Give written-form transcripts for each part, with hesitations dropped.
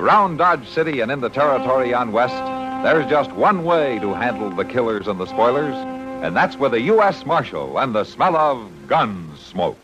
Around Dodge City and in the territory on West, there's just one way to handle the killers and the spoilers, and that's with a U.S. Marshal and the smell of gun smoke.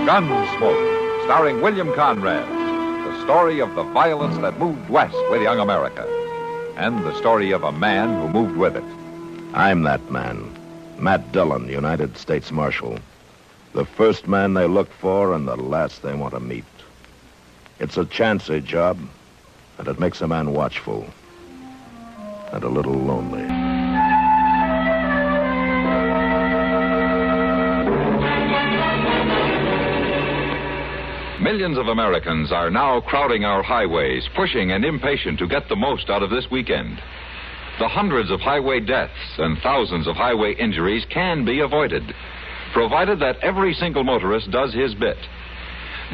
Gunsmoke, starring William Conrad, the story of the violence that moved west with young America, and the story of a man who moved with it. I'm that man, Matt Dillon, United States Marshal. The first man they look for and the last they want to meet. It's a chancy job, and it makes a man watchful and a little lonely. Millions of Americans are now crowding our highways, pushing and impatient to get the most out of this weekend. The hundreds of highway deaths and thousands of highway injuries can be avoided, provided that every single motorist does his bit.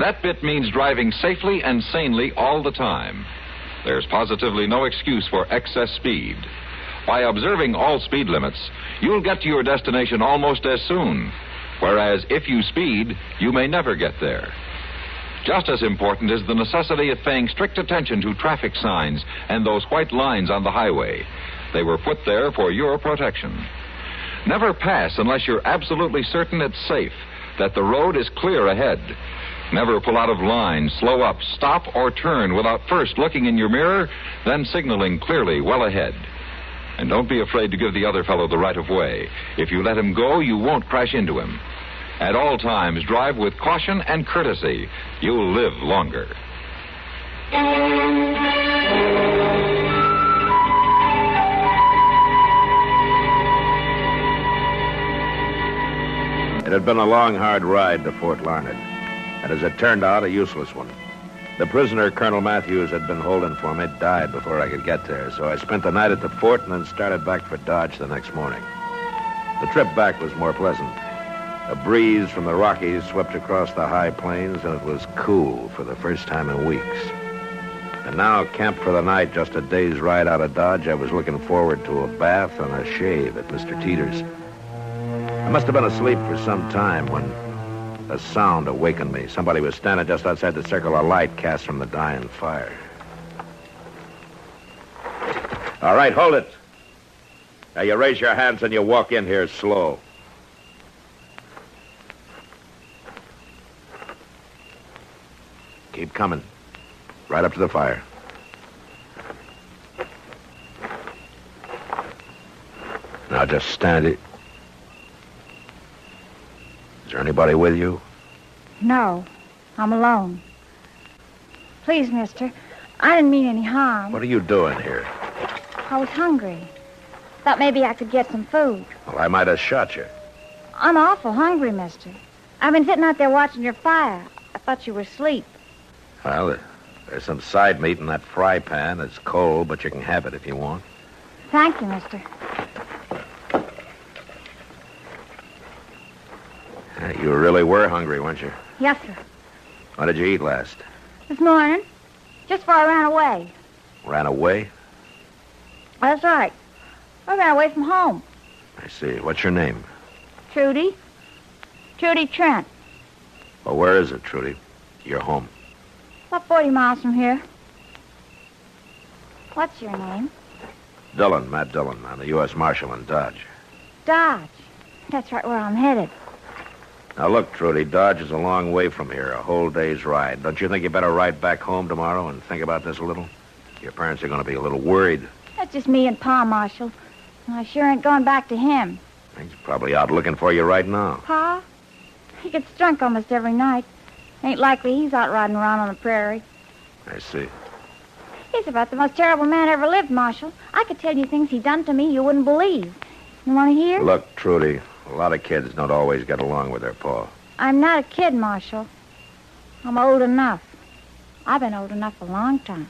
That bit means driving safely and sanely all the time. There's positively no excuse for excess speed. By observing all speed limits, you'll get to your destination almost as soon, whereas if you speed, you may never get there. Just as important is the necessity of paying strict attention to traffic signs and those white lines on the highway. They were put there for your protection. Never pass unless you're absolutely certain it's safe, that the road is clear ahead. Never pull out of line, slow up, stop, or turn without first looking in your mirror, then signaling clearly well ahead. And don't be afraid to give the other fellow the right of way. If you let him go, you won't crash into him. At all times, drive with caution and courtesy. You'll live longer. It had been a long, hard ride to Fort Larned, and as it turned out, a useless one. The prisoner, Colonel Matthews, had been holding for me, died before I could get there, so I spent the night at the fort and then started back for Dodge the next morning. The trip back was more pleasant. A breeze from the Rockies swept across the high plains, and it was cool for the first time in weeks. And now, camped for the night, just a day's ride out of Dodge, I was looking forward to a bath and a shave at Mr. Teeter's. I must have been asleep for some time when a sound awakened me. Somebody was standing just outside the circle of light cast from the dying fire. All right, hold it. Now, you raise your hands and you walk in here slow. Keep coming. Right up to the fire. Now just stand it. Is there anybody with you? No, I'm alone. Please, mister, I didn't mean any harm. What are you doing here? I was hungry. Thought maybe I could get some food. Well, I might have shot you. I'm awful hungry, mister. I've been sitting out there watching your fire. I thought you were asleep. Well, there's some side meat in that fry pan. It's cold, but you can have it if you want. Thank you, mister. You really were hungry, weren't you? Yes, sir. What did you eat last? This morning, just before I ran away. Ran away? That's right. I ran away from home. I see. What's your name? Trudy. Trudy Trent. Well, where is it, Trudy? Your home. About 40 miles from here. What's your name? Dillon, Matt Dillon. I'm the U.S. Marshal in Dodge. Dodge. That's right where I'm headed. Now, look, Trudy, Dodge is a long way from here, a whole day's ride. Don't you think you better ride back home tomorrow and think about this a little? Your parents are going to be a little worried. That's just me and Pa, Marshal. I sure ain't going back to him. He's probably out looking for you right now. Pa? He gets drunk almost every night. Ain't likely he's out riding around on the prairie. I see. He's about the most terrible man ever lived, Marshal. I could tell you things he done to me you wouldn't believe. You want to hear? Look, Trudy, a lot of kids don't always get along with their pa. I'm not a kid, Marshal. I'm old enough. I've been old enough a long time.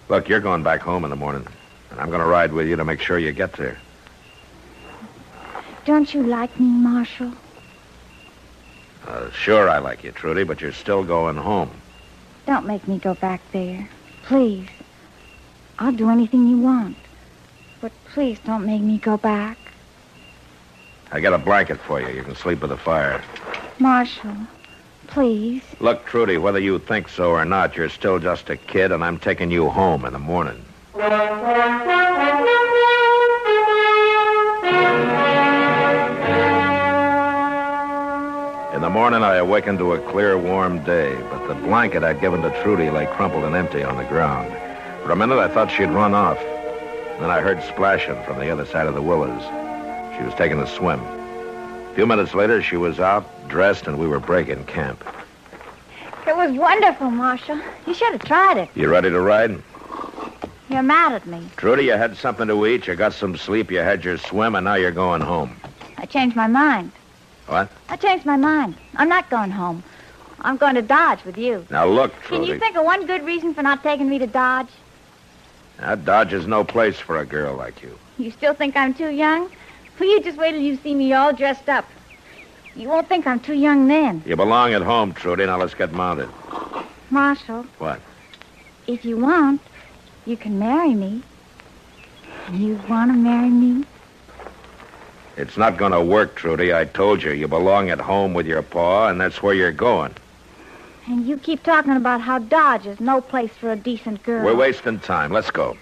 Look, you're going back home in the morning, and I'm going to ride with you to make sure you get there. Don't you like me, Marshal? Sure I like you, Trudy, but you're still going home. Don't make me go back there. Please. I'll do anything you want. But please don't make me go back. I got a blanket for you. You can sleep by the fire. Marshal, please. Look, Trudy, whether you think so or not, you're still just a kid, and I'm taking you home in the morning. In the morning, I awakened to a clear, warm day, but the blanket I'd given to Trudy lay crumpled and empty on the ground. For a minute, I thought she'd run off. Then I heard splashing from the other side of the willows. She was taking a swim. A few minutes later, she was out, dressed, and we were breaking camp. It was wonderful, Marshal. You should have tried it. You ready to ride? You're mad at me. Trudy, you had something to eat, you got some sleep, you had your swim, and now you're going home. I changed my mind. What? I changed my mind. I'm not going home. I'm going to Dodge with you. Now, look, Can Trudy. you think of one good reason for not taking me to Dodge? Now, Dodge is no place for a girl like you. You still think I'm too young? Well, you just wait till you see me all dressed up. You won't think I'm too young then. You belong at home, Trudy. Now, let's get mounted. Marshal. What? If you want, you can marry me. You want to marry me? It's not going to work, Trudy. I told you. You belong at home with your pa, and that's where you're going. And you keep talking about how Dodge is no place for a decent girl. We're wasting time. Let's go.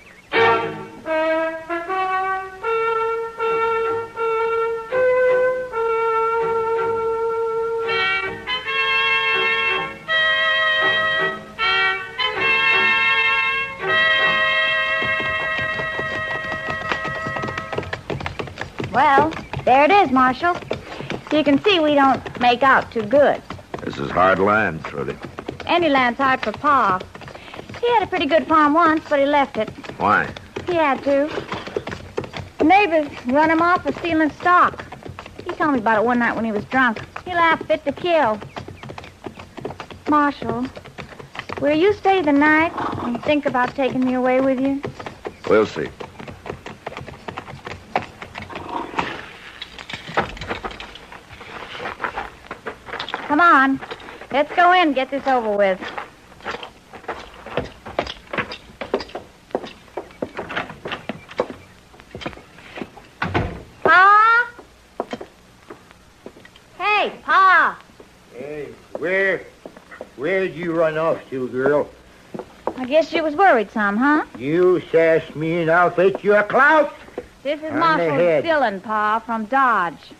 Well, there it is, Marshal. So you can see we don't make out too good. This is hard land, Trudy. Any land's hard for Pa. He had a pretty good farm once, but he left it. Why? He had to. The neighbors run him off for stealing stock. He told me about it one night when he was drunk. He laughed fit to kill. Marshal, will you stay the night and think about taking me away with you? We'll see. Come on. Let's go in and get this over with. Pa? Hey, Pa. Hey, where'd you run off to, girl? I guess you was worried some, huh? You sass me and I'll fetch you a clout. This is On the Marshal head. Dillon, Pa, from Dodge.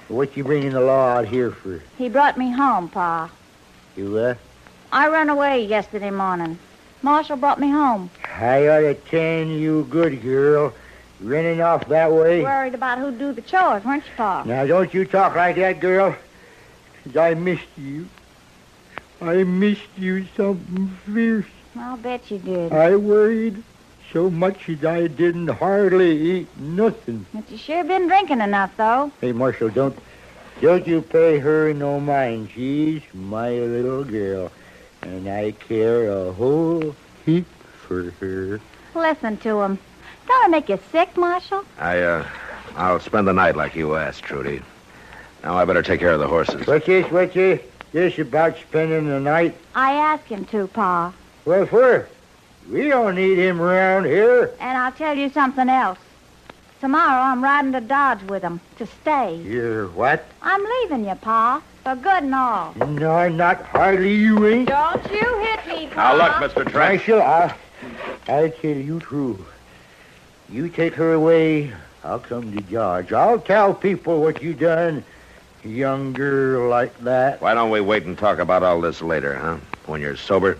What you bringing the law out here for? He brought me home, Pa. You, I run away yesterday morning. Marshal brought me home. I ought to tend you good, girl. Running off that way. Worried about who'd do the chores, weren't you, Pa? Now, don't you talk like that, girl. 'Cause I missed you. I missed you something fierce. I'll bet you did. I worried so much that I didn't hardly eat nothing. But you sure been drinking enough, though. Hey, Marshal, don't you pay her no mind. She's my little girl, and I care a whole heap for her. Listen to him. Don't it make you sick, Marshal? I'll spend the night like you asked, Trudy. Now I better take care of the horses. What's this about spending the night? I asked him to, Pa. Well, for we don't need him around here. And I'll tell you something else. Tomorrow I'm riding to Dodge with him to stay. You're what? I'm leaving you, Pa, for good and all. No, not hardly you ain't. Don't you hit me, Pa. Now look, Mr. Trent. Marshal, I'll tell you true. You take her away, I'll come to Dodge. I'll tell people what you done. Young girl like that. Why don't we wait and talk about all this later, huh? When you're sober?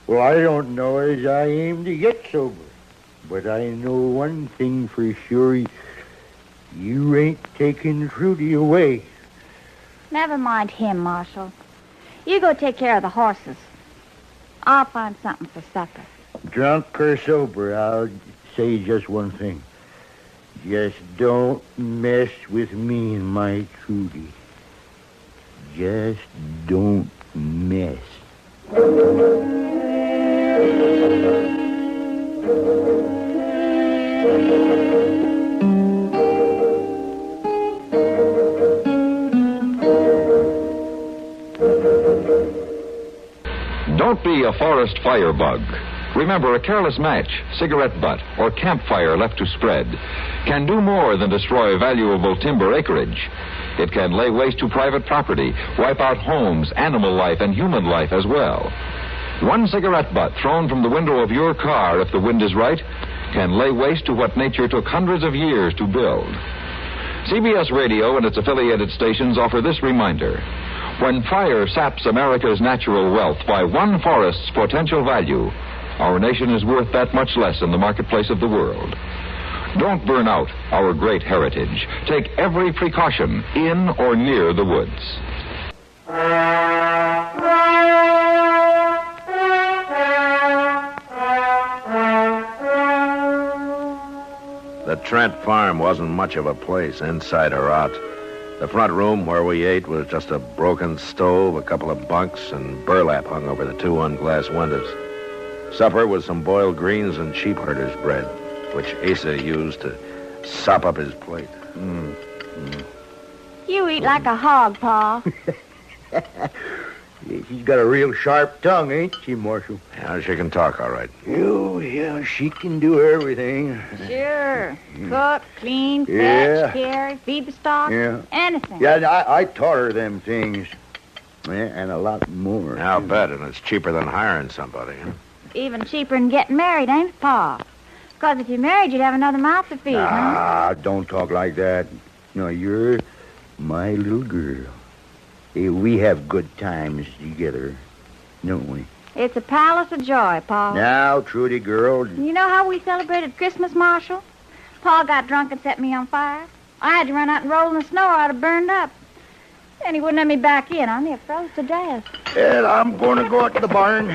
Well, I don't know as I aim to get sober. But I know one thing for sure. You ain't taking Trudy away. Never mind him, Marshal. You go take care of the horses. I'll find something for supper. Drunk or sober, I'll say just one thing. Just don't mess with me and my Trudy. Just don't mess. Don't be a forest firebug. Remember, a careless match, cigarette butt, or campfire left to spread can do more than destroy valuable timber acreage. It can lay waste to private property, wipe out homes, animal life, and human life as well. One cigarette butt thrown from the window of your car, if the wind is right, can lay waste to what nature took hundreds of years to build. CBS Radio and its affiliated stations offer this reminder. When fire saps America's natural wealth by one forest's potential value, our nation is worth that much less in the marketplace of the world. Don't burn out our great heritage. Take every precaution in or near the woods. The Trent farm wasn't much of a place, inside or out. The front room where we ate was just a broken stove, a couple of bunks, and burlap hung over the two unglassed windows. Supper was some boiled greens and sheep herder's bread, which Asa used to sop up his plate. You eat like a hog, Pa. She's got a real sharp tongue, ain't she, Marshal? Yeah, she can talk all right. Oh, yeah, she can do everything. Sure. Cook, clean, fetch, Yeah. carry, feed the stock. Yeah. Anything. Yeah, I taught her them things. Yeah, and a lot more. I'll bet, and it's cheaper than hiring somebody. Huh? Even cheaper than getting married, ain't it, Pa? Because if you married, you'd have another mouth to feed, huh? Ah, don't talk like that. No, you're my little girl. Hey, we have good times together, don't we? It's a palace of joy, Pa. Now, Trudy, girl. You know how we celebrated Christmas, Marshal? Pa got drunk and set me on fire. I had to run out and roll in the snow or I'd have burned up. Then he wouldn't let me back in. I near froze to death. Well, I'm going to go out to the barn,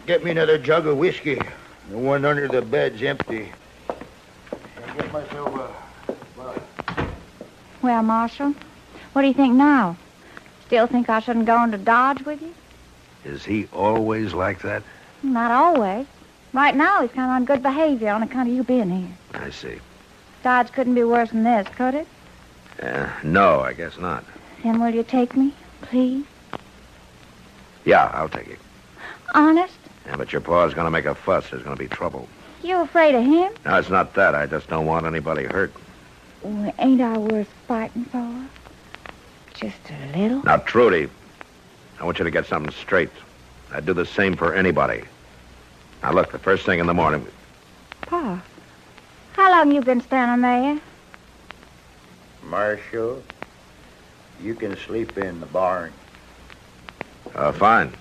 get me another jug of whiskey. The one under the bed's empty. I'll get myself a... Well, Marshal, what do you think now? Still think I shouldn't go into Dodge with you? Is he always like that? Not always. Right now, he's kind of on good behavior on account of you being here. I see. Dodge couldn't be worse than this, could it? No, I guess not. Then will you take me, please? Yeah, I'll take it. Honest? Yeah, but your pa's going to make a fuss. There's going to be trouble. You afraid of him? No, it's not that. I just don't want anybody hurt. Well, ain't I worth fighting for? Just a little? Now, Trudy, I want you to get something straight. I'd do the same for anybody. Now, look, the first thing in the morning... Pa, how long you been standing there? Marshal, you can sleep in the barn. Fine.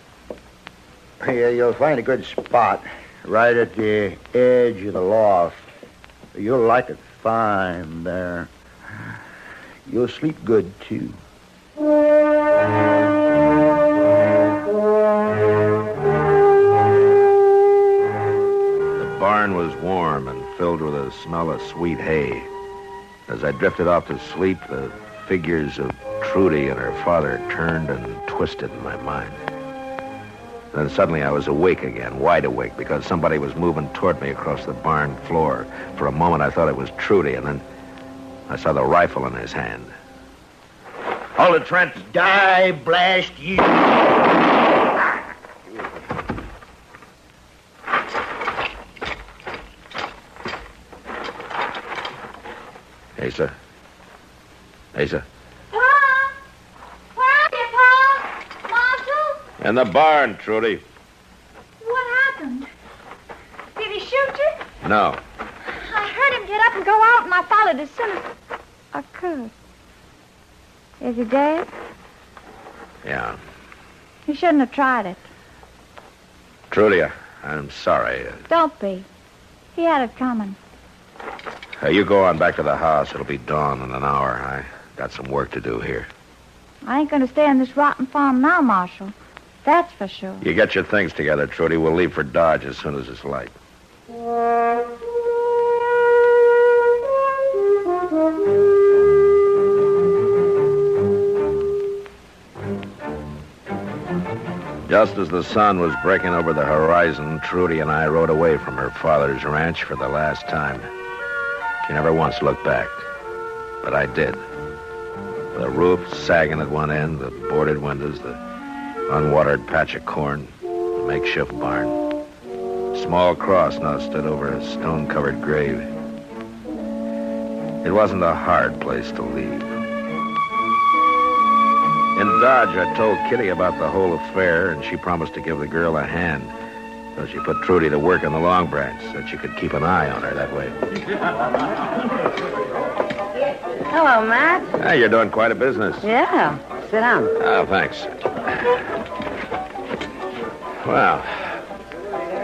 Yeah, you'll find a good spot right at the edge of the loft. You'll like it fine there. You'll sleep good, too. The barn was warm and filled with a smell of sweet hay. As I drifted off to sleep, the figures of Trudy and her father turned and twisted in my mind. Then suddenly I was awake again, wide awake, because somebody was moving toward me across the barn floor. For a moment I thought it was Trudy, and then I saw the rifle in his hand. Hold it, Trent. Die, blast you. Asa? Asa? Pa? Where are you, Pa? Marshal? In the barn, Trudy. What happened? Did he shoot you? No. I heard him get up and go out, and I followed as soon as I could. Is he dead? Yeah. You shouldn't have tried it. Trudy, I'm sorry. Don't be. He had it coming. You go on back to the house. It'll be dawn in an hour. I got some work to do here. I ain't going to stay on this rotten farm now, Marshal. That's for sure. You get your things together, Trudy. We'll leave for Dodge as soon as it's light. Just as the sun was breaking over the horizon, Trudy and I rode away from her father's ranch for the last time. She never once looked back, but I did. The roof sagging at one end, the boarded windows, the unwatered patch of corn, makeshift barn. A small cross now stood over a stone-covered grave. It wasn't a hard place to leave. In Dodge, I told Kitty about the whole affair, and she promised to give the girl a hand. So she put Trudy to work on the Long Branch so she could keep an eye on her that way. Hello, Matt. Hey, you're doing quite a business. Yeah. Sit down. Oh, thanks. Well,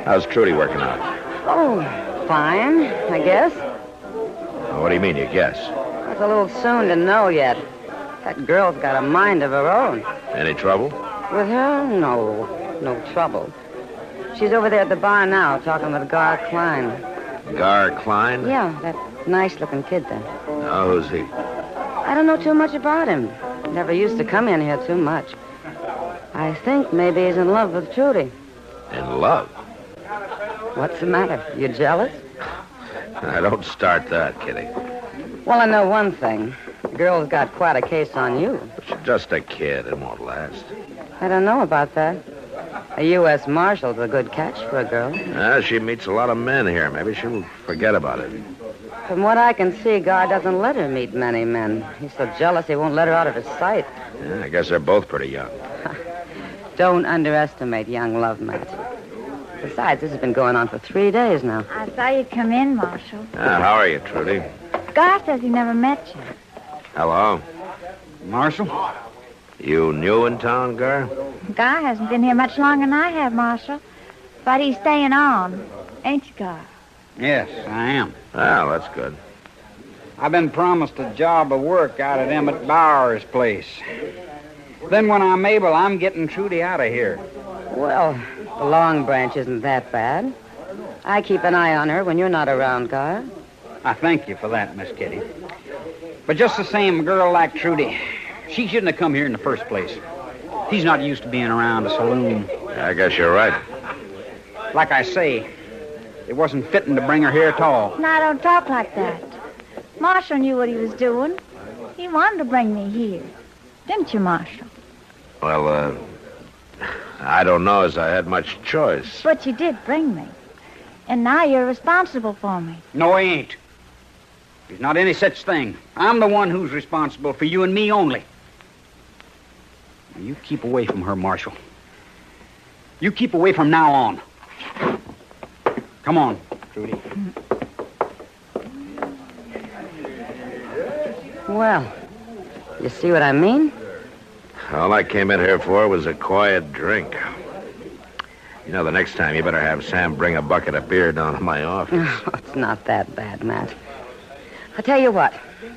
how's Trudy working out? Oh, fine, I guess. What do you mean, you guess? It's a little soon to know yet. That girl's got a mind of her own. Any trouble? With her, no trouble. She's over there at the bar now, talking with Gar Klein. Gar Klein? Yeah, that nice-looking kid there. Oh, who's he? I don't know too much about him. Never used to come in here too much. I think maybe he's in love with Trudy. In love? What's the matter? You jealous? I don't start that, Kitty. Well, I know one thing. The girl's got quite a case on you. She's just a kid. It won't last. I don't know about that. A U.S. Marshal's a good catch for a girl. She meets a lot of men here. Maybe she'll forget about it. From what I can see, Gar doesn't let her meet many men. He's so jealous he won't let her out of his sight. Yeah, I guess they're both pretty young. Don't underestimate young love, Matt. Besides, this has been going on for 3 days now. I saw you come in, Marshal. How are you, Trudy? Gar says he never met you. Hello. Marshal? You new in town, Gar? Gar hasn't been here much longer than I have, Marshal. But he's staying on. Ain't you, Gar? Yes, I am. Well, that's good. I've been promised a job of work out at Emmett Bauer's place. Then when I'm able, I'm getting Trudy out of here. Well, the Long Branch isn't that bad. I keep an eye on her when you're not around, Gar. I thank you for that, Miss Kitty. But just the same, a girl like Trudy, she shouldn't have come here in the first place. She's not used to being around a saloon. I guess you're right. Like I say, it wasn't fitting to bring her here at all. Now, don't talk like that. Marshal knew what he was doing. He wanted to bring me here. Didn't you, Marshal? Well, I don't know as I had much choice. But you did bring me. And now you're responsible for me. No, he ain't. There's not any such thing. I'm the one who's responsible for you and me only. Now, you keep away from her, Marshal. You keep away from now on. Come on, Trudy. Well, you see what I mean? All I came in here for was a quiet drink. You know, the next time you better have Sam bring a bucket of beer down to my office. Oh, it's not that bad, Matt. I'll tell you what.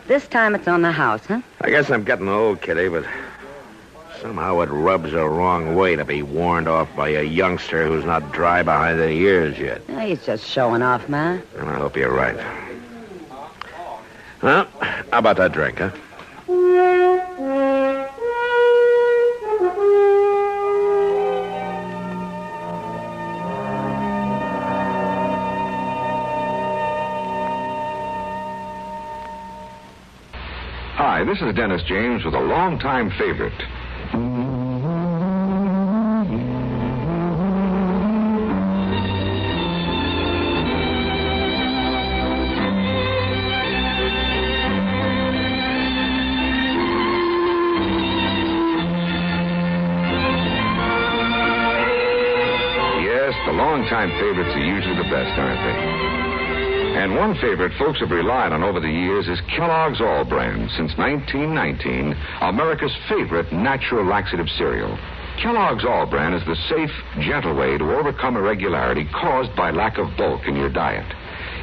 This time it's on the house, huh? I guess I'm getting old, Kitty, but somehow it rubs the wrong way to be warned off by a youngster who's not dry behind the ears yet. He's just showing off, Matt. And I hope you're right. Well, how about that drink, huh? Hi, this is Dennis James with a longtime favorite. Yes, the longtime favorites are usually the best, aren't they? And one favorite folks have relied on over the years is Kellogg's All Brand. Since 1919, America's favorite natural laxative cereal. Kellogg's All Brand is the safe, gentle way to overcome irregularity caused by lack of bulk in your diet.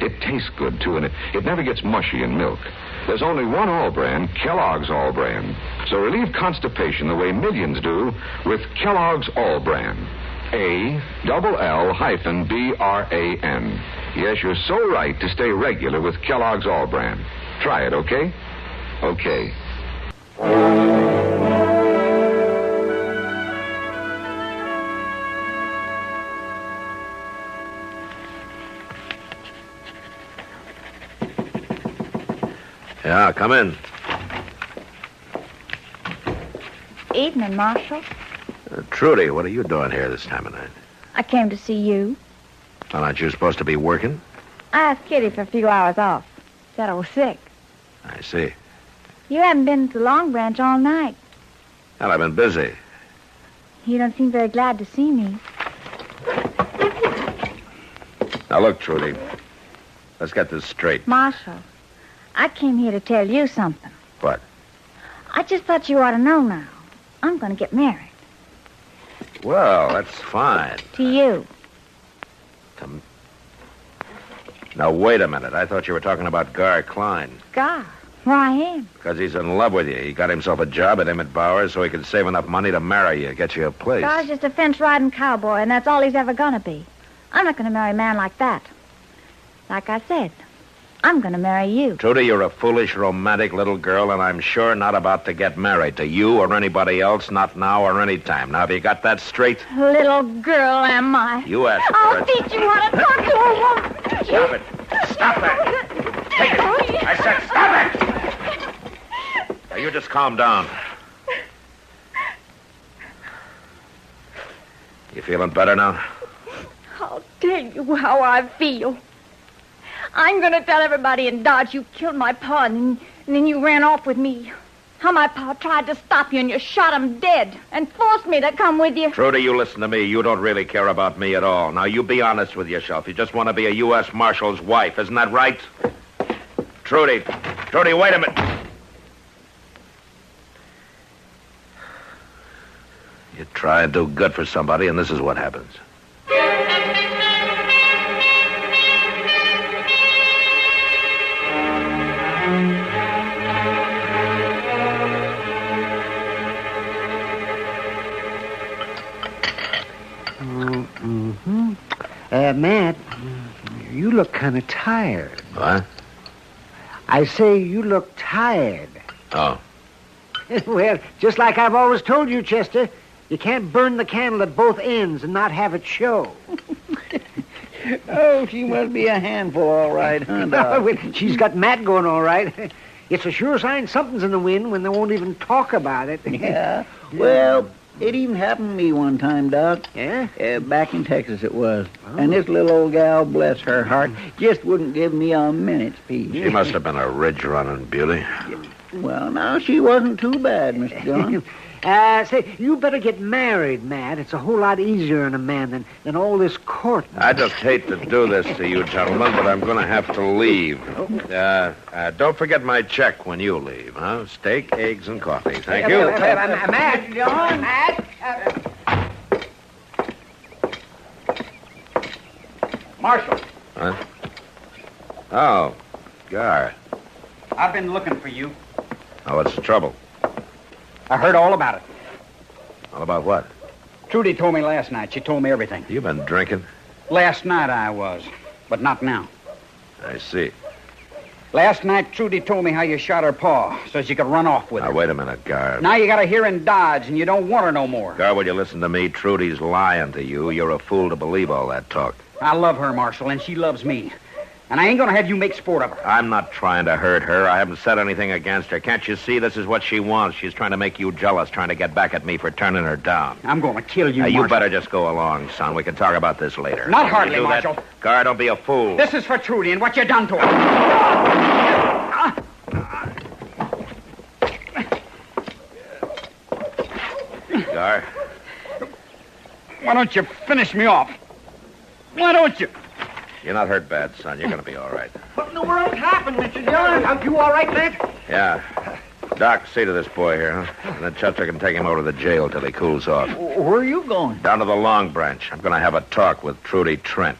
It tastes good, too, and it never gets mushy in milk. There's only one All Brand, Kellogg's All Brand. So relieve constipation the way millions do with Kellogg's All Brand. ALL-BRAN. Yes, you're so right to stay regular with Kellogg's All Brand. Try it, okay? Okay. Yeah, come in. Evening, Marshal. Trudy, what are you doing here this time of night? I came to see you. Well, aren't you supposed to be working? I asked Kitty for a few hours off. Said I was sick. I see. You haven't been to the Long Branch all night. Well, I've been busy. You don't seem very glad to see me. Now, look, Trudy. Let's get this straight. Marshal, I came here to tell you something. What? I just thought you ought to know now. I'm going to get married. Well, that's fine. To you. Now, wait a minute. I thought you were talking about Gar Klein. God, why him? Because he's in love with you. He got himself a job at Emmett Bowers so he could save enough money to marry you, get you a place. Gar's just a fence-riding cowboy, and that's all he's ever going to be. I'm not going to marry a man like that. Like I said, I'm going to marry you. Trudy, you're a foolish, romantic little girl, and I'm sure not about to get married to you or anybody else, not now or any time. Now, have you got that straight? Little girl, am I? You asked for I'll it. teach you how to talk to a woman. Stop it. Stop that. Take it. I said stop it. Now, you just calm down. You feeling better now? I'll tell you how I feel. I'm going to tell everybody in Dodge you killed my pa, and then you ran off with me. How my pa tried to stop you, and you shot him dead and forced me to come with you. Trudy, you listen to me. You don't really care about me at all. Now, you be honest with yourself. You just want to be a U.S. Marshal's wife. Isn't that right? Trudy, wait a minute. You try and do good for somebody, and this is what happens. Matt, you look kind of tired. What? I say you look tired. Oh. Well, just like I've always told you, Chester, you can't burn the candle at both ends and not have it show. Oh, she must be a handful, all right, huh, Doc? Well, she's got Matt going all right. It's a sure sign something's in the wind when they won't even talk about it. Yeah. Well, it even happened to me one time, Doc. Yeah? Back in Texas it was. Oh. And this little old gal, bless her heart, just wouldn't give me a minute's peace. She must have been a ridge-running beauty. Well, now, she wasn't too bad, Mr. John. Say, you better get married, Matt. It's a whole lot easier on a man than all this court. I just hate to do this to you, gentlemen, but I'm going to have to leave. Don't forget my check when you leave, huh? Steak, eggs, and coffee. Thank you. Matt, John, Matt. Marshal, Huh? Oh, Gar. I've been looking for you. Oh, what's the trouble? I heard all about it. All about what? Trudy told me last night. She told me everything. You been drinking? Last night I was, but not now. I see. Last night, Trudy told me how you shot her paw so she could run off with her. Now, wait a minute, Gar. Now you got her here in Dodge, and you don't want her no more. Gar, will you listen to me? Trudy's lying to you. You're a fool to believe all that talk. I love her, Marshal, and she loves me. And I ain't going to have you make sport of her. I'm not trying to hurt her. I haven't said anything against her. Can't you see this is what she wants? She's trying to make you jealous, trying to get back at me for turning her down. I'm going to kill you, Now, you Marshal. better just go along, son. We can talk about this later. Not Will you hardly, do that? Marshal. Gar, don't be a fool. This is for Trudy and what you done to her. Gar, Why don't you finish me off? Why don't you? you're not hurt bad, son. You're going to be all right. What in the world's happened, Mr. John? Are you all right, Matt? Yeah. Doc, see to this boy here, huh? And then Chester can take him over to the jail till he cools off. Where are you going? Down to the Long Branch. I'm going to have a talk with Trudy Trent.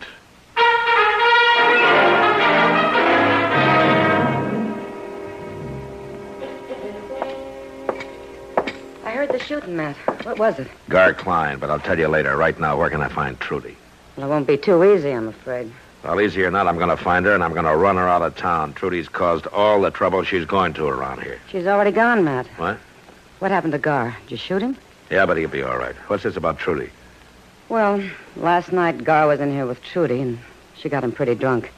I heard the shooting, Matt. What was it? Gar Klein, but I'll tell you later. Right now, where can I find Trudy? Well, it won't be too easy, I'm afraid. Well, easy or not, I'm going to find her, and I'm going to run her out of town. Trudy's caused all the trouble she's going to around here. She's already gone, Matt. What? What happened to Gar? Did you shoot him? Yeah, but he'll be all right. What's this about Trudy? Well, last night Gar was in here with Trudy, and she got him pretty drunk.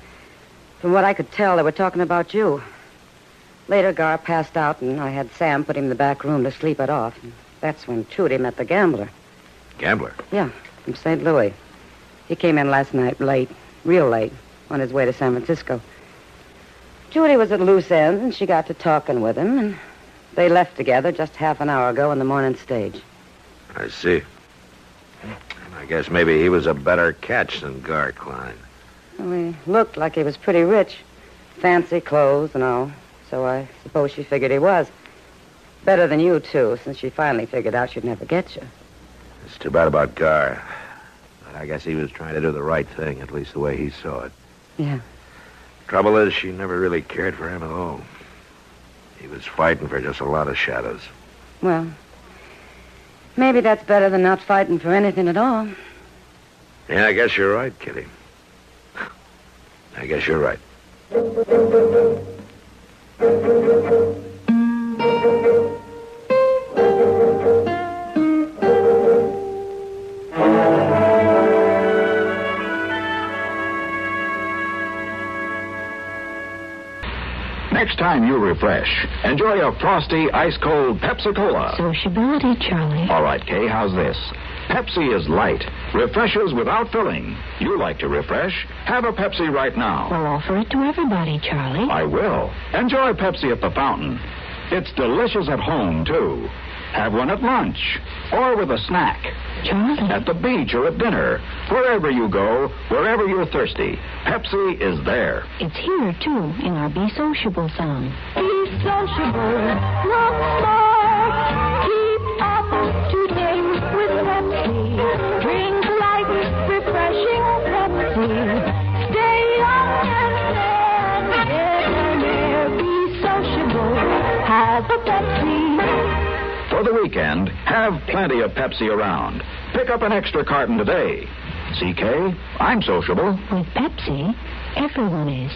From what I could tell, they were talking about you. Later, Gar passed out, and I had Sam put him in the back room to sleep it off. And that's when Trudy met the gambler. Gambler? Yeah, from St. Louis. He came in last night late, real late, on his way to San Francisco. Judy was at loose ends, and she got to talking with him, and they left together just half an hour ago on the morning stage. I see. I guess maybe he was a better catch than Gar Klein. Well, he looked like he was pretty rich. Fancy clothes and all. So I suppose she figured he was. Better than you, too, since she finally figured out she'd never get you. It's too bad about Gar. But I guess he was trying to do the right thing, at least the way he saw it. Yeah. Trouble is, she never really cared for him at all. He was fighting for just a lot of shadows. Well, maybe that's better than not fighting for anything at all. Yeah, I guess you're right, Kitty. I guess you're right. Next time you refresh, enjoy a frosty, ice-cold Pepsi-Cola. Sociability, Charlie. All right, Kay, how's this? Pepsi is light, refreshes without filling. You like to refresh? Have a Pepsi right now. We'll offer it to everybody, Charlie. I will. Enjoy Pepsi at the fountain. It's delicious at home, too. Have one at lunch or with a snack. Charlie. At the beach or at dinner. Wherever you go, wherever you're thirsty, Pepsi is there. It's here, too, in our Be Sociable song. Be sociable, not smart. Keep up to date with Pepsi. Drink light, refreshing Pepsi. Stay young and debonair. Be sociable, have a Pepsi. For the weekend, have plenty of Pepsi around. Pick up an extra carton today. CK, I'm sociable. With Pepsi, everyone is.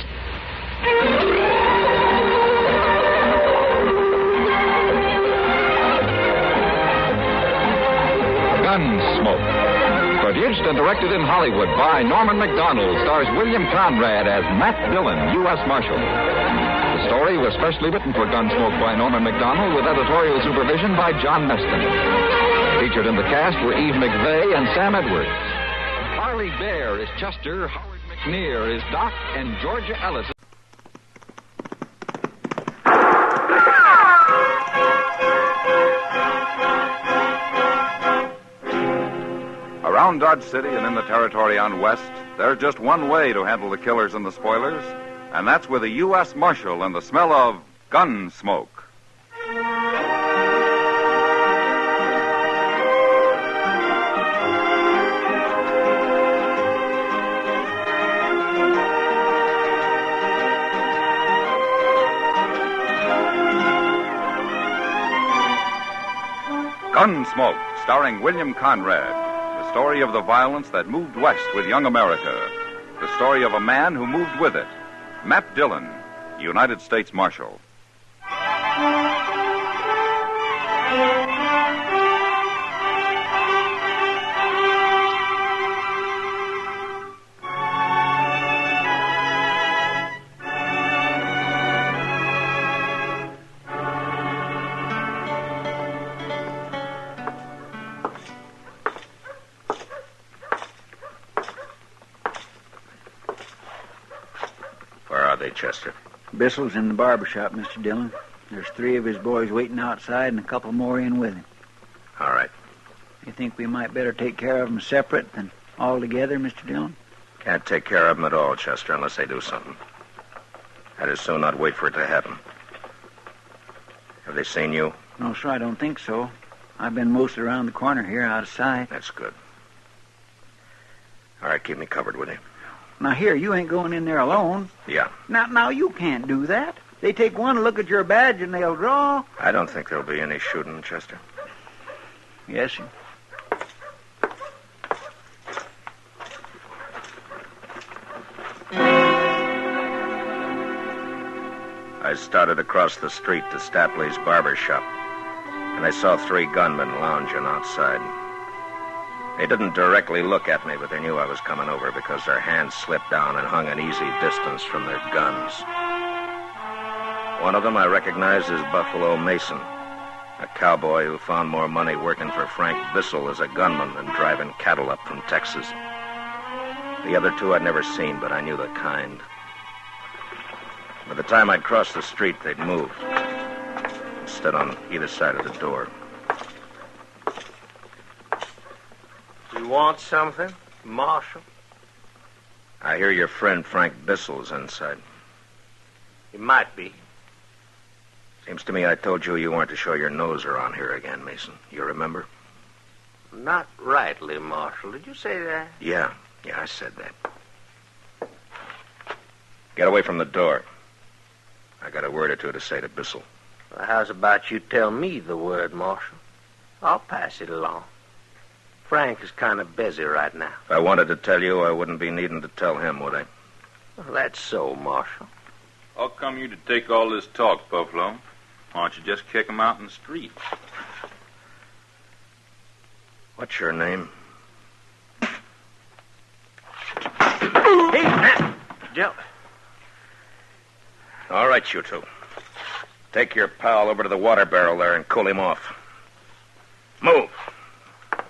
Gunsmoke. Produced and directed in Hollywood by Norman Macdonald, stars William Conrad as Matt Dillon, U.S. Marshal. The story was specially written for Gunsmoke by Norman Macdonald with editorial supervision by John Meston. Featured in the cast were Eve McVeigh and Sam Edwards. Harley Bear is Chester, Howard McNear is Doc, and Georgia Ellis. Around Dodge City and in the territory on West, there's just one way to handle the killers and the spoilers, and that's with a U.S. Marshal and the smell of gun smoke. Gunsmoke, starring William Conrad. The story of the violence that moved west with young America. The story of a man who moved with it. Matt Dillon, United States Marshal. Chester. Bissell's in the barber shop, Mr. Dillon. There's 3 of his boys waiting outside and a couple more in with him. All right. You think we might better take care of them separate than all together, Mr. Dillon? Can't take care of them at all, Chester, unless they do something. I'd as soon not wait for it to happen. Have they seen you? No, sir, I don't think so. I've been mostly around the corner here, out of sight. That's good. All right, keep me covered, will you? Now, here, you ain't going in there alone. Yeah. Now, you can't do that. They take one look at your badge and they'll draw. I don't think there'll be any shooting, Chester. Yes, sir. I started across the street to Stapley's barber shop, and I saw 3 gunmen lounging outside. They didn't directly look at me, but they knew I was coming over because their hands slipped down and hung an easy distance from their guns. One of them I recognized as Buffalo Mason, a cowboy who found more money working for Frank Bissell as a gunman than driving cattle up from Texas. The other two I'd never seen, but I knew the kind. By the time I'd crossed the street, they'd moved. Stood on either side of the door. You want something, Marshal? I hear your friend Frank Bissell's inside. He might be. Seems to me I told you you weren't to show your nose around here again, Mason. You remember? Not rightly, Marshal. Did you say that? Yeah, I said that. Get away from the door. I got a word or two to say to Bissell. Well, how's about you tell me the word, Marshal? I'll pass it along. Frank is kind of busy right now. If I wanted to tell you, I wouldn't be needing to tell him, would I? Well, that's so, Marshal. How come you to take all this talk, Buffalo? Why don't you just kick him out in the street? What's your name? Hey, Joe. All right, you two. Take your pal over to the water barrel there and cool him off. Move.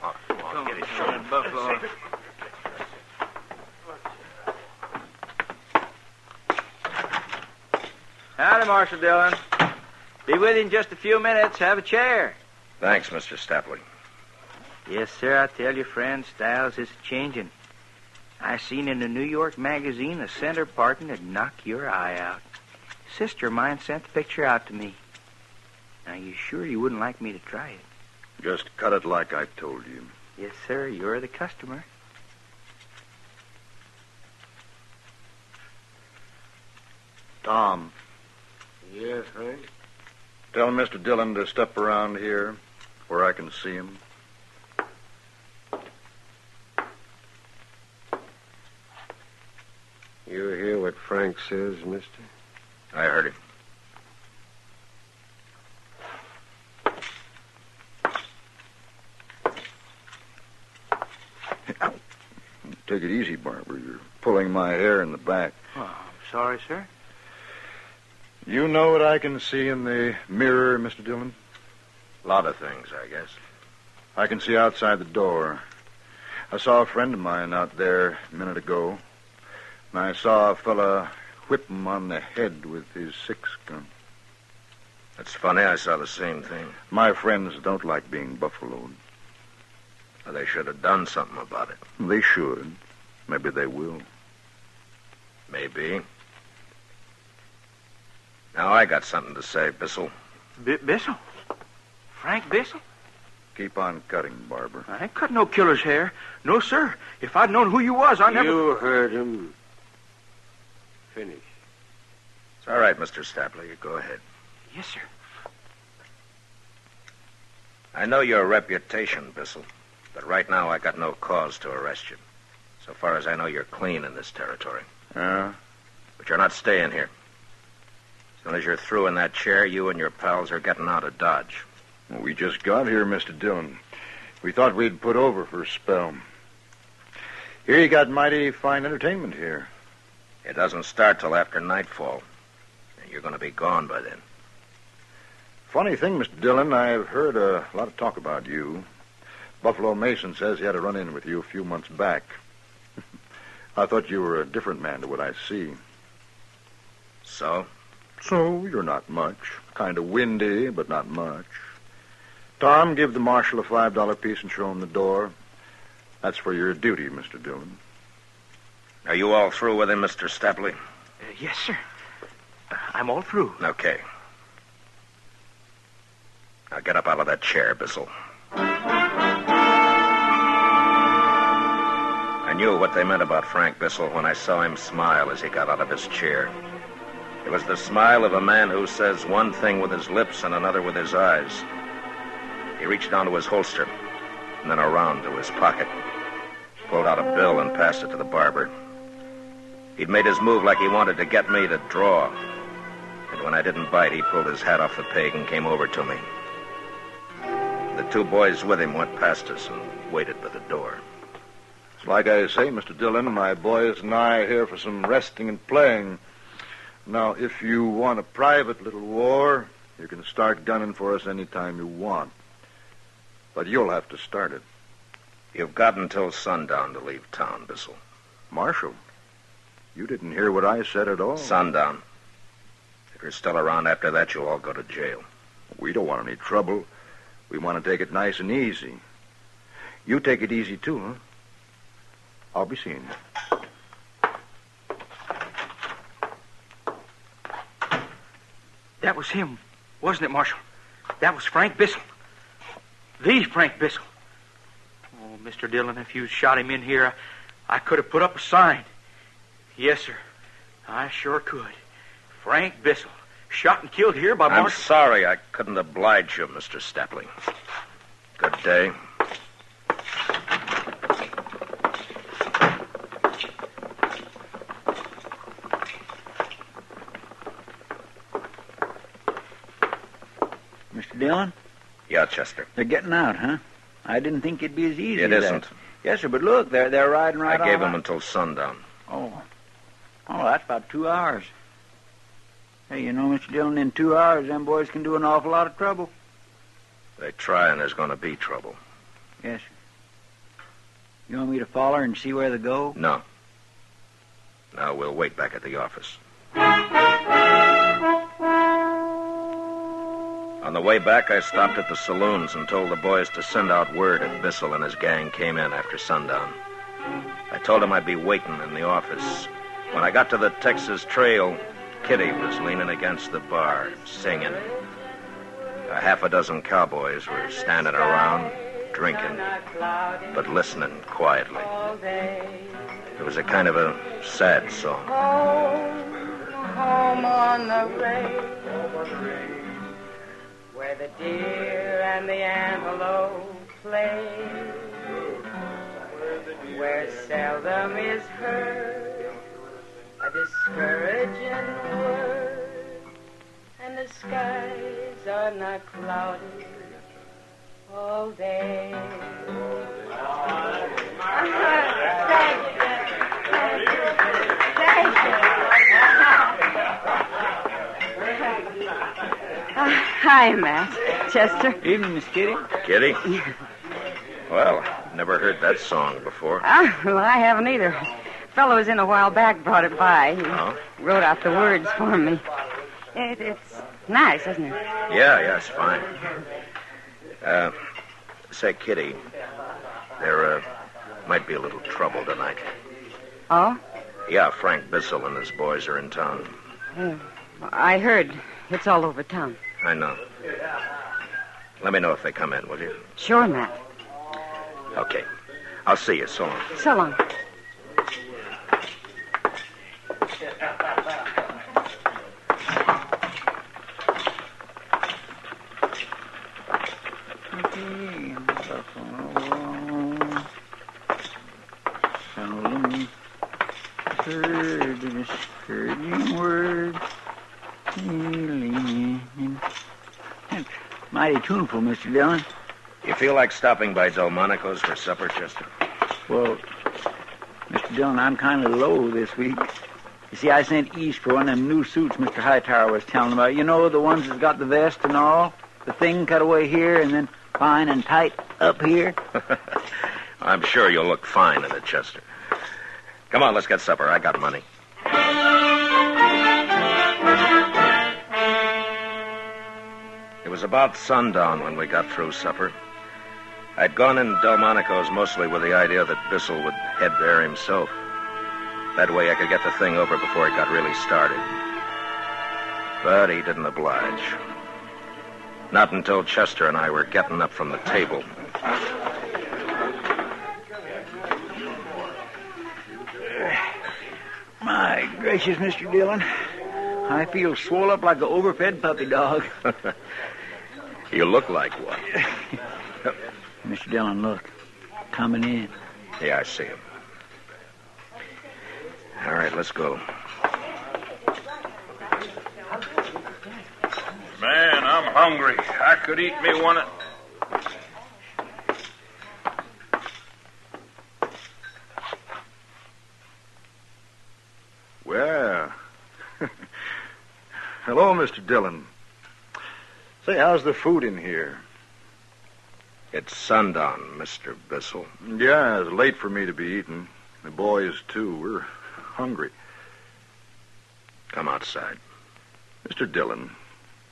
Oh, come on, get his shoulder, Buffalo. Howdy, Marshal Dillon. Be with you in just a few minutes. Have a chair. Thanks, Mr. Stapley. Yes, sir. I tell you, friend, styles is changing. I seen in a New York magazine a center parting that'd knock your eye out. Sister of mine sent the picture out to me. Now, you sure you wouldn't like me to try it? Just cut it like I told you. Yes, sir. You're the customer. Tom, Yes, Frank? tell Mr. Dillon to step around here where I can see him. You hear what Frank says, mister? I heard him. Take it easy, Barbara. You're pulling my hair in the back. Oh, I'm sorry, sir. You know what I can see in the mirror, Mr. Dillon? A lot of things, I guess. I can see outside the door. I saw a friend of mine out there a minute ago, and I saw a fella whip him on the head with his 6-gun. That's funny. I saw the same thing. My friends don't like being buffaloed. Well, they should have done something about it. They should. Maybe they will. Maybe. Now, I got something to say, Bissell. Bissell? Frank Bissell? Keep on cutting, Barbara. I ain't cut no killer's hair. No, sir. If I'd known who you was, I never... You heard him. Finish. It's all right, Mr. Stapley. You go ahead. Yes, sir. I know your reputation, Bissell, but right now I got no cause to arrest you. So far as I know, you're clean in this territory. Yeah? But you're not staying here. As soon as you're through in that chair, you and your pals are getting out of Dodge. Well, we just got here, Mr. Dillon. We thought we'd put over for a spell. Here you got mighty fine entertainment here. It doesn't start till after nightfall. And you're going to be gone by then. Funny thing, Mr. Dillon, I've heard a lot of talk about you. Buffalo Mason says he had a run-in with you a few months back. I thought you were a different man to what I see. So? So, you're not much. Kind of windy, but not much. Tom, give the marshal a $5 piece and show him the door. That's for your duty, Mr. Dillon. Are you all through with him, Mr. Stapley? Yes, sir. I'm all through. Okay. Now get up out of that chair, Bissell. I knew what they meant about Frank Bissell when I saw him smile as he got out of his chair. It was the smile of a man who says one thing with his lips and another with his eyes. He reached down to his holster and then around to his pocket, pulled out a bill and passed it to the barber. He'd made his move like he wanted to get me to draw. And when I didn't bite, he pulled his hat off the peg and came over to me. The two boys with him went past us and waited by the door. It's like I say, Mr. Dillon, my boys and I are here for some resting and playing. Now, if you want a private little war, you can start gunning for us any time you want. But you'll have to start it. You've got until sundown to leave town, Bissell. Marshal, you didn't hear what I said at all. Sundown. If you're still around after that, you'll all go to jail. We don't want any trouble. We want to take it nice and easy. You take it easy, too, huh? I'll be seeing you. That was him, wasn't it, Marshal? That was Frank Bissell. The Frank Bissell. Oh, Mr. Dillon, if you shot him in here, I could have put up a sign. Yes, sir. I sure could. Frank Bissell, shot and killed here by Marshal... I'm sorry I couldn't oblige you, Mr. Stapling. Good day. Mr. Dillon? Yeah, Chester. They're getting out, huh? I didn't think it'd be as easy It as isn't. that. Yes, sir, but look, they're riding right I gave on. them until sundown. Oh, that's about 2 hours. Hey, you know, Mr. Dillon, in 2 hours, them boys can do an awful lot of trouble. They try and there's going to be trouble. Yes, sir. You want me to follow her and see where they go? No. No, we'll wait back at the office. On the way back, I stopped at the saloons and told the boys to send out word if Bissell and his gang came in after sundown. I told them I'd be waiting in the office. When I got to the Texas Trail, Kitty was leaning against the bar, singing. A half a dozen cowboys were standing around, drinking, but listening quietly. It was a kind of a sad song. Home on the range, where the deer and the antelope play, where seldom is heard a discouraging word, and the skies are not cloudy all day. Hi, Matt. Chester. Evening, Miss Kitty. Kitty? Well, never heard that song before. Well, I haven't either. Fellow was in a while back, brought it by. He wrote out the words for me. It's nice, isn't it? Yeah, it's fine. Say, Kitty, there might be a little trouble tonight. Oh? Yeah, Frank Bissell and his boys are in town. I heard. It's all over town. I know. Let me know if they come in, will you? Sure, Matt. Okay. I'll see you. So long. So long. Mighty tuneful, Mr. Dillon. You feel like stopping by Delmonico's for supper, Chester? Well, Mr. Dillon, I'm kind of low this week. You see, I sent east for one of them new suits Mr. Hightower was telling about. You know, the ones that's got the vest and all? The thing cut away here and then fine and tight up here. I'm sure you'll look fine in it, Chester. Come on, let's get supper. I got money. It was about sundown when we got through supper. I'd gone in Delmonico's mostly with the idea that Bissell would head there himself. That way I could get the thing over before it got really started. But he didn't oblige. Not until Chester and I were getting up from the table. My gracious, Mr. Dillon. I feel swole up like an overfed puppy dog. You look like one. Mr. Dillon, look. Coming in. Yeah, I see him. All right, let's go. Man, I'm hungry. I could eat me one of... Well, hello, Mr. Dillon. Say, how's the food in here? It's sundown, Mr. Bissell. Yeah, it's late for me to be eating. The boys, too. We're hungry. Come outside. Mr. Dillon,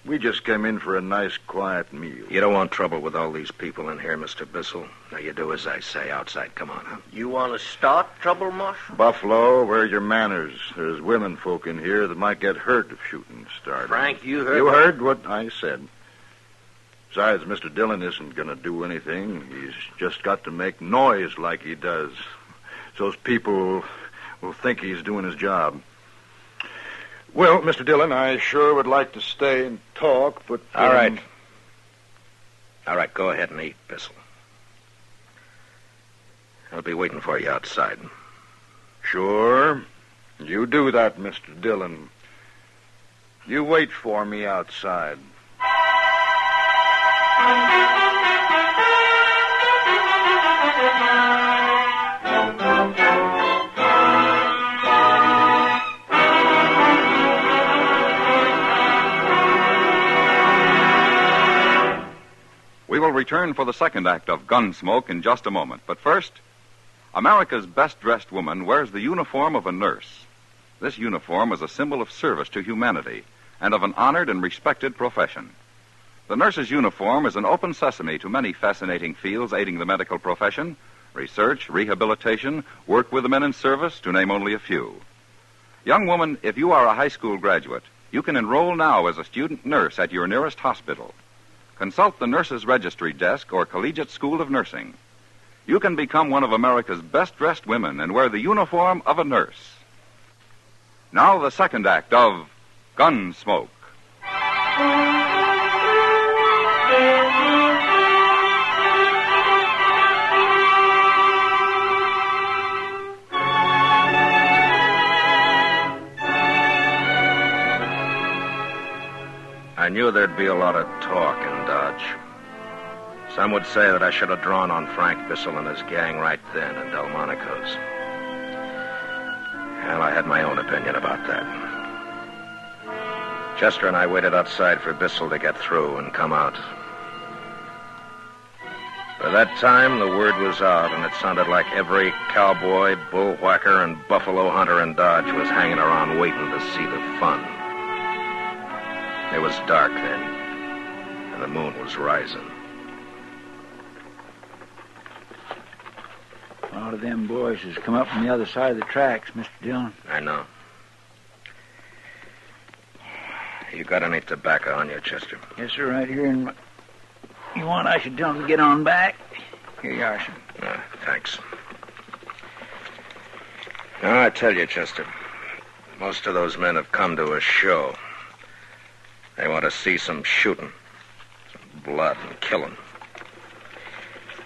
we just came in for a nice, quiet meal. You don't want trouble with all these people in here, Mr. Bissell. Now, you do as I say. Outside, come on. Huh? You want to start trouble, Marshal? Buffalo, where's your manners? There's women folk in here that might get hurt if shooting started. Frank, you heard... You heard what I said. Besides, Mr. Dillon isn't going to do anything. He's just got to make noise like he does. So people will think he's doing his job. Well, Mr. Dillon, I sure would like to stay and talk, but... All right. All right, go ahead and eat, Bissell. I'll be waiting for you outside. Sure. You do that, Mr. Dillon. You wait for me outside. We will return for the second act of Gunsmoke in just a moment. But first, America's best-dressed woman wears the uniform of a nurse. This uniform is a symbol of service to humanity and of an honored and respected profession. The nurse's uniform is an open sesame to many fascinating fields aiding the medical profession: research, rehabilitation, work with the men in service, to name only a few. Young woman, if you are a high school graduate, you can enroll now as a student nurse at your nearest hospital. Consult the Nurses Registry Desk or Collegiate School of Nursing. You can become one of America's best-dressed women and wear the uniform of a nurse. Now the second act of Gunsmoke. I knew there'd be a lot of talk in Dodge. Some would say that I should have drawn on Frank Bissell and his gang right then in Delmonico's. Well, I had my own opinion about that. Chester and I waited outside for Bissell to get through and come out. By that time, the word was out, and it sounded like every cowboy, bullwhacker, and buffalo hunter in Dodge was hanging around waiting to see the fun. It was dark then, and the moon was rising. A lot of them boys has come up from the other side of the tracks, Mr. Dillon. I know. You got any tobacco on you, Chester? Yes, sir, right here in my... You want I should tell them to get on back? Here you are, sir. Thanks. Now, I tell you, Chester, most of those men have come to a show. They want to see some shooting, some blood and killing.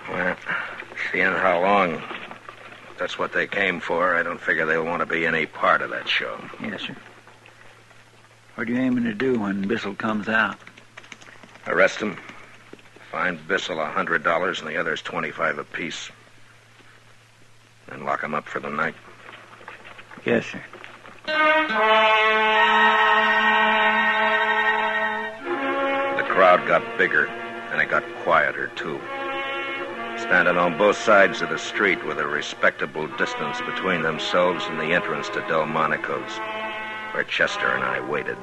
Well, seeing how long that's what they came for, I don't figure they'll want to be any part of that show. Yes, sir. What are you aiming to do when Bissell comes out? Arrest him, fine Bissell $100 and the others $25 apiece. Then lock him up for the night. Yes, sir. The crowd got bigger, and it got quieter, too. Standing on both sides of the street with a respectable distance between themselves and the entrance to Delmonico's, where Chester and I waited.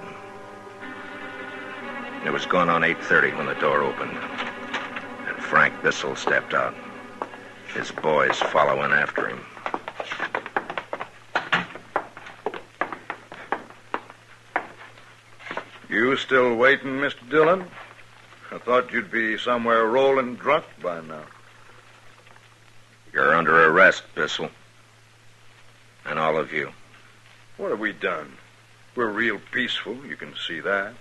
It was going on 8:30 when the door opened, and Frank Bissell stepped out, his boys following after him. You still waiting, Mr. Dillon? I thought you'd be somewhere rolling drunk by now. You're under arrest, Bissell. And all of you. What have we done? We're real peaceful, you can see that.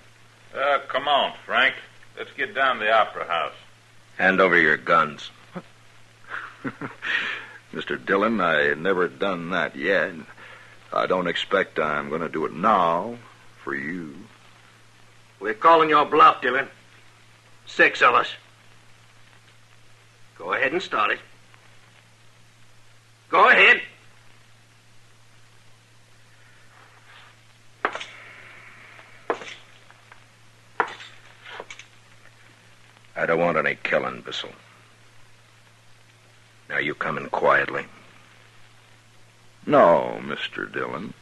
Come on, Frank. Let's get down to the Opera House. Hand over your guns. Mr. Dillon, I never done that yet. I don't expect I'm going to do it now for you. We're calling your bluff, Dillon. 6 of us. Go ahead and start it. Go ahead. I don't want any killing, Bissell. Now you come in quietly. No, Mr. Dillon.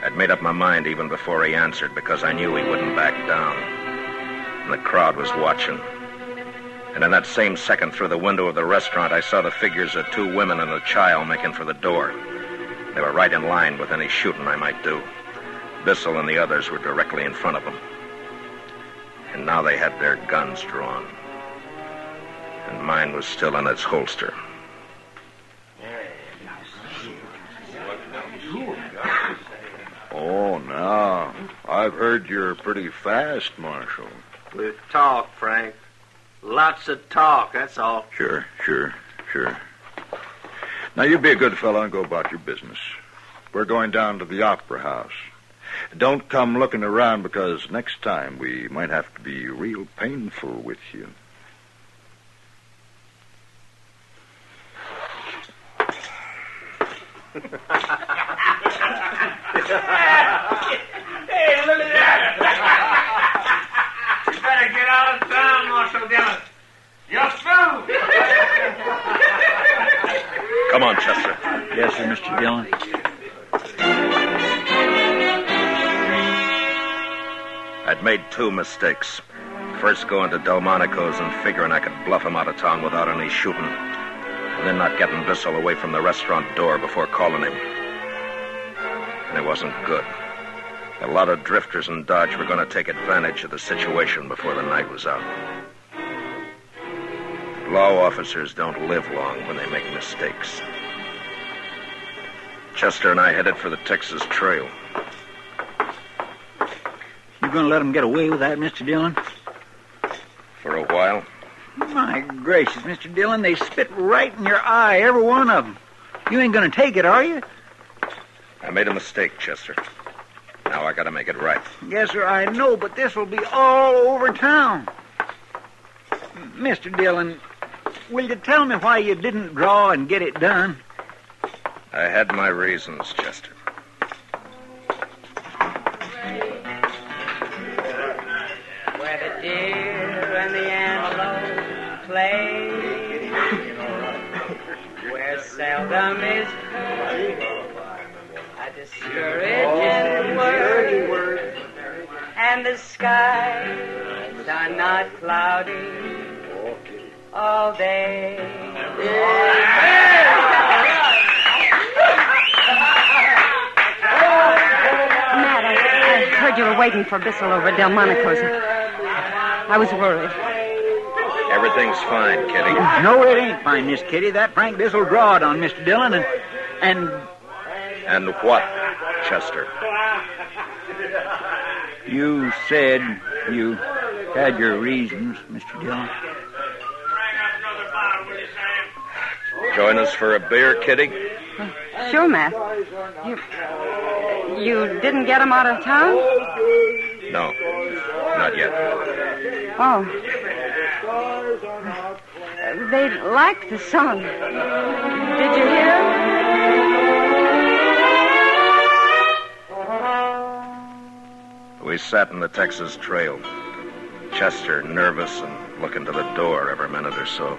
I'd made up my mind even before he answered because I knew he wouldn't back down. And the crowd was watching. And in that same second, through the window of the restaurant, I saw the figures of 2 women and a child making for the door. They were right in line with any shooting I might do. Bissell and the others were directly in front of them. And now they had their guns drawn. And mine was still in its holster. Oh, now, I've heard you're pretty fast, Marshal. With talk, Frank. Lots of talk, that's all. Sure. Now, you be a good fellow and go about your business. We're going down to the Opera House. Don't come looking around because next time we might have to be real painful with you. Hey, look at that! You better get out of town, Marshal Dillon. You're through! Come on, Chester. Yes, sir, Mr. Dillon. I'd made 2 mistakes. First going to Delmonico's and figuring I could bluff him out of town without any shooting. And then not getting Bissell away from the restaurant door before calling him. And it wasn't good. A lot of drifters in Dodge were going to take advantage of the situation before the night was out. Law officers don't live long when they make mistakes. Chester and I headed for the Texas Trail. You going to let them get away with that, Mr. Dillon? For a while. My gracious, Mr. Dillon, they spit right in your eye, every one of them. You ain't going to take it, are you? I made a mistake, Chester. Now I got to make it right. Yes, sir, I know, but this will be all over town. Mr. Dillon, will you tell me why you didn't draw and get it done? I had my reasons, Chester. Where the deer and the antelope play, where seldom is heard a discouraging word, and the skies are not cloudy all day. Matt, I heard you were waiting for Bissell over at Delmonico's. I was worried. Everything's fine, Kitty. No, it ain't fine, Miss Kitty. That Frank Bissell drawed on Mr. Dillon and... And what, Chester? You said you had your reasons, Mr. Dillon. Join us for a beer, Kitty? Sure, Matt. You didn't get him out of town? No, not yet. Oh. They liked the song. Did you hear? We sat in the Texas Trail. Chester nervous and looking to the door every minute or so.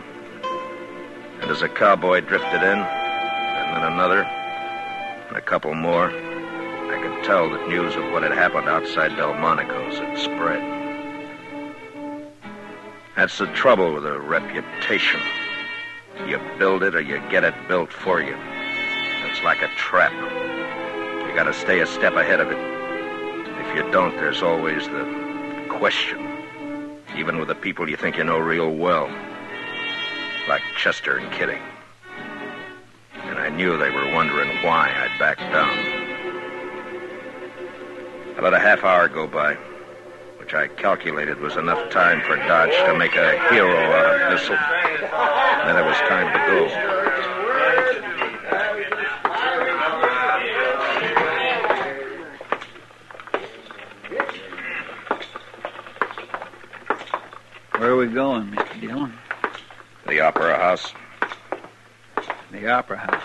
And as a cowboy drifted in, and then another, and a couple more, I could tell that news of what had happened outside Delmonico's had spread. That's the trouble with a reputation. You build it or you get it built for you. It's like a trap. You gotta stay a step ahead of it. If you don't, there's always the question. Even with the people you think you know real well. Like Chester and Kitty. And I knew they were wondering why I'd backed down. I let a half hour go by, which I calculated was enough time for Dodge to make a hero out of Bissell. And then it was time to go. Where are we going, Mr. Dillon? The Opera House. The Opera House.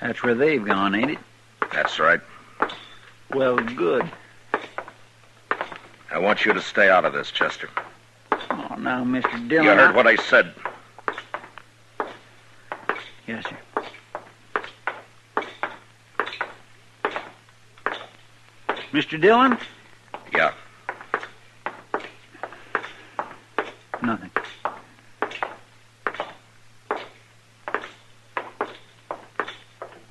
That's where they've gone, ain't it? That's right. Well, good. I want you to stay out of this, Chester. Oh, now, Mr. Dillon... You heard what I said. Yes, sir. Mr. Dillon? Yeah. Nothing.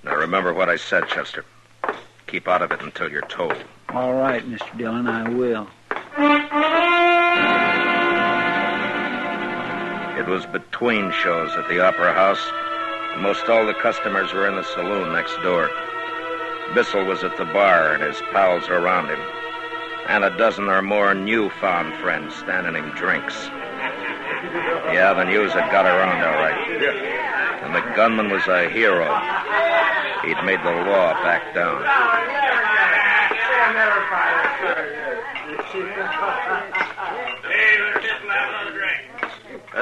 Now remember what I said, Chester. Keep out of it until you're told. All right, Mr. Dillon, I will. It was between shows at the Opera House. Most all the customers were in the saloon next door. Bissell was at the bar, and his pals were around him. And a dozen or more newfound friends standing him drinks. Yeah, the news had got around all right. And the gunman was a hero. He'd made the law back down.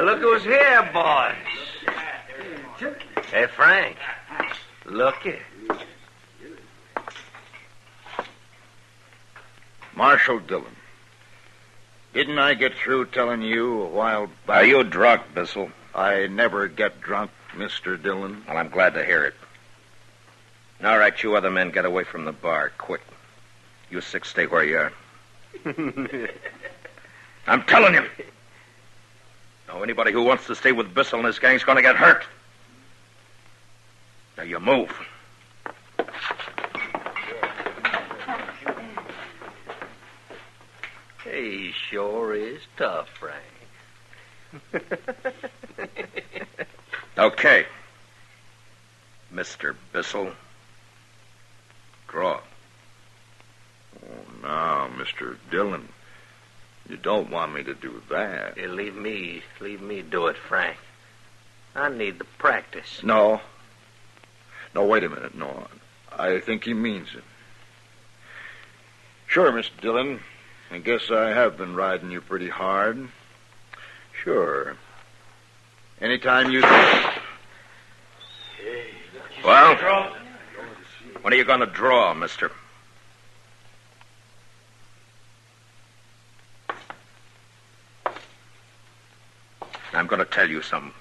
Look who's here, boys. Hey, Frank. Looky. Marshal Dillon. Didn't I get through telling you a while back? Are you drunk, Bissell? I never get drunk, Mr. Dillon. Well, I'm glad to hear it. All right, you other men get away from the bar, quick. You six stay where you are. I'm telling you. Now, anybody who wants to stay with Bissell and his gang's going to get hurt. Now, you move. He sure is tough, Frank. Okay. Mr. Bissell. Draw. Oh, now, Mr. Dillon. You don't want me to do that. Yeah, leave me do it, Frank. I need the practice. No. No, wait a minute. No, I think he means it. Sure, Mr. Dillon. I guess I have been riding you pretty hard. Sure. Anytime you... Well, when are you going to draw, mister? I'm going to tell you something.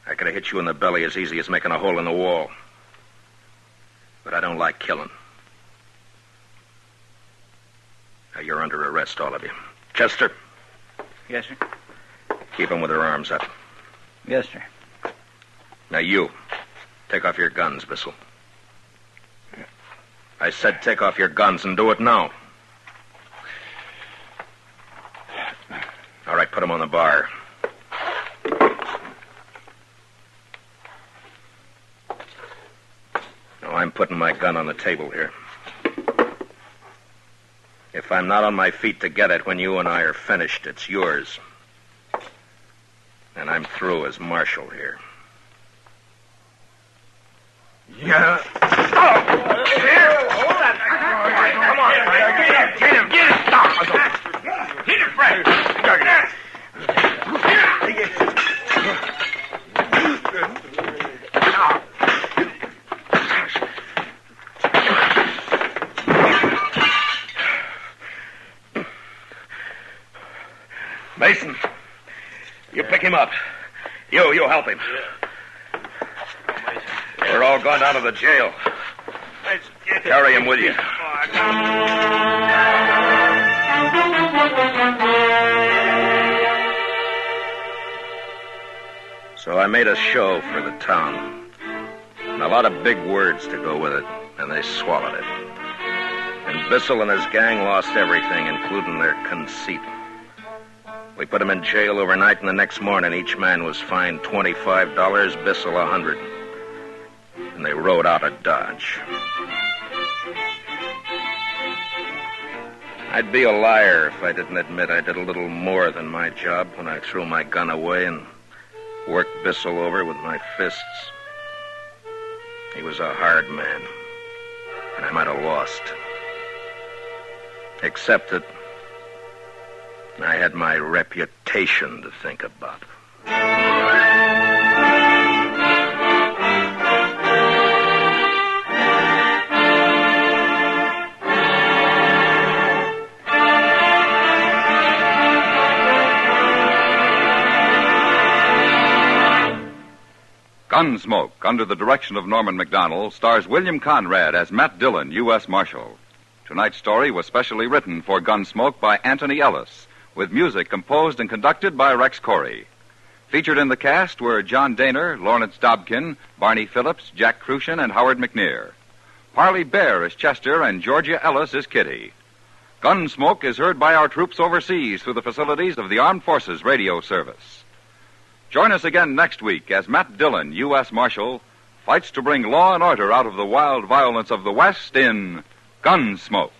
I could have hit you in the belly as easy as making a hole in the wall. But I don't like killing. Now, you're under arrest, all of you. Chester. Yes, sir. Keep them with their arms up. Yes, sir. Now, you. Take off your guns, Bissell. I said take off your guns and do it now. All right, put them on the bar. Now, I'm putting my gun on the table here. If I'm not on my feet to get it when you and I are finished, it's yours. And I'm through as marshal here. Yeah. Oh! Here! Hold that. Come on, Frank. Get him. Get him. Stop. Hit him, Frank. Mason, you pick him up. You help him. We're all going down to the jail. Carry him with you. So I made a show for the town. And a lot of big words to go with it, and they swallowed it. And Bissell and his gang lost everything, including their conceit. We put them in jail overnight, and the next morning each man was fined $25, Bissell $100. And they rode out of Dodge. I'd be a liar if I didn't admit I did a little more than my job when I threw my gun away and worked Bissell over with my fists. He was a hard man, and I might have lost. Except that I had my reputation to think about. Gunsmoke, under the direction of Norman Macdonald, stars William Conrad as Matt Dillon, U.S. Marshal. Tonight's story was specially written for Gunsmoke by Anthony Ellis, with music composed and conducted by Rex Corey. Featured in the cast were John Daner, Lawrence Dobkin, Barney Phillips, Jack Crucian, and Howard McNear. Parley Bear is Chester, and Georgia Ellis is Kitty. Gunsmoke is heard by our troops overseas through the facilities of the Armed Forces Radio Service. Join us again next week as Matt Dillon, U.S. Marshal, fights to bring law and order out of the wild violence of the West in Gunsmoke.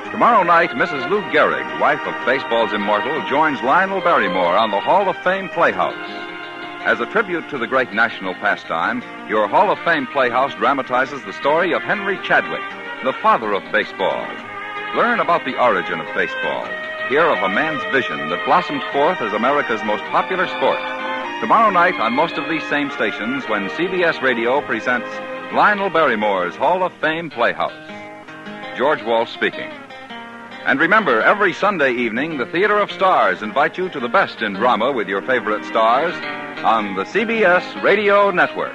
Tomorrow night, Mrs. Lou Gehrig, wife of baseball's immortal, joins Lionel Barrymore on the Hall of Fame Playhouse. As a tribute to the great national pastime, your Hall of Fame Playhouse dramatizes the story of Henry Chadwick, the father of baseball. Learn about the origin of baseball. Hear of a man's vision that blossomed forth as America's most popular sport. Tomorrow night on most of these same stations when CBS Radio presents Lionel Barrymore's Hall of Fame Playhouse. George Walsh speaking. And remember, every Sunday evening, the Theater of Stars invite you to the best in drama with your favorite stars on the CBS Radio Network.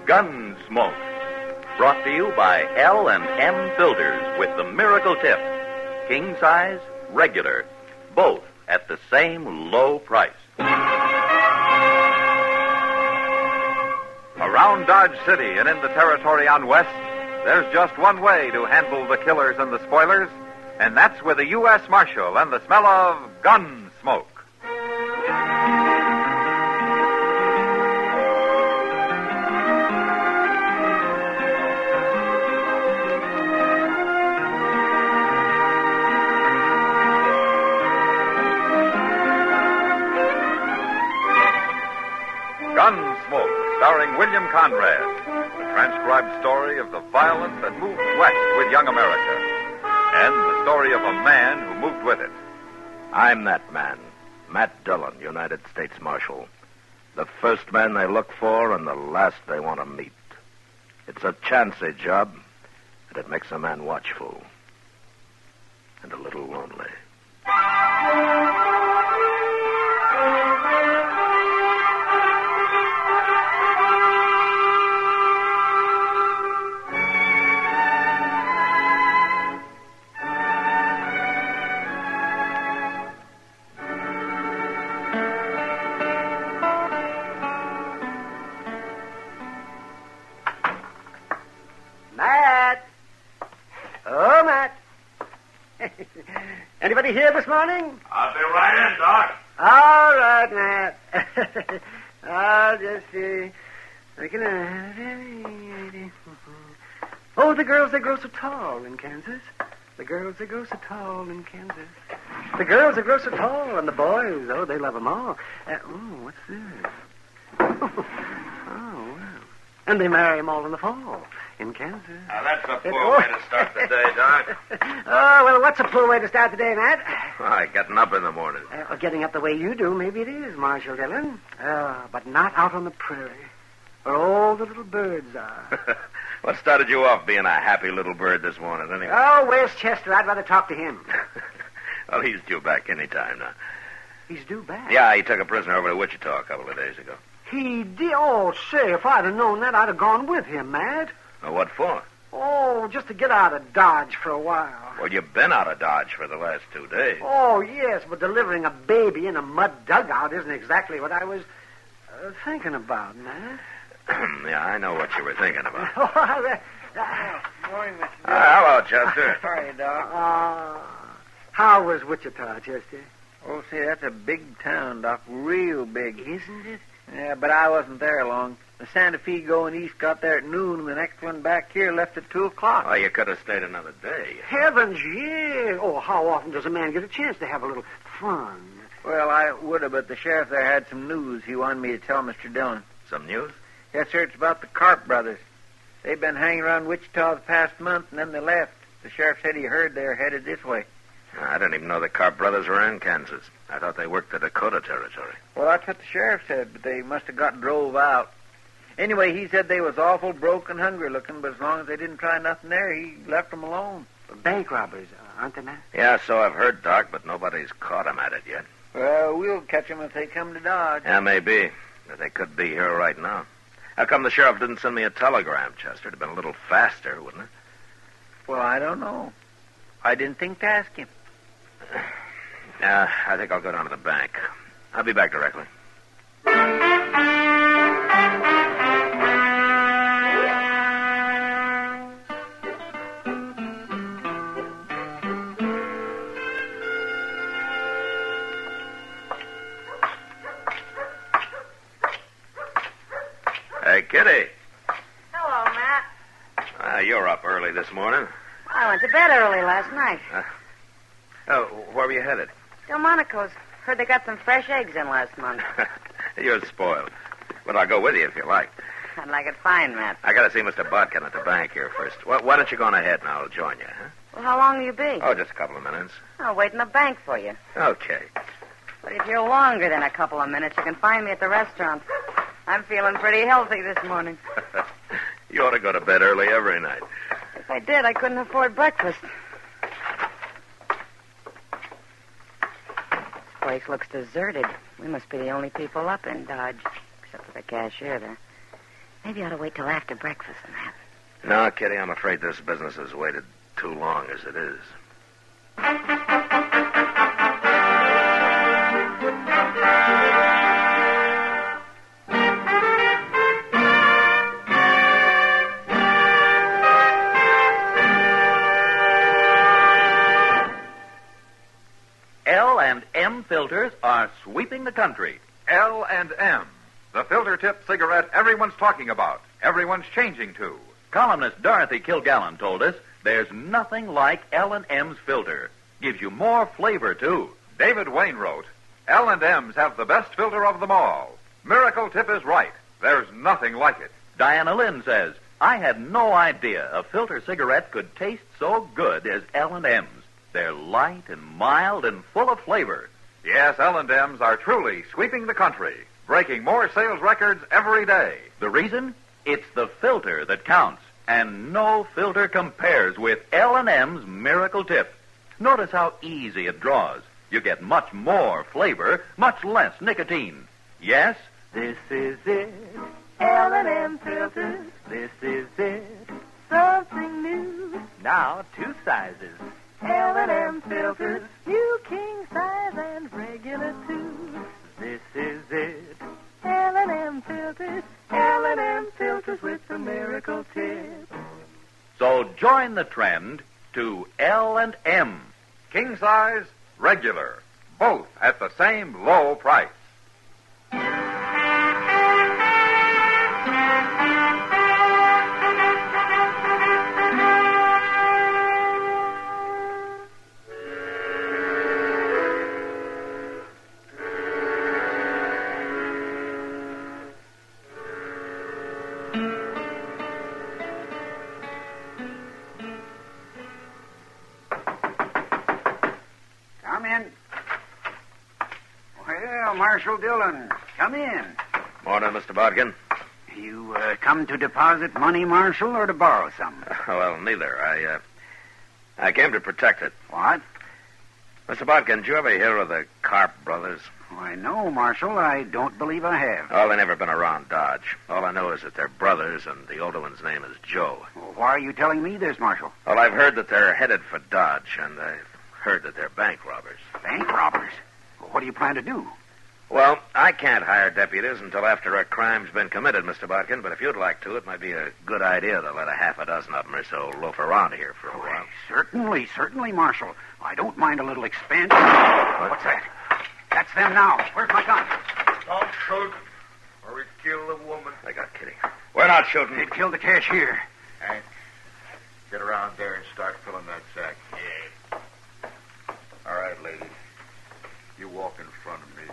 Gunsmoke, brought to you by L&M Builders with the miracle tip. King size, regular, both at the same low price. Around Dodge City and in the territory on West, there's just one way to handle the killers and the spoilers, and that's with a U.S. Marshal and the smell of Gunsmoke. Gunsmoke, starring William Conrad, the transcribed story of the violence that moved west with young America, and the story of a man who moved with it. I'm that man, Matt Dillon, United States Marshal. The first man they look for and the last they want to meet. It's a chancy job, and it makes a man watchful and a little lonely. Anybody here this morning? I'll be right in, Doc. All right, Matt. I'll just see. Oh, the girls, they grow so tall in Kansas. The girls, they grow so tall in Kansas. The girls, they grow so tall, and the boys, oh, they love them all. What's this? Oh, wow. And they marry them all in the fall in Kansas. Now, that's a poor way to start the day, Doc. Oh, well, what's a poor way to start the day, Matt? Why, getting up in the morning. Getting up the way you do, maybe it is, Marshal Dillon. But not out on the prairie, where all the little birds are. What started you off being a happy little bird this morning, anyway? Oh, where's Chester? I'd rather talk to him. Well, he's due back any time now. He's due back? Yeah, he took a prisoner over to Wichita a couple of days ago. He did? Oh, say, if I'd have known that, I'd have gone with him, Matt. Well, what for? Oh, just to get out of Dodge for a while. Well, you've been out of Dodge for the last 2 days. Oh, yes, but delivering a baby in a mud dugout isn't exactly what I was thinking about, man. Yeah, I know what you were thinking about. Morning, Mr. Hello, Chester. How are you, Doc? How was Wichita, Chester? Oh, see, that's a big town, Doc. Real big. Isn't it? Yeah, but I wasn't there long. The Santa Fe going east got there at noon, and the next one back here left at 2 o'clock. Oh, you could have stayed another day. Heavens, yeah. Oh, how often does a man get a chance to have a little fun? Well, I would have, but the sheriff there had some news he wanted me to tell Mr. Dillon. Some news? Yes, sir, it's about the Carp brothers. They've been hanging around Wichita the past month, and then they left. The sheriff said he heard they were headed this way. I didn't even know the Carp brothers were in Kansas. I thought they worked the Dakota Territory. Well, that's what the sheriff said, but they must have got drove out. Anyway, he said they was awful broke and hungry looking, but as long as they didn't try nothing there, he left them alone. Bank robbers, aren't they, man? Yeah, so I've heard, Doc, but nobody's caught them at it yet. Well, we'll catch them if they come to Dodge. Yeah, maybe. But they could be here right now. How come the sheriff didn't send me a telegram, Chester? It'd have been a little faster, wouldn't it? Well, I don't know. I didn't think to ask him. Yeah, I think I'll go down to the bank. I'll be back directly. Hey, Kitty. Hello, Matt. You're up early this morning. I went to bed early last night. Where were you headed? Delmonico's. Heard they got some fresh eggs in last month. You're spoiled. But I'll go with you if you like. I'd like it fine, Matt. I got to see Mr. Bodkin at the bank here first. Why don't you go on ahead and I'll join you, huh? Well, how long will you be? Oh, just a couple of minutes. I'll wait in the bank for you. Okay. But if you're longer than a couple of minutes, you can find me at the restaurant. I'm feeling pretty healthy this morning. You ought to go to bed early every night. If I did, I couldn't afford breakfast. This place looks deserted. We must be the only people up in Dodge, except for the cashier there. Maybe I ought to wait till after breakfast and that. No, Kitty, I'm afraid this business has waited too long as it is. L&M filters are sweeping the country. L&M, the filter tip cigarette everyone's talking about, everyone's changing to. Columnist Dorothy Kilgallen told us there's nothing like L&M's filter. Gives you more flavor, too. David Wayne wrote, L&M's have the best filter of them all. Miracle Tip is right. There's nothing like it. Diana Lynn says, I had no idea a filter cigarette could taste so good as L&M's. They're light and mild and full of flavor. Yes, L&M's are truly sweeping the country, breaking more sales records every day. The reason? It's the filter that counts, and no filter compares with L&M's Miracle Tip. Notice how easy it draws. You get much more flavor, much less nicotine. Yes, this is it. L&M filters. This is it. Something new. Now, 2 sizes. L&M filters. New king size and regular too. This is it. L&M filters. L&M filters with the Miracle Tip. So join the trend to L&M. King size, regular, both at the same low price. Come in. Well, Marshal Dillon, come in. Morning, Mr. Bodkin. You come to deposit money, Marshal, or to borrow some? Well, neither. I came to protect it. What? Mr. Bodkin, did you ever hear of the Carp brothers? Why, no, Marshal. I don't believe I have. Oh, they've never been around Dodge. All I know is that they're brothers, and the older one's name is Joe. Well, why are you telling me this, Marshal? Well, I've heard that they're headed for Dodge, and I've heard that they're bank robbers. Bank robbers? Well, what do you plan to do? Well, I can't hire deputies until after a crime's been committed, Mr. Bodkin, but if you'd like to, it might be a good idea to let a half a dozen of them or so loaf around here for a while. Certainly, Marshal. I don't mind a little expense. What's that? That's them now. Where's my gun? Don't shoot, or we'd kill the woman. I got Kitty. We're not shooting. They'd kill the cashier. Hank, get around there and start filling that sack. Yeah. All right, lady. You walk in front of me.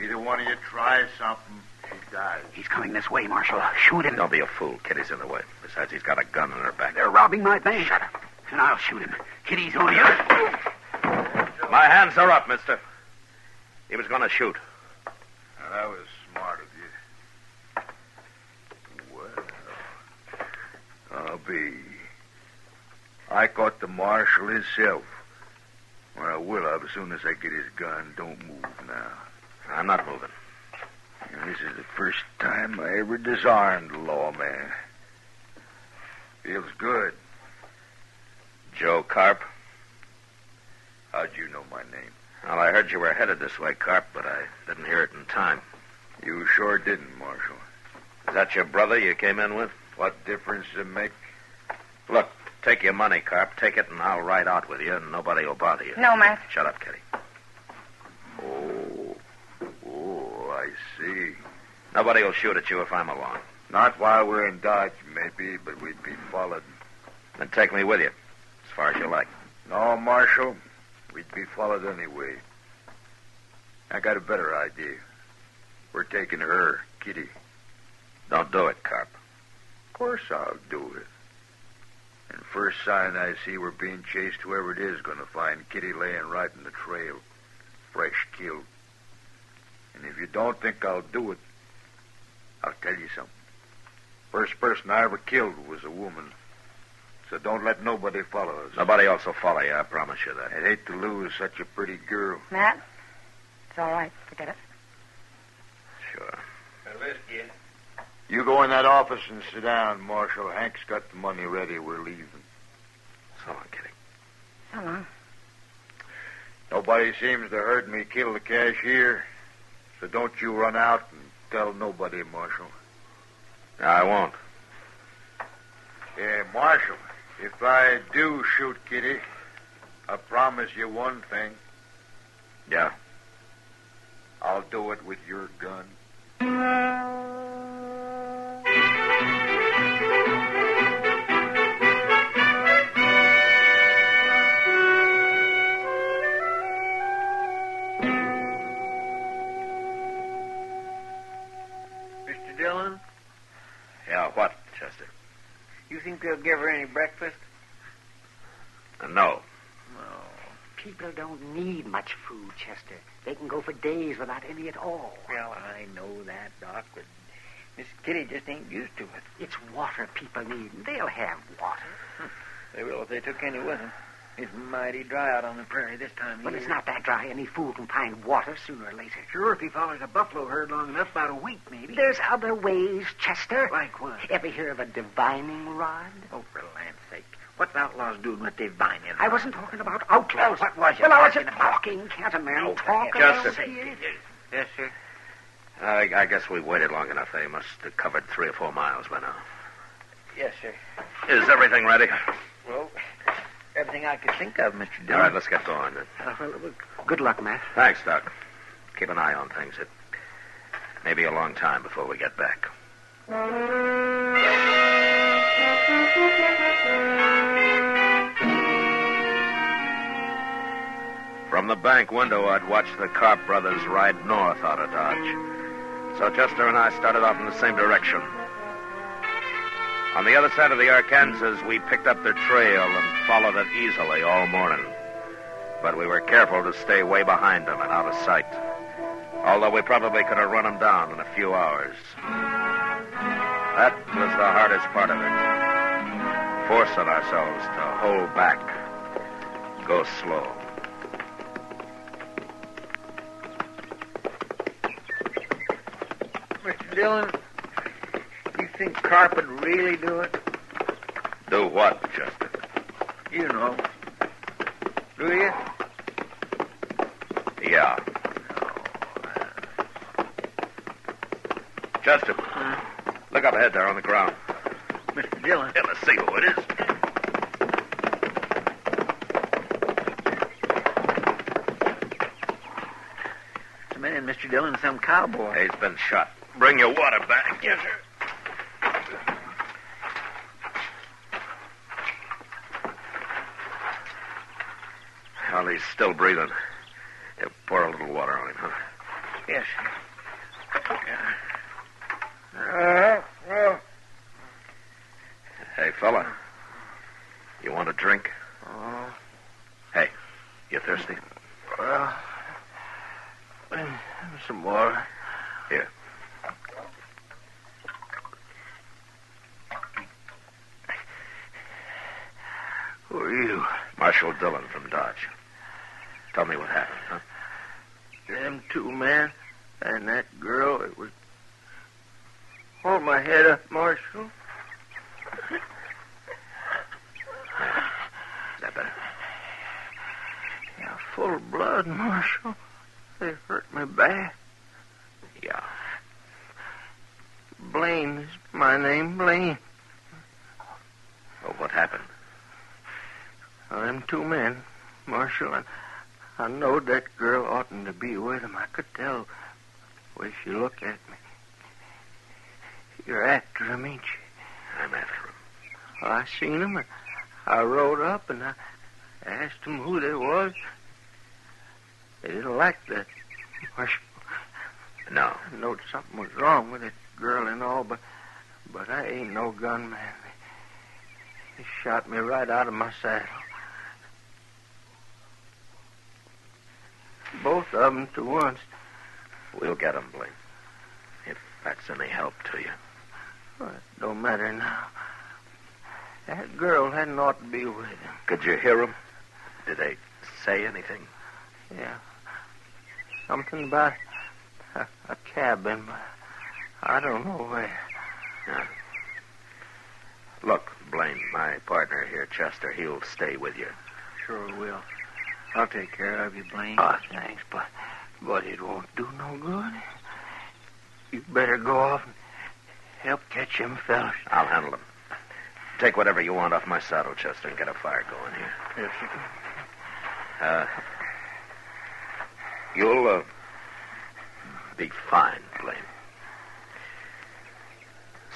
Either one of you tries something, she dies. He's coming this way, Marshal. Shoot him. Don't be a fool. Kitty's in the way. Besides, he's got a gun in her back. They're robbing my bank. Shut up. And I'll shoot him. Kitty's on you. My hands are up, mister. He was going to shoot. Now, that was smart of you. Well, I'll be. I caught the marshal himself. Well, I will have as soon as I get his gun. Don't move now. I'm not moving. This is the first time I ever disarmed a lawman. Feels good. Joe Carp. How'd you know my name? Well, I heard you were headed this way, Carp, but I didn't hear it in time. You sure didn't, Marshal. Is that your brother you came in with? What difference does it make? Look, take your money, Carp. Take it, and I'll ride out with you, and nobody will bother you. No, Matt. Shut up, Kitty. Oh, I see. Nobody will shoot at you if I'm along. Not while we're in Dodge, maybe, but we'd be followed. Then take me with you, as far as you like. No, Marshal. We'd be followed anyway. I got a better idea. We're taking her, Kitty. Don't do it, Carp. Of course I'll do it. And first sign I see we're being chased, whoever it is going to find Kitty laying right in the trail, fresh killed. And if you don't think I'll do it, I'll tell you something. First person I ever killed was a woman. So don't let nobody follow us. Nobody else will follow you, I promise you that. I'd hate to lose such a pretty girl. Matt, it's all right. Forget it. Sure. Let's get. You go in that office and sit down, Marshal. Hank's got the money ready. We're leaving. So long, Kitty. So long. Nobody seems to heard me kill the cashier. So don't you run out and tell nobody, Marshal. No, I won't. Yeah, Marshal, if I do shoot Kitty, I promise you one thing. Yeah? I'll do it with your gun. Mr. Dillon, Yeah, what, Chester? you think they'll give her any breakfast? No. People don't need much food, Chester. They can go for days without any at all. Well, I know that, Doc, but Miss Kitty just ain't used to it. It's water people need. They'll have water. They will if they took any with them. It's mighty dry out on the prairie this time of But year. it's not that dry. Any fool can find water sooner or later. Sure, if he follows a buffalo herd long enough, about a week, maybe. There's other ways, Chester. Like what? Ever hear of a divining rod? Oh, for land's sake. What's outlaws doing with divining? I wasn't talking about outlaws. What was you Well, I was talking just about? talking. Can't a man talk Chester. around here? Yes, sir. I guess we waited long enough. They must have covered 3 or 4 miles by now. Yes, sir. Is everything ready? Well, everything I could think of, Mr. All Dillon. right, let's get going then. Good luck, Matt. Thanks, Doc. Keep an eye on things. It may be a long time before we get back. From the bank window, I'd watched the Carp brothers ride north out of Dodge. So Chester and I started off in the same direction. On the other side of the Arkansas, we picked up their trail and followed it easily all morning. But we were careful to stay way behind them and out of sight. Although we probably could have run them down in a few hours. That was the hardest part of it. Forcing ourselves to hold back. Go slow. Dillon, you think Carp would really do it? Do what, Chester? You know. Do you? Yeah. Chester, look up ahead there on the ground. Mr. Dillon. Yeah, let's see who it is. It's a man, Mr. Dillon, some cowboy. He's been shot. Bring your water back. Yes, sir. Well, he's still breathing. Yeah, pour a little water on him, huh? Yes. Hey, fella. You want a drink? Hey, you thirsty? Well, some water. Here. Who are you? Marshal Dillon from Dodge. Tell me what happened, huh? Them two men and that girl, it was... Hold my head up, Marshal. Is that better? Yeah, full of blood, Marshal. They hurt me bad. Yeah. Blaine is my name, Blaine. Oh, what happened? Well, them two men, Marshal, and I knowed that girl oughtn't to be with him. I could tell the way she looked at me. You're after him, ain't you? I'm after him. Well, I seen him, and I rode up, and I asked them who they was. They didn't like that, Marshal. No. I knowed something was wrong with that girl and all, but I ain't no gunman. They shot me right out of my saddle. Both of them to once. We'll get him, Blaine. If that's any help to you. Well, it don't matter now. That girl hadn't ought to be with him. Could you hear him? Did they say anything? Yeah. Something about a cabin, but I don't know where. Yeah. Look, Blaine, my partner here, Chester, he'll stay with you. Sure will. I'll take care of you, Blaine. Oh, thanks, but it won't do no good. You better go off and help catch them fellas. I'll handle them. Take whatever you want off my saddle, Chester, and get a fire going here. Yes, sir. You'll be fine, Blaine.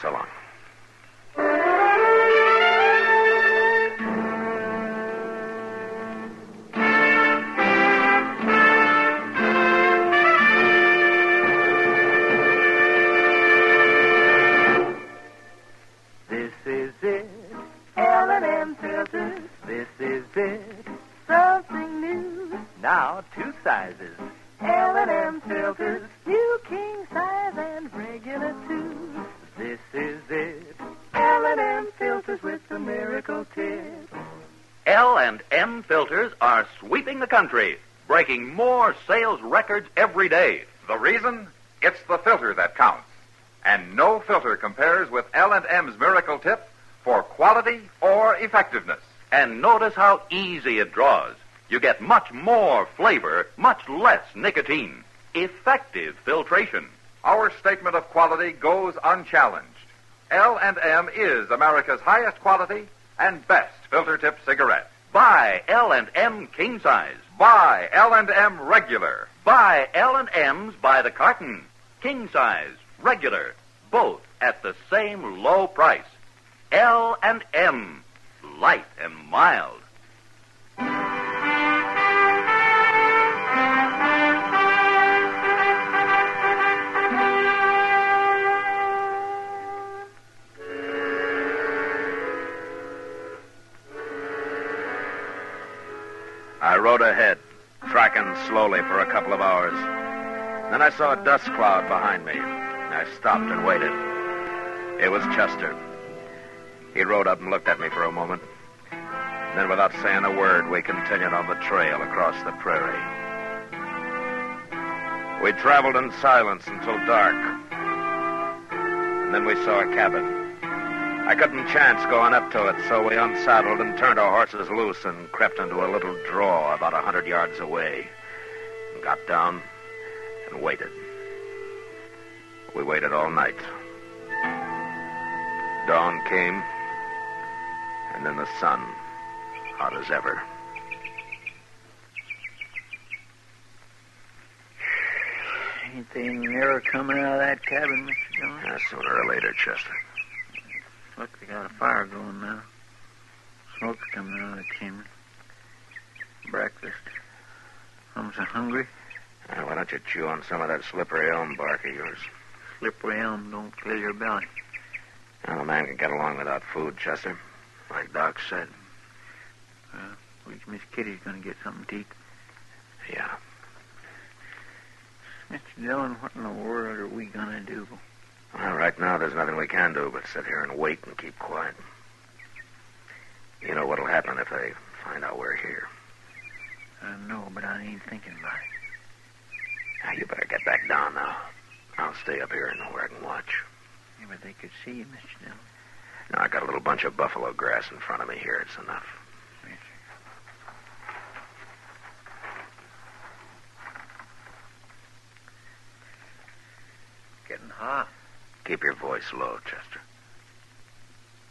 So long. This is it, L&M filters. This is it, something new. Now 2 sizes, L&M filters, new king size and regular too. This is it, L&M filters with the miracle tip. L&M filters are sweeping the country, breaking more sales records every day. The reason? It's the filter that counts. And no filter compares with L&M's Miracle Tip for quality or effectiveness. And notice how easy it draws. You get much more flavor, much less nicotine. Effective filtration. Our statement of quality goes unchallenged. L&M is America's highest quality and best filter tip cigarette. Buy L&M king size. Buy L&M regular. Buy L&M's by the carton. King size, regular, both at the same low price. L&M, light and mild. I rode ahead, tracking slowly for a couple of hours. Then I saw a dust cloud behind me. I stopped and waited. It was Chester. He rode up and looked at me for a moment. Then, without saying a word, we continued on the trail across the prairie. We traveled in silence until dark. and then we saw a cabin. I couldn't chance going up to it, so we unsaddled and turned our horses loose and crept into a little draw about 100 yards away. And got down and waited. We waited all night. Dawn came, and then the sun, hot as ever. Anything never coming out of that cabin, Mr. Jones? Yeah, sooner or later, Chester. Look, they got a fire going now. Smoke's coming out of the chimney. Breakfast. I'm so hungry. Why don't you chew on some of that slippery elm bark of yours? Slippery elm don't fill your belly. Well, a man can get along without food, Chester. Like Doc said. Which Miss Kitty's going to get something to eat. Yeah. Mr. Dillon, what in the world are we going to do? Well, right now there's nothing we can do but sit here and wait and keep quiet. You know what'll happen if they find out we're here. I know, but I ain't thinking about it. Now, you better get back down now. I'll stay up here and where I can watch. Yeah, but they could see you, Mr. Dillon. No, I got a little bunch of buffalo grass in front of me here. It's enough. Yes, sir. Getting hot. Keep your voice low, Chester.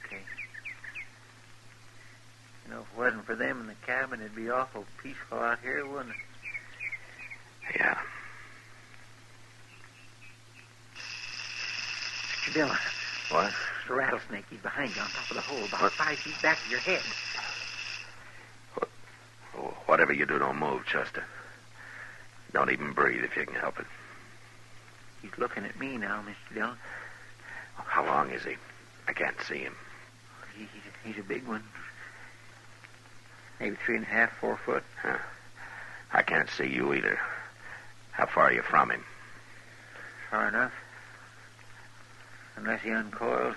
Okay. You know, if it wasn't for them in the cabin, it'd be awful peaceful out here, wouldn't it? Yeah. Mr. Dillon. What? It's a rattlesnake. He's behind you on top of the hole, about 5 feet back of your head. Whatever you do, don't move, Chester. Don't even breathe if you can help it. He's looking at me now, Mr. Dillon. How long is he? I can't see him. He's a big one. Maybe 3.5, 4 foot. Huh. I can't see you either. How far are you from him? Far enough. Unless he uncoils,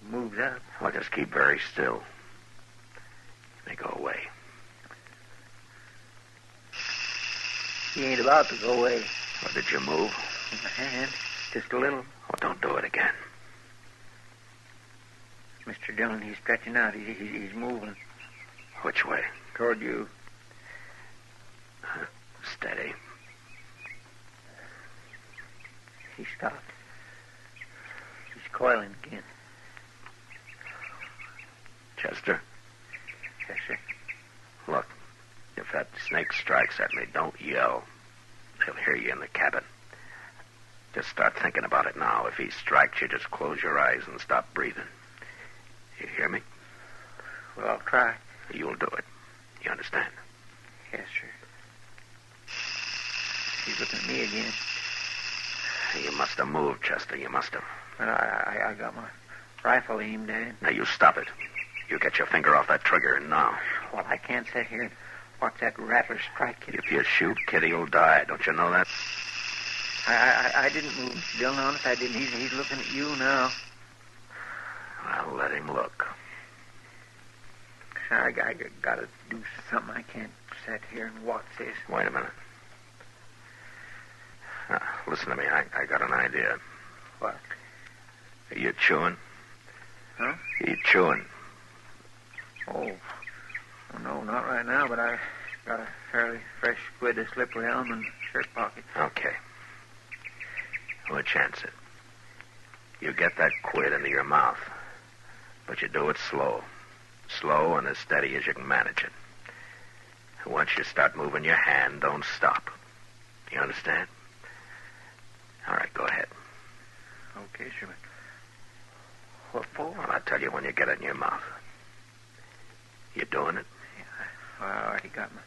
moves up. Well, just keep very still. They go away. He ain't about to go away. Well, did you move? In my hand. Just a little. Well, don't do it again. Mr. Dillon, he's stretching out. He's moving. Which way? Toward you. Steady. He stopped. He's coiling again. Chester? Yes, sir. Look, if that snake strikes at me, don't yell. They'll hear you in the cabin. Just start thinking about it now. If he strikes you, just close your eyes and stop breathing. You hear me? Well, I'll try. You'll do it. You understand? Yes, sir. He's looking at me again. You must have moved, Chester. You must have. But I got my rifle aimed at him. Now, you stop it. You get your finger off that trigger now. Well, I can't sit here and watch that rattler strike him. If you shoot, Kitty will die. Don't you know that? I didn't move, Mr. Dillon. Honest, I didn't. He's looking at you now. I'll let him look. I got to do something. I can't sit here and watch this. Wait a minute. Listen to me. I got an idea. What? Are you chewing? Huh? Are you chewing? Oh, no, not right now, but I got a fairly fresh squid of slippery elm in the shirt pocket. Okay. We'll chance it. You get that quid into your mouth, but you do it slow. Slow and as steady as you can manage it. And once you start moving your hand, don't stop. You understand? All right, go ahead. Okay, sure. What for? Well, I'll tell you when you get it in your mouth. You doing it? Yeah, I already got my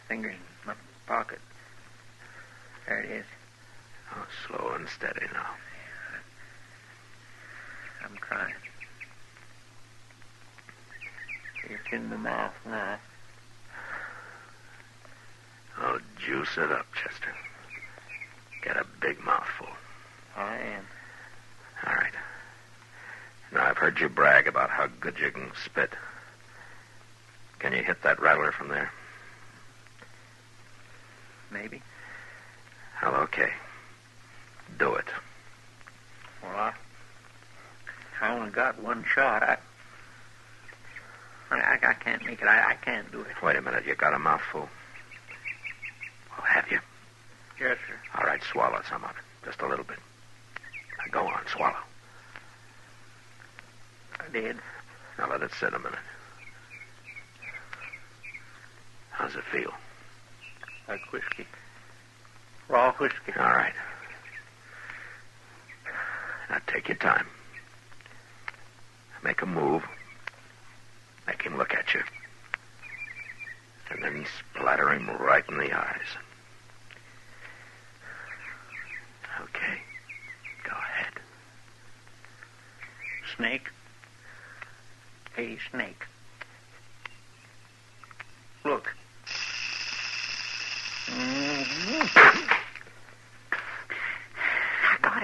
finger in my pocket. There it is. Oh, slow and steady now. I'm trying. It's in the mouth now. Oh, juice it up, Chester. Get a big mouthful. I am. All right. Now, I've heard you brag about how good you can spit. Can you hit that rattler from there? Maybe. Well, okay. Do it. Well, I only got one shot. I can't make it. I can't do it. Wait a minute. You got a mouthful. Well, have you? Yes, sir. All right, swallow some of it. Just a little bit. Now, go on, swallow. I did. Now, let it sit a minute. How's it feel? Like whiskey. Raw whiskey. All right. Now, take your time. Make a move. Make him look at you. And then splatter him right in the eyes. Okay. Go ahead. Snake. Hey, Snake. Look. I got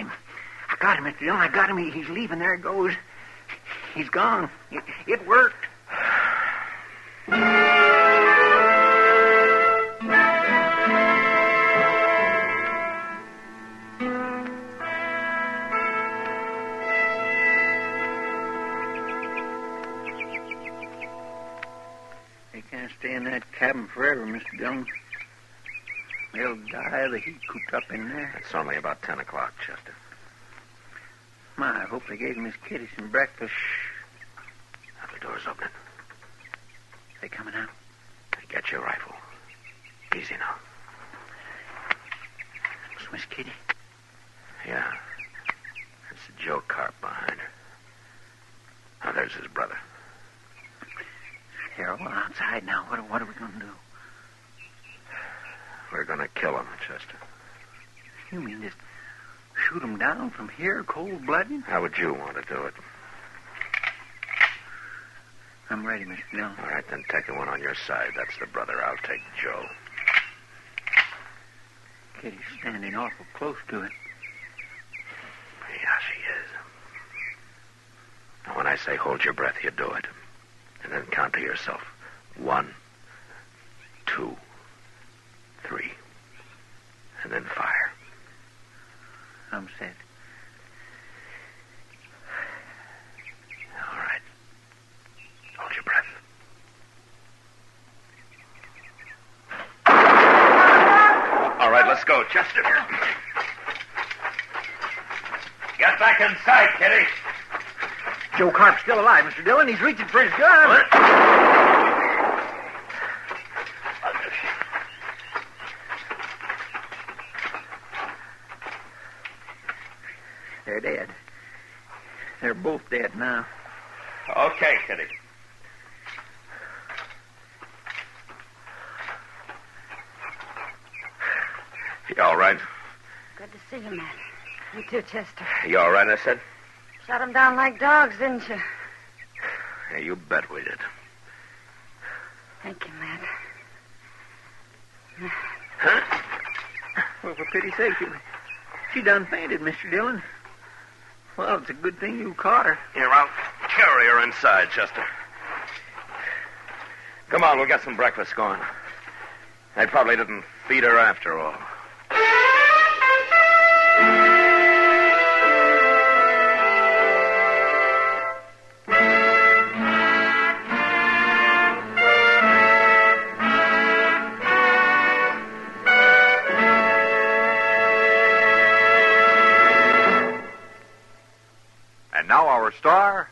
him. Mr. Dillon. I got him. He's leaving. There he goes. He's gone. It worked. They can't stay in that cabin forever, Mr. Dillon. They'll die of the heat cooped up in there. It's only about 10 o'clock, Chester. My, I hope they gave Miss Kitty some breakfast. Now the door's opening. They coming out? Get your rifle. Easy now. It's Miss Kitty. Yeah. That's Joe Carp behind her. Now, there's his brother. They're all outside now. What are we going to do? We're going to kill him, Chester. You mean just shoot him down from here, cold-blooded? How would you want to do it? I'm ready, Mr. Dillon. All right, then take the one on your side. That's the brother. I'll take Joe. Kitty's standing awful close to it. Yeah, she is. Now, when I say hold your breath, you do it. And then count to yourself. 1, 2, 3. And then fire. I'm set. All right. Hold your breath. All right, let's go, Chester. Get back inside, Kitty. Joe Carp's still alive, Mr. Dillon. He's reaching for his gun. What? They're dead. They're both dead now. Okay, Kitty. You all right? Good to see you, Matt. You too, Chester. You all right, I said? Shot them down like dogs, didn't you? Yeah, you bet we did. Thank you, Matt. Well, for pity's sake, she done fainted, Mr. Dillon. Well, it's a good thing you caught her. Here, I'll carry her inside, Chester. Come on, we'll get some breakfast going. They probably didn't feed her after all. And now our star,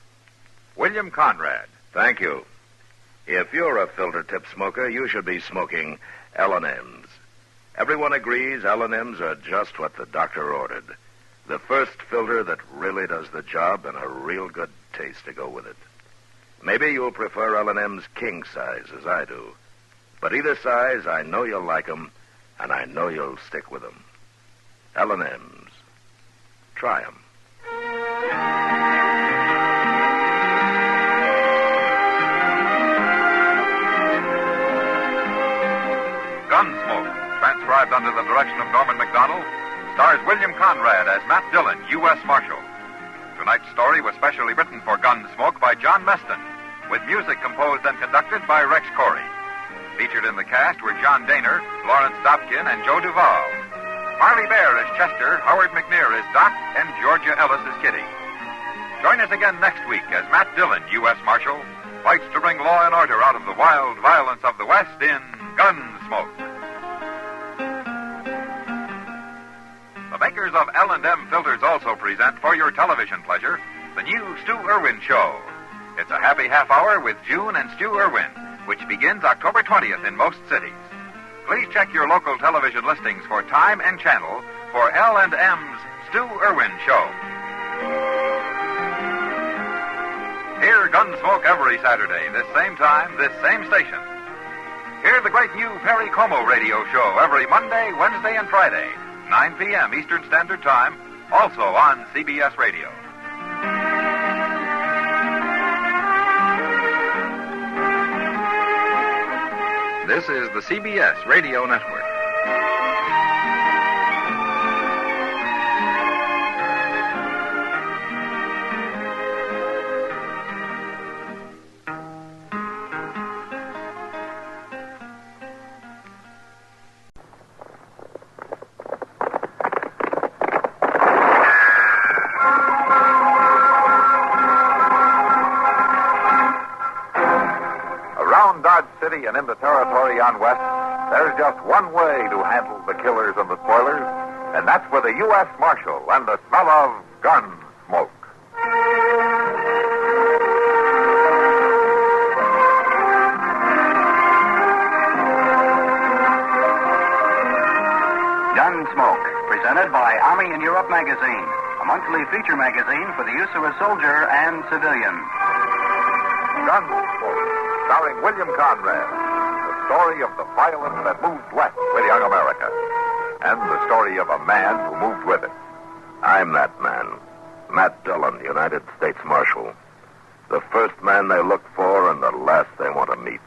William Conrad. Thank you. If you're a filter tip smoker, you should be smoking L&M's. Everyone agrees L&M's are just what the doctor ordered. The first filter that really does the job and a real good taste to go with it. Maybe you'll prefer L&M's king size as I do. But either size, I know you'll like them, and I know you'll stick with them. L&M's. Try them. Gunsmoke, transcribed under the direction of Norman MacDonald, stars William Conrad as Matt Dillon, U.S. Marshal. Tonight's story was specially written for Gunsmoke by John Meston, with music composed and conducted by Rex Corey. Featured in the cast were John Daner, Lawrence Dobkin, and Joe Duvall. Marley Bear is Chester, Howard McNear is Doc, and Georgia Ellis is Kitty. Join us again next week as Matt Dillon, U.S. Marshal, fights to bring law and order out of the wild violence of the West in Gunsmoke. The makers of L&M filters also present for your television pleasure the new Stu Irwin Show. It's a happy half hour with June and Stu Irwin, which begins October 20th in most cities. Please check your local television listings for time and channel for L&M's Stu Irwin Show. Hear Gunsmoke every Saturday, this same time, this same station. Hear the great new Perry Como radio show every Monday, Wednesday, and Friday, 9 p.m. Eastern Standard Time, also on CBS Radio. This is the CBS Radio Network. City and into territory on West, there's just one way to handle the killers and the spoilers, and that's with a U.S. Marshal and the smell of gun smoke. Gunsmoke, presented by Army in Europe magazine, a monthly feature magazine for the use of a soldier and civilian. Gunsmoke, starring William Conrad, the story of the violence that moved west with young America, and the story of a man who moved with it. I'm that man, Matt Dillon, United States Marshal. The first man they look for and the last they want to meet.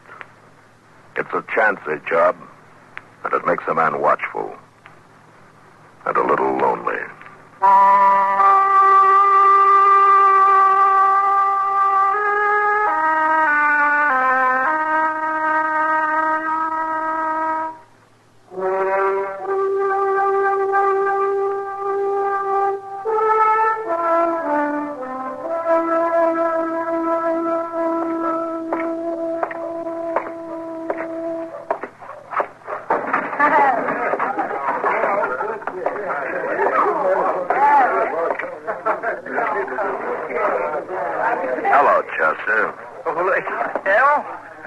It's a chancy job, and it makes a man watchful and a little lonely. Hello, Chester.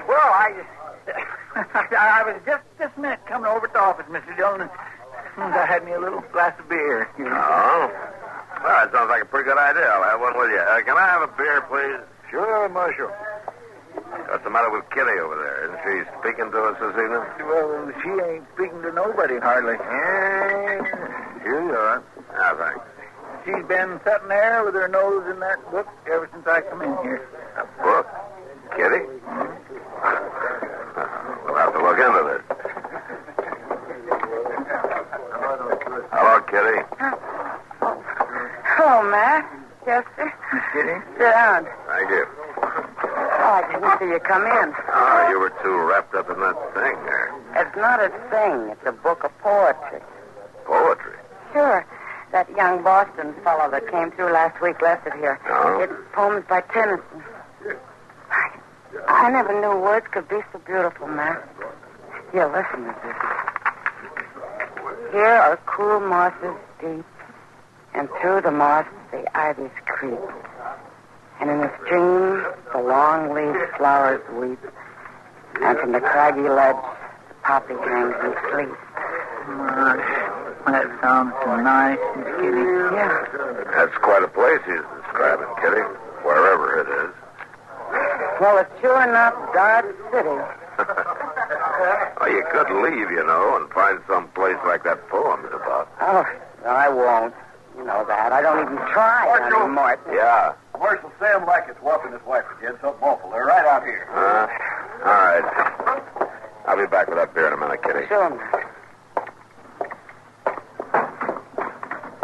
Well, I was just this minute coming over to the office, Mr. Dillon, and I had me a little glass of beer. Oh? Well, that sounds like a pretty good idea. I'll have one with you. Can I have a beer, please? Sure, Marshal. What's the matter with Kitty over there? Isn't she speaking to us this evening? Well, she ain't speaking to nobody, hardly. Here you are. Ah, thanks. She's been sitting there with her nose in that book ever since I come in here. A book? Kitty? We'll have to look into this. Hello, Kitty. Hello, Matt. Chester. Miss Kitty? Sit down. Thank you. Oh, I didn't see you come in. Oh, you were too wrapped up in that thing there. It's not a thing. It's a book of poetry. Poetry? Sure. That young Boston fellow that came through last week left it here. Oh? It's poems by Tennyson. I never knew words could be so beautiful, Matt. Here, listen to this. Here are cool mosses deep, and through the moss the ivies creep. And in the stream the long-leaved flowers weep, and from the craggy ledge the poppy hangs and sleeps. That sounds so nice, Miss Kitty. Yeah. That's quite a place he's describing, Kitty. Wherever it is. Well, it's sure enough Dodge City. Well, you could leave, you know, and find some place like that poem's about. Oh, no, I won't. You know that. I don't even try anymore. Yeah. Marshal Sam Lackett's whopping his wife again. Something awful. They're right out here. All right. I'll be back with that beer in a minute, Kitty. Sure, Matt.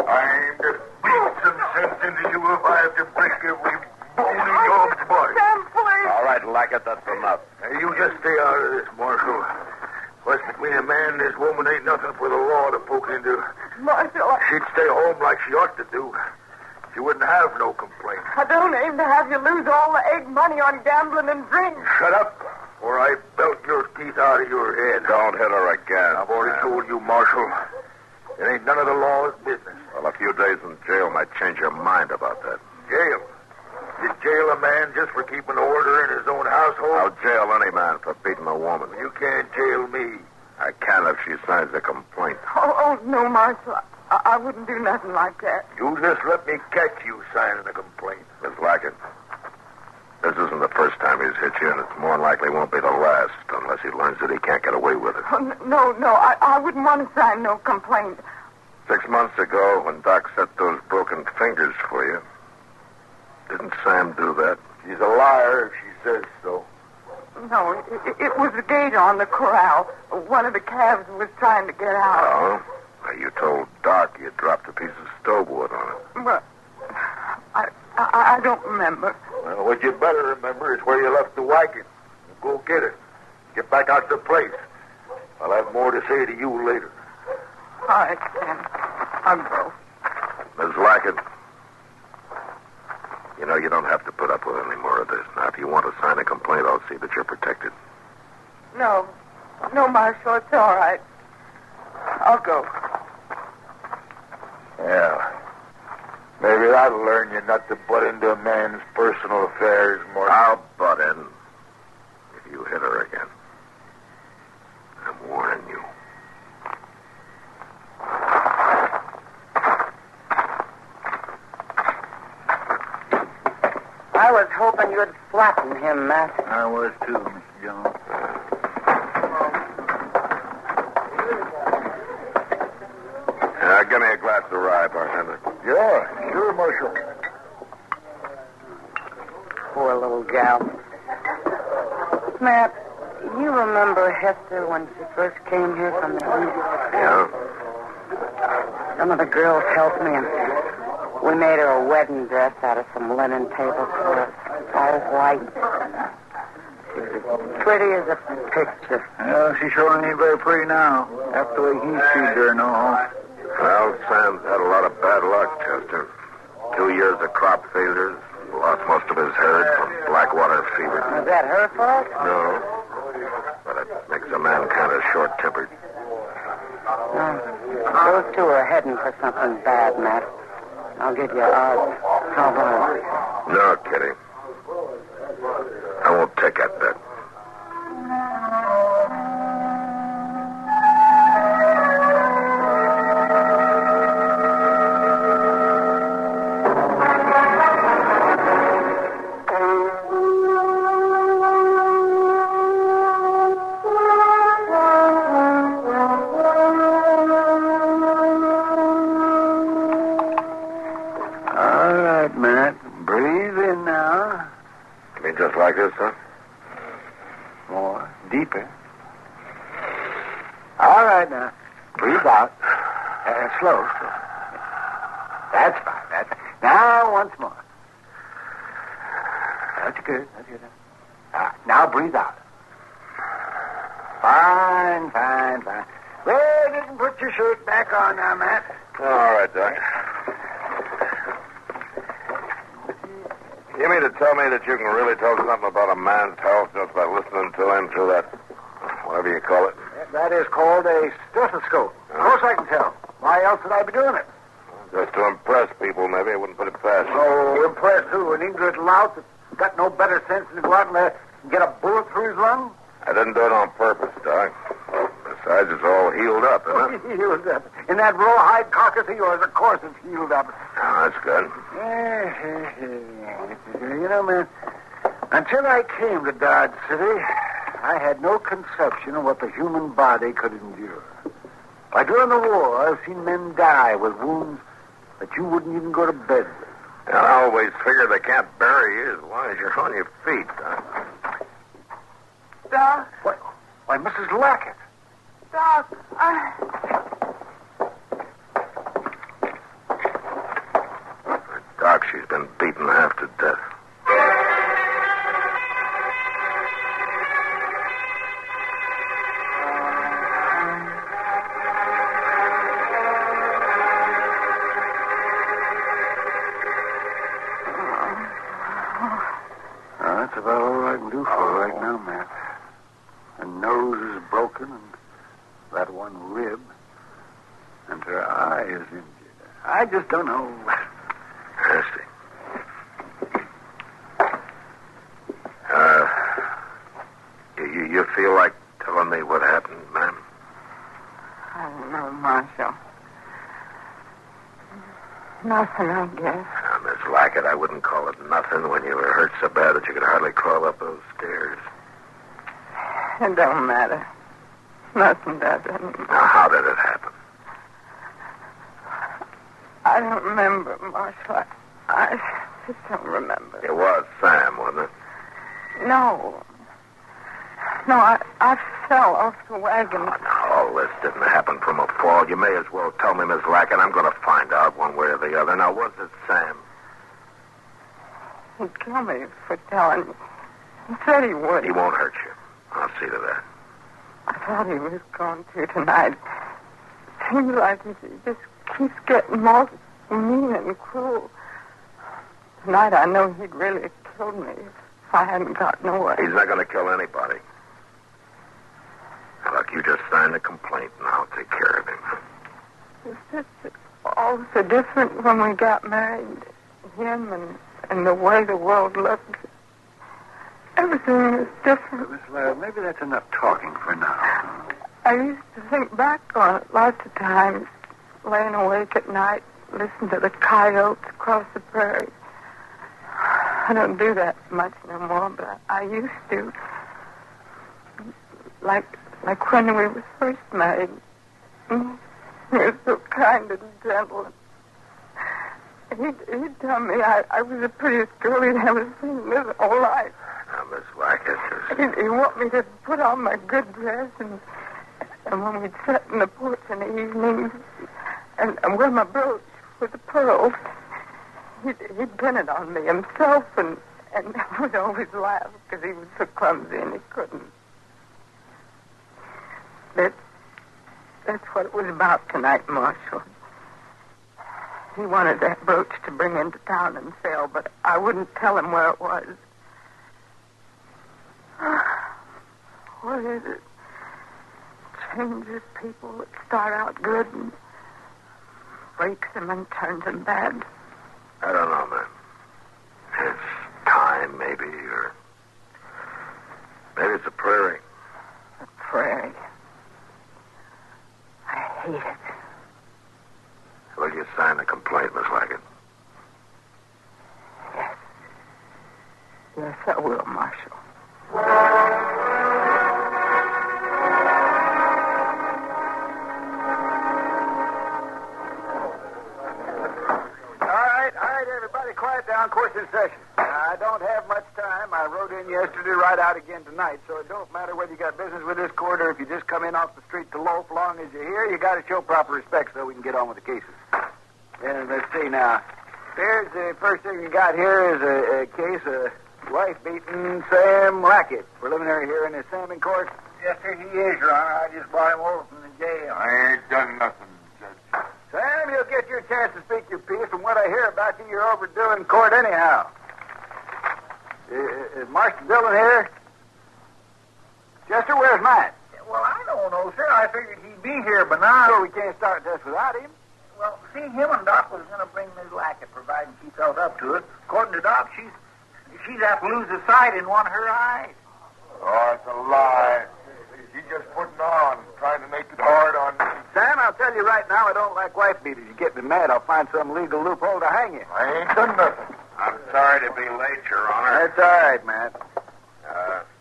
I'm to beat some sense into you if I have to break every bone in your body. Sam, please. All right, Lackett, that's enough. Hey, you just stay out of this, Marshal. What's between a man and this woman ain't nothing for the law to poke into. Marshal, She'd stay home like she ought to do. She wouldn't have no complaints. I don't aim to have you lose all the egg money on gambling and drink. Shut up, or I belt your teeth out of your head. Don't hit her again. I've already told you, Marshal. It ain't none of the law's business. Well, a few days in jail might change your mind about that. Jail? You jail a man just for keeping order in his own household? I'll jail any man for beating a woman. You can't jail me. I can if she signs a complaint. Oh, no, Marshal. I wouldn't do nothing like that. You just let me catch you signing a complaint. Miss Lackett, this isn't the first time he's hit you, and it's more than likely won't be the last, unless he learns that he can't get away with it. Oh, no. I wouldn't want to sign no complaint. 6 months ago, when Doc set those broken fingers for you, didn't Sam do that? She's a liar if she says so. No, it was the gate on the corral. One of the calves was trying to get out. Oh? Well, you told Doc you dropped a piece of stove wood on it. Well, I don't remember. Well, what you better remember is where you left the wagon. Go get it. Get back out to the place. I'll have more to say to you later. All right, Sam. I'll go. Miss Lackett, you know you don't have to put up with any more of this. Now, if you want to sign a complaint, I'll see that you're protected. No, Marshal, it's all right. I'll go. Yeah. Maybe that'll learn you not to butt into a man's personal affairs more. I'll butt in if you hit her again. I'm warning you. I was hoping you'd flatten him, Matt. I was too, Mr. Jones. Give me a glass of rye, bartender. Yeah, sure, Marshal. Poor little gal. Matt, you remember Hester when she first came here from the east? Yeah? Some of the girls helped me, and we made her a wedding dress out of some linen tablecloths, all white. She was pretty as a picture. Well, she sure ain't very pretty now, after the way he treated her, no. Well, Sam's had a lot of bad luck, Chester. 2 years of crop failures, lost most of his herd from blackwater fever. Was that her fault? No, but it makes a man kind of short-tempered. Those two are heading for something bad, Matt. I'll give you odds. How about it? No, Kitty. I won't take that bet. Just like this, huh? More. Deeper. All right, now. Breathe out. Slow. That's fine. Now, once more. That's good. Now, breathe out. Fine. Well, didn't put your shirt back on now, Matt. All right, Doc. You mean to tell me that you can really tell something about a man's health just by listening to him through that, whatever you call it? That is called a stethoscope. Of course I can tell. Why else would I be doing it? Just to impress people, maybe. I wouldn't put it past you. Oh, impress who? An ignorant lout that's got no better sense than to go out and get a bullet through his lung? I didn't do it on purpose, Doc. Besides, it's all healed up, isn't it? Healed up. In that rawhide carcass of yours, of course it's healed up. Oh, that's good. You know, man, until I came to Dodge City, I had no conception of what the human body could endure. Like during the war, I've seen men die with wounds that you wouldn't even go to bed with. And I always figure they can't bury you as long as you're on your feet, Doc. Doc? What? Why, Mrs. Lackett. Doc, Doc, she's been beaten half to death. I just don't know. I see. You feel like telling me what happened, ma'am? I don't know, Marshal. Nothing, I guess. Miss Lackett, I wouldn't call it nothing when you were hurt so bad that you could hardly crawl up those stairs. It don't matter. Nothing does anymore. Now, how did it happen? I don't remember, Marshal. I just don't remember. It was Sam, wasn't it? No. No, I fell off the wagon. Oh, now, all this didn't happen from a fall. You may as well tell me, Miss Lackett. I'm going to find out one way or the other. Now, was it Sam? He'd kill me for telling me. He said he would. He won't hurt you. I'll see to that. I thought he was going to tonight. It seems like he just keeps getting more mean and cruel. Tonight I know he'd really have killed me if I hadn't gotten away. He's not going to kill anybody. Now, look, you just signed a complaint, and I'll take care of him. It's just all so different when we got married. Him and the way the world looked. Everything was different. Miss Ladd, maybe that's enough talking for now. I used to think back on it lots of times, laying awake at night, listening to the coyotes across the prairie. I don't do that much no more, but I used to. Like when we were first married. He was so kind and gentle. He'd tell me I was the prettiest girl he'd ever seen in his whole life. Now, Miss Lackett, He'd want me to put on my good dress and when we'd sit in the porch in the evenings and wear my brooch with the pearls, he'd pin it on me himself and would always laugh because he was so clumsy and he couldn't. That's what it was about tonight, Marshal. He wanted that brooch to bring into town and sell, but I wouldn't tell him where it was. What is it? Changes people that start out good and breaks them and turns them bad. I don't know, ma'am. It's time, maybe, or maybe it's a prairie. A prairie. I hate it. Will you sign the complaint, Miss Lackett? Yes. Yes, I will, Marshal. All right, everybody, quiet down. Course in session. I don't have much time. I rode in yesterday, ride out again tonight, so it don't matter whether you got business with this court or if you just come in off the street to loaf. Long as you're here, you got to show proper respect so we can get on with the cases. And let's see now. Here's the first thing you got here is a case of wife beating Sam Lackett. Preliminary hearing is Sam in court. Yes, sir, he is, Your Honor. I just brought him over from the jail. I ain't done nothing, Judge. Sam, you'll get your chance to speak your piece. From what I hear about you, you're overdoing court anyhow. Is Marshal Dillon here? Chester, where's Matt? Well, I don't know, sir. I figured he'd be here, but now... Sure, we can't start this without him. Well, see, him and Doc was going to bring Miss Lackett, providing she felt up to it. According to Doc, she'd have to lose a sight in one of her eyes. Oh, it's a lie. She's just putting on, trying to make it hard on me. Sam, I'll tell you right now, I don't like wife beaters. You get me mad, I'll find some legal loophole to hang you. I ain't done nothing. I'm sorry to be late, Your Honor. That's all right, Matt.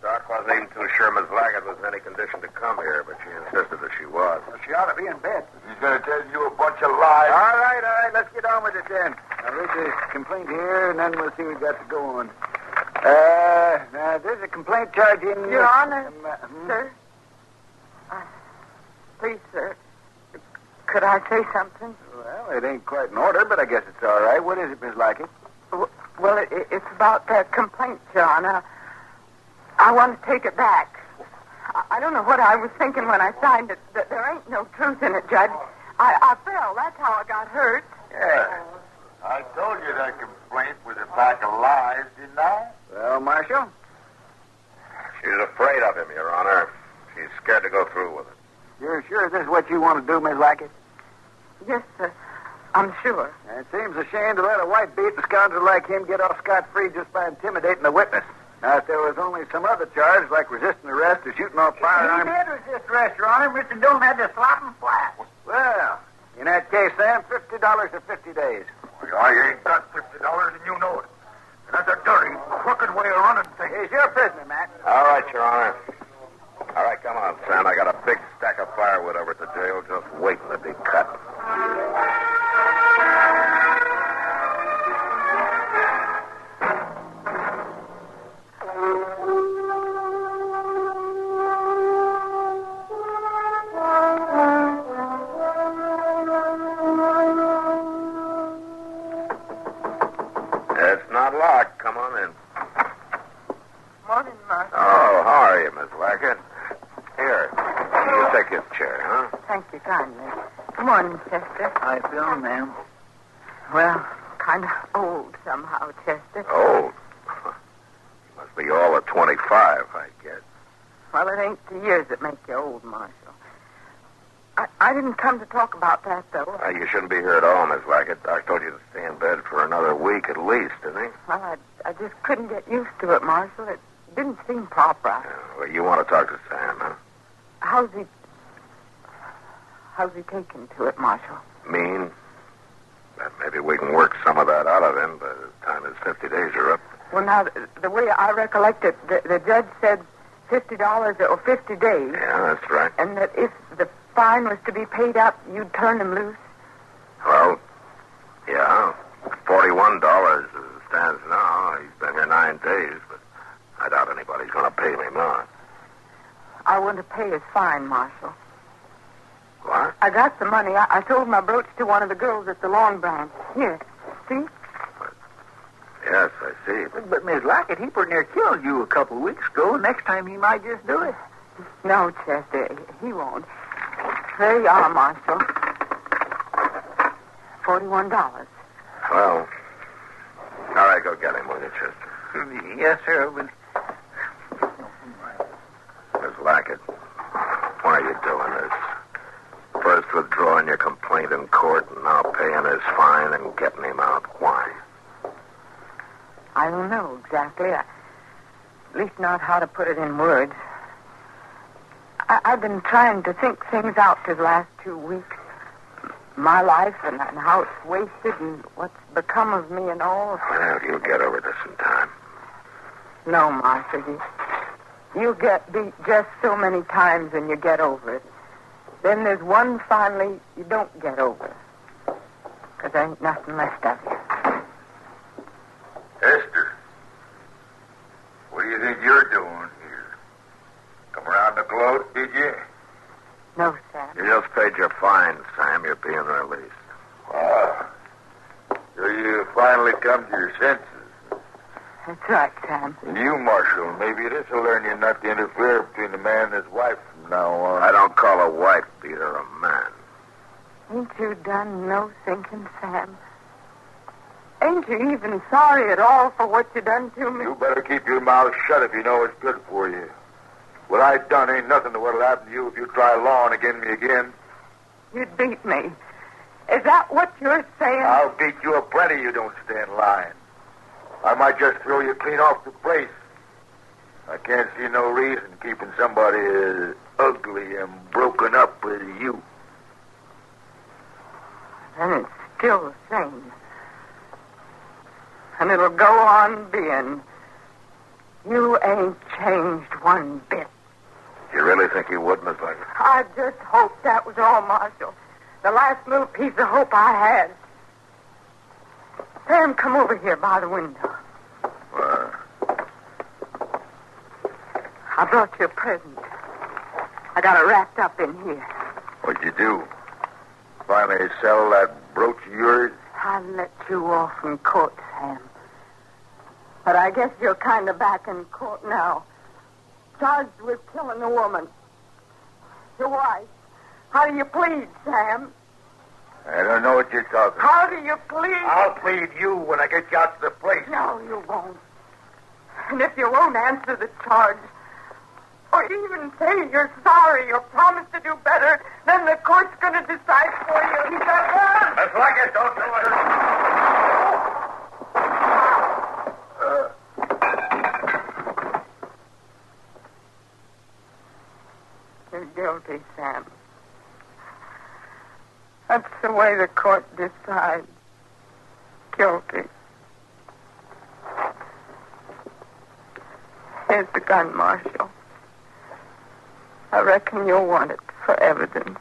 Doc wasn't even too sure Miss Lackett was in any condition to come here, but she insisted that she was. Well, she ought to be in bed. He's going to tell you a bunch of lies. All right, let's get on with it then. I'll read the complaint here, and then we'll see what we've got to go on. Now, there's a complaint charging... Your Honor, sir. Please, sir. Could I say something? Well, it ain't quite in order, but I guess it's all right. What is it, Miss Lackett? Well, it's about that complaint, Your Honor. I want to take it back. I don't know what I was thinking when I signed it. There ain't no truth in it, Judge. I fell. That's how I got hurt. Yeah. I told you that complaint was a pack of lies, didn't I? Well, Marshal? She's afraid of him, Your Honor. She's scared to go through with it. You're sure this is what you want to do, Miss Lackett? Yes, sir. I I'm sure. It seems a shame to let a white-beaten scoundrel like him get off scot-free just by intimidating the witness. Now, if there was only some other charge, like resisting arrest or shooting off firearms... He did resist arrest, Your Honor. Mr. Dillon had to slap him flat. Well, in that case, Sam, $50 for 50 days. Well, I ain't got $50, and you know it. And that's a dirty, crooked way of running things. He's your prisoner, Matt. All right, Your Honor. All right, come on, Sam. I got a big stack of firewood over at the jail just waiting to be cut. It's not locked. Come on in. Morning, Marshal. Oh, how are you, Miss Lackett? Here, you take this chair, huh? Thank you kindly. Good morning, Chester. How you feeling, ma'am? Well, kind of old somehow, Chester. Old? Must be all of 25, I guess. Well, it ain't the years that make you old, Marshal. I didn't come to talk about that, though. You shouldn't be here at all, Miss Lackett. Doc told you to stay in bed for another week at least, didn't he? Well, I just couldn't get used to it, Marshal. It didn't seem proper. Well, you want to talk to Sam, huh? How's he taken to it, Marshal? Mean? Maybe we can work some of that out of him by the time his 50 days are up. Well, now, the way I recollect it, the judge said $50 or 50 days. Yeah, that's right. And that if the fine was to be paid up, you'd turn him loose. Well, yeah. $41 as it stands now. He's been here 9 days, but I doubt anybody's going to pay me more. I want to pay his fine, Marshal. What? I got the money. I told him I broached to one of the girls at the Lawn Branch. Here, see? Yes, I see. But Miss Lackett, he pretty near killed you a couple of weeks ago. Next time he might just do it. No, Chester, he won't. There you are, Marshal. $41. Well, all right, go get him, will you, Chester? Yes, sir. But... Miss Lackett, why are you doing this? First withdrawing your complaint in court and now paying his fine and getting him out. Why? I don't know exactly. At least not how to put it in words. I've been trying to think things out these last 2 weeks. My life and how it's wasted and what's become of me and all. Well, you'll get over this in time. No, Martha. You get beat just so many times and you get over it. Then there's one finally you don't get over. Because there ain't nothing left of you. Esther, what do you think you're doing here? Come around the gloat, did you? No, Sam. You just paid your fine, Sam. You're being released. Wow. So you finally come to your senses. That's right, Sam. And you, Marshal, maybe this will learn you not to interfere between a man and his wife from now on. I don't call a wife beater a man. Ain't you done no thinking, Sam? Ain't you even sorry at all for what you done to me? You better keep your mouth shut if you know it's good for you. What I done ain't nothing to what'll happen to you if you try lawing against me again. You'd beat me. Is that what you're saying? I'll beat you a plenty you don't stand lying. I might just throw you clean off the place. I can't see no reason keeping somebody as ugly and broken up as you. Then it's still the same. And it'll go on being. You ain't changed one bit. You really think you would, Miss Lackett? I just hoped that was all, Marshal. The last little piece of hope I had. Sam, come over here by the window. I brought you a present. I got it wrapped up in here. What'd you do? Finally sell that brooch of yours? I let you off in court, Sam. But I guess you're kind of back in court now. Charged with killing a woman. Your wife. How do you plead, Sam? I don't know what you're talking about. How do you plead? I'll plead you when I get you out to the place. No, you won't. And if you won't answer the charge, or even say you're sorry or promise to do better, then the court's going to decide for you. He's got a gun! That's like it, don't do it. You're guilty, Sam. That's the way the court decides. Guilty. Here's the gun, Marshal. I reckon you'll want it for evidence.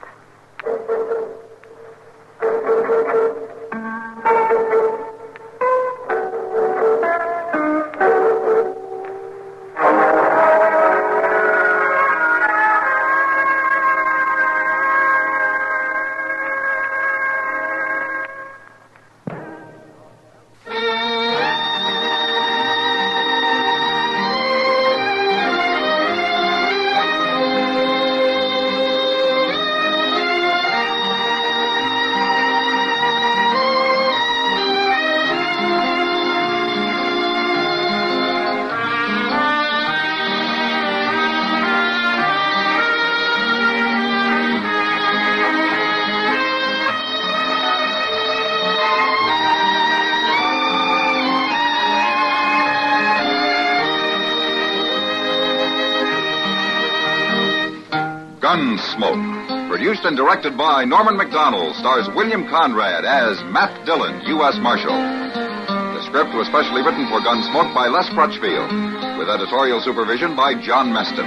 Gunsmoke, produced and directed by Norman MacDonald, stars William Conrad as Matt Dillon, U.S. Marshal. The script was specially written for Gunsmoke by Les Crutchfield, with editorial supervision by John Meston.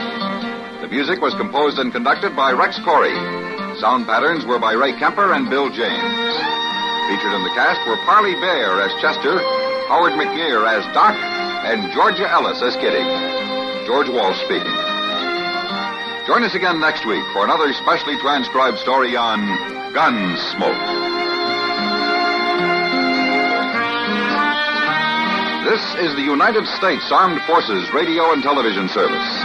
The music was composed and conducted by Rex Corey. Sound patterns were by Ray Kemper and Bill James. Featured in the cast were Parley Bear as Chester, Howard McGear as Doc, and Georgia Ellis as Kitty. George Walsh speaking. Join us again next week for another specially transcribed story on Gunsmoke. This is the United States Armed Forces Radio and Television Service.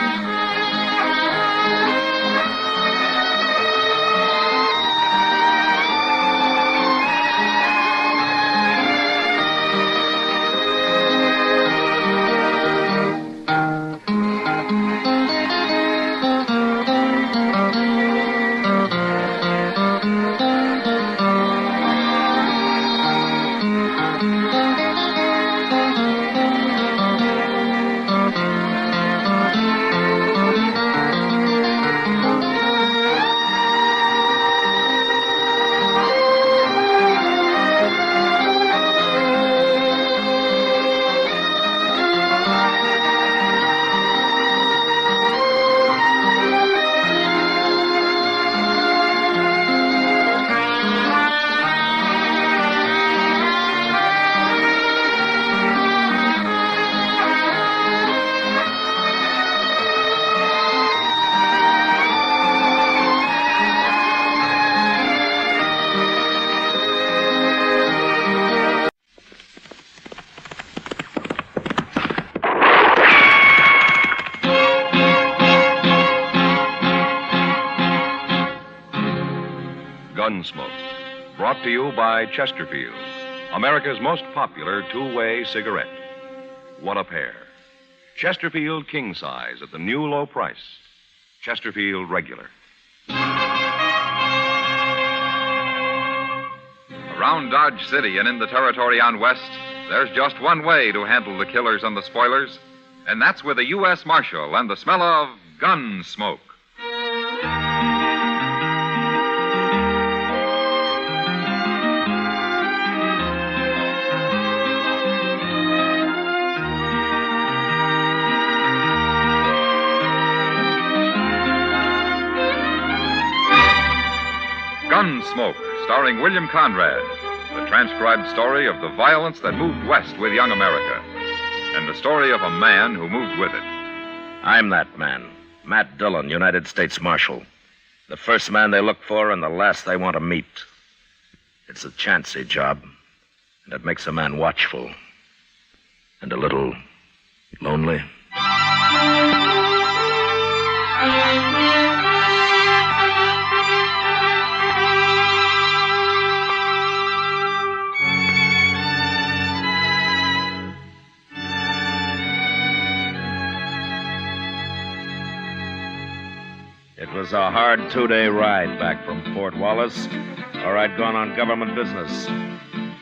Gunsmoke, brought to you by Chesterfield, America's most popular two-way cigarette. What a pair. Chesterfield king size at the new low price. Chesterfield regular. Around Dodge City and in the territory on West, there's just one way to handle the killers and the spoilers, and that's with a U.S. Marshal and the smell of Gunsmoke. Gunsmoke, starring William Conrad, the transcribed story of the violence that moved west with young America, and the story of a man who moved with it. I'm that man, Matt Dillon, United States Marshal. The first man they look for and the last they want to meet. It's a chancy job, and it makes a man watchful and a little lonely. It was a hard 2-day ride back from Fort Wallace, or I'd gone on government business.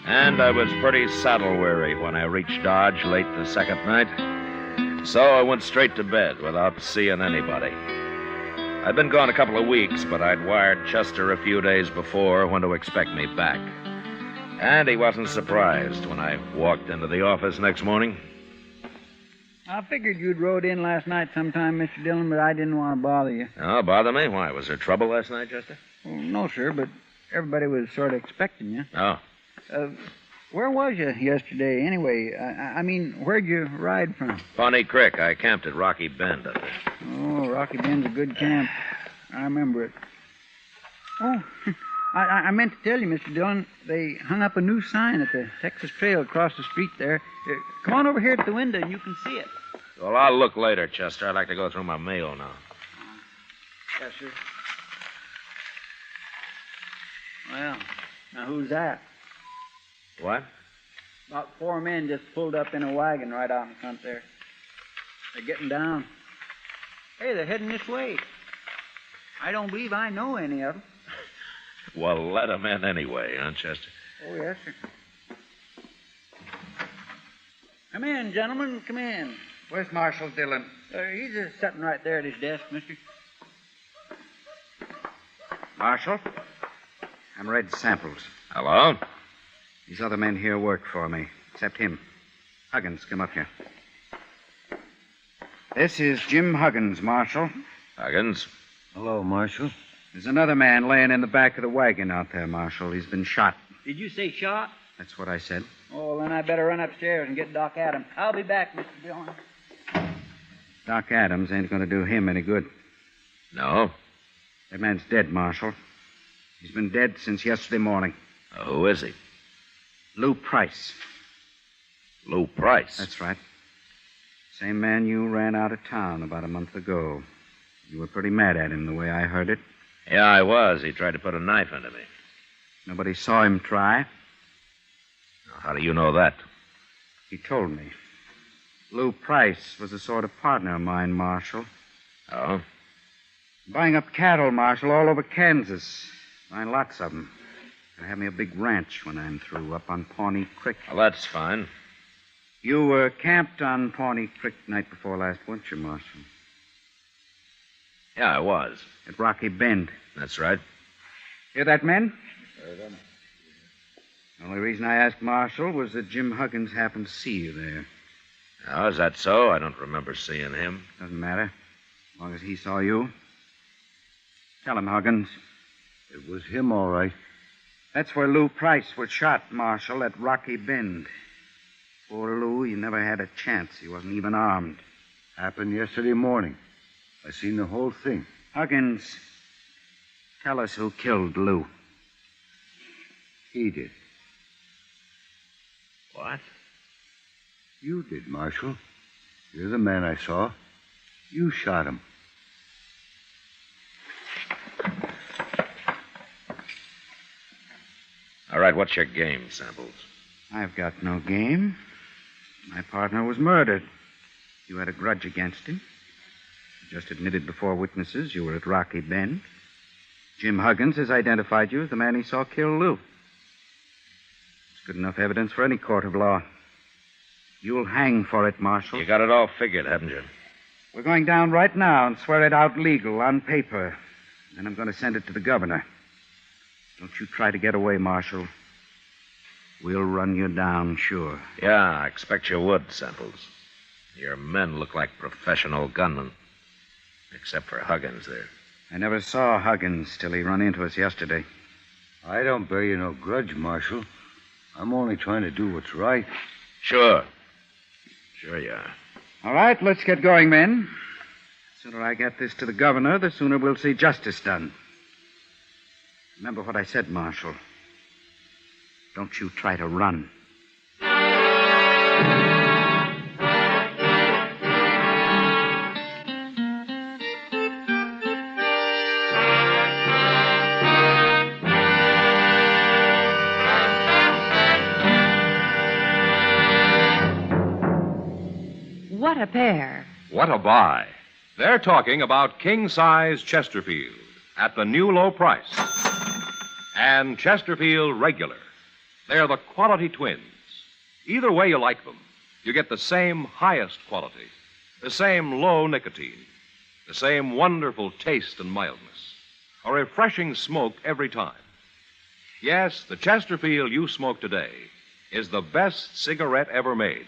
And I was pretty saddle-weary when I reached Dodge late the second night. So I went straight to bed without seeing anybody. I'd been gone a couple of weeks, but I'd wired Chester a few days before when to expect me back. And he wasn't surprised when I walked into the office next morning. I figured you'd rode in last night sometime, Mr. Dillon, but I didn't want to bother you. Oh, bother me? Why? Was there trouble last night, Chester? Well, no, sir, but everybody was sort of expecting you. Oh. Where was you yesterday, anyway? I mean, where'd you ride from? Pawnee Creek. I camped at Rocky Bend up there. Oh, Rocky Bend's a good camp. I remember it. Oh, I meant to tell you, Mr. Dillon, they hung up a new sign at the Texas Trail across the street there. Come on over here at the window and you can see it. Well, I'll look later, Chester. I'd like to go through my mail now. Yes, sir. Well, now who's that? What? About 4 men just pulled up in a wagon right out in front there. They're getting down. Hey, they're heading this way. I don't believe I know any of them. Well, let them in anyway, huh, Chester? Oh, yes, sir. Come in, gentlemen, come in. Where's Marshal Dillon? He's just sitting right there at his desk, mister. Marshal, I'm Red Samples. Hello? These other men here work for me, except him. Huggins, come up here. This is Jim Huggins, Marshal. Huggins? Hello, Marshal. There's another man laying in the back of the wagon out there, Marshal. He's been shot. Did you say shot? That's what I said. Oh, then I better run upstairs and get Doc Adams. I'll be back, Mr. Dillon. Doc Adams ain't going to do him any good. No? That man's dead, Marshal. He's been dead since yesterday morning. Who is he? Lou Price. Lou Price? That's right. Same man you ran out of town about a month ago. You were pretty mad at him, the way I heard it. Yeah, I was. He tried to put a knife into me. Nobody saw him try. How do you know that? He told me. Lou Price was a sort of partner of mine, Marshal. Oh? Buying up cattle, Marshal, all over Kansas. Buying lots of them. Gonna have me a big ranch when I'm through, up on Pawnee Creek. Well, that's fine. You were camped on Pawnee Creek night before last, weren't you, Marshal? Yeah, I was. At Rocky Bend. That's right. Hear that, men? The only reason I asked Marshal was that Jim Huggins happened to see you there. Oh, is that so? I don't remember seeing him. Doesn't matter. As long as he saw you. Tell him, Huggins. It was him, all right. That's where Lou Price was shot, Marshal, at Rocky Bend. Poor Lou, he never had a chance. He wasn't even armed. Happened yesterday morning. I seen the whole thing. Huggins, tell us who killed Lou. He did. What? You did, Marshal. You're the man I saw. You shot him. All right, what's your game, Samples? I've got no game. My partner was murdered. You had a grudge against him. You just admitted before witnesses you were at Rocky Bend. Jim Huggins has identified you as the man he saw kill Lou. It's good enough evidence for any court of law. You'll hang for it, Marshal. You got it all figured, haven't you? We're going down right now and swear it out legal on paper. Then I'm going to send it to the governor. Don't you try to get away, Marshal. We'll run you down, sure. Yeah, I expect you would, Samples. Your men look like professional gunmen. Except for Huggins there. I never saw Huggins till he run into us yesterday. I don't bear you no grudge, Marshal. I'm only trying to do what's right. Sure. Sure you are. All right, let's get going, men. The sooner I get this to the governor, the sooner we'll see justice done. Remember what I said, Marshal. Don't you try to run. What a pair. What a buy. They're talking about king-size Chesterfield at the new low price. And Chesterfield Regular. They're the quality twins. Either way you like them, you get the same highest quality, the same low nicotine, the same wonderful taste and mildness, a refreshing smoke every time. Yes, the Chesterfield you smoke today is the best cigarette ever made,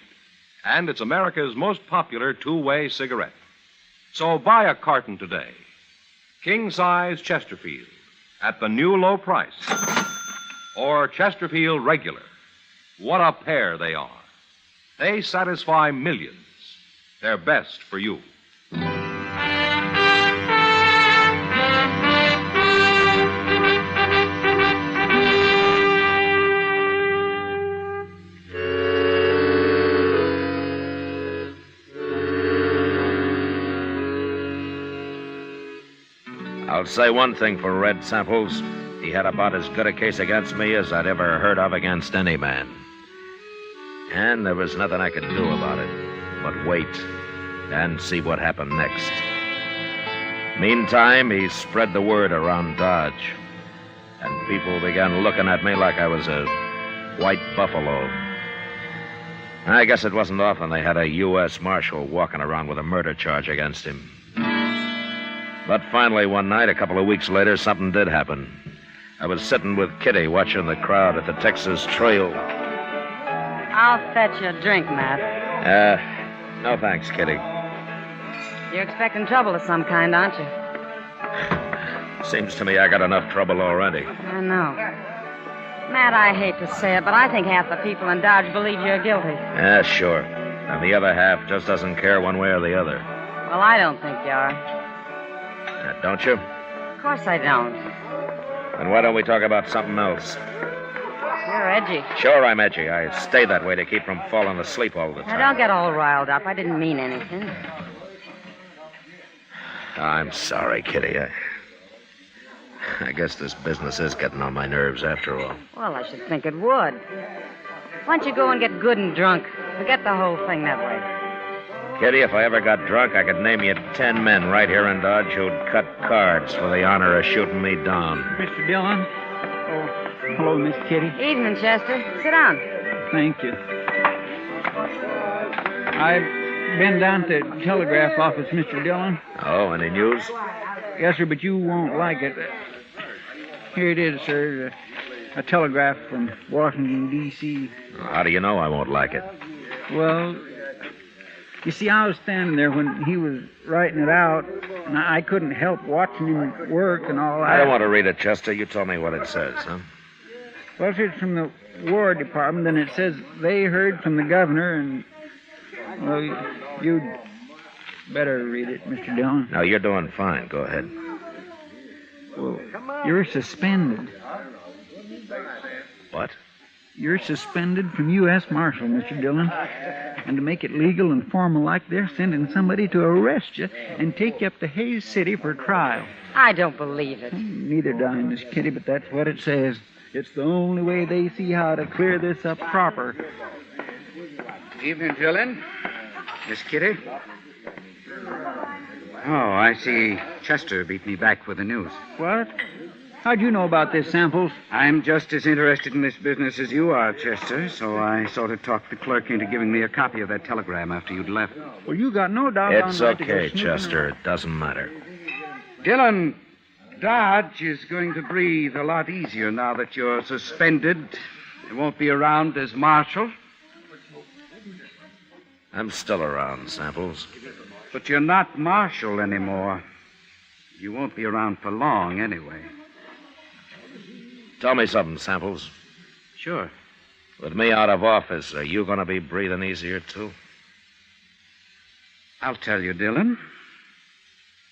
and it's America's most popular two-way cigarette. So buy a carton today. King-size Chesterfield at the new low price. Or Chesterfield Regular. What a pair they are. They satisfy millions. They're best for you. I'll say one thing for Red Samples. He had about as good a case against me as I'd ever heard of against any man. And there was nothing I could do about it but wait and see what happened next. Meantime, he spread the word around Dodge, and people began looking at me like I was a white buffalo. I guess it wasn't often they had a U.S. Marshal walking around with a murder charge against him. But finally, one night, a couple of weeks later, something did happen. I was sitting with Kitty watching the crowd at the Texas Trail. I'll fetch you a drink, Matt. No thanks, Kitty. You're expecting trouble of some kind, aren't you? Seems to me I got enough trouble already. I know. Matt, I hate to say it, but I think half the people in Dodge believe you're guilty. Sure. And the other half just doesn't care one way or the other. Well, I don't think you are. Don't you? Of course I don't. Then why don't we talk about something else? You're edgy. Sure, I'm edgy. I stay that way to keep from falling asleep all the time. Now, don't get all riled up. I didn't mean anything. I'm sorry, Kitty. I guess this business is getting on my nerves after all. Well, I should think it would. Why don't you go and get good and drunk? Forget the whole thing that way. Kitty, if I ever got drunk, I could name you 10 men right here in Dodge who'd cut cards for the honor of shooting me down. Mr. Dillon? Oh, hello, Miss Kitty. Evening, Chester. Sit down. Thank you. I've been down to the telegraph office, Mr. Dillon. Oh, any news? Yes, sir, but you won't like it. Here it is, sir. A telegraph from Washington, D.C. How do you know I won't like it? Well, you see, I was standing there when he was writing it out, and I couldn't help watching him work and all that. I don't want to read it, Chester. You tell me what it says, huh? Well, it's from the War Department, and it says they heard from the governor, and, well, you'd better read it, Mr. Dillon. No, you're doing fine. Go ahead. Well, you're suspended. What? You're suspended from U.S. Marshal, Mr. Dillon. And to make it legal and formal like, they're sending somebody to arrest you and take you up to Hayes City for trial. I don't believe it. Neither do I, Miss Kitty, but that's what it says. It's the only way they see how to clear this up proper. Evening, Dillon. Miss Kitty? Oh, I see Chester beat me back with the news. What? How'd you know about this, Samples? I'm just as interested in this business as you are, Chester, so I sort of talked the clerk into giving me a copy of that telegram after you'd left. Well, you got no doubt It's on that. okay, Chester. It doesn't matter. Dillon, Dodge is going to breathe a lot easier now that you're suspended. You won't be around as marshal. I'm still around, Samples. But you're not marshal anymore. You won't be around for long, anyway. Tell me something, Samples. Sure. With me out of office, are you going to be breathing easier, too? I'll tell you, Dillon.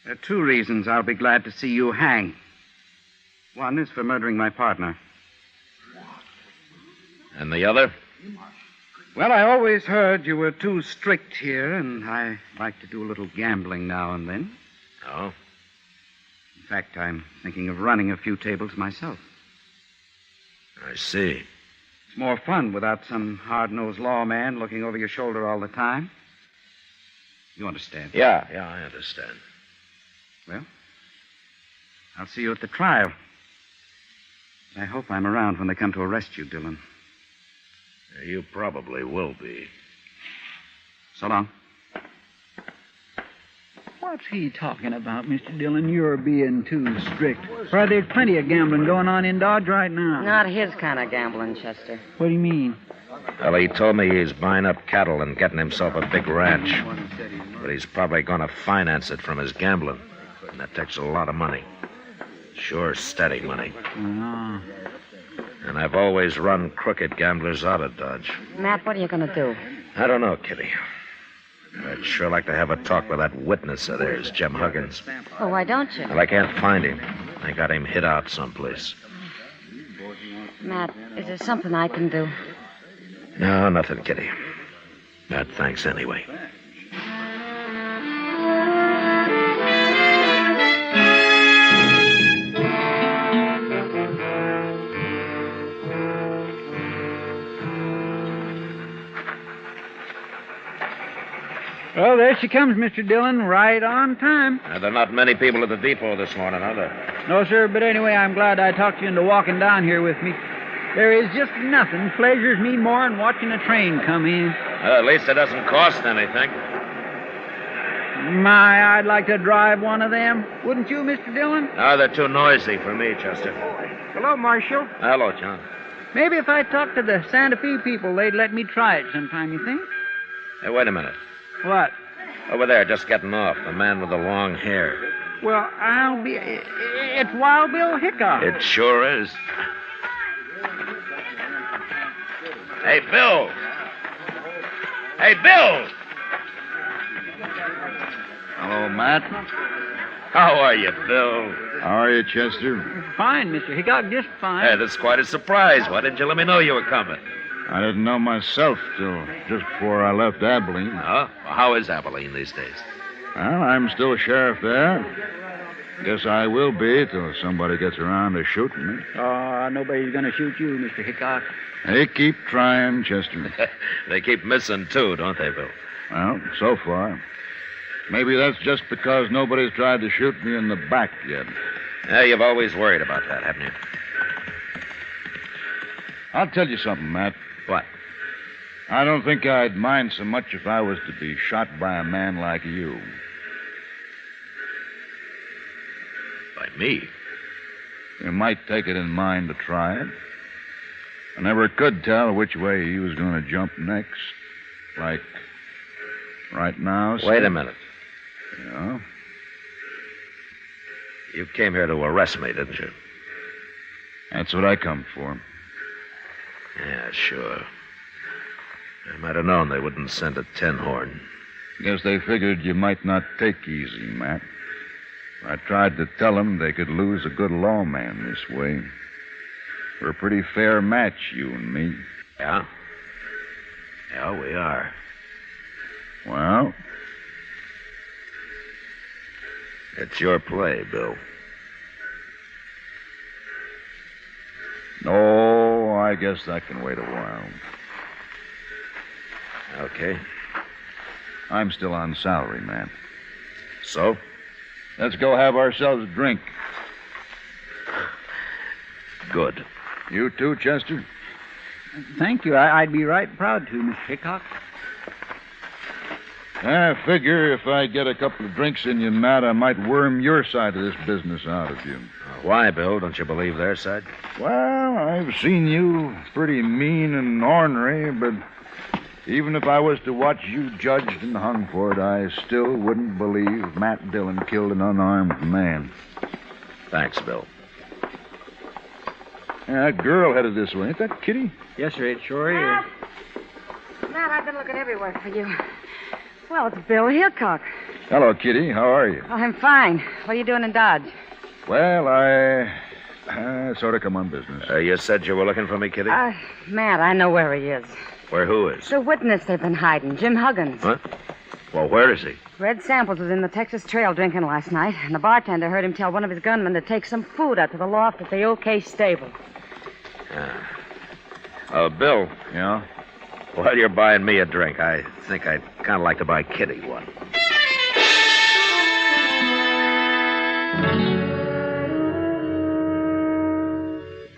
There are two reasons I'll be glad to see you hang. One is for murdering my partner. And the other? Well, I always heard you were too strict here, and I like to do a little gambling now and then. Oh? In fact, I'm thinking of running a few tables myself. I see. It's more fun without some hard-nosed lawman looking over your shoulder all the time. You understand? Yeah, I understand. Well, I'll see you at the trial. I hope I'm around when they come to arrest you, Dillon. You probably will be. So long. What's he talking about, Mr. Dillon? You're being too strict. Why, there's plenty of gambling going on in Dodge right now. Not his kind of gambling, Chester. What do you mean? Well, he told me he's buying up cattle and getting himself a big ranch. But he's probably going to finance it from his gambling. And that takes a lot of money. Sure, steady money. Oh. And I've always run crooked gamblers out of Dodge. Matt, what are you going to do? I don't know, Kitty. I'd sure like to have a talk with that witness of theirs, Jim Huggins. Well, why don't you? Well, I can't find him. I got him hid out someplace. Matt, is there something I can do? No, nothing, Kitty. Thanks anyway. Well, there she comes, Mr. Dillon, right on time. There are not many people at the depot this morning, are there? No, sir, but anyway, I'm glad I talked you into walking down here with me. There is just nothing pleasures me more than watching a train come in. Well, at least it doesn't cost anything. My, I'd like to drive one of them. Wouldn't you, Mr. Dillon? No, they're too noisy for me, Chester. Hello, Marshal. Hello, John. Maybe if I talked to the Santa Fe people, they'd let me try it sometime, you think? Hey, wait a minute. What? Over there, just getting off. The man with the long hair. Well, I'll be... It's Wild Bill Hickok. It sure is. Hey, Bill! Hey, Bill! Hello, Matt. How are you, Bill? How are you, Chester? Fine, Mr. Hickok, just fine. Hey, that's quite a surprise. Why didn't you let me know you were coming? I didn't know myself till just before I left Abilene. Huh? Well, how is Abilene these days? Well, I'm still sheriff there. Guess I will be till somebody gets around to shooting me. Oh, nobody's going to shoot you, Mr. Hickok. They keep trying, Chester. They keep missing, too, don't they, Bill? Well, so far. Maybe that's just because nobody's tried to shoot me in the back yet. Yeah, you've always worried about that, haven't you? I'll tell you something, Matt. What? I don't think I'd mind so much if I was to be shot by a man like you. By me? You might take it in mind to try it. I never could tell which way he was going to jump next. Like right now. Wait a minute. Yeah? You came here to arrest me, didn't you? That's what I come for. Yeah, sure. I might have known they wouldn't send a tin horn. Guess they figured you might not take easy, Matt. I tried to tell them they could lose a good lawman this way. We're a pretty fair match, you and me. Yeah? Yeah, we are. Well? It's your play, Bill. No, I guess that can wait a while. Okay. I'm still on salary, man. So? Let's go have ourselves a drink. Good. You too, Chester? Thank you. I'd be right proud to, Mr. Hickok. I figure if I get a couple of drinks in you, Matt, I might worm your side of this business out of you. Why, Bill? Don't you believe their side? Well, I've seen you pretty mean and ornery, but even if I was to watch you judged and hung for it, I still wouldn't believe Matt Dillon killed an unarmed man. Thanks, Bill. Yeah, that girl headed this way. Ain't that Kitty? Yes, sir, it sure is. Matt, I've been looking everywhere for you. Well, it's Bill Hickok. Hello, Kitty. How are you? Oh, I'm fine. What are you doing in Dodge? Well, I sort of come on business. You said you were looking for me, Kitty? Matt, I know where he is. Where who is? The witness they've been hiding, Jim Huggins. Huh? Well, where is he? Red Samples was in the Texas Trail drinking last night, and the bartender heard him tell one of his gunmen to take some food out to the loft at the OK stable. Bill. Yeah? While you're buying me a drink, I think I'd kind of like to buy Kitty one.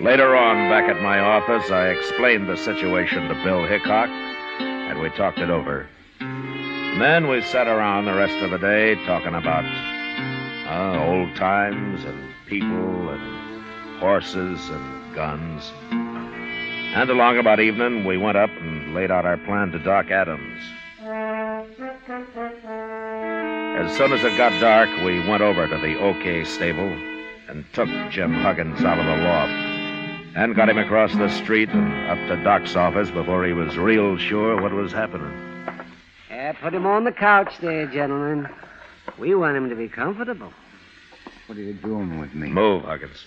Later on, back at my office, I explained the situation to Bill Hickok, and we talked it over. And then we sat around the rest of the day talking about old times and people and horses and guns. And along about evening, we went up and laid out our plan to Doc Adams. As soon as it got dark, we went over to the OK stable and took Jim Huggins out of the loft and got him across the street and up to Doc's office before he was real sure what was happening. Put him on the couch there, gentlemen. We want him to be comfortable. What are you doing with me? Move, Huggins.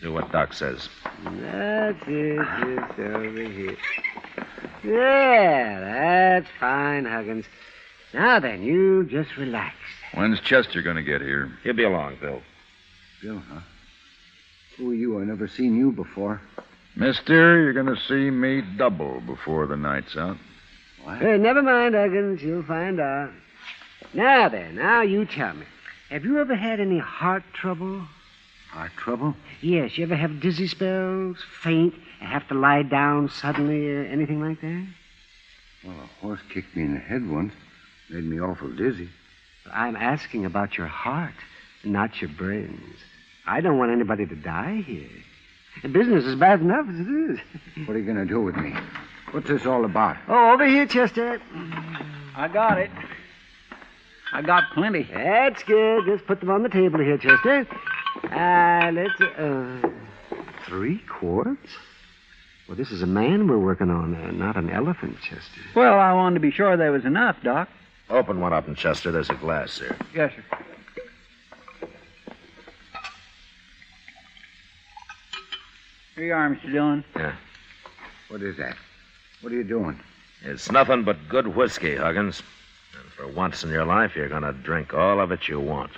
Do what Doc says. That's it. Just over here. Yeah, that's fine, Huggins. Now then, you just relax. When's Chester going to get here? He'll be along, Bill. Bill, huh? Who are you? I never seen you before. Mister, you're going to see me double before the night's out. What? Hey, never mind, Huggins. You'll find out. Now then, now you tell me. Have you ever had any heart trouble? Heart trouble? Yes, you ever have dizzy spells, faint, and have to lie down suddenly, anything like that? Well, a horse kicked me in the head once. Made me awful dizzy. I'm asking about your heart, not your brains. I don't want anybody to die here. The business is bad enough as it is. What are you going to do with me? What's this all about? Oh, over here, Chester. I got it. I got plenty. That's good. Just put them on the table here, Chester. Let's 3 quarts? Well, this is a man we're working on, not an elephant, Chester. Well, I wanted to be sure there was enough, Doc. Open one up, and Chester, there's a glass there. Yes, sir. Here you are, Mr. Dillon. Yeah. What is that? What are you doing? It's nothing but good whiskey, Huggins. And for once in your life, you're going to drink all of it you want.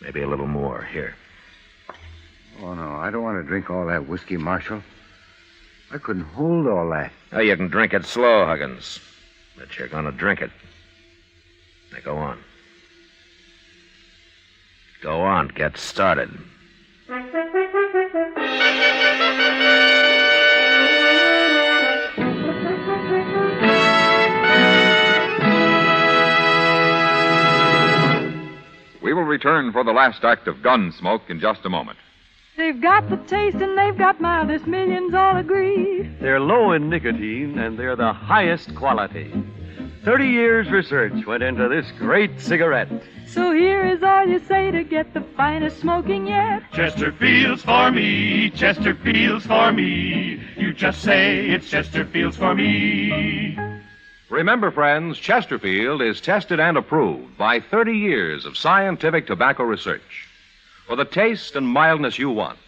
Maybe a little more. Here. Oh, no, I don't want to drink all that whiskey, Marshal. I couldn't hold all that. Oh, you can drink it slow, Huggins. But you're going to drink it. Now, go on. Go on, get started. We will return for the last act of Gunsmoke in just a moment. They've got the taste and they've got mildness, millions all agree. They're low in nicotine and they're the highest quality. 30 years research went into this great cigarette. So here is all you say to get the finest smoking yet. Chesterfield's for me, Chesterfield's for me. You just say it's Chesterfield's for me. Remember, friends, Chesterfield is tested and approved by 30 years of scientific tobacco research. For the taste and mildness you want,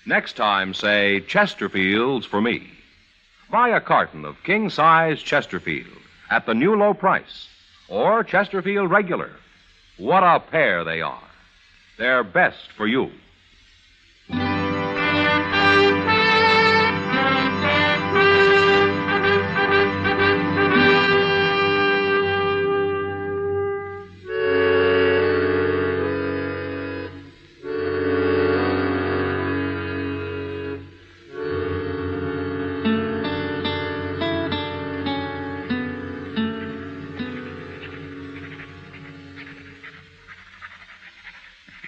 next time say Chesterfield's for me. Buy a carton of king-size Chesterfield at the new low price, or Chesterfield Regular. What a pair they are. They're best for you.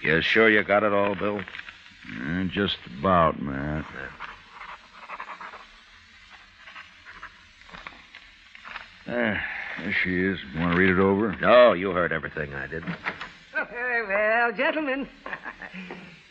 You sure you got it all, Bill? Just about, Matt. There she is. Want to read it over? No, you heard everything I did. Well, gentlemen,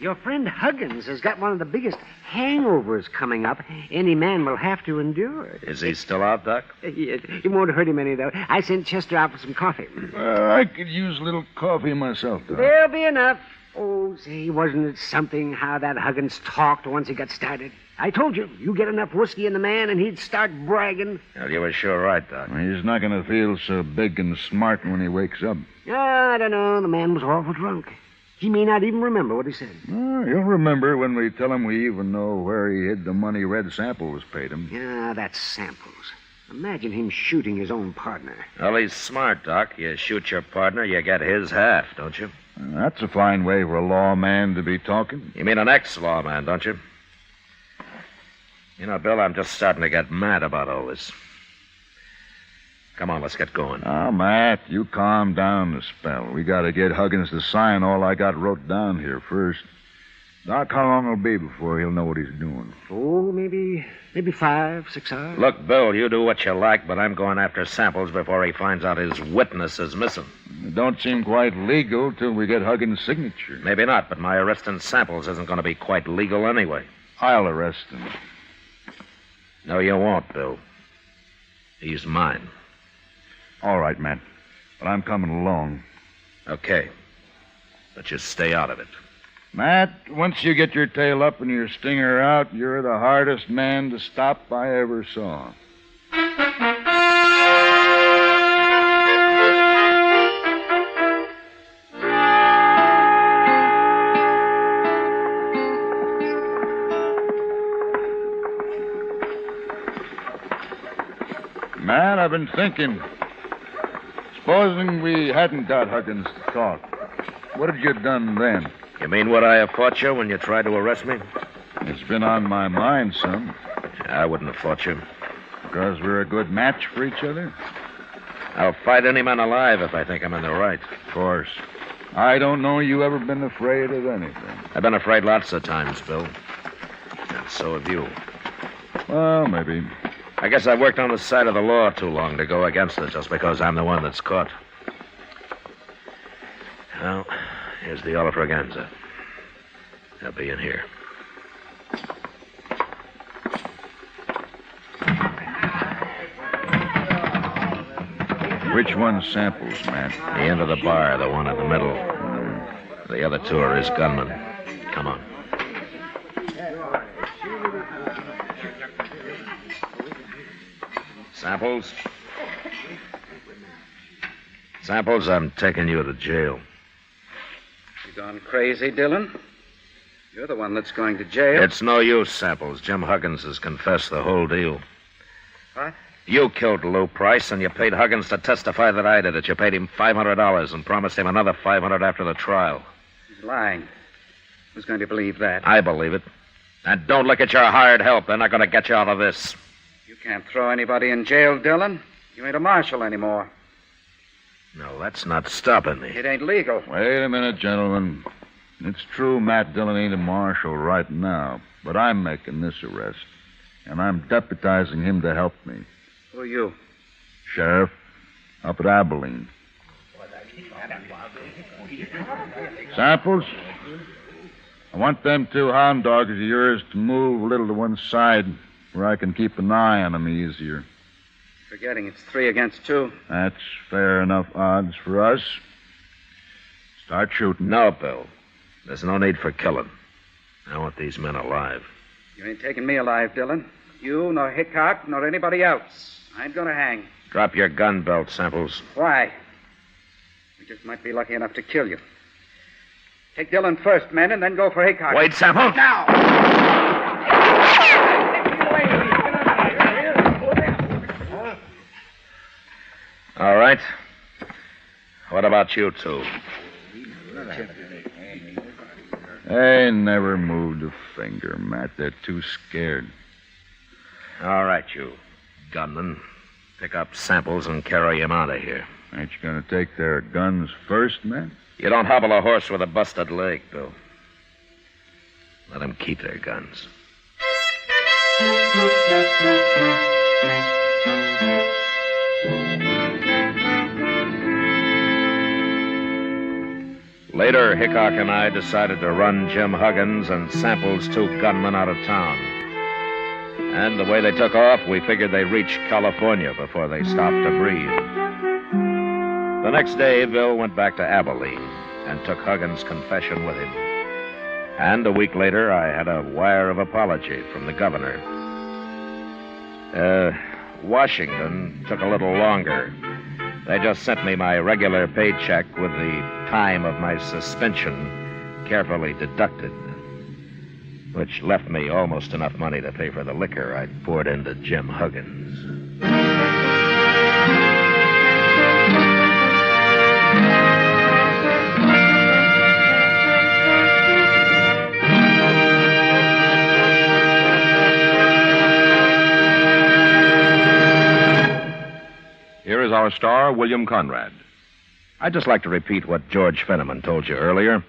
your friend Huggins has got one of the biggest hangovers coming up any man will have to endure. Is he still out, Doc? Yes. It won't hurt him any, though. I sent Chester out for some coffee. I could use a little coffee myself, Doc. There'll be enough. Oh, say, wasn't it something how that Huggins talked once he got started? I told you, you get enough whiskey in the man and he'd start bragging. Well, you were sure right, Doc. He's not going to feel so big and smart when he wakes up. I don't know. The man was awful drunk. He may not even remember what he said. He'll remember when we tell him we even know where he hid the money Red Samples paid him. Yeah, that's Samples. Imagine him shooting his own partner. Well, he's smart, Doc. You shoot your partner, you get his half, don't you? That's a fine way for a lawman to be talking. You mean an ex-lawman, don't you? You know, Bill, I'm just starting to get mad about all this. Come on, let's get going. Oh, Matt, you calm down a spell. We got to get Huggins to sign all I got wrote down here first. Doc, how long it'll be before he'll know what he's doing? Oh, maybe 5, 6 hours. Look, Bill, you do what you like, but I'm going after Samples before he finds out his witness is missing. It don't seem quite legal till we get Huggins' signature. Maybe not, but my arresting Samples isn't going to be quite legal anyway. I'll arrest him. No, you won't, Bill. He's mine. All right, Matt. But I'm coming along. Okay. But you stay out of it. Matt, once you get your tail up and your stinger out, you're the hardest man to stop I ever saw. Matt, I've been thinking. Supposing we hadn't got Huggins to talk, what had you done then? You mean would I have fought you when you tried to arrest me? It's been on my mind some. I wouldn't have fought you. Because we're a good match for each other? I'll fight any man alive if I think I'm in the right. Of course. I don't know you ever been afraid of anything. I've been afraid lots of times, Bill. And so have you. Well, maybe. I guess I've worked on the side of the law too long to go against it just because I'm the one that's caught. Well, here's the Olifraganza. They'll be in here. Which one's Samples, Matt? The end of the bar, the one in the middle. The other two are his gunmen. Come on. Samples? Samples, I'm taking you to jail. You gone crazy, Dillon? You're the one that's going to jail. It's no use, Samples. Jim Huggins has confessed the whole deal. What? You killed Lou Price, and you paid Huggins to testify that I did it. You paid him $500 and promised him another $500 after the trial. He's lying. Who's going to believe that? I believe it. And don't look at your hired help. They're not going to get you out of this. You can't throw anybody in jail, Dillon. You ain't a marshal anymore. No, that's not stopping me. It ain't legal. Wait a minute, gentlemen. It's true Matt Dillon ain't a marshal right now, but I'm making this arrest, and I'm deputizing him to help me. Who are you? Sheriff, up at Abilene. Samples, I want them 2 hound dogs of yours to move a little to one side where I can keep an eye on them easier. Forgetting it's 3 against 2. That's fair enough odds for us. Start shooting. No, Bill. There's no need for killing. I want these men alive. You ain't taking me alive, Dillon. You, nor Hickok, nor anybody else. I ain't gonna hang. Drop your gun belt, Samples. Why? We just might be lucky enough to kill you. Take Dillon first, men, and then go for Hickok. Wait, Samples. Now! All right. What about you two? They never moved a finger, Matt. They're too scared. All right, you gunmen. Pick up Samples and carry him out of here. Ain't you going to take their guns first, Matt? You don't hobble a horse with a busted leg, Bill. Let them keep their guns. Later, Hickok and I decided to run Jim Huggins and Samples' 2 gunmen out of town. And the way they took off, we figured they'd reach California before they stopped to breathe. The next day, Bill went back to Abilene and took Huggins' confession with him. And a week later, I had a wire of apology from the governor. Washington took a little longer. They just sent me my regular paycheck with the time of my suspension carefully deducted, which left me almost enough money to pay for the liquor I'd poured into Jim Huggins. here's our star, William Conrad. I'd just like to repeat what George Fenneman told you earlier.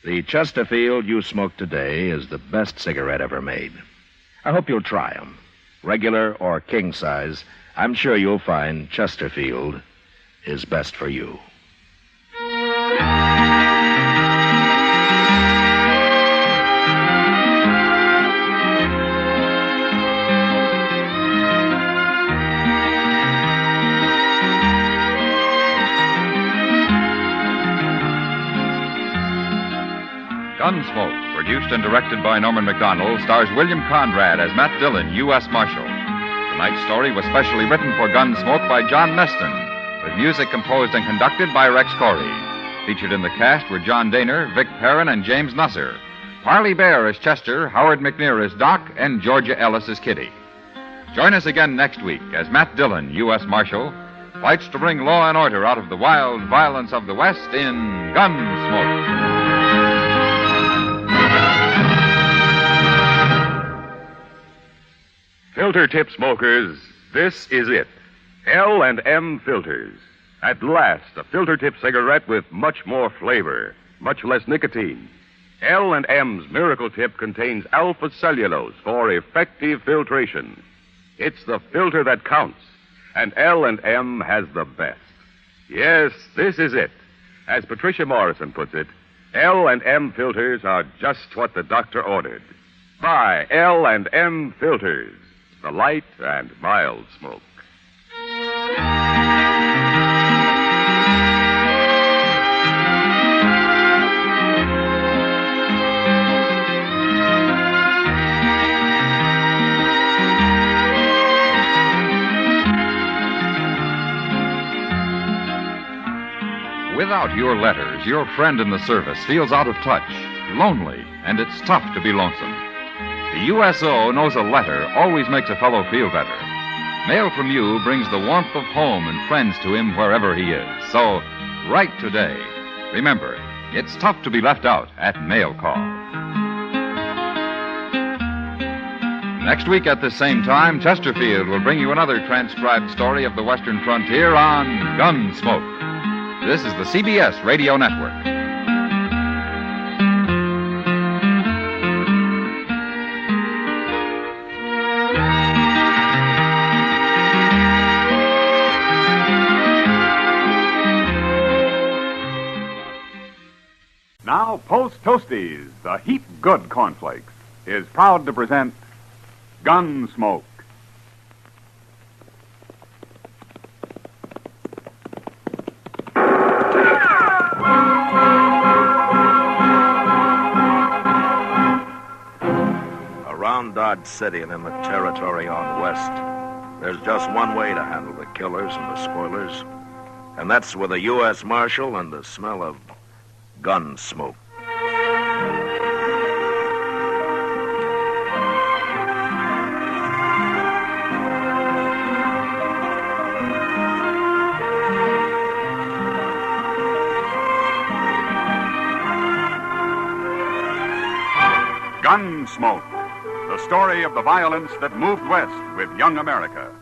The Chesterfield you smoke today is the best cigarette ever made. I hope you'll try 'em. Regular or king size, I'm sure you'll find Chesterfield is best for you. Gunsmoke, produced and directed by Norman Macdonald, stars William Conrad as Matt Dillon, U.S. Marshal. Tonight's story was specially written for Gunsmoke by John Meston, with music composed and conducted by Rex Corey. Featured in the cast were John Daner, Vic Perrin, and James Nusser. Parley Bear as Chester, Howard McNear as Doc, and Georgia Ellis as Kitty. Join us again next week as Matt Dillon, U.S. Marshal, fights to bring law and order out of the wild violence of the West in Gunsmoke. Filter tip smokers, this is it. L&M Filters. At last, a filter tip cigarette with much more flavor, much less nicotine. L&M's Miracle Tip contains alpha cellulose for effective filtration. It's the filter that counts, and L&M has the best. Yes, this is it. As Patricia Morrison puts it, L&M filters are just what the doctor ordered. Buy L&M Filters. The light and mild smoke. Without your letters, your friend in the service feels out of touch, lonely, and it's tough to be lonesome. The USO knows a letter always makes a fellow feel better. Mail from you brings the warmth of home and friends to him wherever he is. So, write today. Remember, it's tough to be left out at mail call. Next week at the same time, Chesterfield will bring you another transcribed story of the Western frontier on Gunsmoke. This is the CBS Radio Network. Now, Post Toasties, the heap good cornflakes, is proud to present Gunsmoke. Around Dodge City and in the territory on west, there's just one way to handle the killers and the spoilers, and that's with a U.S. Marshal and the smell of gun smoke. Gunsmoke, the story of the violence that moved west with young America.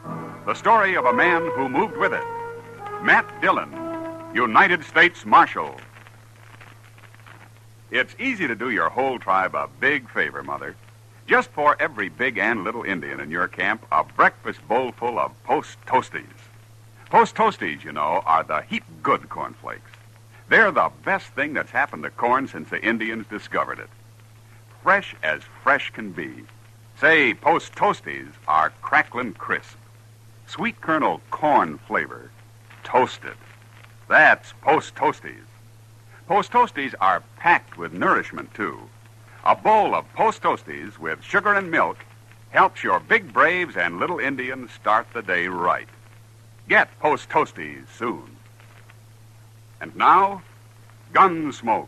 The story of a man who moved with it. Matt Dillon, United States Marshal. It's easy to do your whole tribe a big favor, Mother. Just pour every big and little Indian in your camp a breakfast bowl full of Post Toasties. Post Toasties, you know, are the heap good cornflakes. They're the best thing that's happened to corn since the Indians discovered it. Fresh as fresh can be. Say, Post Toasties are cracklin' crisp. Sweet kernel corn flavor. Toasted. That's Post Toasties. Post Toasties are packed with nourishment, too. A bowl of Post Toasties with sugar and milk helps your big braves and little Indians start the day right. Get Post Toasties soon. And now, Gunsmoke,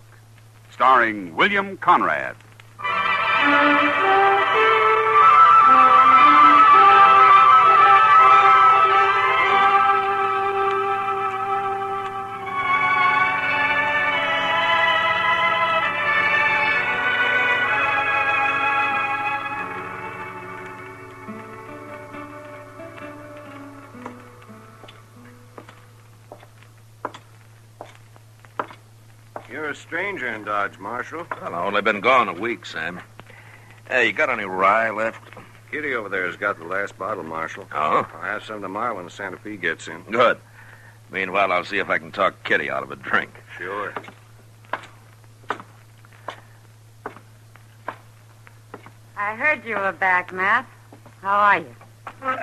starring William Conrad. You're a stranger in Dodge, Marshal. Well, I've only been gone a week, Sam. Hey, you got any rye left? Kitty over there has got the last bottle, Marshal. Oh? I'll have some tomorrow when the Santa Fe gets in. Good. Meanwhile, I'll see if I can talk Kitty out of a drink. Sure. I heard you were back, Matt. How are you?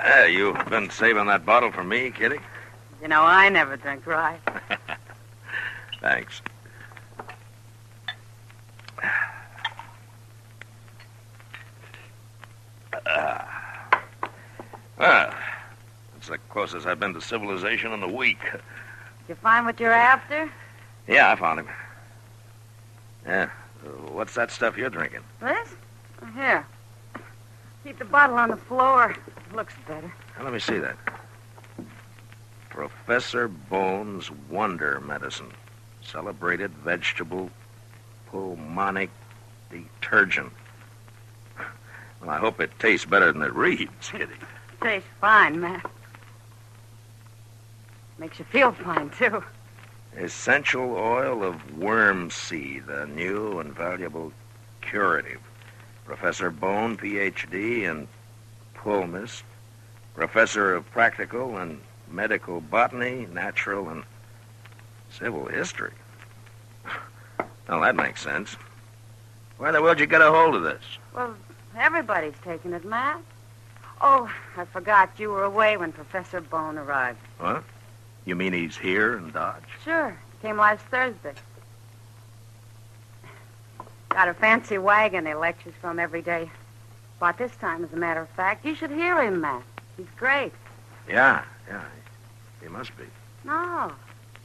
Hey, you've been saving that bottle for me, Kitty? You know, I never drink rye. Thanks. Well, it's the closest I've been to civilization in a week. Did you find what you're after? Yeah, I found him. Yeah. What's that stuff you're drinking? This? Here. Keep the bottle on the floor. Looks better. Now, let me see that. Professor Bone's Wonder Medicine. Celebrated vegetable pulmonic detergent. Well, I hope it tastes better than it reads, Kitty. Tastes fine, Matt. Makes you feel fine, too. Essential oil of worm seed, a new and valuable curative. Professor Bone, Ph.D. in Pulmist, Professor of Practical and Medical Botany, Natural and Civil History. Well, that makes sense. Where the world you get a hold of this? Well, everybody's taking it, Matt. Oh, I forgot you were away when Professor Bone arrived. What? You mean he's here in Dodge? Sure. Came last Thursday. Got a fancy wagon he lectures from every day. Bought this time, as a matter of fact. You should hear him, Matt. He's great. Yeah. He must be. No,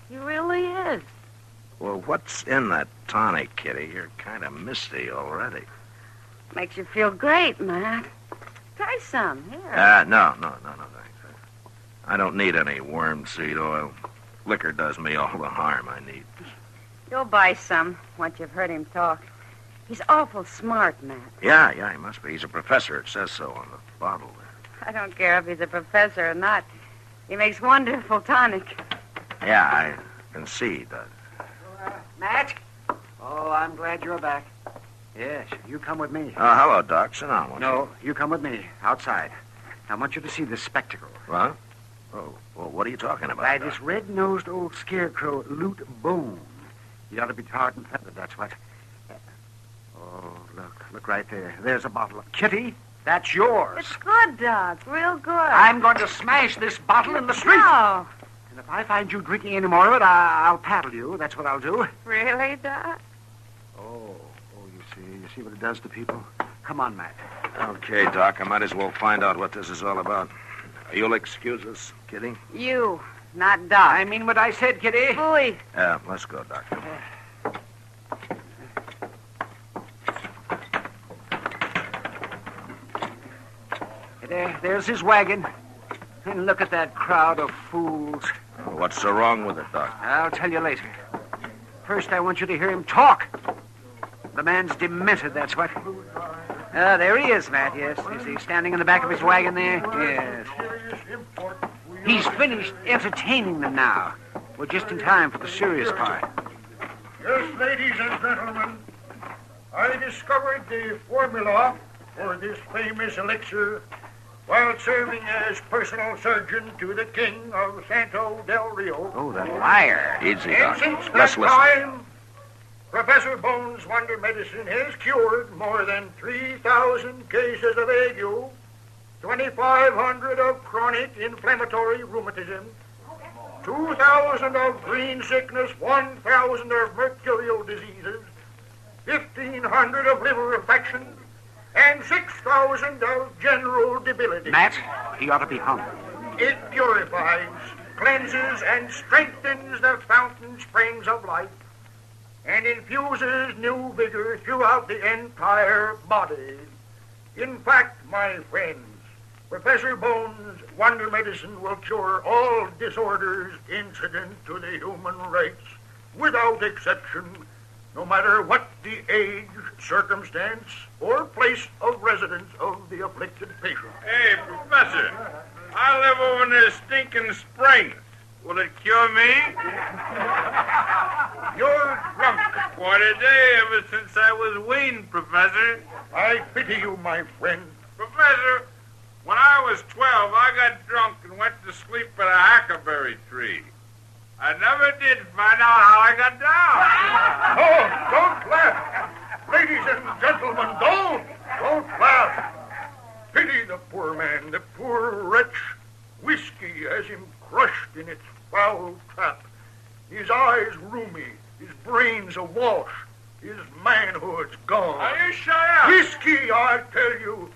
he really is. Well, what's in that tonic, Kitty? You're kind of misty already. Makes you feel great, Matt. Try some. Here. No, thanks. I don't need any worm seed oil. Liquor does me all the harm I need. You'll buy some once you've heard him talk. He's awful smart, Matt. Yeah, he must be. He's a professor. It says so on the bottle there. I don't care if he's a professor or not. He makes wonderful tonic. Yeah, I can see that. Matt? Oh, I'm glad you're back. Yes, you come with me. Hello, Doc. Sit down, won't you? No, you come with me, outside. I want you to see this spectacle. What? Oh, well, what are you talking about, By Doc? this red-nosed old scarecrow, Loot Bone. He ought to be tarred and feathered, that's what. Oh, look right there. There's a bottle of Kitty. That's yours. It's good, Doc. Real good. I'm going to smash this bottle in the street. No. And if I find you drinking any more of it, I'll paddle you. That's what I'll do. Really, Doc? Oh, you see what it does to people? Come on, Matt. Okay, Doc, I might as well find out what this is all about. You'll excuse us, Kitty? You, not Doc. I mean what I said, Kitty. Boy. Let's go, Doctor. There's his wagon. And look at that crowd of fools. What's so wrong with it, Doc? I'll tell you later. First, I want you to hear him talk. The man's demented, that's what. There he is, Matt, yes. Is he standing in the back of his wagon there? Yes. He's finished entertaining them now. We're just in time for the serious part. Yes, ladies and gentlemen, I discovered the formula for this famous elixir while serving as personal surgeon to the king of Santo del Rio. Oh, that liar. Easy, And Doc. since that Let's listen. time, Professor Bone's Wonder Medicine has cured more than 3,000 cases of ague, 2,500 of chronic inflammatory rheumatism, 2,000 of green sickness, 1,000 of mercurial diseases, 1,500 of liver infections, and 6,000 of general debility. Matt, he ought to be hung. It purifies, cleanses, and strengthens the fountain springs of life, and infuses new vigor throughout the entire body. In fact, my friends, Professor Bone's Wonder Medicine will cure all disorders incident to the human race, without exception, no matter what the age, circumstance, or place of residence of the afflicted patient. Hey, Professor, I live over near Stinking Spring. Will it cure me? You're drunk. Quite a day ever since I was weaned, Professor. I pity you, my friend. Professor, when I was 12, I got drunk and went to sleep at a hackleberry tree. I never did find out how I got down. Oh, don't laugh. Ladies and gentlemen, don't laugh. Pity the poor man, the poor wretch. Whiskey has him crushed in its foul trap. His eyes rheumy, his brains awash, his manhood's gone. Are you shut up? Whiskey, I tell you.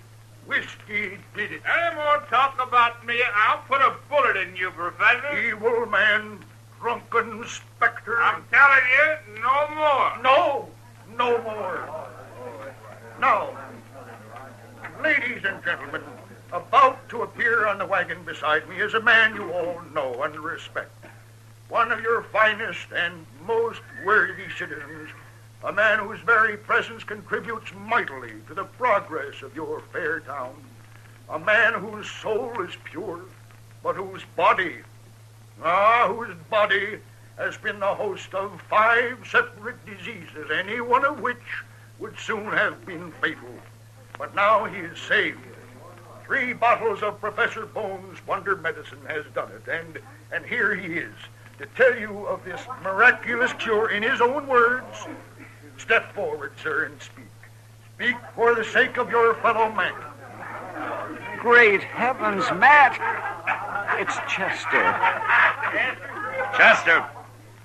Whiskey did it. Any more talk about me, I'll put a bullet in you, Professor. Evil man, drunken specter. I'm telling you, no more. No more. Now, ladies and gentlemen, about to appear on the wagon beside me is a man you all know and respect. One of your finest and most worthy citizens, a man whose very presence contributes mightily to the progress of your fair town, a man whose soul is pure, but whose body has been the host of 5 separate diseases, any one of which would soon have been fatal. But now he is saved. 3 bottles of Professor Bones' wonder medicine has done it, and here he is to tell you of this miraculous cure in his own words. Step forward, sir, and speak. Speak for the sake of your fellow man. Great heavens, Matt! It's Chester. Chester,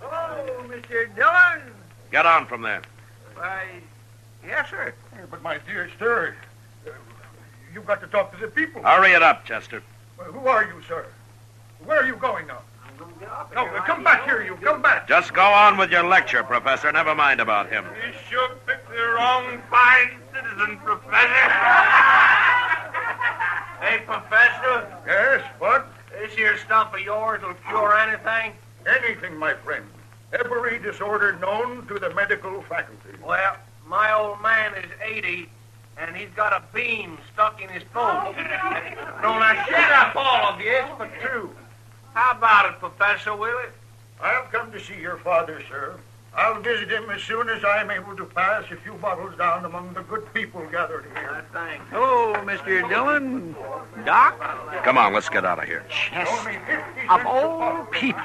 Hello, Mr. Dillon. get on from there. Why, yes, sir. But, my dear sir, you've got to talk to the people. Hurry it up, Chester. Who are you, sir? Where are you going now? No, come back here, you. Come back. Just go on with your lecture, Professor. Never mind about him. You sure picked the wrong fine citizen, Professor. Hey, Professor. Yes, what? This here stuff of yours will cure anything? Anything, my friend. Every disorder known to the medical faculty. Well, my old man is 80, and he's got a beam stuck in his foot. No, now shut up, all of you. It's for true. How about it, Professor Willie? I'll come to see your father, sir. I'll visit him as soon as I'm able to pass a few bottles down among the good people gathered here. Thanks. Oh, Mr. Dillon. Doc? Come on, let's get out of here. Chester, of all people.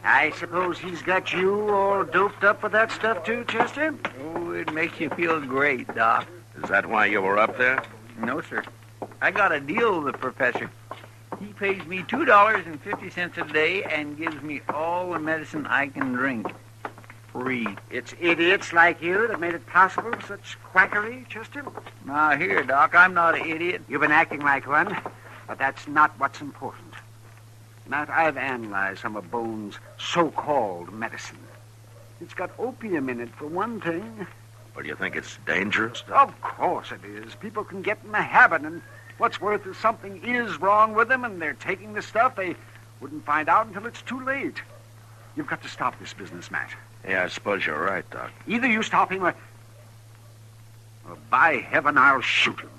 I suppose he's got you all doped up with that stuff too, Chester? Oh, it makes you feel great, Doc. Is that why you were up there? No, sir. I got a deal with the professor. He pays me $2.50 a day and gives me all the medicine I can drink. Free. It's idiots like you that made it possible, such quackery, Chester. Now, here, Doc, I'm not an idiot. You've been acting like one, but that's not what's important. Matt, I've analyzed some of Bones' so-called medicine. It's got opium in it, for one thing. Well, do you think it's dangerous? Of course it is. People can get in the habit, and what's worth is something is wrong with them, and they're taking the stuff. They wouldn't find out until it's too late. You've got to stop this business, Matt. Yeah, I suppose you're right, Doc. Either you stop him or by heaven, I'll shoot him.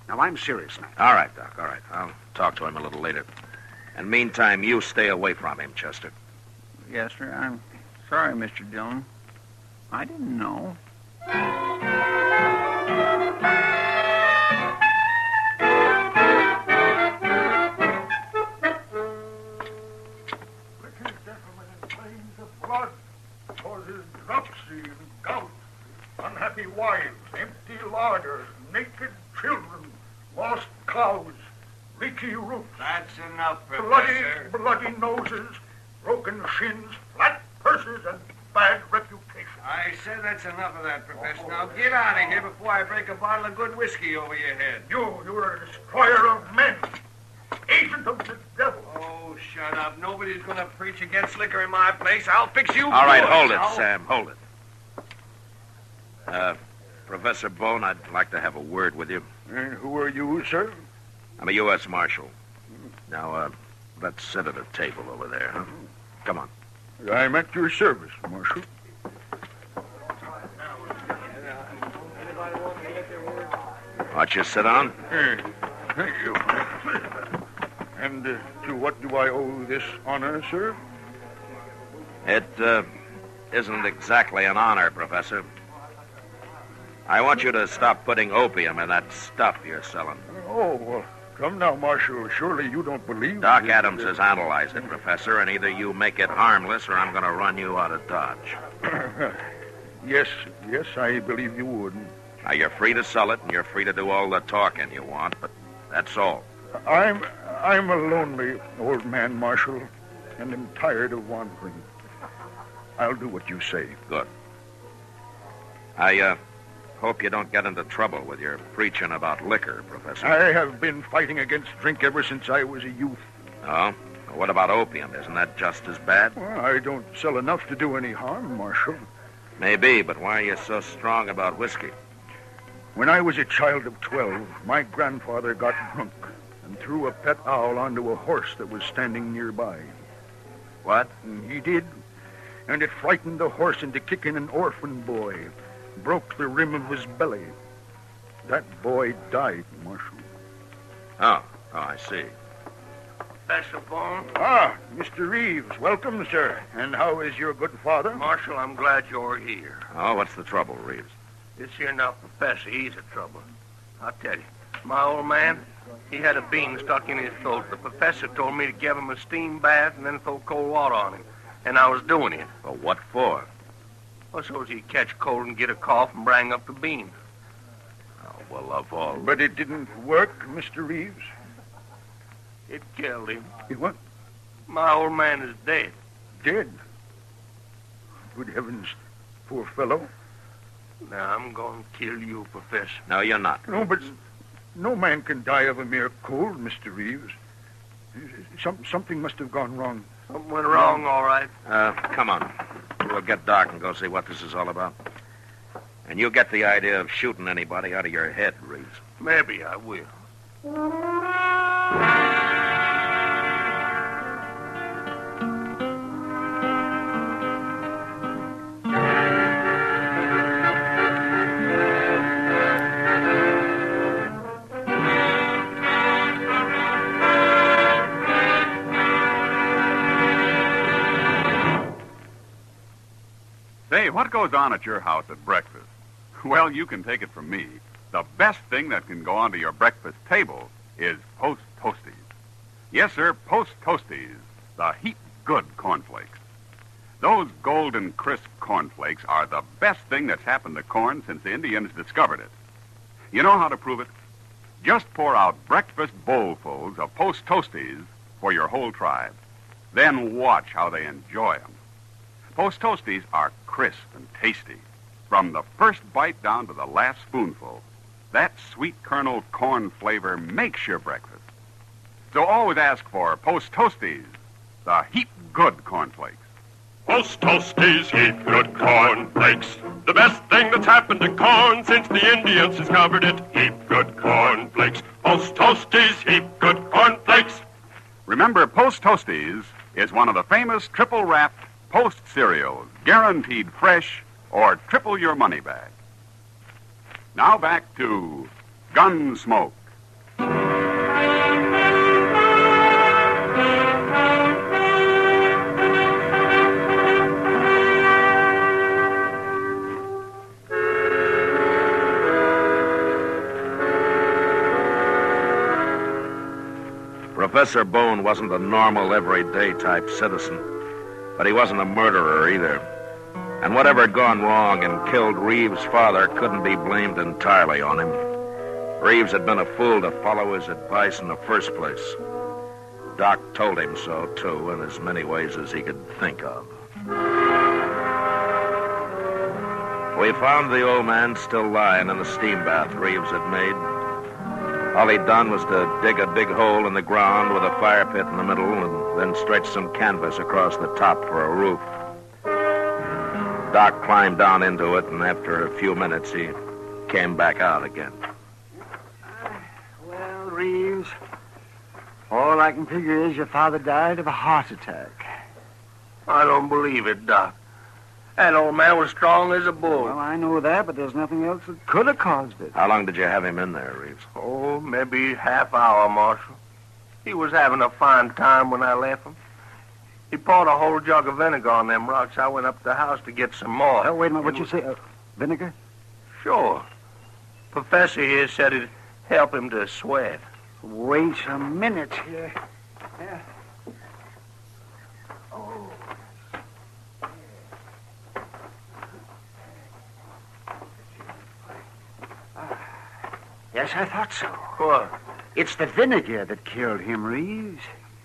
Now, I'm serious, Matt. All right, Doc, all right. I'll talk to him a little later. And meantime, you stay away from him, Chester. Yes, sir. I'm sorry, Mr. Dillon. I didn't know. Blood causes dropsy and gout, unhappy wives, empty larders, naked children, lost cows, leaky roofs. That's enough, Professor. Bloody noses, broken shins, flat purses, and bad reputation. I said that's enough of that, Professor. Now get out of here before I break a bottle of good whiskey over your head. You're a destroyer of men, agent of the devil. Oh, shut up. Nobody's going to preach against liquor in my place. I'll fix you. All right, boys. hold it, Sam, hold it. Professor Bone, I'd like to have a word with you. Who are you, sir? I'm a U.S. Marshal. Now, let's sit at a table over there, huh? Come on. I'm at your service, Marshal. Watch you sit down. Thank you. And to what do I owe this honor, sir? It isn't exactly an honor, Professor. I want you to stop putting opium in that stuff you're selling. Oh, well, come now, Marshal. Surely you don't believe... Doc Adams has analyzed it, Professor, and either you make it harmless or I'm going to run you out of Dodge. Yes, I believe you would. Now, you're free to sell it, and you're free to do all the talking you want, but that's all. I'm a lonely old man, Marshal, and am tired of wandering. I'll do what you say. Good. I hope you don't get into trouble with your preaching about liquor, Professor. I have been fighting against drink ever since I was a youth. Oh? Well, what about opium? Isn't that just as bad? Well, I don't sell enough to do any harm, Marshal. Maybe, but why are you so strong about whiskey? When I was a child of 12, my grandfather got drunk and threw a pet owl onto a horse that was standing nearby. What? He did. And it frightened the horse into kicking an orphan boy. Broke the rim of his belly. That boy died, Marshal. Oh, I see. Professor Bone? Ah, Mr. Reeves. Welcome, sir. And how is your good father? Marshal, I'm glad you're here. Oh, what's the trouble, Reeves? This here now professor, he's in trouble. I'll tell you. My old man, he had a bean stuck in his throat. The professor told me to give him a steam bath and then throw cold water on him. And I was doing it. Well, what for? Well, so as he'd catch cold and get a cough and bring up the bean. Oh, well, of all... But it didn't work, Mr. Reeves. It killed him. What? My old man is dead. Dead? Good heavens, poor fellow. Now, I'm going to kill you, Professor. No, you're not. No, but no man can die of a mere cold, Mr. Reeves. Something must have gone wrong. Something went wrong, all right. Come on. We'll get Doc and go see what this is all about. And you get the idea of shooting anybody out of your head, Reeves. Maybe I will. Say, what goes on at your house at breakfast? Well, you can take it from me. The best thing that can go onto your breakfast table is Post Toasties. Yes, sir, Post Toasties, the heap good cornflakes. Those golden crisp cornflakes are the best thing that's happened to corn since the Indians discovered it. You know how to prove it? Just pour out breakfast bowlfuls of Post Toasties for your whole tribe. Then watch how they enjoy them. Post Toasties are crisp and tasty. From the first bite down to the last spoonful, that sweet kernel corn flavor makes your breakfast. So always ask for Post Toasties, the heap good cornflakes. Post Toasties, heap good cornflakes. The best thing that's happened to corn since the Indians discovered it. Heap good cornflakes. Post Toasties, heap good cornflakes. Remember, Post Toasties is one of the famous triple-wrapped Post cereals, guaranteed fresh or triple your money back. Now back to Gunsmoke. Professor Bone wasn't a normal, everyday type citizen, but he wasn't a murderer either. And whatever had gone wrong and killed Reeves' father couldn't be blamed entirely on him. Reeves had been a fool to follow his advice in the first place. Doc told him so, too, in as many ways as he could think of. We found the old man still lying in the steam bath Reeves had made. All he'd done was to dig a big hole in the ground with a fire pit in the middle and then stretch some canvas across the top for a roof. Doc climbed down into it, and after a few minutes, he came back out again. Well, Reeves, all I can figure is your father died of a heart attack. I don't believe it, Doc. That old man was strong as a bull. Well, I know that, but there's nothing else that could have caused it. How long did you have him in there, Reeves? Oh, maybe half hour, Marshal. He was having a fine time when I left him. He poured a whole jug of vinegar on them rocks. I went up to the house to get some more. Oh, wait a minute. What'd you say? Vinegar? Sure. Professor here said it'd help him to sweat. Wait a minute here. Yeah. Yes, I thought so. What? It's the vinegar that killed him, Reeves.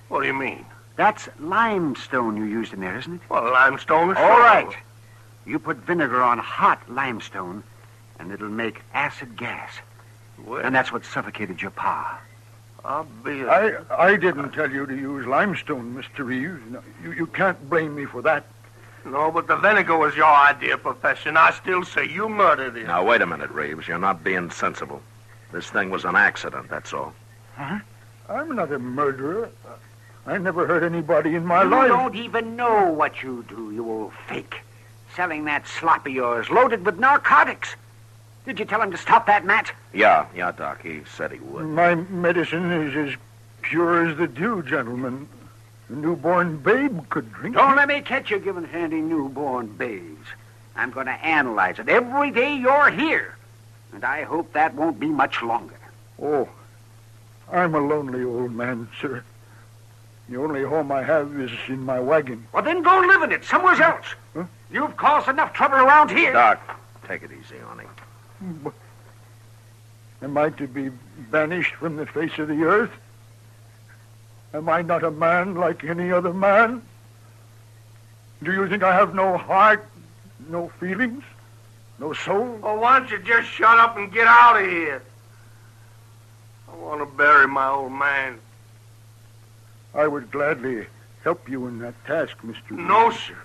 What do you mean? That's limestone you used in there, isn't it? Well, limestone is all right. You put vinegar on hot limestone, and it'll make acid gas. Well, and that's what suffocated your pa. I'll be I didn't tell you to use limestone, Mr. Reeves. No, you can't blame me for that. No, but the vinegar was your idea, Professor, and I still say you murdered him. Now, wait a minute, Reeves. You're not being sensible. This thing was an accident, that's all. Huh? I'm not a murderer. I never hurt anybody in my You life. don't even know what you do, you old fake. Selling that slop of yours, loaded with narcotics. Did you tell him to stop that, Matt? Yeah, Doc. He said he would. My medicine is as pure as the dew, gentlemen. A newborn babe could drink Don't it. let me catch you giving handy newborn babes. I'm going to analyze it every day you're here. And I hope that won't be much longer. Oh, I'm a lonely old man, sir. The only home I have is in my wagon. Well, then go live in it somewhere else. Huh? You've caused enough trouble around here. Doc, take it easy on him. Am I to be banished from the face of the earth? Am I not a man like any other man? Do you think I have no heart, no feelings, no soul? Well, why don't you just shut up and get out of here? I want to bury my old man. I would gladly help you in that task, Mr. No, sir.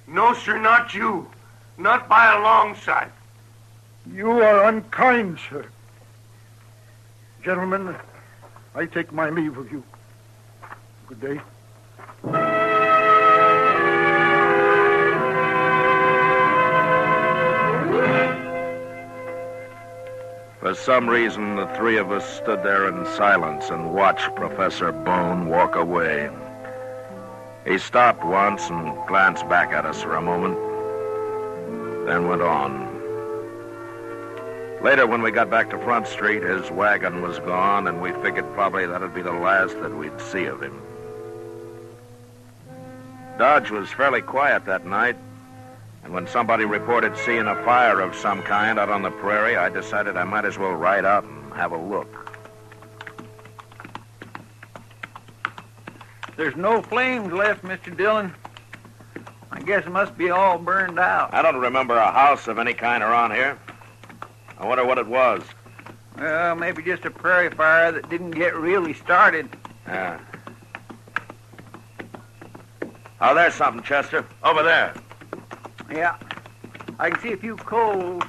No, sir, not you. Not by a long sight. You are unkind, sir. Gentlemen, I take my leave of you. Good day. For some reason, the three of us stood there in silence and watched Professor Bone walk away. He stopped once and glanced back at us for a moment, then went on. Later, when we got back to Front Street, his wagon was gone, and we figured probably that'd be the last that we'd see of him. Dodge was fairly quiet that night, and when somebody reported seeing a fire of some kind out on the prairie, I decided I might as well ride out and have a look. There's no flames left, Mr. Dillon. I guess it must be all burned out. I don't remember a house of any kind around here. I wonder what it was. Well, maybe just a prairie fire that didn't get really started. Yeah. Oh, there's something, Chester. Over there. Yeah. I can see a few coals.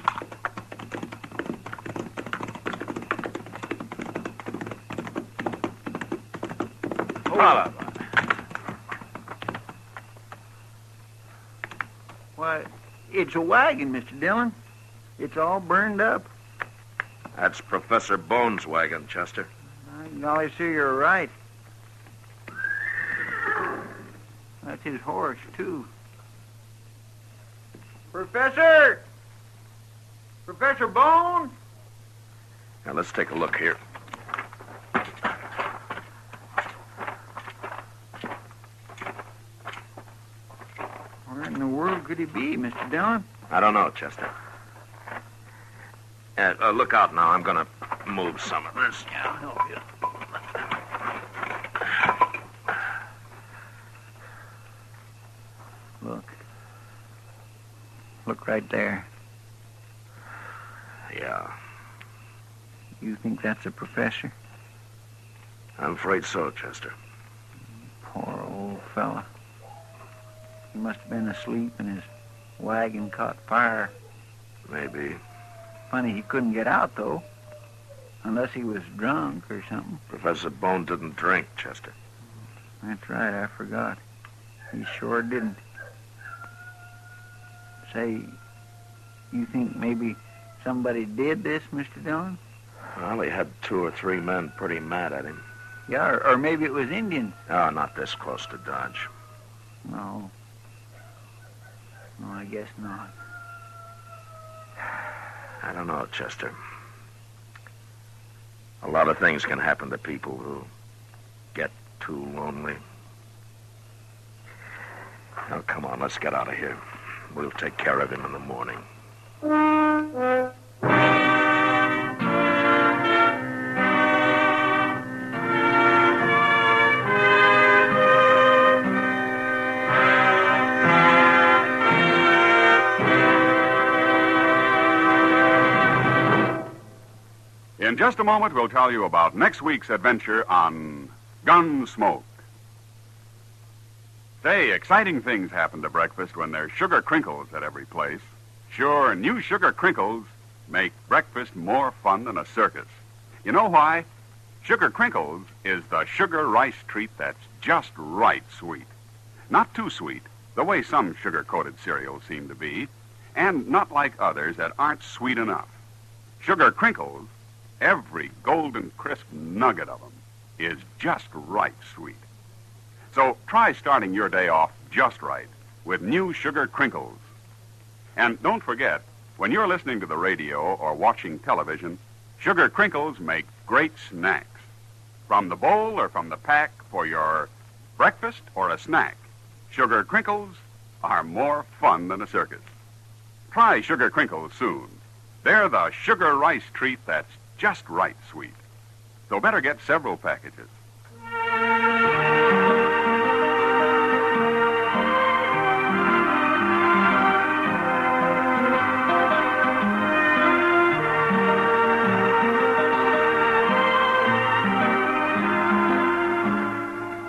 Holla. Why, it's a wagon, Mr. Dillon. It's all burned up. That's Professor Bone's wagon, Chester. Golly, sir, you're right. That's his horse, too. Professor! Professor Bone? Now, let's take a look here. Where in the world could he be, Mr. Dillon? I don't know, Chester. Look out now. I'm going to move some of this. Yeah, I'll help you. Look right there. Yeah. You think that's a professor? I'm afraid so, Chester. Poor old fella. He must have been asleep and his wagon caught fire. Maybe. Funny he couldn't get out, though. Unless he was drunk or something. Professor Bone didn't drink, Chester. That's right, I forgot. He sure didn't. Say, you think maybe somebody did this, Mr. Dillon? Well, he had 2 or 3 men pretty mad at him. Yeah, or maybe it was Indians. Oh, not this close to Dodge. No. No, I guess not. I don't know, Chester. A lot of things can happen to people who get too lonely. Now, come on, let's get out of here. We'll take care of him in the morning. In just a moment, we'll tell you about next week's adventure on GUNSMOKE. Say, exciting things happen to breakfast when there's sugar crinkles at every place. Sure, new sugar crinkles make breakfast more fun than a circus. You know why? Sugar crinkles is the sugar rice treat that's just right sweet. Not too sweet, the way some sugar-coated cereals seem to be, and not like others that aren't sweet enough. Sugar crinkles, every golden crisp nugget of them, is just right sweet. So try starting your day off just right with new sugar crinkles. And don't forget, when you're listening to the radio or watching television, sugar crinkles make great snacks. From the bowl or from the pack for your breakfast or a snack, sugar crinkles are more fun than a circus. Try sugar crinkles soon. They're the sugar rice treat that's just right sweet. So better get several packages.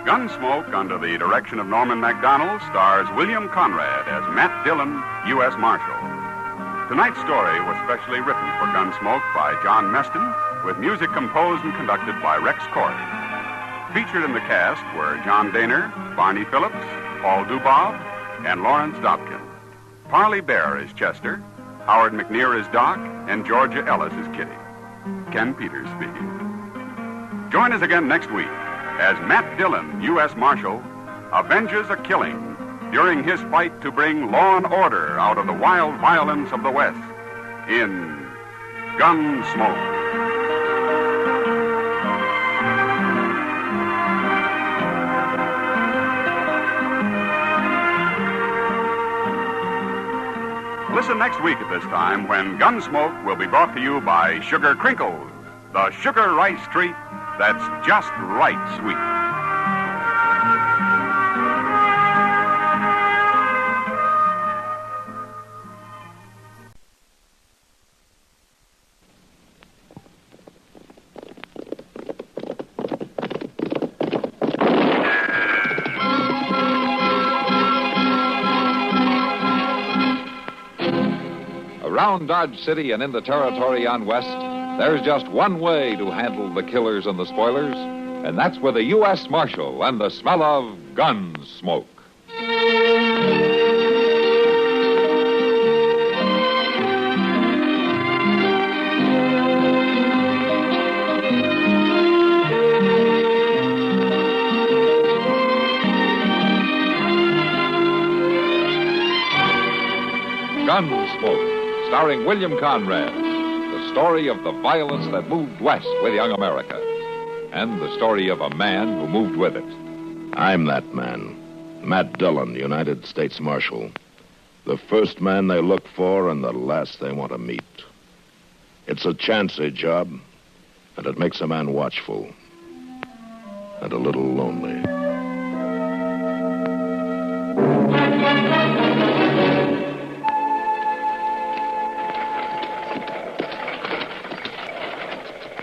Gunsmoke, under the direction of Norman MacDonald, stars William Conrad as Matt Dillon, U.S. Marshal. Tonight's story was specially written for Gunsmoke by John Meston, with music composed and conducted by Rex Corey. Featured in the cast were John Daner, Barney Phillips, Paul Dubob, and Lawrence Dobkin. Parley Bear is Chester, Howard McNear is Doc, and Georgia Ellis is Kitty. Ken Peters speaking. Join us again next week as Matt Dillon, U.S. Marshal, avenges a killing during his fight to bring law and order out of the wild violence of the West in Gunsmoke. Listen next week at this time when Gunsmoke will be brought to you by Sugar Crinkles, the sugar rice treat that's just right sweet. Around Dodge City and in the territory on West, there's just one way to handle the killers and the spoilers, and that's with a U.S. Marshal and the smell of gun smoke. Gunsmoke, starring William Conrad, the story of the violence that moved west with young America, and the story of a man who moved with it. I'm that man, Matt Dillon, United States Marshal. The first man they look for and the last they want to meet. It's a chancy job, and it makes a man watchful and a little lonely.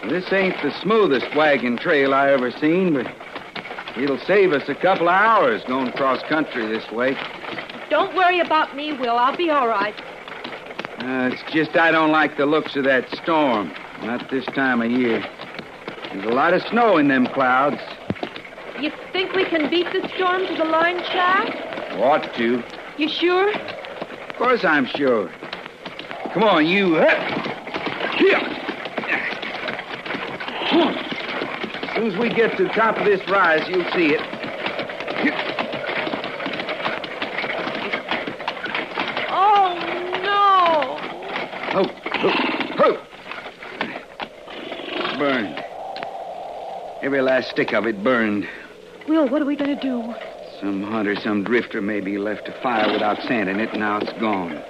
This ain't the smoothest wagon trail I ever seen, but it'll save us a couple of hours going cross country this way. Don't worry about me, Will. I'll be all right. It's just I don't like the looks of that storm. Not this time of year. There's a lot of snow in them clouds. You think we can beat the storm to the line shaft? Ought to. You sure? course I'm sure. Come on, you. Here. As soon as we get to the top of this rise, you'll see it. Oh, no. Oh. Burned. Every last stick of it burned. Will, what are we going to do? Some hunter, some drifter maybe left a fire without sand in it, and now it's gone.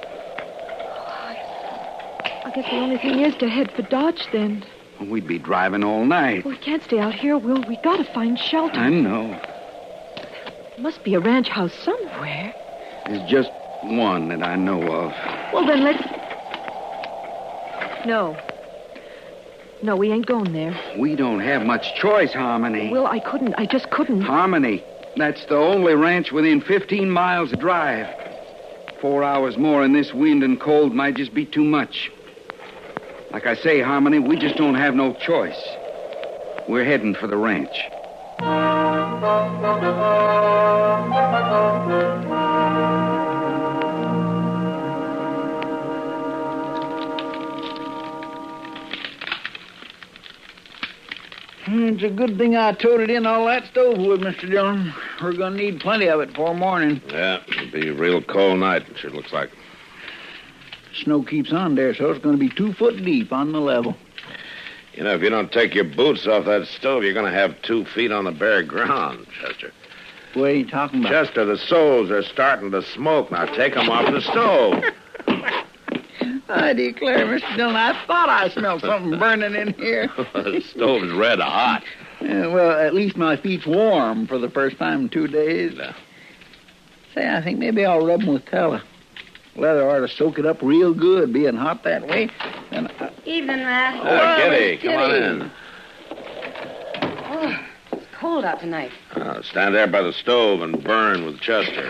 I guess the only thing is to head for Dodge, then. Well, we'd be driving all night. We can't stay out here, Will. We got to find shelter. I know. There must be a ranch house somewhere. There's just one that I know of. Well, then let's... No, we ain't going there. We don't have much choice, Harmony. Will, I just couldn't. Harmony, that's the only ranch within 15 miles of drive. 4 hours more in this wind and cold might just be too much. Like I say, Harmony, we just don't have no choice. We're heading for the ranch. It's a good thing I toted in all that stove wood, Mr. Dillon. We're going to need plenty of it for morning. Yeah, it'll be a real cold night, it sure looks like. Snow keeps on there, so it's going to be 2 foot deep on the level. You know, if you don't take your boots off that stove, you're going to have 2 feet on the bare ground, Chester. What are you talking about? Chester, the soles are starting to smoke. Now take them off the stove. I declare, Mr. Dillon, I thought I smelled something burning in here. The stove's red hot. Yeah, well, at least my feet's warm for the first time in 2 days. Yeah. Say, I think maybe I'll rub them with tallow. Leather ought to soak it up real good, being hot that way. And Evening, Matt. Kitty, come on in. Oh, it's cold out tonight. Stand there by the stove and burn with Chester.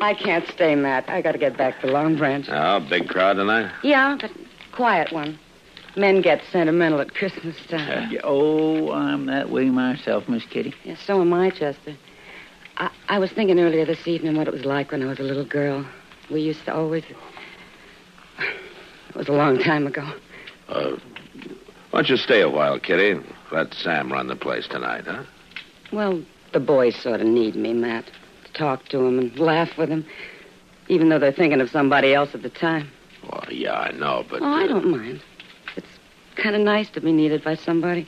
I can't stay, Matt. I got to get back to Long Branch. Oh, big crowd tonight? Yeah, but quiet one. Men get sentimental at Christmas time. Oh, I'm that way myself, Miss Kitty. Yeah, so am I, Chester. I was thinking earlier this evening what it was like when I was a little girl. We used to always... It was a long time ago. Why don't you stay a while, Kitty? Let Sam run the place tonight, huh? Well, the boys sort of need me, Matt. To talk to them and laugh with them. Even though they're thinking of somebody else at the time. Well, yeah, I know, but... Oh, I don't mind. It's kind of nice to be needed by somebody.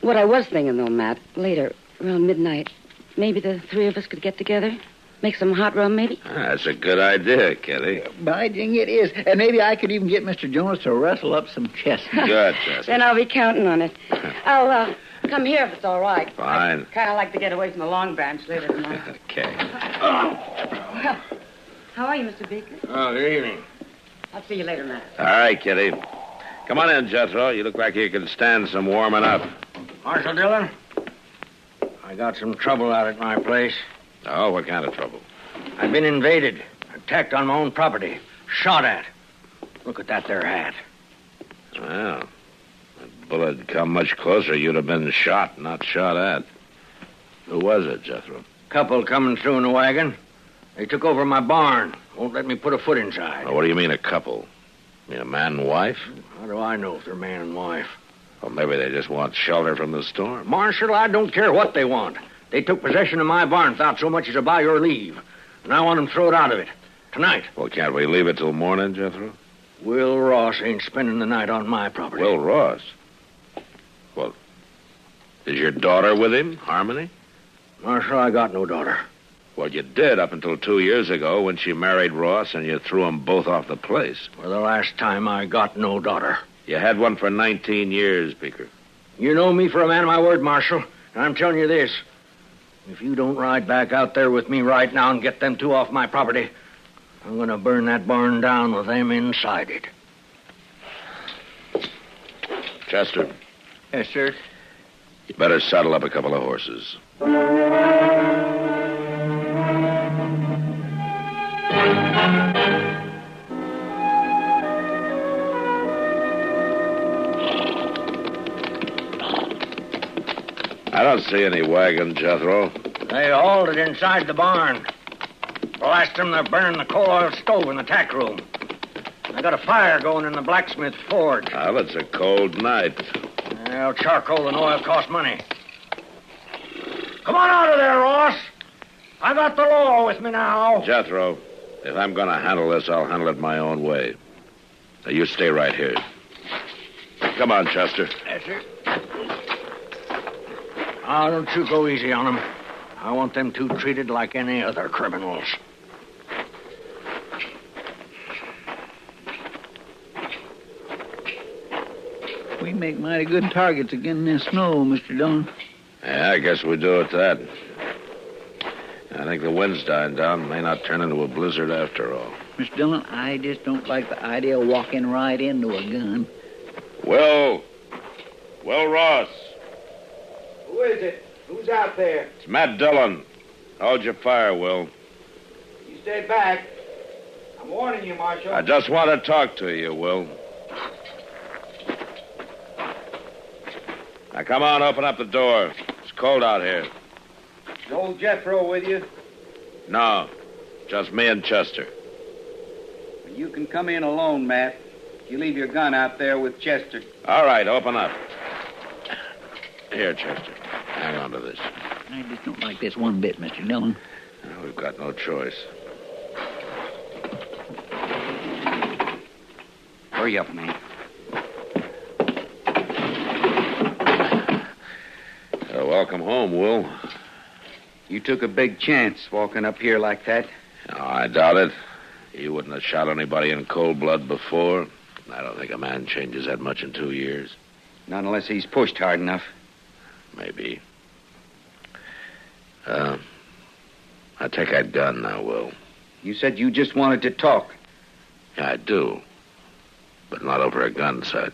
What I was thinking, though, Matt, later, around midnight, maybe the 3 of us could get together. Make some hot rum, maybe? That's a good idea, Kitty. By ding, it is. And maybe I could even get Mr. Jonas to wrestle up some chestnuts. Good, Chester. Then I'll be counting on it. I'll come here if it's all right. Fine. I kind of like to get away from the Long Branch later tonight. Okay. Well, how are you, Mr. Beaker? Oh, good evening. I'll see you later, Matt. All right, Kitty. Come on in, Jethro. You look like you can stand some warming up. Marshal Dillon, I got some trouble out at my place. Oh, what kind of trouble? I've been invaded, attacked on my own property, shot at. Look at that there hat. Well, that bullet had come much closer, you'd have been shot, not shot at. Who was it, Jethro? Couple coming through in the wagon. They took over my barn. Won't let me put a foot inside. Well, what do you mean a couple? You mean a man and wife? How do I know if they're man and wife? Well, maybe they just want shelter from the storm. Marshal, I don't care what they want. They took possession of my barn without so much as a by your leave. And I want them thrown out of it. Tonight. Well, can't we leave it till morning, Jethro? Will Ross ain't spending the night on my property. Will Ross? Well, is your daughter with him, Harmony? Marshal, I got no daughter. Well, you did up until 2 years ago when she married Ross and you threw them both off the place. For the last time, I got no daughter. You had one for 19 years, Beaker. You know me for a man of my word, Marshal. And I'm telling you this. If you don't ride back out there with me right now and get them 2 off my property, I'm going to burn that barn down with them inside it. Chester. Yes, sir. You better saddle up a couple of horses. I don't see any wagon, Jethro. They hauled it inside the barn. Blast them, they're burning the coal oil stove in the tack room. I got a fire going in the blacksmith forge. Well, it's a cold night. Well, charcoal and oil cost money. Come on out of there, Ross. I got the law with me now. Jethro, if I'm going to handle this, I'll handle it my own way. Now, you stay right here. Come on, Chester. Yes, sir. Oh, don't you go easy on them. I want them two treated like any other criminals. We make mighty good targets again in this snow, Mr. Dillon. Yeah, I guess we do at that. I think the wind's dying down. May not turn into a blizzard after all. Mr. Dillon, I just don't like the idea of walking right into a gun. Will Ross. Who is it? Who's out there? It's Matt Dillon. Hold your fire, Will. You stay back. I'm warning you, Marshal. I just want to talk to you, Will. Now, come on, open up the door. It's cold out here. Is old Jethro with you? No, just me and Chester. You can come in alone, Matt. You leave your gun out there with Chester. All right, open up. Here, Chester. Hang on to this. I just don't like this one bit, Mr. Dillon. Well, we've got no choice. Hurry up, man. Welcome home, Will. You took a big chance walking up here like that. No, I doubt it. You wouldn't have shot anybody in cold blood before. I don't think a man changes that much in 2 years. Not unless he's pushed hard enough. Maybe. I take that gun now, Will. You said you just wanted to talk. Yeah, I do. But not over a gun sight.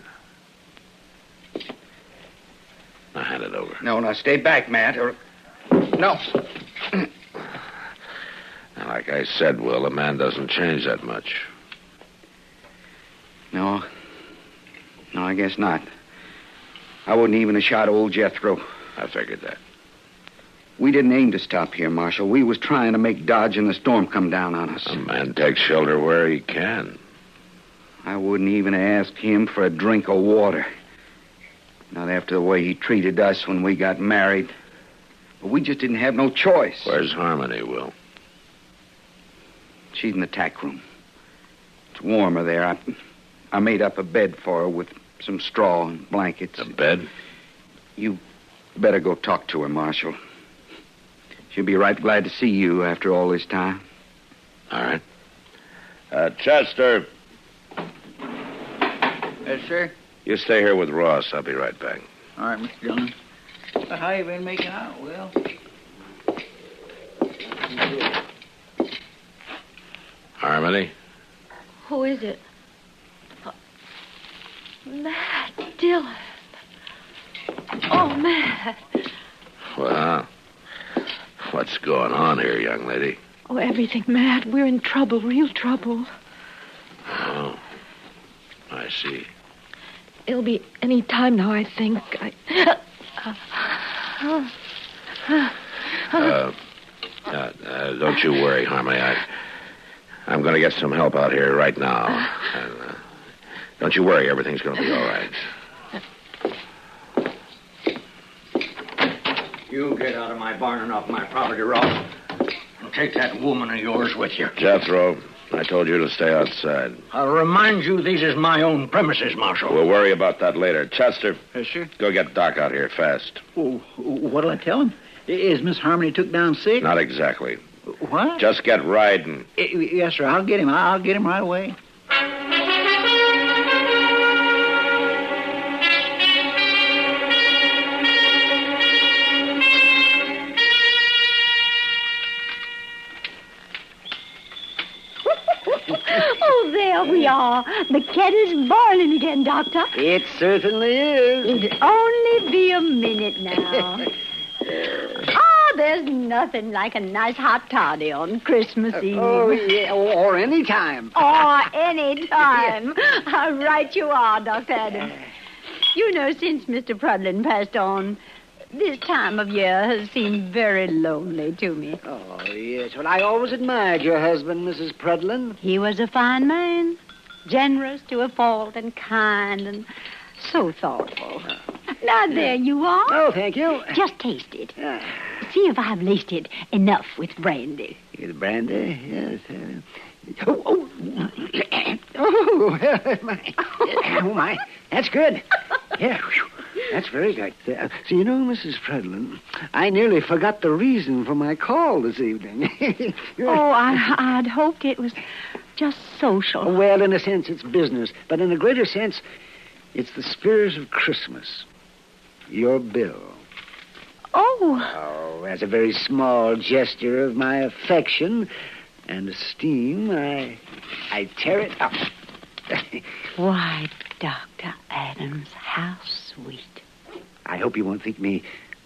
Now hand it over. No, stay back, Matt, or... No. Now, like I said, Will, a man doesn't change that much. No, I guess not. I wouldn't even have shot old Jethro. I figured that. We didn't aim to stop here, Marshal. We was trying to make Dodge and the storm come down on us. A man takes shelter where he can. I wouldn't even ask him for a drink of water. Not after the way he treated us when we got married. But we just didn't have no choice. Where's Harmony, Will? She's in the tack room. It's warmer there. I made up a bed for her with some straw and blankets. A bed? You better go talk to her, Marshal. She'll be right glad to see you after all this time. All right. Chester. Yes, sir? You stay here with Ross. I'll be right back. All right, Mr. Dillon. How you been making out, Will? Harmony? Who is it? Matt Dillon. Oh, Matt. Well, what's going on here, young lady? Oh, everything, Matt. We're in trouble, real trouble. Oh, I see. It'll be any time now, I think. Don't you worry, Harmony. I'm going to get some help out here right now. Don't you worry. Everything's going to be all right. You get out of my barn and off my property, Ross. And take that woman of yours with you. Jethro, I told you to stay outside. I'll remind you these is my own premises, Marshal. We'll worry about that later. Chester. Yes, sir? Go get Doc out here fast. Oh, what'll I tell him? Is Miss Harmony took down sick? Not exactly. What? Just get riding. Yes, sir. I'll get him. I'll get him right away. Oh, there we are. The kettle's boiling again, Doctor. It certainly is. It'll only be a minute now. There's nothing like a nice hot toddy on Christmas Eve. Oh, yeah, or any time. Or any time. How right you are, Dr. Adams. You know, since Mr. Prudlin passed on, This time of year has seemed very lonely to me. Oh, yes. Well, I always admired your husband, Mrs. Predlin. He was a fine man, generous to a fault and kind and so thoughtful. Now, there you are. Oh, thank you. Just taste it. See if I've laced it enough with brandy. The brandy? Yes. Oh, my. Oh, my. That's good. Yeah, whew. That's very good. So, you know, Mrs. Predlin, I nearly forgot the reason for my call this evening. I'd hoped it was just social. Well, in a sense, it's business. But in a greater sense, it's the spirit of Christmas. Your bill. Oh, as a very small gesture of my affection and esteem, I tear it up. Why, Dr. Adams, how sweet. I hope you won't think me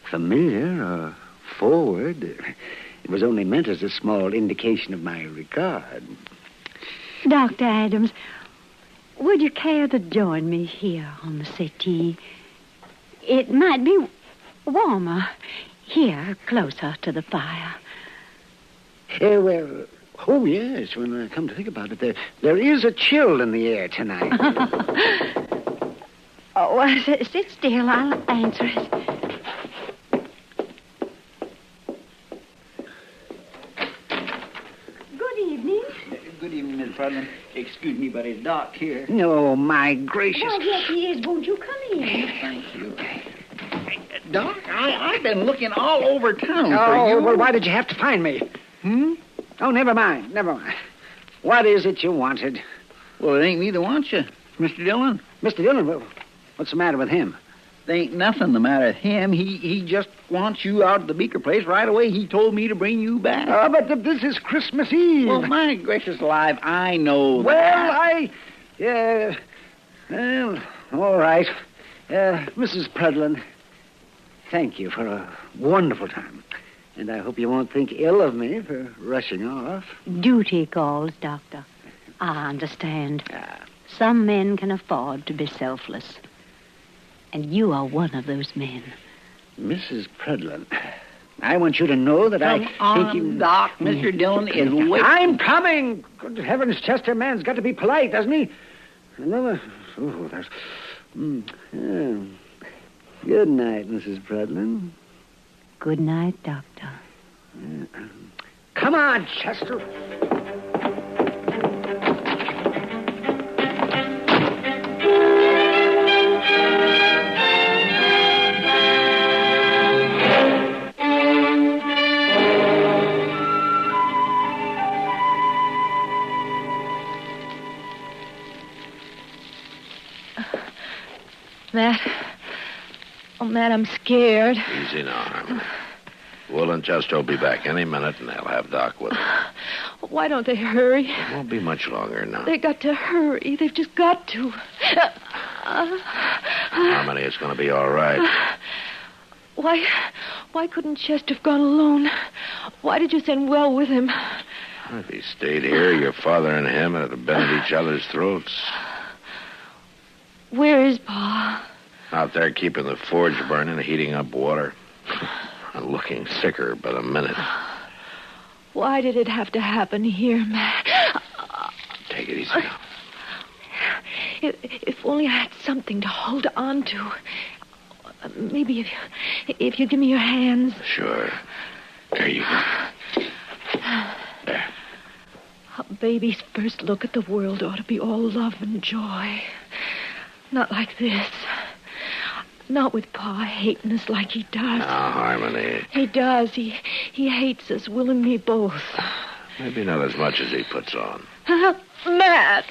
familiar or forward. It was only meant as a small indication of my regard. Dr. Adams, would you care to join me here on the settee? It might be warmer here, closer to the fire. Well, oh, yes, when I come to think about it, there is a chill in the air tonight. Sit still. I'll answer it. Good evening. Good evening, Miss Predlin. Excuse me, but it's Doc here. Oh, my gracious. Oh, yes, he is. Won't you come in? Thank you. Doc, I've been looking all over town for you. Well, why did you have to find me? Oh, never mind. What is it you wanted? Well, it ain't me that wants you. Mr. Dillon. Mr. Dillon? What's the matter with him? There ain't nothing the matter with him. He just wants you out of the Beaker place right away. He told me to bring you back. But this is Christmas Eve. Well, my gracious alive, I know that. Well, all right. Mrs. Predlin, thank you for a wonderful time. And I hope you won't think ill of me for rushing off. Duty calls, Doctor. I understand. Some men can afford to be selfless. And you are one of those men. Mrs. Predlin, I want you to know that I think you... Doc, Mr. Dillon is waiting. I'm coming! Good heavens, Chester, man's got to be polite, doesn't he? Another... Oh, that's... Good night, Mrs. Predlin. Good night, Doctor. Come on, Chester. Matt, I'm scared. Easy now, Harmony. Will and Chester will be back any minute, and they'll have Doc with them. Why don't they hurry? It won't be much longer now. They got to hurry. They've just got to. Harmony, it's going to be all right. Why couldn't Chester have gone alone? Why did you send Well with him? If he stayed here, your father and him would have been at each other's throats. Where is Pa? Out there keeping the forge burning, heating up water. Looking sicker by the minute. Why did it have to happen here, Matt? Take it easy now. If only I had something to hold on to. Maybe if you give me your hands. Sure. There you go. There. A baby's first look at the world ought to be all love and joy. Not like this. Not with Pa hating us like he does. Now, Harmony. He does. He hates us, Will and me both. Maybe not as much as he puts on. Matt.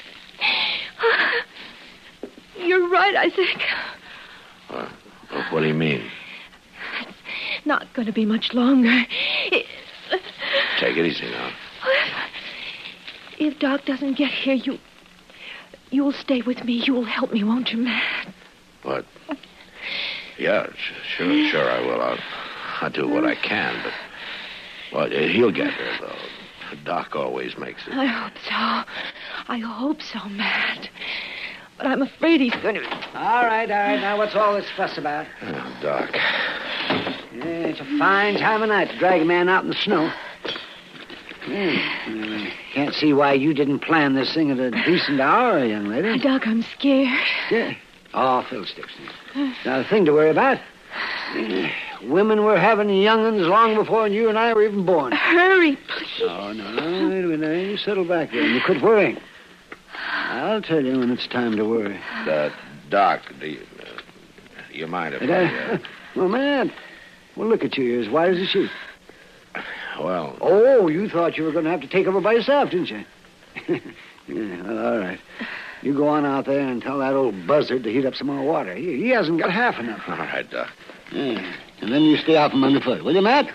You're right, I think. What do you mean? It's not going to be much longer. Take it easy now. If Doc doesn't get here, you'll stay with me. You'll help me, won't you, Matt? What? Yeah, sure I will. I'll do what I can, but... Well, he'll get there, though. Doc always makes it. I hope so, Matt. But I'm afraid he's going to... All right. Now, what's all this fuss about? Oh, Doc. Yeah, it's a fine time of night to drag a man out in the snow. I can't see why you didn't plan this thing at a decent hour, young lady. Doc, I'm scared. Yeah. Oh, fiddlesticks. Not a thing to worry about. Women were having young'uns long before you and I were even born. Hurry, please. Oh, no. Wait a minute. You settle back there and you quit worrying. I'll tell you when it's time to worry. Doc, do you mind if I... Well, man. Well, look at you. You're as white as a sheet. Well... Oh, you thought you were going to have to take over by yourself, didn't you? Yeah, well, all right. You go on out there and tell that old buzzard to heat up some more water. He hasn't got half enough. All right, Doc. Yeah. And then you stay out from underfoot, will you, Matt?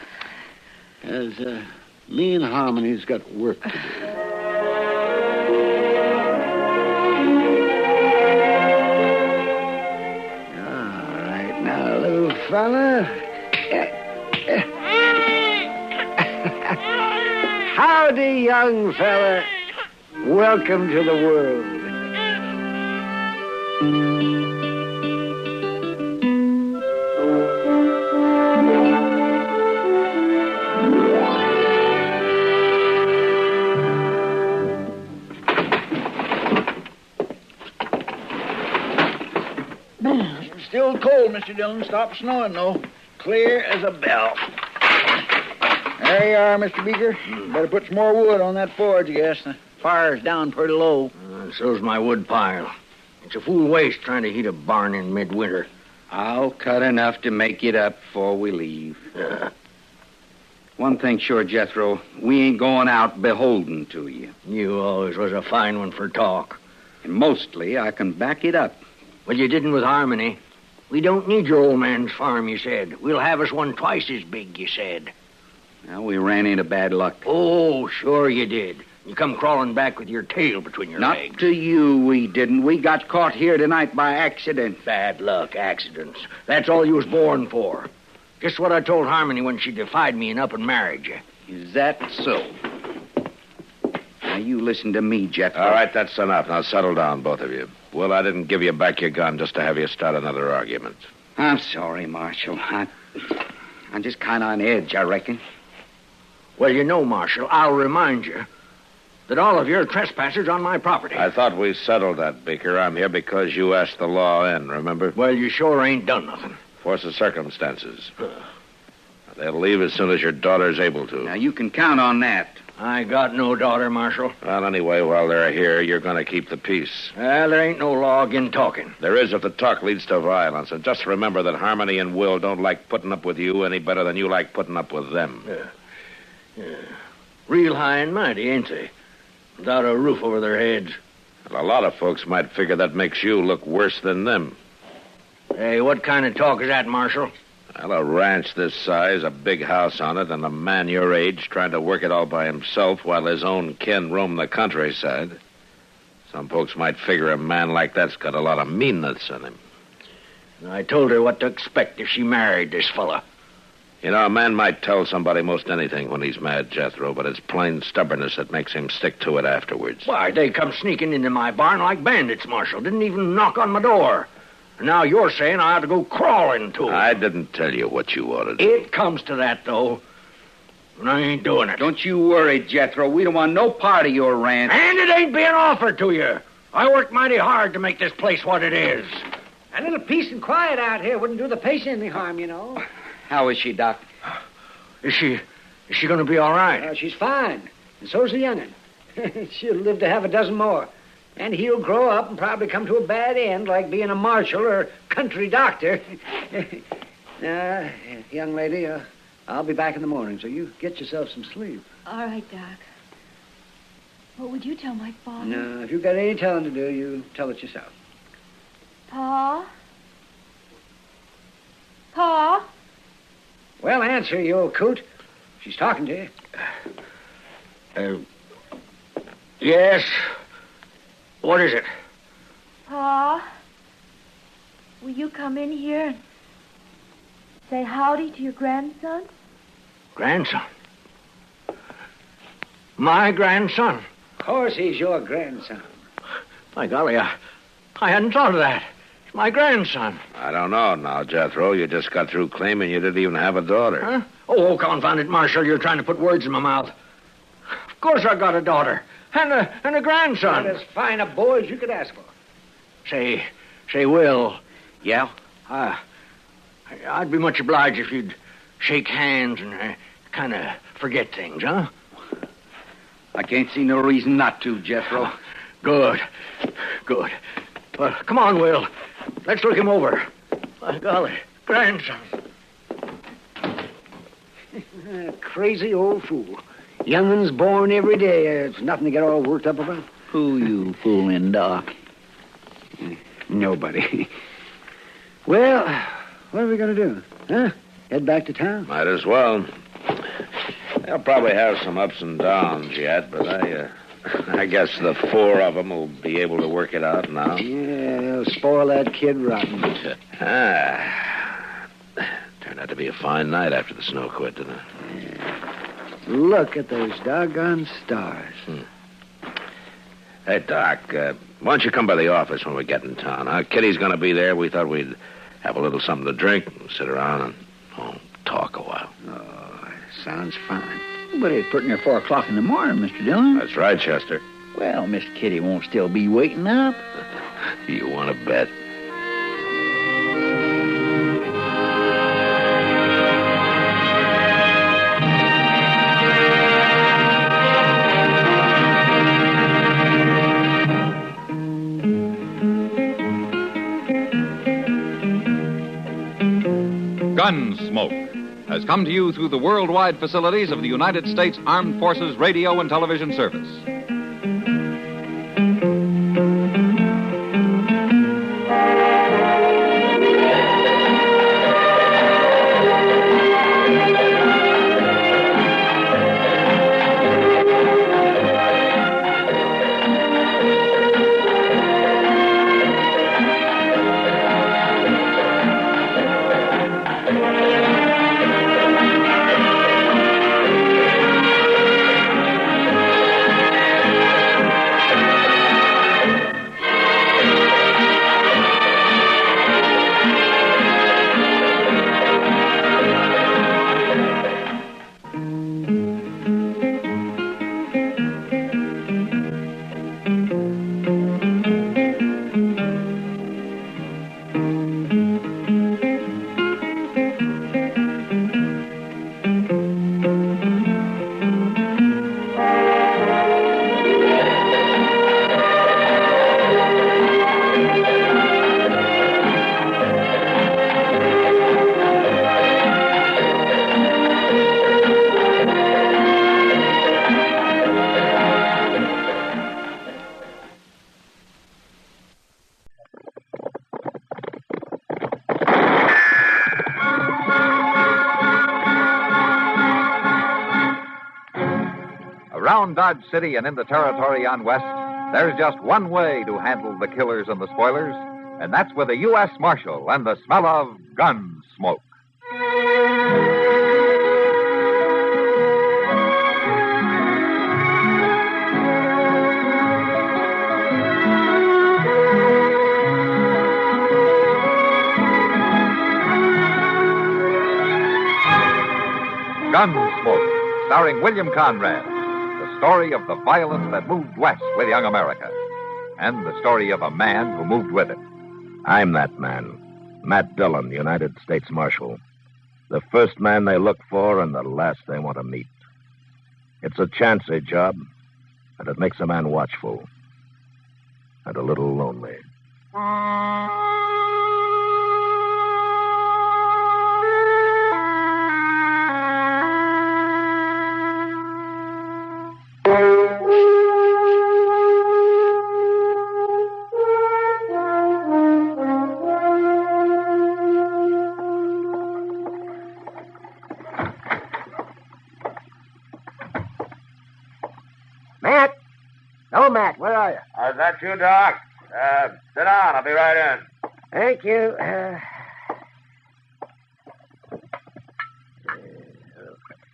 As me and Harmony's got work to do. All right, now, little fella. Howdy, young fella. Welcome to the world. Still cold, Mr. Dillon. Stopped snowing, though. Clear as a bell. There you are, Mr. Beaker. Better put some more wood on that forge, I guess. The fire's down pretty low. So's my wood pile. It's a fool waste trying to heat a barn in midwinter. I'll cut enough to make it up before we leave. One thing sure, Jethro, we ain't going out beholden to you. You always was a fine one for talk. And mostly I can back it up. Well, you didn't with Harmony. We don't need your old man's farm, you said. We'll have us one twice as big, you said. Well, we ran into bad luck. Oh, sure you did. You come crawling back with your tail between your legs. Not to you, we didn't. We got caught here tonight by accident. Bad luck, accidents. That's all you was born for. Just what I told Harmony when she defied me and up and married you. Is that so? Now, you listen to me, Jethro. All right, that's enough. Now, settle down, both of you. Well, I didn't give you back your gun just to have you start another argument. I'm sorry, Marshal. I'm just kind of on edge, I reckon. Well, you know, Marshal, I'll remind you that all of you are trespassers on my property. I thought we settled that, Beaker. I'm here because you asked the law in, remember? Well, you sure ain't done nothing. Force of circumstances. They'll leave as soon as your daughter's able to. Now, you can count on that. I got no daughter, Marshal. Well, anyway, while they're here, you're going to keep the peace. Well, there ain't no law against talking. There is if the talk leads to violence. And just remember that Harmony and Will don't like putting up with you any better than you like putting up with them. Yeah. Real high and mighty, ain't they? Without a roof over their heads. Well, a lot of folks might figure that makes you look worse than them. Hey, what kind of talk is that, Marshal? Well, a ranch this size, a big house on it, and a man your age trying to work it all by himself while his own kin roam the countryside. Some folks might figure a man like that's got a lot of meanness in him. I told her what to expect if she married this fella. You know, a man might tell somebody most anything when he's mad, Jethro, but it's plain stubbornness that makes him stick to it afterwards. Why, they come sneaking into my barn like bandits, Marshal. Didn't even knock on my door. And now you're saying I ought to go crawling to them. I didn't tell you what you ought to do. It comes to that, though. And I ain't doing it. Don't you worry, Jethro. We don't want no part of your ranch. And it ain't being offered to you. I worked mighty hard to make this place what it is. A little peace and quiet out here wouldn't do the patient any harm, you know. How is she, Doc? Is she going to be all right? She's fine. And so's the young'un. She'll live to have a dozen more. And he'll grow up and probably come to a bad end, like being a marshal or a country doctor. Young lady, I'll be back in the morning, so you get yourself some sleep. All right, Doc. What would you tell my father? No, if you've got any telling to do, you tell it yourself. Pa? Pa? Well, answer, you old coot. She's talking to you. Yes. What is it? Pa? Will you come in here and say howdy to your grandson? Grandson? My grandson? Of course he's your grandson. By golly, I hadn't thought of that. It's my grandson. I don't know now, Jethro. You just got through claiming you didn't even have a daughter. Huh? Oh, confound it, Marshal. You're trying to put words in my mouth. Of course I got a daughter. And a grandson. Not as fine a boy as you could ask for. Say, Will, Yeah? I'd be much obliged if you'd shake hands and kind of forget things, huh? I can't see no reason not to, Jethro. Good. Well, come on, Will. Let's look him over. My golly, grandson. Crazy old fool. Young'uns born every day. It's nothing to get all worked up about. Who you fooling, Doc? Nobody. Well, what are we going to do? Huh? Head back to town? Might as well. They'll probably have some ups and downs yet, but I guess the four of them will be able to work it out now. Yeah, they'll spoil that kid rotten. Turned out to be a fine night after the snow quit, didn't it? Look at those doggone stars. Hey, Doc, why don't you come by the office when we get in town, huh? Kitty's going to be there. We thought we'd have a little something to drink and sit around and talk a while. Oh, sounds fine. But it's pretty near 4 o'clock in the morning, Mr. Dillon. That's right, Chester. Well, Miss Kitty won't still be waiting up. You want to bet? GUNSMOKE has come to you through the worldwide facilities of the United States Armed Forces Radio and Television Service. Around Dodge City and in the territory on West, there's just one way to handle the killers and the spoilers, and that's with a U.S. Marshal and the smell of gun smoke. Gunsmoke, starring William Conrad. The story of the violence that moved west with young America. And the story of a man who moved with it. I'm that man. Matt Dillon, United States Marshal. The first man they look for and the last they want to meet. It's a chancy job, and it makes a man watchful. And a little lonely. Matt! Oh, Matt, where are you? Is that you, Doc? Sit down. I'll be right in. Thank you.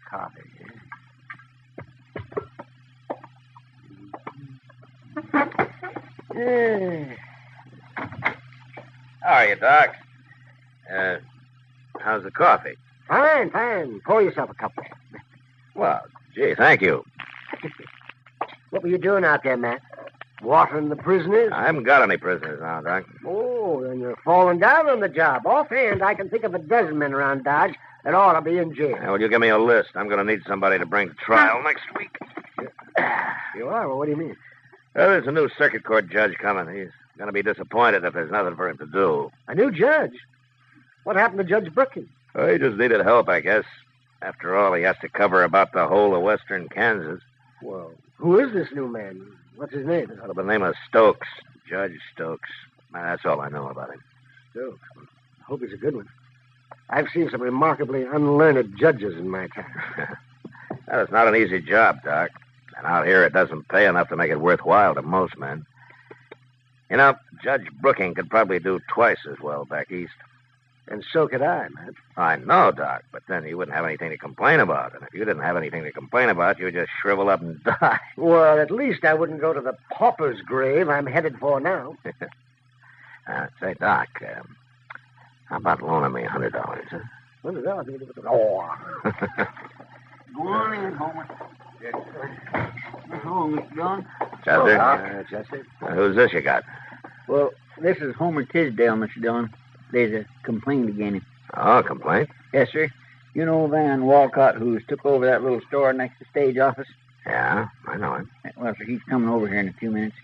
Coffee. How are you, Doc? How's the coffee? Fine, fine. Pour yourself a cup. Well, gee, thank you. What were you doing out there, Matt? Watering the prisoners? I haven't got any prisoners now, Doc. Oh, then you're falling down on the job. Offhand, I can think of a dozen men around Dodge that ought to be in jail. Now, will you give me a list? I'm going to need somebody to bring to trial next week. You are? Well, what do you mean? Well, there's a new circuit court judge coming. He's going to be disappointed if there's nothing for him to do. A new judge? What happened to Judge Brookins? Well, he just needed help, I guess. After all, he has to cover about the whole of western Kansas. Well, who is this new man? What's his name? By the name of Stokes. Judge Stokes. That's all I know about him. Stokes? I hope he's a good one. I've seen some remarkably unlearned judges in my time. Well, it's not an easy job, Doc. And out here, it doesn't pay enough to make it worthwhile to most men. You know, Judge Brooking could probably do twice as well back east. And so could I, man. I know, Doc, but then you wouldn't have anything to complain about. And if you didn't have anything to complain about, you'd just shrivel up and die. Well, at least I wouldn't go to the pauper's grave I'm headed for now. Say, Doc, how about loaning me $100, huh? $100? Oh. Go on in, Homer. Hello, Mr. Dillon. Chester? Chester. Who's this you got? Well, this is Homer Tisdale, Mr. Dillon. There's a complaint against him. Oh, complaint? Yes, sir. You know Van Walcott, who's took over that little store next to stage office? Yeah, I know him. Well, sir, he's coming over here in a few minutes.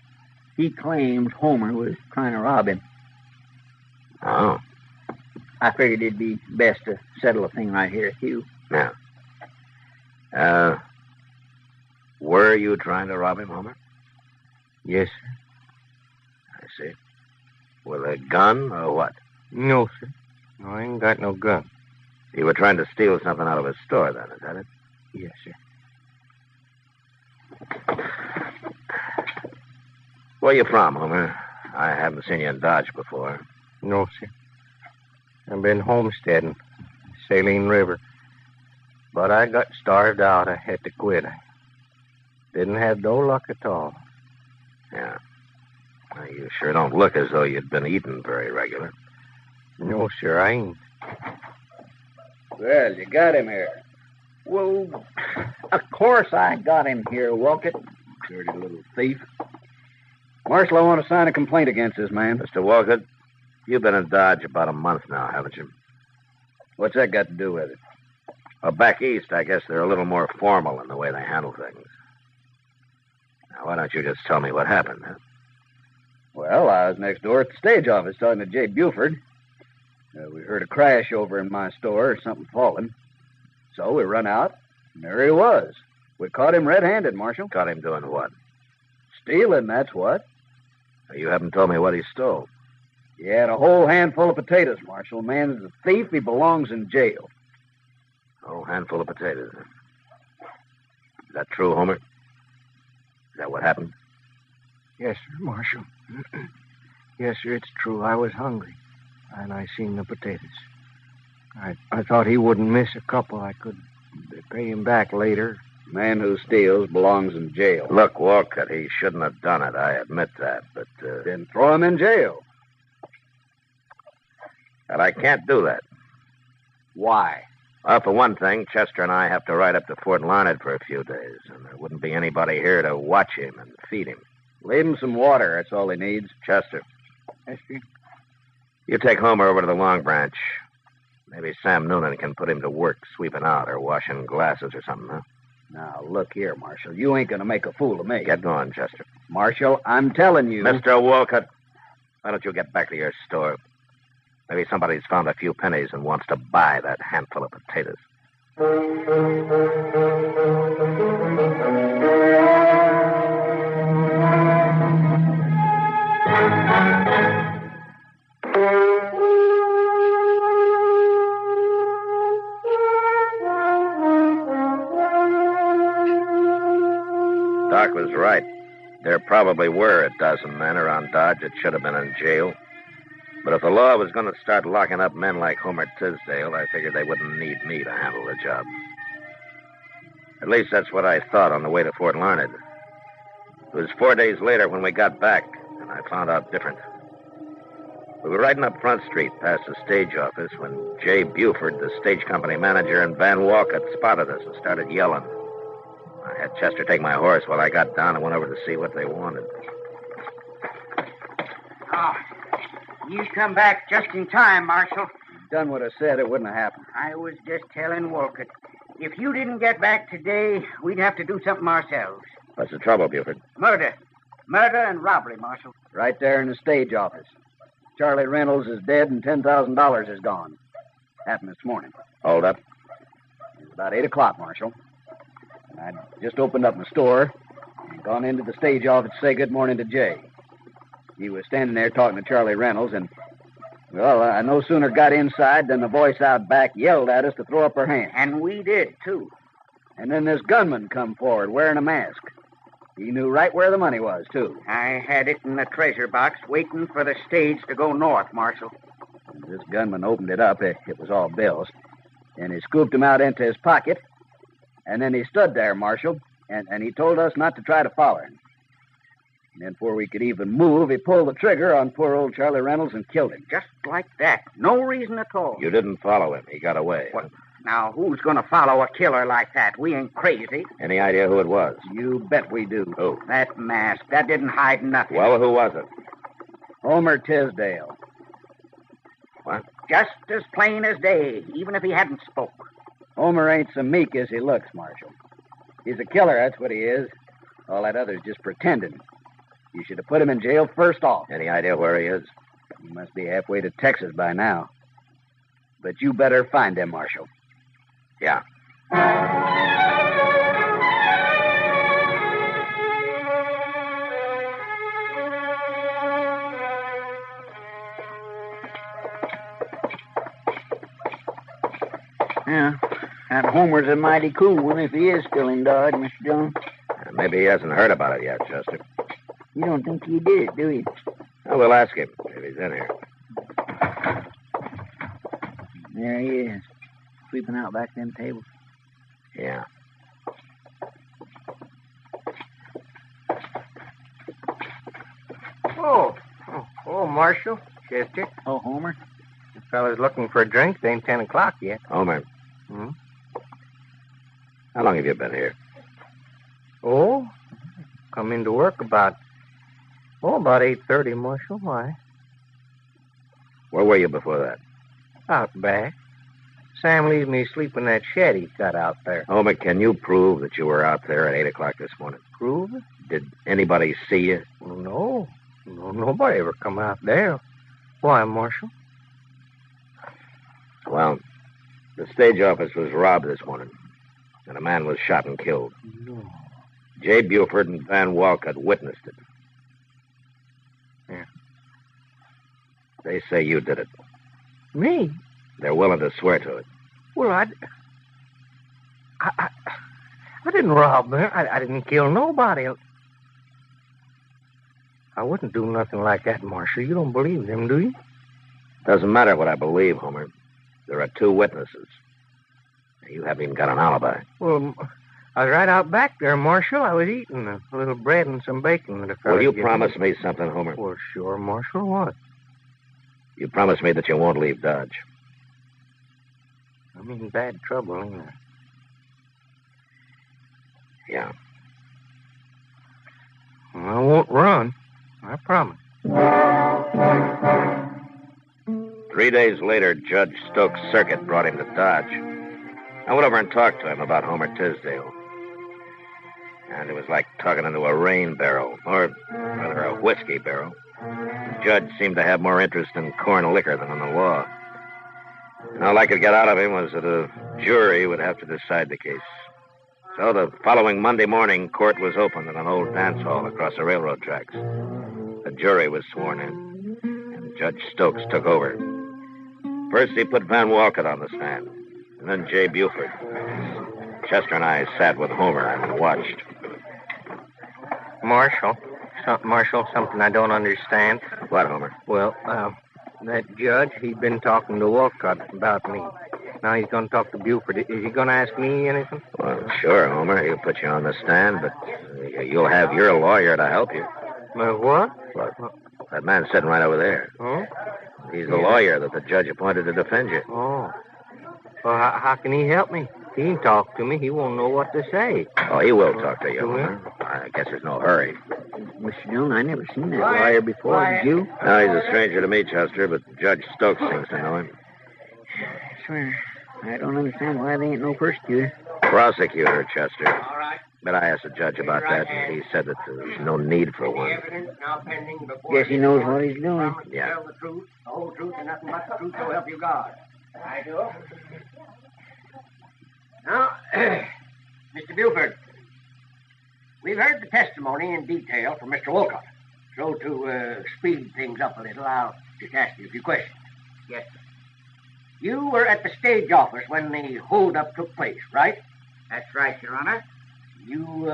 He claims Homer was trying to rob him. Oh. I figured it'd be best to settle a thing right here at you. Yeah. Were you trying to rob him, Homer? Yes, sir. I see. With a gun or what? No, sir. No, I ain't got no gun. You were trying to steal something out of his store, then, is that it? Yes, sir. Where you from, Homer? I haven't seen you in Dodge before. No, sir. I've been homesteading, Saline River. But I got starved out. I had to quit. I didn't have no luck at all. Yeah. Well, you sure don't look as though you'd been eating very regular. No, sir, I ain't. Well, you got him here. Well, of course I got him here, Wolcott. Dirty little thief. Marshal, I want to sign a complaint against this man. Mr. Wolcott, you've been in Dodge about a month now, haven't you? What's that got to do with it? Well, back east, I guess they're a little more formal in the way they handle things. Now, why don't you just tell me what happened, huh? Well, I was next door at the stage office talking to Jay Buford. We heard a crash over in my store, or something falling. So we run out, and there he was. We caught him red-handed, Marshal. Caught him doing what? Stealing, that's what. You haven't told me what he stole. He had a whole handful of potatoes, Marshal. Man's a thief. He belongs in jail. A whole handful of potatoes. Is that true, Homer? Is that what happened? Yes, sir, Marshal. Yes, sir, it's true. I was hungry, and I seen the potatoes. I thought he wouldn't miss a couple. I could pay him back later. Man who steals belongs in jail. Look, Walcott, he shouldn't have done it. I admit that, but... Then throw him in jail. But I can't do that. Why? Well, for one thing, Chester and I have to ride up to Fort Larned for a few days, and there wouldn't be anybody here to watch him and feed him. Leave him some water. That's all he needs. Chester. Yes, sir. You take Homer over to the Long Branch. Maybe Sam Noonan can put him to work sweeping out or washing glasses or something, huh? Now, look here, Marshal. You ain't going to make a fool of me. Get going, Chester. Marshal, I'm telling you... Mr. Walcott, why don't you get back to your store? Maybe somebody's found a few pennies and wants to buy that handful of potatoes. Doc was right. There probably were a dozen men around Dodge that should have been in jail. But if the law was going to start locking up men like Homer Tisdale, I figured they wouldn't need me to handle the job. At least that's what I thought on the way to Fort Larned. It was 4 days later when we got back, and I found out different. We were riding up Front Street past the stage office when Jay Buford, the stage company manager, and Van Walcott spotted us and started yelling. I had Chester take my horse while I got down and went over to see what they wanted. Oh, you come back just in time, Marshal. Done what I said, it wouldn't have happened. I was just telling Walcott. If you didn't get back today, we'd have to do something ourselves. What's the trouble, Buford? Murder. Murder and robbery, Marshal. Right there in the stage office. Charlie Reynolds is dead and $10,000 is gone. Happened this morning. Hold up. It was about 8 o'clock, Marshal. And I'd just opened up my store and gone into the stage office to say good morning to Jay. He was standing there talking to Charlie Reynolds, and, well, I no sooner got inside than the voice out back yelled at us to throw up our hands. And we did, too. And then this gunman come forward wearing a mask. He knew right where the money was, too. I had it in the treasure box waiting for the stage to go north, Marshal. And this gunman opened it up. It was all bills. And he scooped them out into his pocket. And then he stood there, Marshal, and he told us not to try to follow him. And then before we could even move, he pulled the trigger on poor old Charlie Reynolds and killed him. Just like that. No reason at all. You didn't follow him. He got away. What? Now, who's going to follow a killer like that? We ain't crazy. Any idea who it was? You bet we do. Who? That mask. That didn't hide nothing. Well, who was it? Homer Tisdale. What? Just as plain as day, even if he hadn't spoke. Homer ain't so meek as he looks, Marshal. He's a killer, that's what he is. All that other's just pretending. You should have put him in jail first off. Any idea where he is? He must be halfway to Texas by now. But you better find him, Marshal. Yeah. Yeah. That Homer's a mighty cool one if he is still in Dodge, Mr. Jones. Maybe he hasn't heard about it yet, Chester. You don't think he did, do you? Well, we'll ask him if he's in here. There he is. Sweeping out back them tables. Yeah. Oh, Marshal, Chester. Oh, Homer. The fella's looking for a drink. It ain't 10 o'clock yet. Homer. Hmm? How long have you been here? Oh, come into work about 8:30, Marshal. Why? Where were you before that? Out back. Sam leaves me asleep in that shed he's got out there. Homer, can you prove that you were out there at 8 o'clock this morning? Prove it? Did anybody see you? Well, no. Nobody ever come out there. Why, Marshal? Well, the stage office was robbed this morning, and a man was shot and killed. No. Jay Buford and Van Walcott witnessed it. Yeah. They say you did it. Me? They're willing to swear to it. Well, I didn't rob them. I didn't kill nobody. I wouldn't do nothing like that, Marshal. You don't believe them, do you? Doesn't matter what I believe, Homer. There are 2 witnesses. You haven't even got an alibi. Well, I was right out back there, Marshal. I was eating a little bread and some bacon. Will you promise me something, Homer? Well, sure, Marshal. What? You promise me that you won't leave Dodge. I'm in bad trouble, ain't I? Yeah. Well, I won't run. I promise. 3 days later, Judge Stokes' circuit brought him to Dodge. I went over and talked to him about Homer Tisdale. And it was like talking into a rain barrel, or rather a whiskey barrel. The judge seemed to have more interest in corn liquor than in the law. And all I could get out of him was that a jury would have to decide the case. So the following Monday morning, court was opened in an old dance hall across the railroad tracks. The jury was sworn in, and Judge Stokes took over. First, he put Van Walcott on the stand, and then Jay Buford. Chester and I sat with Homer and watched. Marshal, something I don't understand. What, Homer? Well, that judge, he'd been talking to Walcott about me. Now he's going to talk to Buford. Is he going to ask me anything? Well, sure, Homer. He'll put you on the stand, but you'll have your lawyer to help you. What? Look, that man's sitting right over there. Huh? He's the lawyer that the judge appointed to defend you. Oh. Well, how can he help me? He ain't talk to me. He won't know what to say. Oh, he will talk to you, He will? Homer. I guess there's no hurry. Mr. Dillon, I never seen that lawyer before. Did you? No, he's a stranger to me, Chester, but Judge Stokes seems to know him. Swear, I don't understand why they ain't no persecutor. Prosecutor, Chester. All right. But I asked the judge about that, and he said that there's no need for one. Guess he knows what he's doing. Yeah. Tell the truth, the whole truth, and nothing but the truth, so help you God. I do. Now, Mr. Buford, we've heard the testimony in detail from Mr. Wolcott. So to speed things up a little, I'll just ask you a few questions. Yes, sir. You were at the stage office when the holdup took place, right? That's right, Your Honor. You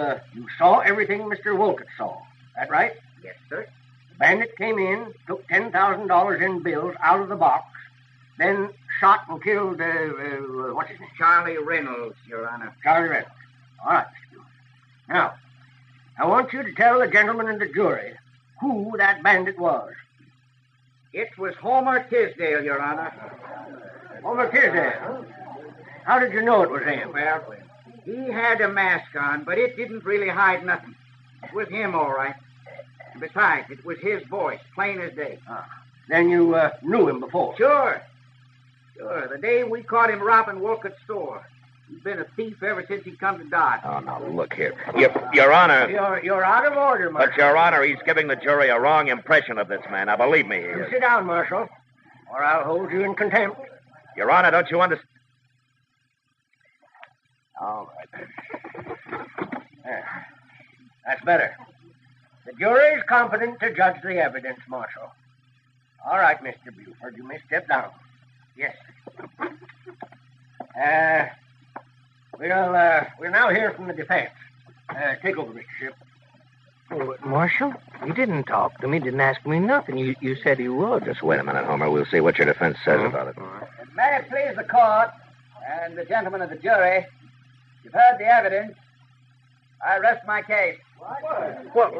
saw everything Mr. Wolcott saw. That right? Yes, sir. The bandit came in, took $10,000 in bills out of the box, then shot and killed, what's his name? Charlie Reynolds, Your Honor. Charlie Reynolds. All right, Mr. Buford. Now, I want you to tell the gentlemen in the jury who that bandit was. It was Homer Tisdale, Your Honor. Homer Tisdale? How did you know it was him? Well, he had a mask on, but it didn't really hide nothing. It was him, all right. Besides, it was his voice, plain as day. Then you knew him before? Sure. The day we caught him robbing Wolcott's store. He's been a thief ever since he come to Dodge. Oh, now, look here. Your Honor. You're out of order, Marshal. But, Your Honor, he's giving the jury a wrong impression of this man. Now, believe me. You sit down, Marshal, or I'll hold you in contempt. Your Honor, don't you understand? All right. There. That's better. The jury's competent to judge the evidence, Marshal. All right, Mr. Buford, you may step down. Yes. We'll now hear from the defense. Take over, Mr. Ship. Oh, Marshal, you didn't talk to me, didn't ask me nothing. You said you would. Just wait a minute, Homer. We'll see what your defense says about it. May it please the court and the gentlemen of the jury, you've heard the evidence. I rest my case. What?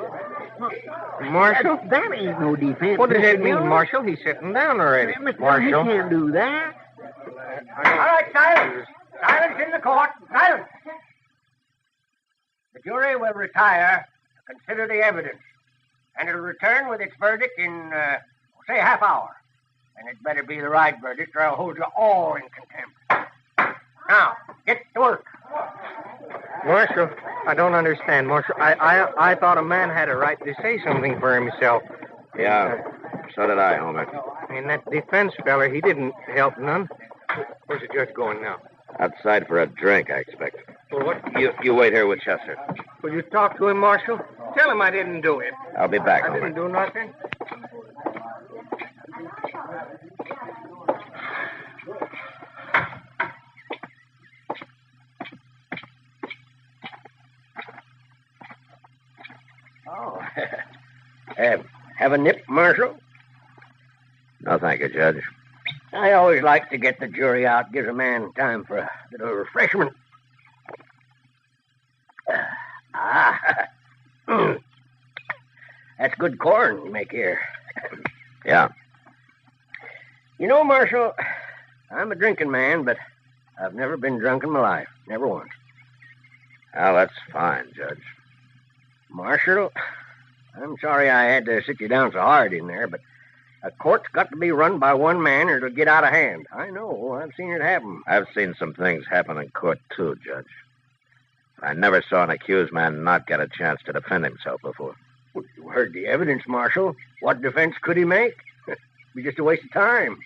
Marshal? That ain't no defense. What does that mean, Marshal? He's sitting down already. Marshal. He can't do that. All right, silence. Silence in the court. Silence. The jury will retire to consider the evidence, and it'll return with its verdict in, say, a half hour. And it better be the right verdict, or I'll hold you all in contempt. Now, get to work. Marshal, I don't understand, Marshal. I thought a man had a right to say something for himself. Yeah, so did I, Homer. And that defense feller, he didn't help none. Where's the judge going now? Outside for a drink, I expect. Well, what? You wait here with Chester. Will you talk to him, Marshal? Tell him I didn't do it. I'll be back, I Homer. didn't do nothing. Oh. Have a nip, Marshal? No, thank you, Judge. I always like to get the jury out. Gives a man time for a little refreshment. That's good corn you make here. Yeah. You know, Marshal, I'm a drinking man, but I've never been drunk in my life. Never once. Well, that's fine, Judge. Marshal, I'm sorry I had to sit you down so hard in there, but a court's got to be run by one man or it'll get out of hand. I know. I've seen it happen. I've seen some things happen in court, too, Judge. I never saw an accused man not get a chance to defend himself before. Well, you heard the evidence, Marshal. What defense could he make? It'd be just a waste of time.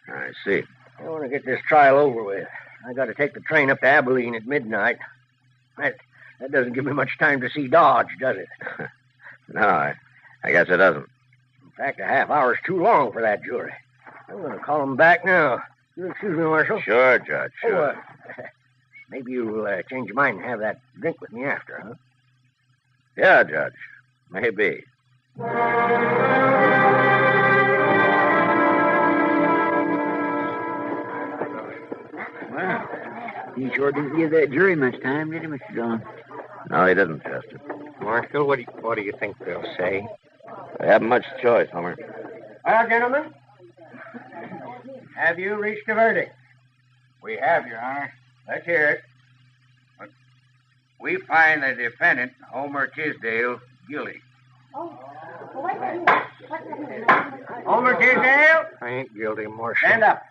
I see. I want to get this trial over with. I got to take the train up to Abilene at midnight. That doesn't give me much time to see Dodge, does it? No, I guess it doesn't. In fact, a half hour's too long for that jury. I'm going to call him back now. You'll excuse me, Marshal? Sure, Judge, sure. Maybe you'll change your mind and have that drink with me after, huh? Yeah, Judge. Maybe. Well, he sure didn't give that jury much time, did he, Mr. Dillon? No, he didn't, Chester. Marshal, what do you think they'll say? They haven't much choice, Homer. Well, gentlemen, Have you reached a verdict? We have, Your Honor. Let's hear it. We find the defendant, Homer Tisdale, guilty. Homer Tisdale? I ain't guilty, Marshal. Stand up.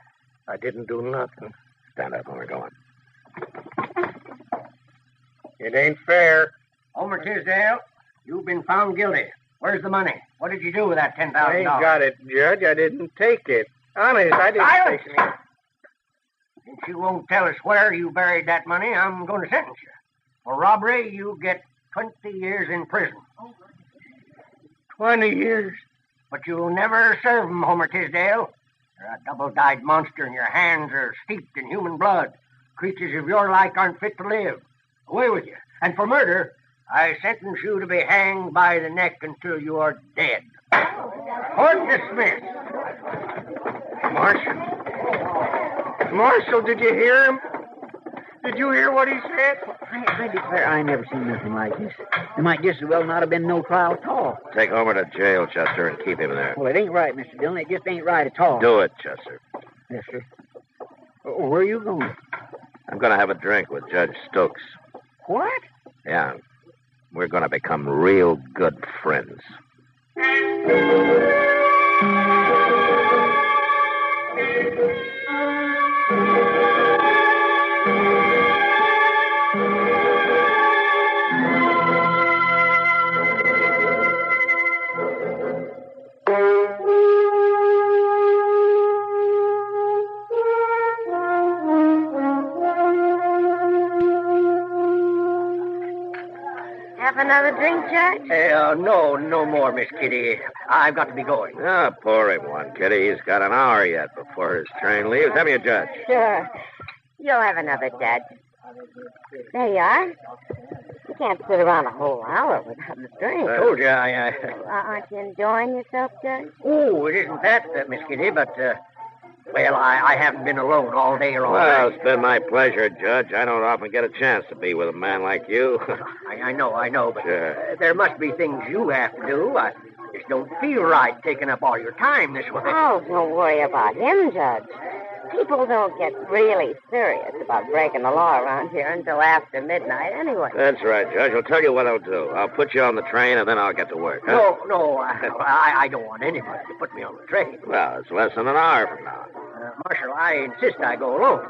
I didn't do nothing. Stand up, Homer. Go on. It ain't fair. Homer Tisdale, you've been found guilty. Where's the money? What did you do with that $10,000? I ain't got it, Judge. I didn't take it. Honest, I didn't Silence! take it. Since you won't tell us where you buried that money, I'm going to sentence you. For robbery, you get 20 years in prison. 20 years? But you'll never serve 'em, Homer Tisdale. You're a double-dyed monster, and your hands are steeped in human blood. Creatures of your like aren't fit to live. Away with you. And for murder, I sentence you to be hanged by the neck until you are dead. Court dismissed. Marshal, did you hear him? Did you hear what he said? I declare I never seen nothing like this. There might just as well not have been no trial at all. Take Homer to jail, Chester, and keep him there. Well, it ain't right, Mr. Dillon. It just ain't right at all. Do it, Chester. Yes, sir. Where are you going? I'm going to have a drink with Judge Stokes. What? Yeah. We're going to become real good friends. Have another drink, Judge? No more, Miss Kitty. I've got to be going. Ah, pour him one, Kitty. He's got an hour yet before his train leaves. Have you, Judge? Sure. You'll have another, Judge. There you are. You can't sit around a whole hour without a drink. I told you, Aren't you enjoying yourself, Judge? Oh, it isn't that, Miss Kitty, but, I haven't been alone all day or all Well, night. it's been my pleasure, Judge. I don't often get a chance to be with a man like you. I know, but Sure. there must be things you have to do. I just don't feel right taking up all your time this way. Oh, don't worry about him, Judge. People don't get really serious about breaking the law around here until after midnight anyway. That's right, Judge. I'll tell you what I'll do. I'll put you on the train, and then I'll get to work. Huh? No, I don't want anybody to put me on the train. Well, it's less than an hour from now. Marshal, I insist I go alone.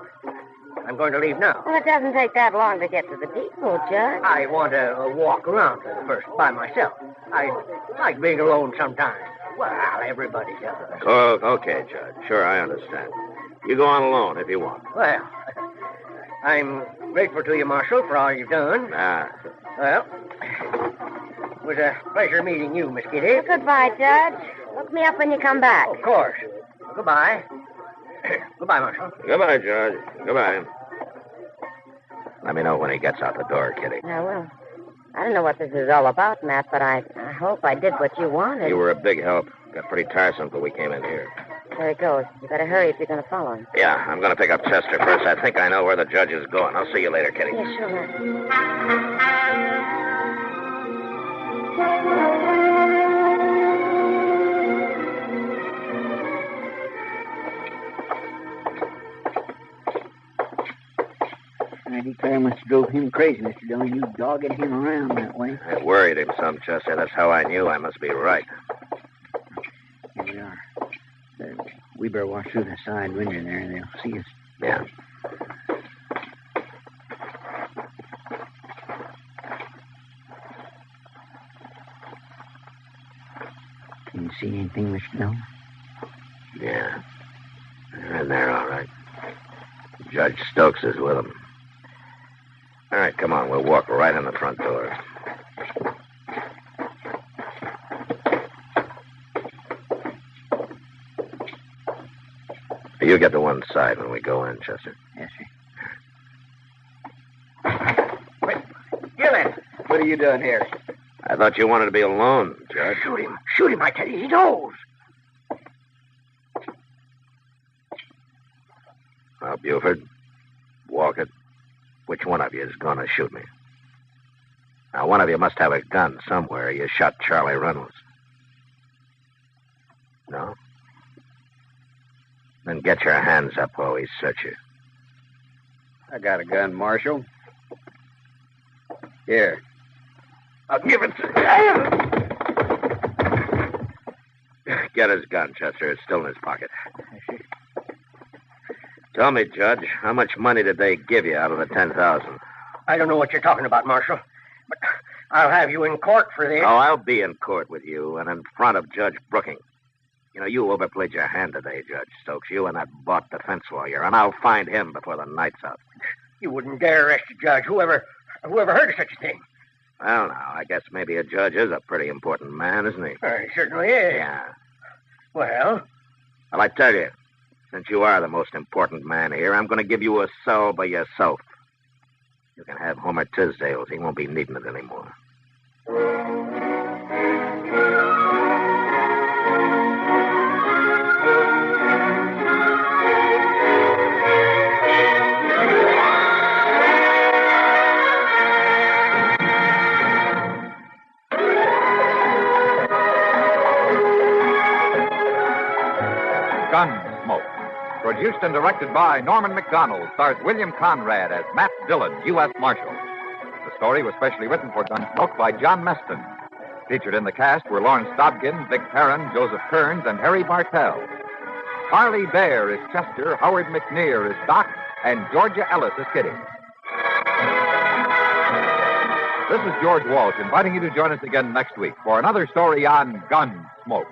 I'm going to leave now. Well, it doesn't take that long to get to the depot, Judge. I want to walk around first by myself. I like being alone sometimes. Well, everybody does. Oh, okay, Judge. Sure, I understand. You go on alone if you want. Well, I'm grateful to you, Marshal, for all you've done. Well, it was a pleasure meeting you, Miss Kitty. Well, goodbye, Judge. Look me up when you come back. Of course. Goodbye. Goodbye, Marshal. Goodbye, Judge. Goodbye. Let me know when he gets out the door, Kitty. I will. I don't know what this is all about, Matt, but I hope I did what you wanted. You were a big help. Got pretty tiresome till we came in here. There it goes. You better hurry if you're going to follow him. Yeah, I'm going to pick up Chester first. I think I know where the judge is going. I'll see you later, Kitty. Yeah, sure. I declare must have drove him crazy, Mr. Dillon. You dogging him around that way. I worried him some, Chester. That's how I knew I must be right. Here we are. We better watch through the side window there. They'll see us. Yeah. Can you see anything, Mr. Dillon? Yeah. They're in there, all right. Judge Stokes is with them. All right, come on. We'll walk right in the front door. You get to one side when we go in, Chester. Yes, sir. Dillon! What are you doing here? I thought you wanted to be alone, Judge. Shoot him, I tell you. He knows. Now, Buford, walk it. Which one of you is going to shoot me? Now, one of you must have a gun somewhere. You shot Charlie Reynolds. No? Then get your hands up while we search you. I got a gun, Marshal. Here. I'll give it to... Get his gun, Chester. It's still in his pocket. Tell me, Judge, how much money did they give you out of the $10,000? I don't know what you're talking about, Marshal, but I'll have you in court for this. Oh, I'll be in court with you and in front of Judge Brooking. You know, you overplayed your hand today, Judge Stokes. You and that bought defense lawyer, and I'll find him before the night's out. You wouldn't dare arrest a judge. Whoever heard of such a thing? Well, now, I guess maybe a judge is a pretty important man, isn't he? He certainly is. Yeah. Well, I tell you, since you are the most important man here, I'm going to give you a cell by yourself. You can have Homer Tisdale's. He won't be needing it anymore. Gunsmoke. Produced and directed by Norman McDonald, stars William Conrad as Matt Dillon, U.S. Marshal. The story was specially written for Gunsmoke by John Meston. Featured in the cast were Lawrence Dobkin, Vic Perrin, Joseph Kearns, and Harry Bartell. Harley Bear is Chester, Howard McNear is Doc, and Georgia Ellis is Kitty. This is George Walsh inviting you to join us again next week for another story on Gunsmoke.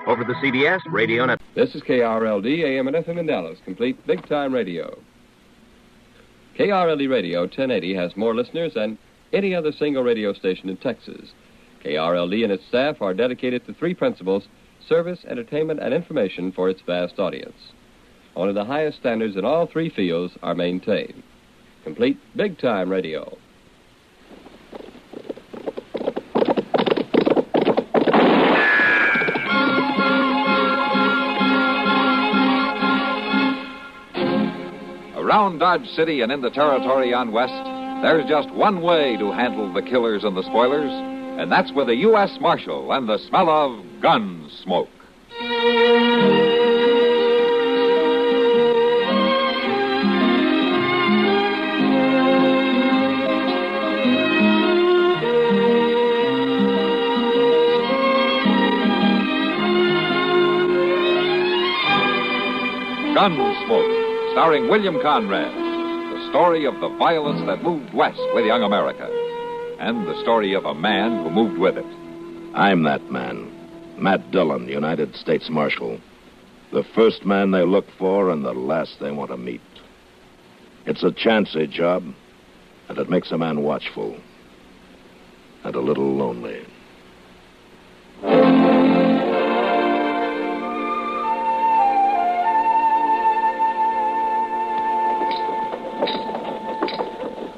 Over the CBS Radio Network. This is KRLD, AM and FM in Dallas, complete big-time radio. KRLD Radio 1080 has more listeners than any other single radio station in Texas. KRLD and its staff are dedicated to three principles: service, entertainment, and information for its vast audience. Only the highest standards in all three fields are maintained. Complete big-time radio. Around Dodge City and in the territory on west, there's just one way to handle the killers and the spoilers, and that's with a U.S. Marshal and the smell of gun smoke. Gunsmoke, starring William Conrad, the story of the violence that moved west with young America, and the story of a man who moved with it. I'm that man, Matt Dillon, United States Marshal. The first man they look for and the last they want to meet. It's a chancy job, and it makes a man watchful and a little lonely.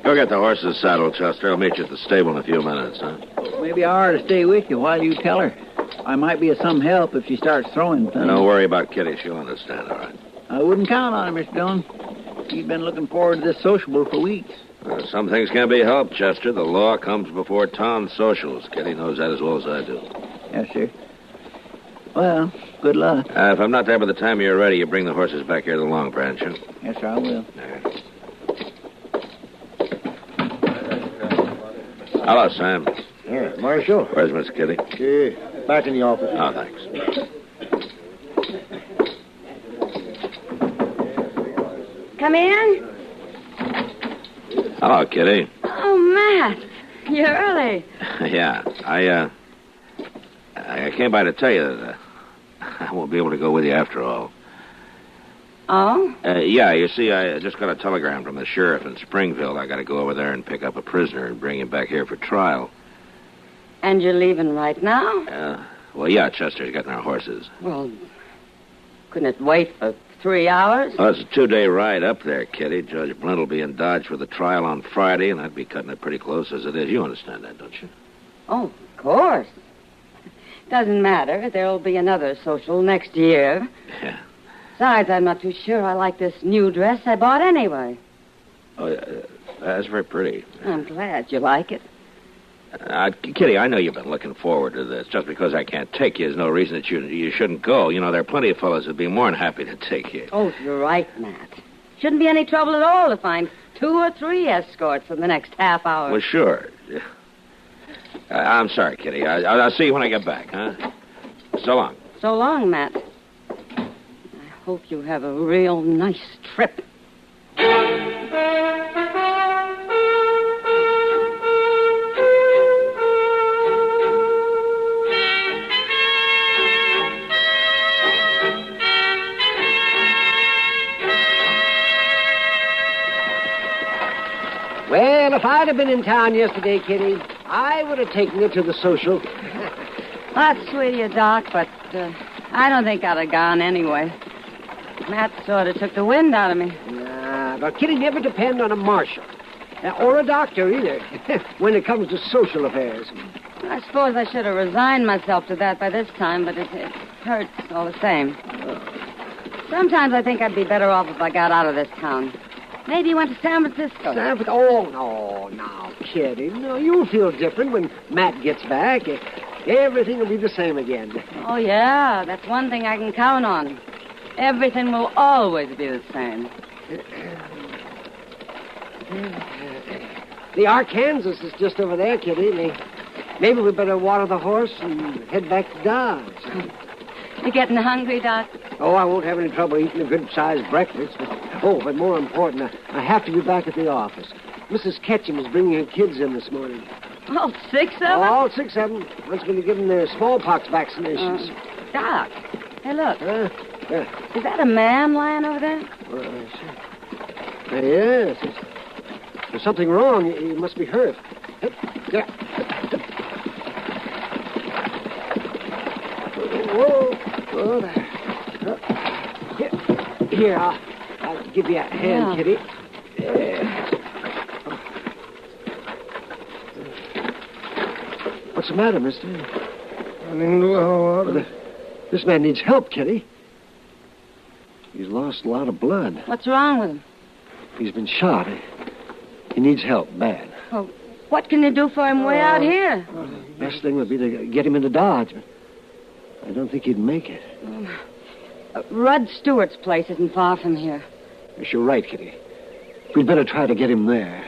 Go get the horses saddled, Chester. I'll meet you at the stable in a few minutes, huh? Maybe I ought to stay with you while you tell her. I might be of some help if she starts throwing things. Don't worry about Kitty. She'll understand, all right. I wouldn't count on her, Mr. Dillon. She's been looking forward to this sociable for weeks. Some things can't be helped, Chester. The law comes before town socials. Kitty knows that as well as I do. Yes, sir. Well, good luck. If I'm not there by the time you're ready, you bring the horses back here to the Long Branch, huh? Yes, sir, I will. Hello, Sam. Yeah, Marshal. Where's Miss Kitty? Back in the office. Oh, thanks. Come in. Hello, Kitty. Oh, Matt. You're early. Yeah, I came by to tell you that I won't be able to go with you after all. Oh? Yeah, you see, I just got a telegram from the sheriff in Springfield. I got to go over there and pick up a prisoner and bring him back here for trial. And you're leaving right now? Well, yeah, Chester's getting our horses. Well, couldn't it wait for 3 hours? Well, it's a 2-day ride up there, Kitty. Judge Blint will be in Dodge for the trial on Friday, and I'd be cutting it pretty close as it is. You understand that, don't you? Oh, of course. Doesn't matter. There'll be another social next year. Yeah. Besides, I'm not too sure I like this new dress I bought anyway. Oh, that's very pretty. I'm glad you like it. Kitty, I know you've been looking forward to this. Just because I can't take you is no reason that you shouldn't go. You know, there are plenty of fellows who'd be more than happy to take you. Oh, you're right, Matt. Shouldn't be any trouble at all to find 2 or 3 escorts in the next half hour. Well, sure. I'm sorry, Kitty. I'll see you when I get back, huh? So long. So long, Matt. I hope you have a real nice trip. Well, if I'd have been in town yesterday, Kitty, I would have taken you to the social. That's sweet of you, Doc, but I don't think I'd have gone anyway. Matt sort of took the wind out of me. Nah, but Kitty, never depend on a marshal. Or a doctor, either, when it comes to social affairs. I suppose I should have resigned myself to that by this time, but it hurts all the same. Sometimes I think I'd be better off if I got out of this town. Maybe you went to San Francisco. Oh, no, now, Kitty. No, you'll feel different when Matt gets back. Everything will be the same again. Oh, yeah, that's one thing I can count on. Everything will always be the same. The Arkansas is just over there, Kitty. Maybe we better water the horse and head back to Dodge. You getting hungry, Doc? Oh, I won't have any trouble eating a good-sized breakfast. But more important, I have to be back at the office. Mrs. Ketchum is bringing her kids in this morning. All 6 of them? All 6 of them. One's going to give them their smallpox vaccinations. Doc, hey, look. Is that a man lying over there? Yes. There's something wrong. He must be hurt. Whoa, there. Here, I'll give you a hand, Kitty. What's the matter, mister? This man needs help, Kitty. He's lost a lot of blood. What's wrong with him? He's been shot. He needs help, bad. Well, what can you do for him way out here? Best thing would be to get him into Dodge. I don't think he'd make it. Rudd Stewart's place isn't far from here. Yes, you're right, Kitty. We'd better try to get him there.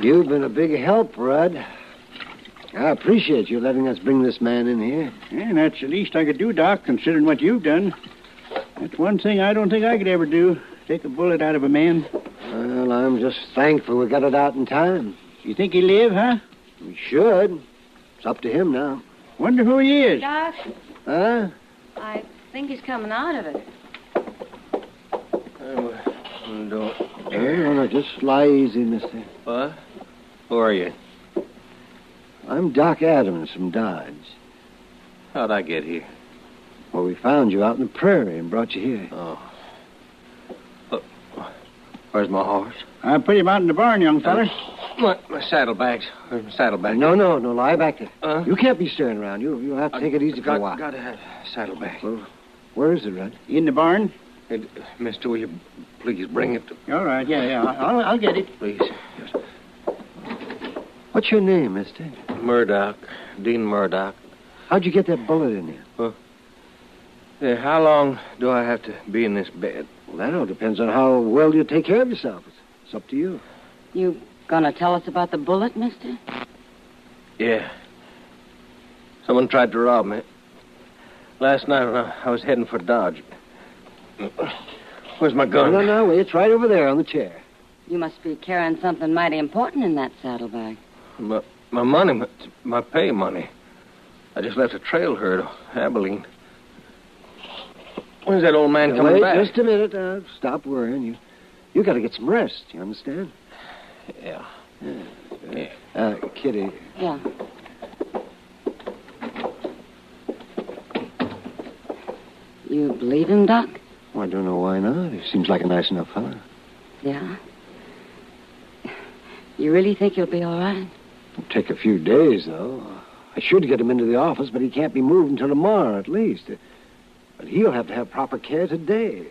You've been a big help, Rudd. I appreciate you letting us bring this man in here. Yeah, that's the least I could do, Doc, considering what you've done. That's one thing I don't think I could ever do, take a bullet out of a man. Well, I'm just thankful we got it out in time. You think he'll live, huh? We should. It's up to him now. Wonder who he is. Doc? Huh? I think he's coming out of it. No, just lie easy, mister. What? Who are you? I'm Doc Adams from Dodge. How'd I get here? Well, we found you out in the prairie and brought you here. Oh. Where's my horse? I put him out in the barn, young fella. My saddlebags. Where's my saddlebags? No, lie back there. You can't be staring around. You'll have to take it easy for a while. Gotta have saddlebags. Well, where is it, Rudd? In the barn. Hey, mister, will you please bring it to... All right, yeah. I'll get it. Please. Yes. What's your name, mister? Murdoch. Dean Murdoch. How'd you get that bullet in you? Well, how long do I have to be in this bed? Well, that all depends on how well you take care of yourself. It's up to you. You gonna tell us about the bullet, mister? Yeah. Someone tried to rob me. Last night when I was heading for Dodge. Where's my gun? No, it's right over there on the chair. You must be carrying something mighty important in that saddlebag. My money, my pay money. I just left a trail herd, Abilene. When's that old man coming back? Just a minute. Stop worrying. You got to get some rest. You understand? Yeah. Kitty. Yeah. You believe him, Doc? Well, I don't know why not. He seems like a nice enough fellow. Yeah. You really think you'll be all right? It'll take a few days, though. I should get him into the office, but he can't be moved until tomorrow at least. But he'll have to have proper care today.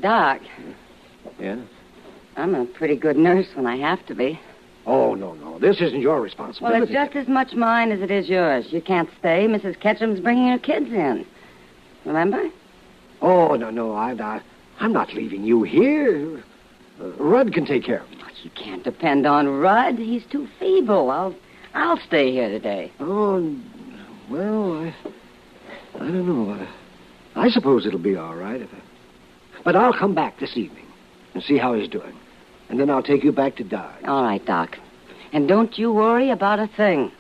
Doc, Yeah? I'm a pretty good nurse when I have to be. Oh, no. This isn't your Well, responsibility. it's just as much mine as it is yours. You can't stay. Mrs. Ketchum's bringing her kids in. Remember? Oh, no. I'm not leaving you here. Rudd can take care of him. You can't depend on Rudd. He's too feeble. I'll stay here today. Oh, well, I don't know. I suppose it'll be all right. But I'll come back this evening and see how he's doing. And then I'll take you back to Dodge. All right, Doc. And don't you worry about a thing.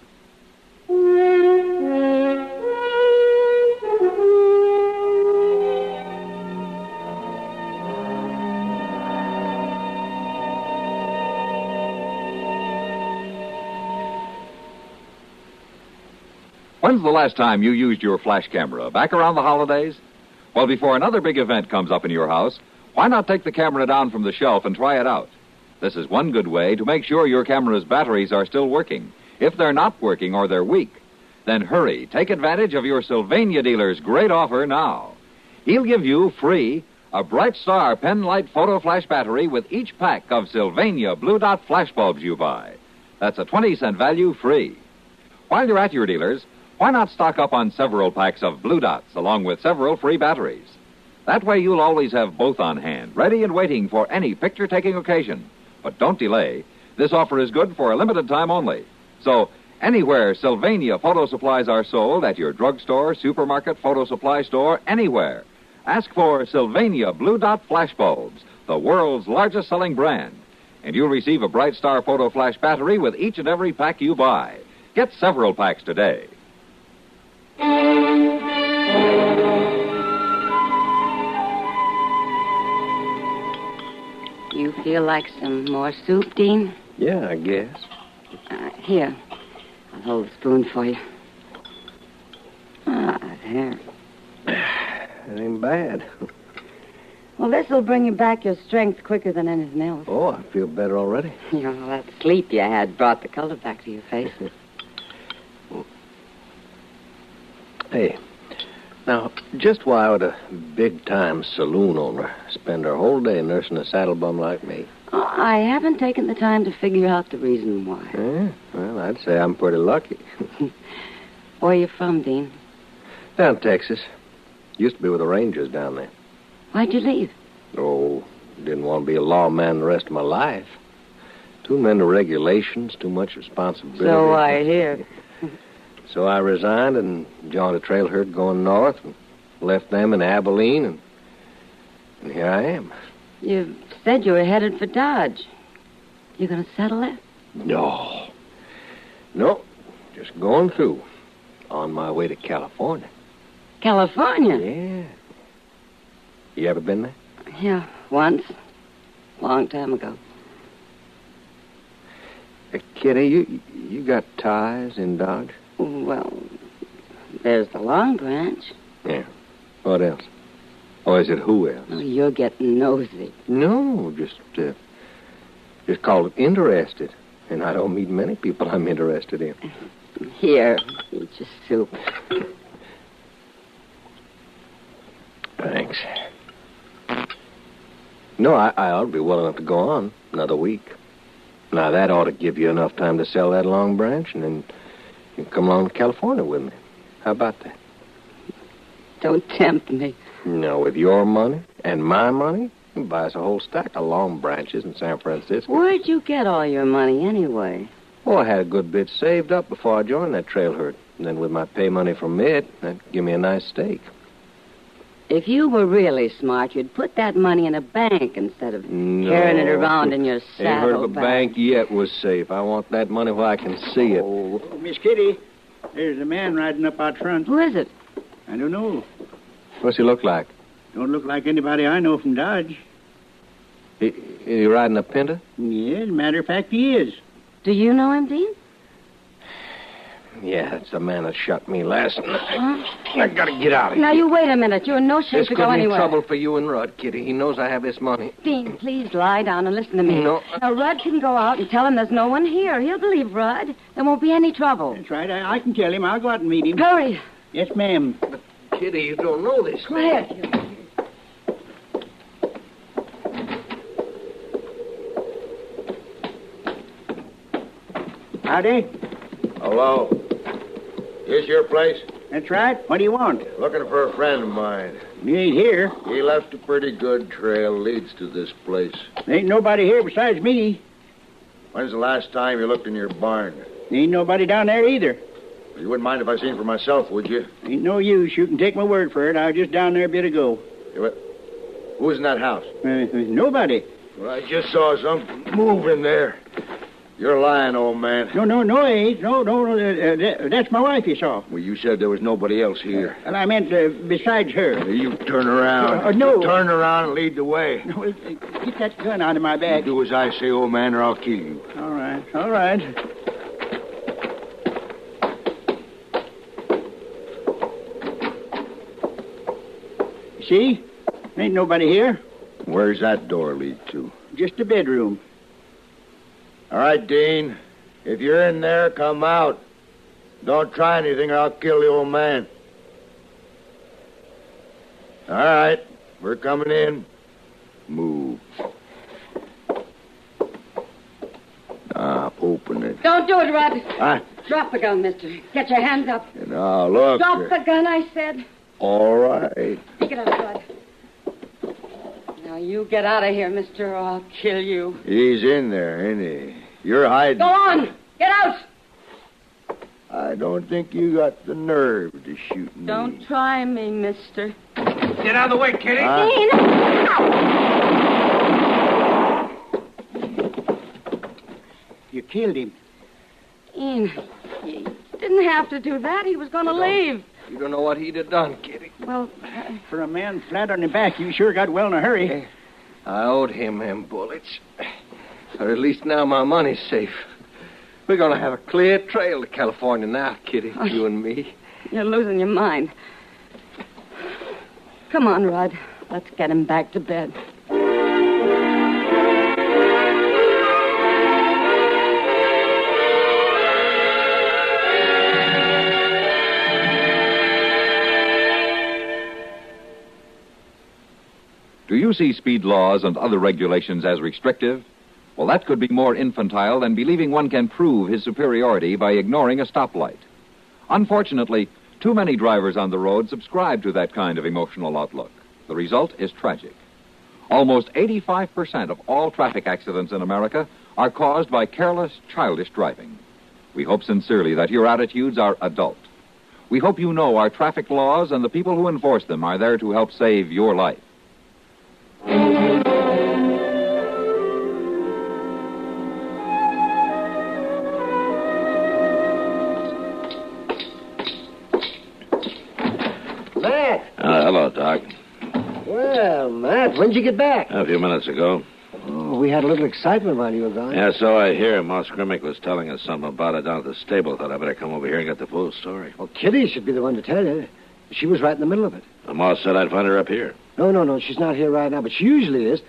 When's the last time you used your flash camera? Back around the holidays? Well, before another big event comes up in your house, why not take the camera down from the shelf and try it out? This is one good way to make sure your camera's batteries are still working. If they're not working or they're weak, then hurry. Take advantage of your Sylvania dealer's great offer now. He'll give you free a Bright Star pen light photo flash battery with each pack of Sylvania Blue Dot flash bulbs you buy. That's a 20-cent value free. While you're at your dealer's, why not stock up on several packs of Blue Dots along with several free batteries? That way you'll always have both on hand, ready and waiting for any picture-taking occasion. But don't delay. This offer is good for a limited time only. So, anywhere Sylvania photo supplies are sold, at your drugstore, supermarket, photo supply store, anywhere, ask for Sylvania Blue Dot flash bulbs, the world's largest selling brand. And you'll receive a Bright Star photo flash battery with each and every pack you buy. Get several packs today. You feel like some more soup, Dean? Yeah, I guess. Here. I'll hold the spoon for you. There. It ain't bad. Well, this'll bring you back your strength quicker than anything else. Oh, I feel better already. You know, that sleep you had brought the color back to your face. Hey, now, just why would a big-time saloon owner spend her whole day nursing a saddle bum like me? Oh, I haven't taken the time to figure out the reason why. Eh? Well, I'd say I'm pretty lucky. Where you from, Dean? Down Texas. Used to be with the Rangers down there. Why'd you leave? Oh, didn't want to be a lawman the rest of my life. Too many regulations, too much responsibility. So I hear. So I resigned and joined a trail herd going north and left them in Abilene, and here I am. You said you were headed for Dodge. You gonna settle there? No, just going through. On my way to California. California? Yeah. You ever been there? Yeah, once. Long time ago. Kitty, you got ties in Dodge? Well, there's the Long Branch. Yeah. What else? Or is it who else? Oh, you're getting nosy. No, just call it interested. And I don't meet many people I'm interested in. Here, eat your soup. Thanks. No, I ought to be well enough to go on another week. Now, that ought to give you enough time to sell that Long Branch, and then you can come along to California with me. How about that? Don't tempt me. No, with your money and my money, you can buy us a whole stack of Long Branches in San Francisco. Where'd you get all your money anyway? Oh, I had a good bit saved up before I joined that trail herd. And then with my pay money from it, that'd give me a nice stake. If you were really smart, you'd put that money in a bank instead of carrying it around in your saddle. Ain't heard of a bank yet was safe. I want that money where I can see it. Oh, Miss Kitty, there's a man riding up out front. Who is it? I don't know. What's he look like? Don't look like anybody I know from Dodge. Is he riding a Pinto? Yeah, as a matter of fact, he is. Do you know him, Dean? Yeah, it's the man that shot me last night. I gotta get out of here. Now, you wait a minute. You're in no shape This to could go mean anywhere. trouble for you and Rudd, Kitty. He knows I have this money. Dean, please lie down and listen to me. No. Now, Rudd can go out and tell him there's no one here. He'll believe Rudd. There won't be any trouble. That's right. I can tell him. I'll go out and meet him. Hurry. Yes, ma'am. But, Kitty, you don't know this. Quiet. Howdy. Hello. This your place? That's right. What do you want? Looking for a friend of mine. You ain't here. He left a pretty good trail leads to this place. There ain't nobody here besides me. When's the last time you looked in your barn? Ain't nobody down there either. You wouldn't mind if I seen for myself, would you? Ain't no use. You can take my word for it. I was just down there a bit ago. Who was in that house? Nobody. Well, I just saw something move in there. You're lying, old man. No, I ain't. No, that's my wife you saw. Well, you said there was nobody else here. And I meant besides her. You turn around. No. Turn around and lead the way. No, get that gun out of my bag. You do as I say, old man, or I'll kill you. All right. See? Ain't nobody here. Where's that door lead to? Just a bedroom. All right, Dean. If you're in there, come out. Don't try anything or I'll kill the old man. All right. We're coming in. Move. Open it. Don't do it, Rudd. What? Drop the gun, mister. Get your hands up. Now, look. Drop the gun, I said. All right. Take it out, Rudd. Now, you get out of here, mister, or I'll kill you. He's in there, ain't he? You're hiding. Go on. Get out. I don't think you got the nerve to shoot me. Don't try me, mister. Get out of the way, Kitty. You killed him. Dean, you didn't have to do that. He was going to leave. You don't know what he'd have done, Kitty. Well, for a man flat on the back, you sure got well in a hurry. I owed him them bullets. Or at least now my money's safe. We're going to have a clear trail to California now, Kitty, you and me. You're losing your mind. Come on, Rudd. Let's get him back to bed. Do you see speed laws and other regulations as restrictive? Well, that could be more infantile than believing one can prove his superiority by ignoring a stoplight. Unfortunately, too many drivers on the road subscribe to that kind of emotional outlook. The result is tragic. Almost 85% of all traffic accidents in America are caused by careless, childish driving. We hope sincerely that your attitudes are adult. We hope you know our traffic laws and the people who enforce them are there to help save your life. Matt. Hello, Doc. Well, Matt, when'd you get back? A few minutes ago. Oh, we had a little excitement while you were gone. Yeah, so I hear. Moss Grimmick was telling us something about it down at the stable. Thought I better come over here and get the full story. Well, Kitty should be the one to tell you. She was right in the middle of it. Moss said I'd find her up here. No, she's not here right now, but she usually is.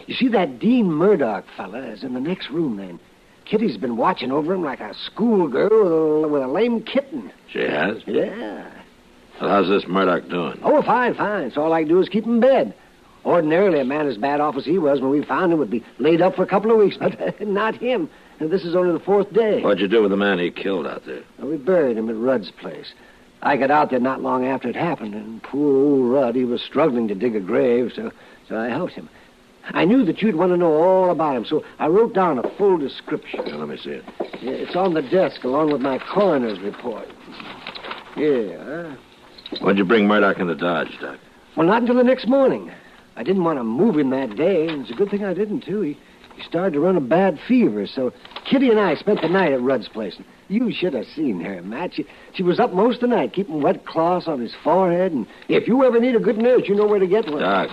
You see, that Dean Murdoch fella is in the next room then. Kitty's been watching over him like a schoolgirl with a lame kitten. She has? Yeah. Well, how's this Murdoch doing? Oh, fine. So all I can do is keep him in bed. Ordinarily, a man as bad off as he was when we found him would be laid up for a couple of weeks, but not him. And this is only the 4th day. What'd you do with the man he killed out there? Well, we buried him at Rudd's place. I got out there not long after it happened, and poor old Rudd, he was struggling to dig a grave, so I helped him. I knew that you'd want to know all about him, so I wrote down a full description. Yeah, let me see it. Yeah, it's on the desk along with my coroner's report. Yeah. When'd you bring Murdoch into Dodge, Doc? Well, not until the next morning. I didn't want to move him that day, and it's a good thing I didn't, too. He started to run a bad fever, so Kitty and I spent the night at Rudd's place. You should have seen her, Matt. She was up most of the night, keeping wet cloths on his forehead, and if you ever need a good nurse, you know where to get one. Doc,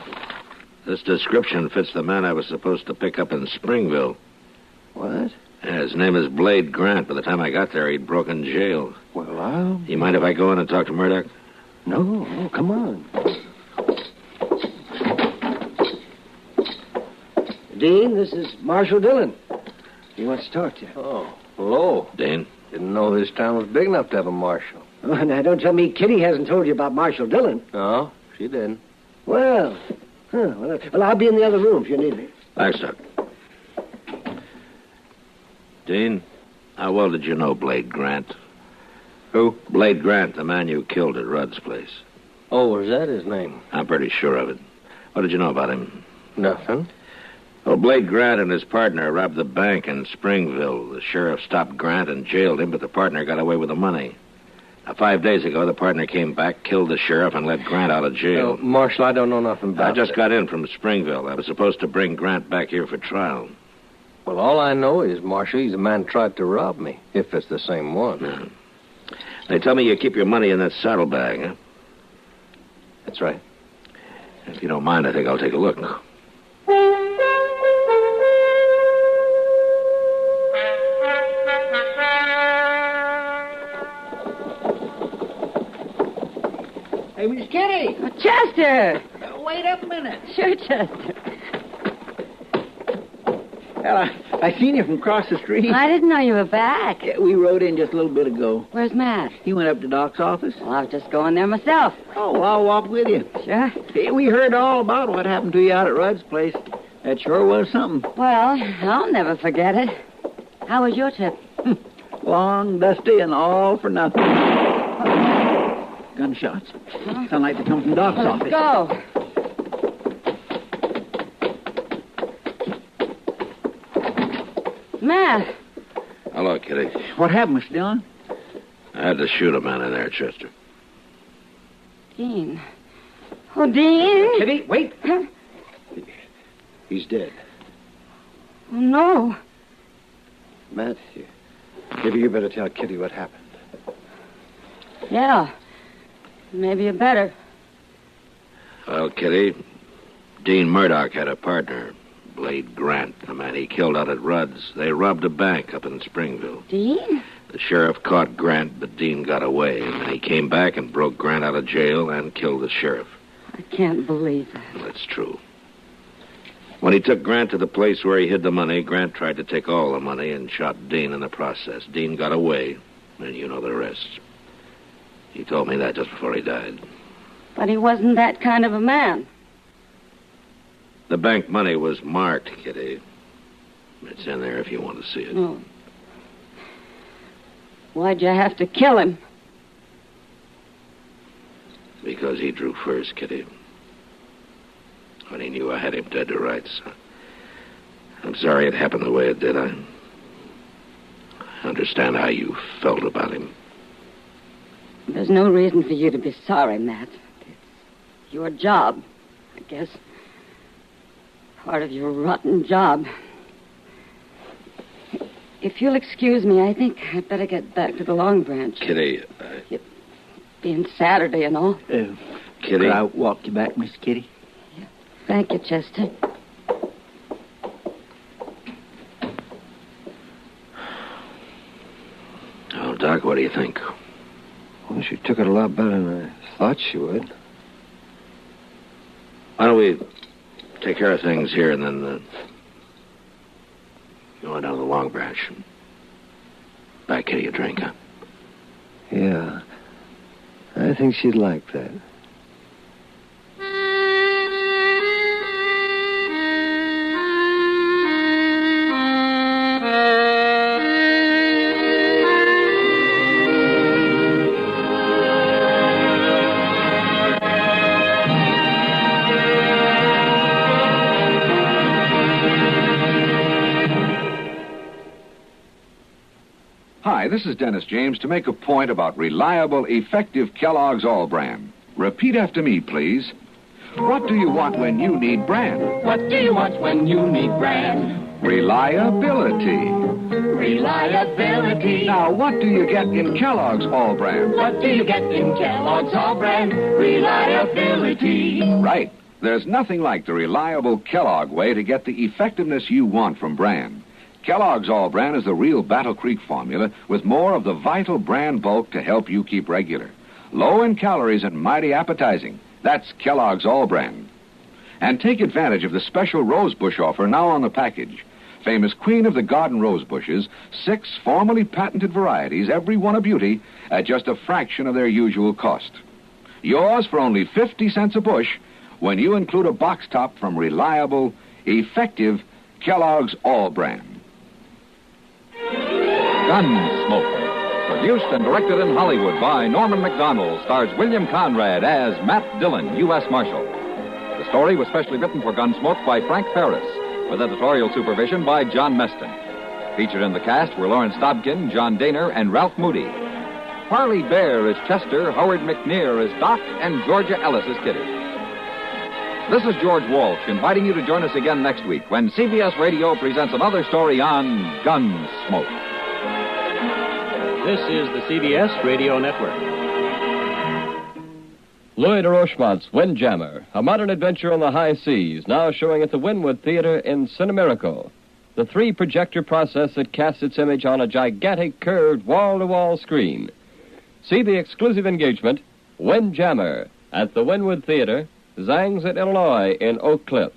this description fits the man I was supposed to pick up in Springville. What? Yeah, his name is Blade Grant. By the time I got there, he'd broken jail. Well, You mind if I go in and talk to Murdoch? No, come on. Dean, this is Marshal Dillon. He wants to talk to you. Oh, hello. Dean? Didn't know this town was big enough to have a marshal. Oh, now, don't tell me Kitty hasn't told you about Marshal Dillon. No, she didn't. Well, I'll be in the other room if you need me. Thanks, Doc. Dean, how well did you know Blade Grant? Who? Blade Grant, the man you killed at Rudd's place. Oh, was that his name? I'm pretty sure of it. What did you know about him? Nothing. Well, Blade Grant and his partner robbed the bank in Springville. The sheriff stopped Grant and jailed him, but the partner got away with the money. Now, 5 days ago, the partner came back, killed the sheriff, and let Grant out of jail. Marshal, I don't know nothing about I just got in from Springville. I was supposed to bring Grant back here for trial. Well, all I know is, Marshal, he's the man who tried to rob me, if it's the same one. No. They tell me you keep your money in that saddlebag, huh? That's right. If you don't mind, I think I'll take a look. Hey, Miss Kitty. Oh, Chester! Wait up a minute. Sure, Chester. Well, I seen you from across the street. I didn't know you were back. Yeah, we rode in just a little bit ago. Where's Matt? He went up to Doc's office. Well, I was just going there myself. Oh, well, I'll walk with you. Sure. Hey, we heard all about what happened to you out at Rudd's place. That sure was something. Well, I'll never forget it. How was your trip? Long, dusty, and all for nothing. Gunshots. Sound like they come from Doc's office. Let's go. Matt. Hello, Kitty. What happened, Mr. Dillon? I had to shoot a man in there, Chester. Dean. Oh, Dean. Kitty, wait. He's dead. Oh, no. Matt, maybe you better tell Kitty what happened. Yeah. Maybe you better. Well, Kitty, Dean Murdoch had a partner, Blade Grant, the man he killed out at Rudd's. They robbed a bank up in Springville. Dean? The sheriff caught Grant, but Dean got away. And then he came back and broke Grant out of jail and killed the sheriff. I can't believe that. That's true. When he took Grant to the place where he hid the money, Grant tried to take all the money and shot Dean in the process. Dean got away, and you know the rest. He told me that just before he died. But he wasn't that kind of a man. The bank money was marked, Kitty. It's in there if you want to see it. No. Why'd you have to kill him? Because he drew first, Kitty. When he knew I had him dead to rights. I'm sorry it happened the way it did. I understand how you felt about him. There's no reason for you to be sorry, Matt. It's your job, I guess. Part of your rotten job. If you'll excuse me, I think I'd better get back to the Long Branch. Kitty, It being Saturday and all. Kitty. Could I walk you back, Miss Kitty? Thank you, Chester. Oh, Doc, what do you think? Well, she took it a lot better than I thought she would. Why don't we take care of things here and then go on down to the Long Branch. Buy Kitty a drink, huh? Yeah. I think she'd like that. Hi, this is Dennis James to make a point about reliable, effective Kellogg's All Bran. Repeat after me, please. What do you want when you need bran? What do you want when you need bran? Reliability. Reliability. Now, what do you get in Kellogg's All Bran? What do you get in Kellogg's All Bran? Reliability. Right. There's nothing like the reliable Kellogg way to get the effectiveness you want from bran. Kellogg's All Bran is the real Battle Creek formula with more of the vital bran bulk to help you keep regular. Low in calories and mighty appetizing. That's Kellogg's All Bran. And take advantage of the special rosebush offer now on the package. Famous Queen of the Garden rose bushes, 6 formally patented varieties, every one a beauty, at just a fraction of their usual cost. Yours for only 50 cents a bush when you include a box top from reliable, effective Kellogg's All Bran. GUNSMOKE, produced and directed in Hollywood by Norman Macdonald, stars William Conrad as Matt Dillon, U.S. Marshal. The story was specially written for GUNSMOKE by Frank Paris, with editorial supervision by John Meston. Featured in the cast were Lawrence Dobkin, John Daner, and Ralph Moody. Harley Bear is Chester, Howard McNear is Doc, and Georgia Ellis is Kitty. This is George Walsh inviting you to join us again next week when CBS Radio presents another story on Gunsmoke. This is the CBS Radio Network. Louis de Rochemont's Windjammer, a modern adventure on the high seas, now showing at the Wynwood Theater in Cinemiracle. The 3-projector process that casts its image on a gigantic curved wall-to-wall screen. See the exclusive engagement, Windjammer, at the Wynwood Theater, Zang's Illinois in Oak Cliff.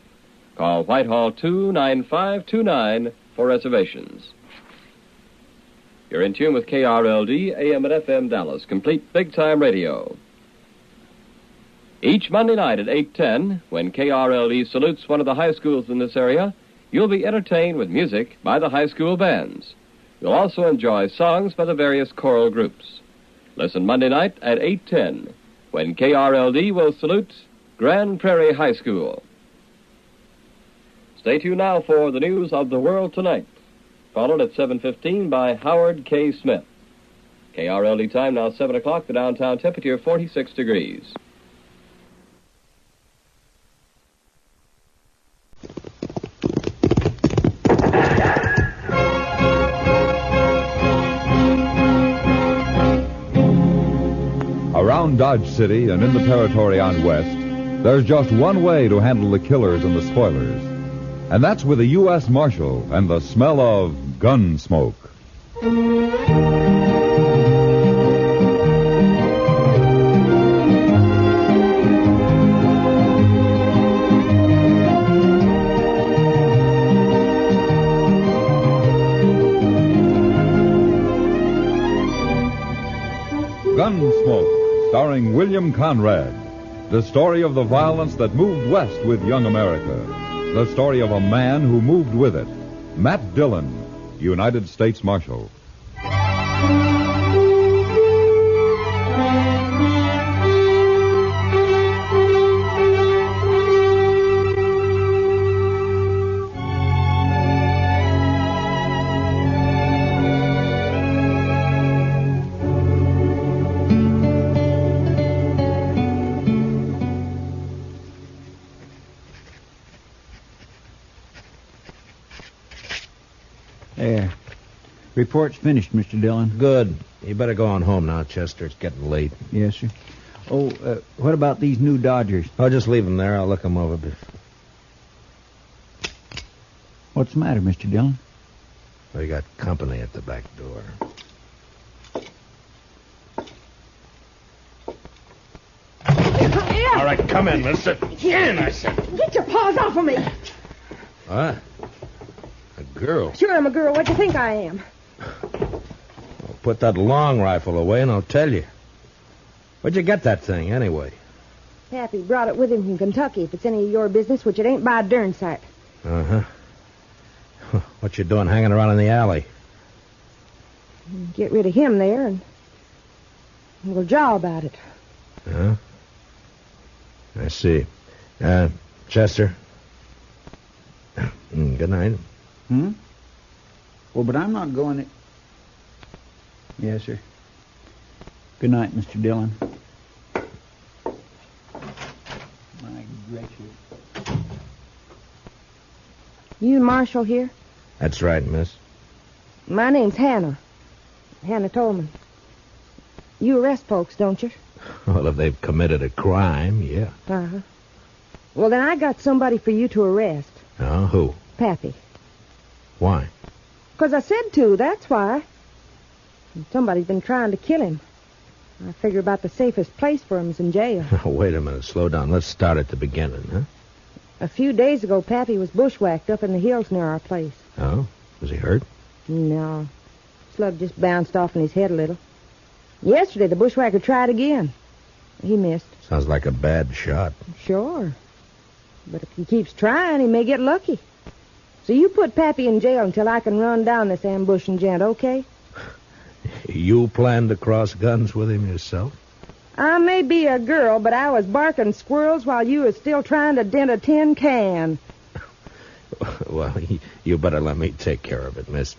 Call Whitehall 29529 for reservations. You're in tune with KRLD, AM and FM Dallas, complete big-time radio. Each Monday night at 8:10, when KRLD salutes one of the high schools in this area, you'll be entertained with music by the high school bands. You'll also enjoy songs by the various choral groups. Listen Monday night at 8:10, when KRLD will salute Grand Prairie High School. Stay tuned now for the news of the world tonight, followed at 7:15 by Howard K. Smith. KRLD time now 7 o'clock, the downtown temperature 46 degrees. Around Dodge City and in the territory on West, there's just one way to handle the killers and the spoilers. And that's with a U.S. Marshal and the smell of gun smoke. Gunsmoke, starring William Conrad. The story of the violence that moved west with young America. The story of a man who moved with it. Matt Dillon, United States Marshal. There. Report's finished, Mr. Dillon. Good. You better go on home now, Chester. It's getting late. Yes, sir. Oh, what about these new Dodgers? I'll just leave them there. I'll look them over. What's the matter, Mr. Dillon? We got company at the back door. All right, come in, mister. In, I said. Get your paws off of me. What? A girl? Sure, I'm a girl. What do you think I am? Well, put that long rifle away and I'll tell you. Where'd you get that thing, anyway? Pappy brought it with him from Kentucky, if it's any of your business, which it ain't by a darn sight. Uh-huh. What you doing hanging around in the alley? Get rid of him there, and we'll jaw about it. Huh? I see. Chester. Good night. Well, but I'm not going to... Yes, sir. Good night, Mr. Dillon. My gracious. You Marshal here? That's right, miss. My name's Hannah. Hannah Tolman. You arrest folks, don't you? Well, if they've committed a crime, yeah. Uh-huh. Well, then I got somebody for you to arrest. Oh, who? Pappy. Why? 'Cause I said to, that's why. And somebody's been trying to kill him. I figure about the safest place for him is in jail. Wait a minute. Slow down. Let's start at the beginning, huh? A few days ago, Pappy was bushwhacked up in the hills near our place. Oh? Was he hurt? No. Slug just bounced off in his head a little. Yesterday, the bushwhacker tried again. He missed. Sounds like a bad shot. Sure. But if he keeps trying, he may get lucky. So you put Pappy in jail until I can run down this ambushing gent, okay? You plan to cross guns with him yourself? I may be a girl, but I was barking squirrels while you was still trying to dent a tin can. Well, you better let me take care of it, miss.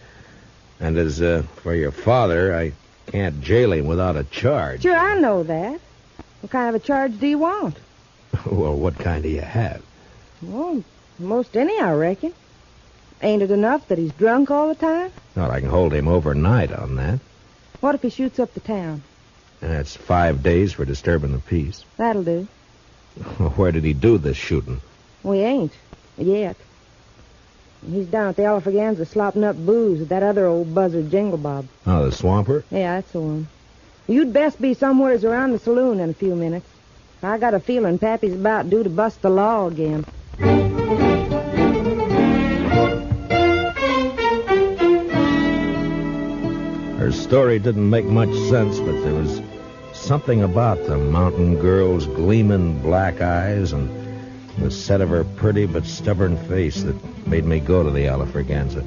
And as for your father, I can't jail him without a charge. Sure, I know that. What kind of a charge do you want? Well, what kind do you have? Well, most any, I reckon. Ain't it enough that he's drunk all the time? Well, I can hold him overnight on that. What if he shoots up the town? That's 5 days for disturbing the peace. That'll do. Where did he do this shooting? We ain't. Yet. He's down at the Alfraganza slopping up booze with that other old buzzard, Jingle Bob. Oh, the swamper? Yeah, that's the one. You'd best be somewheres around the saloon in a few minutes. I got a feeling Pappy's about due to bust the law again. Her story didn't make much sense, but there was something about the mountain girl's gleaming black eyes and the set of her pretty but stubborn face that made me go to the Alfraganza.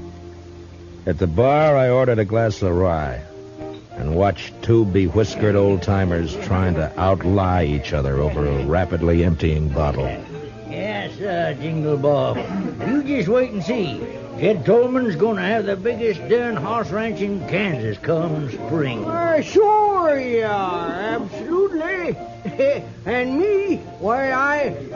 At the bar, I ordered a glass of rye and watched 2 bewhiskered old-timers trying to outlie each other over a rapidly emptying bottle. Yes, Jingle Bob. You just wait and see. Jed Tolman's going to have the biggest darn horse ranch in Kansas come spring. Sure you are, absolutely. And me, why,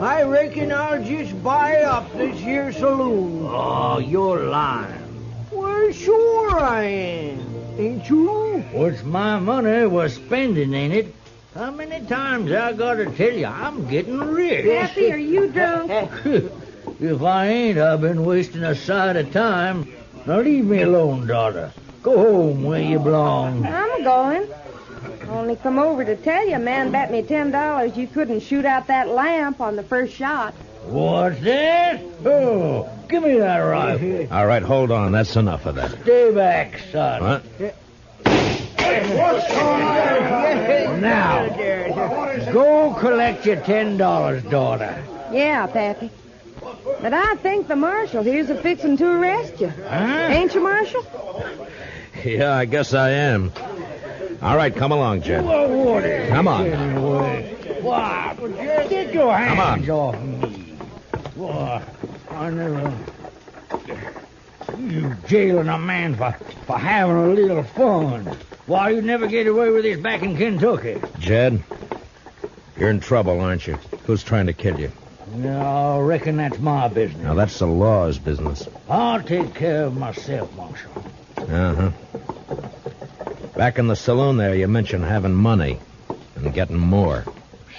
I reckon I'll just buy up this here saloon. Oh, you're lying. Well, sure I am. Ain't you? What's my money was spending, ain't it? How many times I gotta tell you I'm getting rich? Pappy, are you drunk? If I ain't, I've been wasting a sight of time. Now leave me alone, daughter. Go home where you belong. I'm going. Only come over to tell you, man bet me $10 you couldn't shoot out that lamp on the first shot. What's that? Oh, give me that rifle. All right, hold on. That's enough of that. Stay back, son. What? What's going on? Now, go collect your $10, daughter. Yeah, Pappy. But I think the marshal here's a-fixin' to arrest you. Huh? Ain't you, Marshal? Yeah, I guess I am. All right, come along, Jed. What is Come on. What? Get your hands Come off me. What? I never... You jailing a man for having a little fun. Why, you'd never get away with this back in Kentucky. Jed, you're in trouble, aren't you? Who's trying to kill you? Yeah, I reckon that's my business. Now, that's the law's business. I'll take care of myself, Marshal. Uh-huh. Back in the saloon there, you mentioned having money and getting more.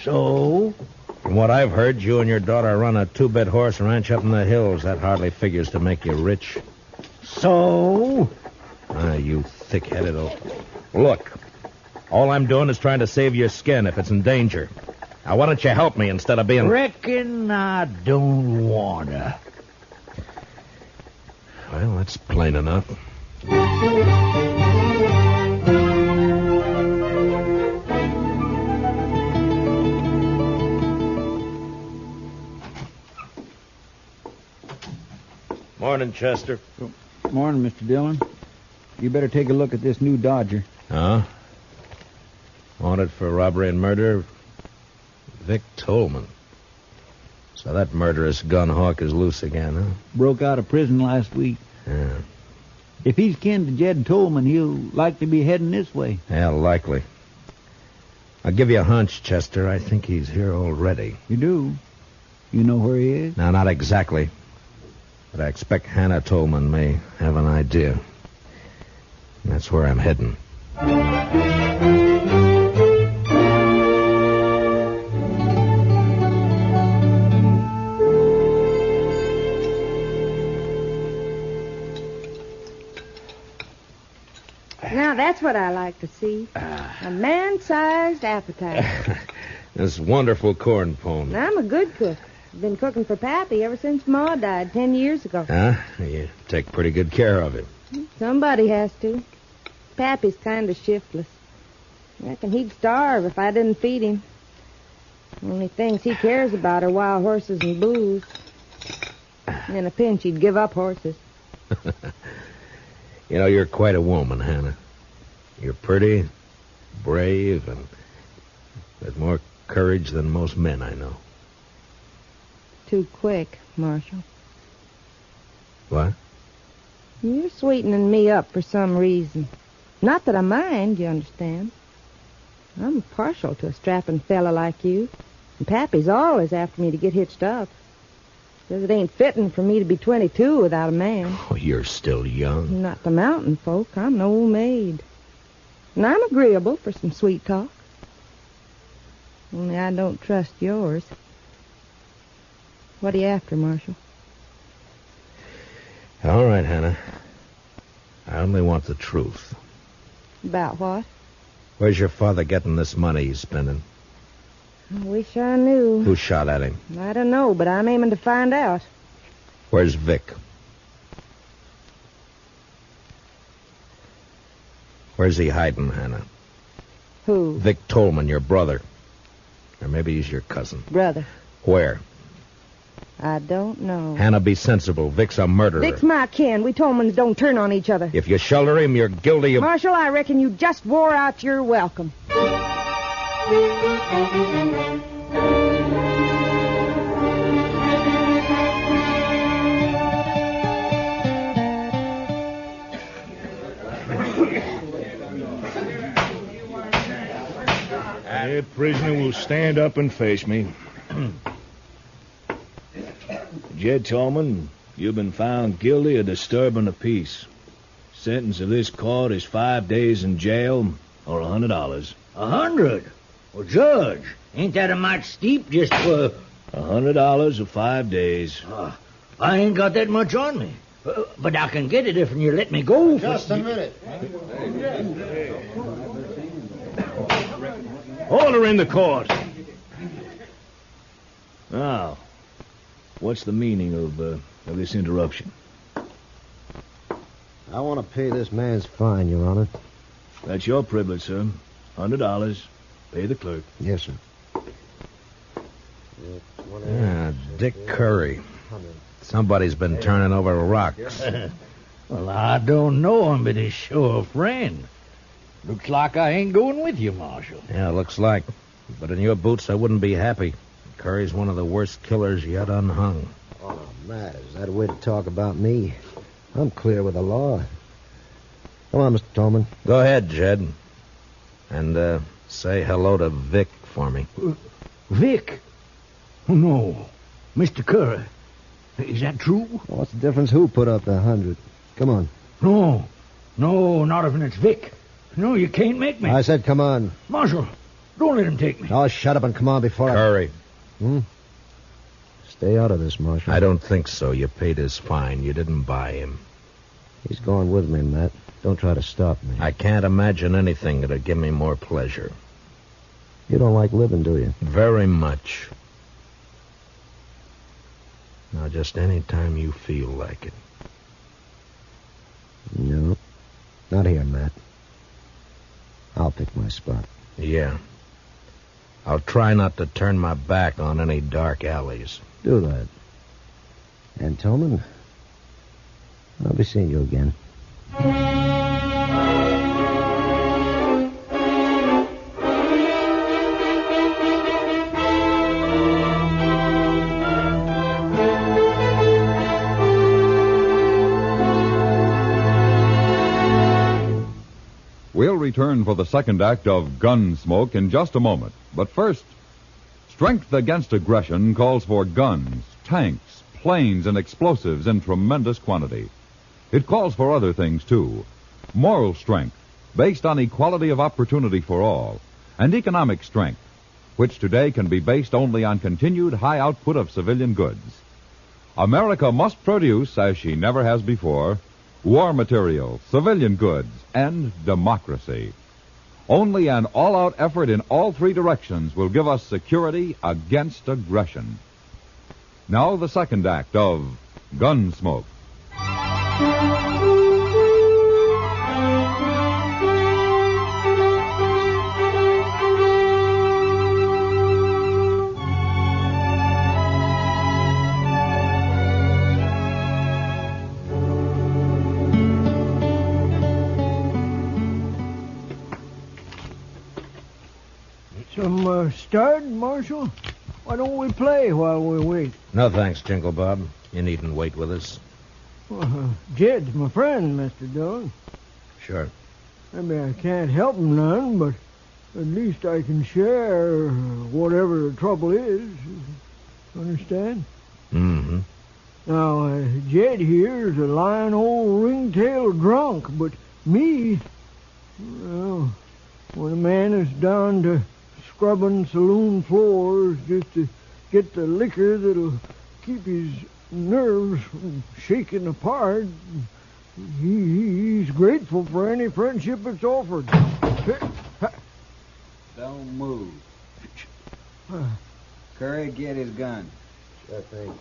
So? From what I've heard, you and your daughter run a 2-bit horse ranch up in the hills. That hardly figures to make you rich. So? You thick-headed old... Look, all I'm doing is trying to save your skin if it's in danger. Now, why don't you help me instead of being... Reckon I don't wanna. Well, that's plain enough. Morning, Chester. Morning, Mr. Dillon. You better take a look at this new Dodger. Huh? Wanted for robbery and murder? Vic Tolman. So that murderous gun hawk is loose again, huh? Broke out of prison last week. Yeah. If he's kin to Jed Tolman, he'll likely be heading this way. Yeah, likely. I'll give you a hunch, Chester. I think he's here already. You do? You know where he is? No, not exactly. But I expect Hannah Tolman may have an idea. And that's where I'm heading. Now, that's what I like to see. A man-sized appetite. This wonderful corn pone. I'm a good cook. I've been cooking for Pappy ever since Ma died 10 years ago. Huh? You take pretty good care of him. Somebody has to. Pappy's kind of shiftless. I reckon he'd starve if I didn't feed him. Only things he cares about are wild horses and booze. In a pinch, he'd give up horses. You know, you're quite a woman, Hannah. You're pretty, brave, and with more courage than most men I know. Too quick, Marshal. What? You're sweetening me up for some reason. Not that I mind, you understand. I'm partial to a strapping fella like you. And Pappy's always after me to get hitched up. Says it ain't fitting for me to be 22 without a man. Oh, you're still young. Not the mountain folk. I'm an old maid. And I'm agreeable for some sweet talk. Only I don't trust yours. What are you after, Marshal? All right, Hannah. I only want the truth. About what? Where's your father getting this money he's spending? I wish I knew. Who shot at him? I don't know, but I'm aiming to find out. Where's Vic? Where's he hiding, Hannah? Who? Vic Tolman, your brother. Or maybe he's your cousin. Brother. Where? I don't know. Hannah, be sensible. Vic's a murderer. Vic's my kin. We Tolmans don't turn on each other. If you shelter him, you're guilty of... Marshal, I reckon you just wore out your welcome. That prisoner will stand up and face me. Jed Tolman, you've been found guilty of disturbing the peace. Sentence of this court is 5 days in jail or $100. 100? Well, Judge, ain't that a mite steep just for... $100 or 5 days. I ain't got that much on me. But I can get it if you let me go. Just a minute. Order in the court. Now, what's the meaning of this interruption? I want to pay this man's fine, Your Honor. That's your privilege, sir. $100. Pay the clerk. Yes, sir. Dick Curry. Somebody's been turning over rocks. Well, I don't know him, but he's sure a friend. Looks like I ain't going with you, Marshal. Yeah, looks like. But in your boots, I wouldn't be happy. Curry's one of the worst killers yet unhung. Oh, Matt, is that a way to talk about me? I'm clear with the law. Come on, Mr. Tolman. Go ahead, Jed. And, say hello to Vic for me. Vic? Oh, no. Mr. Curry. Is that true? What's the difference who put up the 100? Come on. No, not if it's Vic. No, you can't make me. I said come on. Marshal, don't let him take me. Oh, shut up and come on before Curry. Stay out of this, Marshal. I don't think so. You paid his fine. You didn't buy him. He's going with me, Matt. Don't try to stop me. I can't imagine anything that'd give me more pleasure. You don't like living, do you? Very much. Now, just any time you feel like it. No. Not here, Matt. I'll pick my spot. Yeah. I'll try not to turn my back on any dark alleys. Do that. And, Tolman, I'll be seeing you again. We'll return for the second act of Gunsmoke in just a moment. But first, strength against aggression calls for guns, tanks, planes, and explosives in tremendous quantity. It calls for other things, too. Moral strength, based on equality of opportunity for all, and economic strength, which today can be based only on continued high output of civilian goods. America must produce, as she never has before, war material, civilian goods, and democracy. Only an all-out effort in all three directions will give us security against aggression. Now the second act of Gunsmoke. Some start, Marshal? Why don't we play while we wait? No thanks, Jingle Bob. You needn't wait with us. Jed's my friend, Mr. Dillon. Sure. Maybe I can't help him none, but at least I can share whatever the trouble is. Understand? Mm-hmm. Now, Jed here is a lying old ringtail drunk, but me, well, when a man is down to scrubbing saloon floors just to get the liquor that'll keep his nerves from shaking apart, he's grateful for any friendship that's offered. Don't move. Curry, get his gun. Sure thing.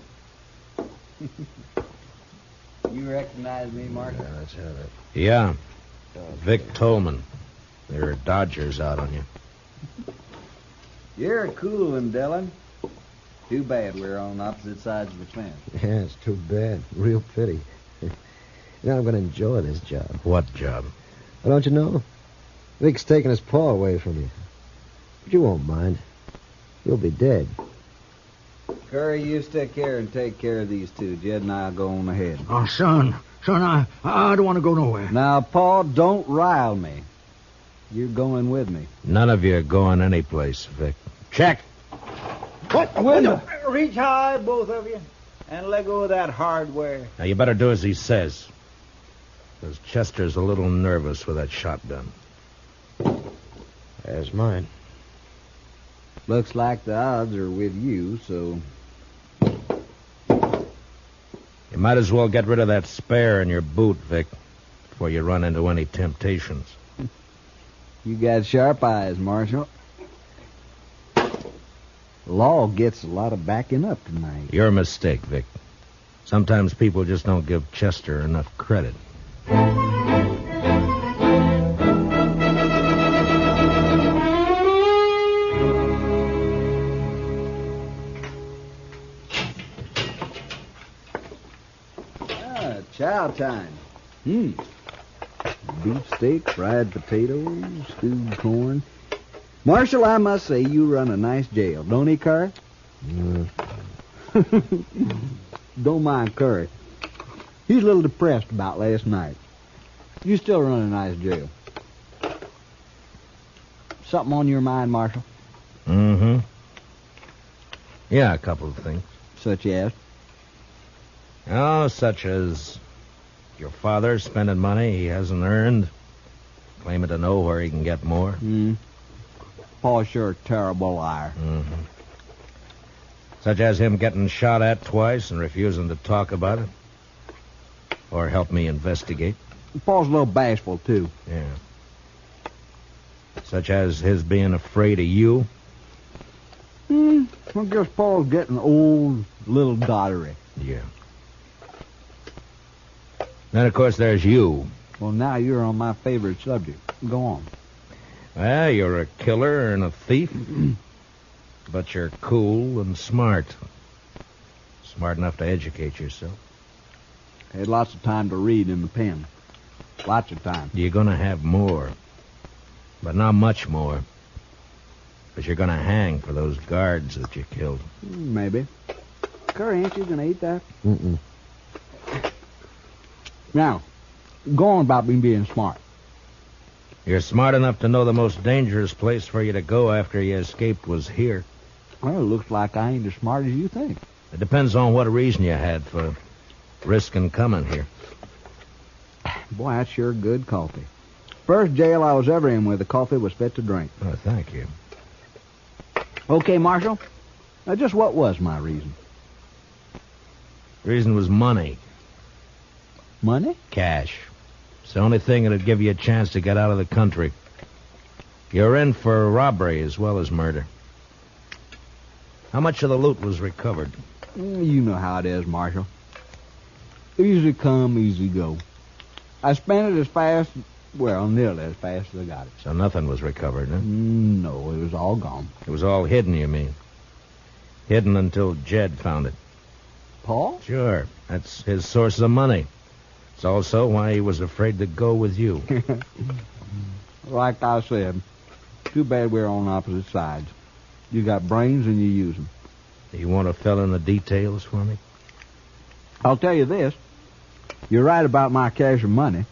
You recognize me, Mark? Yeah, let's have it. Yeah. Vic Tolman. There are Dodgers out on you. You're a cool one, Dillon. Too bad we're on opposite sides of the fence. Yeah, it's too bad. Real pity. You know, I'm going to enjoy this job. What job? Well, don't you know? Vic's taking his paw away from you. But you won't mind. You'll be dead. Curry, you stick here and take care of these two. Jed and I'll go on ahead. Oh, son, I don't want to go nowhere. Now, Paul, don't rile me. You're going with me. None of you are going anyplace, Vic. Check. What? Window. Reach high, both of you, and let go of that hardware. Now, you better do as he says. Because Chester's a little nervous with that shotgun. There's mine. Looks like the odds are with you, so... You might as well get rid of that spare in your boot, Vic, before you run into any temptations. You got sharp eyes, Marshal. Law gets a lot of backing up tonight. Your mistake, Vic. Sometimes people just don't give Chester enough credit. Chow time. Beefsteak, fried potatoes, stewed corn. Marshal, I must say you run a nice jail, don't he, Curry? Don't mind Curry. He's a little depressed about last night. You still run a nice jail. Something on your mind, Marshal? Mm-hmm. Yeah, a couple of things. Such as? Oh, such as your father spending money he hasn't earned, claiming to know where he can get more. Paul's sure a terrible liar. Mm-hmm. Such as him getting shot at twice and refusing to talk about it. Or help me investigate. Paul's a little bashful, too. Yeah. Such as his being afraid of you. I guess Paul's getting old, little dottery. Yeah. Then, of course, there's you. Well, now you're on my favorite subject. Go on. Well, you're a killer and a thief, but you're cool and smart. Smart enough to educate yourself. Had lots of time to read in the pen. Lots of time. You're going to have more, but not much more. Because you're going to hang for those guards that you killed. Maybe. Curry, ain't you going to eat that? Mm-mm. Now, go on about me being smart. You're smart enough to know the most dangerous place for you to go after you escaped was here. Well, it looks like I ain't as smart as you think. It depends on what reason you had for risking coming here. Boy, that's sure good coffee. First jail I was ever in where the coffee was fit to drink. Oh, thank you. Okay, Marshal. Now, just what was my reason? The reason was money. Money? Cash. It's the only thing that'll give you a chance to get out of the country. You're in for robbery as well as murder. How much of the loot was recovered? You know how it is, Marshal. Easy come, easy go. I spent it as fast, well, nearly as fast as I got it. So nothing was recovered, huh? No, it was all gone. It was all hidden, you mean? Hidden until Jed found it. Paul? Sure. That's his source of money. It's also why he was afraid to go with you. Like I said, too bad we're on opposite sides. You got brains and you use them. Do you want to fill in the details for me? I'll tell you this. You're right about my cash and money.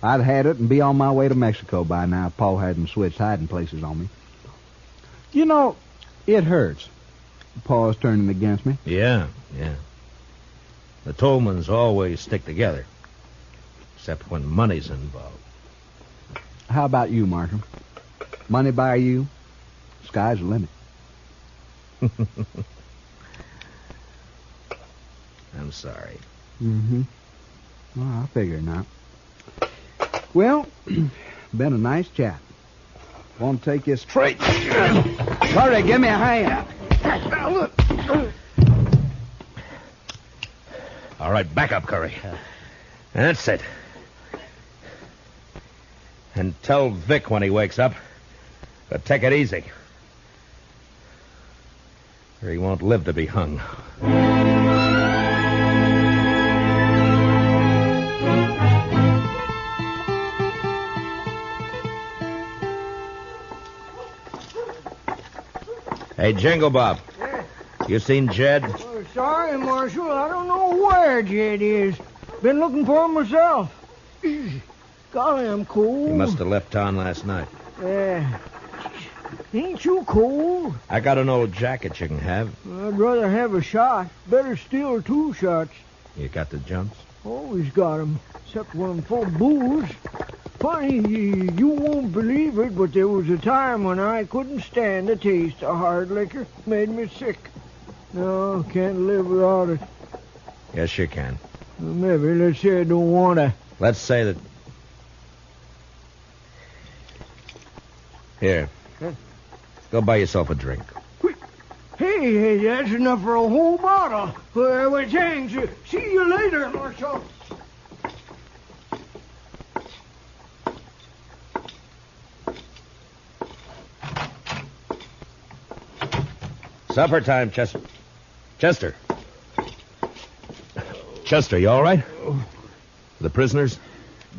I'd had it and be on my way to Mexico by now if Paul hadn't switched hiding places on me. You know, it hurts. Paul's turning against me. Yeah. The Tolmans always stick together. Except when money's involved. How about you, Marshal? Money by you? Sky's the limit. I'm sorry. Mm-hmm. Well, I figure not. Well, been a nice chat. Want to take you straight. Hurry, give me a hand. All right, back up, Curry. That's it. And tell Vic when he wakes up to take it easy. Or he won't live to be hung. Hey, Jingle Bob. You seen Jed? Oh, sorry, Marshal. I don't know where Jed is. Been looking for him myself. Golly, I'm cold. He must have left town last night. Yeah. Ain't you cold? I got an old jacket you can have. I'd rather have a shot. Better still 2 shots. You got the jumps? Always got 'em, except when I'm full of booze. Funny, you won't believe it, but there was a time when I couldn't stand the taste of hard liquor. Made me sick. No, can't live without it. Yes, you can. Well, maybe, let's say I don't want to. Let's say that... Here. Huh? Go buy yourself a drink. Hey, that's enough for a whole bottle. Well, thanks. See you later, Marshal. Supper time, Chester. Chester. Chester, you all right? The prisoners?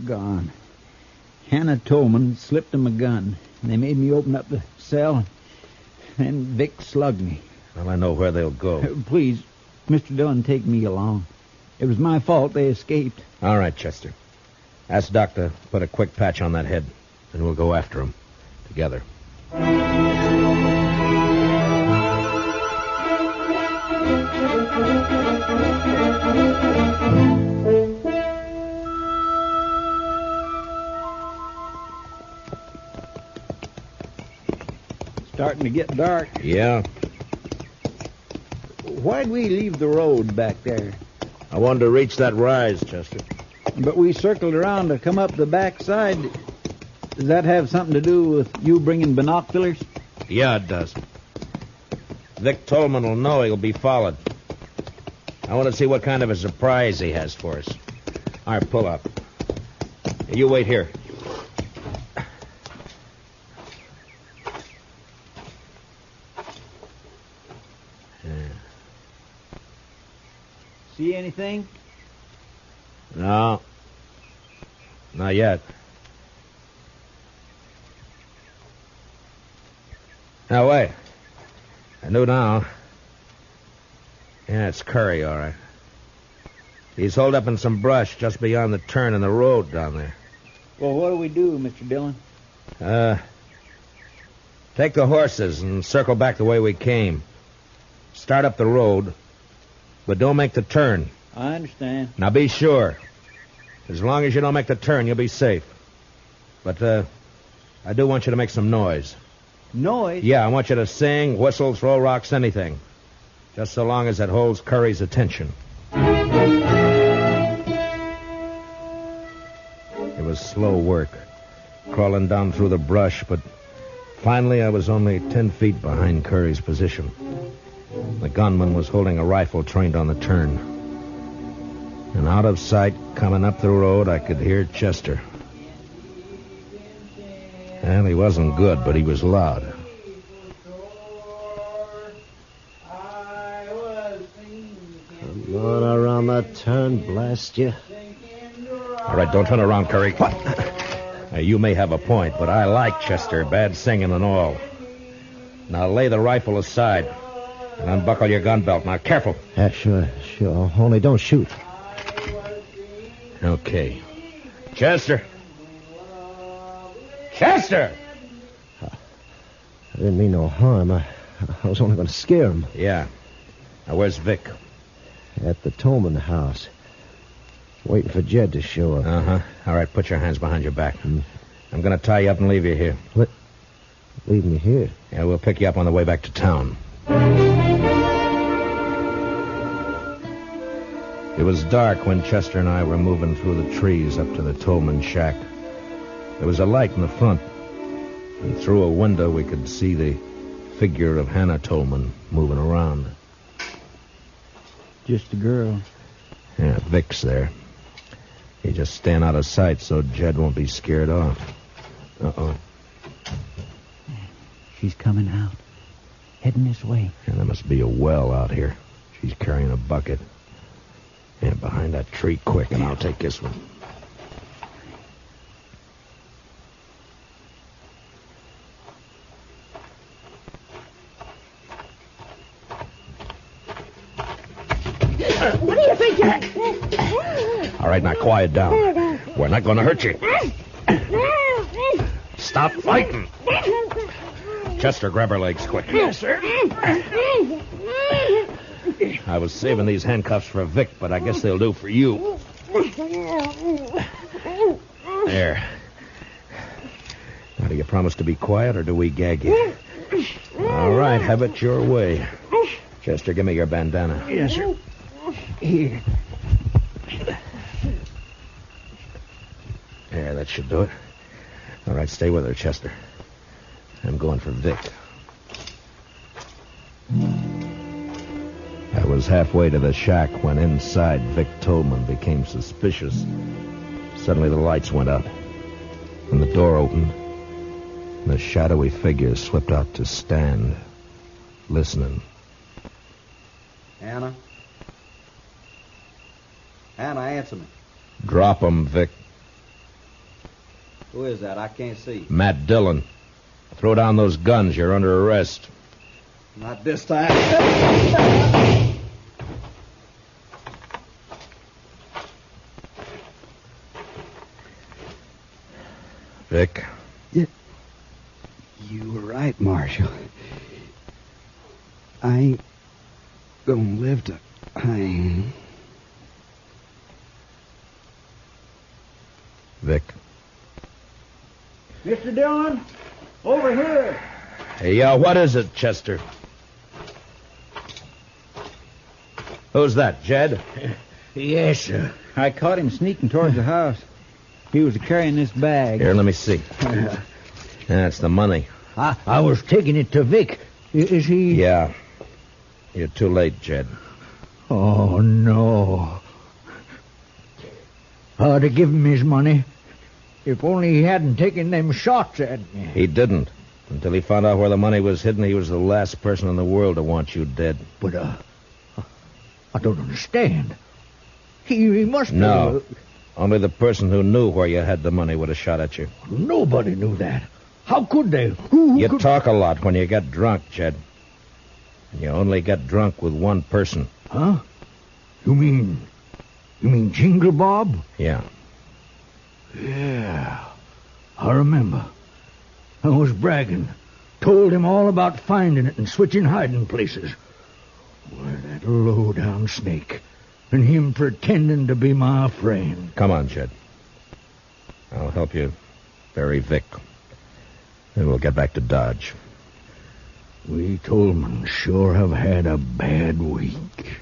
Gone. Hannah Tolman slipped him a gun. And they made me open up the cell. And Vic slugged me. Well, I know where they'll go. Please, Mr. Dillon, take me along. It was my fault they escaped. All right, Chester. Ask Doc to put a quick patch on that head, and we'll go after him together. Starting to get dark. Yeah. Why'd we leave the road back there? I wanted to reach that rise, Chester. But we circled around to come up the back side. Does that have something to do with you bringing binoculars? Yeah, it does. Vic Tolman will know he'll be followed. I want to see what kind of a surprise he has for us. All right, pull up. You wait here. See anything? No. Not yet. Now, wait. I know now. Yeah, it's Curry, all right. He's holed up in some brush just beyond the turn in the road down there. Well, what do we do, Mr. Dillon? Take the horses and circle back the way we came. Start up the road, but don't make the turn. I understand. Now, be sure. As long as you don't make the turn, you'll be safe. But, I do want you to make some noise. Noise? Yeah, I want you to sing, whistle, throw rocks, anything. Just so long as it holds Curry's attention. was slow work, crawling down through the brush, but finally I was only 10 feet behind Curry's position. The gunman was holding a rifle trained on the turn. And out of sight, coming up the road, I could hear Chester. Well, he wasn't good, but he was loud. Come on around that turn, blast you. All right, don't turn around, Curry. What? Now, you may have a point, but I like Chester, bad singing and all. Now lay the rifle aside and unbuckle your gun belt. Now, careful. Yeah, sure. Only don't shoot. Okay. Chester! Chester! I didn't mean no harm. I was only going to scare him. Yeah. Now, where's Vic? At the Tolman house. Waiting for Jed to show up. Uh-huh. All right, put your hands behind your back. I'm going to tie you up and leave you here. What? Leave me here? Yeah, we'll pick you up on the way back to town. It was dark when Chester and I were moving through the trees up to the Tolman shack. There was a light in the front, and through a window we could see the figure of Hannah Tolman moving around. Just a girl. Yeah, Vic's there. He just stand out of sight so Jed won't be scared off. Uh-oh. She's coming out. Heading this way. Yeah, there must be a well out here. She's carrying a bucket. And behind that tree quick, and I'll take this one. What do you think you're... All right, now quiet down. We're not going to hurt you. Stop fighting. Chester, grab her legs quick. Yes, sir. I was saving these handcuffs for Vic, but I guess they'll do for you. There. Now, do you promise to be quiet, or do we gag you? All right, have it your way. Chester, give me your bandana. Yes, sir. Here. There, that should do it. All right, stay with her, Chester. I'm going for Vic. I was halfway to the shack when inside Vic Tolman became suspicious. Suddenly the lights went out, and the door opened, and a shadowy figure slipped out to stand, listening. Hannah? Hannah, answer me. Drop him, Vic. Who is that? I can't see. Matt Dillon. Throw down those guns. You're under arrest. Not this time. Vic. You were right, Marshal. I ain't gonna live to hang. Vic. Mr. Dillon, over here. Hey, what is it, Chester? Who's that, Jed? Yes, sir. I caught him sneaking towards the house. He was carrying this bag. Here, let me see. That's the money. I was taking it to Vic. Is he... Yeah. You're too late, Jed. Oh, no. I'd have given him his money. If only he hadn't taken them shots at me. He didn't. Until he found out where the money was hidden, he was the last person in the world to want you dead. But, I don't understand. He must have... No. Only the person who knew where you had the money would have shot at you. Nobody knew that. How could they? You talk a lot when you get drunk, Jed. And you only get drunk with one person. Huh? You mean Jingle Bob? Yeah. Yeah. I remember. I was bragging. Told him all about finding it and switching hiding places. Why, that low-down snake. And him pretending to be my friend. Come on, Jed. I'll help you bury Vic. Then we'll get back to Dodge. We Tolman sure have had a bad week.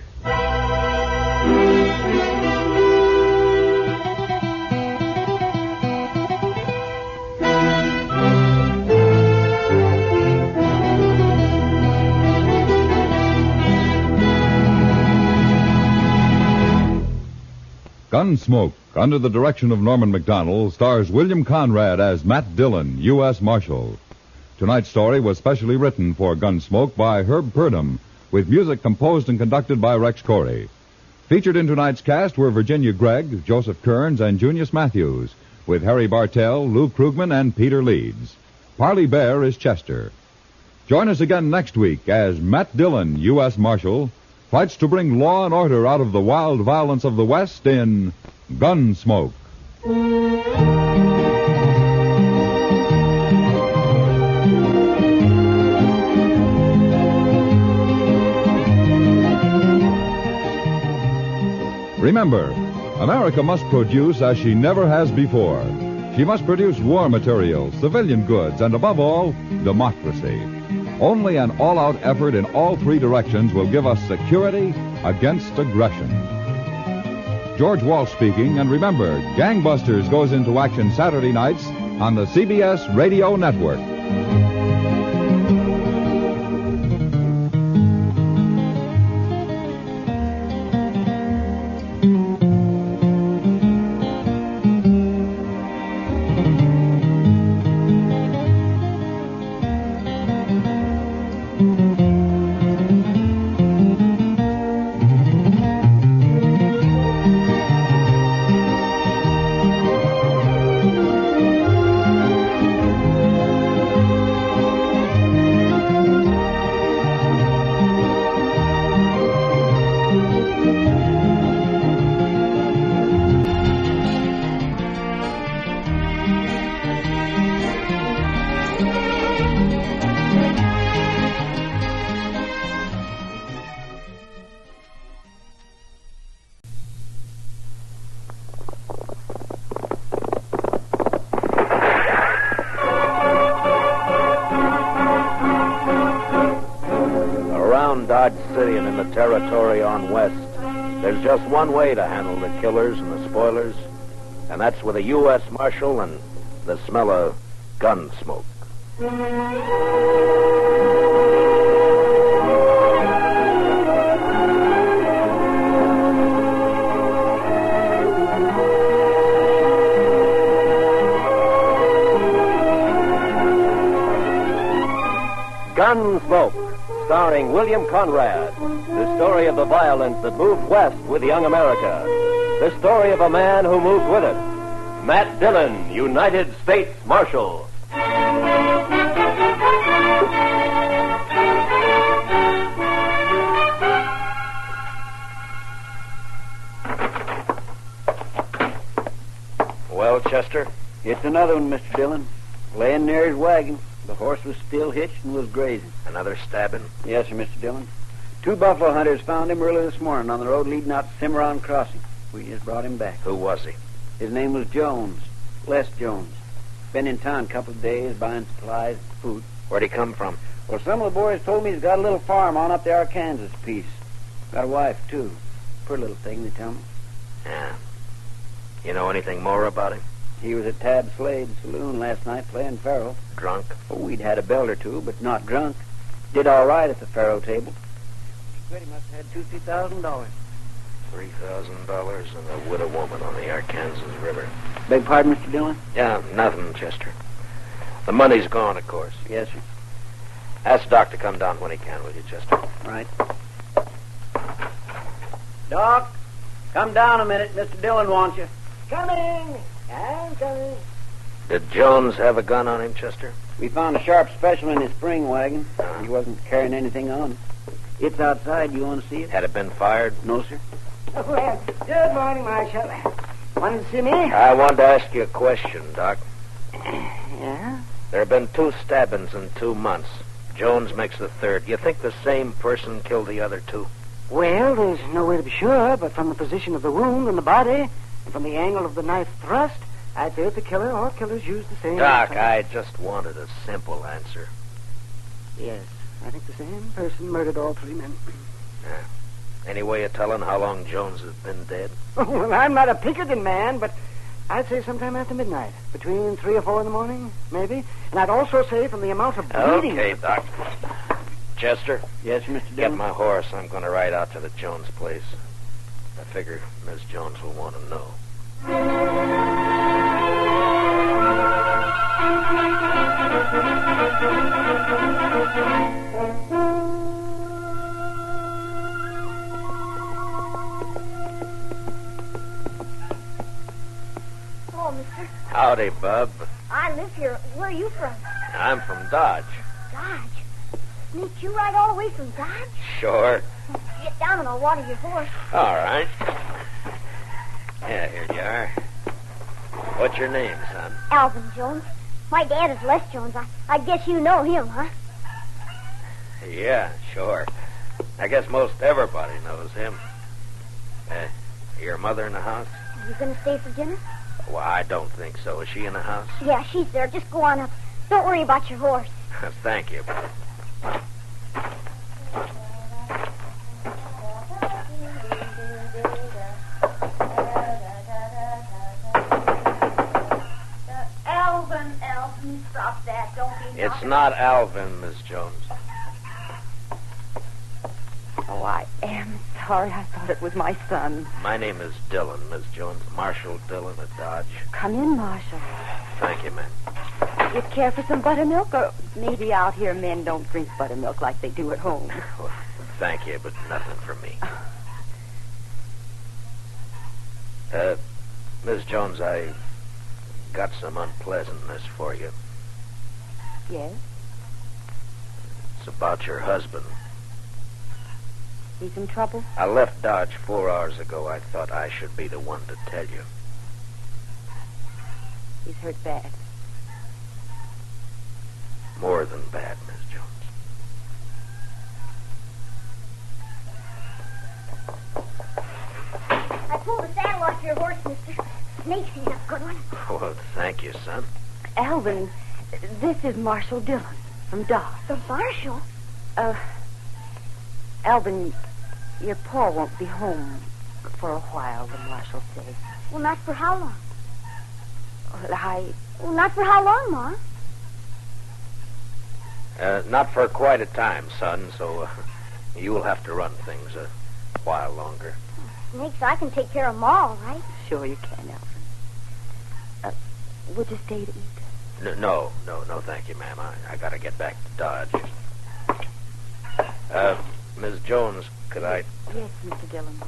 Gunsmoke, under the direction of Norman Macdonald, stars William Conrad as Matt Dillon, U.S. Marshal. Tonight's story was specially written for Gunsmoke by Herb Purdom, with music composed and conducted by Rex Corey. Featured in tonight's cast were Virginia Gregg, Joseph Kearns, and Junius Matthews, with Harry Bartell, Lou Krugman, and Peter Leeds. Parley Bear is Chester. Join us again next week as Matt Dillon, U.S. Marshal, fights to bring law and order out of the wild violence of the West in Gunsmoke. Remember, America must produce as she never has before. She must produce war materials, civilian goods, and above all, democracy. Only an all-out effort in all three directions will give us security against aggression. George Walsh speaking, and remember, Gangbusters goes into action Saturday nights on the CBS Radio Network. Dodge City and in the territory on west, there's just one way to handle the killers and the spoilers, and that's with a U.S. Marshal and the smell of gun smoke. Gunsmoke, starring William Conrad. The story of the violence that moved west with young America. The story of a man who moved with it. Matt Dillon, United States Marshal. Well, Chester? It's another one, Mr. Dillon. Laying near his wagon. The horse was still hitched and was grazing. Another stabbing? Yes, sir, Mr. Dillon. 2 buffalo hunters found him early this morning on the road leading out to Cimarron Crossing. We just brought him back. Who was he? His name was Jones. Les Jones. Been in town a couple of days buying supplies and food. Where'd he come from? Well, some of the boys told me he's got a little farm on up the Arkansas piece. Got a wife, too. Poor little thing, they tell me. Yeah. You know anything more about him? He was at Tab Slade's saloon last night playing faro. Drunk? Oh, we'd had a belt or two, but not drunk. Did all right at the faro table. He said he must have had $2,000. $3,000 and a widow woman on the Arkansas River. Beg pardon, Mr. Dillon? Yeah, nothing, Chester. The money's gone, of course. Yes, sir. Ask Doc to come down when he can, will you, Chester? Right. Doc, come down a minute. Mr. Dillon wants you. Coming. I'm coming. Did Jones have a gun on him, Chester? We found a sharp special in his spring wagon. He wasn't carrying anything on him. It's outside. You want to see it? Had it been fired? No, sir. Well, good morning, Marshal. Wanted to see me? I wanted to ask you a question, Doc. Yeah? There have been 2 stabbings in 2 months. Jones makes the 3rd. You think the same person killed the other 2? Well, there's no way to be sure, but from the position of the wound and the body, and from the angle of the knife thrust, I'd say that the killer or killers used the same... Doc, I just wanted a simple answer. Yes, I think the same person murdered all 3 men. Yeah. Any way of telling how long Jones has been dead? Well, I'm not a Pinkerton man, but I'd say sometime after midnight. Between 3 or 4 in the morning, maybe. And I'd also say from the amount of bleeding... Okay, Doc. Chester? Yes, Mr. Get Dillon? my horse. I'm going to ride out to the Jones place. I figure Miss Jones will want to know. Hello, mister. Howdy, Bub. I live here. Where are you from? I'm from Dodge. Dodge. Sneak you ride all the way from Dodge? Sure. Get down and I'll water your horse. All right. Yeah, here you are. What's your name, son? Alvin Jones. My dad is Les Jones. I guess you know him, huh? Yeah, sure. I guess most everybody knows him. Your mother in the house? Are you going to stay for dinner? Well, I don't think so. Is she in the house? Yeah, she's there. Just go on up. Don't worry about your horse. Thank you. Alvin, stop that. Don't be It's not Alvin, Miss Jones. Oh, I am sorry. I thought it was my son. My name is Dillon, Miss Jones. Marshall Dillon at Dodge. Come in, Marshall. Thank you, ma'am. You care for some buttermilk? Or maybe out here men don't drink buttermilk like they do at home. Well, thank you, but nothing for me. Miss Jones, I got some unpleasantness for you. Yes? It's about your husband. He's in trouble? I left Dodge 4 hours ago. I thought I should be the one to tell you. He's hurt bad. More than bad, Miss Jones. I pulled the saddle off your horse, mister. Snake's a good one. Well, thank you, son. Alvin, this is Marshall Dillon from Dodge. From Marshall? Alvin, your pa won't be home for a while, the marshal says. Well, not for how long? Well, not for how long, Ma? Not for quite a time, son, so you'll have to run things a while longer. Snakes, I can take care of them all, right? Sure you can, Alvin. Would you stay to eat? No, thank you, ma'am. I gotta get back to Dodge. Miss Jones, could I Yes, Mr. Dillon.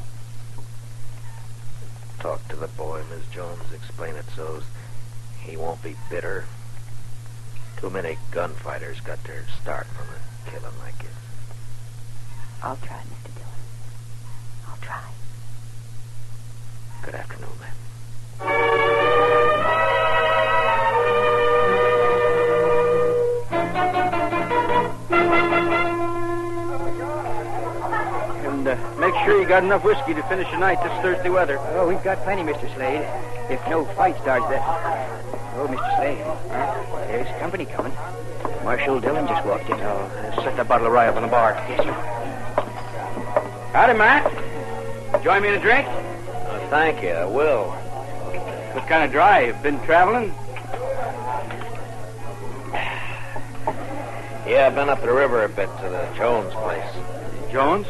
talk to the boy, Miss Jones? Explain it so he won't be bitter. Too many gunfighters got their start from a killing like this. I'll try, Mr. Dillon. I'll try. Good afternoon, ma'am. And make sure you got enough whiskey to finish the night this Thursday weather. Oh, we've got plenty, Mr. Slade. If no fight starts that... Oh, Mr. Slade. There's company coming. Marshal Dillon just walked in. Oh, set that bottle of rye up on the bar. Yes, sir. Howdy, Matt. Join me in a drink? Thank you, I will. What kind of dry? You've been traveling? Yeah, I've been up the river a bit to the Jones place. Jones?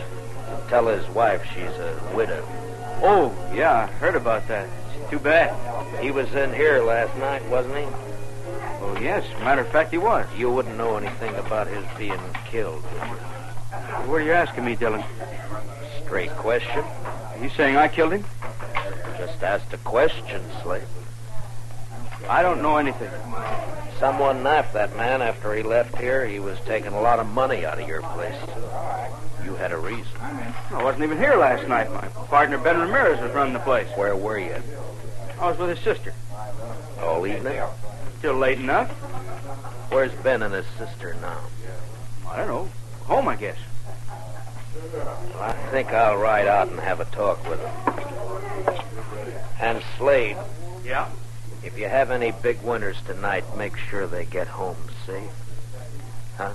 Tell his wife she's a widow. Oh, yeah, I heard about that. It's too bad. He was in here last night, wasn't he? Oh, yes. Matter of fact, he was. You wouldn't know anything about his being killed, would you? What are you asking me, Dillon? Straight question. Are you saying I killed him? Just asked a question, Slade. I don't know anything. Someone knifed that man after he left here. He was taking a lot of money out of your place. You had a reason. I wasn't even here last night. My partner, Ben Ramirez, was running the place. Where were you? I was with his sister. All evening? Still late enough. Where's Ben and his sister now? I don't know. Home, I guess. Well, I think I'll ride out and have a talk with him. And Slade. Yeah? If you have any big winners tonight, make sure they get home safe. Huh?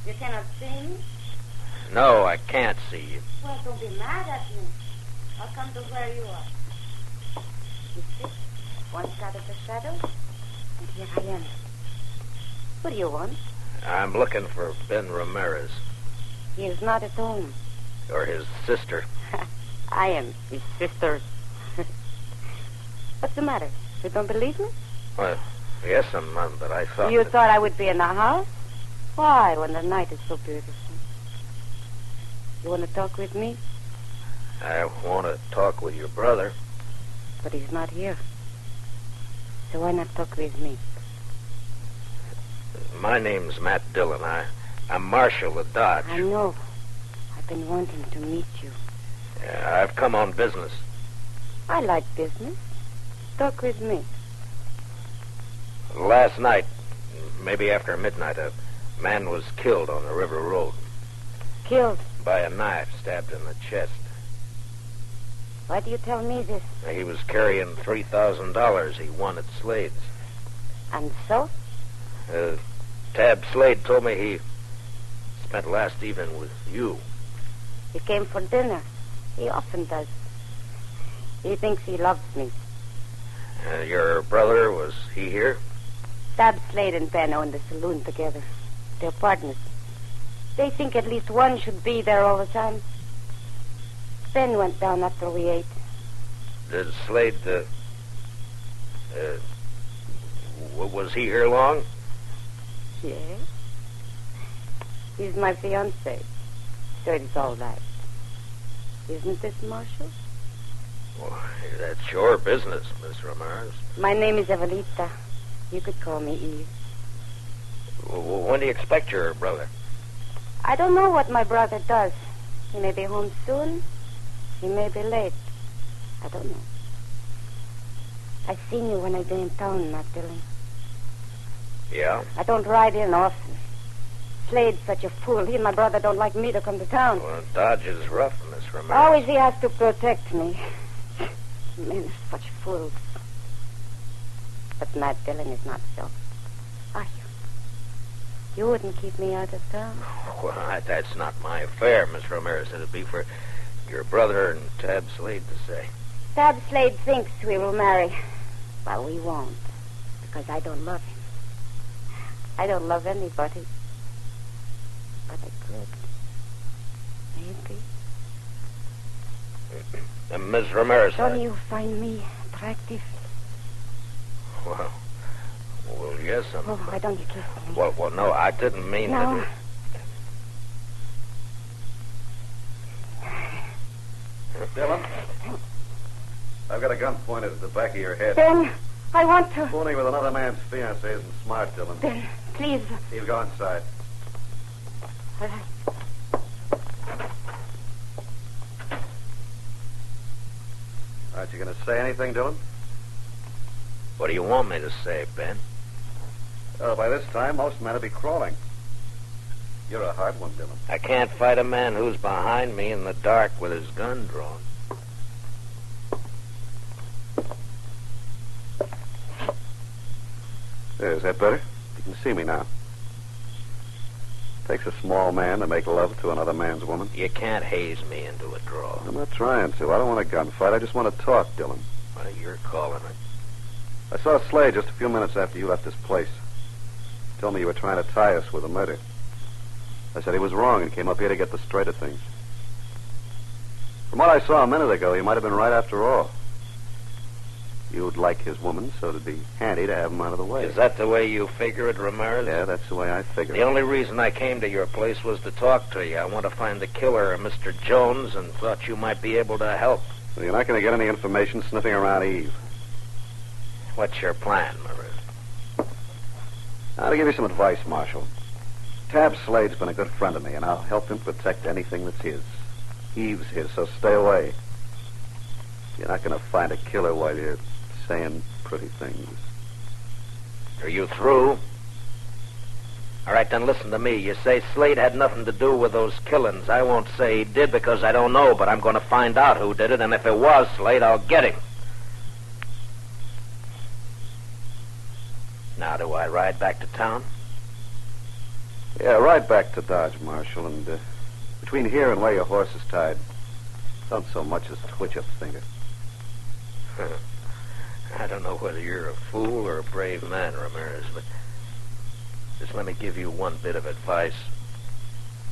You cannot see me? No, I can't see you. Well, don't be mad at me. I'll come to where you are. You see? Once out of the shadow, and here I am. What do you want? I'm looking for Ben Ramirez. He is not at home. Or his sister. I am his sister. What's the matter? You don't believe me? Well, yes, but I thought... You thought I would be in the house? Why, when the night is so beautiful? You want to talk with me? I want to talk with your brother. But he's not here. So why not talk with me? My name's Matt Dillon. I'm Marshal of Dodge. I know. I've been wanting to meet you. Yeah, I've come on business. I like business. Talk with me. Last night, maybe after midnight, a man was killed on the river road. Killed? By a knife stabbed in the chest. Why do you tell me this? He was carrying $3,000 he won at Slade's. And so? Tab Slade told me he spent last evening with you. He came for dinner. He often does. He thinks he loves me. Your brother, was he here? Tab Slade and Ben own the saloon together. They're partners. They think at least one should be there all the time. Ben went down after we ate. Did Slade, was he here long? Yes. He's my fiancé. So it's all right. Isn't it, Marshal? Well, that's your business, Miss Ramirez. My name is Evelita. You could call me Eve. When do you expect your brother? I don't know what my brother does. He may be home soon. He may be late. I don't know. I've seen you when I've been in town, Matt Dillon. Yeah? I don't ride in often. Slade's such a fool. He and my brother don't like me to come to town. Well, Dodge is rough, Miss Ramirez. Always he has to protect me. Men are such fools. But Matt Dillon is not so. Are you? You wouldn't keep me out of town? Well, that's not my affair, Miss Ramirez. It'd be for your brother and Tab Slade to say. Tab Slade thinks we will marry. But we won't. Because I don't love him. I don't love anybody. But I could. Maybe. Miss Ramirez. Don't you find me attractive? Well, yes, Oh, why don't you kiss me? Well, no, I didn't mean no. it. Dillon, I've got a gun pointed at the back of your head. Ben, I want to... Fooling with another man's fiancée isn't smart, Dillon. Ben, please. You go inside. All right. Aren't you going to say anything, Dillon? What do you want me to say, Ben? Oh, by this time, most men will be crawling. You're a hard one, Dillon. I can't fight a man who's behind me in the dark with his gun drawn. There, is that better? You can see me now. Takes a small man to make love to another man's woman. You can't haze me into a draw. I'm not trying to. I don't want a gunfight. I just want to talk, Dillon. Well, you're calling it. I saw Slade just a few minutes after you left this place. He told me you were trying to tie us with a murder. I said he was wrong and came up here to get the straight of things. From what I saw a minute ago, he might have been right after all. You'd like his woman, so it'd be handy to have him out of the way. Is that the way you figure it, Ramirez? Yeah, that's the way I figure it. The only reason I came to your place was to talk to you. I want to find the killer, Mr. Jones, and thought you might be able to help. Well, you're not going to get any information sniffing around Eve. What's your plan, Marie? I'll give you some advice, Marshal. Tab Slade's been a good friend of me, and I'll help him protect anything that's his. Eve's his, so stay away. You're not going to find a killer while you're saying pretty things. Are you through? All right, then listen to me. You say Slade had nothing to do with those killings. I won't say he did because I don't know, but I'm going to find out who did it, and if it was Slade, I'll get him. Now, do I ride back to town? Yeah, right back to Dodge, Marshal, and between here and where your horse is tied, don't so much as twitch a finger. I don't know whether you're a fool or a brave man, Ramirez, but just let me give you one bit of advice.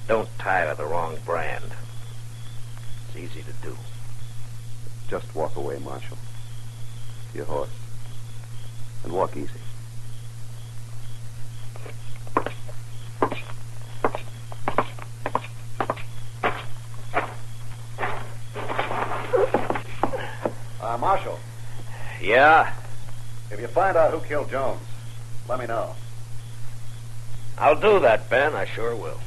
Don't tie to the wrong brand. It's easy to do. Just walk away, Marshal. To your horse. And walk easy. Marshal. Yeah? If you find out who killed Jones, let me know. I'll do that, Ben. I sure will.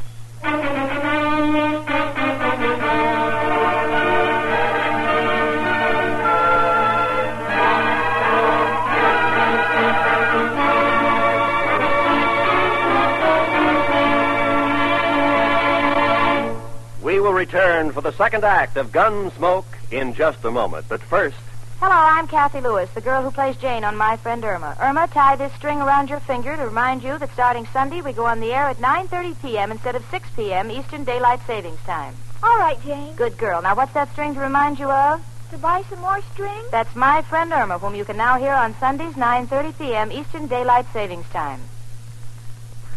We will return for the second act of Gunsmoke in just a moment. But first... Hello, I'm Kathy Lewis, the girl who plays Jane on My Friend Irma. Irma, tie this string around your finger to remind you that starting Sunday we go on the air at 9:30 p.m. instead of 6 p.m. Eastern Daylight Savings Time. All right, Jane. Good girl. Now, what's that string to remind you of? To buy some more string? That's My Friend Irma, whom you can now hear on Sundays, 9:30 p.m. Eastern Daylight Savings Time.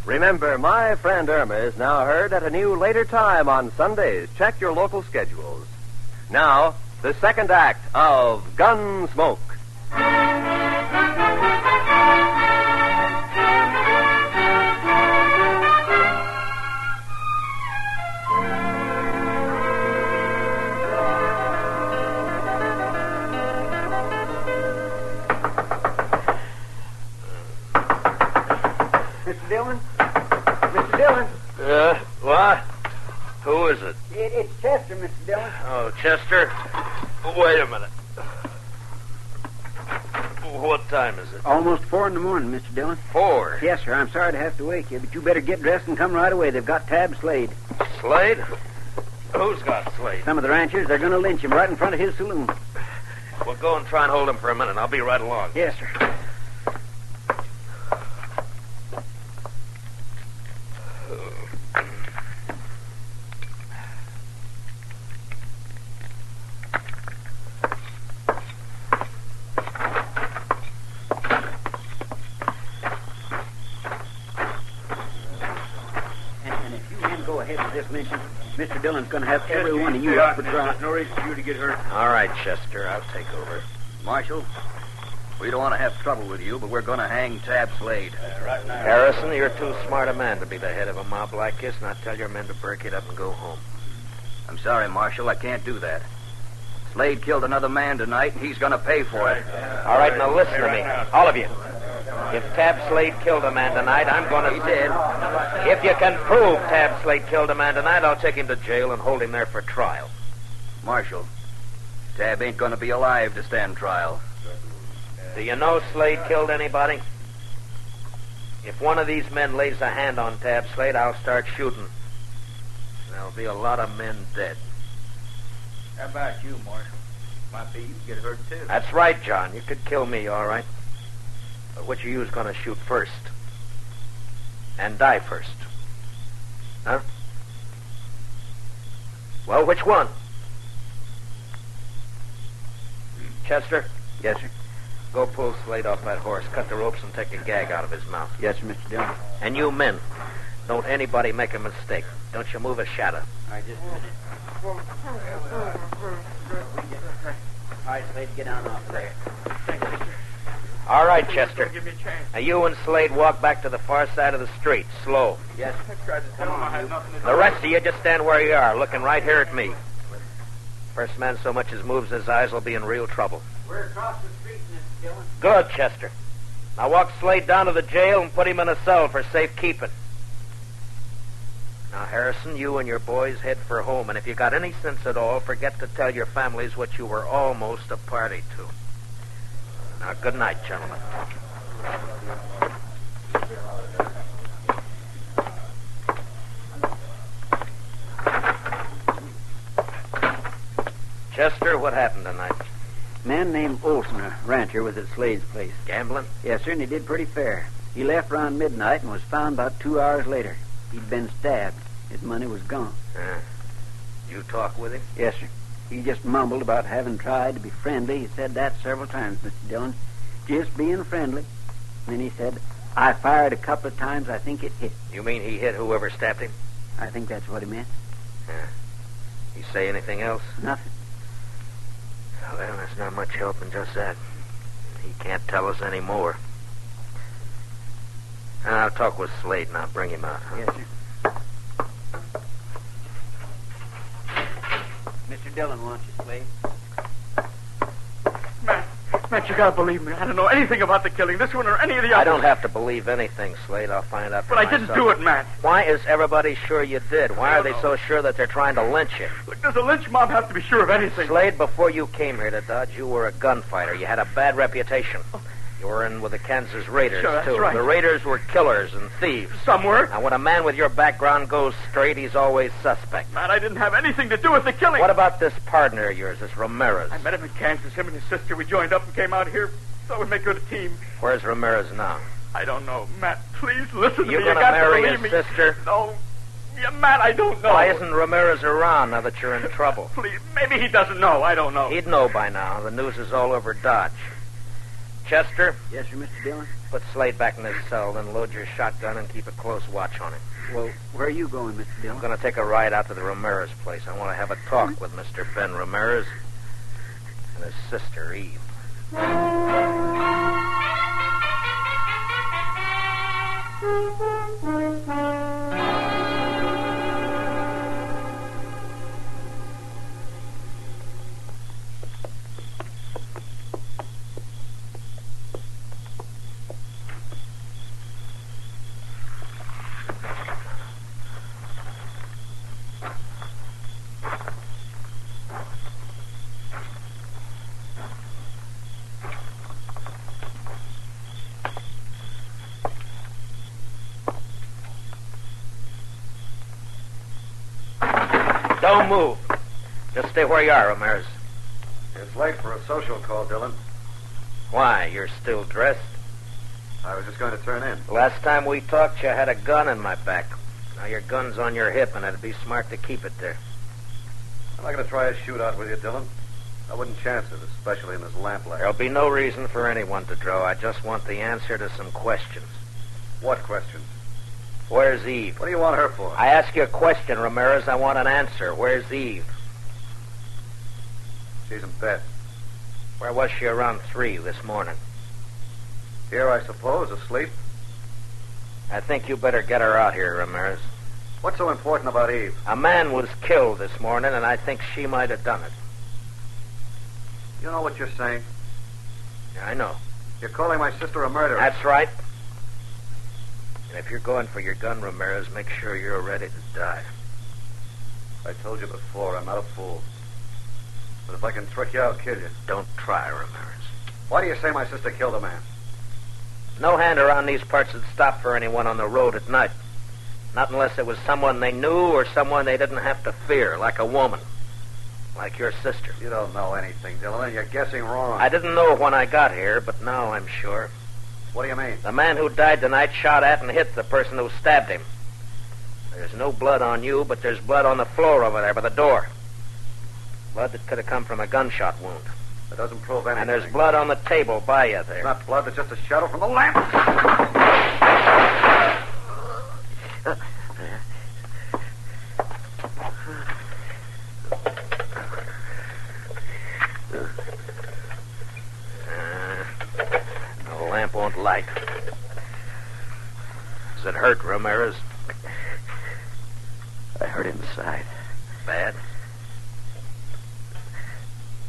Remember, My Friend Irma is now heard at a new later time on Sundays. Check your local schedules. Now, the second act of Gunsmoke. Mr. Dillon? Mr. Dillon? What? Who is it? It's Chester, Mr. Dillon. Oh, Chester. Wait a minute. What time is it? Almost 4 in the morning, Mr. Dillon. 4? Yes, sir. I'm sorry to have to wake you, but you better get dressed and come right away. They've got Tab Slade. Slade? Who's got Slade? Some of the ranchers, they're going to lynch him right in front of his saloon. Well, go and try and hold him for a minute. I'll be right along. Yes, sir. Mr. Dillon's going to have every one of you up for trial. No reason for you to get hurt. All right, Chester. I'll take over. Marshal, we don't want to have trouble with you, but we're going to hang Tab Slade. Right now. Harrison, you're too smart a man to be the head of a mob like this, and I tell your men to break it up and go home. I'm sorry, Marshal. I can't do that. Slade killed another man tonight, and he's going to pay for it. All right, now listen to me. All of you. If Tab Slade killed a man tonight, I'm going to... He did. If you can prove Tab Slade killed a man tonight, I'll take him to jail and hold him there for trial. Marshal, Tab ain't going to be alive to stand trial. Do you know Slade killed anybody? If one of these men lays a hand on Tab Slade, I'll start shooting. There'll be a lot of men dead. How about you, Marshal? Might be you get hurt, too. That's right, John. You could kill me, all right. But which of you is going to shoot first? And die first? Huh? Well, which one? Chester? Yes, sir. Go pull Slade off that horse, cut the ropes, and take a gag out of his mouth. Yes, sir, Mr. Dillon. And you men, don't anybody make a mistake. Don't you move a shadow. All right, just a minute. All right, Slade, get down off there. All right, Chester. Now you and Slade walk back to the far side of the street, slow. Yes. Come on, the rest of you just stand where you are, looking right here at me. First man so much as moves his eyes will be in real trouble. We're across the street, Mr. Dillon. Good, Chester. Now walk Slade down to the jail and put him in a cell for safekeeping. Now, Harrison, you and your boys head for home, and if you got any sense at all, forget to tell your families what you were almost a party to. Now, good night, gentlemen. Chester, what happened tonight? A man named Olson, a rancher, was at Slade's place. Gambling? Yes, sir, and he did pretty fair. He left around midnight and was found about 2 hours later. He'd been stabbed. His money was gone. You talk with him? Yes, sir. He just mumbled about having tried to be friendly. He said that several times, Mr. Dillon. Just being friendly. Then he said, I fired a couple of times. I think it hit. You mean he hit whoever stabbed him? I think that's what he meant. He say anything else? Nothing. Well, there's not much help in just that. He can't tell us any more. I'll talk with Slade and I'll bring him out. Huh? Yes, sir. Mr. Dillon wants you, Slade. Matt, you gotta believe me. I don't know anything about the killing, this one or any of the others. I don't have to believe anything, Slade. I'll find out for But I didn't do it, Matt. Why is everybody sure you did? Why are they so sure that they're trying to lynch you? Look, does a lynch mob have to be sure of anything? Slade, before you came here to Dodge, you were a gunfighter. You had a bad reputation. You were in with the Kansas Raiders, Sure, that's too. right. The Raiders were killers and thieves. Some were. Now, when a man with your background goes straight, he's always suspect. Matt, I didn't have anything to do with the killing. What about this partner of yours, this Ramirez? I met him in Kansas. Him and his sister. We joined up and came out here. Thought we'd make good a team. Where's Ramirez now? I don't know. Matt, please listen to me. You You gonna got marry to his believe me. sister? No. Yeah, Matt, I don't know. Why isn't Ramirez around now that you're in trouble? Please, maybe he doesn't know. I don't know. He'd know by now. The news is all over Dodge. Chester? Yes, sir, Mr. Dillon? Put Slade back in his cell, then load your shotgun and keep a close watch on him. Well, where are you going, Mr. Dillon? I'm going to take a ride out to the Ramirez place. I want to have a talk with Mr. Ben Ramirez and his sister, Eve. Don't move. Just stay where you are, Ramirez. It's late for a social call, Dillon. Why? You're still dressed? I was just going to turn in. Last time we talked, you had a gun in my back. Now your gun's on your hip, and it'd be smart to keep it there. I'm not going to try a shootout with you, Dillon. I wouldn't chance it, especially in this lamplight. There'll be no reason for anyone to draw. I just want the answer to some questions. What questions? Where's Eve? What do you want her for? I ask you a question, Ramirez. I want an answer. Where's Eve? She's in bed. Where was she around 3 this morning? Here, I suppose, asleep. I think you better get her out here, Ramirez. What's so important about Eve? A man was killed this morning, and I think she might have done it. You know what you're saying? Yeah, I know. You're calling my sister a murderer. That's right. And if you're going for your gun, Ramirez, make sure you're ready to die. I told you before, I'm not a fool. But if I can trick you, I'll kill you. Don't try, Ramirez. Why do you say my sister killed a man? No hand around these parts would stop for anyone on the road at night. Not unless it was someone they knew or someone they didn't have to fear, like a woman. Like your sister. You don't know anything, Dillon, and you're guessing wrong. I didn't know when I got here, but now I'm sure. What do you mean? The man who died tonight shot at and hit the person who stabbed him. There's no blood on you, but there's blood on the floor over there by the door. Blood that could have come from a gunshot wound. That doesn't prove anything. And there's blood on the table by you there. It's not blood, it's just a shadow from the lamp. The lamp won't light. Does it hurt, Ramirez? I hurt inside. Bad?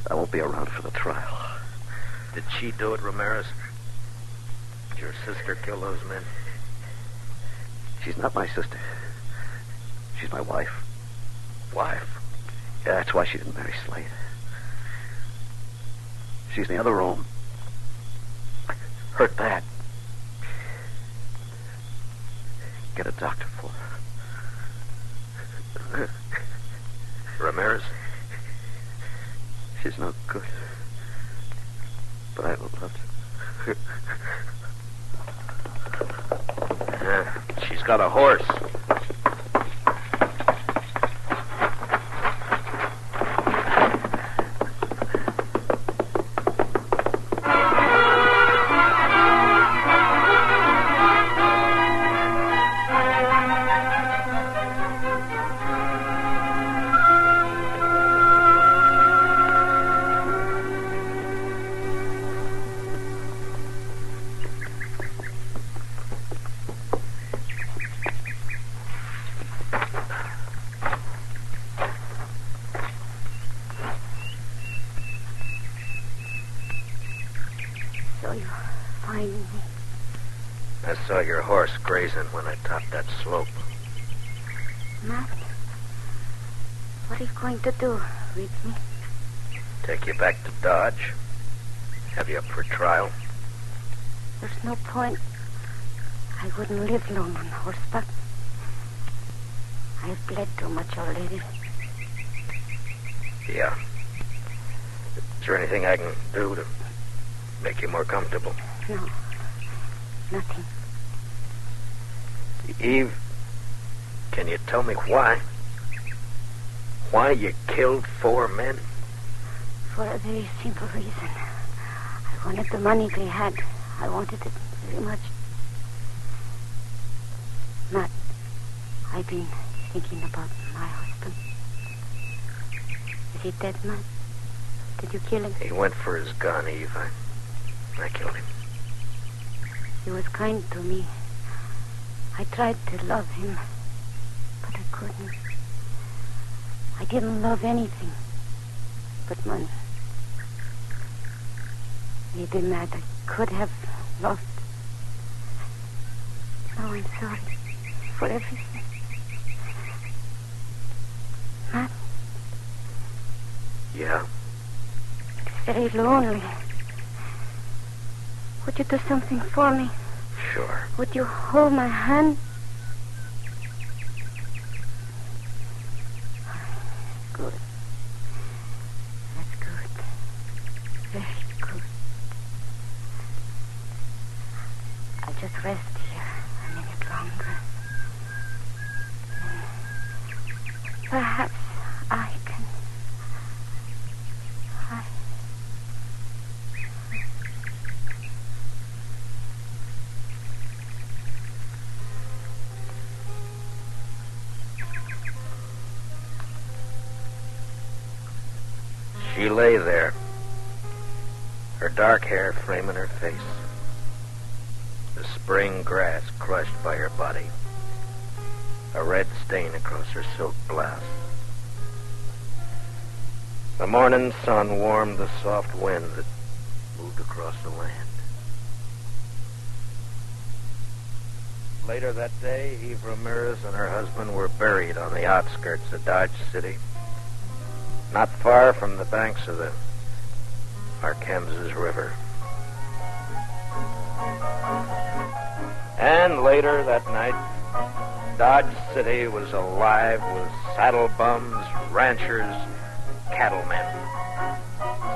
I won't be around for the trial. Did she do it, Ramirez? Did your sister kill those men? She's not my sister. She's my wife. Wife? Yeah, that's why she didn't marry Slade. She's in the other room. Hurt bad. Get a doctor for her. Ramirez? She's no good. But I loved her. She's got a horse. saw your horse grazing when I topped that slope. Matt, what are you going to do with me? Take you back to Dodge. Have you up for trial? There's no point. I wouldn't live long on horseback. I've bled too much already. Yeah. Is there anything I can do to make you more comfortable? No. Nothing. Eve, can you tell me why? Why you killed 4 men? For a very simple reason. I wanted the money they had. I wanted it very much. Matt, I've been thinking about my husband. Is he dead, Matt? Did you kill him? He went for his gun, Eve. I killed him. He was kind to me. I tried to love him, but I couldn't. I didn't love anything but money. Maybe, Matt, I could have loved. Now I'm sorry for everything. Matt? Yeah? It's very lonely. Would you do something for me? Sure. Would you hold my hand? Good. That's good. Very good. I'll just rest here a minute longer. Perhaps I can... She lay there, her dark hair framing her face, the spring grass crushed by her body, a red stain across her silk blouse. The morning sun warmed the soft wind that moved across the land. Later that day, Eve Ramirez and her husband were buried on the outskirts of Dodge City, not far from the banks of the Arkansas River. And later that night, Dodge City was alive with saddle bums, ranchers, cattlemen,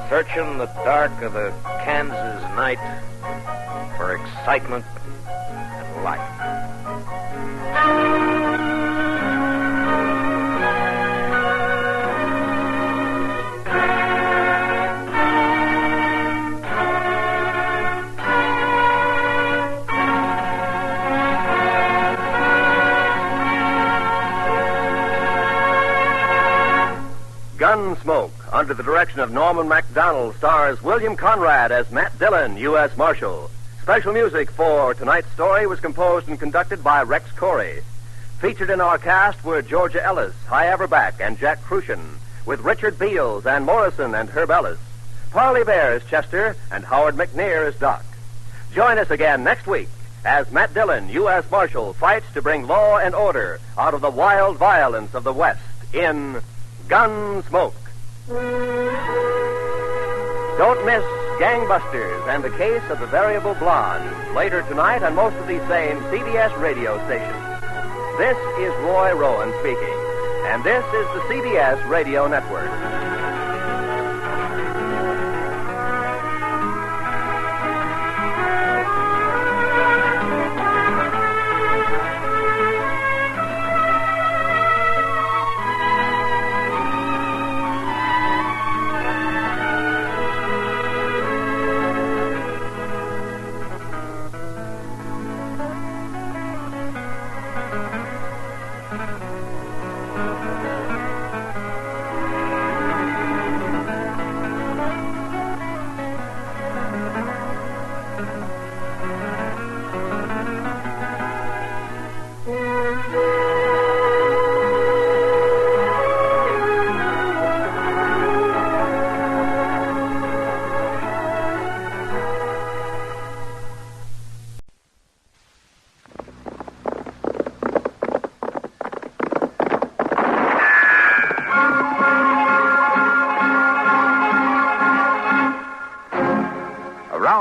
searching the dark of the Kansas night for excitement and life. Gunsmoke, under the direction of Norman MacDonald, stars William Conrad as Matt Dillon, U.S. Marshal. Special music for tonight's story was composed and conducted by Rex Corey. Featured in our cast were Georgia Ellis, Hy Averback, and Jack Crucian, with Richard Beals, Ann Morrison, and Herb Ellis. Parley Bear as Chester, and Howard McNear as Doc. Join us again next week as Matt Dillon, U.S. Marshal, fights to bring law and order out of the wild violence of the West in Gunsmoke. Don't miss Gangbusters and the Case of the Variable Blonde later tonight on most of these same CBS radio stations. This is Roy Rowan speaking, and this is the CBS Radio Network.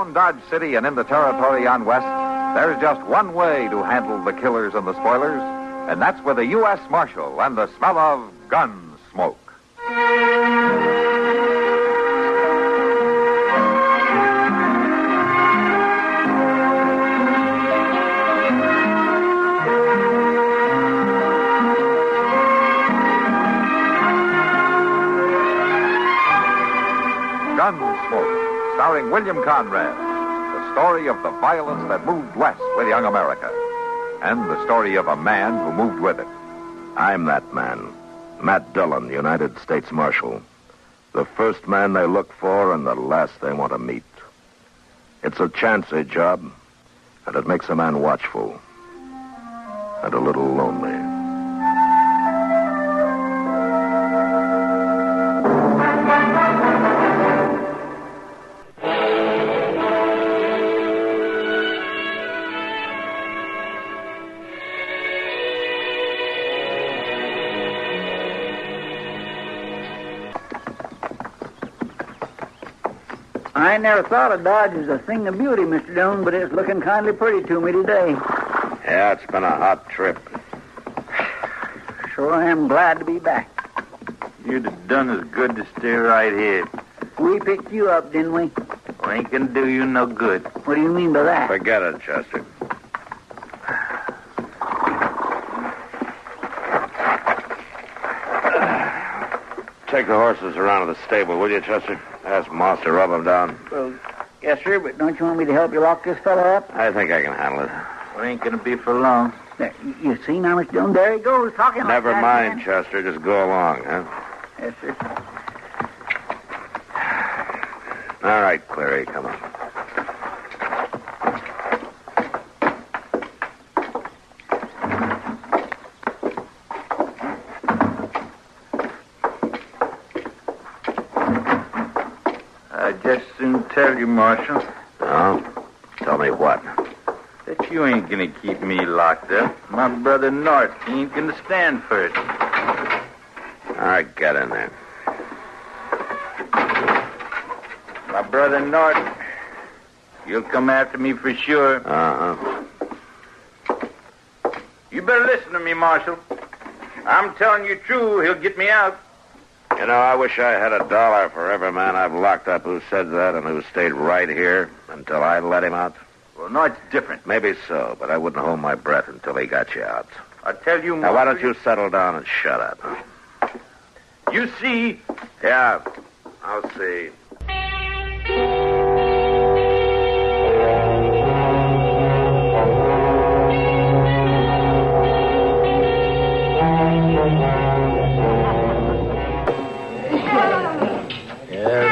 around Dodge City and in the territory on west, there's just one way to handle the killers and the spoilers, and that's with a U.S. Marshal and the smell of gun smoke. Gunsmoke, starring William Conrad. The story of the violence that moved west with young America. And the story of a man who moved with it. I'm that man. Matt Dillon, United States Marshal. The first man they look for and the last they want to meet. It's a chancy job, and it makes a man watchful. And a little lonely. I never thought of Dodge as a thing of beauty, Mr. Dillon, but it's looking kindly pretty to me today. Yeah, it's been a hot trip. Sure am glad to be back. You'd have done as good to stay right here. We picked you up, didn't we? Well, ain't gonna do you no good. What do you mean by that? Forget it, Chester. Take the horses around to the stable, will you, Chester? Ask Moss to rub them down. Well, yes, sir, but don't you want me to help you lock this fella up? I think I can handle it. Well, ain't gonna be for long. There, you see now, Mr. Dillon, there he goes, talking like Never that mind, again. Chester. Just go along, huh? Yes, sir. All right, Clary, come on. I'd just soon tell you, Marshal. Oh? Tell me what? That you ain't gonna keep me locked up. My brother Nort, he ain't gonna stand for it. All right, get in there. My brother Nort, you'll come after me for sure. Uh-huh. You better listen to me, Marshal. I'm telling you true, he'll get me out. You know, I wish I had $1 for every man I've locked up who said that and who stayed right here until I let him out. Well, no, it's different. Maybe so, but I wouldn't hold my breath until he got you out. I tell you, Now, Marshal, why don't you settle down and shut up? Huh? You see... Yeah, I'll see.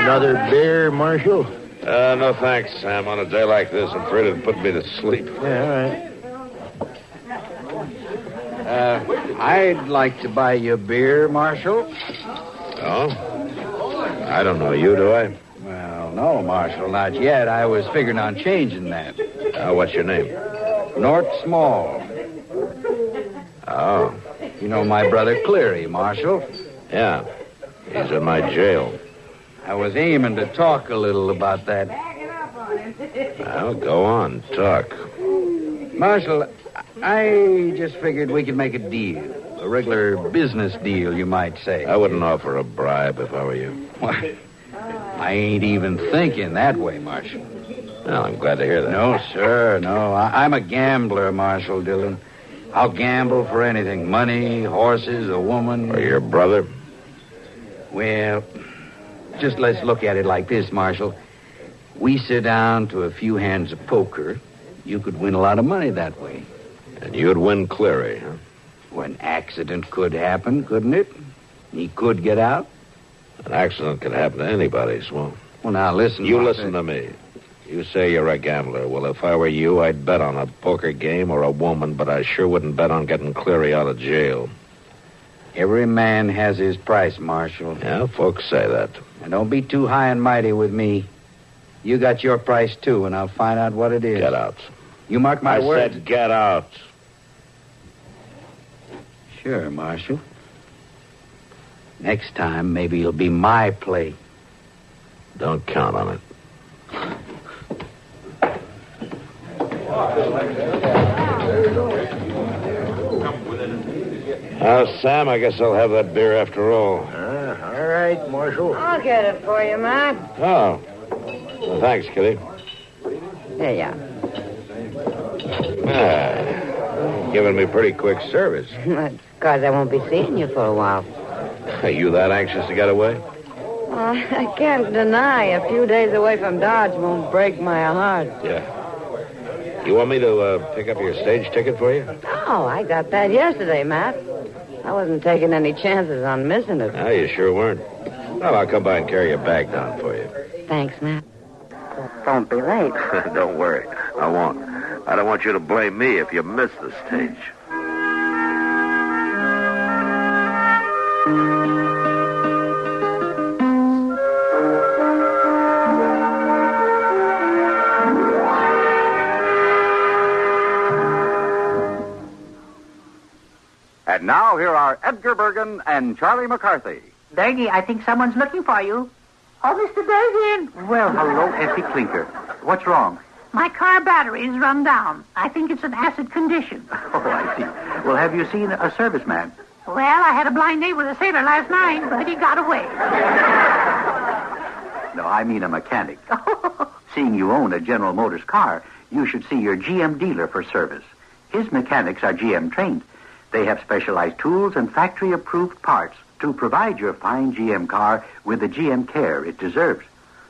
Another beer, Marshal? No thanks, Sam. On a day like this, I'm afraid it'd put me to sleep. Yeah, all right. I'd like to buy you a beer, Marshal. Oh? I don't know you, do I? Well, no, Marshal, not yet. I was figuring on changing that. What's your name? Nort Small. Oh. You know my brother Cleary, Marshal? Yeah. He's in my jail. I was aiming to talk a little about that. Well, go on. Talk. Marshal, I just figured we could make a deal. A regular business deal, you might say. I wouldn't offer a bribe if I were you. Why, I ain't even thinking that way, Marshal. Well, I'm glad to hear that. No, sir, no. I'm a gambler, Marshal Dillon. I'll gamble for anything. Money, horses, a woman. For your brother? Well, just let's look at it like this, Marshal. We sit down to a few hands of poker. You could win a lot of money that way. And you'd win Cleary, huh? Well, an accident could happen, couldn't it? He could get out. An accident could happen to anybody, Swamp. Well, now, listen. You listen to me. You say you're a gambler. Well, if I were you, I'd bet on a poker game or a woman, but I sure wouldn't bet on getting Cleary out of jail. Every man has his price, Marshal. Yeah, folks say that. And don't be too high and mighty with me. You got your price, too, and I'll find out what it is. Get out. You mark my words. I said get out. Sure, Marshal. Next time, maybe it'll be my play. Don't count on it. Sam, I guess I'll have that beer after all. All right, Marshal. I'll get it for you, Matt. Oh. Well, thanks, Kitty. There you are. Giving me pretty quick service. That's because I won't be seeing you for a while. Are you that anxious to get away? I can't deny a few days away from Dodge won't break my heart. Yeah. You want me to pick up your stage ticket for you? Oh, I got that yesterday, Matt. I wasn't taking any chances on missing it. No, you sure weren't. Well, I'll come by and carry your bag down for you. Thanks, Matt. Don't be late. Don't worry. I won't. I don't want you to blame me if you miss the stage. And now here are Edgar Bergen and Charlie McCarthy. Bergie, I think someone's looking for you. Oh, Mr. Bergen. Well, hello, Effie Clinker. What's wrong? My car battery is run down. I think it's an acid condition. Oh, I see. Well, have you seen a serviceman? Well, I had a blind date with a sailor last night, but he got away. No, I mean a mechanic. Seeing you own a General Motors car, you should see your GM dealer for service. His mechanics are GM trained. They have specialized tools and factory-approved parts to provide your fine GM car with the GM care it deserves.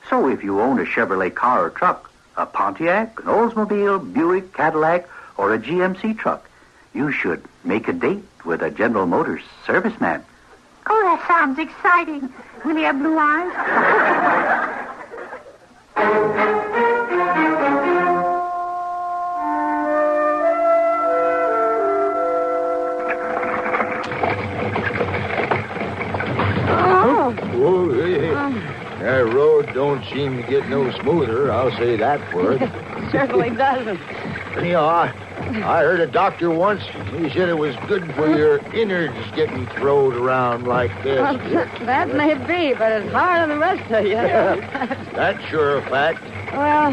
So if you own a Chevrolet car or truck, a Pontiac, an Oldsmobile, Buick, Cadillac, or a GMC truck, you should make a date with a General Motors serviceman. Oh, that sounds exciting. Will he have blue eyes? Oh, hey. That road don't seem to get no smoother, I'll say that for it. Certainly doesn't. You know, I heard a doctor once, he said it was good for your innards getting thrown around like this. Well, that may be, but it's hard on the rest of you. That's sure a fact. Well,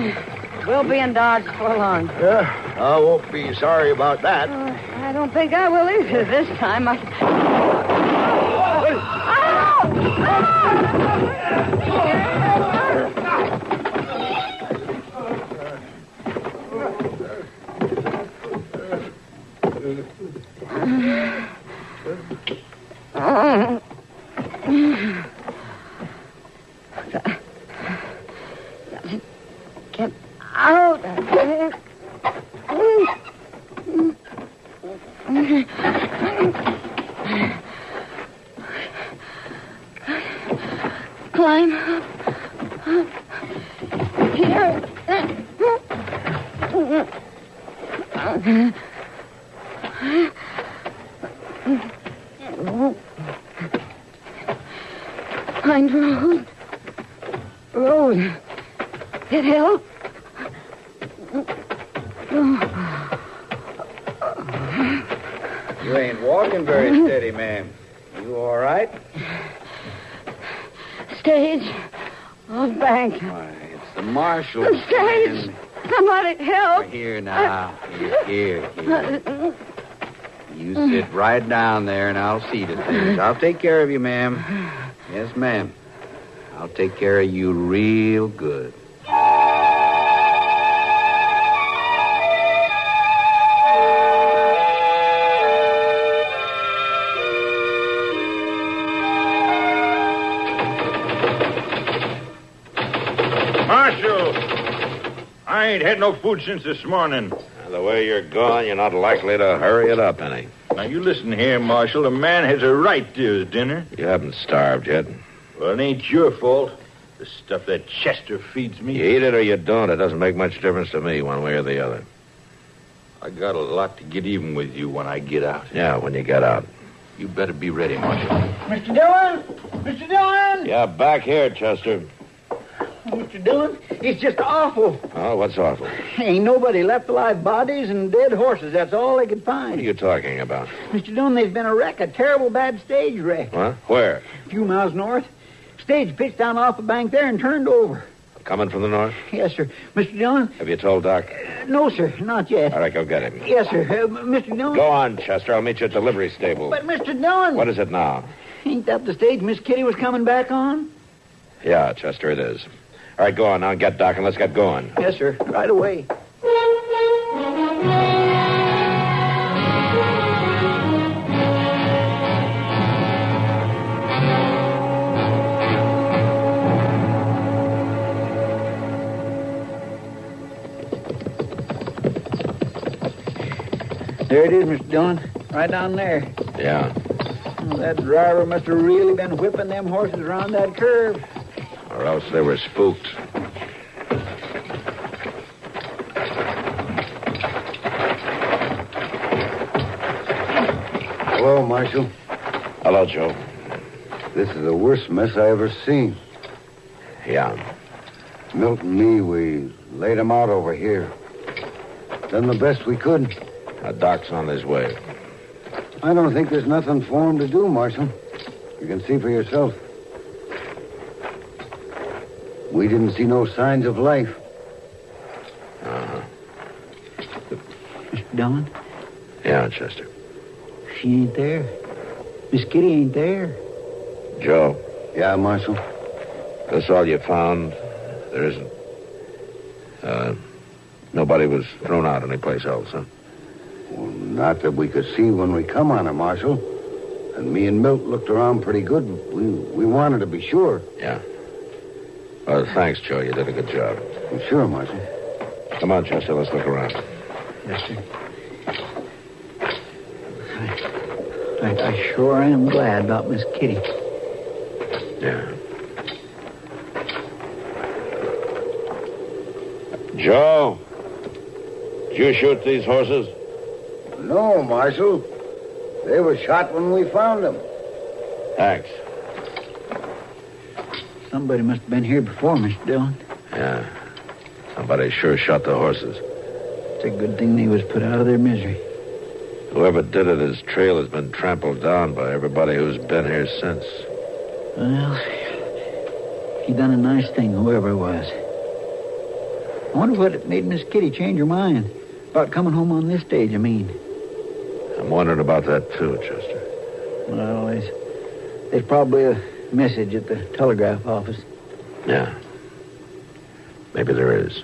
we'll be in Dodge for long. Yeah, I won't be sorry about that. I don't think I will either this time. Get out of here. Climb up. Here. Find road. Road. Get help. You ain't walking very steady, ma'am. You all right? Stage. On bank. Why, it's the marshal. The stage. Man. Somebody help. Here now. Here. You sit right down there and I'll see to things. I'll take care of you, ma'am. Yes, ma'am. I'll take care of you real good. Marshal! I ain't had no food since this morning. The way you're going, you're not likely to hurry it up any. Now, you listen here, Marshal. A man has a right to his dinner. You haven't starved yet. Well, it ain't your fault. The stuff that Chester feeds me. You eat it or you don't. It doesn't make much difference to me one way or the other. I got a lot to get even with you when I get out. Yeah, when you get out. You better be ready, Marshal. Mr. Dillon! Mr. Dillon! Yeah, back here, Chester. Mr. Dillon, it's just awful. Oh, what's awful? Ain't nobody left alive bodies and dead horses. That's all they could find. What are you talking about? Mr. Dillon, there's been a wreck, a terrible bad stage wreck. What? Where? A few miles north. Stage pitched down off the bank there and turned over. Coming from the north? Yes, sir. Mr. Dillon? Have you told Doc? No, sir, not yet. All right, go get him. Yes, sir. Mr. Dillon? Go on, Chester. I'll meet you at the livery stable. But, Mr. Dillon... What is it now? Ain't that the stage Miss Kitty was coming back on? Yeah, Chester, it is. All right, go on now. Get Doc and let's get going. Yes, sir. Right away. There it is, Mr. Dillon. Right down there. Yeah. Oh, that driver must have really been whipping them horses around that curve. Or else they were spooked. Hello, Marshal. Hello, Joe. This is the worst mess I ever seen. Yeah. Milt and me, we laid him out over here. Done the best we could. Doc's on his way. I don't think there's nothing for him to do, Marshal. You can see for yourself. We didn't see no signs of life. Uh-huh. Mr. Dillon? Yeah, Chester. She ain't there. Miss Kitty ain't there. Joe. Yeah, Marshal? That's all you found? There isn't... nobody was thrown out anyplace else, huh? Well, not that we could see when we come on her, Marshal. And me and Milt looked around pretty good. We wanted to be sure. Yeah. Well, thanks, Joe. You did a good job. Well, sure, Marshal. Come on, Chester. Let's look around. Yes, sir. I sure am glad about Miss Kitty. Yeah. Joe, did you shoot these horses? No, Marshal. They were shot when we found them. Thanks. Somebody must have been here before, Mr. Dillon. Yeah. Somebody sure shot the horses. It's a good thing they was put out of their misery. Whoever did it, his trail has been trampled down by everybody who's been here since. Well, he done a nice thing, whoever it was. I wonder what made Miss Kitty change her mind about coming home on this stage, I mean. I'm wondering about that, too, Chester. Well, there's probably a message at the telegraph office. Yeah. Maybe there is.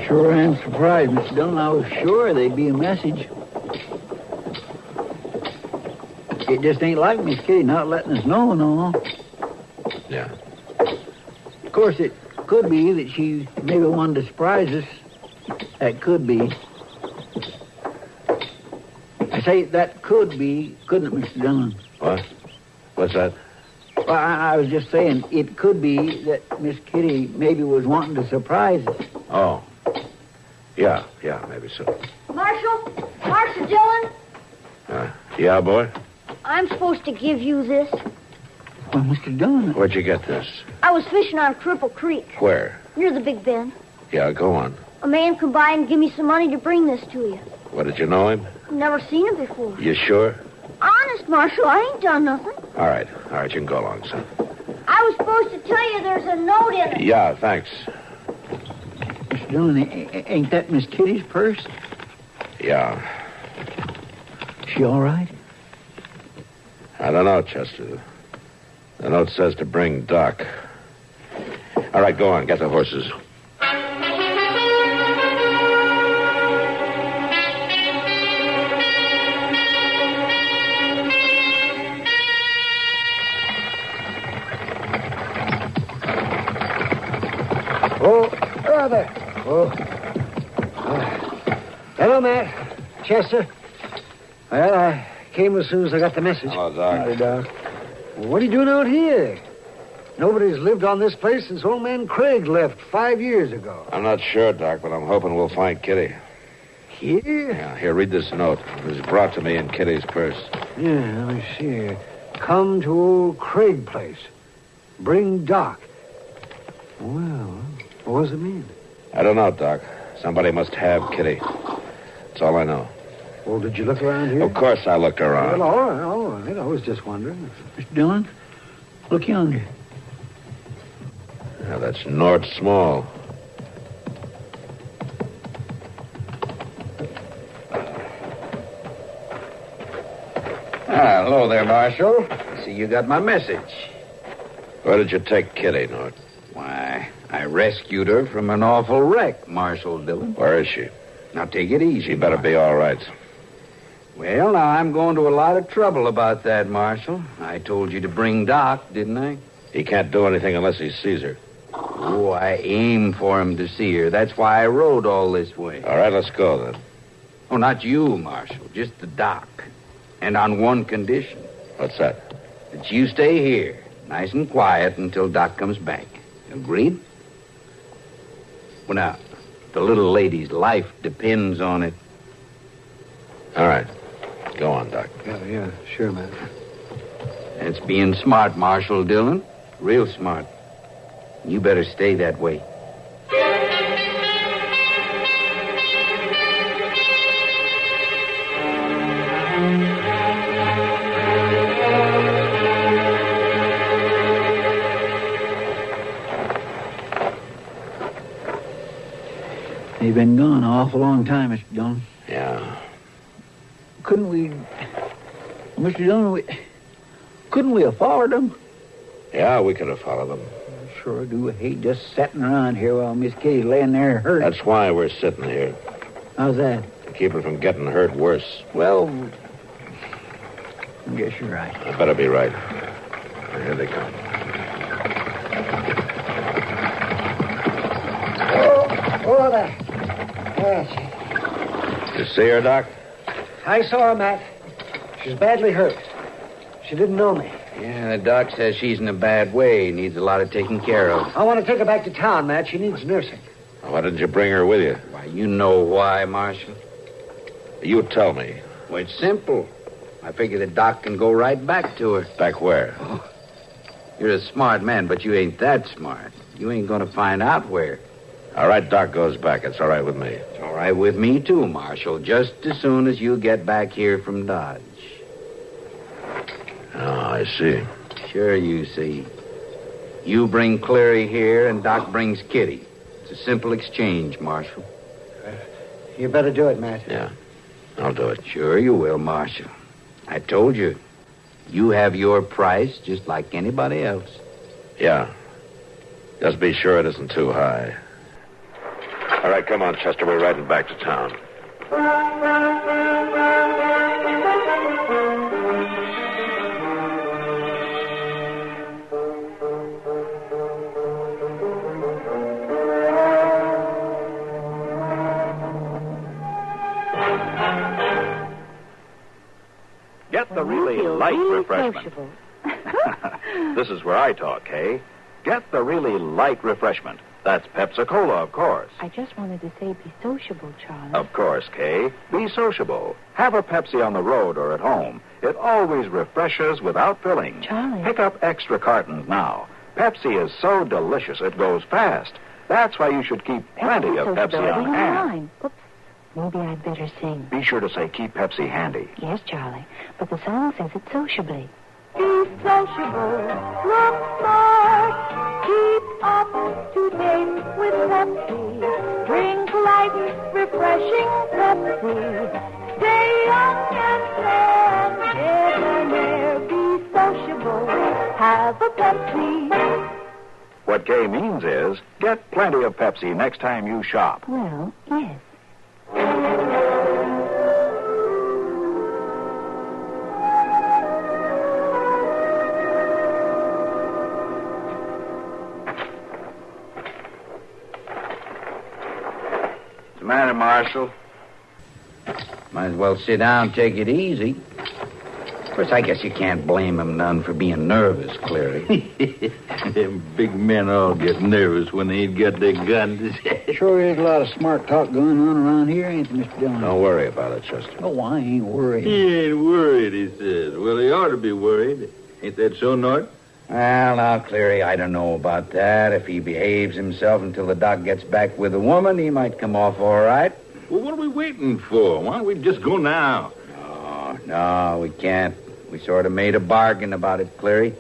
Sure am surprised, Mr. Dillon. I was sure there'd be a message. It just ain't like Miss Kitty not letting us know and all. Yeah. Of course, it could be that she maybe wanted to surprise us. That could be. I say that could be, couldn't it, Mr. Dillon? What? What's that? Well, I was just saying it could be that Miss Kitty maybe was wanting to surprise us. Oh. Yeah, maybe so. Marshal Dillon, Yeah, boy? I'm supposed to give you this. Well, Mr. Dillon. Where'd you get this? I was fishing on Cripple Creek. Where? Near the Big Bend. Yeah, go on. A man come by and give me some money to bring this to you. What, did you know him? Never seen him before. You sure? Honest, Marshal, I ain't done nothing. All right, you can go along, son. I was supposed to tell you there's a note in it. Yeah, thanks. Mr. Dillon, ain't that Miss Kitty's purse? Yeah. She all right? I don't know, Chester. The note says to bring Doc. All right, go on. Get the horses. Oh, brother. Oh. Hello, Matt. Chester. Well, I came as soon as I got the message. Hello, Doc. Howdy, Doc. Well, what are you doing out here? Nobody's lived on this place since old man Craig left 5 years ago. I'm not sure, Doc, but I'm hoping we'll find Kitty. Here? Yeah, here, read this note. It was brought to me in Kitty's purse. Yeah, let me see here. Come to old Craig place. Bring Doc. Well, what does it mean? I don't know, Doc. Somebody must have Kitty. That's all I know. Well, did you look around here? Of course I looked around. Well, all right. I was just wondering. Mr. Dillon, look yonder. Now, that's Nort Small. Hello there, Marshal. I see you got my message. Where did you take Kitty, Nort? Why, I rescued her from an awful wreck, Marshal Dillon. Where is she? Now, take it easy. She better be all right. Well, now, I'm going to a lot of trouble about that, Marshal. I told you to bring Doc, didn't I? He can't do anything unless he sees her. Oh, I aim for him to see her. That's why I rode all this way. All right, let's go, then. Oh, not you, Marshal. Just the Doc. And on one condition. What's that? That you stay here, nice and quiet, until Doc comes back. Agreed? Well, now, the little lady's life depends on it. All right. Go on, Doc. Yeah, sure, man. That's being smart, Marshal Dillon. Real smart. You better stay that way. They've been gone an awful long time, Mr. Dillon. Yeah. Couldn't we... Mr. Dillon, couldn't we have followed them? Yeah, we could have followed them. I sure do hate just sitting around here while Miss Kitty's laying there hurt. That's why we're sitting here. How's that? To keep her from getting hurt worse. Well, I guess you're right. I better be right. Here they come. Oh, there. Yes. You see her, Doc? I saw her, Matt. She's badly hurt. She didn't know me. Yeah, the doc says she's in a bad way. Needs a lot of taking care of. I want to take her back to town, Matt. She needs nursing. Why didn't you bring her with you? Why, you know why, Marshal. You tell me. Well, it's simple. I figure the doc can go right back to her. Back where? Oh, you're a smart man, but you ain't that smart. You ain't going to find out where. All right, Doc goes back. It's all right with me. It's all right with me, too, Marshal, just as soon as you get back here from Dodge. Oh, I see. Sure you see. You bring Cleary here, and Doc brings Kitty. It's a simple exchange, Marshal. You better do it, Matt. Yeah, I'll do it. Sure you will, Marshal. I told you. You have your price just like anybody else. Yeah. Just be sure it isn't too high. All right, come on, Chester. We're riding back to town. Get the really light refreshment. This is where I talk, Kay. Get the really light refreshment. That's Pepsi-Cola, of course. I just wanted to say be sociable, Charlie. Of course, Kay. Be sociable. Have a Pepsi on the road or at home. It always refreshes without filling. Charlie. Pick up extra cartons now. Pepsi is so delicious it goes fast. That's why you should keep plenty of Pepsi on hand. Oops. Maybe I'd better sing. Be sure to say keep Pepsi handy. Yes, Charlie. But the song says it sociably. Be sociable, look smart, keep up to date with Pepsi. Drink light, refreshing Pepsi. Stay young and debonair. Be sociable, have a Pepsi. What Kay means is get plenty of Pepsi next time you shop. Well, yes. What's the matter, Marshal? Might as well sit down and take it easy. Of course, I guess you can't blame him none for being nervous, Cleary. Them big men all get nervous when they ain't got their guns. Sure is a lot of smart talk going on around here, ain't there, Mr. Dillon? Don't worry about it, Chester. Oh, I ain't worried. He ain't worried, he says. Well, he ought to be worried. Ain't that so, Nort? Well, now, Cleary, I don't know about that. If he behaves himself until the doc gets back with the woman, he might come off all right. Well, what are we waiting for? Why don't we just go now? No, we can't. We sort of made a bargain about it, Cleary.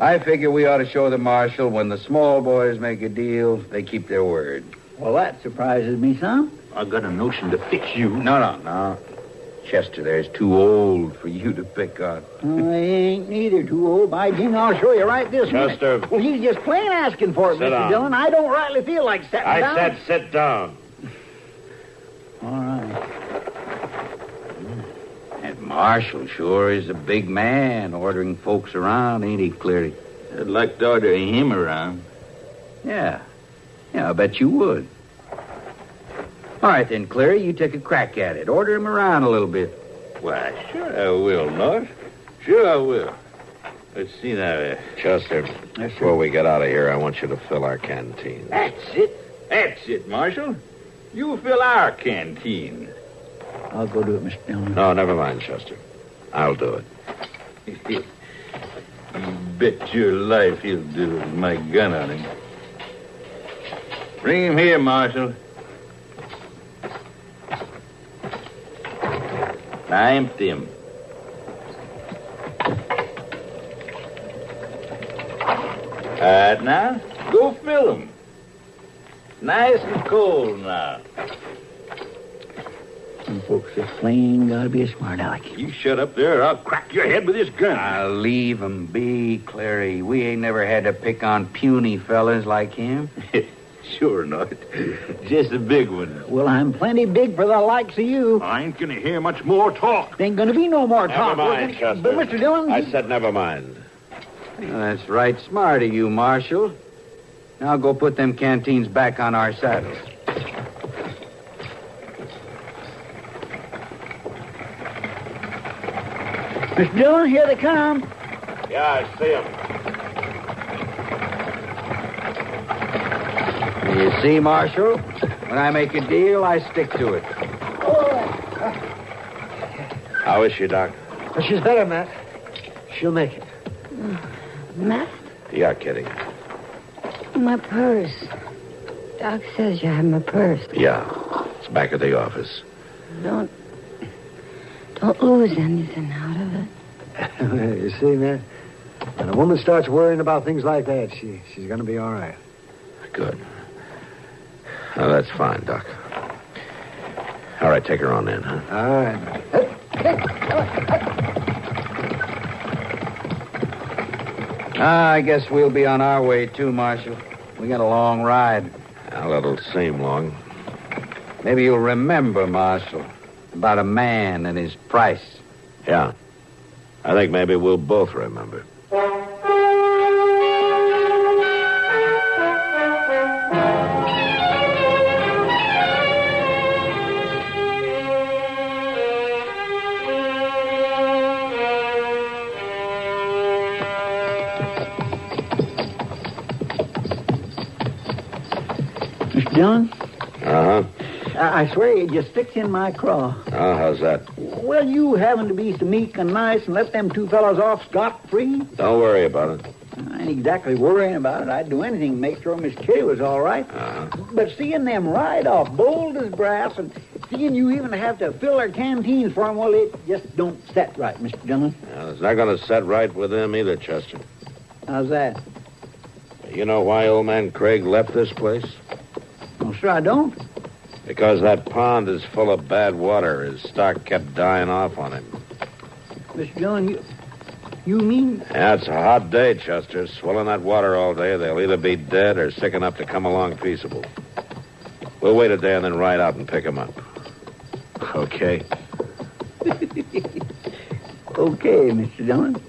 I figure we ought to show the marshal when the small boys make a deal, they keep their word. Well, that surprises me some. I got a notion to fix you. No. Chester, there's too old for you to pick on. I ain't neither too old. By Jing, I'll show you right this minute. Chester. Well, he's just plain asking for it, Sit Mr. down. Dillon. I don't rightly feel like sitting down. I said sit down. All right. That marshal sure is a big man ordering folks around, ain't he, Cleary? I'd like to order him around. Yeah, I bet you would. All right, then, Cleary, you take a crack at it. Order him around a little bit. Why, sure I will, Nort. Sure I will. Let's see now. Chester, before we get out of here, I want you to fill our canteen. That's it, Marshal. You fill our canteen. I'll go do it, Mr. Dillon. No, never mind, Chester. I'll do it. You bet your life he'll do it with my gun on him. Bring him here, Marshal. Now empty him. Now, go fill him. Nice and cold now. Some folks just plain gotta be a smart aleck. You shut up there or I'll crack your head with this gun. I'll leave him be, Cleary. We ain't never had to pick on puny fellas like him. Sure not. Just a big one. Well, I'm plenty big for the likes of you. I ain't gonna hear much more talk. There ain't gonna be no more Never talk. mind, Chester. But, Mr. Dillon... I said never mind. Well, that's right smart of you, Marshal. Now go put them canteens back on our saddles. Mr. Dillon, here they come. Yeah, I see him. You see, Marshal? When I make a deal, I stick to it. How is she, Doc? Well, she's better, Matt. She'll make it. Matt, Yeah, Kitty. my purse. Doc says you have my purse. Yeah. It's back at the office. Don't lose anything out of it. You see, Matt? When a woman starts worrying about things like that, she's going to be all right. Good. Oh, that's fine, Doc. All right, take her on in, huh? All right. I guess we'll be on our way, too, Marshal. We got a long ride. Well, it'll seem long. Maybe you'll remember, Marshal, about a man and his price. Yeah. I think maybe we'll both remember. Mr. Dillon, Uh-huh. I swear it just sticks in my craw. Oh, how's that? Well, you having to be so meek and nice and let them two fellows off scot-free? Don't worry about it. I ain't exactly worrying about it. I'd do anything to make sure Miss Kitty was all right. But seeing them ride off bold as brass and seeing you even have to fill their canteens for them, well, it just don't set right, Mr. Dillon. Well, it's not going to set right with them either, Chester. How's that? You know why old man Craig left this place? Well, sure I don't. Because that pond is full of bad water. His stock kept dying off on him. Mr. Dillon, you mean... Yeah, it's a hot day, Chester. Swilling that water all day, they'll either be dead or sick enough to come along peaceable. We'll wait a day and then ride out and pick them up. Okay? Okay, Mr. Dillon.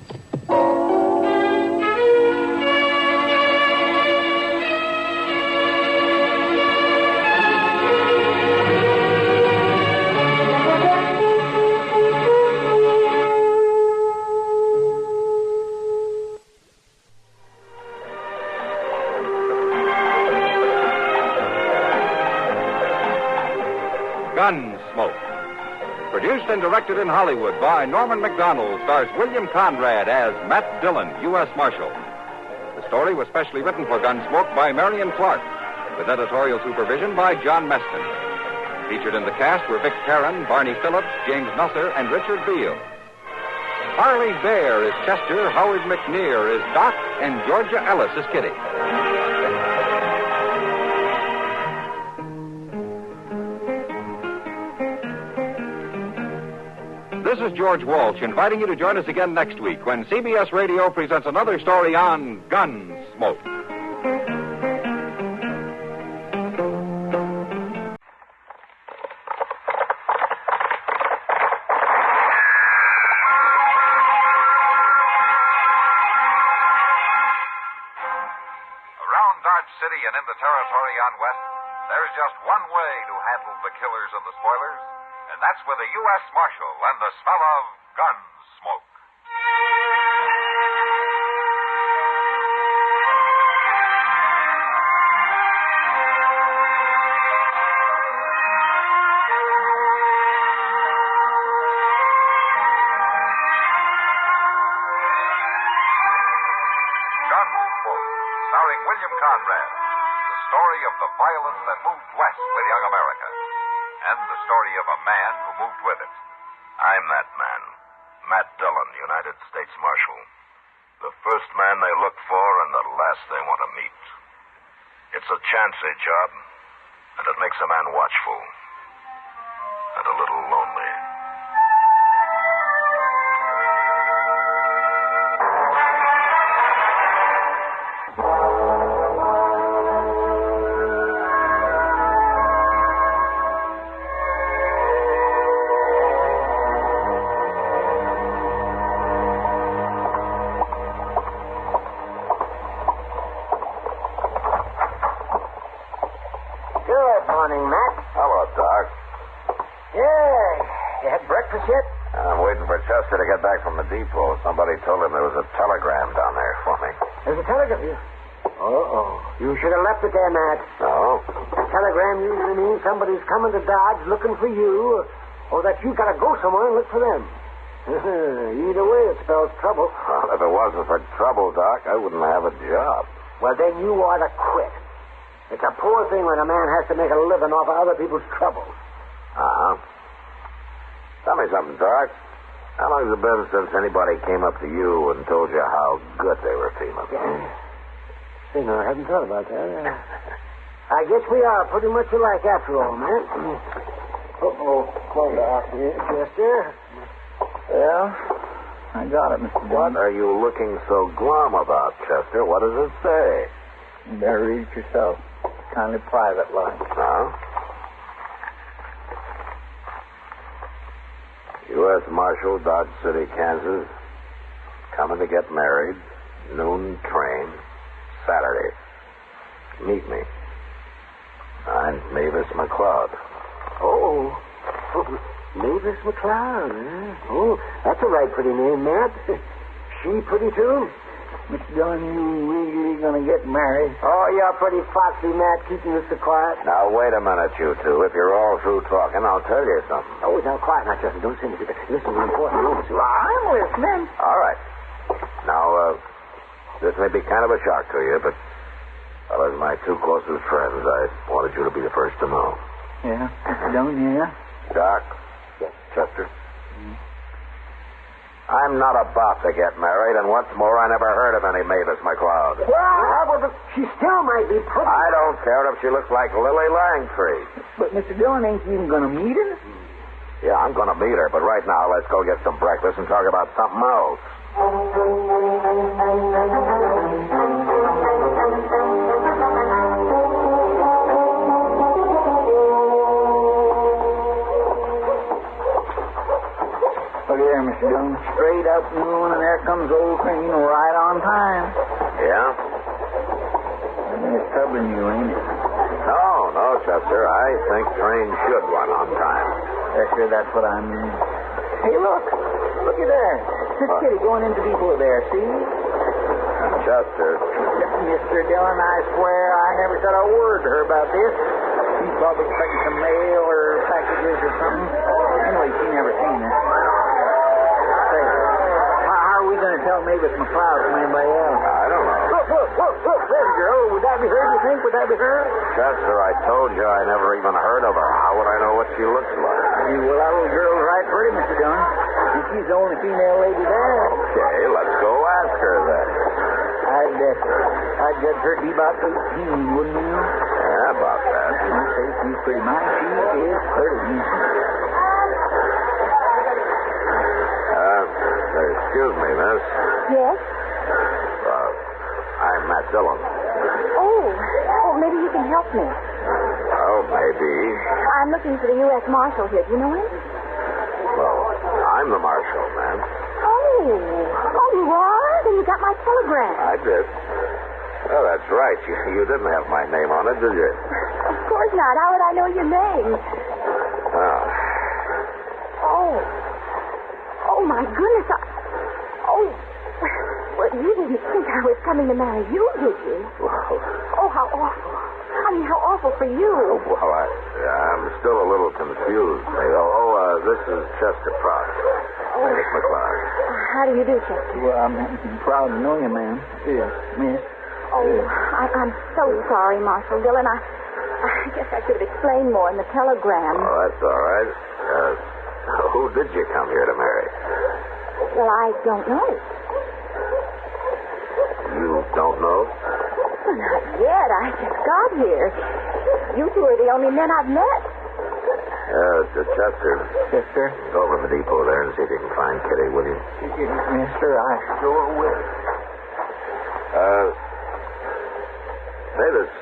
Gunsmoke. Produced and directed in Hollywood by Norman Macdonald, stars William Conrad as Matt Dillon, U.S. Marshal. The story was specially written for Gunsmoke by Marion Clark, with editorial supervision by John Meston. Featured in the cast were Vic Perrin, Barney Phillips, James Nusser, and Richard Beale. Harley Bear is Chester, Howard McNear is Doc, and Georgia Ellis is Kitty. This is George Walsh inviting you to join us again next week when CBS Radio presents another story on Gunsmoke. City and in the territory on West, there's just one way to handle the killers and the spoilers, and that's with a U.S. Marshal and the smell of Gunsmoke. Gunsmoke, starring William Conrad. The story of the violence that moved west with young America. And the story of a man who moved with it. I'm that man. Matt Dillon, United States Marshal. The first man they look for and the last they want to meet. It's a chancy job, and it makes a man watchful. And a little lonely. Chester to get back from the depot. Somebody told him there was a telegram down there for me. There's a telegram? You should have left it there, Matt. No? A telegram usually means somebody's coming to Dodge looking for you, or that you've got to go somewhere and look for them. Either way, it spells trouble. Well, if it wasn't for trouble, Doc, I wouldn't have a job. Well, then you ought to quit. It's a poor thing when a man has to make a living off of other people's troubles. Uh-huh. Tell me something, Doc. How long has it been since anybody came up to you and told you how good they were feeling? See, no, I hadn't thought about that. I guess we are pretty much alike after all, man. Hold on here, Chester. Yeah, I got it, Mr. What are you looking so glum about, Chester? What does it say? You better read it yourself. Kindly private line. Huh? U.S. Marshal, Dodge City, Kansas. Coming to get married. Noon train. Saturday. Meet me. I'm Mavis McLeod. Oh, Mavis McLeod. Huh? Oh, that's a right pretty name, Matt. She pretty, too? Mr. Dillon, you really going to get married? Oh, you're pretty foxy, Matt, keeping this so quiet. Now, wait a minute, you two. If you're all through talking, I'll tell you something. Oh, now, quiet now, Chester. Don't say anything. This is an important moment. I'm listening. All right. Now, this may be kind of a shock to you, but well, as my two closest friends, I wanted you to be the first to know. Yeah, Mr. Dillon, yeah? Doc? Yes. Chester? I'm not about to get married, and what's more, I never heard of any Mavis McLeod. Well, but she still might be pretty. I don't care if she looks like Lily Langtree. But, Mr. Dillon, ain't you even going to meet her? Yeah, I'm going to meet her, but right now, let's go get some breakfast and talk about something else. Look here, Mr. Dillon. Straight up noon, and there comes old Crane right on time. Yeah? It's troubling you, ain't it? No, Chester. I think trains should run on time. Sure, that's what I mean. Hey, look. Look at there. This kitty going into depot there, see? Chester. Mr. Dillon, I swear I never said a word to her about this. She's probably expecting some mail or packages or something. Anyway, she never seen her. Say, how are we going to tell Mavis McLeod from anybody else? I don't know. Look, there's a girl. Would that be her, do you think? Would that be her? Chester, I told you I never even heard of her. How would I know what she looks like? Well, that little girl's right pretty, Mr. Dillon. And she's the only female lady there. Okay, let's go ask her then. I'd judge her to be about 18, wouldn't you? Yeah, about that. I'd say she's pretty nice. She is pretty. Excuse me, miss. Yes? I'm Matt Dillon. Oh, maybe you can help me. Oh, maybe. I'm looking for the U.S. Marshal here. Do you know him? Well, I'm the marshal, ma'am. Oh, you are? Then you got my telegram. I did. Oh, that's right. You didn't have my name on it, did you? Of course not. How would I know your name? Oh, my goodness. Well, you didn't think I was coming to marry you, did you? Oh, how awful. I mean, how awful for you. Well, I'm still a little confused. This is Chester Pratt. Mavis McLeod. How do you do, Chester? Well, I'm proud to know you, ma'am. Yes, miss. Oh, I'm so sorry, Marshal Dillon. I guess I should have explained more in the telegram. Oh, that's all right. Who did you come here to marry? Well, I don't know. You don't know? Well, not yet. I just got here. You two are the only men I've met. Chester. Yes, sir? Go over to the depot there and see if you can find Kitty, will you? Yes, sir. I sure will. Mavis,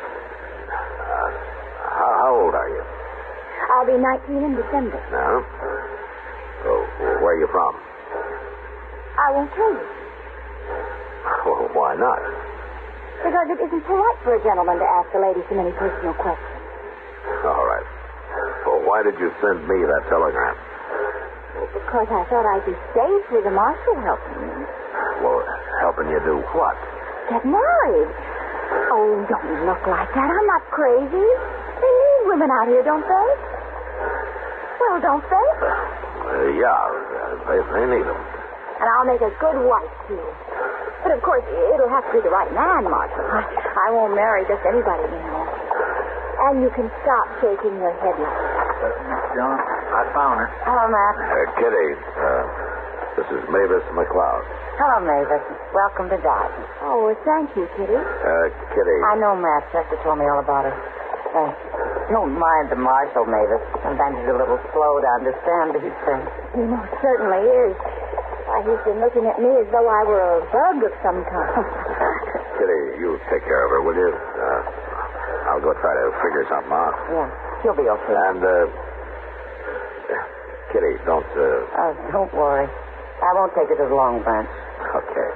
how old are you? I'll be 19 in December. No? Oh, where are you from? I won't tell you. Well, why not? Because it isn't polite for a gentleman to ask a lady so many personal questions. All right. Well, why did you send me that telegram? Well, because I thought I'd be safe with the marshal helping me. Well, helping you do what? Get married. Oh, don't look like that. I'm not crazy. They need women out here, don't they? Well, don't they? They need them. And I'll make a good wife, too. But, of course, it'll have to be the right man, Marshal. I won't marry just anybody, you know. And you can stop shaking your head like that. John, I found her. Hello, Matt. Kitty, this is Mavis McLeod. Hello, Mavis. Welcome to Dodge. Oh, well, thank you, Kitty. Kitty. I know, Matt. Chester told me all about it. Thanks. Don't mind the marshal, Mavis. Sometimes he's a little slow to understand these things. He most certainly is. Why, he's been looking at me as though I were a bug of some kind. Kitty, you take care of her, will you? I'll go try to figure something out. Yeah, she'll be okay. And, Kitty, don't... Oh, don't worry. I won't take it to the Long Branch. Okay.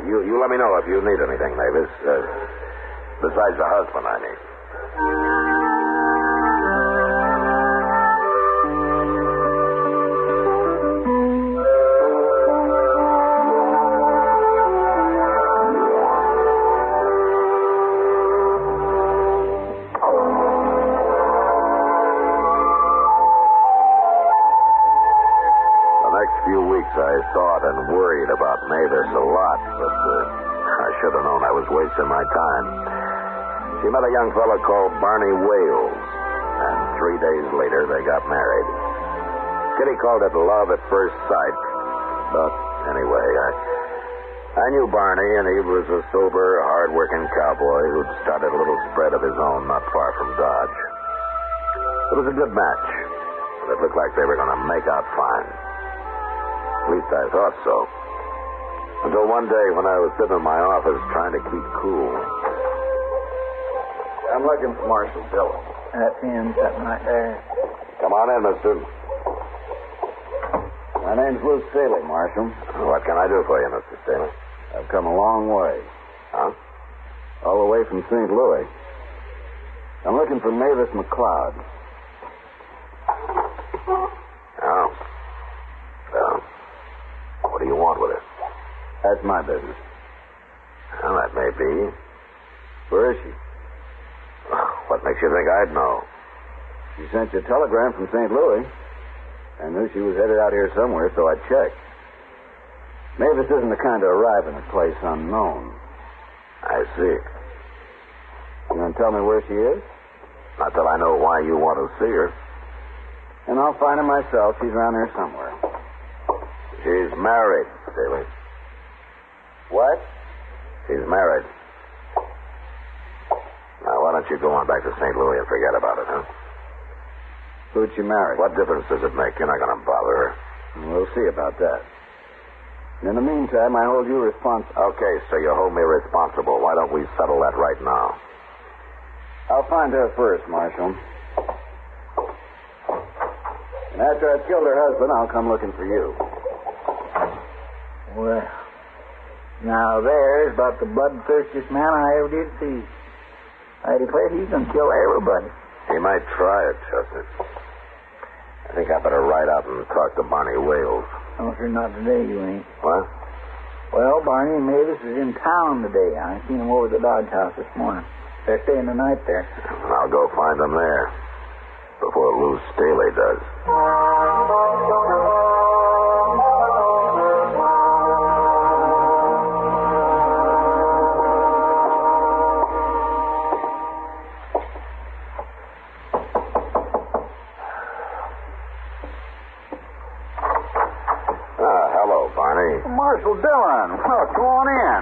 You let me know if you need anything, Mavis. Besides the husband, I mean. I thought and worried about Mavis a lot, but I should have known I was wasting my time. She met a young fellow called Barney Wales, and 3 days later they got married. Kitty called it love at first sight, but anyway, I knew Barney, and he was a sober, hard-working cowboy who'd started a little spread of his own not far from Dodge. It was a good match, but it looked like they were going to make out fine. At least I thought so. Until one day when I was sitting in my office trying to keep cool. I'm looking for Marshal Dillon. That's him, sitting right there. Come on in, mister. My name's Lou Staley, Marshal. What can I do for you, Mr. Staley? I've come a long way. Huh? All the way from St. Louis. I'm looking for Mavis McLeod. Oh. Well, what do you want with her? That's my business. Well, that may be. Where is she? What makes you think I'd know? She sent you a telegram from St. Louis. I knew she was headed out here somewhere, so I checked. Mavis isn't the kind to arrive in a place unknown. I see. You going to tell me where she is? Not till I know why you want to see her. And I'll find her myself. She's around here somewhere. She's married, Staley. What? She's married. Now, why don't you go on back to St. Louis and forget about it, huh? Who'd she marry? What difference does it make? You're not going to bother her. We'll see about that. In the meantime, I hold you responsible. Okay, so you hold me responsible. Why don't we settle that right now? I'll find her first, Marshal. And after I've killed her husband, I'll come looking for you. Well, now there's about the bloodthirstiest man I ever did see. I declare he's going to kill everybody. He might try it, Chester. I think I better ride out and talk to Barney Wales. Oh, sure, not today, you ain't. What? Well, Barney and Mavis is in town today. I seen them over at the Dodge House this morning. They're staying the night there. I'll go find them there before Lou Staley does. Hello, Barney. Marshal Dillon. Well, come on in.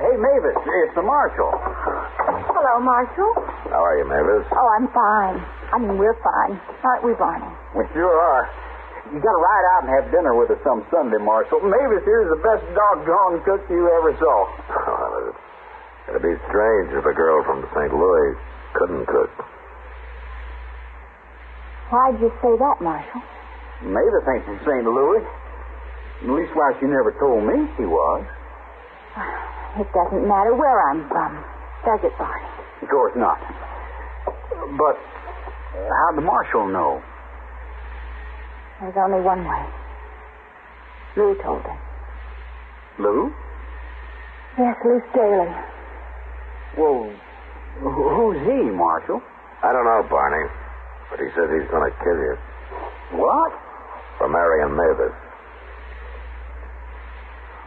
Hey, Mavis, it's the Marshal. Hello, Marshal. How are you, Mavis? Oh, I'm fine. I mean, we're fine. Aren't we, Barney? We sure are. You got to ride out and have dinner with us some Sunday, Marshal. Mavis here's the best doggone cook you ever saw. It'd be strange if a girl from St. Louis couldn't cook. Why'd you say that, Marshal? Mavis ain't from St. Louis. At least why she never told me she was. It doesn't matter where I'm from, does it, Barney? Of course not. But how'd the Marshal know? There's only one way. Lou told him. Lou? Yes, Lou Staley. Well, who's he, Marshal? I don't know, Barney, but he says he's going to kill you. What? For marrying Mavis.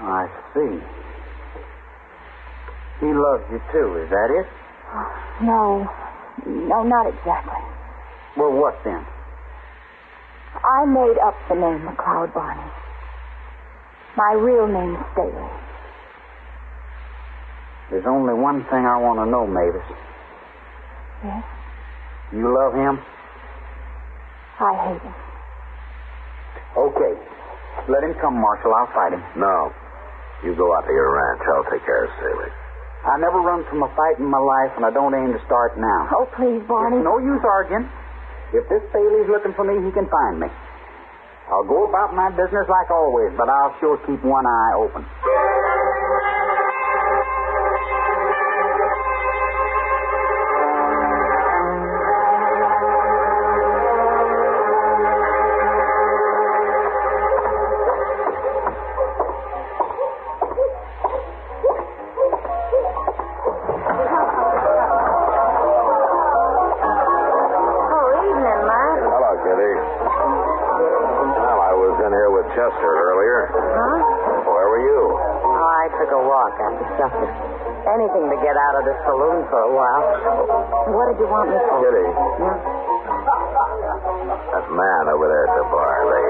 I see. He loves you, too. Is that it? No. No, not exactly. Well, what then? I made up the name McLeod, Barney. My real name's Staley. There's only one thing I want to know, Mavis. Yes? You love him? I hate him. Okay. Let him come, Marshal. I'll fight him. No. You go out to your ranch. I'll take care of Staley. I never run from a fight in my life, and I don't aim to start now. Oh, please, Barney. It's no use arguing. If this Staley's looking for me, he can find me. I'll go about my business like always, but I'll sure keep one eye open. Chester earlier. Huh? Where were you? Oh, I took a walk after supper. Anything to get out of the saloon for a while. What did you want me for? Kitty. Yeah? That man over there at the bar, the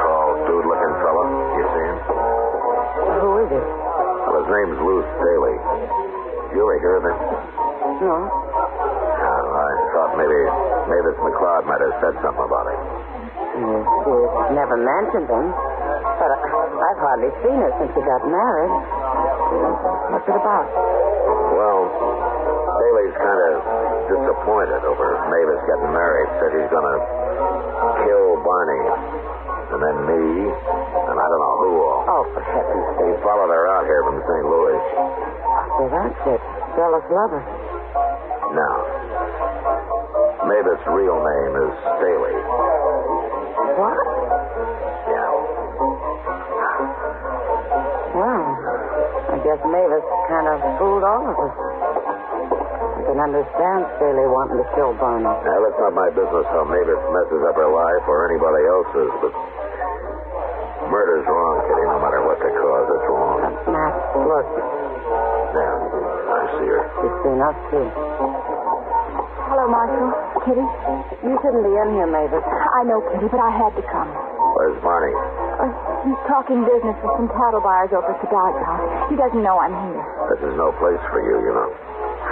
tall, dude-looking fella. You see him? Who is he? Well, his name's Lou Staley. You ever hear of him? No. I thought maybe Mavis McLeod might have said something about him. She's never mentioned him, but I've hardly seen her since she got married. What's it about? Well, Staley's kind of disappointed over Mavis getting married. Said he's going to kill Barney, and then me, and I don't know who all. Oh, for heaven's sake. He followed her out here from St. Louis. So that's it. Jealous lover. Now, Mavis' real name is Staley. What? Yeah. Well, I guess Mavis kind of fooled all of us. I can understand Staley wanting to kill Barney. Now, that's not my business how Mavis messes up her life or anybody else's, but murder's wrong, Kitty, no matter what the cause, it's wrong. Matt, look. Yeah, I see her. She's seen us, too. Hello, Marshal. Kitty? You shouldn't be in here, Mavis. I know, Kitty, but I had to come. Where's Barney? He's talking business with some cattle buyers over at the Dodge House. He doesn't know I'm here. This is no place for you, you know.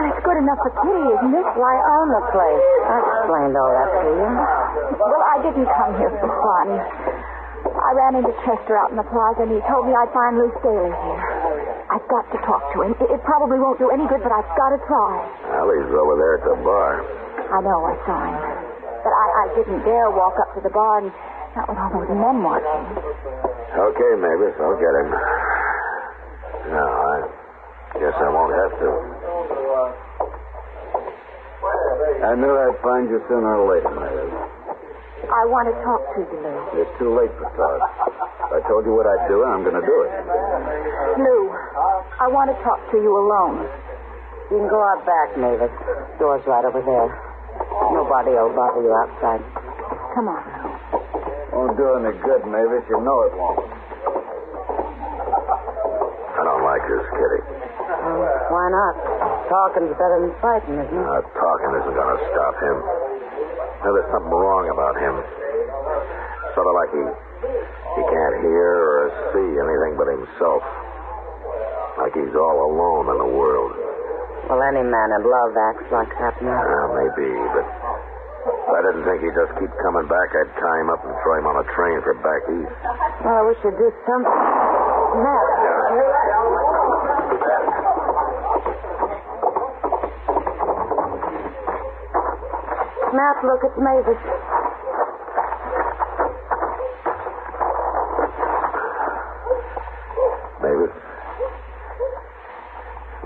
Well, it's good enough for Kitty, isn't it? Why own the place? I explained all that to you. Well, I didn't come here for fun. I ran into Chester out in the plaza, and he told me I'd find Lou Staley here. I've got to talk to him. It probably won't do any good, but I've got to try. Well, he's over there at the bar. I know, I saw him. But I didn't dare walk up to the bar, and not with all those men watching. Okay, Mavis, I'll get him. No, I guess I won't have to. I knew I'd find you sooner or later, Mavis. I want to talk to you, Lou. It's too late for talk. I told you what I'd do, and I'm going to do it. Lou, I want to talk to you alone. You can go out back, Mavis. Door's right over there. Nobody will bother you outside. Come on. Won't do any good, Mavis. You know it won't. I don't like this, Kitty. Why not? Talking's better than fighting, isn't it? Talking isn't going to stop him. Now, there's something wrong about him. Sort of like he can't hear or see anything but himself. Like he's all alone in the world. Well, any man in love acts like that now. Maybe, but if I didn't think he'd just keep coming back, I'd tie him up and throw him on a train for back east. Well, I wish you'd do something. Matt. Matt, look, it's Mavis.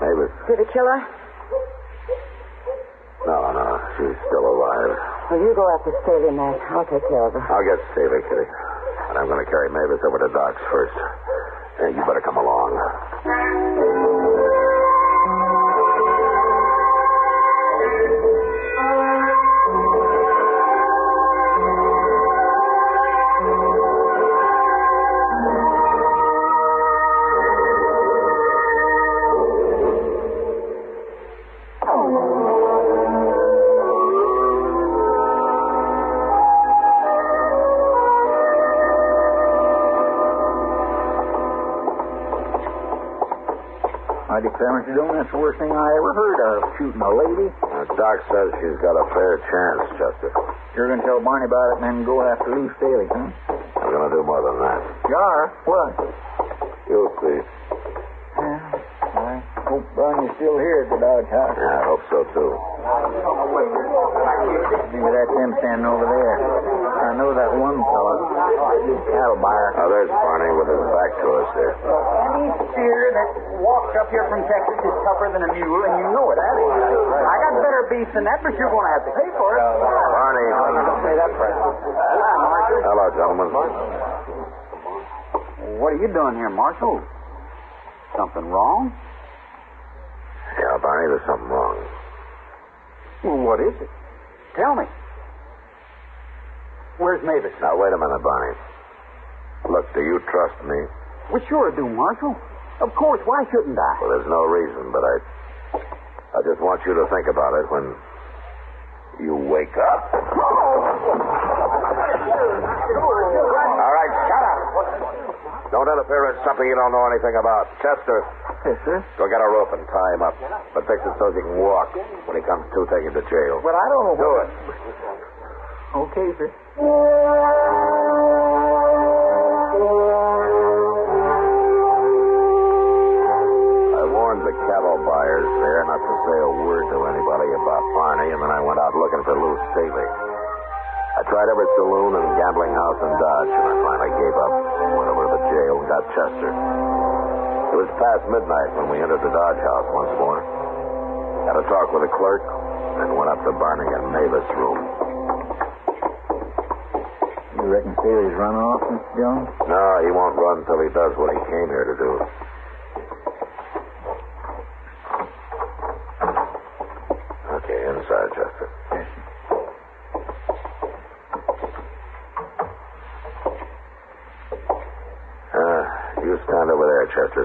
Mavis. Did he kill her? No, she's still alive. Well, you go after Staley, Matt. I'll take care of her. I'll get Staley, Kitty. And I'm going to carry Mavis over to Doc's first. Hey, you better come along. I declare, Mr. Dillon, that's the worst thing I ever heard of, shooting a lady. Doc says she's got a fair chance, Chester. You're going to tell Barney about it and then go after Lou Staley, huh? I'm going to do more than that. You are? What? You'll see. Yeah, I hope Barney's still here at the Dodge House. Yeah, I hope so, too. Maybe that's him standing over there. I know that one fella. Cattle buyer. Oh, there's Barney with his back to us here. Any steer that walks up here from Texas is tougher than a mule, and you know it, Abby. I got better beef than that, but you're going to have to pay for it. Barney. Don't say that, President. Hi, Marshal. Hello, gentlemen. What are you doing here, Marshal? Something wrong? Yeah, Barney, there's something wrong. Well, what is it? Tell me. Where's Mavis? Now, wait a minute, Barney. Look, do you trust me? We sure do, Marshal. Of course, why shouldn't I? Well, there's no reason, but I just want you to think about it when you wake up. All right, shut up. Don't interfere in something you don't know anything about. Chester. Yes, sir? Go get a rope and tie him up. But fix it so he can walk. When he comes to, take him to jail. But I don't know. Do it. Okay, sir. I warned the cattle buyers there not to say a word to anybody about Barney, and then I went out looking for Lou Staley. I tried every saloon and gambling house in Dodge, and I finally gave up. Went over to the jail and got Chester. It was past midnight when we entered the Dodge House once more. Had a talk with the clerk, and went up to Barney and Mavis' room. You reckon Staley's run off, Mr. Jones? No, he won't run till he does what he came here to do.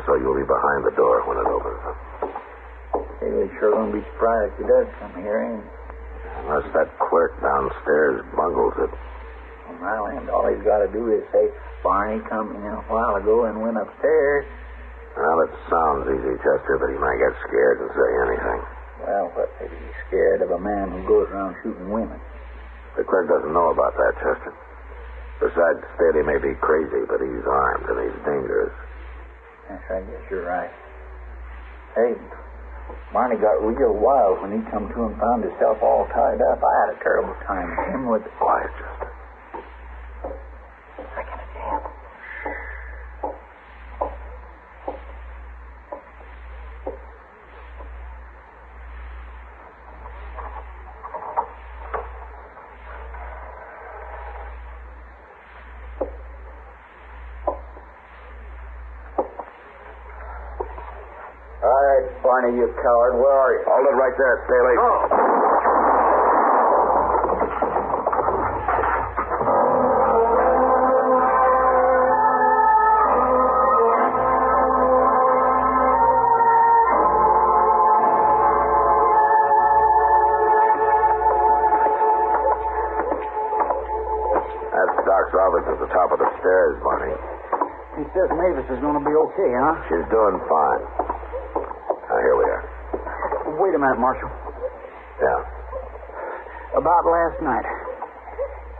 here, so you'll be behind the door when it opens. Staley's sure going to be surprised if he does come here, ain't he? Unless that clerk downstairs bungles it. Well, and all he's got to do is say, Barney come in a while ago and went upstairs. Well, it sounds easy, Chester, but he might get scared and say anything. Well, what if he's scared of a man who goes around shooting women? The clerk doesn't know about that, Chester. Besides, Staley may be crazy, but he's armed and he's dangerous. Yes, I guess you're right. Hey, Barney got real wild when he come to and found himself all tied up. I had a terrible time with him with... Quiet, Chester. Barney, you coward. Where are you? Hold it right there, Staley. Oh. That's Doc's office at the top of the stairs, Barney. He says Mavis is going to be okay, huh? She's doing fine. Here we are. Wait a minute, Marshal. Yeah. About last night,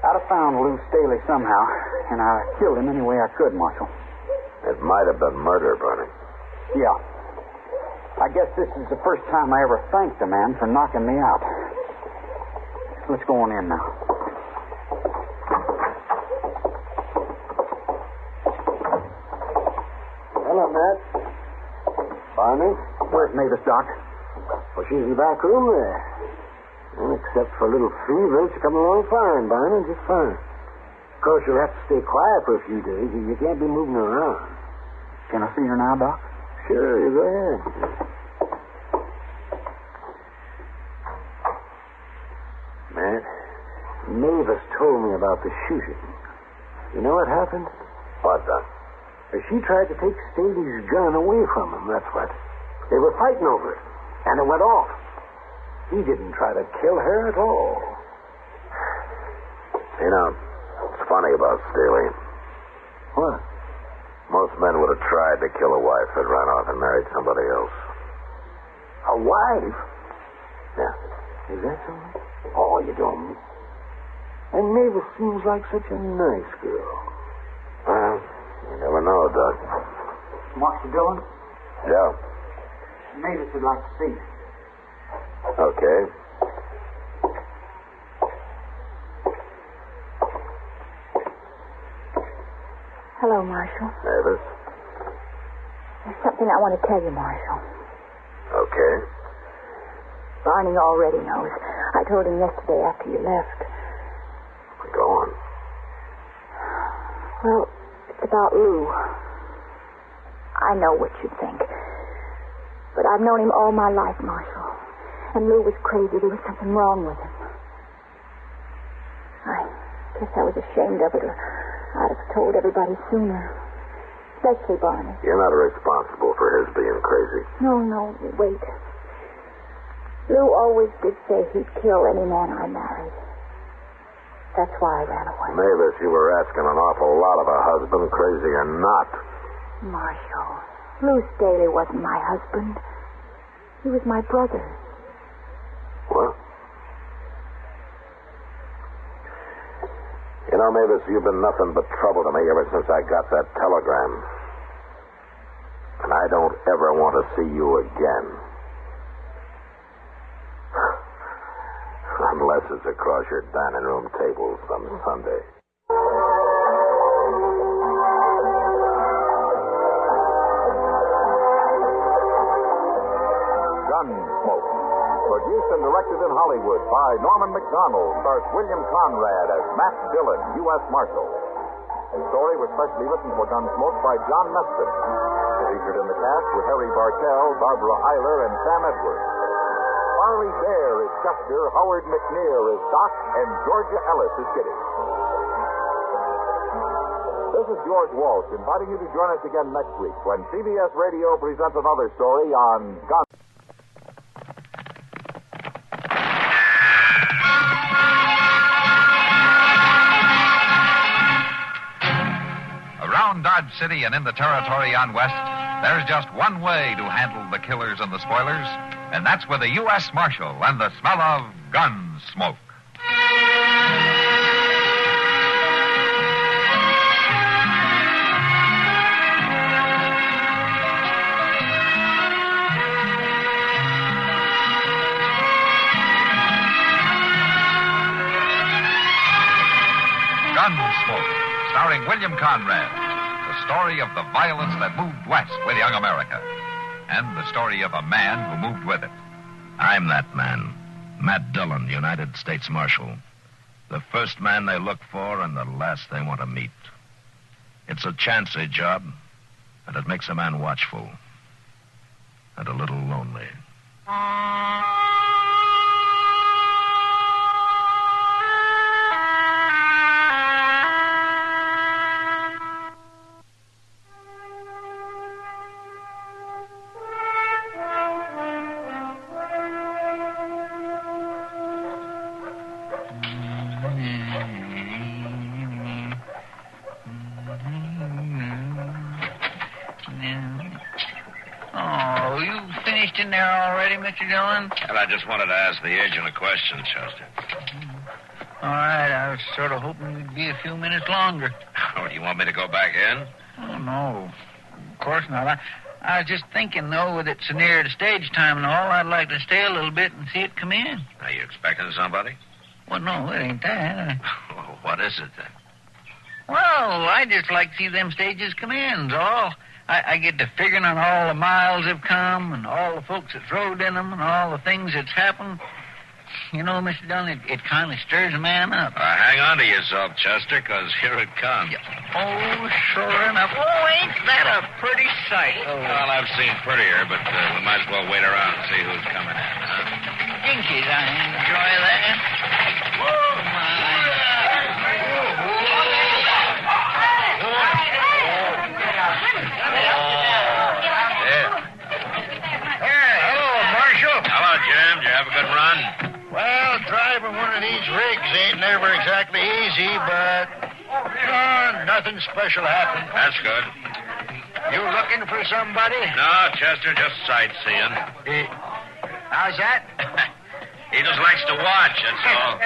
I'd have found Lou Staley somehow, and I killed him any way I could, Marshal. It might have been murder, Barney. Yeah. I guess this is the first time I ever thanked the man for knocking me out. Let's go on in now. Hello, Matt. Barney? Where's Mavis, Doc? Well, she's in the back room there. And except for a little fever, she's coming along fine, Barney, just fine. Of course, you'll have to stay quiet for a few days. You can't be moving around. Can I see her now, Doc? Sure, you go ahead. Matt, Mavis told me about the shooting. You know what happened? What, Doc? She tried to take Staley's gun away from him, that's what. They were fighting over it, and it went off. He didn't try to kill her at all. You know, it's funny about Staley. What? Most men would have tried to kill a wife that ran off and married somebody else. A wife? Yeah. Is that so? Oh, you don't. And Mavis seems like such a nice girl. Well, you never know, Doc. Master Dillon? Yeah. Mavis would like to see you. Okay. Hello, Marshal. Mavis. There's something I want to tell you, Marshal. Okay. Barney already knows. I told him yesterday after you left. Go on. Well, it's about Lou. I know what you think. But I've known him all my life, Marshal. And Lou was crazy. There was something wrong with him. I guess I was ashamed of it, or I'd have told everybody sooner. Especially Barney. You're not responsible for his being crazy. No, wait. Lou always did say he'd kill any man I married. That's why I ran away. Mavis, you were asking an awful lot of a husband, crazy or not. Marshal, Lou Staley wasn't my husband. He was my brother. What? You know, Mavis, you've been nothing but trouble to me ever since I got that telegram. And I don't ever want to see you again. Unless it's across your dining room table some Sunday. Gunsmoke. Produced and directed in Hollywood by Norman McDonald, stars William Conrad as Matt Dillon, U.S. Marshal. The story was specially written for Gunsmoke by John Meston. Featured in the cast were Harry Bartell, Barbara Eiler, and Sam Edwards. Farley Bear is Chester, Howard McNear is Doc, and Georgia Ellis is Kitty. This is George Walsh, inviting you to join us again next week when CBS Radio presents another story on Gun. Around Dodge City and in the territory on West, there's just one way to handle the killers and the spoilers, and that's with a U.S. Marshal and the smell of gun smoke. Gunsmoke, starring William Conrad. The story of the violence that moved west with young America. And the story of a man who moved with it. I'm that man. Matt Dillon, United States Marshal. The first man they look for and the last they want to meet. It's a chancy job, and it makes a man watchful. And a little lonely. Oh, you finished in there already, Mr. Dillon? Well, I just wanted to ask the agent a question, Chester. All right, I was sort of hoping we'd be a few minutes longer. Oh, do you want me to go back in? Oh, no. Of course not. I was just thinking, though, with it so near to stage time and all, I'd like to stay a little bit and see it come in. Are you expecting somebody? Well, no, it ain't that. What is it, then? Well, I just like to see them stages come in, is all. I get to figuring on all the miles they've come and all the folks that's rode in them and all the things that's happened. You know, Mr. Dillon, it kind of stirs a man up. Hang on to yourself, Chester, because here it comes. Oh, sure enough. Oh, ain't that a pretty sight? Oh. Well, I've seen prettier, but we might as well wait around and see who's coming in, huh? Jinkies, I enjoy that. Whoa, my. Jim, did you have a good run? Well, driving one of these rigs ain't never exactly easy, but nothing special happened. That's good. You looking for somebody? No, Chester, just sightseeing. How's that? He just likes to watch, that's all.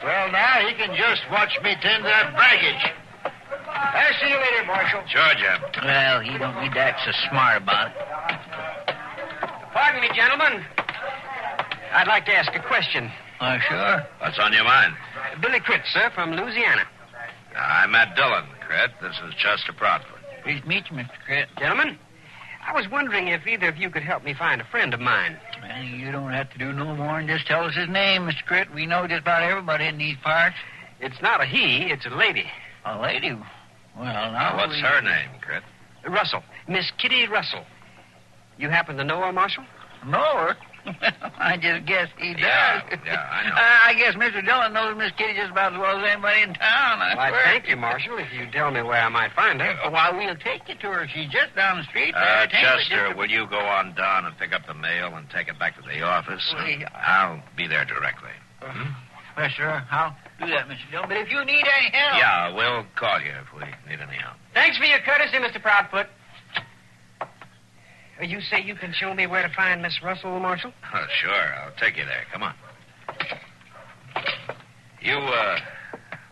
Well, now he can just watch me tend to that baggage. I'll see you later, Marshal. Sure, Jim. Well, he don't need to act so smart about it. Pardon me, gentlemen. I'd like to ask a question. Sure. What's on your mind? Billy Critt, sir, from Louisiana. I'm Matt Dillon, Critt. This is Chester Proudfoot. Pleased to meet you, Mr. Critt. Gentlemen, I was wondering if either of you could help me find a friend of mine. Well, you don't have to do no more than just tell us his name, Mr. Critt. We know just about everybody in these parts. It's not a he, it's a lady. A lady? Well, now... What's her name, Critt? Russell. Miss Kitty Russell. You happen to know her, Marshal? Know her? I just guess he does. Yeah, I know. I guess Mr. Dillon knows Miss Kitty just about as well as anybody in town. I thank you, Marshal, if you tell me where I might find her. Why, we'll take you to her. She's just down the street there. there. Chester, will you go on down and pick up the mail and take it back to the office? I'll be there directly. Well, sure. I'll do that, Mr. Dillon. But if you need any help... Yeah, we'll call you if we need any help. Thanks for your courtesy, Mr. Proudfoot. You say you can show me where to find Miss Russell, Marshal? Oh, sure. I'll take you there. Come on. You,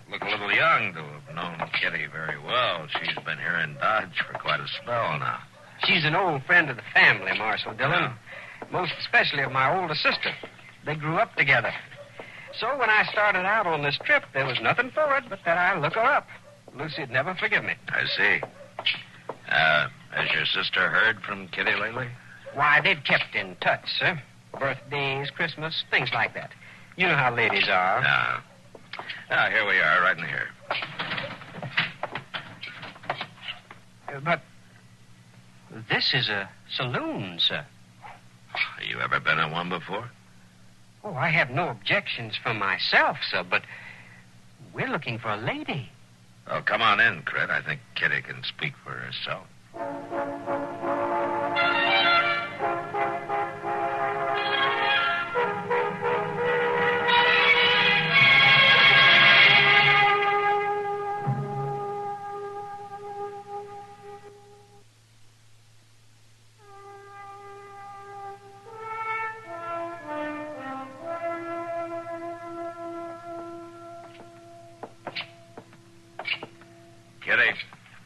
look a little young to have known Kitty very well. She's been here in Dodge for quite a spell now. She's an old friend of the family, Marshal Dillon. Yeah. Most especially of my older sister. They grew up together. So when I started out on this trip, there was nothing for it but that I look her up. Lucy'd never forgive me. I see. Has your sister heard from Kitty lately? Why, they've kept in touch, sir. Birthdays, Christmas, things like that. You know how ladies are. Now, here we are, right in here. But this is a saloon, sir. Have you ever been in one before? Oh, I have no objections for myself, sir, but we're looking for a lady. Well, come on in, Crit. I think Kitty can speak for herself. Kitty.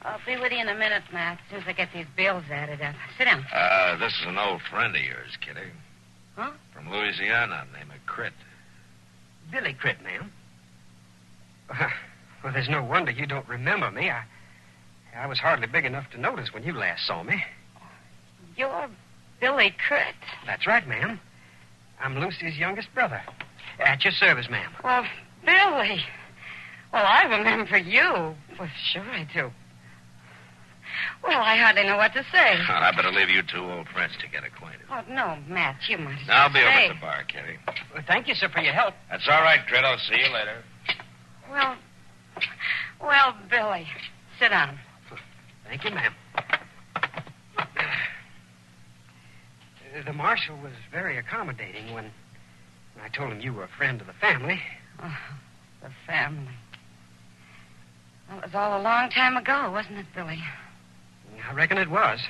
I'll be with you in a minute, Matt, as soon as I get these bills added up. Sit down. This is an old friend of yours, Kitty. Huh? From Louisiana, named Crit. Billy Crit, ma'am. Well, there's no wonder you don't remember me. I was hardly big enough to notice when you last saw me. You're Billy Crit? That's right, ma'am. I'm Lucy's youngest brother. At your service, ma'am. Well, Billy. Well, I remember you. Well, sure I do. Well, I hardly know what to say. Well, I better leave you two old friends to get acquainted. Oh, no, Matt, you might as well I'll be over stay. at the bar, Kitty. Well, thank you, sir, for your help. That's all right, Crit. I'll see you later. Well, Billy, sit down. Thank you, ma'am. The marshal was very accommodating when I told him you were a friend of the family. Oh, the family. Well, it was all a long time ago, wasn't it, Billy? I reckon it was.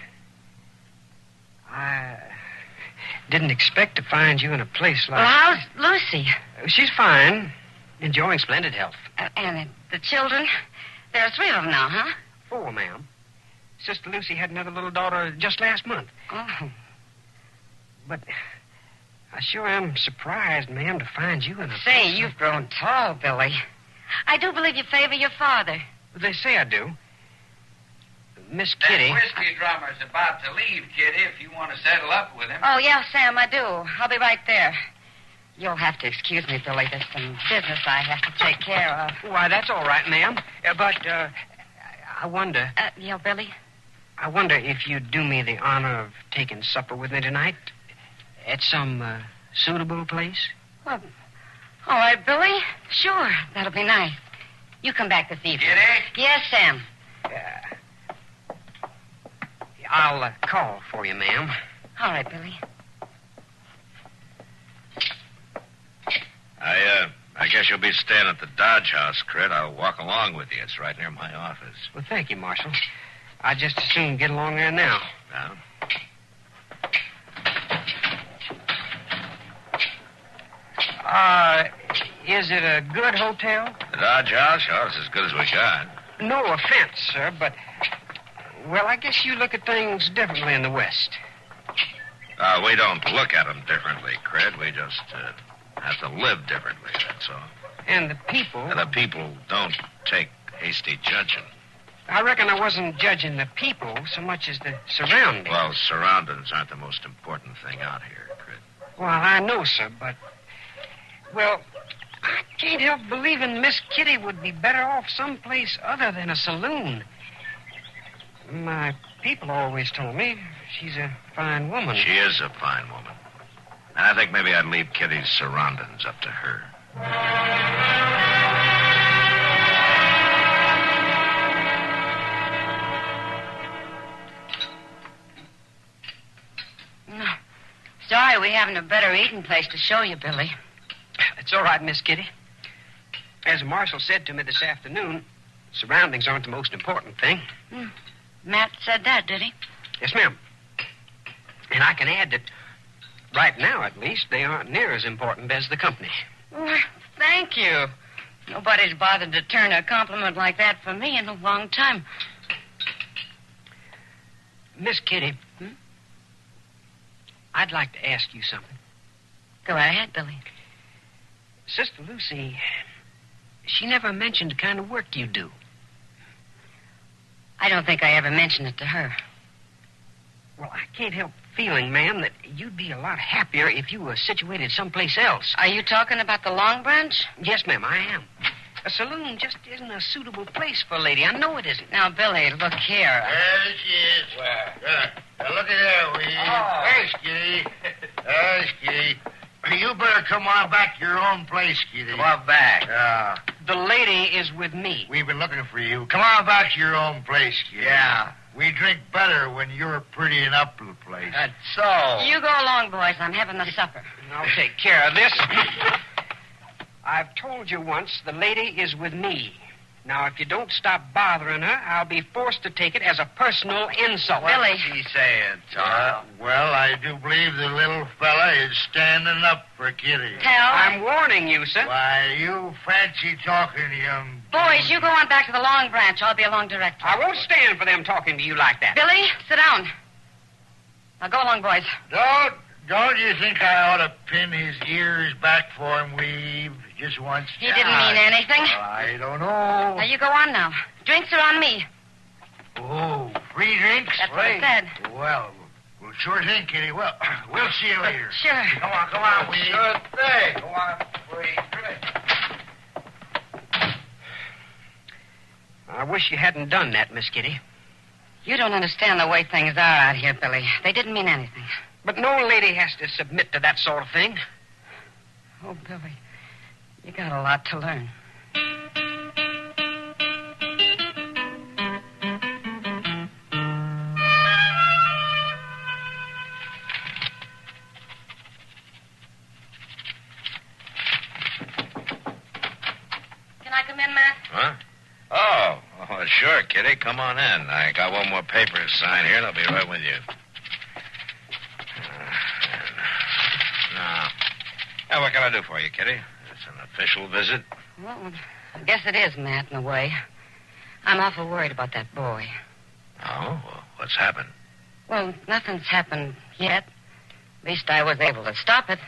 I didn't expect to find you in a place like... Well, how's Lucy? She's fine. Enjoying splendid health. And the children? There are 3 of them now, huh? 4, ma'am. Sister Lucy had another little daughter just last month. Oh. But I sure am surprised, ma'am, to find you in a... Say, you've grown tall, Billy. I do believe you favor your father. They say I do. Miss Kitty... That whiskey drummer's about to leave, Kitty, if you want to settle up with him. Oh, yeah, Sam, I do. I'll be right there. You'll have to excuse me, Billy. There's some business I have to take care of. Why, that's all right, ma'am. But I wonder... Yeah, Billy? I wonder if you'd do me the honor of taking supper with me tonight at some suitable place? Well, all right, Billy. Sure, that'll be nice. You come back this evening. Kitty? Yes, Sam. I'll call for you, ma'am. All right, Billy. I guess you'll be staying at the Dodge House, Crit. I'll walk along with you. It's right near my office. Well, thank you, Marshal. I'd just as soon get along there now. Now? Is it a good hotel? The Dodge House? Oh, it's as good as we got. No offense, sir, but... Well, I guess you look at things differently in the West. We don't look at them differently, Crit. We just have to live differently, that's all. And the people... And the people don't take hasty judging. I reckon I wasn't judging the people so much as the surroundings. Well, surroundings aren't the most important thing out here, Crit. Well, I know, sir, but... Well, I can't help believing Miss Kitty would be better off someplace other than a saloon. My people always told me she's a fine woman. She is a fine woman. And I think maybe I'd leave Kitty's surroundings up to her. No. Sorry we haven't a better eating place to show you, Billy. It's all right, Miss Kitty. As the marshal said to me this afternoon, surroundings aren't the most important thing. Matt said that, did he? Yes, ma'am. And I can add that right now, at least, they aren't near as important as the company. Well, thank you. Nobody's bothered to turn a compliment like that for me in a long time. Miss Kitty, I'd like to ask you something. Go right ahead, Billy. Sister Lucy, she never mentioned the kind of work you do. I don't think I ever mentioned it to her. Well, I can't help feeling, ma'am, that you'd be a lot happier if you were situated someplace else. Are you talking about the Long Branch? Yes, ma'am, I am. A saloon just isn't a suitable place for a lady. I know it isn't. Now, Billy, look here. There she is. Where? Now, look at there, will you? Oh. There's Kitty. There's Kitty. You better come on back to your own place, Kitty. Come on back. The lady is with me. We've been looking for you. Come on back to your own place, kid. Yeah. We drink better when you're prettying up the place. That's so. You go along, boys. I'm having the supper. I'll take care of this. I've told you once, the lady is with me. Now, if you don't stop bothering her, I'll be forced to take it as a personal insult. Billy. What's he saying, Tom? Well, I do believe the little fella is standing up for Kitty. I'm warning you, sir. Why, you fancy talking, young... Boys, you go on back to the Long Branch. I'll be along directly. I won't stand for them talking to you like that. Billy, sit down. Now go along, boys. Don't you think I ought to pin his ears back for him, Weave, just once? He didn't mean anything. I don't know. Now, you go on now. Drinks are on me. Oh, free drinks? That's what I said. Well, sure thing, Kitty. Well, we'll see you later. Sure. Come on, Weave. Sure thing. Go on, free drinks. I wish you hadn't done that, Miss Kitty. You don't understand the way things are out here, Billy. They didn't mean anything. But no lady has to submit to that sort of thing. Oh, Billy, you got a lot to learn. Can I come in, Matt? Huh? Oh, sure, Kitty. Come on in. I got one more paper to sign here, and I'll be right with you. Now, what can I do for you, Kitty? It's an official visit. Well, I guess it is, Matt, in a way. I'm awful worried about that boy. Oh? Well, what's happened? Well, nothing's happened yet. At least I was able to stop it.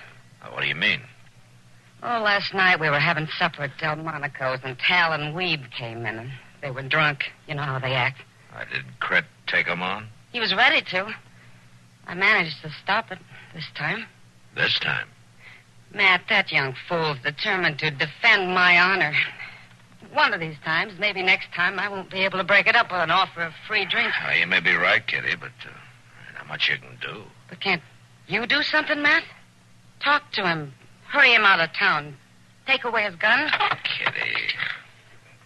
What do you mean? Oh, last night we were having supper at Delmonico's, and Tal and Weeb came in, and they were drunk. You know how they act. Did Cret take him on? He was ready to. I managed to stop it this time. This time? Matt, that young fool's determined to defend my honor. One of these times, maybe next time, I won't be able to break it up with an offer of free drinks. Well, you may be right, Kitty, but not much you can do. But can't you do something, Matt? Talk to him. Hurry him out of town. Take away his gun.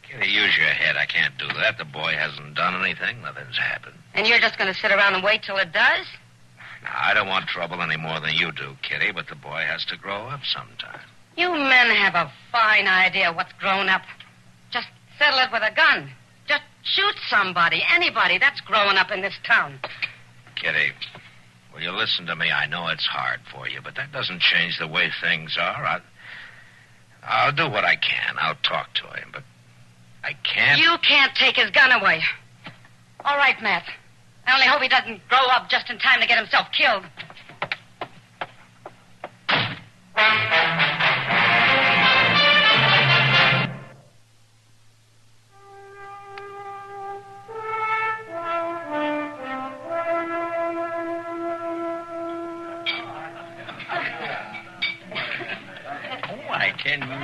Kitty, use your head. I can't do that. The boy hasn't done anything. Nothing's happened. And you're just going to sit around and wait till it does? Now, I don't want trouble any more than you do, Kitty, but the boy has to grow up sometime. You men have a fine idea what's grown up. Just settle it with a gun. Just shoot somebody, anybody. That's growing up in this town. Kitty, will you listen to me? I know it's hard for you, but that doesn't change the way things are. I'll do what I can. I'll talk to him, but I can't... You can't take his gun away. All right, Matt. I only hope he doesn't grow up just in time to get himself killed.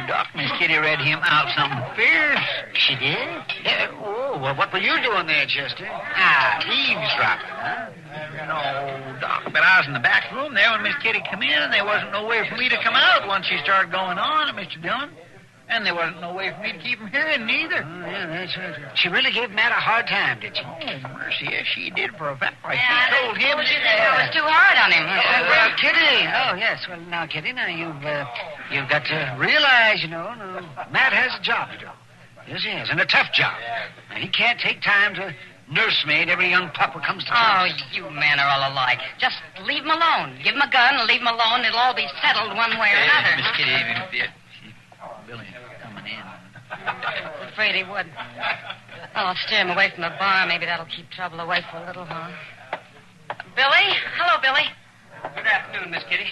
Doc, Miss Kitty read him out something fierce. She did? Yeah. Oh, well, what were you doing there, Chester? Eavesdropping, huh? No, Doc, but I was in the back room there when Miss Kitty come in, and there wasn't no way for me to come out once she started going on, Mr. Dillon. And there wasn't no way for me to keep him hearing neither. Oh, yeah, that's right. She really gave Matt a hard time, did she? Oh, mercy, yes, she did for a fact. Why, Yeah, she told him... I was too hard on him. Well, Kitty. Oh, yes. Well, now, Kitty, now you've got to realize, Matt has a job to do. Yes, he has, and a tough job. And he can't take time to nursemaid every young pup who comes to town. Oh, you men are all alike. Just leave him alone. Give him a gun and leave him alone. It'll all be settled one way or another. Miss Kitty, Billy coming in. I'm afraid he would. Well, I'll steer him away from the bar. Maybe that'll keep trouble away for a little while. Billy? Hello, Billy. Good afternoon, Miss Kitty.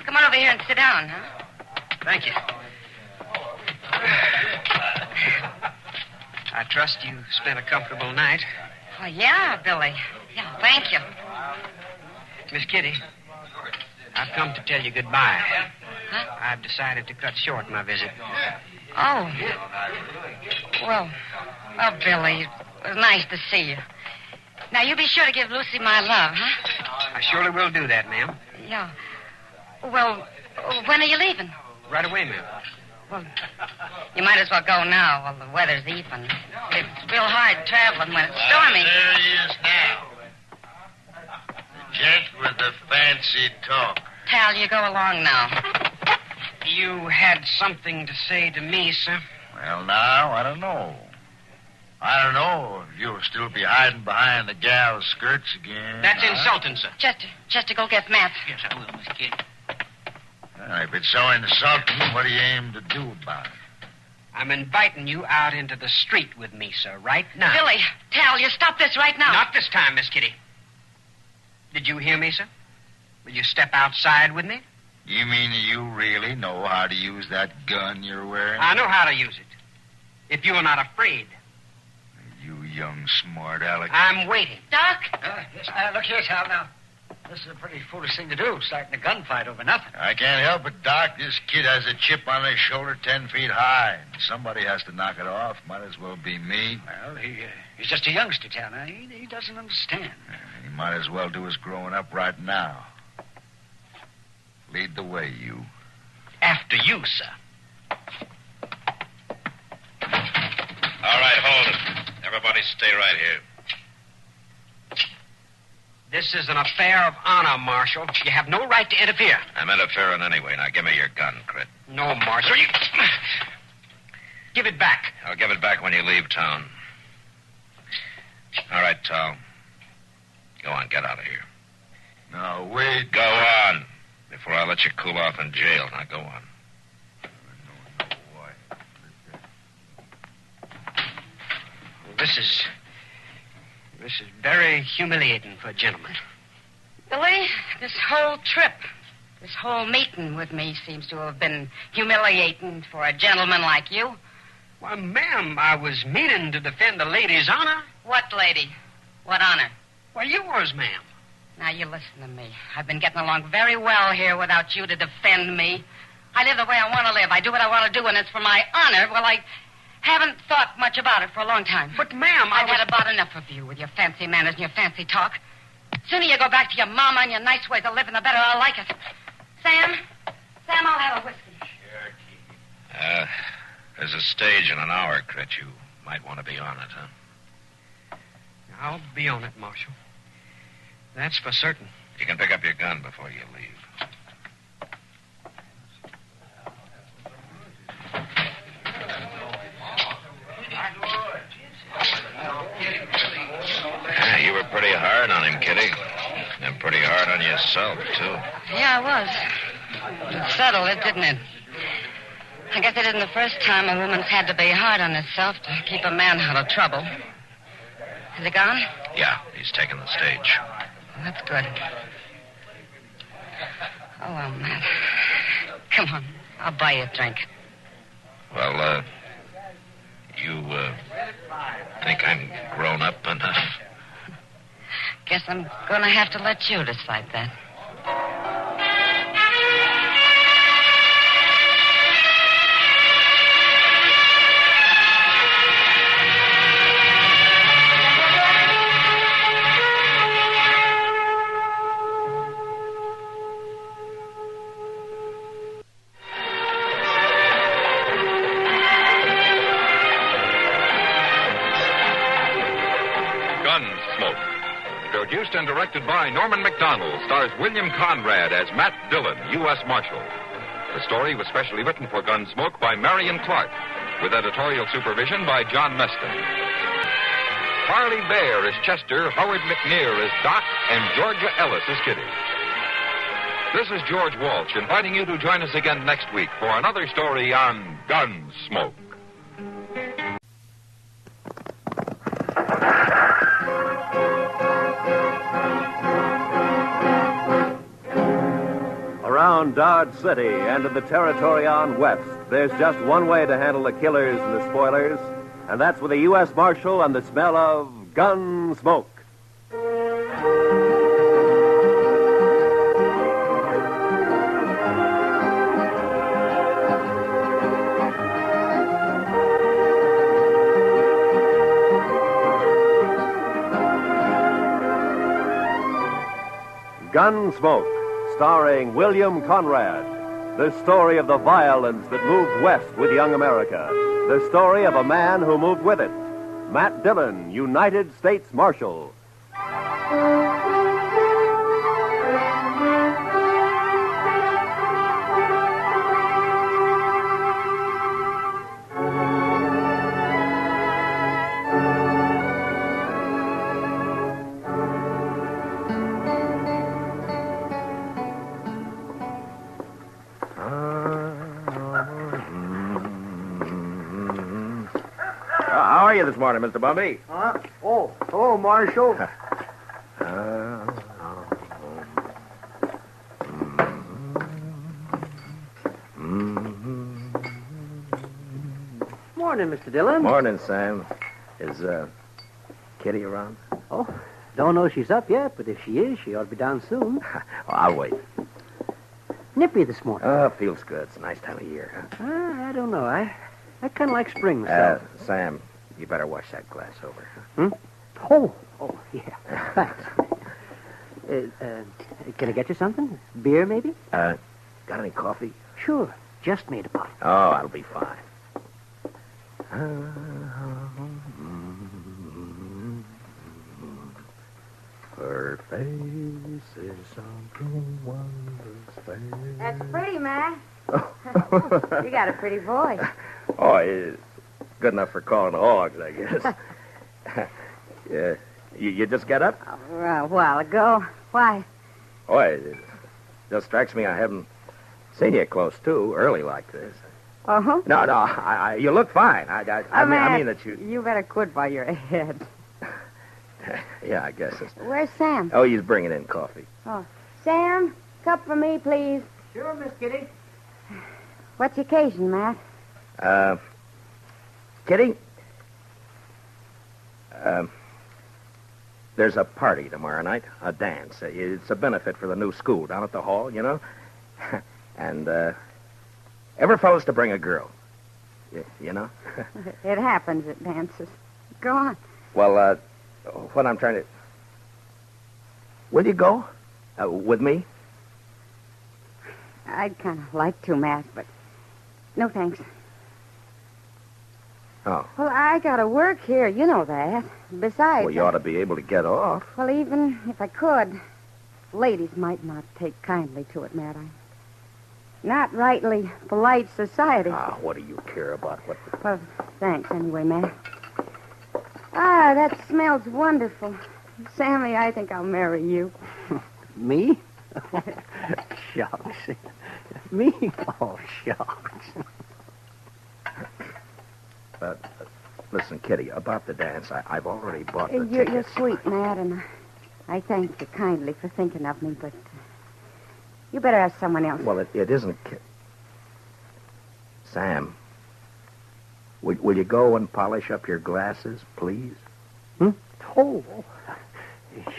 Come on over here and sit down, huh? Thank you. I trust you spent a comfortable night. Oh, yeah, Billy. Yeah, thank you. Miss Kitty, I've come to tell you goodbye. Huh? I've decided to cut short my visit. Oh. Well, Billy, it was nice to see you. Now, you be sure to give Lucy my love, huh? I surely will do that, ma'am. Yeah. Well, when are you leaving? Right away, ma'am. Well, you might as well go now while the weather's even. It's real hard traveling when it's stormy. There he is now. The gent with the fancy talk. Tal, you go along now. You had something to say to me, sir? Well, now, I don't know. I don't know if you'll still be hiding behind the gal's skirts again. That's insulting, sir. Chester, go get Matt. Yes, I will, Miss Kitty. Well, if it's so insulting, what do you aim to do about it? I'm inviting you out into the street with me, sir, right now. Billy, Tal, you stop this right now. Not this time, Miss Kitty. Did you hear me, sir? Will you step outside with me? You mean you really know how to use that gun you're wearing? I know how to use it. If you are not afraid. You young smart aleck. I'm waiting. Doc? Yes, look here, Tal, now. This is a pretty foolish thing to do, starting a gunfight over nothing. I can't help it, Doc. This kid has a chip on his shoulder 10 feet high. Somebody has to knock it off. Might as well be me. Well, he's just a youngster, Tal. Now, he doesn't understand. He might as well do his growing up right now. Lead the way, you. After you, sir. All right, hold it. Everybody stay right here. This is an affair of honor, Marshal. You have no right to interfere. I'm interfering anyway. Now, give me your gun, Crit. No, Marshal. You... Give it back. I'll give it back when you leave town. All right, Tal. Go on, get out of here. No, wait. Go on. Before I let you cool off in jail. Now, go on. This is very humiliating for a gentleman. Billy, this whole trip, this whole meeting with me seems to have been humiliating for a gentleman like you. Why, ma'am, I was meaning to defend the lady's honor. What lady? What honor? Why, yours, ma'am. Now, you listen to me. I've been getting along very well here without you to defend me. I live the way I want to live. I do what I want to do, and it's for my honor. Well, I haven't thought much about it for a long time. But, ma'am, I've had about enough of you with your fancy manners and your fancy talk. The sooner you go back to your mama and your nice ways of living, the better I'll like it. Sam, I'll have a whiskey. There's a stage in an hour, Crit. You might want to be on it, huh? I'll be on it, Marshal. That's for certain. You can pick up your gun before you leave. You were pretty hard on him, Kitty. And pretty hard on yourself, too. Yeah, I was. It settled it, didn't it? I guess it isn't the first time a woman's had to be hard on herself to keep a man out of trouble. Is he gone? Yeah, he's taken the stage. Well, that's good. Oh, well, Matt. Come on. I'll buy you a drink. Well, you think I'm grown up enough? Guess I'm going to have to let you decide that. Gunsmoke. Produced and directed by Norman McDonald, stars William Conrad as Matt Dillon, U.S. Marshal. The story was specially written for Gunsmoke by Marion Clark, with editorial supervision by John Meston. Harley Bear is Chester, Howard McNear is Doc, and Georgia Ellis is Kitty. This is George Walsh inviting you to join us again next week for another story on Gunsmoke. Around Dodge City and in the territory on west, there's just one way to handle the killers and the spoilers, and that's with a U.S. Marshal and the smell of Gunsmoke. Gunsmoke, starring William Conrad. The story of the violence that moved west with young America. The story of a man who moved with it. Matt Dillon, United States Marshal. How are you this morning, Mr. Bumby? Oh, Marshal. Morning, Mr. Dillon. Morning, Sam. Is Kitty around? Oh, don't know she's up yet, but if she is, she ought to be down soon. I'll wait. Nippy this morning. Oh, feels good. It's a nice time of year. I don't know. I kind of like spring myself. Sam, you better wash that glass over. Oh, yeah. Thanks. Can I get you something? Beer, maybe? Got any coffee? Sure. Just made a pot. Oh, that'll be fine. Her face is something wondrous fair. That's pretty, Matt. You got a pretty voice. Oh, it's good enough for calling hogs, I guess. Yeah. You just get up? A while ago. Why? Oh, it just strikes me I haven't seen you close too early like this. Uh-huh. No, you look fine. I mean that you... You better quit while you're ahead. Yeah, I guess it's... Where's Sam? Oh, he's bringing in coffee. Oh. Sam, cup for me, please. Sure, Miss Kitty. What's the occasion, Matt? Kitty? There's a party tomorrow night, a dance. It's a benefit for the new school down at the hall, you know? And, every fellow's to bring a girl. You know? It happens at dances. Go on. Well, what I'm trying to... Will you go? With me? I'd kind of like to, Matt, but no thanks. Oh. Well, I gotta work here. You know that. Besides... Well, you ought to be able to get off. Well, even if I could, ladies might not take kindly to it, Matt. I'm not rightly polite society. What do you care about what... Well, thanks anyway, Matt. That smells wonderful. Sammy, I think I'll marry you. Me? Shucks. Me? Oh, shucks. But, listen, Kitty, about the dance, I've already bought the You're tickets. sweet, Matt, and I thank you kindly for thinking of me, but you better ask someone else. Well, it isn't... Sam, will you go and polish up your glasses, please? Oh,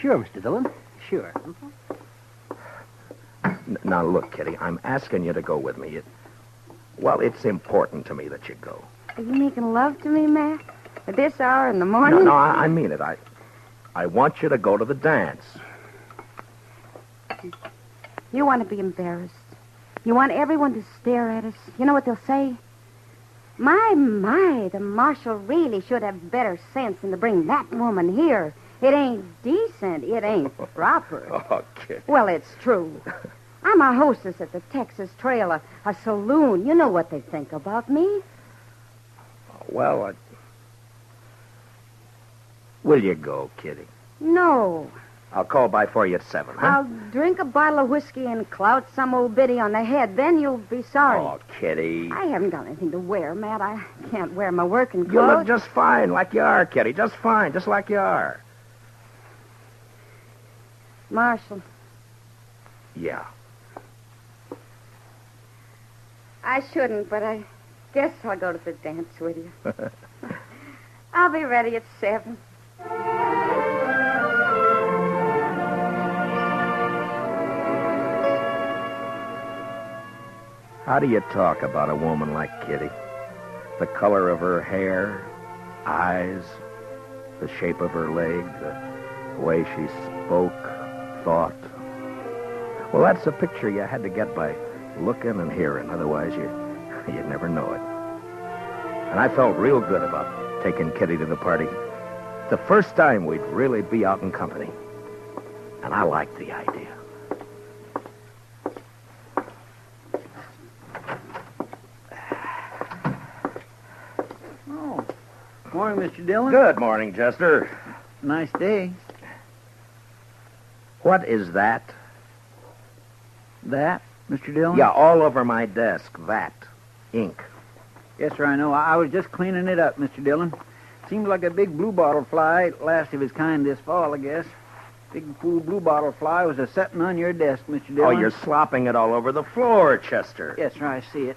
sure, Mr. Dillon. Sure. Now, look, Kitty, I'm asking you to go with me. It's important to me that you go. Are you making love to me, Matt? At this hour in the morning? No, I mean it. I want you to go to the dance. You want to be embarrassed. You want everyone to stare at us. You know what they'll say? My, the marshal really should have better sense than to bring that woman here. It ain't decent. It ain't proper. Oh, Kitty. Well, it's true. I'm a hostess at the Texas Trail, a saloon. You know what they think about me. Well, will you go, Kitty? No. I'll call by for you at 7, huh? I'll drink a bottle of whiskey and clout some old biddy on the head. Then you'll be sorry. Oh, Kitty. I haven't got anything to wear, Matt. I can't wear my working clothes. You look just fine, like you are, Kitty. Just fine, just like you are. Marshal. Yeah. I shouldn't, but I guess I'll go to the dance with you. I'll be ready at 7. How do you talk about a woman like Kitty? The color of her hair, eyes, the shape of her leg, the way she spoke, thought. Well, that's a picture you had to get by looking and hearing. Otherwise, you'd never know it. And I felt real good about taking Kitty to the party. It's the first time we'd really be out in company. And I liked the idea. Oh, morning, Mr. Dillon. Good morning, Chester. Nice day. What is that? That, Mr. Dillon? Yeah, all over my desk. That. Ink. Yes, sir, I know. I was just cleaning it up, Mr. Dillon. Seems like a big bluebottle fly, last of his kind this fall, I guess. Big fool bluebottle fly was a-setting on your desk, Mr. Dillon. Oh, you're slopping it all over the floor, Chester. Yes, sir, I see it.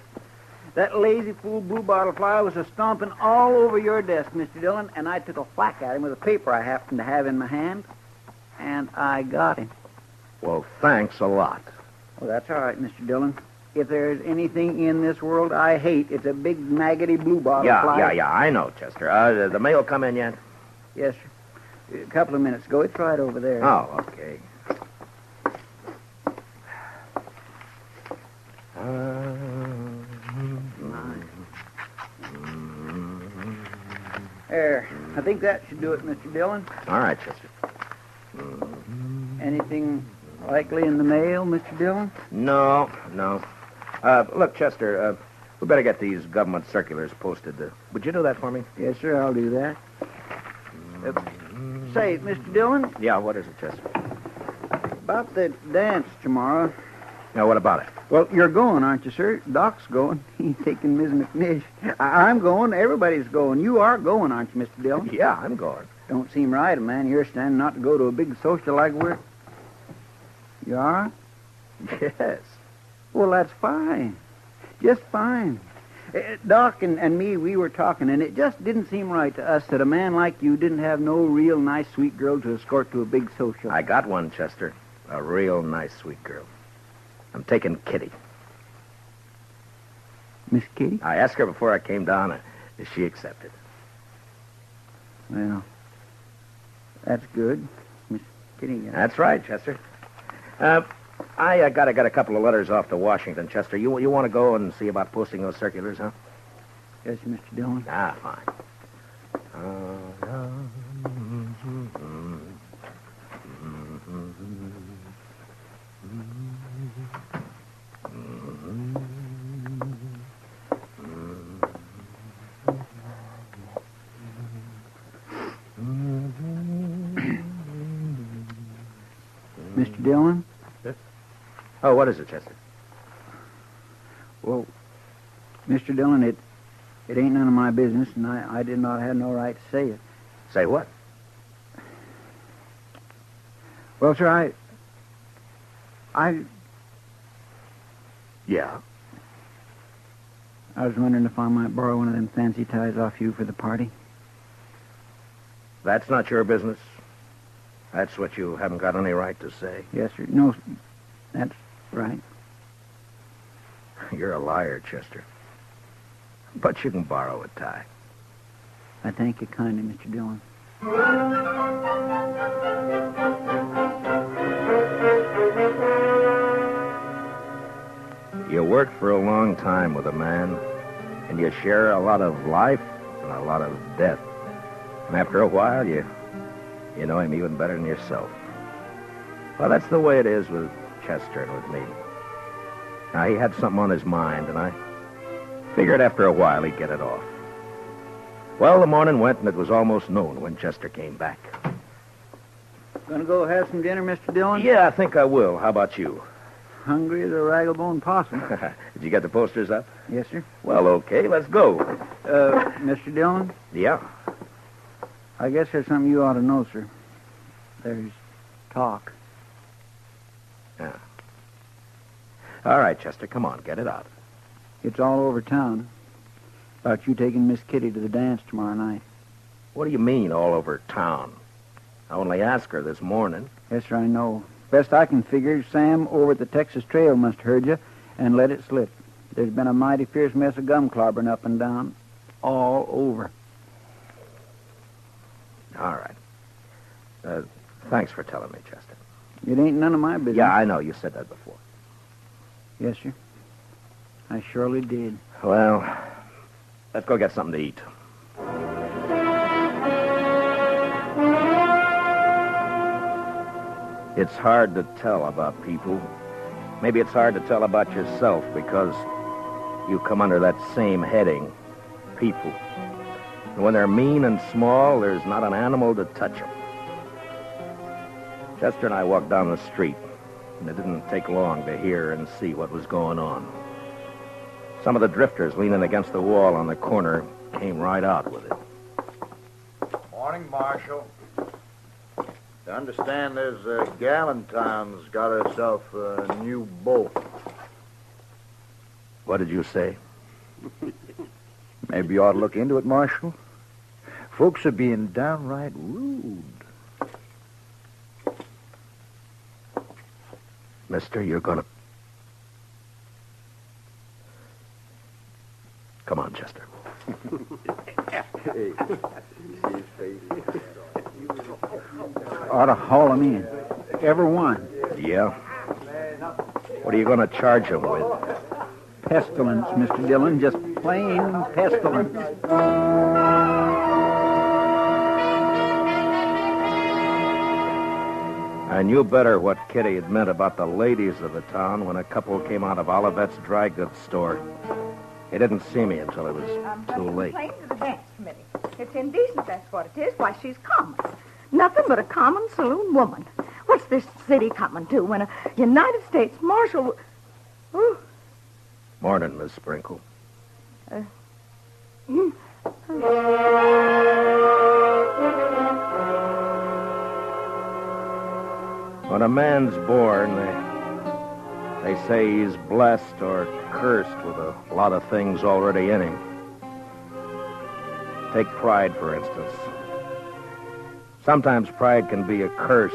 That lazy fool bluebottle fly was a-stomping all over your desk, Mr. Dillon, and I took a whack at him with a paper I happened to have in my hand, and I got him. Well, thanks a lot. Well, that's all right, Mr. Dillon. If there's anything in this world I hate, it's a big, maggoty bluebottle fly. Yeah, I know, Chester. The mail come in yet? Yes, sir. A couple of minutes ago. It's right over there. Oh, okay. There. I think that should do it, Mr. Dillon. All right, Chester. Anything likely in the mail, Mr. Dillon? No. Look, Chester, we better get these government circulars posted. Would you do that for me? Yes, sir, I'll do that. Say, Mr. Dillon? Yeah, what is it, Chester? About the dance tomorrow. Now, what about it? Well, you're going, aren't you, sir? Doc's going. He's taking Ms. McNish. I'm going. Everybody's going. You are going, aren't you, Mr. Dillon? Yeah, I'm going. Don't seem right, a man your standing not to go to a big social like we're... You are? Yes. Well, that's fine. Just fine. Doc and me, we were talking, and it just didn't seem right to us that a man like you didn't have no real nice, sweet girl to escort to a big social. I got one, Chester. A real nice, sweet girl. I'm taking Kitty. Miss Kitty? I asked her before I came down, and she accepted. Well, that's good. Miss Kitty. That's right, Chester. I got a couple of letters off to Washington, Chester. You want to go and see about posting those circulars, huh? Yes, Mr. Dillon. Ah, fine. Mr. Dillon? Oh, what is it, Chester? Well, Mr. Dillon, it ain't none of my business, and I did not have no right to say it. Say what? Well, sir, I... Yeah? I was wondering if I might borrow one of them fancy ties off you for the party. That's not your business. That's what you haven't got any right to say. Yes, sir. No, that's right. You're a liar, Chester. But you can borrow a tie. I thank you kindly, Mr. Dillon. You work for a long time with a man, and you share a lot of life and a lot of death. And after a while, you know him even better than yourself. Well, that's the way it is with Chester and with me. Now, he had something on his mind, and I figured after a while he'd get it off. Well, the morning went, and it was almost noon when Chester came back. Gonna go have some dinner, Mr. Dillon? Yeah, I think I will. How about you? Hungry as a raggle-bone possum. Did you get the posters up? Yes, sir. Well, okay, let's go. Mr. Dillon? Yeah? I guess there's something you ought to know, sir. There's talk. Yeah. All right, Chester, come on, get it out. It's all over town. About you taking Miss Kitty to the dance tomorrow night. What do you mean, all over town? I only asked her this morning. Yes, sir, I know. Best I can figure, Sam over at the Texas Trail must have heard you and let it slip. There's been a mighty fierce mess of gum clobbering up and down. All over. All right. Thanks for telling me, Chester. It ain't none of my business. Yeah, I know. You said that before. Yes, sir. I surely did. Well, let's go get something to eat. It's hard to tell about people. Maybe it's hard to tell about yourself because you come under that same heading, people. And when they're mean and small, there's not an animal to touch them. Chester and I walked down the street, and it didn't take long to hear and see what was going on. Some of the drifters leaning against the wall on the corner came right out with it. Morning, Marshal. I understand there's Galentine's got herself a new boat. What did you say? Maybe you ought to look into it, Marshal. Folks are being downright rude. Mister, you're gonna... Come on, Chester. Ought to haul him in. Every one. Yeah? What are you going to charge him with? Pestilence, Mr. Dillon. Just plain pestilence. I knew better what Kitty had meant about the ladies of the town when a couple came out of Olivet's dry goods store. They didn't see me until it was too late. Complain to the dance committee. It's indecent, that's what it is. Why, she's common. Nothing but a common saloon woman. What's this city coming to when a United States Marshal... Ooh. Morning, Miss Sprinkle. When a man's born, they say he's blessed or cursed with a lot of things already in him. Take pride, for instance. Sometimes pride can be a curse.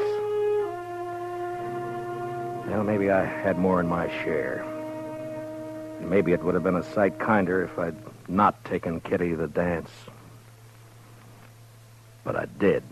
Well, maybe I had more in my share. Maybe it would have been a sight kinder if I'd not taken Kitty to the dance. But I did.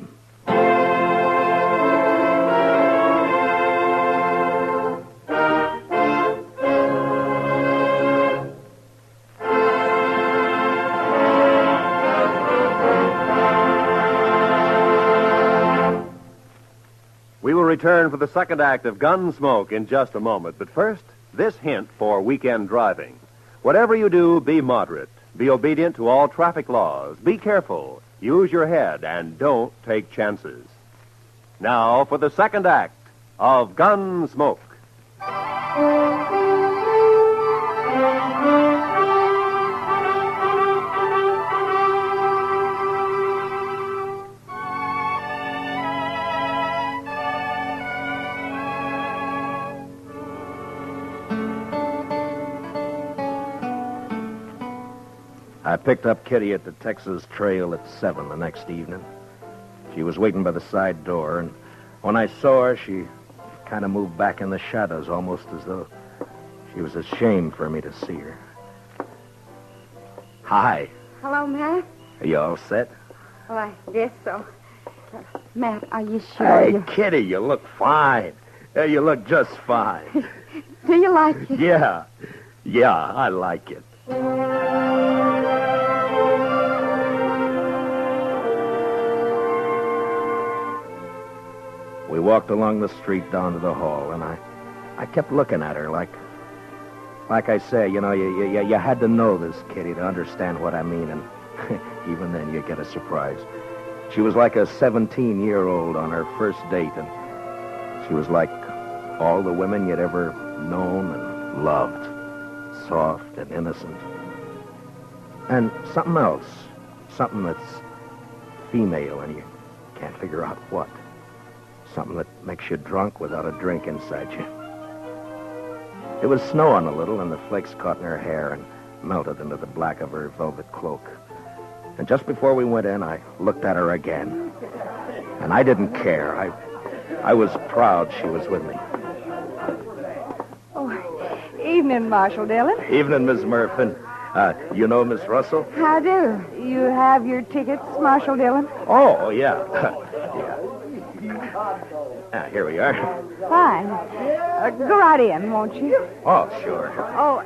We will return for the second act of Gunsmoke in just a moment. But first, this hint for weekend driving. Whatever you do, be moderate. Be obedient to all traffic laws. Be careful. Use your head and don't take chances. Now for the second act of Gunsmoke. I picked up Kitty at the Texas Trail at 7 the next evening. She was waiting by the side door, and when I saw her, she kind of moved back in the shadows, almost as though she was ashamed for me to see her. Hi. Hello, Matt. Are you all set? Well, I guess so. Matt, are you sure? Hey, Kitty, you look fine. You look just fine. Do you like it? Yeah. Yeah, I like it. We walked along the street down to the hall, and I kept looking at her like I say, you know, you had to know this, Kitty, to understand what I mean, and even then you get a surprise. She was like a 17-year-old on her first date, and she was like all the women you'd ever known and loved, soft and innocent. And something else, something that's female, and you can't figure out what. Something that makes you drunk without a drink inside you. It was snowing a little, and the flakes caught in her hair and melted into the black of her velvet cloak. And just before we went in, I looked at her again. And I didn't care. I was proud she was with me. Oh, evening, Marshal Dillon. Evening, Miss Murphy. You know Miss Russell? How do? You have your tickets, Marshal Dillon? Oh, yeah. Here we are. Fine. Go right in, won't you? Oh, sure. Oh,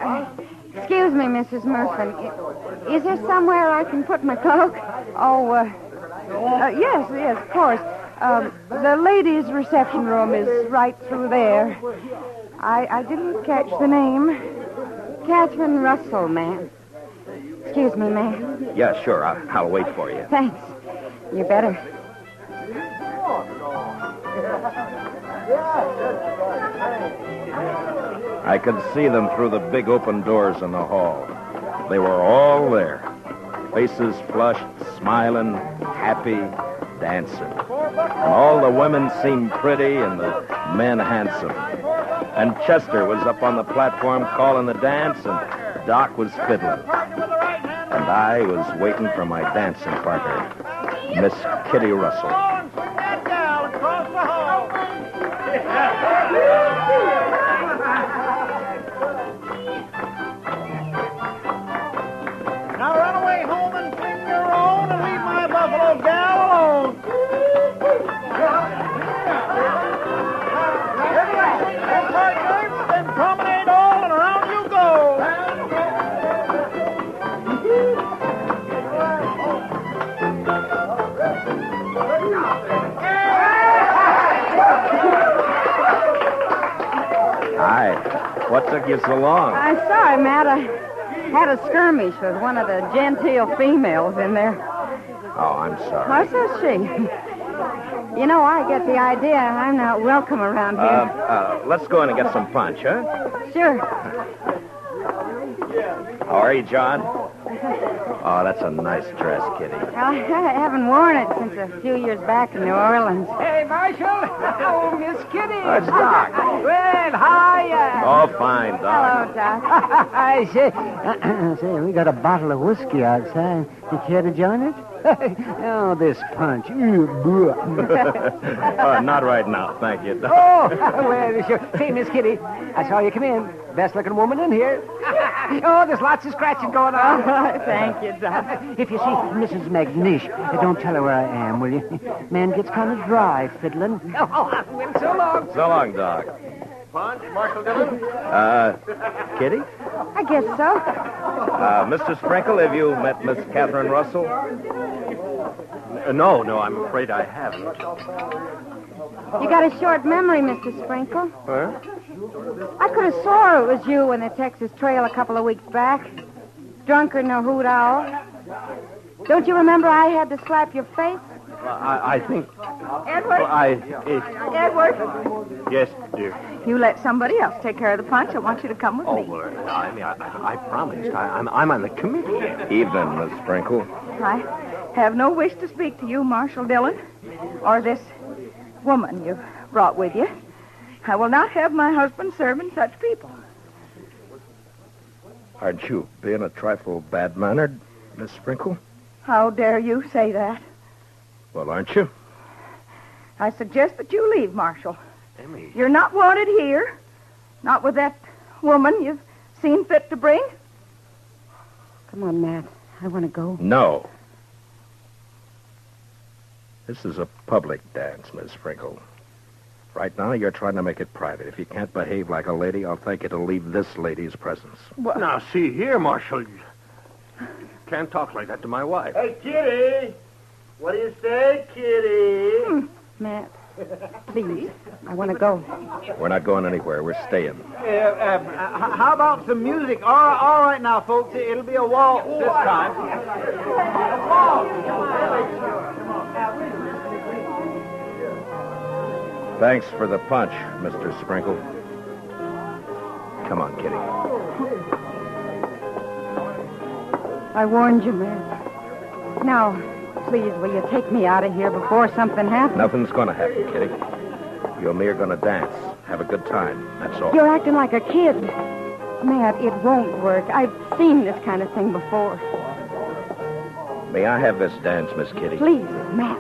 excuse Excuse me, Mrs. Murphy. Is there somewhere I can put my cloak? Oh, yes, of course. The ladies' reception room is right through there. I didn't catch the name. Catherine Russell, ma'am. Excuse me, ma'am. Yeah, sure. I'll wait for you. Thanks. You better. I could see them through the big open doors in the hall. They were all there. Faces flushed, smiling, happy, dancing. And all the women seemed pretty and the men handsome. And Chester was up on the platform calling the dance, and Doc was fiddling. And I was waiting for my dancing partner, Miss Kitty Russell. Now run away home and sing your own and leave my buffalo gal alone. Then promenade all and around you go. Hi. What took you so long? I'm sorry, Matt. I had a skirmish with one of the genteel females in there. Oh, I'm sorry. What says she? You know, I get the idea I'm not welcome around here. Let's go in and get some punch, huh? Sure. How are you, John? Oh, that's a nice dress, Kitty. I haven't worn it since a few years back in New Orleans. Hey, Marshal. Oh, Miss Kitty. It's Doc. Well, hiya. Oh, fine, Doc. Hello, Doc. I say, say, we got a bottle of whiskey outside. You care to join us? Oh, this punch. Not right now, thank you, Doc. Oh, well, sure. Hey, Miss Kitty, I saw you come in. Best-looking woman in here. Oh, there's lots of scratching going on. Thank you, Doc. If you see Mrs. McNish, don't tell her where I am, will you? Man gets kind of dry fiddling. Oh, well, so long. So long, Doc. Punch, Marshal Dillon. Kitty? I guess so. Mr. Sprinkle, have you met Miss Catherine Russell? No, I'm afraid I haven't. You got a short memory, Mr. Sprinkle. Huh? I could have swore it was you in the Texas Trail a couple of weeks back. Drunker than a hoot owl. Don't you remember I had to slap your face? I think... Edward? Edward, Yes, dear. you let somebody else take care of the punch. I want you to come with me. Well, I promised. I'm on the committee. Evening, Miss Sprinkle. I have no wish to speak to you, Marshal Dillon, or this woman you've brought with you. I will not have my husband serving such people. Aren't you being a trifle bad-mannered, Miss Sprinkle? How dare you say that? Well, aren't you? I suggest that you leave, Marshal. Emmy. You're not wanted here. Not with that woman you've seen fit to bring. Come on, Matt. I want to go. No. This is a public dance, Miss Sprinkle. Right now, you're trying to make it private. If you can't behave like a lady, I'll take you to leave this lady's presence. What? Now, see here, Marshal. You can't talk like that to my wife. Hey, Kitty. What do you say, Kitty? Matt, please. I want to go. We're not going anywhere. We're staying. How about some music? All right now, folks. It'll be a waltz this time. Thanks for the punch, Mr. Sprinkle. Come on, Kitty. I warned you, Matt. Now, please, will you take me out of here before something happens? Nothing's going to happen, Kitty. You and me are going to dance. Have a good time. That's all. You're acting like a kid. Matt, it won't work. I've seen this kind of thing before. May I have this dance, Miss Kitty? Please, Matt.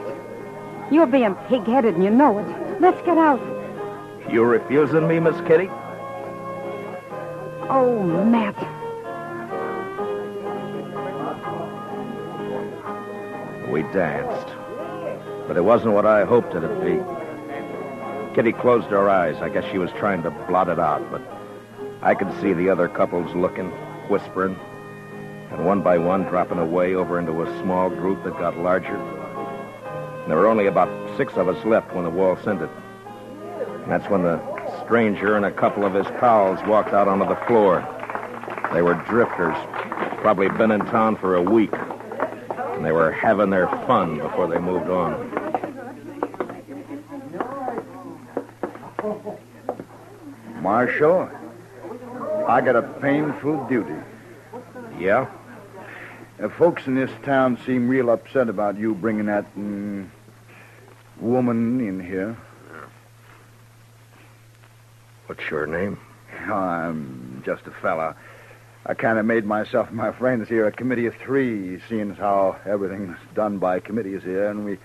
You're being pig-headed and you know it. Let's get out. You refusing me, Miss Kitty? Oh, Matt. We danced. But it wasn't what I hoped it'd be. Kitty closed her eyes. I guess she was trying to blot it out, but I could see the other couples looking. whispering, and one by one dropping away over into a small group that got larger. And there were only about 6 of us left when the waltz ended. And that's when the stranger and a couple of his pals walked out onto the floor. They were drifters, probably been in town for a week, and they were having their fun before they moved on. Marshal, I got a painful duty. Yeah? Folks in this town seem real upset about you bringing that woman in here. What's your name? I'm just a fella. I kind of made myself and my friends here a committee of 3, seeing as how everything's done by committees here, and we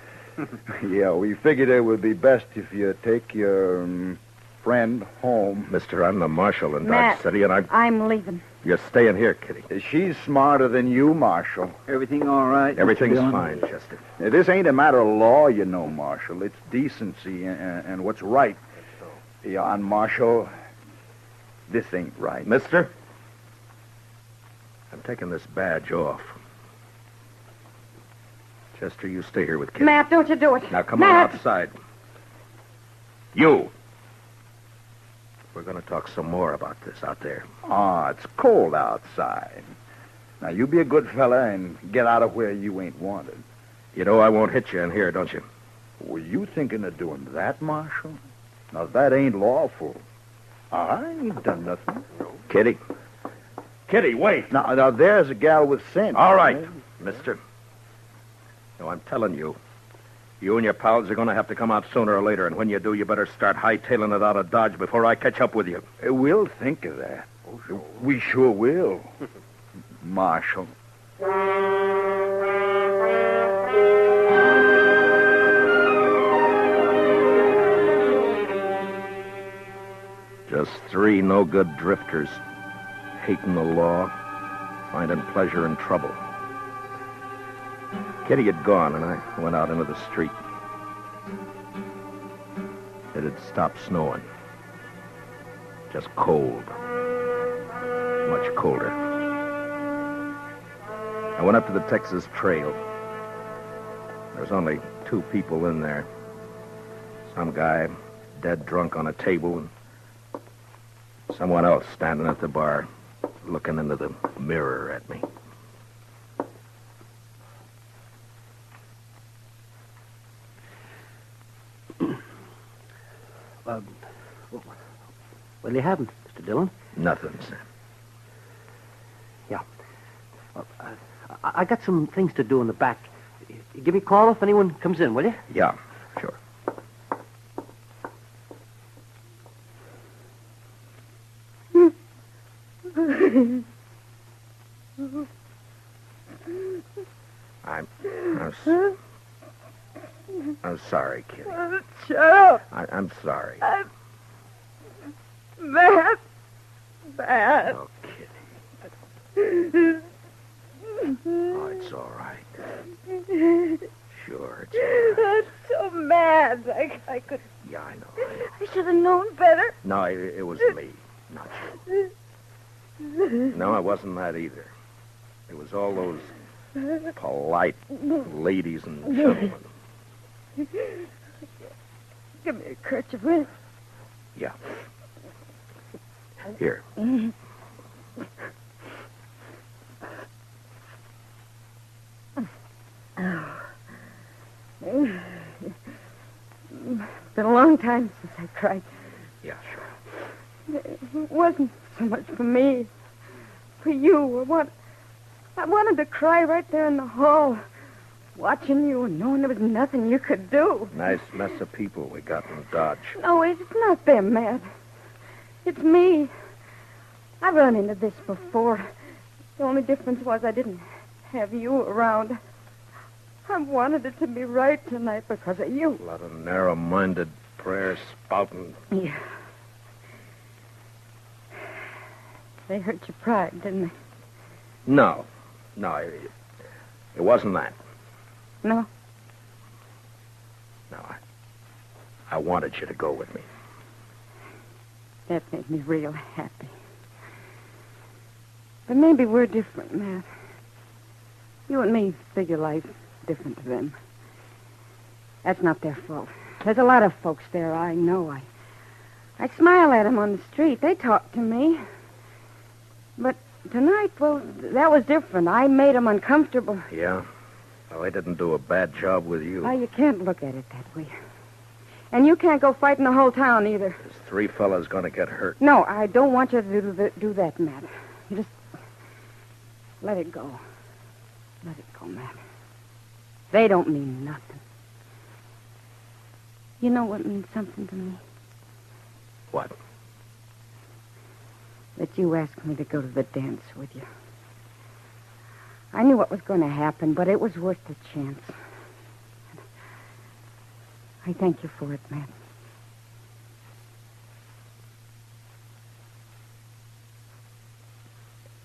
figured it would be best if you take your friend home. Mister, I'm the marshal in Matt, Dodge City, and I'm leaving. You're staying here, Kitty. She's smarter than you, Marshal. Everything all right? Everything's Mr. Dillon? fine, Chester. This ain't a matter of law, you know, Marshal. It's decency and what's right. Yeah, and Marshal, this ain't right. Mister, I'm taking this badge off. Chester, you stay here with Kitty. Matt, don't you do it. Now, come Matt. on outside. You. We're going to talk some more about this out there. It's cold outside. Now, you be a good fella and get out of where you ain't wanted. You know I won't hit you in here, don't you? Were you thinking of doing that, Marshal? Now, that ain't lawful. I ain't done nothing. Kitty. Kitty, wait. Now, there's a gal with sense. All right, mister. No, I'm telling you. You and your pals are going to have to come out sooner or later, and when you do, you better start hightailing it out of Dodge before I catch up with you. We'll think of that. Oh, sure. We sure will. Marshal. Just 3 no-good drifters, hating the law, finding pleasure in trouble. Kitty had gone, and I went out into the street. It had stopped snowing. Just cold. Much colder. I went up to the Texas Trail. There was only 2 people in there. Some guy dead drunk on a table, and someone else standing at the bar, looking into the mirror at me. Well, you haven't, Mr. Dillon. Nothing, Sam. Yeah. Well, I got some things to do in the back. You give me a call if anyone comes in, will you? Yeah, sure. I'm sorry, Kitty. Shut up. I'm sorry. Matt. Matt. Oh, Kitty. Oh, it's all right. Sure, it's all right. I'm so mad. I could... Yeah, I know. I should have known better. No, it was me, not you. No, it wasn't that either. It was all those polite ladies and gentlemen. Give me a kerchief, will you? Yeah. Here. Been a long time since I cried. Yeah, sure. It wasn't so much for me. For you. I wanted to cry right there in the hall, watching you and knowing there was nothing you could do. Nice mess of people we got in Dodge. No, it's not them, Matt. It's me. I've run into this before. The only difference was I didn't have you around. I wanted it to be right tonight because of you. A lot of narrow-minded prayer spouting. Yeah. They hurt your pride, didn't they? No, it wasn't that. No? No, I wanted you to go with me. That made me real happy. But maybe we're different, Matt. You and me figure life different to them. That's not their fault. There's a lot of folks there I know. I smile at them on the street. They talk to me. But tonight, well, that was different. I made them uncomfortable. Yeah? Well, I didn't do a bad job with you. Well, you can't look at it that way. And you can't go fighting the whole town either. There's 3 fellas going to get hurt. No, I don't want you to do that, Matt. You just let it go. Let it go, Matt. They don't mean nothing. You know what means something to me? What? That you asked me to go to the dance with you. I knew what was going to happen, but it was worth the chance. I thank you for it, Matt.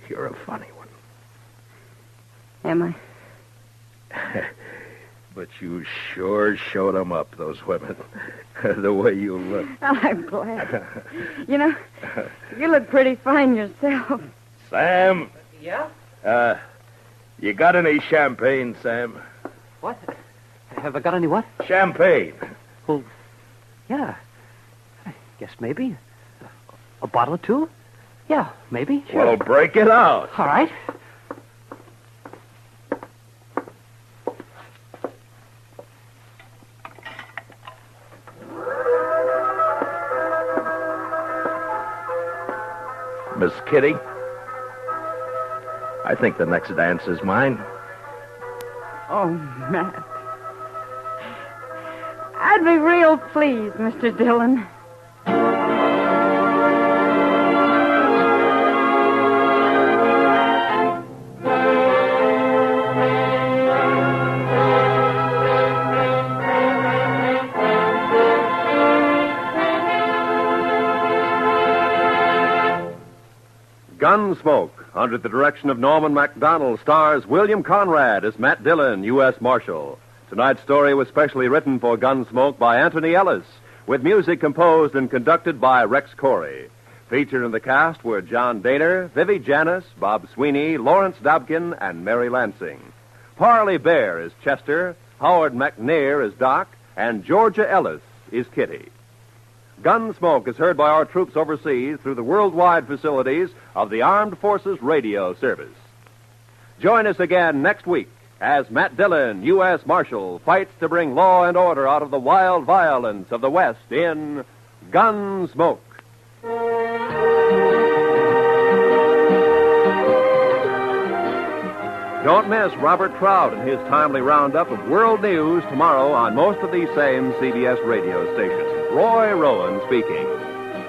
You're a funny one. Am I? But you sure showed them up, those women. The way you look. Well, I'm glad. You know, you look pretty fine yourself. Sam? Yeah? You got any champagne, Sam? What? Have I got any what? Champagne. Well, yeah. I guess maybe. A bottle or two? Yeah, maybe. Sure. Well, break it out. All right. Miss Kitty, I think the next dance is mine. Oh, Matt. I'd be real pleased, Mr. Dillon. Gunsmoke, under the direction of Norman MacDonald, stars William Conrad as Matt Dillon, U.S. Marshal. Tonight's story was specially written for Gunsmoke by Anthony Ellis, with music composed and conducted by Rex Corey. Featured in the cast were John Daner, Vivi Janis, Bob Sweeney, Lawrence Dobkin, and Mary Lansing. Parley Bear is Chester, Howard McNair is Doc, and Georgia Ellis is Kitty. Gunsmoke is heard by our troops overseas through the worldwide facilities of the Armed Forces Radio Service. Join us again next week as Matt Dillon, U.S. Marshal, fights to bring law and order out of the wild violence of the West in Gunsmoke. Don't miss Robert Trout and his timely roundup of world news tomorrow on most of these same CBS radio stations. Roy Rowan speaking.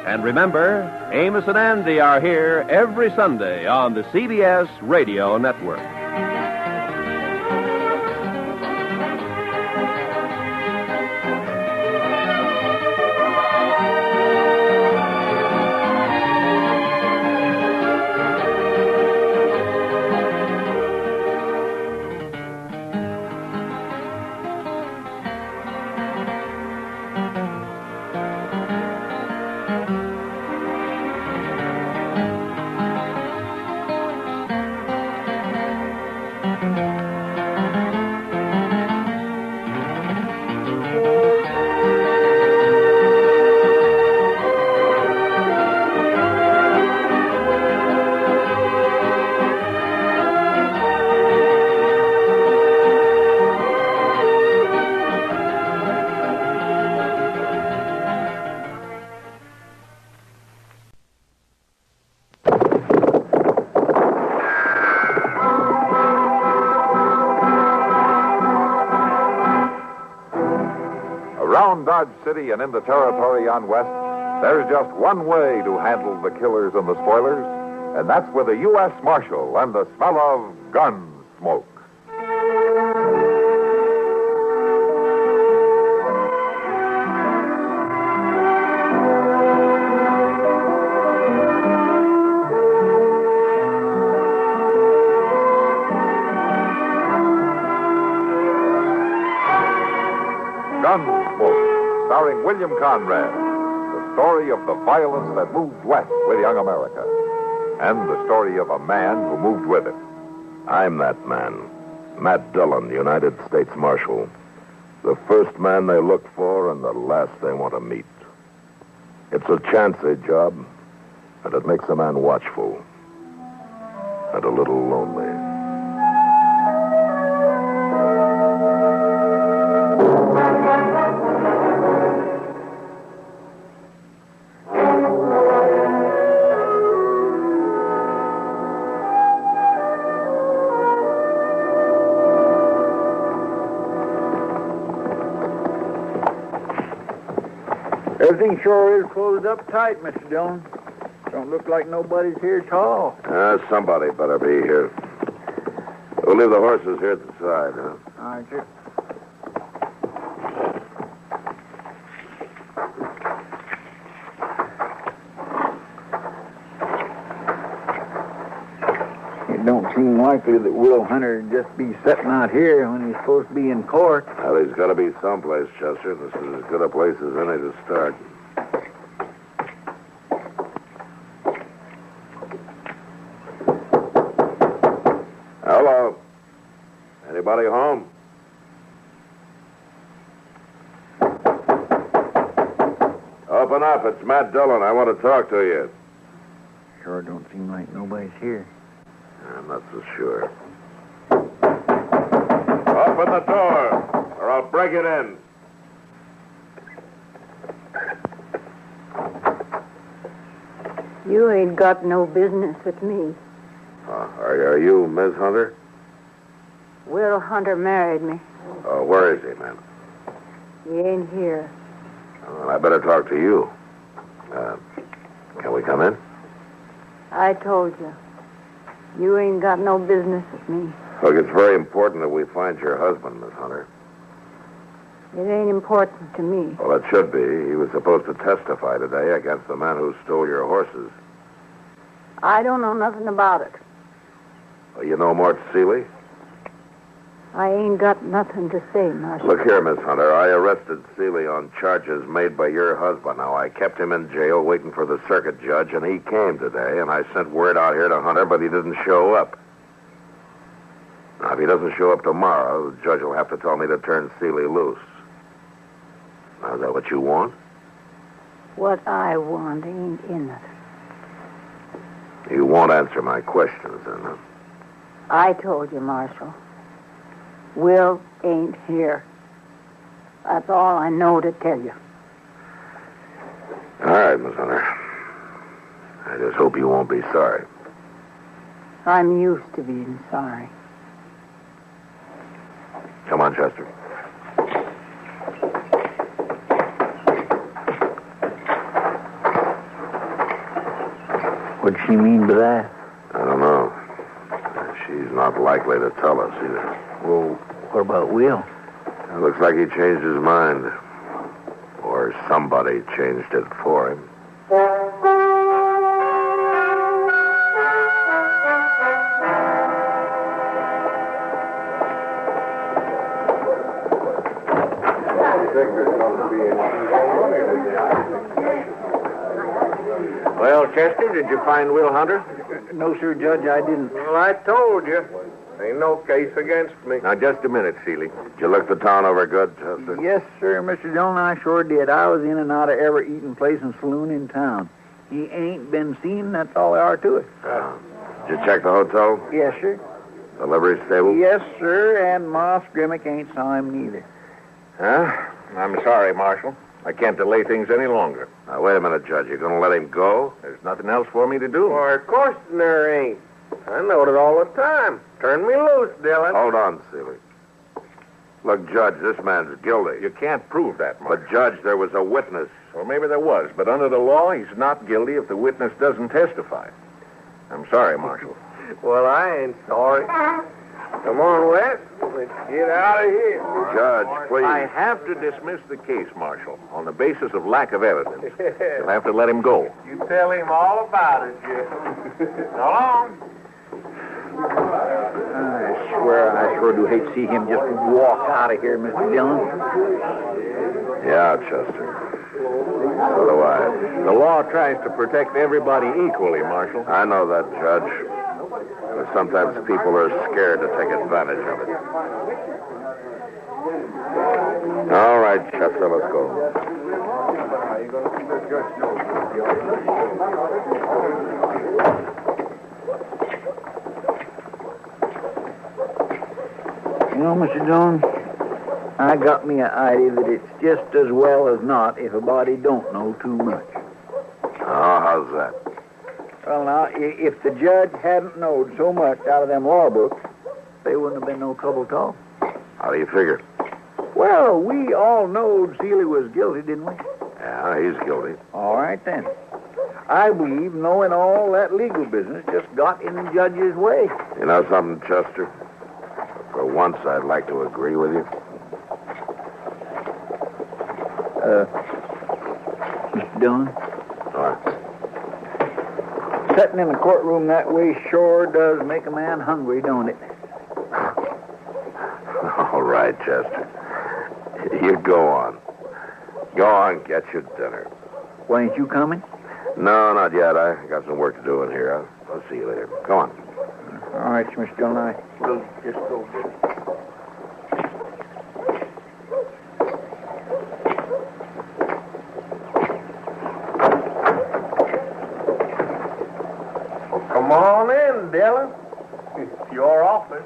And remember, Amos and Andy are here every Sunday on the CBS Radio Network. Around Dodge City and in the territory on West, there's just one way to handle the killers and the spoilers, and that's with a U.S. Marshal and the smell of gun smoke. Gunsmoke, starring William Conrad, the story of the violence that moves west with young America. and the story of a man who moved with it. I'm that man, Matt Dillon, United States Marshal. The first man they look for and the last they want to meet. It's a chancy job, and it makes a man watchful and a little lonely. Everything sure is closed up tight, Mr. Dillon. Don't look like nobody's here at all. Somebody better be here. We'll leave the horses here at the side, huh? All right, sir. It don't seem likely that Will Hunter would just be sitting out here when he's supposed to be in court. Well, he's got to be someplace, Chester. This is as good a place as any to start. Hello. Anybody home? Open up. It's Matt Dillon. I want to talk to you. Sure don't seem like nobody's here. I'm not so sure. Open the door, or I'll break it in. You ain't got no business with me. Are you Miss Hunter? Will Hunter married me. Where is he, ma'am? He ain't here. Well, I better talk to you. Can we come in? I told you. You ain't got no business with me. Look, it's very important that we find your husband, Miss Hunter. It ain't important to me. Well, it should be. He was supposed to testify today against the man who stole your horses. I don't know nothing about it. Well, you know Mort Seeley? I ain't got nothing to say, Marshal. Look here, Miss Hunter. I arrested Seeley on charges made by your husband. Now, I kept him in jail waiting for the circuit judge, and he came today, and I sent word out here to Hunter, but he didn't show up. Now, if he doesn't show up tomorrow, the judge will have to tell me to turn Seeley loose. Now, is that what you want? What I want ain't in it. You won't answer my questions, then, huh? I told you, Marshal. Will ain't here. That's all I know to tell you. All right, Miss Hunter. I just hope you won't be sorry. I'm used to being sorry. Come on, Chester. What'd she mean by that? I don't know. She's not likely to tell us either. Well, what about Will? It looks like he changed his mind. Or somebody changed it for him. Well, Chester, did you find Will Hunter? No, sir, Judge, I didn't. Well, I told you. Ain't no case against me. Now, just a minute, Seeley. Did you look the town over good, Chester? Yes, sir, Mr. Dillon, I sure did. I was in and out of every eating place and saloon in town. He ain't been seen, that's all there are to it. Did you check the hotel? Yes, sir. The livery stable? Yes, sir, and Moss Grimmick ain't saw him neither. Huh? I'm sorry, Marshal. I can't delay things any longer. Now, wait a minute, Judge. You gonna let him go? There's nothing else for me to do. Well, of course there ain't. I note it all the time. Turn me loose, Dillon. Hold on, Seeley. Look, Judge, this man's guilty. You can't prove that, Marshal. But, Judge, there was a witness. Well, maybe there was, but under the law, he's not guilty if the witness doesn't testify. I'm sorry, Marshal. Well, I ain't sorry. Come on, Wes. Let's get out of here. Judge, please. I have to dismiss the case, Marshal, on the basis of lack of evidence. You'll have to let him go. You tell him all about it, Jeff. So long. I swear, I sure do hate to see him just walk out of here, Mr. Dillon. Yeah, Chester. So do I. The law tries to protect everybody equally, Marshal. I know that, Judge. But sometimes people are scared to take advantage of it. All right, Chester, let's go. You know, Mr. Dillon, I got me an idea that it's just as well as not if a body don't know too much. Oh, how's that? Well, now, if the judge hadn't knowed so much out of them law books, there wouldn't have been no trouble at all. How do you figure? Well, we all knowed Seeley was guilty, didn't we? Yeah, he's guilty. All right, then. I believe knowing all that legal business just got in the judge's way. You know something, Chester? For once, I'd like to agree with you. Mr. Dillon? What? Sitting in the courtroom that way sure does make a man hungry, don't it? All right, Chester. You go on. Go on, get your dinner. Why, ain't you coming? No, not yet. I got some work to do in here. I'll see you later. Go on. All right, Mr. Dillon, I will just go. Come on in, Dillon. It's your office.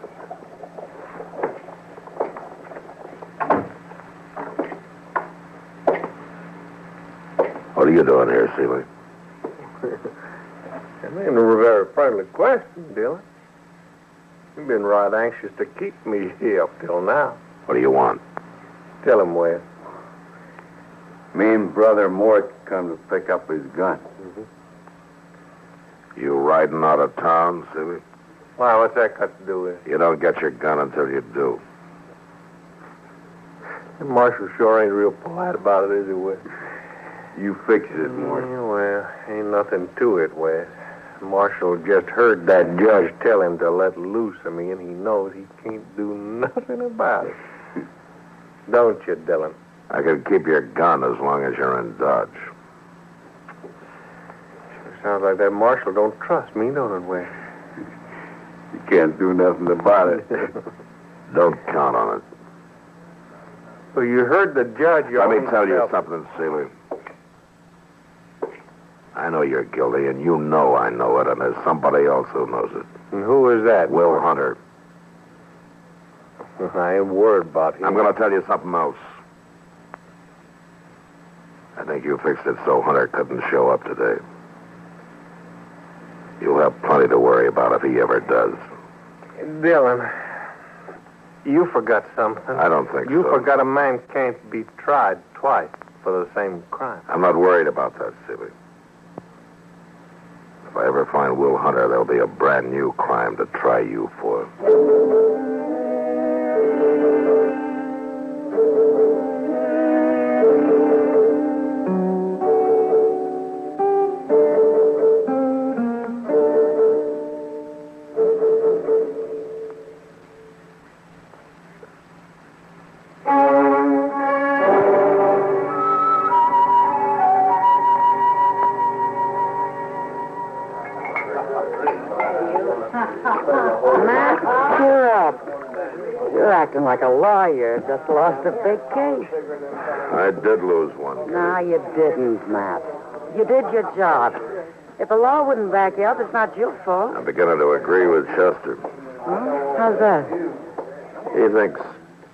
What are you doing here, Seeley? That ain't a very friendly question, Dillon. You've been right anxious to keep me here up till now. What do you want? Tell him, Wes. Me and Brother Mort come to pick up his gun. You riding out of town, Seeley? Why, what's that got to do with it? You don't get your gun until you do. The marshal sure ain't real polite about it, is he, Wes? You fix it, Mort. Well, ain't nothing to it, Wes. Marshal just heard that judge tell him to let loose of me, and he knows he can't do nothing about it. Don't you, Dillon? I can keep your gun as long as you're in Dodge. Sure sounds like that marshal don't trust me, don't it, Wes? You can't do nothing about it. Don't count on it. Well, you heard the judge. Let me tell you something, Seeley. I know you're guilty, and you know I know it, and there's somebody else who knows it. And who is that? Will Hunter. I ain't worried about him. I'm going to tell you something else. I think you fixed it so Hunter couldn't show up today. You'll have plenty to worry about if he ever does. Dillon, you forgot something. I don't think You so. forgot a man can't be tried twice for the same crime. I'm not worried about that, Seeley. If I ever find Will Hunter, there'll be a brand new crime to try you for. Matt, cheer up. You're acting like a lawyer. Just lost a big case. I did lose one. No, you didn't, Matt. You did your job. If the law wouldn't back you up, it's not your fault. I'm beginning to agree with Chester. Huh? How's that? He thinks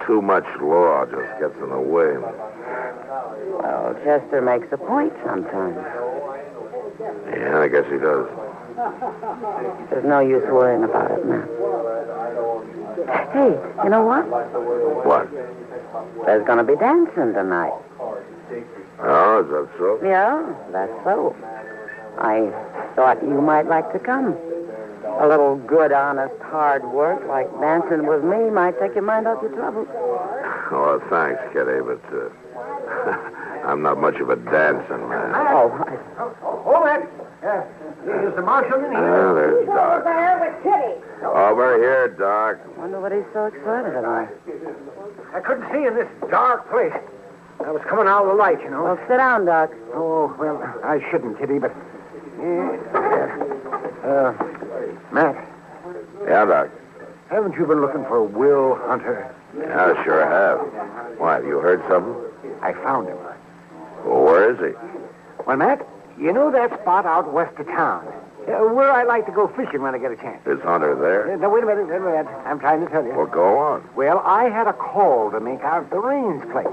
too much law just gets in the way. Well, Chester makes a point sometimes. Yeah, I guess he does. There's no use worrying about it, Matt. Hey, you know what? What? There's going to be dancing tonight. Oh, is that so? Yeah, that's so. I thought you might like to come. A little good, honest, hard work like dancing with me might take your mind off your troubles. Oh, thanks, Kitty, but I'm not much of a dancing man. Oh, Hold it. Is the marshal in here? Oh, there's Doc. there with Kitty. Over here, Doc. wonder what he's so excited about. I couldn't see in this dark place. I was coming out of the light, you know. Well, sit down, Doc. Oh, well, I shouldn't, Kitty, but... Matt, Yeah, Doc. haven't you been looking for Will Hunter? Yeah, sure have. Why, have you heard something? I found him. Well, where is he? Well, Matt, you know that spot out west of town? Where I like to go fishing when I get a chance. Is Hunter there? Now, wait a minute. I'm trying to tell you. Well, go on. Well, I had a call to make out at the Rains place.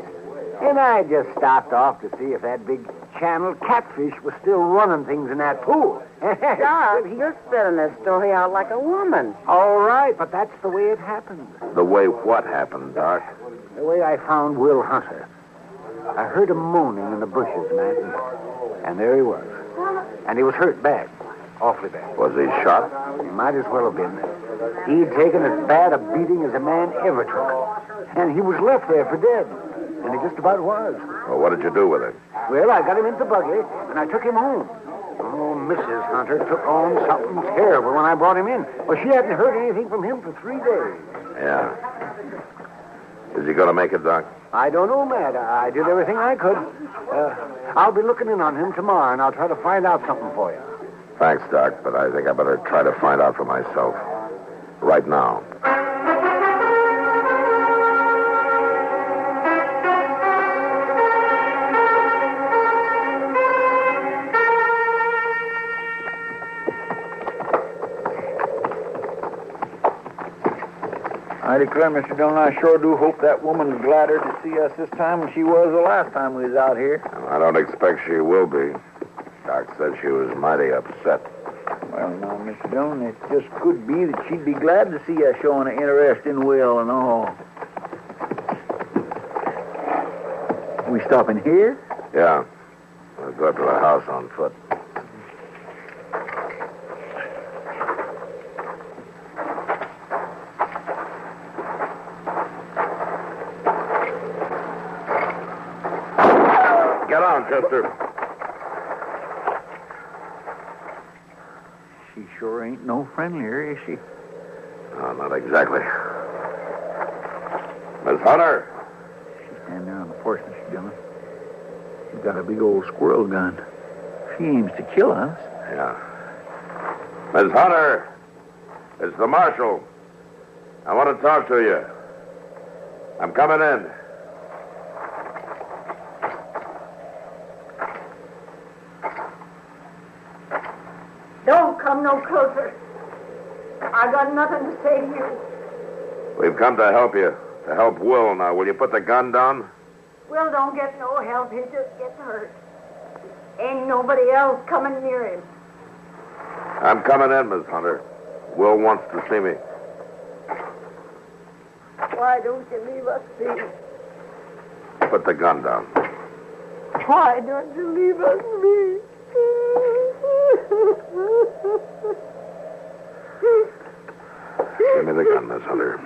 And I just stopped off to see if that big channel catfish was still running things in that pool. Doc, you're spelling this story out like a woman. All right, but that's the way it happened. The way what happened, Doc? The way I found Will Hunter. I heard him moaning in the bushes, Matt, and there he was. And he was hurt bad. Awfully bad. Was he shot? He might as well have been. He'd taken as bad a beating as a man ever took. And he was left there for dead. And he just about was. Well, what did you do with him? Well, I got him into the buggy, and I took him home. Oh, Mrs. Hunter took on something terrible when I brought him in. Well, she hadn't heard anything from him for 3 days. Yeah. Is he going to make it, Doc? I don't know, Matt. I did everything I could. I'll be looking in on him tomorrow, and I'll try to find out something for you. Thanks, Doc, but I think I better try to find out for myself. Right now. I declare, Mr. Dillon, I sure do hope that woman's gladder to see us this time than she was the last time we was out here. I don't expect she will be. Doc said she was mighty upset. Well, now, Mr. Dillon, it just could be that she'd be glad to see us showing an interest in Will and all. We stopping here? Yeah. I'll go up to the house on foot. Get on, Chester. She sure ain't no friendlier, is she? No, not exactly. Miss Hunter. She's standing there on the porch, Mr. Dillon. She's got a big old squirrel gun. She aims to kill us. Yeah. Miss Hunter. It's the marshal. I want to talk to you. I'm coming in. Don't come no closer. I got nothing to say to you. We've come to help you. To help Will now. Will you put the gun down? Will don't get no help. He just gets hurt. Ain't nobody else coming near him. I'm coming in, Miss Hunter. Will wants to see me. Why don't you leave us be? Put the gun down. Why don't you leave us be? Give me the gun, Miss Hunter.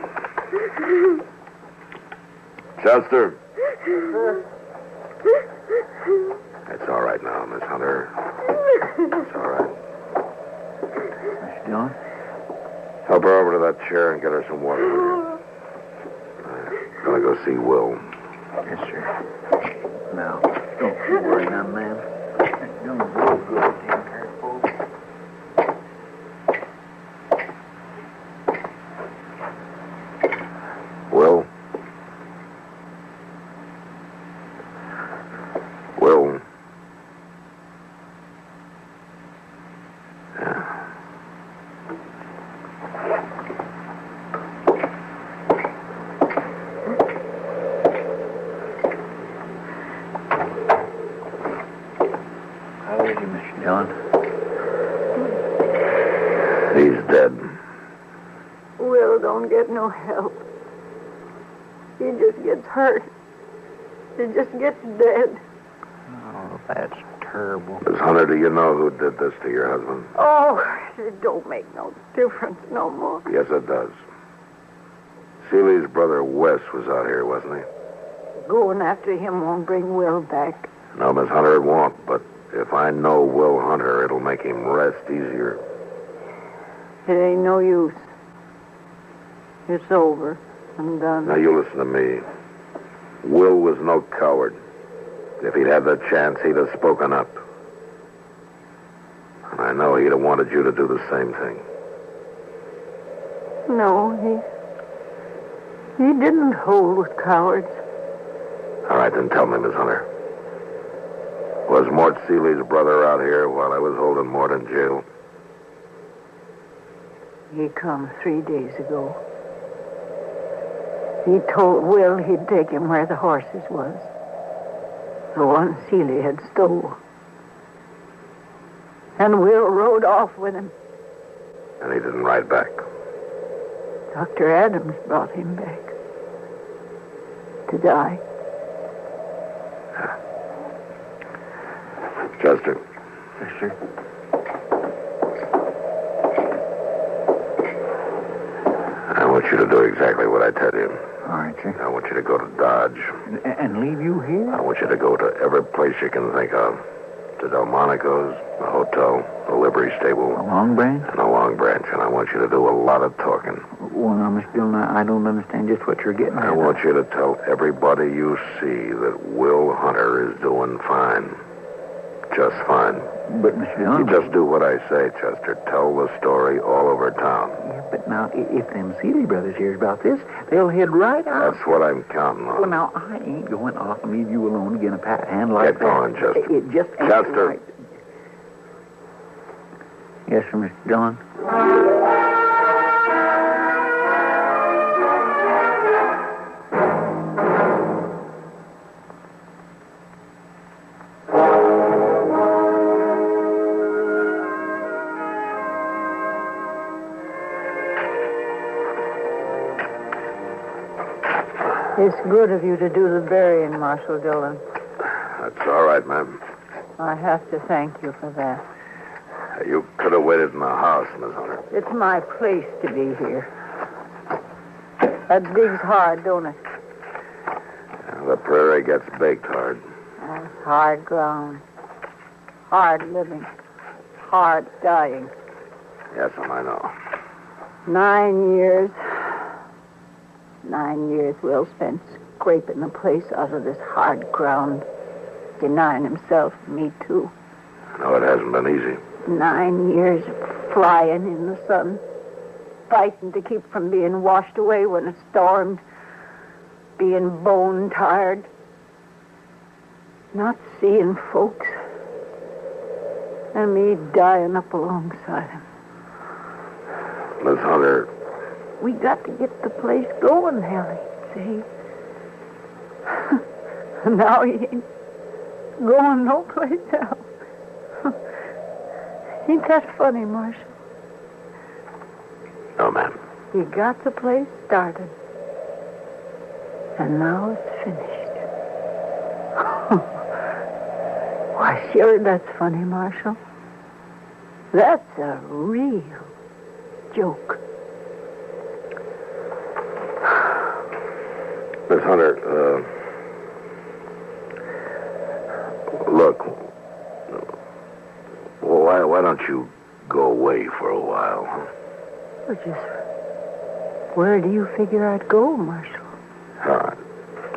Chester. It's all right now, Miss Hunter. It's all right. Mr. Dillon? Help her over to that chair and get her some water. Will you? I'm gonna go see Will. Yes, sir. Now, don't you worry, young man. Don't go good taking care of folks. Will? Will? Yeah. How is he, Mr. Dillon? He's dead. Will don't get no help. He just gets hurt. He just gets dead. Oh, that's terrible. Miss Hunter, do you know who did this to your husband? Oh, it don't make no difference no more. Yes, it does. Seeley's brother Wes was out here, wasn't he? Going after him won't bring Will back. No, Miss Hunter, it won't. But if I know Will Hunter, it'll make him rest easier. It ain't no use. It's over. I'm done. Now, you listen to me. Will was no coward. If he'd had the chance, he'd have spoken up. And I know he'd have wanted you to do the same thing. No, he didn't hold with cowards. All right, then tell me, Miss Hunter. Was Mort Seeley's brother out here while I was holding Mort in jail? He come 3 days ago. He told Will he'd take him where the horses was. The one Seeley had stole. And Will rode off with him. And he didn't ride back. Dr. Adams brought him back. To die. Chester. Yes, sir. I want you to do exactly what I tell you. All right, sir. I want you to go to Dodge. And leave you here? I want you to go to every place you can think of. To Delmonico's, the hotel, the livery stable. A Long Branch? And a Long Branch. And I want you to do a lot of talking. Well, now, Mr. Dillon, I don't understand just what you're getting at. I want you to tell everybody you see that Will Hunter is doing fine. Just fine. But, Mr. Dillon... You just do what I say, Chester. Tell the story all over town. Yeah, but now, if them Seeley brothers hears about this, they'll head right out. That's what I'm counting on. Well, now, I ain't going off and leave you alone to get a pat hand like Get going, that. Chester. It just ain't Chester. right. Yes, sir, Mr. Dillon. It's good of you to do the burying, Marshal Dillon. That's all right, ma'am. I have to thank you for that. You could have waited in the house, Miss Hunter. It's my place to be here. That digs hard, don't it? The prairie gets baked hard. Hard ground. Hard living. Hard dying. Yes, I know. 9 years. 9 years Will spent scraping the place out of this hard ground. Denying himself, me too. No, it hasn't been easy. 9 years of flying in the sun. Fighting to keep from being washed away when it stormed. Being bone tired. Not seeing folks. And me dying up alongside him. Miss Hunter. We got to get the place going, Hallie. See? Now he ain't going no place else. Ain't that funny, Marshal? No, ma'am. He got the place started. And now it's finished. Why, sure, that's funny, Marshal. That's a real joke. Miss Hunter, look, why don't you go away for a while? Well, just where do you figure I'd go, Marshal?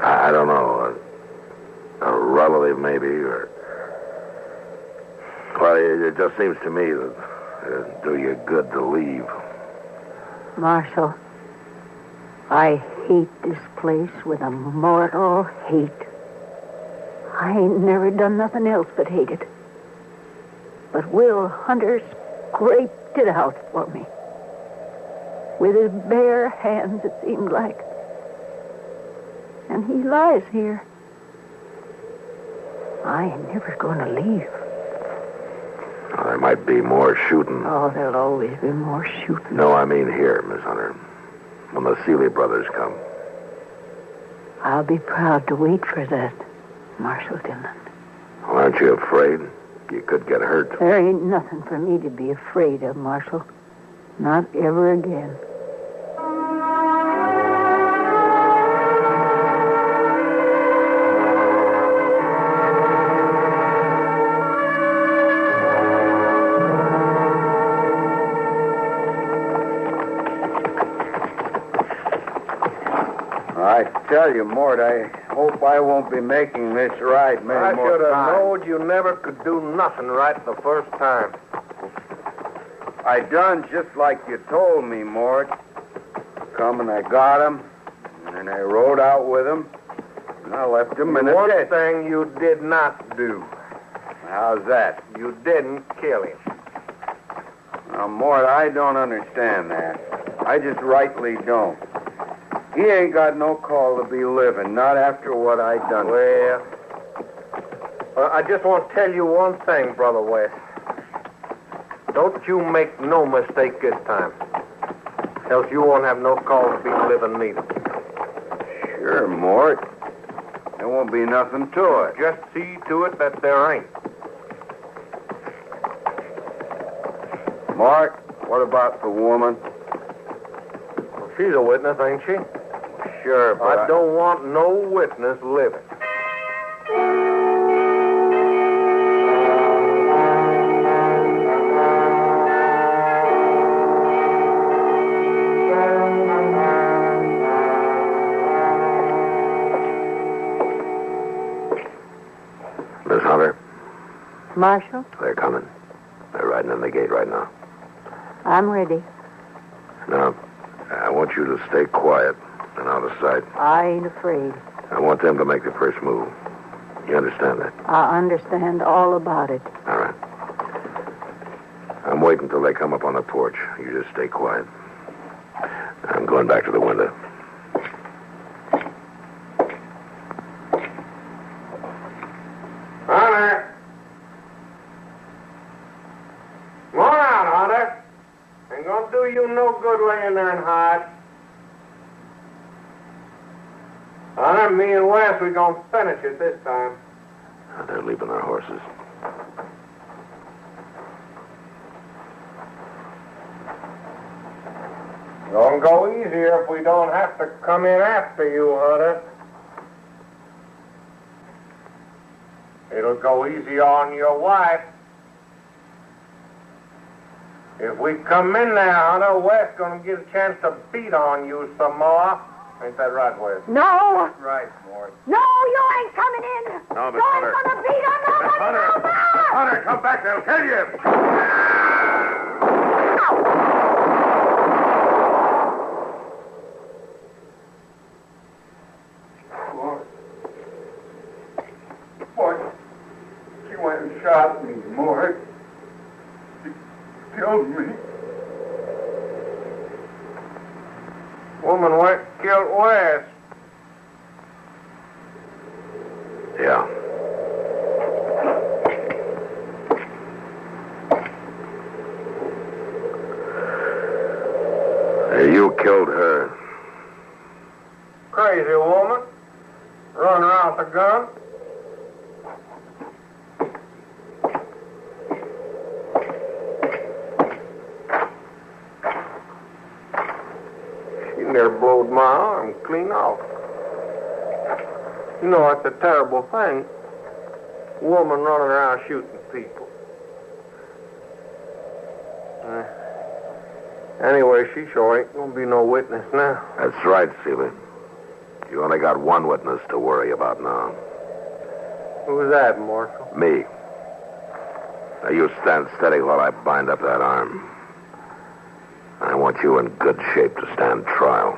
I don't know. A relative, maybe, or... Well, it just seems to me that it'd do you good to leave. Marshal, I hate this place with a mortal hate. I ain't never done nothing else but hate it. But Will Hunter scraped it out for me. With his bare hands, it seemed like. And he lies here. I ain't never gonna leave. Well, there might be more shooting. Oh, there'll always be more shooting. No, I mean here, Miss Hunter. When the Seeley brothers come. I'll be proud to wait for that, Marshal Dillon. Well, aren't you afraid? You could get hurt. There ain't nothing for me to be afraid of, Marshal. Not ever again. I tell you, Mort, I Hope I won't be making this right many I more should have times. known you never could do nothing right the first time. I done just like you told me, Mort. Come and I got him, and then I rode out with him, and I left him in a One ditch. thing you did not do. How's that? You didn't kill him. Now, Mort, I don't understand that. I just rightly don't. He ain't got no call to be living, not after what I done. Well, I just want to tell you one thing, Brother West. Don't you make no mistake this time. Else you won't have no call to be living neither. Sure, Mort. There won't be nothing to it. Just see to it that there ain't. Mort, what about the woman? Well, she's a witness, ain't she? Sure, but I don't want no witness living. Miss Hunter, Marshal, they're coming. They're riding in the gate right now. I'm ready. Now, I want you to stay quiet and out of sight. I ain't afraid. I want them to make the first move. You understand that? I understand all about it. All right. I'm waiting till they come up on the porch. You just stay quiet. I'm going back to the window. Hunter! Come on out, Hunter. Ain't gonna do you no good laying there and hide. Hunter, me and Wes, we gonna finish it this time. They're leaving their horses. Gonna go easier if we don't have to come in after you, Hunter. It'll go easy on your wife. If we come in there, Hunter, Wes gonna get a chance to beat on you some more. Ain't that right, Wes? No. Right, Mort. No, you ain't coming in. No, Miss You Hunter. ain't gonna beat on nobody. Hunter, come back. They'll kill you. Mort, she went and shot me, Mort. She killed me. Woman went killed Wes. Yeah. You killed her. Crazy woman. Running around with a gun. She near blowed my arm clean off. You know, it's a terrible thing. Woman running around shooting people. Anyway, she sure ain't gonna be no witness now. That's right, Seeley. You only got one witness to worry about now. Who's that, Marshal? Me. Now, you stand steady while I bind up that arm. I want you in good shape to stand trial.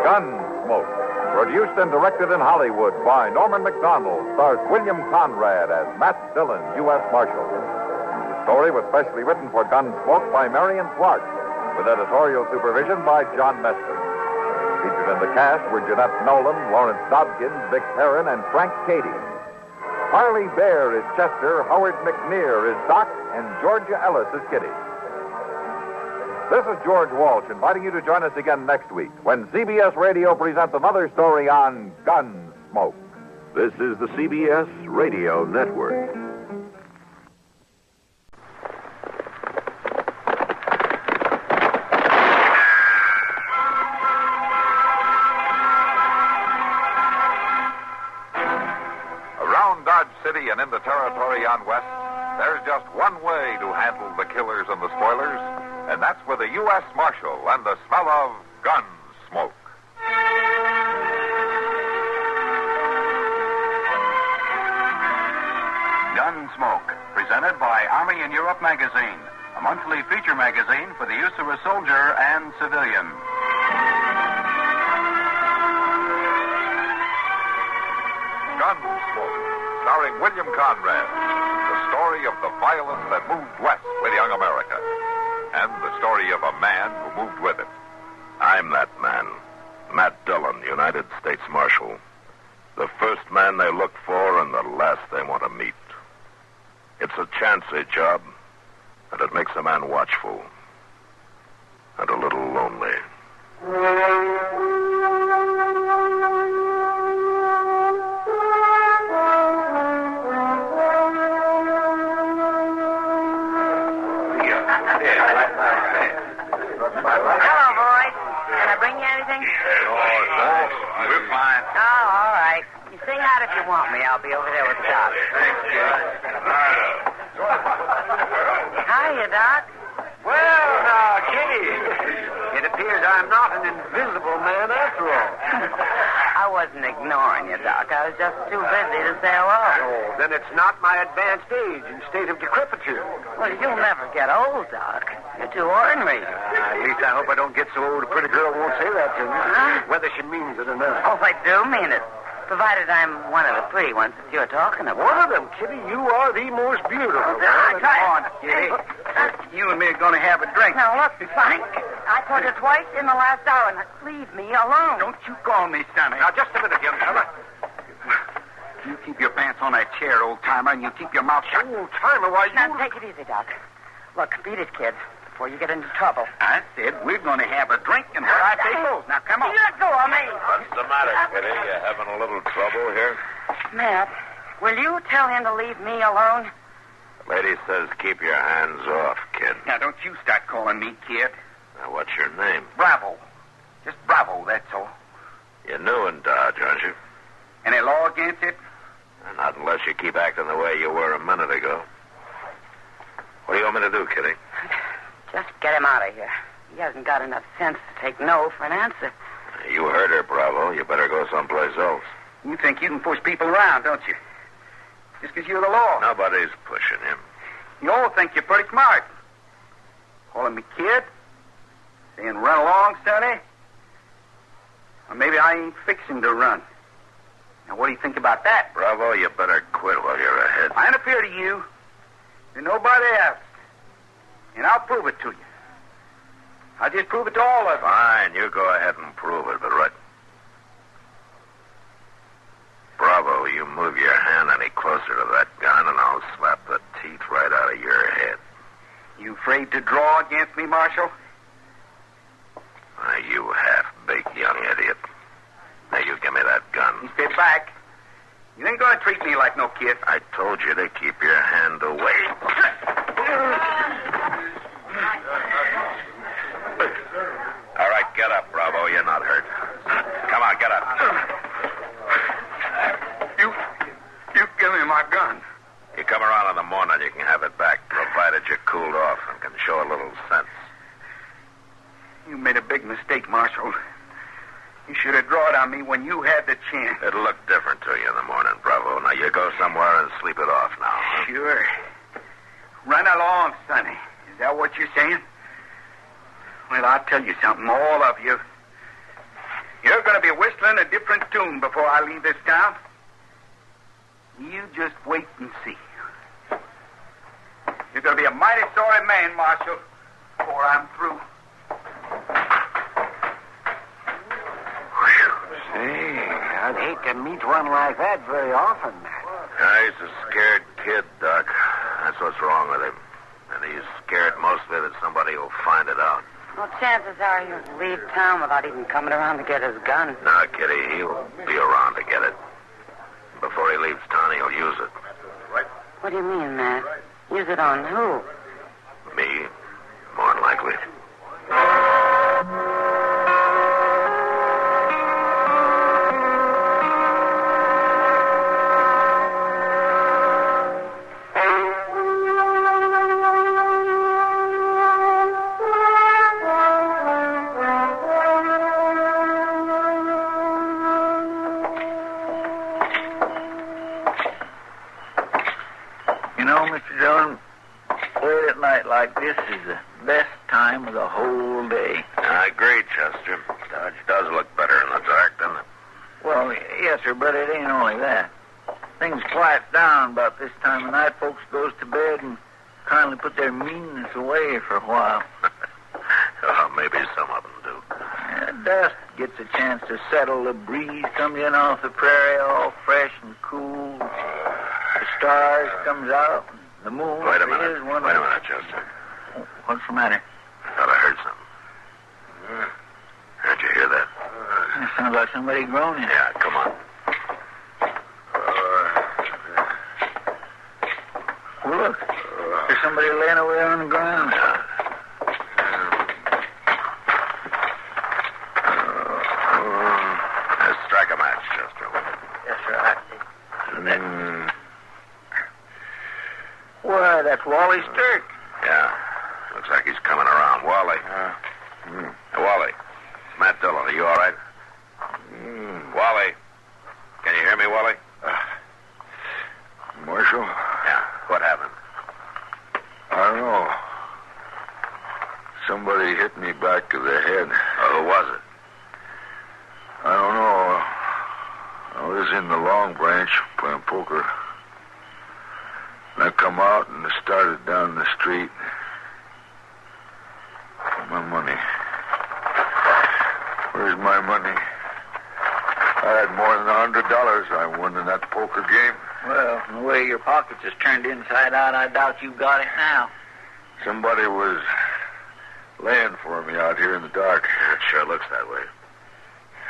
Gunsmoke, produced and directed in Hollywood by Norman Macdonald, stars William Conrad as Matt Dillon, U.S. Marshal. The story was specially written for Gunsmoke by Marion Clark, with editorial supervision by John Meston. Featured in the cast were Jeanette Nolan, Lawrence Dobkins, Vic Perrin, and Frank Cady. Harley Bear is Chester, Howard McNear is Doc, and Georgia Ellis is Kitty. This is George Walsh inviting you to join us again next week when CBS Radio presents another story on Gunsmoke. This is the CBS Radio Network. Around Dodge City and in the territory on West, there's just one way to handle the killers and the spoilers, and that's with a U.S. Marshal and the smell of Gunsmoke. Gunsmoke, presented by Army in Europe magazine, a monthly feature magazine for the use of a soldier and civilian. Gunsmoke, starring William Conrad, the story of the violence that moved west with young America, and the story of a man who moved with it. I'm that man, Matt Dillon, United States Marshal. The first man they look for and the last they want to meet. It's a chancy job, and it makes a man watchful and a little lonely. Hello, boys. Can I bring you anything? We're fine. Oh, all right. You say hi if you want me. I'll be over there with Doc. Thanks, kid. Hiya, Doc. Well, now, Kitty, it appears I'm not an invisible man after all. I wasn't ignoring you, Doc. I was just too busy to say hello. Oh, then it's not my advanced age and state of decrepitude. Well, you'll never get old, Doc. You're too ornery. At least I hope I don't get so old a pretty girl won't say that to me. Whether she means it or not. Oh, I do mean it. Provided I'm one of the pretty ones that you're talking about. One of them, Kitty. You are the most beautiful. Oh, Doc, Come on, Kitty. You and me are going to have a drink. Now, look, Frank. I told you twice in the last hour. Now, leave me alone. Don't you call me Sonny. Now, just a minute, young fella. You keep your pants on that chair, old-timer, and you keep your mouth shut. Old-timer? Why, Now, take it easy, Doc. Look, beat it, kid, before you get into trouble. I said we're going to have a drink, and where I say goes. Now, come on. You let go of me. What's the matter, Kitty? You having a little trouble here? Matt, will you tell him to leave me alone? The lady says keep your hands off, kid. Now, don't you start calling me kid. Now, what's your name? Bravo. Just Bravo, that's all. You're new in Dodge, aren't you? Any law against it? Not unless you keep acting the way you were a minute ago. What do you want me to do, Kitty? Just get him out of here. He hasn't got enough sense to take no for an answer. You heard her, Bravo. You better go someplace else. You think you can push people around, don't you? Just because you're the law. Nobody's pushing him. You all think you're pretty smart. Calling me kid? Saying run along, Sonny? Or maybe I ain't fixing to run. Now, what do you think about that? Bravo, you better quit while you're ahead. I interfere to you and nobody else. And I'll prove it to you. I'll just prove it to all of you. Fine, you go ahead and prove it, but right. Bravo, you move your hand any closer to that gun and I'll slap the teeth right out of your head. You afraid to draw against me, Marshal? You half-baked young idiot. Now, you give me that gun. You stay back. You ain't going to treat me like no kid. I told you to keep your hand away. All right, get up, Bravo. You're not hurt. Come on, get up. You give me my gun. You come around in the morning, you can have it back, provided you're cooled off and can show a little sense. You made a big mistake, Marshal. You should have drawn on me when you had the chance. It'll look different to you in the morning, Bravo. Now, you go somewhere and sleep it off now. Huh? Sure. Run along, Sonny. Is that what you're saying? Well, I'll tell you something, all of you. You're going to be whistling a different tune before I leave this town. You just wait and see. You're going to be a mighty sorry man, Marshal, before I'm through. Hey, I'd hate to meet one like that very often, Matt. He's a scared kid, Doc. That's what's wrong with him. And he's scared mostly that somebody will find it out. Well, chances are he'll leave town without even coming around to get his gun. No, Kitty, he'll be around to get it. Before he leaves town, he'll use it. What do you mean, Matt? Use it on who? Me, more than likely. You know, Mr. Dillon, late at night like this is the best time of the whole day. I agree, Chester. Dodge does look better in the dark, doesn't it? Well, yes, sir, but it ain't only that. Things quiet down about this time of night. Folks goes to bed and kindly put their meanness away for a while. Oh, maybe some of them do. Dust gets a chance to settle. The breeze comes in off the prairie all fresh and cool. The stars comes out. The moon Wait a minute, Chester. What's the matter? I thought I heard something. Did you hear that? It sounds like somebody groaning. Yeah, come on. Well, look. There's somebody laying over there on the ground. Let's strike a match, Chester. Yes, sir. Why, that's Wally Sturk. Yeah. Looks like he's coming around. Wally. Hey, Wally. Matt Dillon, are you all right? Wally. Can you hear me, Wally? Marshal? Yeah. What happened? I don't know. Somebody hit me back of the head. Oh, who was it? I don't know. I was in the Long Branch playing poker. And I come out and I started down the street. My money. Where's my money? I had more than $100 I won in that poker game. Well, from the way your pockets is turned inside out, I doubt you've got it now. Somebody was laying for me out here in the dark. It sure looks that way.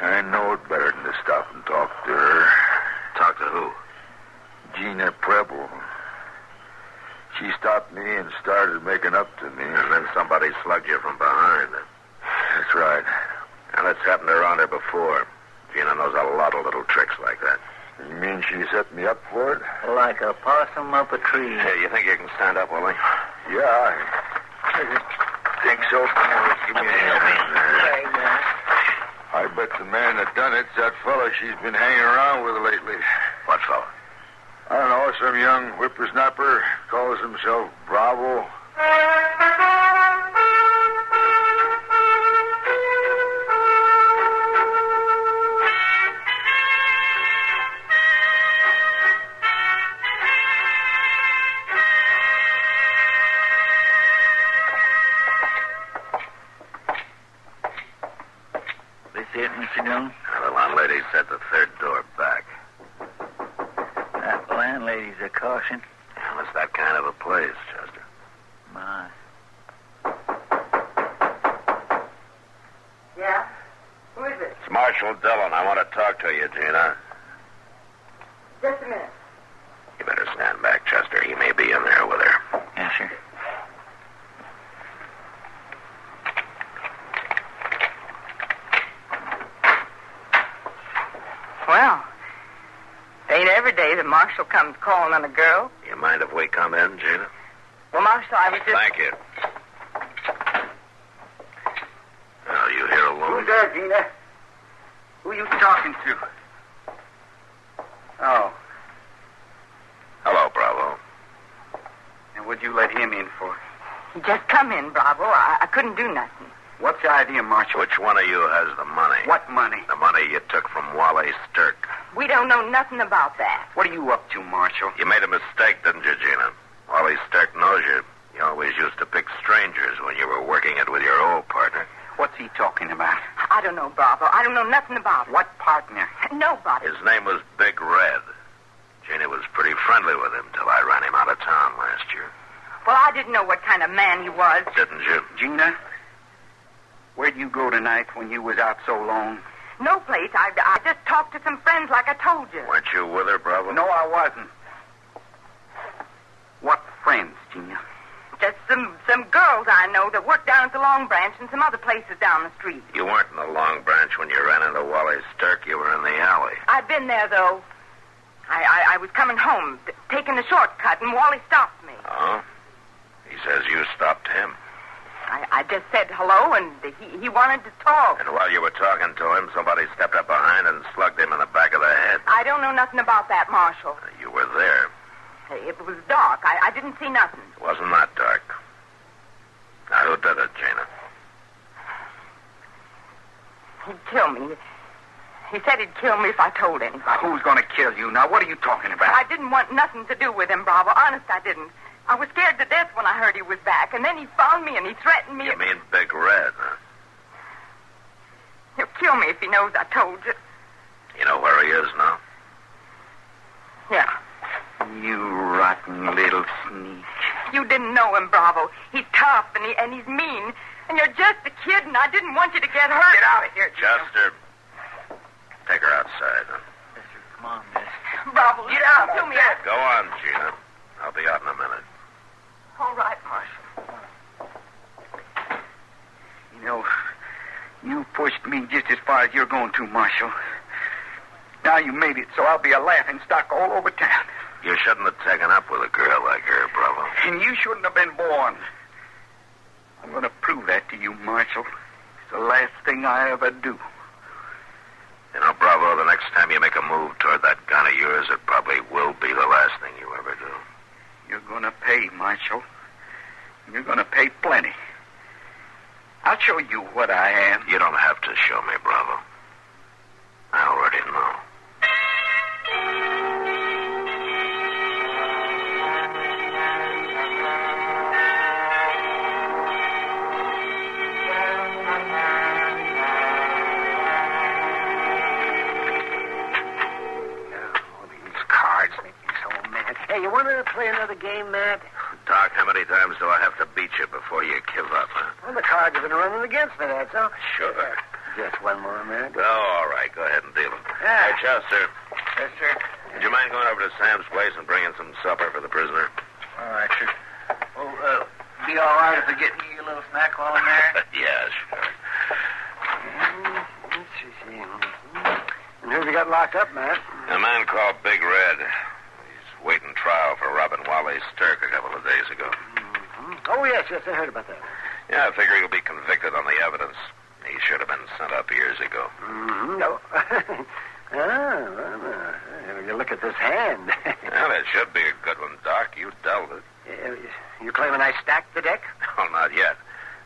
I know it better than to stop and talk to her. Talk to who? Gina Preble. She stopped me and started making up to me. And then somebody slugged you from behind. That's right. And it's happened around her before. Gina knows a lot of little tricks like that. You mean she set me up for it? Like a possum up a tree. Hey, you think you can stand up, Willie? Yeah, I think so. Give me a hand. I bet the man that done it's that fella she's been hanging around with lately. What fella? I don't know, some young whippersnapper calls himself Bravo. This it, Mr. Dillon? The landlady said the third door back. That landlady's a caution. Well, it's that kind of a place, Chester. My. Yeah? Who is it? It's Marshal Dillon. I want to talk to you, Gina. Just a minute. You better stand back, Chester. He may be in there with her. Yes, sir. Well, it ain't every day that Marshal comes calling on a girl. You mind if we come in, Gina? Well, Marshal, I was just... Thank you. Oh, you here alone? Who's there, Gina? Who you talking to? Oh. Hello, Bravo. And what'd you let him in for? Just come in, Bravo. I couldn't do nothing. What's the idea, Marshal? Which one of you has the money? What money? The money you took from Wally Sturk. We don't know nothing about that. What are you up to, Marshal? You made a mistake, didn't you, Gina? Wally Sturk knows you. You always used to pick strangers when you were working it with your old partner. What's he talking about? I don't know, Bravo. I don't know nothing about it. What partner? Nobody. His name was Big Red. Gina was pretty friendly with him till I ran him out of town last year. Well, I didn't know what kind of man he was. Didn't you? Gina, Where'd you go tonight when you was out so long? No place. I just talked to some friends like I told you. Weren't you with her, Bravo? No, I wasn't. What friends, Gina? Just some girls I know that work down at the Long Branch and some other places down the street. You weren't in the Long Branch when you ran into Wally Sturk. You were in the alley. I'd been there, though. I was coming home, taking a shortcut, and Wally stopped me. Oh? He says you stopped him. I just said hello, and he wanted to talk. And while you were talking to him, somebody stepped up behind and slugged him in the back of the head. I don't know nothing about that, Marshal. You were there. It was dark. I didn't see nothing. It wasn't that dark. Now, who did it, Gina? He'd kill me. He said he'd kill me if I told anybody. Who's going to kill you? Now, what are you talking about? I didn't want nothing to do with him, Bravo. Honest, I didn't. I was scared to death when I heard he was back, and then he found me and he threatened me. You mean Big Red, huh? He'll kill me if he knows I told you. You know where he is now? Yeah. You rotten little sneak. You didn't know him, Bravo. He's tough and he's mean. And you're just a kid, and I didn't want you to get hurt. Get out of here, Gina. Chester, take her outside. Mister, come on, miss. Bravo, get out. To me. Go on, Gina. I'll be out in a minute. All right, Marshal. You know, you pushed me just as far as you're going to, Marshal. Now you made it, so I'll be a laughing stock all over town. You shouldn't have taken up with a girl like her, Bravo. And you shouldn't have been born. I'm going to prove that to you, Marshal. It's the last thing I ever do. You know, Bravo, the next time you make a move toward that gun of yours, it probably will be the last thing you ever do. You're going to pay, Marshal. You're going to pay plenty. I'll show you what I am. You don't have to show me, Bravo. I already know. Hey, you want to play another game, Matt? Doc, how many times do I have to beat you before you give up, huh? Well, the cards have been running against me, that's all. Sure. Just one more, Matt. Oh, all right. Go ahead and deal them. Hey, Chester. Yes, sir. Would you mind going over to Sam's place and bringing some supper for the prisoner? All right, sir. Oh, be all right if I get me a little snack while I'm there? Yeah, sure. Let's see. And who have you got locked up, Matt? A man called Big Red. He's waiting trial for robbing Wally Sturk a couple of days ago. Mm-hmm. Oh, yes, I heard about that. Yeah, I figure he'll be convicted on the evidence. He should have been sent up years ago. Mm-hmm. No. You look at this hand. Well, it should be a good one, Doc. You dealt it. You claiming I stacked the deck? Well, not yet.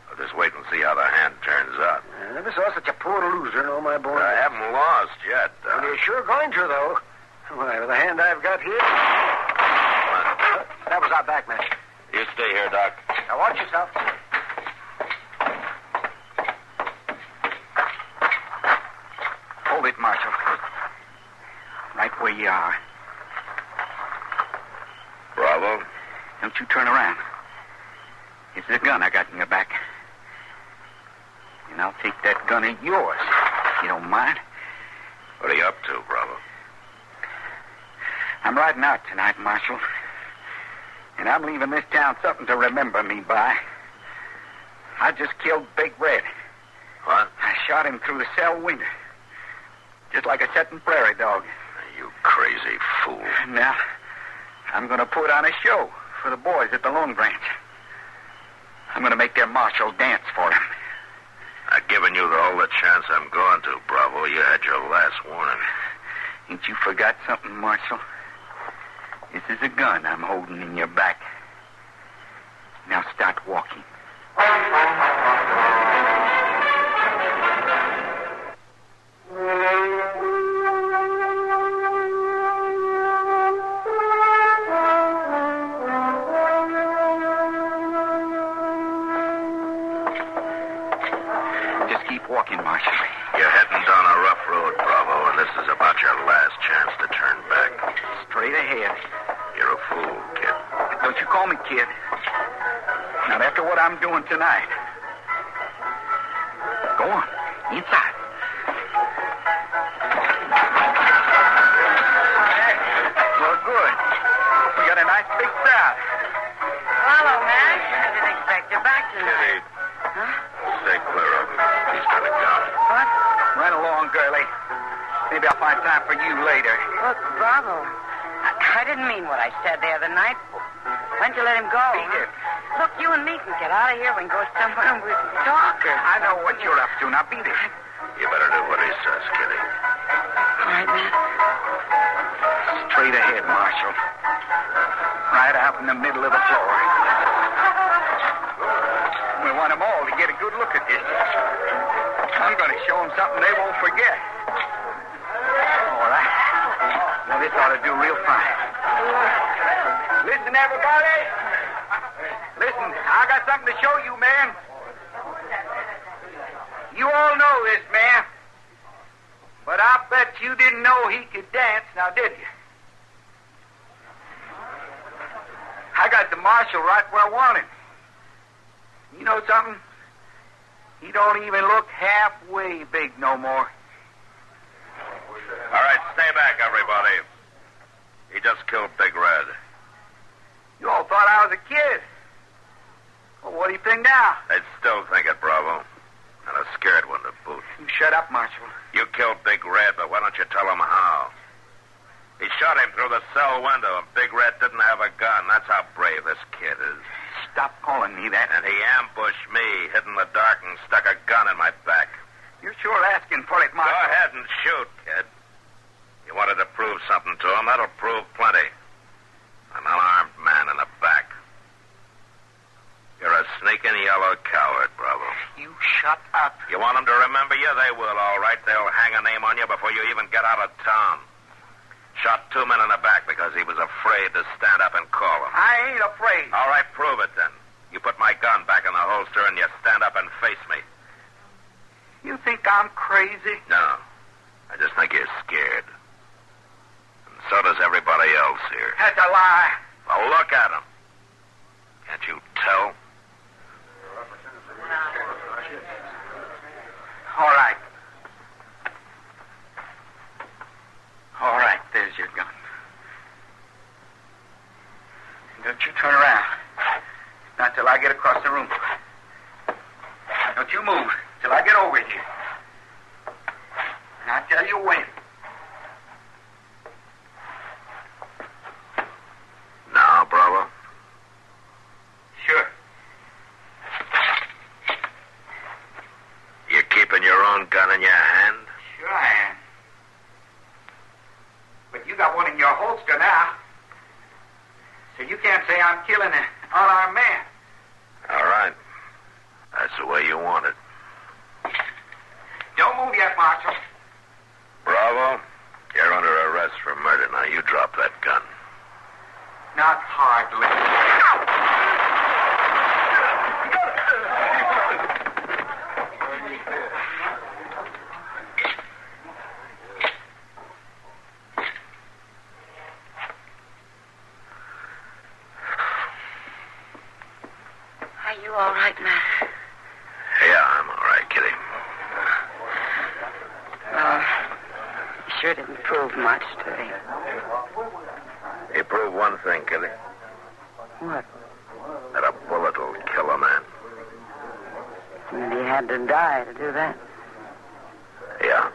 I'll just wait and see how the hand turns out. I never saw such a poor loser in all my born I haven't lost yet, Well, you're sure going to, though. Why, with the hand I've got here... That was our back, man. You stay here, Doc. Now, watch yourself. Hold it, Marshal. Right where you are. Bravo. Don't you turn around. It's the gun I got in your back. And I'll take that gun of yours, if you don't mind. What are you up to, Bravo? I'm riding out tonight, Marshal. And I'm leaving this town something to remember me by. I just killed Big Red. What? I shot him through the cell window. Just like a setting prairie dog. You crazy fool. Now, I'm going to put on a show for the boys at the Lone Branch. I'm going to make their marshal dance for them. I've given you all the chance I'm going to, Bravo. You had your last warning. Ain't you forgot something, Marshal? This is a gun I'm holding in your back. Now start walking. Just keep walking, Marshal. You're heading down a rough road, Bravo, and this is about your last chance to turn back. Straight ahead. You're a fool, kid. Don't you call me kid. Not after what I'm doing tonight. Go on. Inside. Well, good. We got a nice big crowd. Hello, man. I didn't expect you back tonight. Stay clear of him. He's got a gun. What? Run along, girlie. Maybe I'll find time for you later. Look, Bravo. I didn't mean what I said the other night. Why don't you let him go? Beat it. Look, you and me can get out of here. We can go somewhere and we'll talk. I know what you're up to. Now beat it. You better do what he says, Kitty. All right, man. Straight ahead, Marshal. Right out in the middle of the floor. We want them all to get a good look at this. I'm going to show them something they won't forget. All right. Well, this ought to do real fine. Listen, everybody. Listen, I got something to show you, man. You all know this man. But I bet you didn't know he could dance, now did you? I got the marshal right where I want him. You know something? He don't even look halfway big no more. All right, stay back, everybody. He just killed Big Red. You all thought I was a kid. Well, what do you think now? They'd still think it, Bravo. And a scared one to boot. You shut up, Marshal. You killed Big Red, but why don't you tell him how? He shot him through the cell window, and Big Red didn't have a gun. That's how brave this kid is. Stop calling me that. And he ambushed me, hid in the dark, and stuck a gun in my back. You're sure asking for it, Marshal. Go ahead and shoot, kid. You wanted to prove something to him. That'll prove plenty. An unarmed man in the back. You're a sneaking yellow coward, Bravo. You shut up. You want them to remember you? They will, all right. They'll hang a name on you before you even get out of town. Shot 2 men in the back because he was afraid to stand up and call them. I ain't afraid. All right, prove it then. You put my gun back in the holster and you stand up and face me. You think I'm crazy? No. I just think you're scared. And so does everybody else here. That's a lie. Well, look at him. Can't you tell? All right. All right, there's your gun. Don't you turn around. Not till I get across the room. Don't you move till I get over here. And I'll tell you when. Now, Bravo? Sure. You keeping your own gun in your hand? Sure I am. But you got one in your holster now. So you can't say I'm killing an unarmed man. All right. That's the way you want it. Don't move yet, Marshal. Bravo, you're under arrest for murder. Now you drop that gun. Not hardly. Are you all right, Matt? Yeah, I'm all right, Kitty. You sure didn't prove much today. You prove one thing, Kitty. What? That a bullet will kill a man. And he had to die to do that. Yeah.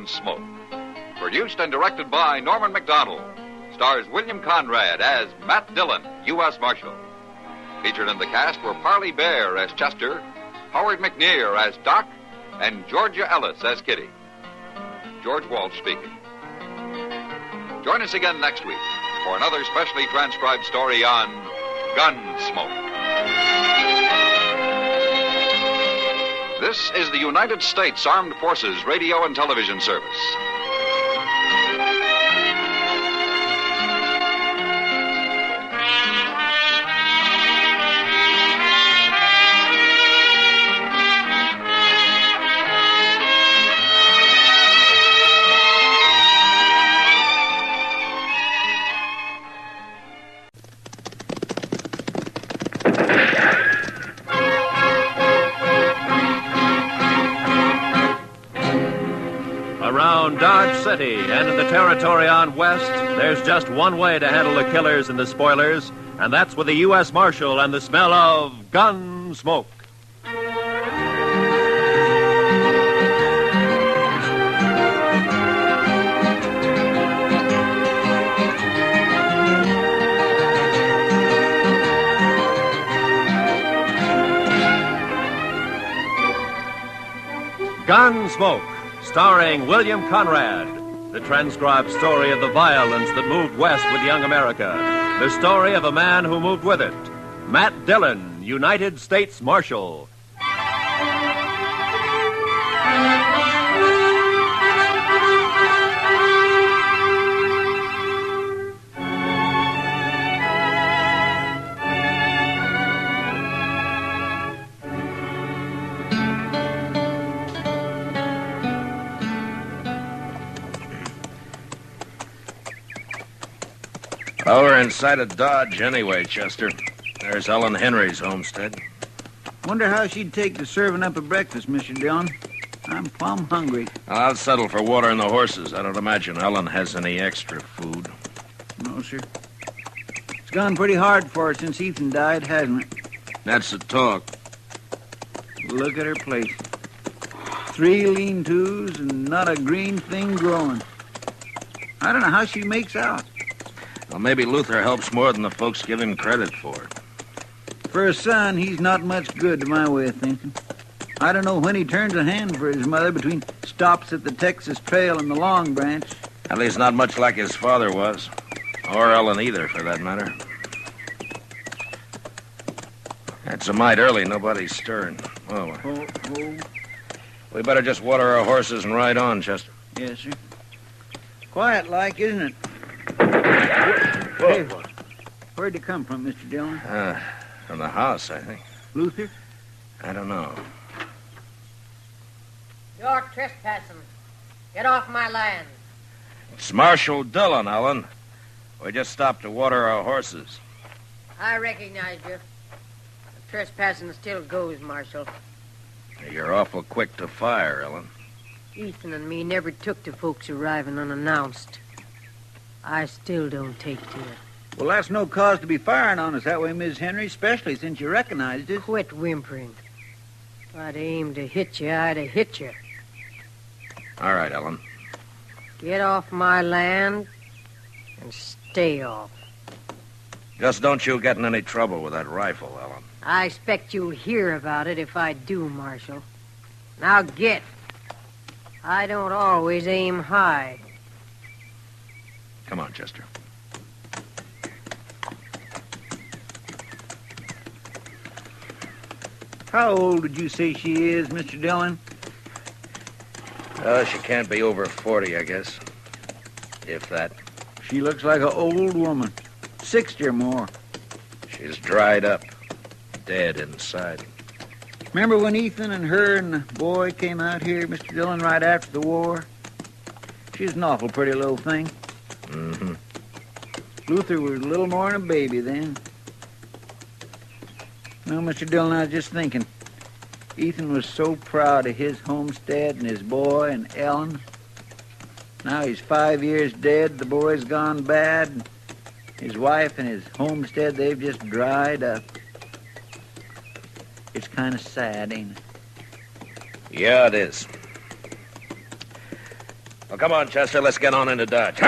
Gunsmoke. Produced and directed by Norman McDonald. Stars William Conrad as Matt Dillon, U.S. Marshal. Featured in the cast were Parley Bear as Chester, Howard McNear as Doc, and Georgia Ellis as Kitty. George Walsh speaking. Join us again next week for another specially transcribed story on Gunsmoke. This is the United States Armed Forces Radio and Television Service. Around Dodge City and in the territory on West, there's just one way to handle the killers and the spoilers, and that's with the U.S. Marshal and the smell of gun smoke. Gunsmoke, starring William Conrad, the transcribed story of the violence that moved west with young America, the story of a man who moved with it, Matt Dillon, United States Marshal. Well, we're inside of Dodge anyway, Chester. There's Ellen Henry's homestead. Wonder how she'd take to serving up a breakfast, Mr. Dillon. I'm plumb hungry. I'll settle for water and the horses. I don't imagine Ellen has any extra food. No, sir. It's gone pretty hard for her since Ethan died, hasn't it? That's the talk. Look at her place. 3 lean-tos and not a green thing growing. I don't know how she makes out. Well, maybe Luther helps more than the folks give him credit for. For a son, he's not much good to my way of thinking. I don't know when he turns a hand for his mother between stops at the Texas Trail and the Long Branch. At least not much like his father was. Or Ellen either, for that matter. It's a mite early. Nobody's stirring. Oh. We better just water our horses and ride on, Chester. Yes, sir. Quiet-like, isn't it? Hey, where'd you come from, Mr. Dillon? From the house, I think. Luther? I don't know. You're trespassing. Get off my land. It's Marshal Dillon, Ellen. We just stopped to water our horses. I recognize you. The trespassing still goes, Marshal. You're awful quick to fire, Ellen. Ethan and me never took to folks arriving unannounced. I still don't take to it. Well, that's no cause to be firing on us that way, Miss Henry, especially since you recognized us. Quit whimpering. If I'd aimed to hit you, I'd have hit you. All right, Ellen. Get off my land and stay off. Just don't you get in any trouble with that rifle, Ellen. I expect you'll hear about it if I do, Marshal. Now get. I don't always aim high. Come on, Chester. How old did you say she is, Mr. Dillon? She can't be over 40, I guess. If that. She looks like an old woman. 60 or more. She's dried up. Dead inside. Remember when Ethan and her and the boy came out here, Mr. Dillon, right after the war? She was an awful pretty little thing. Mm-hmm. Luther was a little more than a baby then. No, Mr. Dillon, I was just thinking. Ethan was so proud of his homestead and his boy and Ellen. Now he's 5 years dead, the boy's gone bad. His wife and his homestead, they've just dried up. It's kind of sad, ain't it? Yeah, it is. Well, come on, Chester. Let's get on into Dodge.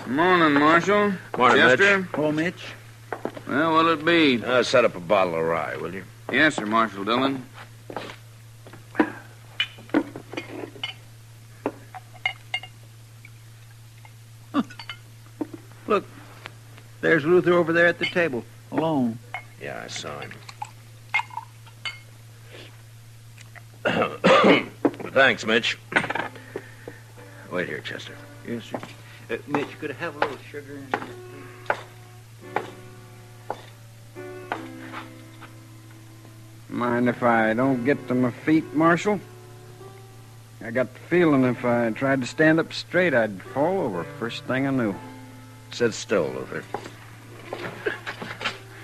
Morning, Marshal. Morning, Chester. Mitch. Oh, Mitch. Well, what'll it be? Set up a bottle of rye, will you? Yes, sir, Marshal Dillon. Look, there's Luther over there at the table, alone. Yeah, I saw him. Thanks, Mitch. Wait here, Chester. Yes, sir. Mitch, could I have a little sugar in here, please? Mind if I don't get to my feet, Marshal? I got the feeling if I tried to stand up straight, I'd fall over first thing I knew. Sit still, Luther.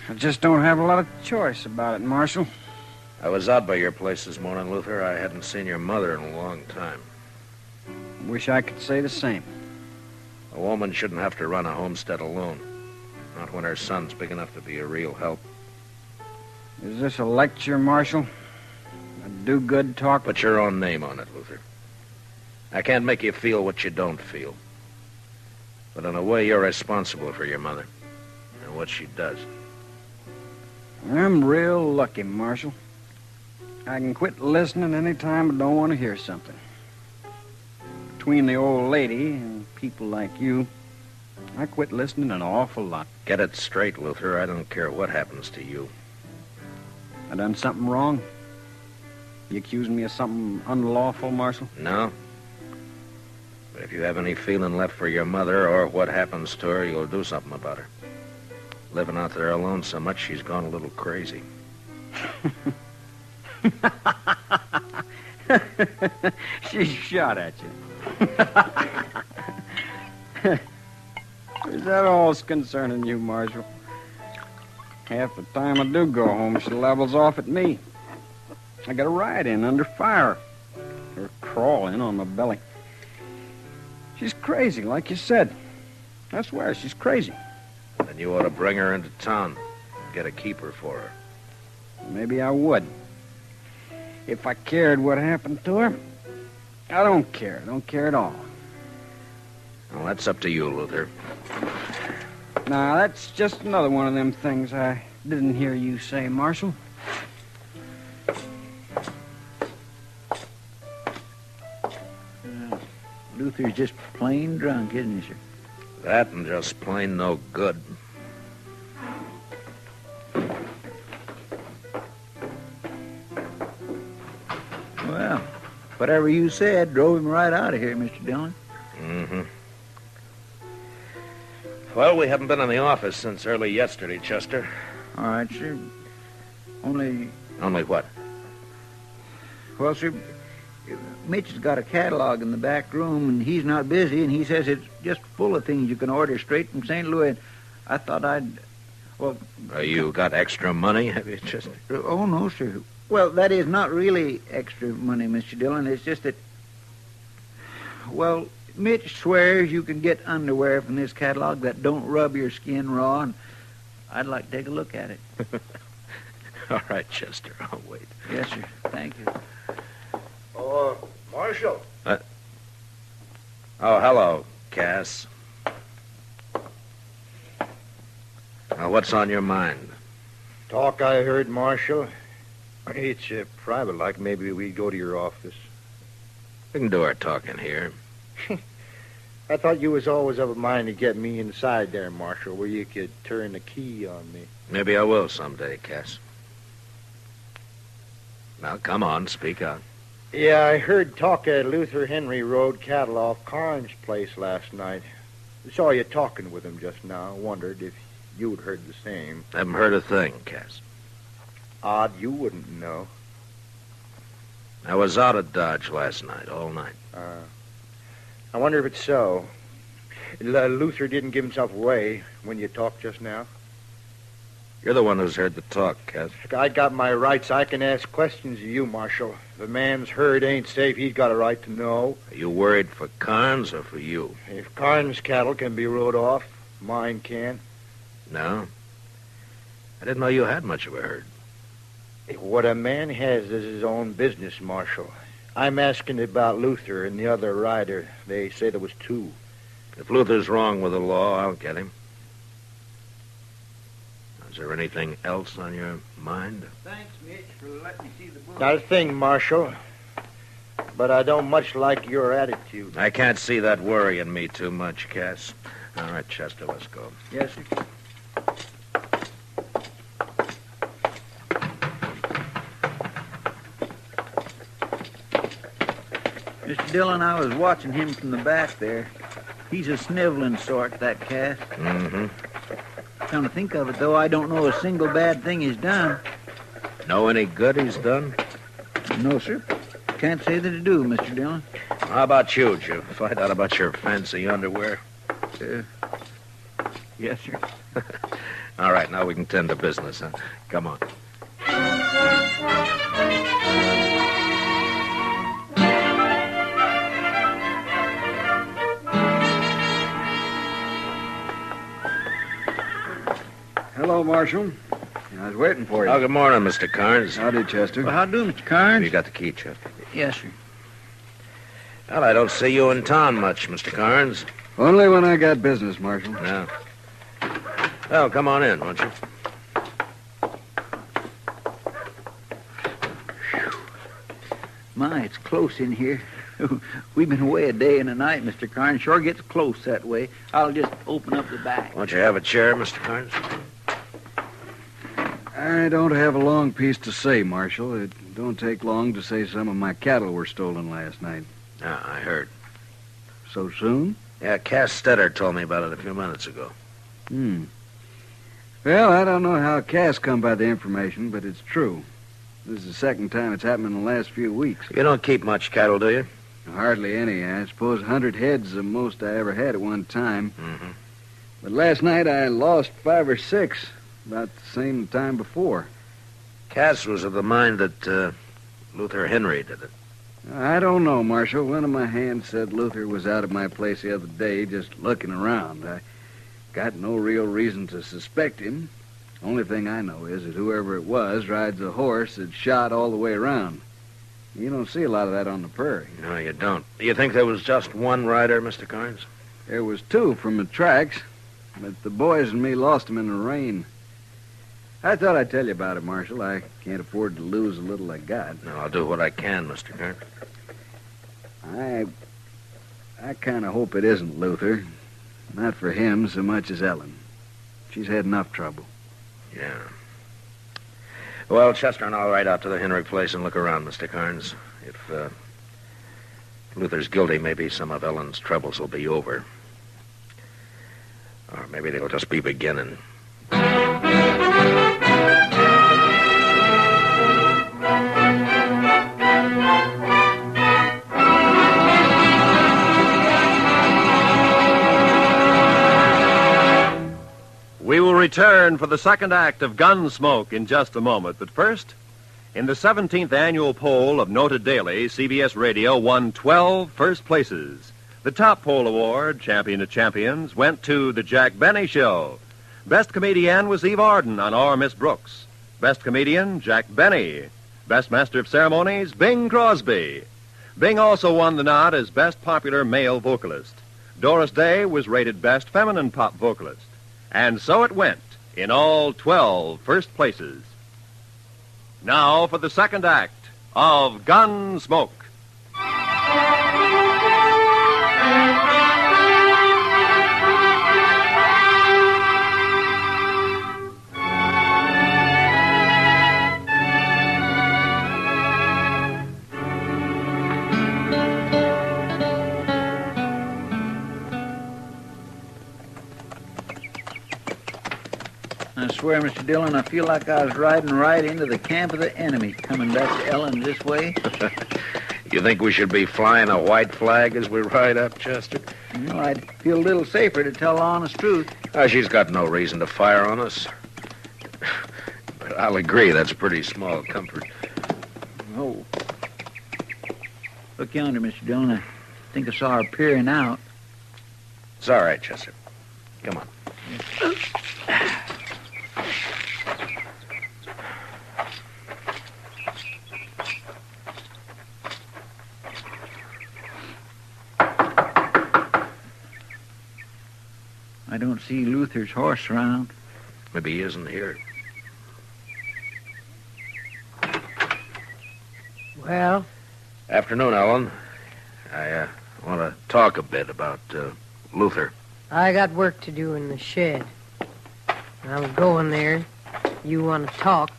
I just don't have a lot of choice about it, Marshal. I was out by your place this morning, Luther. I hadn't seen your mother in a long time. Wish I could say the same. A woman shouldn't have to run a homestead alone. Not when her son's big enough to be a real help. Is this a lecture, Marshal? A do-good talk? Put your own name on it, Luther. I can't make you feel what you don't feel. But in a way, you're responsible for your mother and what she does. I'm real lucky, Marshal. I can quit listening any time I don't want to hear something. Between the old lady and people like you, I quit listening an awful lot. Get it straight, Luther. I don't care what happens to you. I done something wrong? You accusing me of something unlawful, Marshal? No. But if you have any feeling left for your mother or what happens to her, you'll do something about her. Living out there alone so much, she's gone a little crazy. She shot at you. Is that all's concerning you, Marshal? Half the time I do go home, she levels off at me. I got a ride in under fire. Or crawl in on my belly. She's crazy, like you said. I swear, she's crazy. Then you ought to bring her into town. Get a keeper for her. Maybe I would. If I cared what happened to her. I don't care. I don't care at all. Well, that's up to you, Luther. Now, that's just another one of them things I didn't hear you say, Marshal. Luther's just plain drunk, isn't he, sir? That and just plain no good. Well, whatever you said drove him right out of here, Mr. Dillon. Mm-hmm. Well, we haven't been in the office since early yesterday, Chester. All right, sir. Only what? Well, sir, Mitch has got a catalog in the back room, and he's not busy, and he says it's just full of things you can order straight from St. Louis. I thought well... You got extra money, have you, Chester? Oh, no, sir. Well, that is not really extra money, Mr. Dillon. It's just that... Well, Mitch swears you can get underwear from this catalog that don't rub your skin raw, and I'd like to take a look at it. All right, Chester, I'll wait. Yes, sir. Thank you. Oh, Marshal. Oh, hello, Cass. Now, what's on your mind? Talk I heard, Marshal. It's private, like maybe we go to your office. We can do our talking here. I thought you was always of a mind to get me inside there, Marshal, where you could turn the key on me. Maybe I will someday, Cass. Now, come on, speak out. Yeah, I heard talk at Luther Henry Road cattle off Carnes' place last night. Saw you talking with him just now. Wondered if you'd heard the same. Haven't heard a thing, Cass. Odd you wouldn't know. I was out at Dodge last night, all night. I wonder if it's so. Luther didn't give himself away when you talked just now? You're the one who's heard the talk, Cass. If I got my rights, I can ask questions of you, Marshal. If a man's herd ain't safe, he's got a right to know. Are you worried for Carnes or for you? If Carnes' cattle can be rode off, mine can. No? I didn't know you had much of a herd. What a man has is his own business, Marshal. I'm asking about Luther and the other rider. They say there was two. If Luther's wrong with the law, I'll get him. Is there anything else on your mind? Thanks, Mitch, for letting me see the book. Not a thing, Marshal. But I don't much like your attitude. I can't see that worrying me too much, Cass. All right, Chester, let's go. Yes, sir. Mr. Dillon, I was watching him from the back there. He's a sniveling sort, that Cass. Mm-hmm. Come to think of it, though, I don't know a single bad thing he's done. Know any good he's done? No, sir. Can't say that I do, Mr. Dillon. How about you? Did you find out about your fancy underwear? Yes, sir. All right, now we can tend to business, huh? Come on. Hello, Marshal. I was waiting for you. Oh, good morning, Mr. Carnes. Howdy, Chester. Well, how do, Mr. Carnes? You got the key, Chester? Yes, sir. Well, I don't see you in town much, Mr. Carnes. Only when I got business, Marshal. No. Well, come on in, won't you? My, it's close in here. We've been away a day and a night, Mr. Carnes. Sure gets close that way. I'll just open up the back. Won't you have a chair, Mr. Carnes? I don't have a long piece to say, Marshal. It don't take long to say some of my cattle were stolen last night. Yeah, I heard. So soon? Yeah, Cass Stetter told me about it a few minutes ago. Well, I don't know how Cass come by the information, but it's true. This is the second time it's happened in the last few weeks. You don't keep much cattle, do you? Hardly any. I suppose 100 head's the most I ever had at one time. Mm-hmm. But last night I lost 5 or 6, about the same time before. Cass was of the mind that Luther Henry did it. I don't know, Marshal. One of my hands said Luther was out at my place the other day just looking around. I got no real reason to suspect him. Only thing I know is that whoever it was rides a horse that's shot all the way around. You don't see a lot of that on the prairie. No, you don't. Do you think there was just one rider, Mr. Carnes? There was 2 from the tracks, but the boys and me lost them in the rain. I thought I'd tell you about it, Marshal. I can't afford to lose a little I got. No, I'll do what I can, Mr. Carnes. I kind of hope it isn't Luther. Not for him so much as Ellen. She's had enough trouble. Yeah. Well, Chester and I'll ride out to the Henry place and look around, Mr. Carnes. If Luther's guilty, maybe some of Ellen's troubles will be over. Or maybe they'll just be beginning. We will return for the second act of Gunsmoke in just a moment. But first, in the 17th annual poll of Noted Daily, CBS Radio won 12 first places. The top poll award, Champion of Champions, went to The Jack Benny Show. Best comedian was Eve Arden on Our Miss Brooks. Best comedian, Jack Benny. Best Master of Ceremonies, Bing Crosby. Bing also won the nod as Best Popular Male Vocalist. Doris Day was rated Best Feminine Pop Vocalist. And so it went in all 12 first places. Now for the second act of Gunsmoke. I swear, Mr. Dillon, I feel like I was riding right into the camp of the enemy, coming back to Ellen this way. You think we should be flying a white flag as we ride up, Chester? No, I'd feel a little safer to tell the honest truth. She's got no reason to fire on us. I'll agree. That's a pretty small comfort. Oh. Look yonder, Mr. Dillon. I think I saw her peering out. It's all right, Chester. Come on. I don't see Luther's horse around. Maybe he isn't here. Well? Afternoon, Ellen. I want to talk a bit about Luther. I got work to do in the shed. I was going there. You want to talk?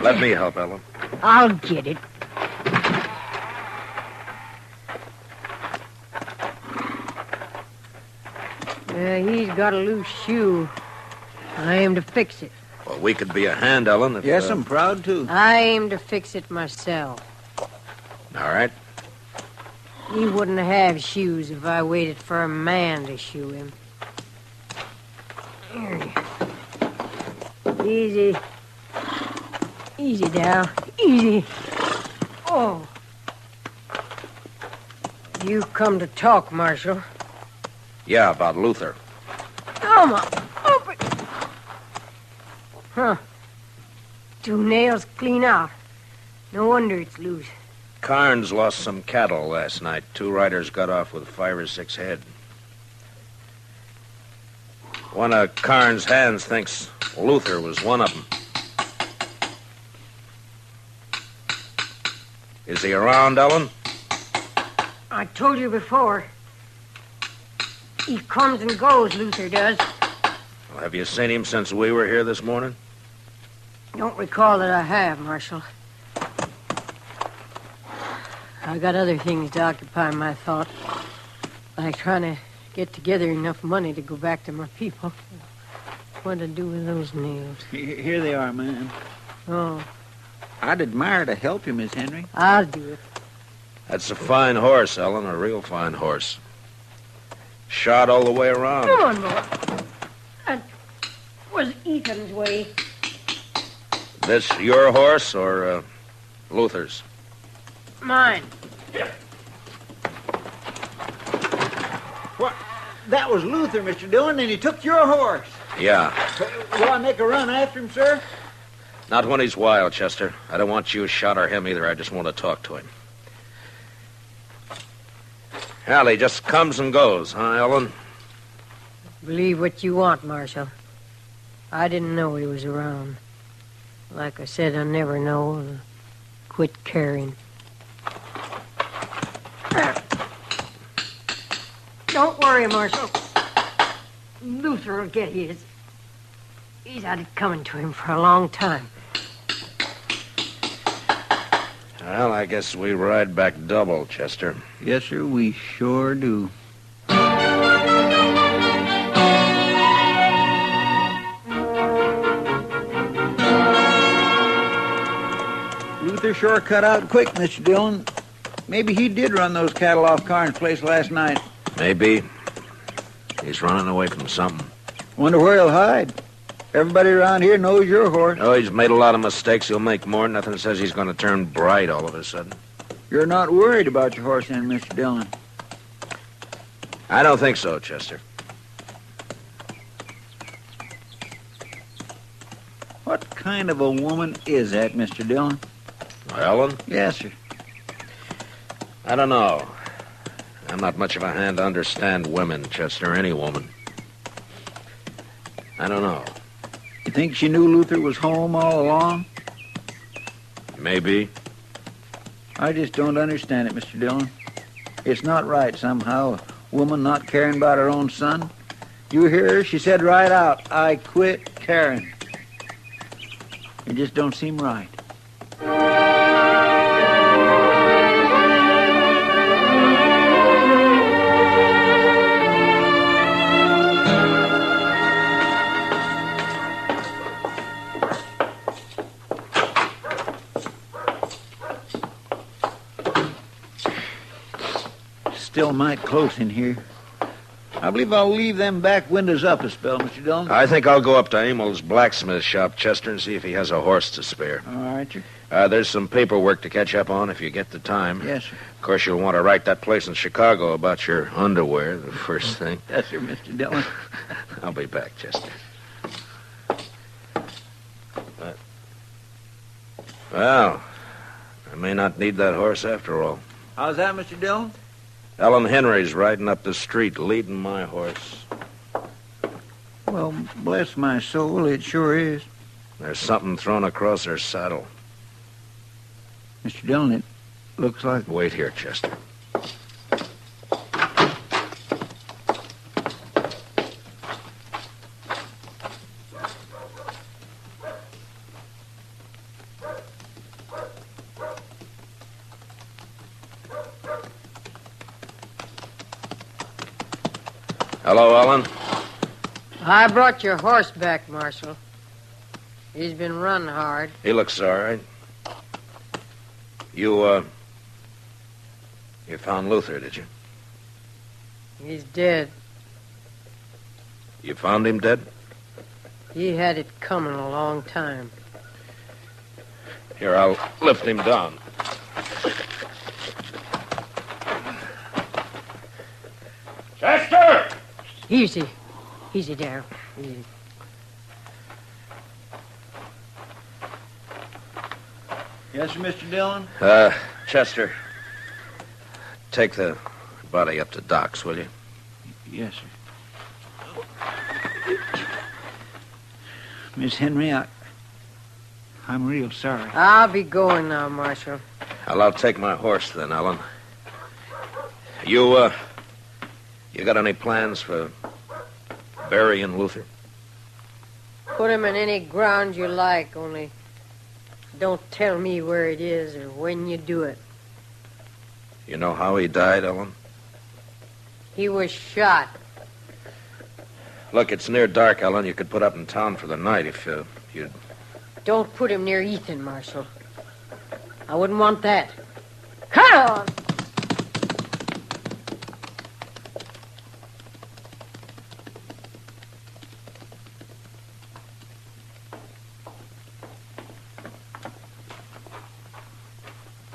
Let me help, Ellen. I'll get it. He's got a loose shoe. I aim to fix it. Well, we could be a hand, Ellen. If, Yes, I'm proud to. I aim to fix it myself. All right. He wouldn't have shoes if I waited for a man to shoe him. Easy. Easy now. Easy. Oh. You come to talk, Marshal. Yeah, about Luther. Come on. Open. Huh. 2 nails clean out. No wonder it's loose. Carnes lost some cattle last night. 2 riders got off with 5 or 6 head. One of Carnes' hands thinks Luther was one of them. Is he around, Ellen? I told you before. He comes and goes, Luther does. Well, have you seen him since we were here this morning? Don't recall that I have, Marshal. I got other things to occupy my thought, like trying to get together enough money to go back to my people. What to do with those nails? Here they are, ma'am. Oh. I'd admire to help you, Miss Henry. I'll do it. That's a fine horse, Ellen, a real fine horse. Shot all the way around. Come on, boy. That was Ethan's way. This your horse or Luther's? Mine. What? That was Luther, Mr. Dillon, and he took your horse. Yeah. Will I make a run after him, sir? Not when he's wild, Chester. I don't want you shot or him either. I just want to talk to him. Hell, he just comes and goes, huh, Ellen? Believe what you want, Marshal. I didn't know he was around. Like I said, I never know. Quit caring. Don't worry, Marshal. Luther will get his. He's had it coming to him for a long time. Well, I guess we ride back double, Chester. Yes, sir, we sure do. Luther sure cut out quick, Mr. Dillon. Maybe he did run those cattle off Carnes' place last night. Maybe. He's running away from something. Wonder where he'll hide. Everybody around here knows your horse. Oh, he's made a lot of mistakes. He'll make more. Nothing says he's going to turn bright all of a sudden. You're not worried about your horse then, Mr. Dillon? I don't think so, Chester. What kind of a woman is that, Mr. Dillon? Ellen? Yes, sir. I don't know. I'm not much of a hand to understand women, Chester, any woman. I don't know. You think she knew Luther was home all along? Maybe. I just don't understand it, Mr. Dillon. It's not right somehow, a woman not caring about her own son. You hear her? She said right out, I quit caring. It just don't seem right. still might close in here. I believe I'll leave them back windows up a spell, Mr. Dillon. I think I'll go up to Emil's blacksmith shop, Chester, and see if he has a horse to spare. All right, sir. There's some paperwork to catch up on if you get the time. Yes, sir. Of course, you'll want to write that place in Chicago about your underwear, the first thing. Yes, sir, Mr. Dillon. I'll be back, Chester. Well, I may not need that horse after all. How's that, Mr. Dillon? Ellen Henry's riding up the street, leading my horse. Well, bless my soul, it sure is. There's something thrown across her saddle. Mr. Dillon, it looks like... Wait here, Chester. Hello, Ellen. I brought your horse back, Marshal. He's been run hard. He looks all right. You found Luther, did you? He's dead. You found him dead? He had it coming a long time. Here, I'll lift him down. Chester! Easy. Easy, Darrell. Easy. Yes, sir, Mr. Dillon? Chester, take the body up to Doc's, will you? Yes, sir. Miss Henry, I'm real sorry. I'll be going now, Marshal. Well, I'll take my horse then, Ellen. You got any plans for burying Luther? Put him in any ground you like, only don't tell me where it is or when you do it. You know how he died, Ellen? He was shot. Look, it's near dark, Ellen. You could put up in town for the night if you'd... Don't put him near Ethan, Marshal. I wouldn't want that. Come on!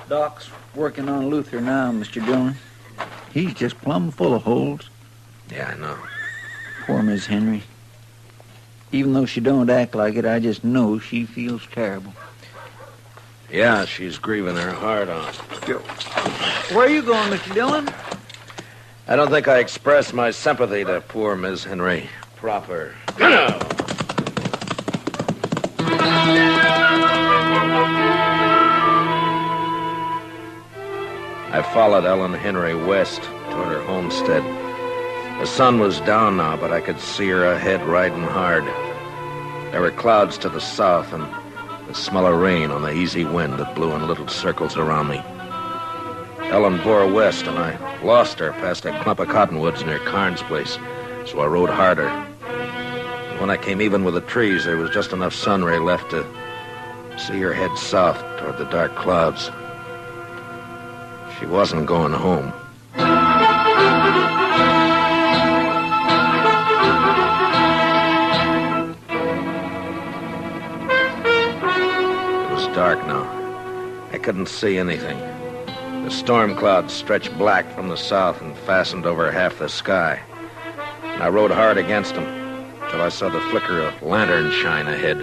Doc's working on Luther now, Mr. Dillon. He's just plumb full of holes. Yeah, I know. Poor Miss Henry. Even though she don't act like it, I just know she feels terrible. Yeah, she's grieving her heart out. Where are you going, Mr. Dillon? I don't think I expressed my sympathy to poor Miss Henry proper. I followed Ellen Henry west toward her homestead. The sun was down now, but I could see her ahead riding hard. There were clouds to the south and the smell of rain on the easy wind that blew in little circles around me. Ellen bore west, and I lost her past a clump of cottonwoods near Carnes' place, so I rode harder. When I came even with the trees, there was just enough sun ray left to see her head south toward the dark clouds. She wasn't going home. It was dark now. I couldn't see anything. The storm clouds stretched black from the south and fastened over half the sky. And I rode hard against them till I saw the flicker of lantern shine ahead.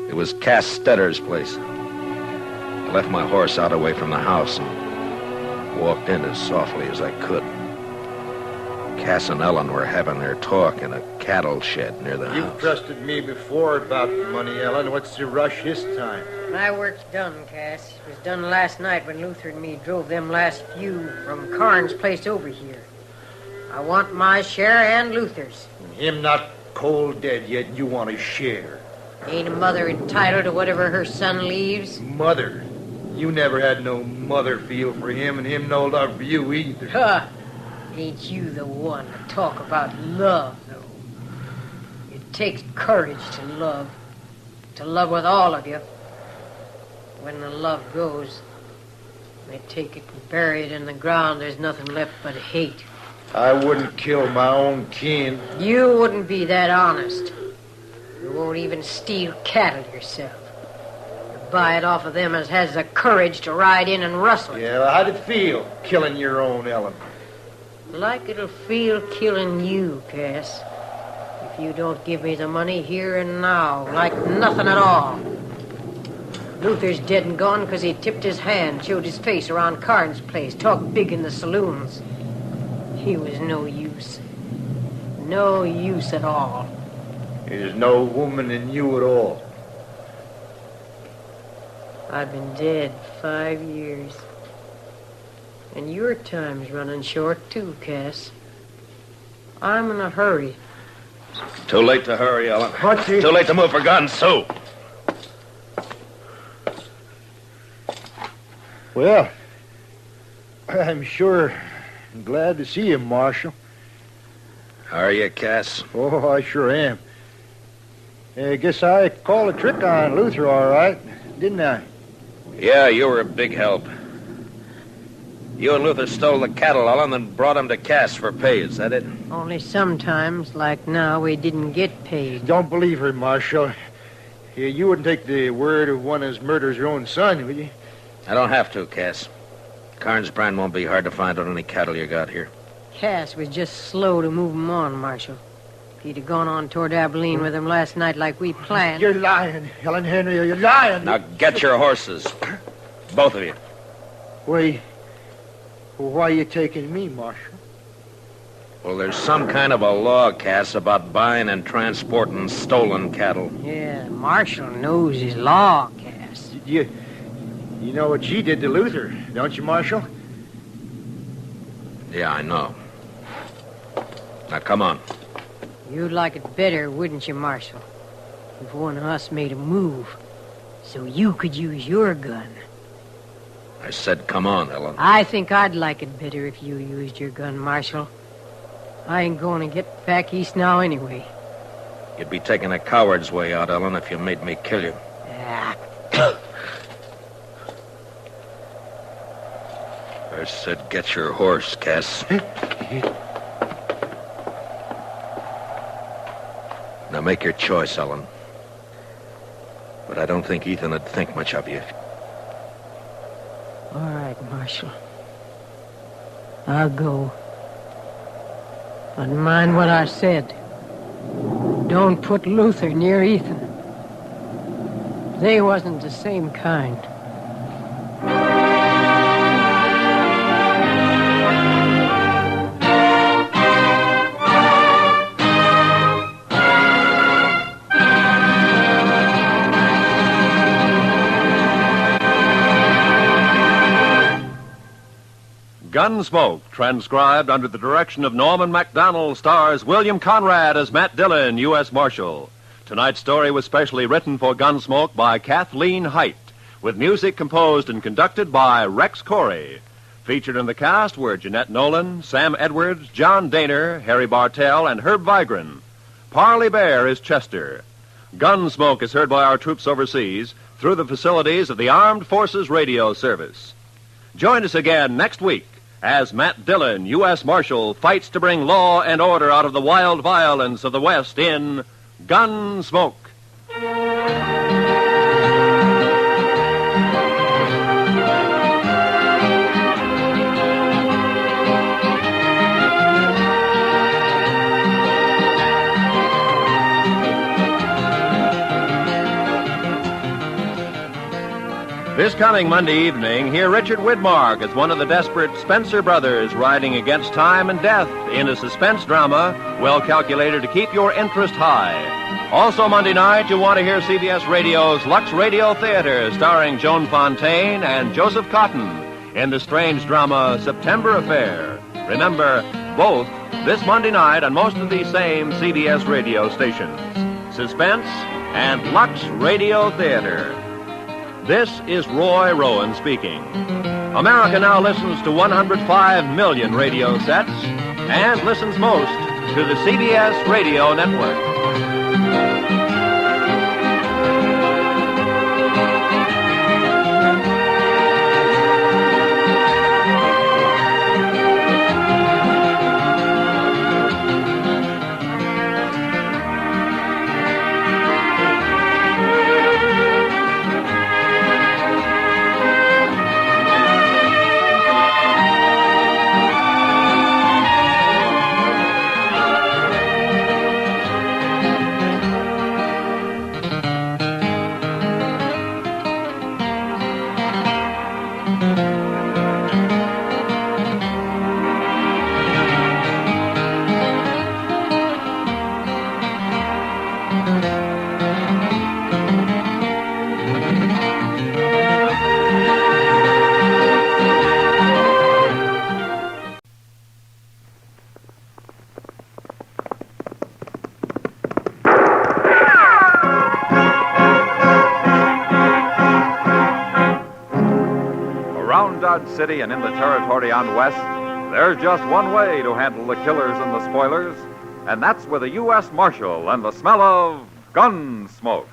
It was Cass Stetter's place. I left my horse out away from the house and walked in as softly as I could. Cass and Ellen were having their talk in a cattle shed near the house. You've trusted me before about money, Ellen. What's the rush this time? My work's done, Cass. It was done last night when Luther and me drove them last few from Carnes' place over here. I want my share and Luther's. Him not cold dead yet, and you want his share. Ain't a mother entitled to whatever her son leaves? Mother? You never had no mother feel for him, and him no love for you either. Huh. Ain't you the one to talk about love, though? It takes courage to love with all of you. When the love goes, They take it and bury it in the ground. There's nothing left but hate. I wouldn't kill my own kin. You wouldn't be that honest. You won't even steal cattle yourself. You buy it off of them as has the courage to ride in and rustle it. Yeah, well, how'd it feel, killing your own, Ellen? Like it'll feel killing you, Cass. If you don't give me the money here and now, like nothing at all. Luther's dead and gone because he tipped his hand, showed his face around Carnes' place, talked big in the saloons. He was no use. No use at all. There's no woman in you at all. I've been dead 5 years. And your time's running short, too, Cass. I'm in a hurry. Too late to hurry, Ellen. What's he... Too late to move for guns, Sue. Well, I'm sure glad to see you, Marshal. Are you, Cass? Oh, I sure am. I guess I called a trick on Luther, all right, didn't I? Yeah, you were a big help. You and Luther stole the cattle, Ellen, and brought them to Cass for pay. Is that it? Only sometimes, like now, we didn't get paid. Don't believe her, Marshal. You wouldn't take the word of one as murders your own son, would you? I don't have to, Cass. Carnes brand won't be hard to find on any cattle you got here. Cass was just slow to move 'em on, Marshal. If he'd have gone on toward Abilene with him last night like we planned... You're lying, Helen Henry. You're lying. Now get your horses. Both of you. Why are you taking me, Marshal? Well, there's some kind of a law, Cass, about buying and transporting stolen cattle. Yeah, the Marshal knows his law, Cass. You know what she did to Luther, don't you, Marshal? Yeah, I know. Now, come on. You'd like it better, wouldn't you, Marshal? If one of us made a move, so you could use your gun. I said, come on, Ellen. I think I'd like it better if you used your gun, Marshal. I ain't going to get back east now anyway. You'd be taking a coward's way out, Ellen, if you made me kill you. Ah. I said, get your horse, Cass. Now make your choice, Ellen. But I don't think Ethan would think much of you. All right, Marshal. I'll go. But mind what I said. Don't put Luther near Ethan. They wasn't the same kind. Gunsmoke, transcribed under the direction of Norman MacDonald, stars William Conrad as Matt Dillon, U.S. Marshal. Tonight's story was specially written for Gunsmoke by Kathleen Height, with music composed and conducted by Rex Corey. Featured in the cast were Jeanette Nolan, Sam Edwards, John Daner, Harry Bartell, and Herb Vigran. Parley Bear is Chester. Gunsmoke is heard by our troops overseas through the facilities of the Armed Forces Radio Service. Join us again next week as Matt Dillon, U.S. Marshal, fights to bring law and order out of the wild violence of the West in Gunsmoke. This coming Monday evening, hear Richard Widmark as one of the desperate Spencer brothers riding against time and death in a suspense drama well calculated to keep your interest high. Also Monday night, you'll want to hear CBS Radio's Lux Radio Theater starring Joan Fontaine and Joseph Cotton in the strange drama September Affair. Remember, both this Monday night on most of these same CBS radio stations. Suspense and Lux Radio Theater. This is Roy Rowan speaking. America now listens to 105 million radio sets and listens most to the CBS Radio Network. Around Dodge City and in the territory on West, there's just one way to handle the killers and the spoilers, and that's with a U.S. Marshal and the smell of Gunsmoke.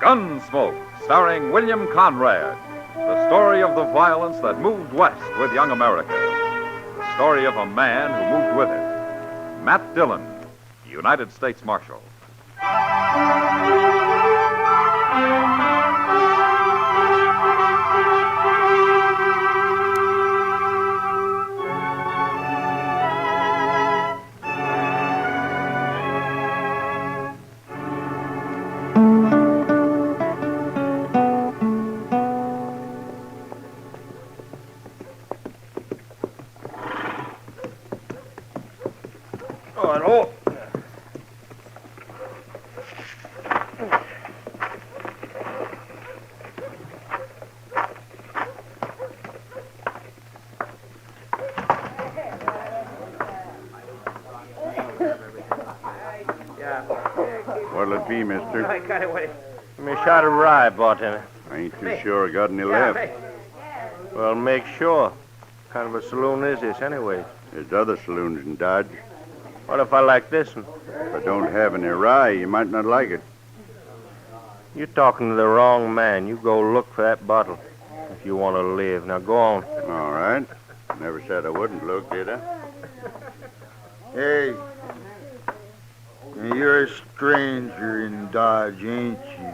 Gunsmoke, starring William Conrad. The story of the violence that moved west with young America. The story of a man who moved with it. Matt Dillon, United States Marshal. Oh. What'll it be, mister? Give me a shot of rye, bartender. I ain't too sure I got any left. Well, make sure. What kind of a saloon is this, anyway? There's other saloons in Dodge. What if I like this one? If I don't have any rye, you might not like it. You're talking to the wrong man. You go look for that bottle if you want to live. Now, go on. All right. Never said I wouldn't look, did I? Hey, you're a stranger in Dodge, ain't you?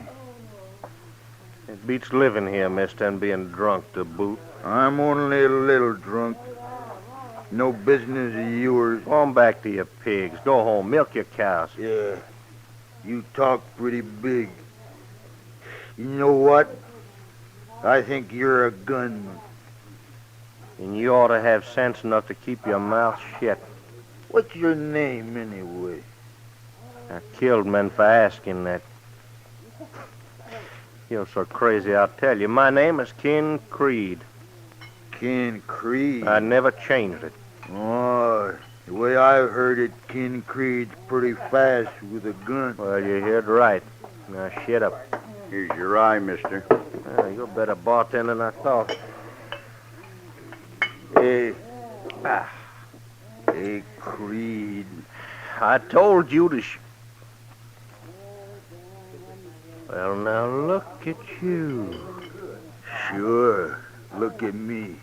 It beats living here, mister, and being drunk to boot. I'm only a little drunk. No business of yours. Go on back to your pigs. Go home. Milk your cows. Yeah. You talk pretty big. You know what? I think you're a gunman. And you ought to have sense enough to keep your mouth shut. What's your name, anyway? I killed men for asking that. You're so crazy, I'll tell you. My name is Ken Creed. Ken Creed? I never changed it. Oh, the way I've heard it, Ken Creed's pretty fast with a gun. Well, you heard right. Now, shut up. Here's your rye, mister. Well, you're a better bartender than I thought. Hey. Hey, Creed. I told you to Well, now, look at you. Sure. Look at me.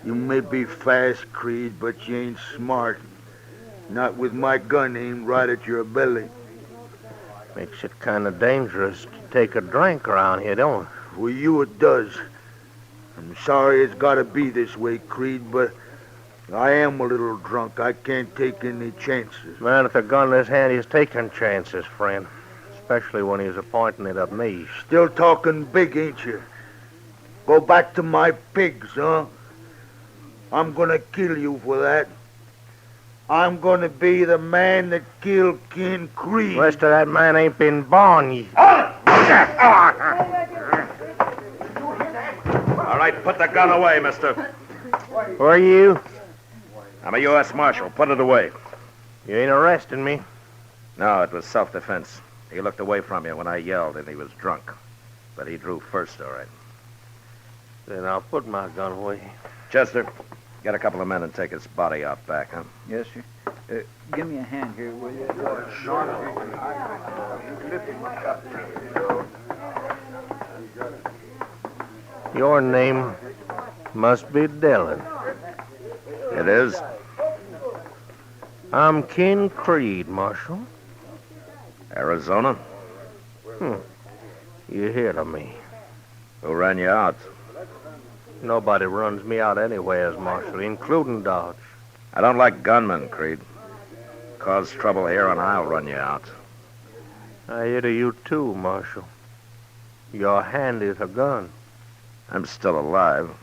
You may be fast, Creed, but you ain't smart. Not with my gun aimed right at your belly. Makes it kind of dangerous to take a drink around here, don't it? For you it does. I'm sorry it's got to be this way, Creed, but I am a little drunk. I can't take any chances. Man, with a gun in his hand, he's taking chances, friend. Especially when he's pointing it at me. Still talking big, ain't you? Go back to my pigs, huh? I'm gonna kill you for that. I'm gonna be the man that killed Ken Creed. Rest of that man ain't been born yet. All right, put the gun away, mister. Who are you? I'm a U.S. Marshal. Put it away. You ain't arresting me. No, it was self-defense. He looked away from you when I yelled, and he was drunk. But he drew first, all right. Then I'll put my gun away. Chester, get a couple of men and take his body out back, huh? Yes, sir. Give me a hand here, will you? Your name must be Dillon. It is. I'm Ken Creed, Marshal. Arizona? You heard of me. Who ran you out? Nobody runs me out anywheres, Marshal, including Dodge. I don't like gunmen, Creed. Cause trouble here and I'll run you out. I hear to you too, Marshal. Your hand is a gun. I'm still alive.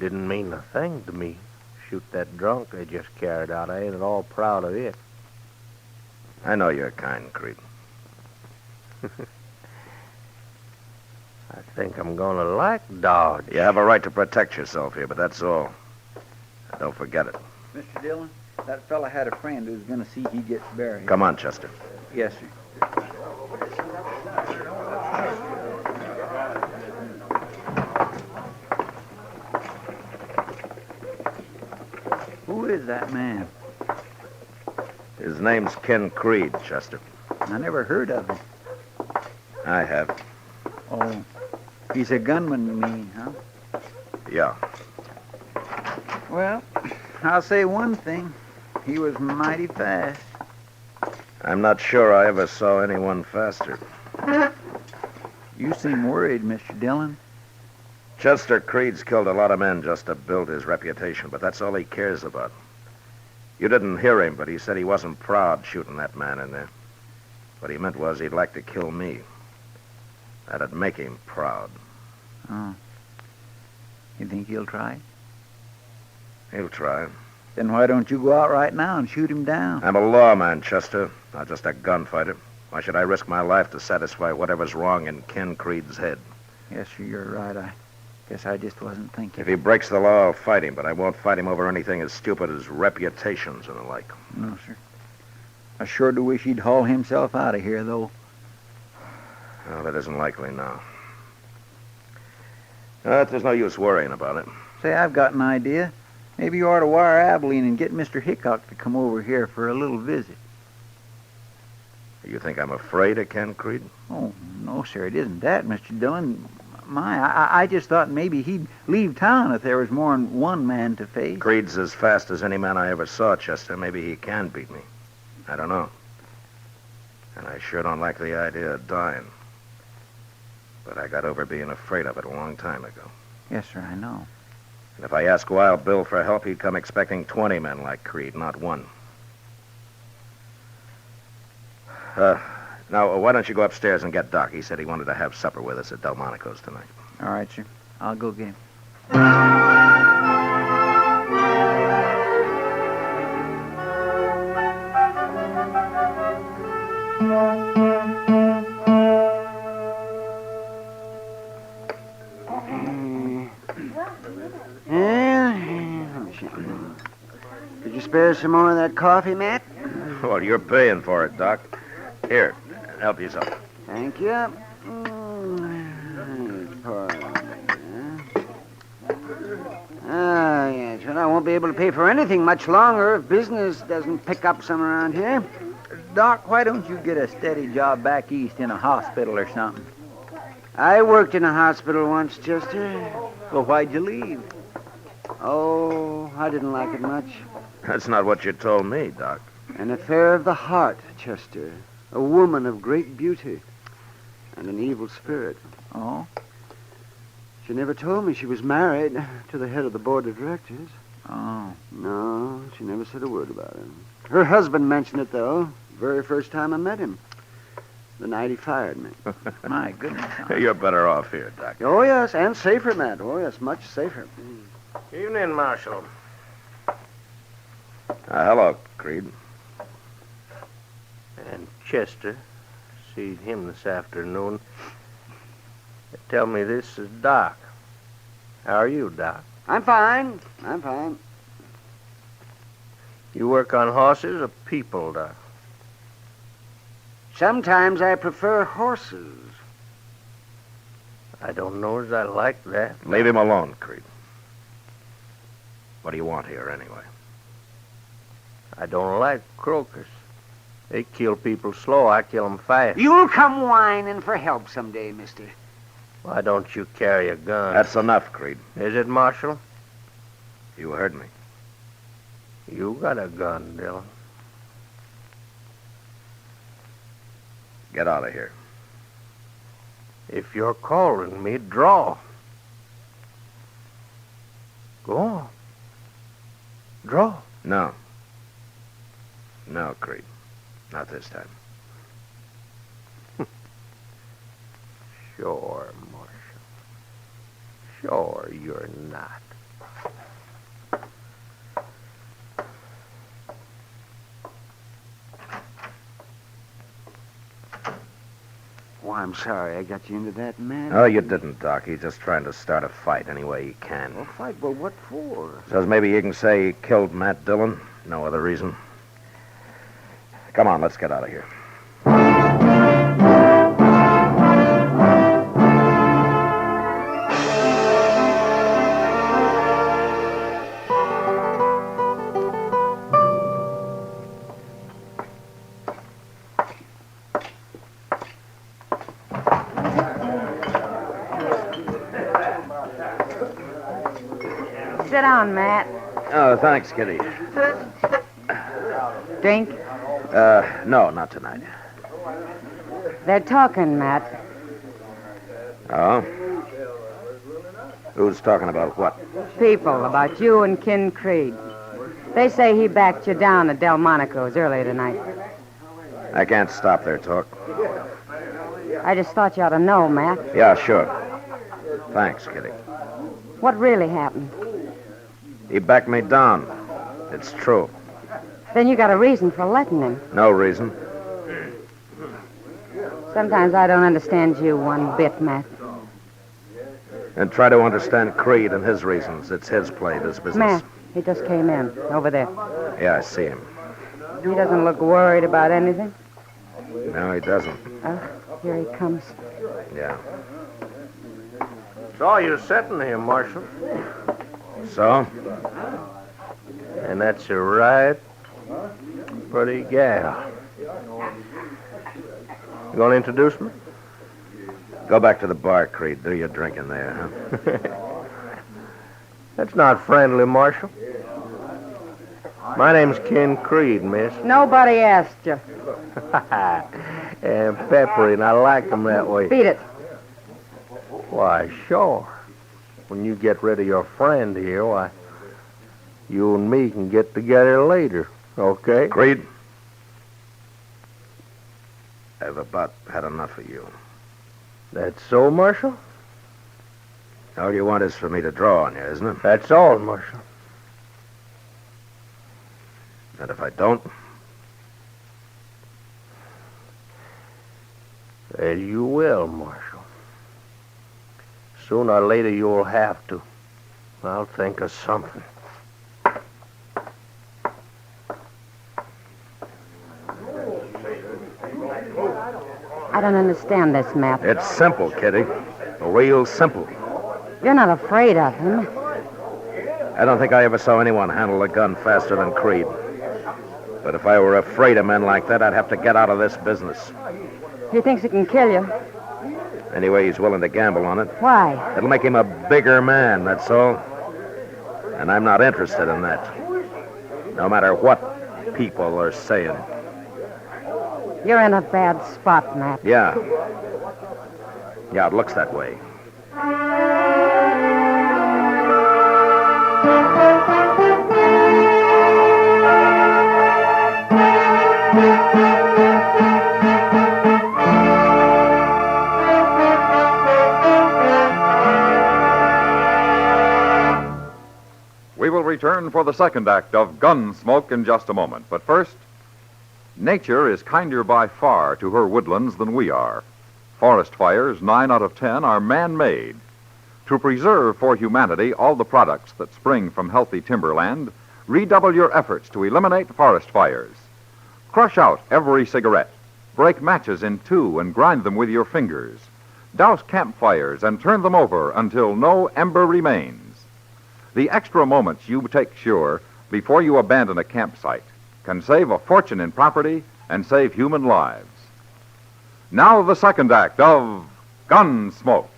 Didn't mean a thing to me. Shoot that drunk they just carried out. I ain't at all proud of it. I know you're kind, Creed. I think I'm gonna like Dodge. You have a right to protect yourself here, but that's all. Don't forget it. Mr. Dillon, that fella had a friend who's going to see he gets buried. Come on, Chester. Yes, sir. Who is that man? His name's Ken Creed, Chester. I never heard of him. I have. Oh, he's a gunman, you mean, huh? Yeah. Well, I'll say one thing. He was mighty fast. I'm not sure I ever saw anyone faster. You seem worried, Mr. Dillon. Chester Creed's killed a lot of men just to build his reputation, but that's all he cares about. You didn't hear him, but he said he wasn't proud shooting that man in there. What he meant was he'd like to kill me. That'd make him proud. Oh. You think he'll try? He'll try. Then why don't you go out right now and shoot him down? I'm a lawman, Chester, not just a gunfighter. Why should I risk my life to satisfy whatever's wrong in Ken Creed's head? Yes, sir, you're right. I guess I just wasn't thinking. If he breaks the law, I'll fight him, but I won't fight him over anything as stupid as reputations and the like. No, sir. I sure do wish he'd haul himself out of here, though. Well, that isn't likely now. There's no use worrying about it. Say, I've got an idea. Maybe you ought to wire Abilene and get Mr. Hickok to come over here for a little visit. You think I'm afraid of Ken Creed? Oh, no, sir, it isn't that, Mr. Dillon. I just thought maybe he'd leave town if there was more than one man to face. Creed's as fast as any man I ever saw, Chester. Maybe he can beat me. I don't know. And I sure don't like the idea of dying. But I got over being afraid of it a long time ago. Yes, sir, I know. And if I asked Wild Bill for help, he'd come expecting 20 men like Creed, not one. Now, why don't you go upstairs and get Doc? He said he wanted to have supper with us at Delmonico's tonight. All right, sir. I'll go get him. Could you spare some more of that coffee, Matt? Well, you're paying for it, Doc. Here, help yourself. Thank you. Yes. Well, I won't be able to pay for anything much longer if business doesn't pick up some around here. Doc, why don't you get a steady job back east in a hospital or something? I worked in a hospital once, Chester. Well, why'd you leave? Oh, I didn't like it much. That's not what you told me, Doc. An affair of the heart, Chester. A woman of great beauty and an evil spirit. Oh? She never told me she was married to the head of the board of directors. Oh. No, she never said a word about it. Her husband mentioned it, though, the very first time I met him. The night he fired me. My goodness. You're better off here, Doc. Oh, yes, and safer, Matt. Oh, yes, much safer. Evening, Marshal. Hello, Creed. And Chester. See him this afternoon. Tell me, this is Doc. How are you, Doc? I'm fine. I'm fine. You work on horses or people, Doc? Sometimes I prefer horses. I don't know as I like that. Leave him alone, Creed. What do you want here, anyway? I don't like croakers. They kill people slow. I kill them fast. You'll come whining for help someday, mister. Why don't you carry a gun? That's enough, Creed. Is it, Marshal? You heard me. You got a gun, Dillon. Get out of here. If you're calling me, draw. Go on. Draw. No. No, Creed. Not this time. Sure, Marshal. Sure, you're not. Oh, I'm sorry I got you into that, man. Oh, you didn't, Doc. He's just trying to start a fight any way he can. Well, fight? Well, what for? Says maybe you can say he killed Matt Dillon. No other reason. Come on, let's get out of here. Sit down, Matt. Oh, thanks, Kitty. Drink? No, not tonight. They're talking, Matt. Oh? Who's talking about what? People, about you and Ken Creed. They say he backed you down at Delmonico's earlier tonight. I can't stop their talk. I just thought you ought to know, Matt. Yeah, sure. Thanks, Kitty. What really happened? He backed me down. It's true. Then you got a reason for letting him. No reason. Sometimes I don't understand you one bit, Matt. And try to understand Creed and his reasons. It's his play, this business. Matt, he just came in, over there. Yeah, I see him. He doesn't look worried about anything. No, he doesn't. Oh, here he comes. Yeah. Saw you sitting here, Marshal. So? And that's a right pretty gal. You gonna introduce me? Go back to the bar, Creed. Do your drinking there, huh? That's not friendly, Marshal. My name's Ken Creed, miss. Nobody asked you. And peppery, and I like them that way. Beat it. Why, sure. When you get rid of your friend here, why, you and me can get together later, okay? Creed, I've about had enough of you. That's so, Marshal? All you want is for me to draw on you, isn't it? That's all, Marshal. And if I don't? Well, you will, Marshal. Sooner or later, you'll have to. I'll think of something. I don't understand this, Matt. It's simple, Kitty. Real simple. You're not afraid of him. I don't think I ever saw anyone handle a gun faster than Creed. But if I were afraid of men like that, I'd have to get out of this business. He thinks he can kill you. Anyway, he's willing to gamble on it. Why? It'll make him a bigger man, that's all. And I'm not interested in that. No matter what people are saying. You're in a bad spot, Matt. Yeah. Yeah, it looks that way. We will return for the second act of Gunsmoke in just a moment. But first, nature is kinder by far to her woodlands than we are. Forest fires, 9 out of 10, are man-made. To preserve for humanity all the products that spring from healthy timberland, redouble your efforts to eliminate forest fires. Crush out every cigarette. Break matches in two and grind them with your fingers. Douse campfires and turn them over until no ember remains. The extra moments you take sure before you abandon a campsite can save a fortune in property and save human lives. Now the second act of Gunsmoke.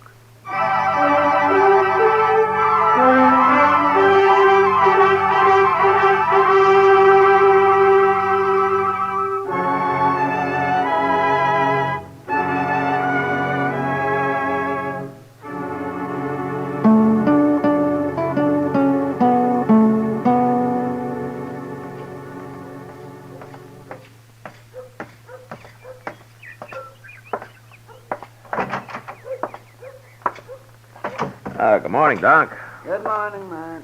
Good morning, Doc. Good morning, man.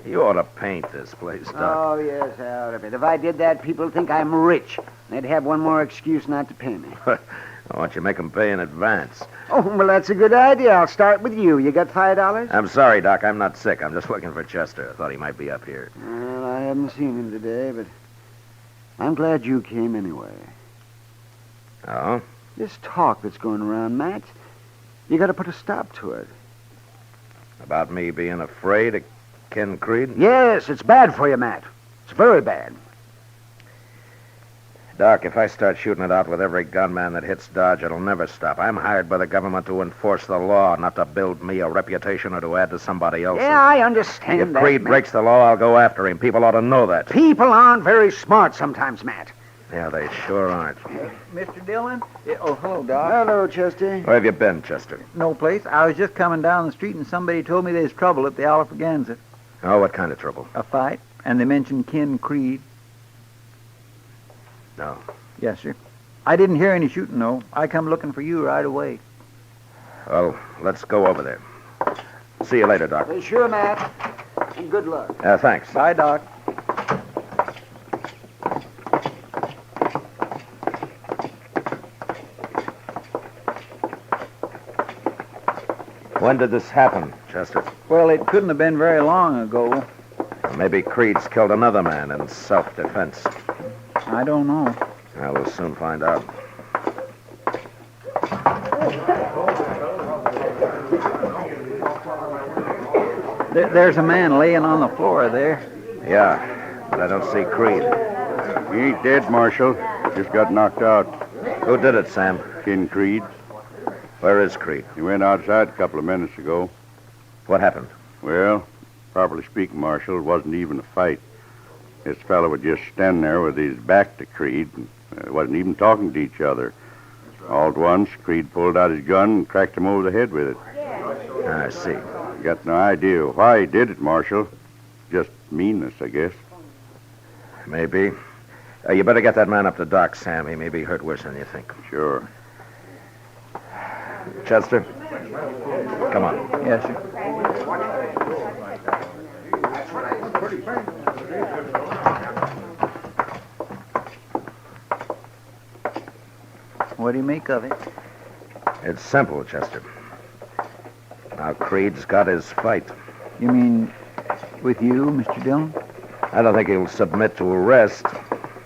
You ought to paint this place, Doc. Oh, yes, out of it. If I did that, people would think I'm rich. They'd have one more excuse not to pay me. Why don't you make them pay in advance? Oh, well, that's a good idea. I'll start with you. You got $5? I'm sorry, Doc. I'm not sick. I'm just looking for Chester. I thought he might be up here. Well, I haven't seen him today, but I'm glad you came anyway. Oh? This talk that's going around, Matt, you got to put a stop to it. About me being afraid of Ken Creed? Yes, it's bad for you, Matt. It's very bad. Doc, if I start shooting it out with every gunman that hits Dodge, it'll never stop. I'm hired by the government to enforce the law, not to build me a reputation or to add to somebody else's. Yeah, I understand If that, Creed Matt. breaks the law, I'll go after him. People ought to know that. People aren't very smart sometimes, Matt. Yeah, they sure aren't. Mr. Dillon? Yeah, oh, hello, Doc. Hello, Chester. Where have you been, Chester? No place. I was just coming down the street and somebody told me there's trouble at the Alfraganza. Oh, what kind of trouble? A fight. And they mentioned Ken Creed. No. Yes, sir. I didn't hear any shooting, though. I come looking for you right away. Well, let's go over there. See you later, Doc. Sure, Matt. And good luck. Thanks. Bye, Doc. When did this happen, Chester? Well, it couldn't have been very long ago. Maybe Creed's killed another man in self-defense. I don't know. Well, we'll soon find out. There's a man laying on the floor there. Yeah, but I don't see Creed. He ain't dead, Marshal. Just got knocked out. Who did it, Sam? Ken Creed. Where is Creed? He went outside a couple of minutes ago. What happened? Well, properly speaking, Marshal, it wasn't even a fight. This fellow was just standing there with his back to Creed and wasn't even talking to each other. All at once, Creed pulled out his gun and cracked him over the head with it. I see. Got no idea why he did it, Marshal. Just meanness, I guess. Maybe. You better get that man up to Doc, Sam. He may be hurt worse than you think. Sure. Chester, come on. Yes, sir. What do you make of it? It's simple, Chester. Now, Creed's got his fight. You mean with you, Mr. Dillon? I don't think he'll submit to arrest.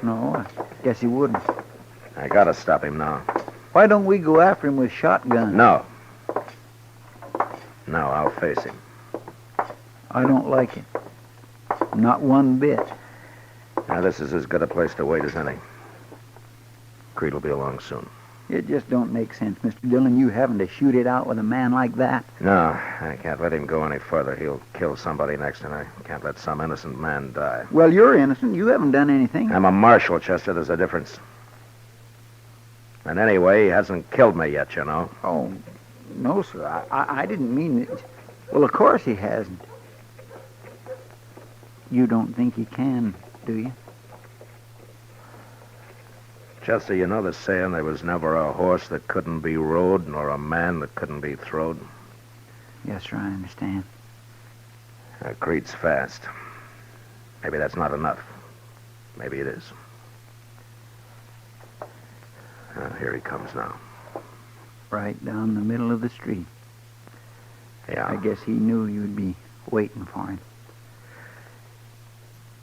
No, I guess he wouldn't. I gotta stop him now. Why don't we go after him with shotguns? No. No, I'll face him. I don't like it. Not one bit. Now, this is as good a place to wait as any. Creed will be along soon. It just don't make sense, Mr. Dillon, you having to shoot it out with a man like that. No, I can't let him go any further. He'll kill somebody next, and I can't let some innocent man die. Well, you're innocent. You haven't done anything. I'm a marshal, Chester. There's a difference. And anyway, he hasn't killed me yet, you know. Oh, no, sir. I didn't mean it. Well, of course he hasn't. You don't think he can, do you? Chester, you know the saying, there was never a horse that couldn't be rode, nor a man that couldn't be throwed? Yes, sir, I understand. Creed's fast. Maybe that's not enough. Maybe it is. Here he comes now. Right down the middle of the street. Yeah. I guess he knew you'd be waiting for him.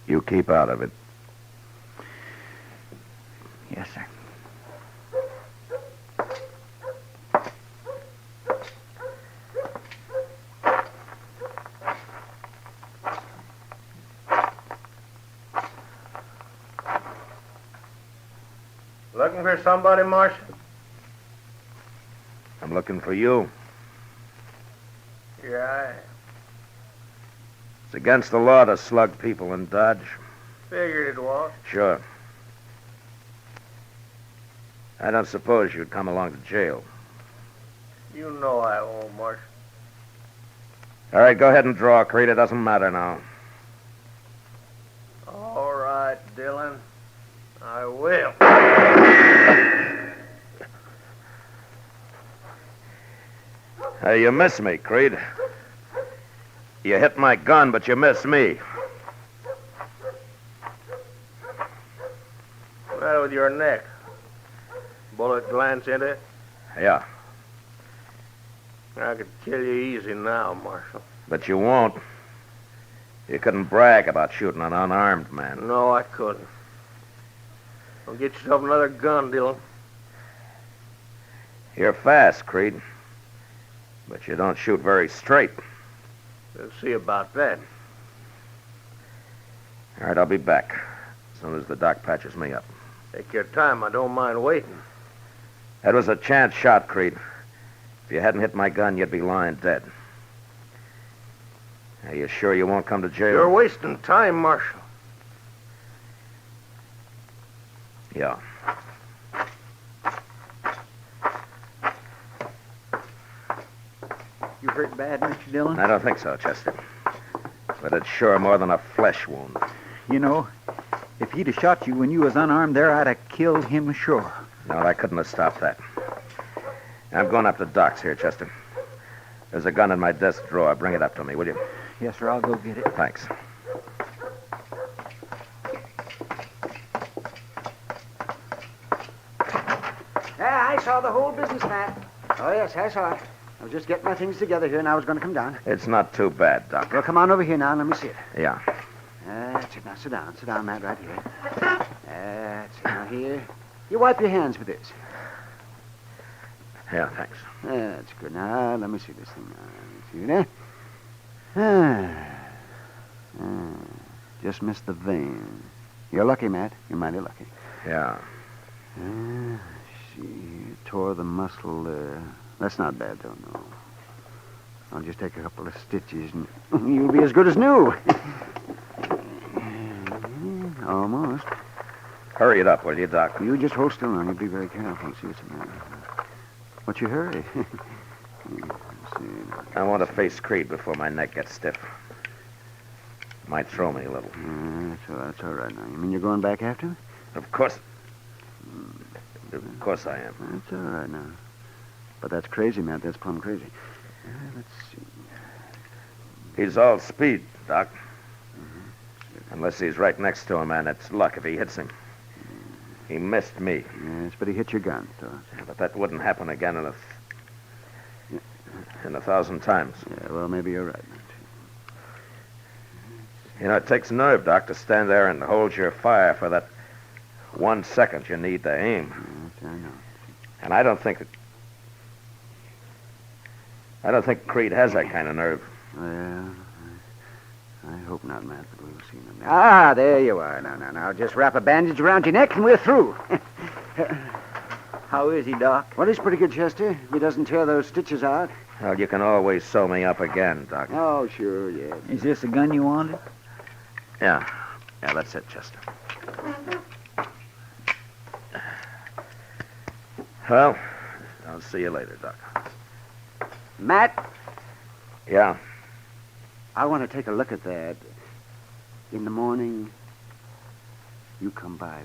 You keep out of it. Yes, sir. Looking for somebody, Marshal? I'm looking for you. Yeah, It's against the law to slug people in Dodge. I figured it was. Sure. I don't suppose you'd come along to jail. You know I won't, Marshal. All right, go ahead and draw, Creed. It doesn't matter now. All right, Dillon. I will. You missed me, Creed. You hit my gun, but you missed me. What's the matter with your neck? Bullet glance into it? Yeah, I could kill you easy now, Marshal. but you won't. You couldn't brag about shooting an unarmed man. No, I couldn't. Don't get yourself another gun, Dillon. You're fast, Creed. But you don't shoot very straight. We'll see about that. All right, I'll be back as soon as the doc patches me up. Take your time. I don't mind waiting. That was a chance shot, Creed. If you hadn't hit my gun, you'd be lying dead. Are you sure you won't come to jail? You're wasting time, Marshal. Yeah. You hurt bad, Mr. Dillon? I don't think so, Chester. But it's sure more than a flesh wound. You know, if he'd have shot you when you was unarmed there, I'd have killed him sure. No, I couldn't have stopped that. I'm going up to Doc's here, Chester. There's a gun in my desk drawer. Bring it up to me, will you? Yes, sir, I'll go get it. Thanks. Yeah, I saw the whole business, Matt. Oh, yes, I saw it. I was just getting my things together here, and I was going to come down. It's not too bad, Doc. Well, come on over here now and let me see it. Yeah. That's it. Now, sit down. Sit down, Matt, right here. That's it. Now, here. You wipe your hands with this. Yeah, thanks. That's good. Now, let me see this thing. Now, let me see there. Just missed the vein. You're lucky, Matt. You're mighty lucky. Yeah. See, you tore the muscle there. That's not bad, though, no. I'll just take a couple of stitches and you'll be as good as new. Almost. Hurry it up, will you, Doc? You just hold still now. You be very careful. See what's the matter. What's your hurry? I want to face Creed before my neck gets stiff. Might throw me a little. That's all right now. You mean you're going back after him? Of course. Of course I am. That's all right now. But that's crazy, Matt. That's plumb crazy. Let's see. He's all speed, Doc. Unless he's right next to him, and it's luck if he hits him. He missed me. Yes, but he hit your gun, so. But that wouldn't happen again in 1,000 times. Yeah, well, maybe you're right. You know, it takes nerve, Doc, to stand there and hold your fire for that 1 second you need to aim. Yes, I know. And I don't think Creed has that kind of nerve. Well, I hope not, Matt, but we'll see. Ah, there you are. Now, just wrap a bandage around your neck and we're through. How is he, Doc? Well, he's pretty good, Chester. If he doesn't tear those stitches out. Well, you can always sew me up again, Doc. Oh, sure, yeah. Is this the gun you wanted? Yeah, that's it, Chester. Well, I'll see you later, Doc. Matt? Yeah? I want to take a look at that. In the morning, you come by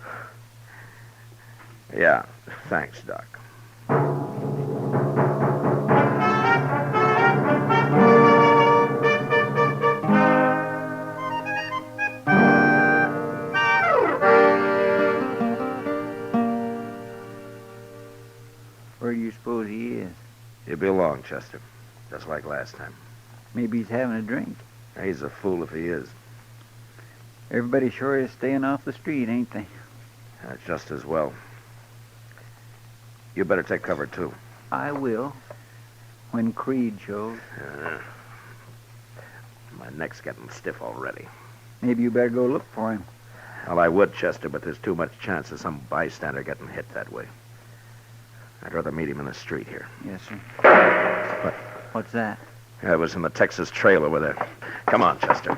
then. Yeah, thanks, Doc. Where do you suppose he is? He'll be along, Chester. Just like last time. Maybe he's having a drink. He's a fool if he is. Everybody sure is staying off the street, ain't they? Just as well. You better take cover, too. I will. When Creed shows. My neck's getting stiff already. Maybe you better go look for him. Well, I would, Chester, but there's too much chance of some bystander getting hit that way. I'd rather meet him in the street here. Yes, sir. What? What's that? Yeah, it was in the Texas Trail over there. Come on, Chester.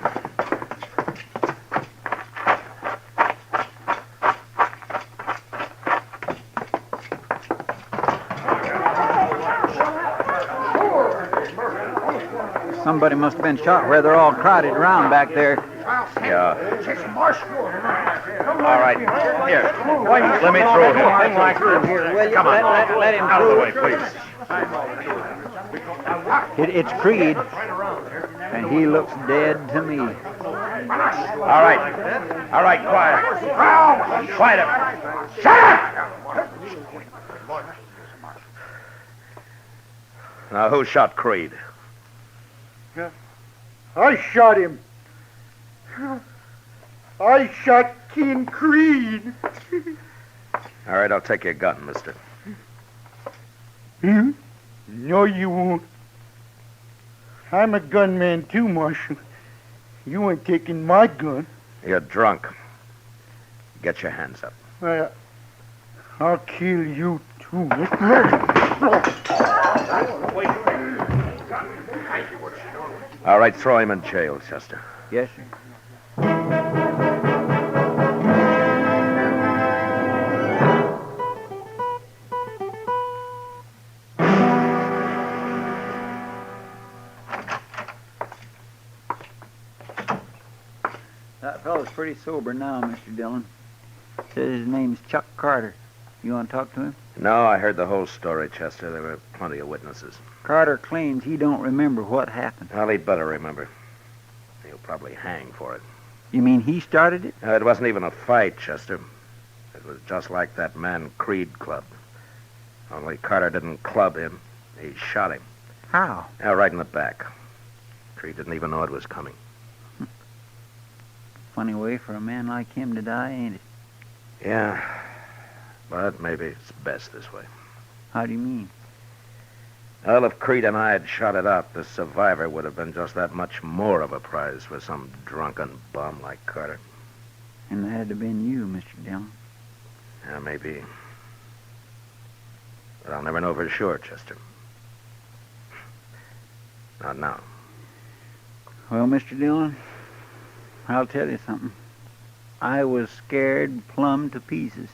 Somebody must have been shot where they're all crowded around back there. Yeah. All right. Here. Let me through him. Come on. Let him Out of the way, please. It's Creed, and he looks dead to me. All right. All right, quiet. Quiet. Shut up! Now, who shot Creed? I shot him. I shot King Creed. All right, I'll take your gun, mister. Hmm? No, you won't. I'm a gunman too, Marshal. You ain't taking my gun. You're drunk. Get your hands up. I'll kill you too. All right, throw him in jail, Chester. Yes, sir. That fellow's pretty sober now, Mr. Dillon. Says his name's Chuck Carter. You want to talk to him? No, I heard the whole story, Chester. There were plenty of witnesses. Carter claims he don't remember what happened. Well, he'd better remember. He'll probably hang for it. You mean he started it? It wasn't even a fight, Chester. It was just like that man Creed clubbed. Only Carter didn't club him. He shot him. How? Right in the back. Creed didn't even know it was coming. Funny way for a man like him to die, ain't it? Yeah, but maybe it's best this way. How do you mean? Well, if Creed and I had shot it out, the survivor would have been just that much more of a prize for some drunken bum like Carter. And that'd have been you, Mr. Dillon. Yeah, maybe. But I'll never know for sure, Chester. Not now. Well, Mr. Dillon, I'll tell you something. I was scared plumb to pieces.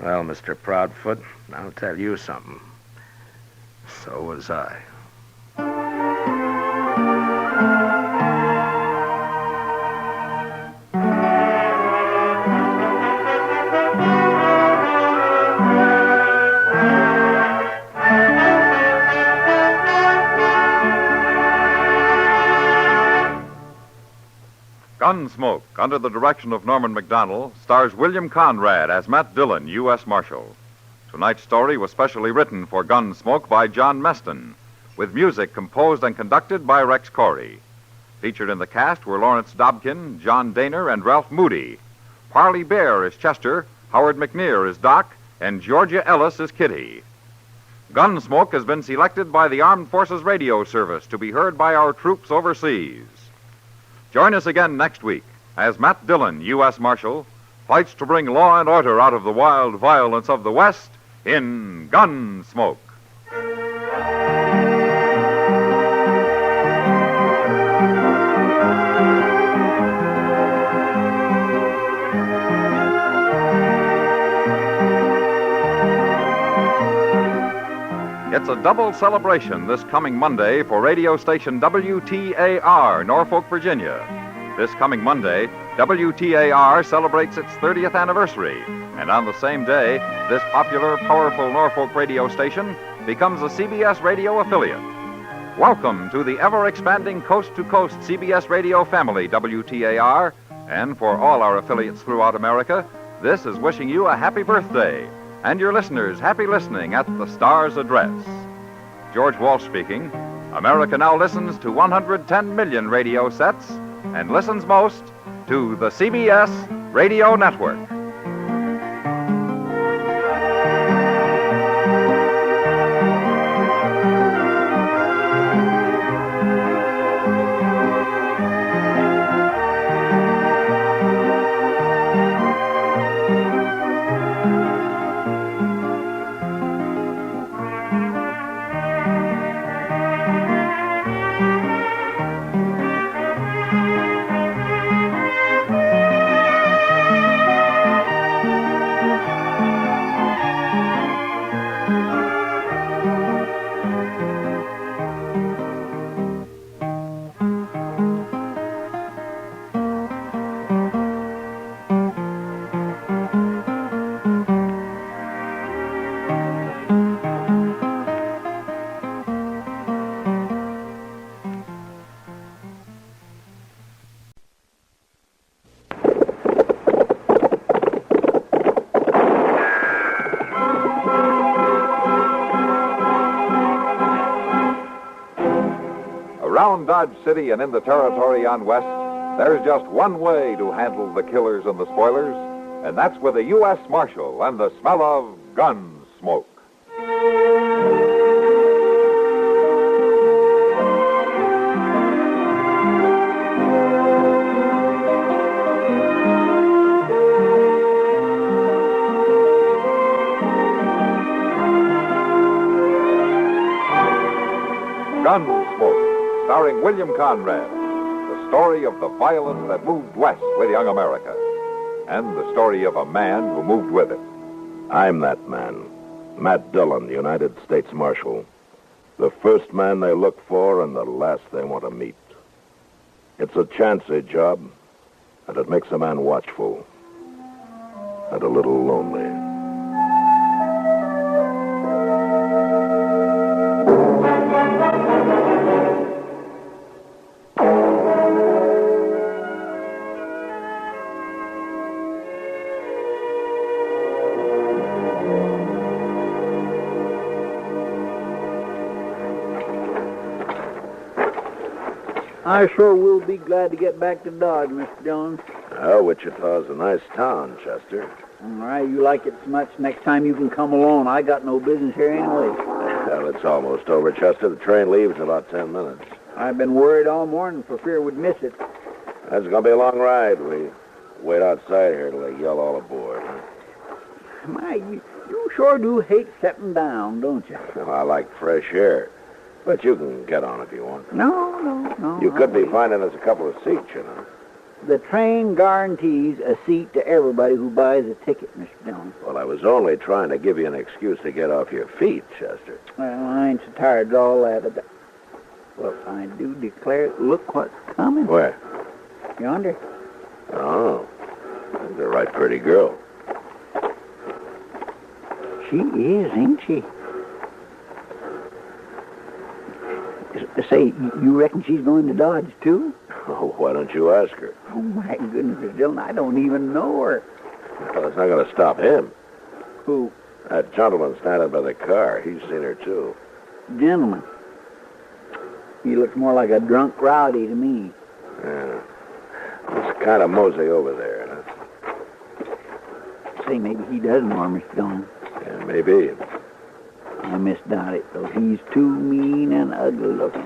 Well, Mr. Proudfoot, I'll tell you something. So was I. Gunsmoke, under the direction of Norman Macdonnell, stars William Conrad as Matt Dillon, U.S. Marshal. Tonight's story was specially written for Gunsmoke by John Meston, with music composed and conducted by Rex Corey. Featured in the cast were Lawrence Dobkin, John Daner, and Ralph Moody. Parley Bear is Chester, Howard McNear is Doc, and Georgia Ellis is Kitty. Gunsmoke has been selected by the Armed Forces Radio Service to be heard by our troops overseas. Join us again next week as Matt Dillon, U.S. Marshal, fights to bring law and order out of the wild violence of the West in Gunsmoke. It's a double celebration this coming Monday for radio station WTAR, Norfolk, Virginia. This coming Monday, WTAR celebrates its 30th anniversary, and on the same day, this popular, powerful Norfolk radio station becomes a CBS radio affiliate. Welcome to the ever-expanding coast-to-coast CBS radio family, WTAR, and for all our affiliates throughout America, this is wishing you a happy birthday, and your listeners happy listening at the Star's address. George Walsh speaking. America now listens to 110 million radio sets and listens most to the CBS Radio Network. Around Dodge City and in the territory on West, there's just one way to handle the killers and the spoilers, and that's with a U.S. Marshal and the smell of gun smoke. Gunsmoke, starring William Conrad, the story of the violence that moved west with young America, and the story of a man who moved with it. I'm that man, Matt Dillon, United States Marshal. The first man they look for and the last they want to meet. It's a chancy job, and it makes a man watchful and a little lonely. I sure will be glad to get back to Dodge, Mr. Jones. Oh, Wichita's a nice town, Chester. All right, you like it so much, next time you can come along. I got no business here anyway. Well, it's almost over, Chester. The train leaves in about 10 minutes. I've been worried all morning for fear we'd miss it. That's going to be a long ride. We wait outside here till they yell all aboard. My, you sure do hate setting down, don't you? Well, I like fresh air. But you can get on if you want. No. You could be finding us a couple of seats, you know. The train guarantees a seat to everybody who buys a ticket, Mr. Jones. Well, I was only trying to give you an excuse to get off your feet, Chester. Well, I ain't so tired of all that. Well, I do declare, look what's coming. Where? Yonder. Oh, that's a right pretty girl. She is, ain't she? Say, you reckon she's going to Dodge, too? Oh, why don't you ask her? Oh, my goodness, Mr. Dillon, I don't even know her. Well, it's not going to stop him. Who? That gentleman standing by the car. He's seen her, too. Gentleman? He looks more like a drunk rowdy to me. Yeah. It's kind of mosey over there, huh? Say, maybe he does know her, Mr. Dillon. Yeah, maybe. I misdoubt it, though. He's too mean and ugly looking.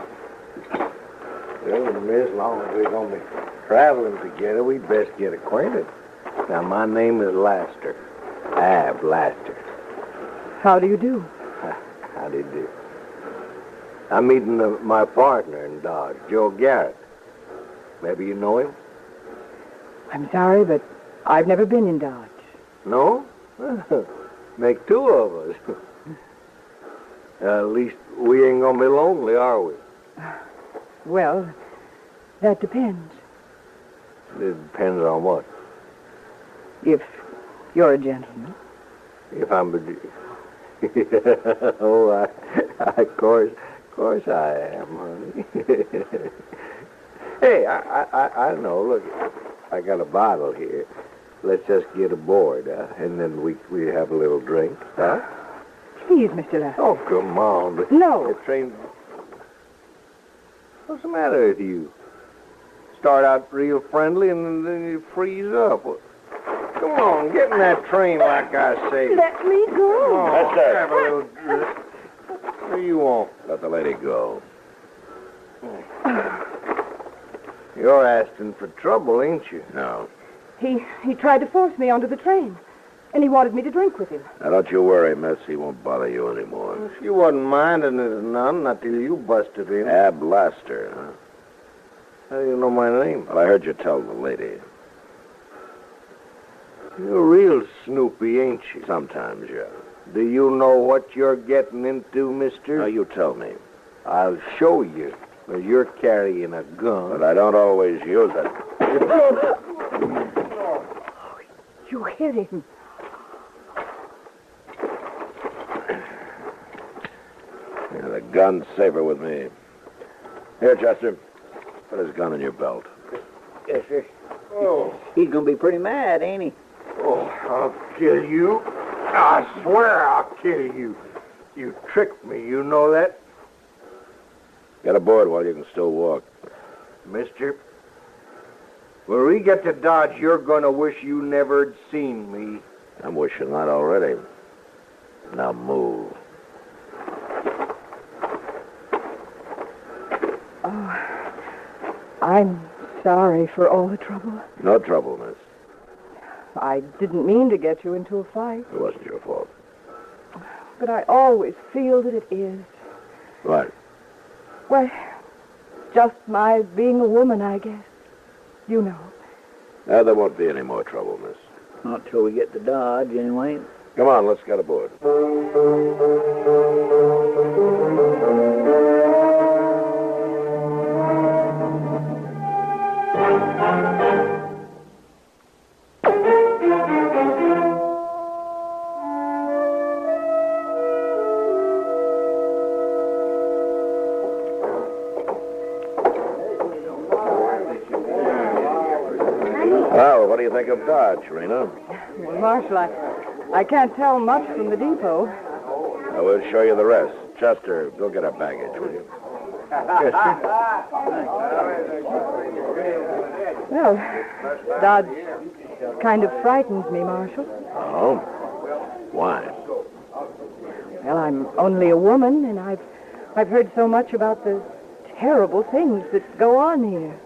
Well, miss, as long as we're going to be traveling together, we'd best get acquainted. Now, my name is Laster. Ab Laster. How do you do? How do you do? I'm meeting my partner in Dodge, Joe Garrett. Maybe you know him? I'm sorry, but I've never been in Dodge. No? Make two of us. At least we ain't gonna be lonely, are we? Well, that depends. It depends on what? If you're a gentleman. If I'm a... Oh, of course I am, honey. Hey, I know. Look, I got a bottle here. Let's just get aboard, and then we have a little drink, huh? Please, Mr. Laster. Oh, come on. No. The train... What's the matter with you? Start out real friendly, and then you freeze up. Come on, get in that train like I say. Let me go. Come on, That's it. have a little drink. What do you want? Let the lady go. You're asking for trouble, ain't you? No. He tried to force me onto the train, and he wanted me to drink with him. Now, don't you worry, miss. He won't bother you anymore. Well, she wasn't minding it none, not till you busted in. Ab Laster, huh? How do you know my name? Well, I heard you tell the lady. You're real snoopy, ain't you? Sometimes, yeah. Do you know what you're getting into, mister? Now, you tell me. I'll show you. Well, you're carrying a gun. But I don't always use it. You hit him. Yeah, the gun's safer with me. Here, Chester. Put his gun in your belt. Yes, sir. Oh. He's going to be pretty mad, ain't he? Oh, I'll kill you. I swear I'll kill you. You tricked me, you know that? Get aboard while you can still walk. Mister, when we get to Dodge, you're going to wish you never'd seen me. I'm wishing that already. Now move. Oh, I'm sorry for all the trouble. No trouble, miss. I didn't mean to get you into a fight, It wasn't your fault. but I always feel that it is. What? Well, just my being a woman, I guess. You know. There won't be any more trouble, miss. Not till we get to Dodge, anyway. Come on, let's get aboard. Well, what do you think of Dodge, Rena? Well, Marshal, I can't tell much from the depot. I will show you the rest. Chester, go get our baggage, will you? Yes, sir. Well, Dodge kind of frightens me, Marshal. Oh? Why? Well, I'm only a woman, and I've heard so much about the terrible things that go on here.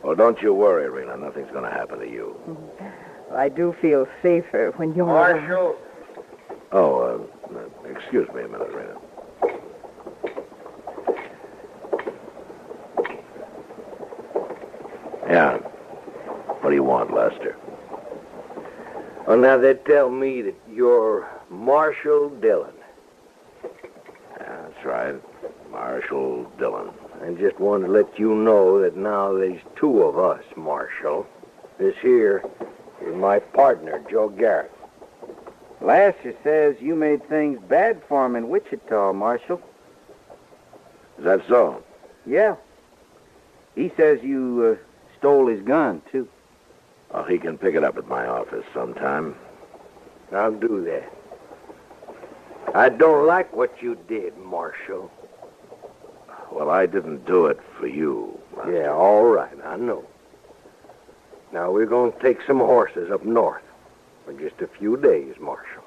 Well, don't you worry, Rena. Nothing's going to happen to you. Well, I do feel safer when you're... Marshal. Oh, excuse me a minute, Rena. Yeah. What do you want, Lester? Well, now they tell me that you're Marshal Dillon. That's right. Marshal Dillon. I just wanted to let you know that now there's two of us, Marshal. This here is my partner, Joe Garrett. Lasher says you made things bad for him in Wichita, Marshal. Is that so? Yeah. He says you stole his gun, too. Oh, he can pick it up at my office sometime. I'll do that. I don't like what you did, Marshal. Well, I didn't do it for you. Yeah, all right, I know. Now, we're going to take some horses up north for just a few days, Marshal.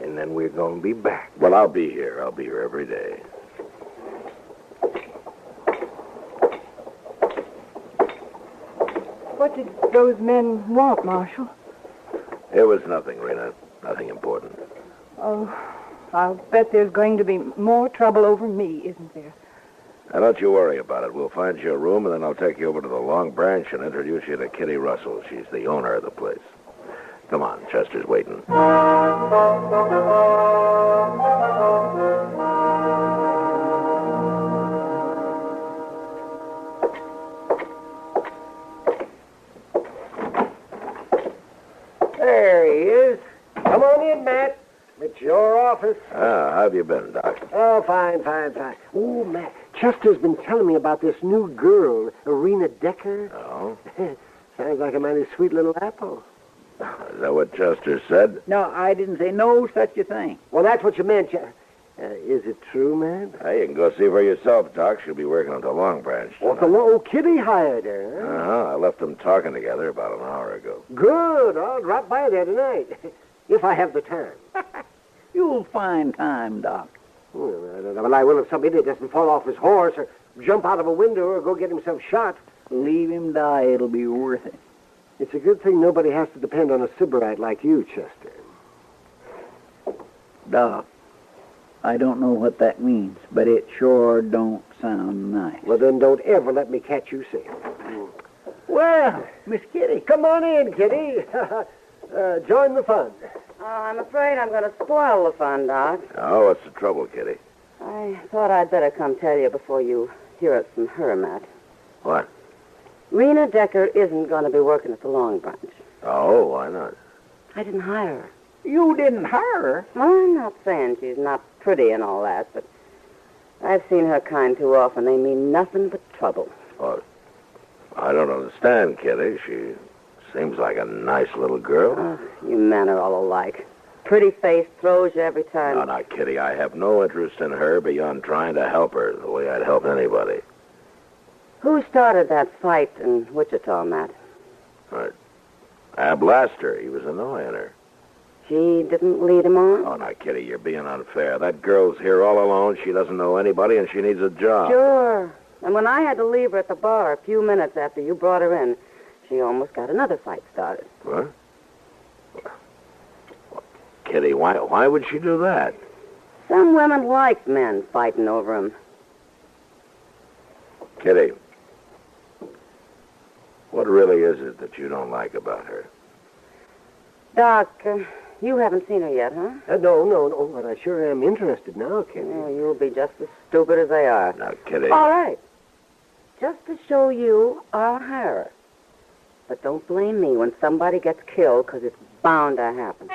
And then we're going to be back. Well, I'll be here. I'll be here every day. What did those men want, Marshal? It was nothing, Rena. Nothing important. Oh, I'll bet there's going to be more trouble over me, isn't there? Now, don't you worry about it. We'll find you a room, and then I'll take you over to the Long Branch and introduce you to Kitty Russell. She's the owner of the place. Come on, Chester's waiting. There he is. Come on in, Matt. It's your office. Ah, how have you been, Doc? Oh, fine. Oh, Matt, Chester's been telling me about this new girl, Irina Decker. Oh? Sounds like a mighty sweet little apple. Is that what Chester said? No, I didn't say no such a thing. Well, that's what you meant. Is it true, man? Hey, you can go see for yourself, Doc. She'll be working at the Long Branch. Well, the old Kitty hired her, huh? Uh-huh. I left them talking together about an hour ago. Good. I'll drop by there tonight, if I have the time. You'll find time, Doc. Well, I will if some idiot doesn't fall off his horse or jump out of a window or go get himself shot. Leave him die. It'll be worth it. It's a good thing nobody has to depend on a sybarite like you, Chester. Doc, I don't know what that means, but it sure don't sound nice. Well, then don't ever let me catch you saying. Well, Miss Kitty. Come on in, Kitty. Join the fun. Oh, I'm afraid I'm going to spoil the fun, Doc. Oh, what's the trouble, Kitty? I thought I'd better come tell you before you hear it from her, Matt. What? Rena Decker isn't going to be working at the Long Branch. Oh, why not? I didn't hire her. You didn't hire her? Well, I'm not saying she's not pretty and all that, but I've seen her kind too often. They mean nothing but trouble. Well, I don't understand, Kitty. She seems like a nice little girl. You men are all alike. pretty face throws you every time. No, no, Kitty, I have no interest in her beyond trying to help her the way I'd help anybody. Who started that fight in Wichita, Matt? Right. Ab Laster, he was annoying her. She didn't lead him on? Oh, now, Kitty, you're being unfair. That girl's here all alone. She doesn't know anybody, and she needs a job. Sure. And when I had to leave her at the bar a few minutes after you brought her in, she almost got another fight started. What? Kitty, why would she do that? Some women like men fighting over them. Kitty, what really is it that you don't like about her? Doc, you haven't seen her yet, huh? No, but I sure am interested now, Kitty. Oh, you'll be just as stupid as they are. Now, Kitty. All right. Just to show you, I'll hire her. But don't blame me when somebody gets killed, because it's bound to happen.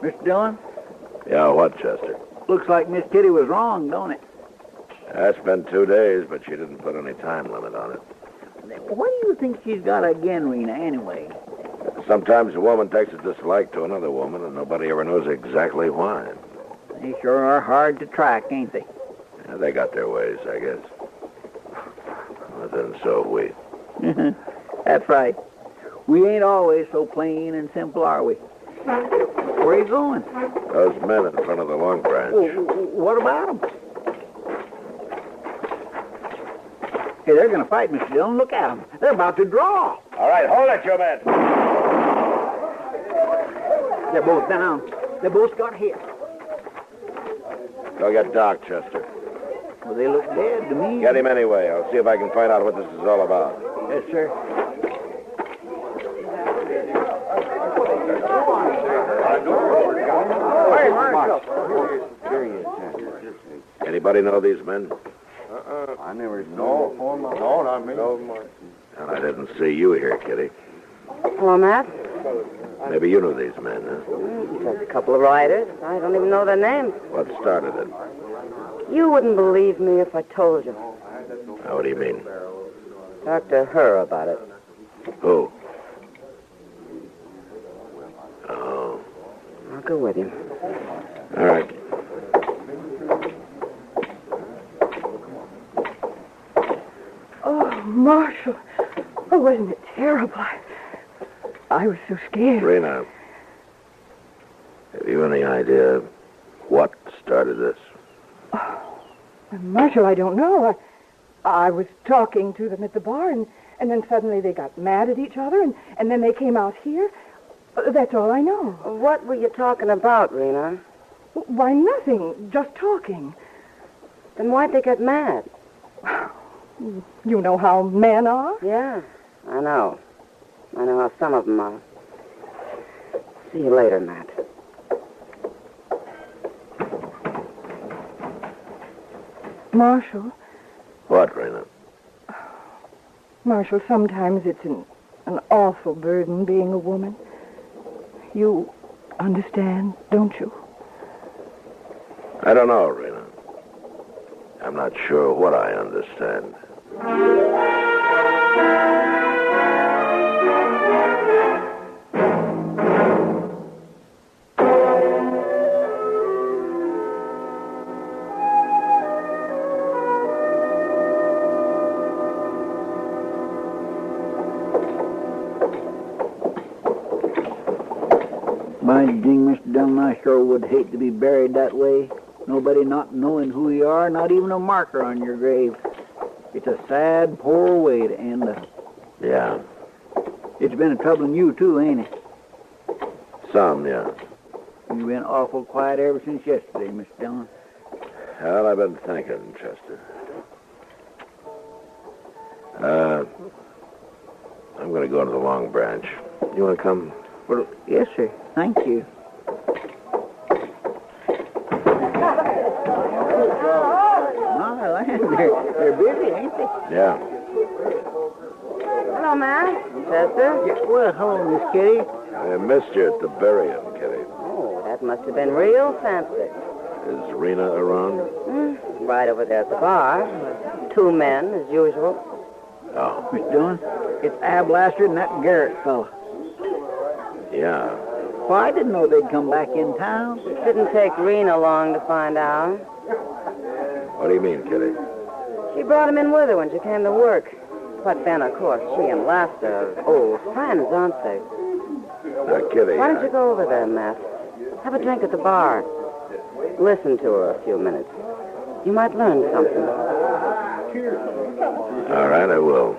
Mr. Dillon? Yeah, what, Chester? Looks like Miss Kitty was wrong, don't it? That's been 2 days, but she didn't put any time limit on it. What do you think she's got again, Rena, anyway? Sometimes a woman takes a dislike to another woman, and nobody ever knows exactly why. They sure are hard to track, ain't they? Yeah, they got their ways, I guess. But then so have we. That's right. We ain't always so plain and simple, are we? Where are you going? Those men in front of the Long Branch. What about them? Hey, they're going to fight, Mr. Dillon. Look at them. They're about to draw. All right, hold it, you men. They're both down. They both got hit. Go get Doc, Chester. Well, they look dead to me. Get him anyway. I'll see if I can find out what this is all about. Yes, sir. Anybody know these men? I never saw. No, not me. And I didn't see you here, Kitty. Hello, Matt. Maybe you knew these men, huh? Just a couple of riders. I don't even know their names. What started it? You wouldn't believe me if I told you. Now, what do you mean? Talk to her about it. Who? Oh. I'll go with you. All right. Oh, Marshal. Oh, wasn't it terrible? I was so scared. Rena, have you any idea what started this? Marshal, I don't know. I was talking to them at the bar, and then suddenly they got mad at each other, and then they came out here. That's all I know. What were you talking about, Rena? Why, nothing. Just talking. Then why'd they get mad? You know how men are? Yeah, I know. I know how some of them are. See you later, Matt. Marshal. What, Rena? Marshal, sometimes it's an awful burden being a woman. You understand, don't you? I don't know, Rena. I'm not sure what I understand. My ding, Mr. Dillon, I sure would hate to be buried that way. Nobody not knowing who you are, not even a marker on your grave. It's a sad, poor way to end up. Yeah. It's been a troubling you, too, ain't it? Some, yeah. You've been awful quiet ever since yesterday, Mr. Dillon. Well, I've been thinking, Chester. I'm going to go to the Long Branch. You want to come? Well, yes, sir. Thank you. My land, they're busy, ain't they? Yeah. Hello, Matt. Chester? Yeah, well, hello, Miss Kitty. I missed you at the burying, Kitty. Oh, that must have been real fancy. Is Rena around? Right over there at the bar. 2 men, as usual. Oh. Mr. Dillon, it's Ab Laster and that Garrett fella. Yeah. Well, I didn't know they'd come back in town. It didn't take Rena long to find out. What do you mean, Kitty? She brought him in with her when she came to work. But then, of course, she and Laster are old friends, aren't they? Kitty. Why don't you go over there, Matt? Have a drink at the bar. Listen to her a few minutes. You might learn something. All right, I will.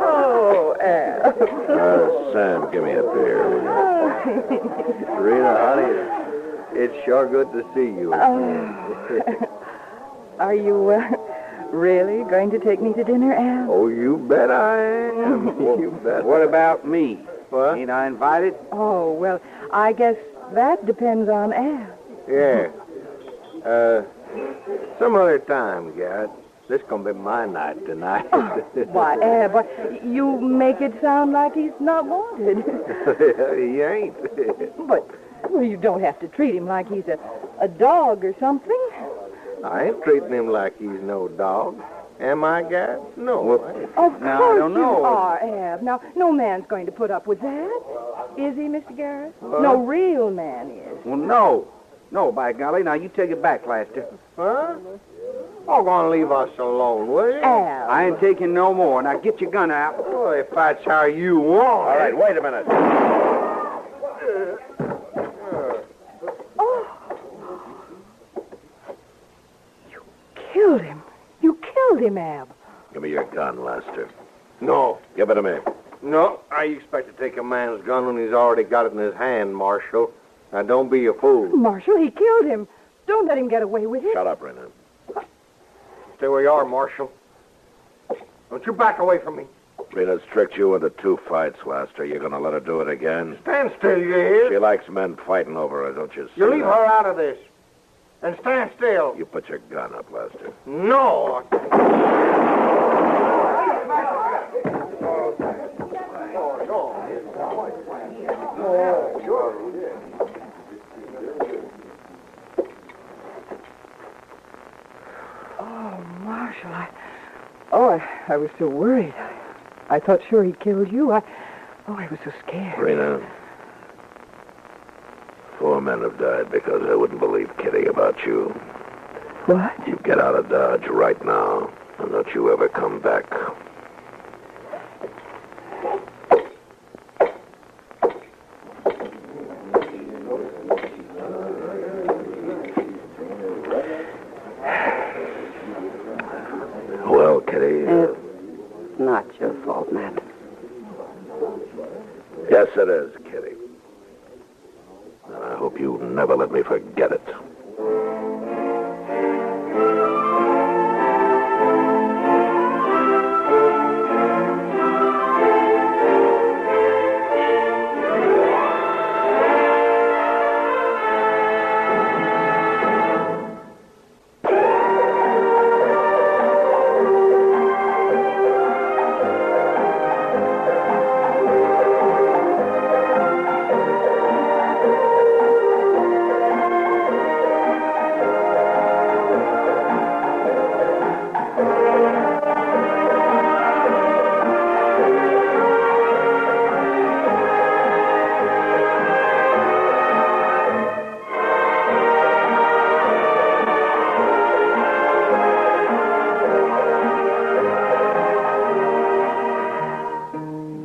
Oh, Al. Sam, give me a beer. Rena, honey, it's sure good to see you. Are you really going to take me to dinner, Al? Oh, you bet I am. You bet. What about me? What? Ain't I invited? Oh, well, I guess that depends on Al. Yeah. Some other time, Garrett. This gonna be my night tonight. Why, Al, but you make it sound like he's not wanted. He ain't. But, well, you don't have to treat him like he's a dog or something. I ain't treating him like he's no dog. Am I, Garrett? No. I ain't. Of Now, course I don't know. you are, Ab. Now, no man's going to put up with that. Is he, Mr. Garrett? What? No real man is. Well, no. No, by golly. Now, you take it back, Laster. Huh? Oh, gonna leave us alone, will you? Al. I ain't taking no more. Now, get your gun out. Well, if that's how you want. All right, wait a minute. Killed him. You killed him, Ab. Give me your gun, Lester. No. Give it to me. No, I expect to take a man's gun when he's already got it in his hand, Marshal. Now, don't be a fool. Marshal, he killed him. Don't let him get away with it. Shut up, Rena. Stay where you are, Marshal. Don't you back away from me. Rena's tricked you into 2 fights, Lester. You're going to let her do it again? Stand still, you hear? She likes men fighting over her, don't you see? You leave that? her out of this. And stand still. You put your gun up, Lester. No. Oh, Marshal, I was so worried. I thought sure he killed you. I was so scared. Rena, 4 men have died because I wouldn't believe Kitty about you. What? You get out of Dodge right now, and don't you ever come back. Well, Kitty. It's not your fault, Matt. Yes, it is, Kitty. And I hope you never let me forget it.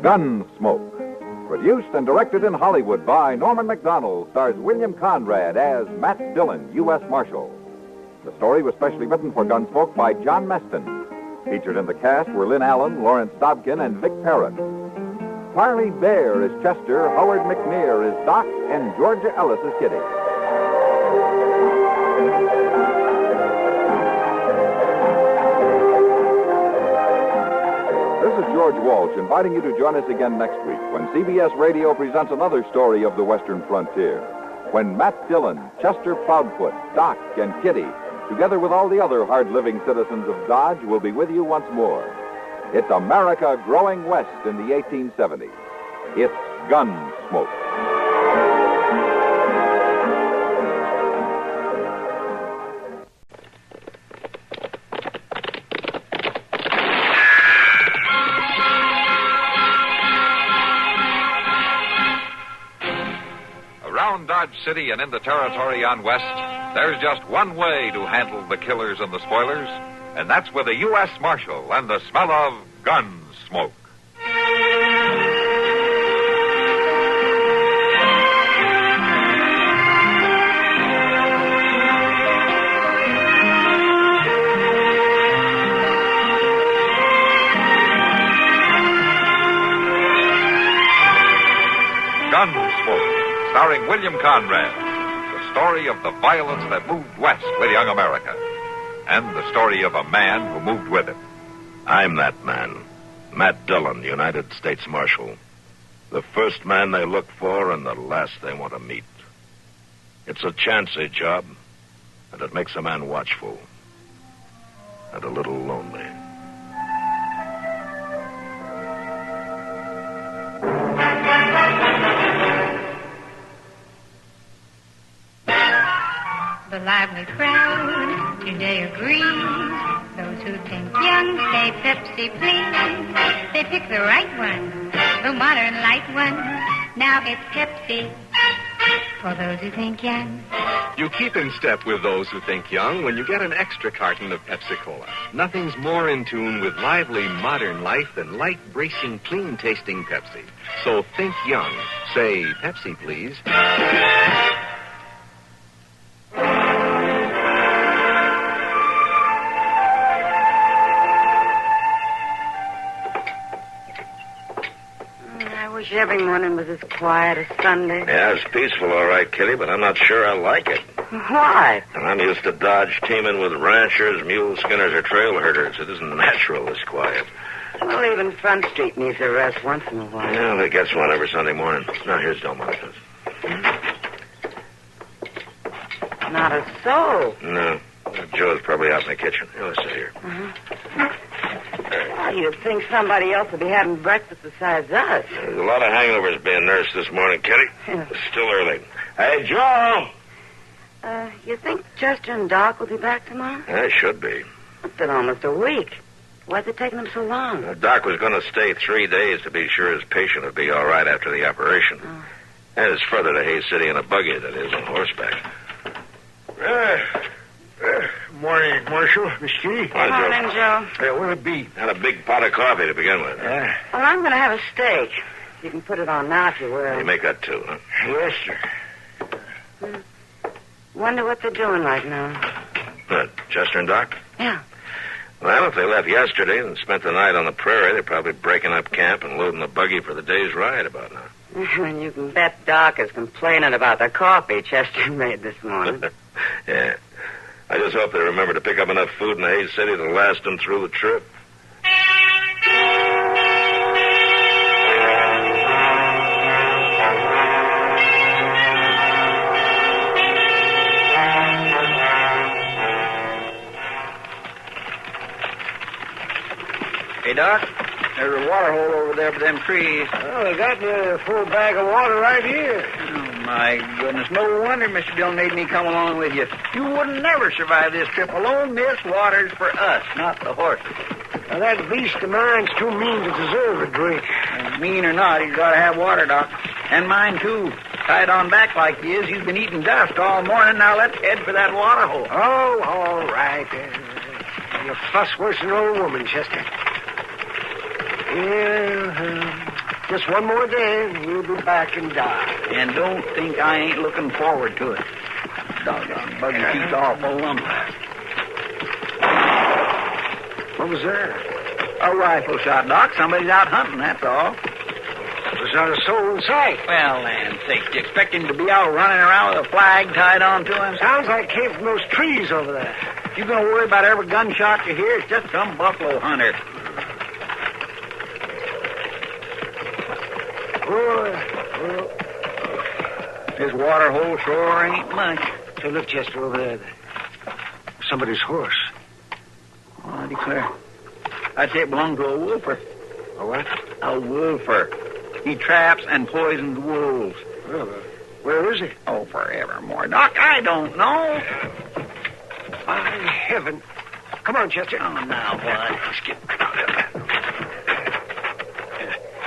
GUNSMOKE. Produced and directed in Hollywood by Norman Macdonald, stars William Conrad as Matt Dillon, U.S. Marshal. The story was specially written for GUNSMOKE by John Meston. Featured in the cast were Lynn Allen, Lawrence Dobkin, and Vic Perrin. Parley Bear is Chester, Howard McNear is Doc, and Georgia Ellis is Kitty. This is George Walsh inviting you to join us again next week when CBS Radio presents another story of the Western frontier. When Matt Dillon, Chester Proudfoot, Doc, and Kitty, together with all the other hard-living citizens of Dodge, will be with you once more. It's America growing west in the 1870s. It's GUNSMOKE. Around Dodge City and in the territory on West, there's just one way to handle the killers and the spoilers, and that's with a U.S. Marshal and the smell of gun smoke. Gunsmoke, starring William Conrad. The story of the violence that moved west with young America. And the story of a man who moved with it. I'm that man. Matt Dillon, United States Marshal. The first man they look for and the last they want to meet. It's a chancy job, and it makes a man watchful. And a little lonely. The lively crowd today agrees. Those who think young say Pepsi, please. They pick the right one, the modern light one. Now it's Pepsi for those who think young. You keep in step with those who think young when you get an extra carton of Pepsi-Cola. Nothing's more in tune with lively, modern life than light, bracing, clean-tasting Pepsi. So think young. Say Pepsi, please. I wish every morning was as quiet as Sunday. Yeah, it's peaceful, all right, Kitty, but I'm not sure I like it. Why? And I'm used to Dodge teaming with ranchers, mule skinners, or trail herders. It isn't natural, this quiet. Well, even Front Street needs a rest once in a while. Yeah, they gets one every Sunday morning. Now, here's Delmonte's. Not a soul. No. Joe's probably out in the kitchen. Here, let's sit here. Well, you'd think somebody else would be having breakfast besides us. There's a lot of hangovers being nursed this morning, Kitty. It's still early. Hey, Joe! You think Chester and Doc will be back tomorrow? Yeah, it should be. It's been almost a week. Why's it taking them so long? Doc was going to stay 3 days to be sure his patient would be all right after the operation. And it's further to Hayes City in a buggy than it is on horseback. Morning, Marshal. Miss Kitty. Morning, Joe. Hey, what'll it be? Had a big pot of coffee to begin with. Well, I'm going to have a steak. You can put it on now if you will. You make that too, huh? Yes, sir. Wonder what they're doing right now. What, Chester and Doc? Yeah. Well, if they left yesterday and spent the night on the prairie, they're probably breaking up camp and loading the buggy for the day's ride about now. And you can bet Doc is complaining about the coffee Chester made this morning. Yeah. I just hope they remember to pick up enough food in Hayes City to last them through the trip. Hey, Doc, there's a water hole over there by them trees. Oh, I got a full bag of water right here. Oh, my goodness. No wonder Mr. Dillon made me come along with you. You wouldn't never survive this trip alone. This water's for us, not the horses. Now, that beast of mine's too mean to deserve a drink. Mean or not, he's got to have water, Doc. And mine, too. Tied on back like he is, he's been eating dust all morning. Now let's head for that water hole. Oh, all right. You fuss worse than an old woman, Chester. Yeah, just one more day, and we'll be back in Dodge. And don't think I ain't looking forward to it. Doggone buggy teeth awful lump. What was that? A rifle shot, Doc. Somebody's out hunting, that's all. There's not a soul in sight. Well, land sakes, you expect him to be out running around with a flag tied onto him? Sounds like it came from those trees over there. If you're going to worry about every gunshot you hear, it's just some buffalo hunter. This water hole sure ain't much. Hey, look, Chester, over there. Somebody's horse. Oh, I declare. I'd say it belonged to a wolfer. A what? A wolfer. He traps and poisons wolves. Well, where is he? Oh, forevermore. Doc, I don't know. By heaven. Come on, Chester. Oh, now what? Let's get out of there.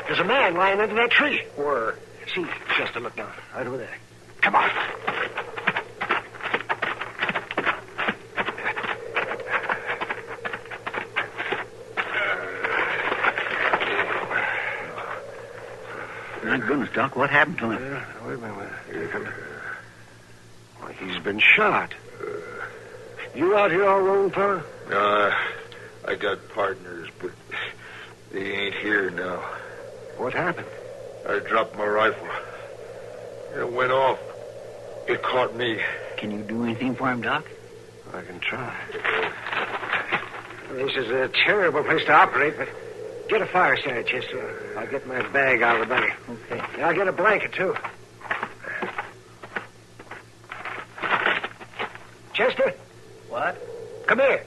There's a man lying under that tree. Where? See, Chester, look down. Right over there. Come on. My goodness, Doc, what happened to him? Wait a minute. Here he comes. Why, he's been shot. You out here all alone, fella? No, I got partners, but they ain't here now. What happened? I dropped my rifle. It went off. It caught me. Can you do anything for him, Doc? I can try. This is a terrible place to operate, but get a fire started, Chester. I'll get my bag out of the buggy. Okay. And I'll get a blanket, too. Chester? What? Come here.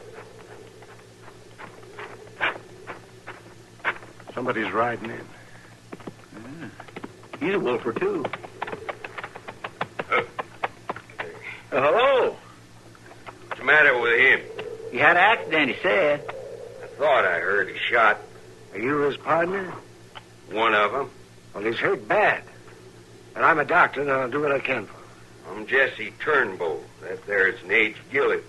Somebody's riding in. He's a wolfer, too. Hello. What's the matter with him? He had an accident, he said. I thought I heard he shot. Are you his partner? One of them. Well, he's hurt bad. And I'm a doctor, and I'll do what I can for him. I'm Jesse Turnbull. That there's Nate Gillett.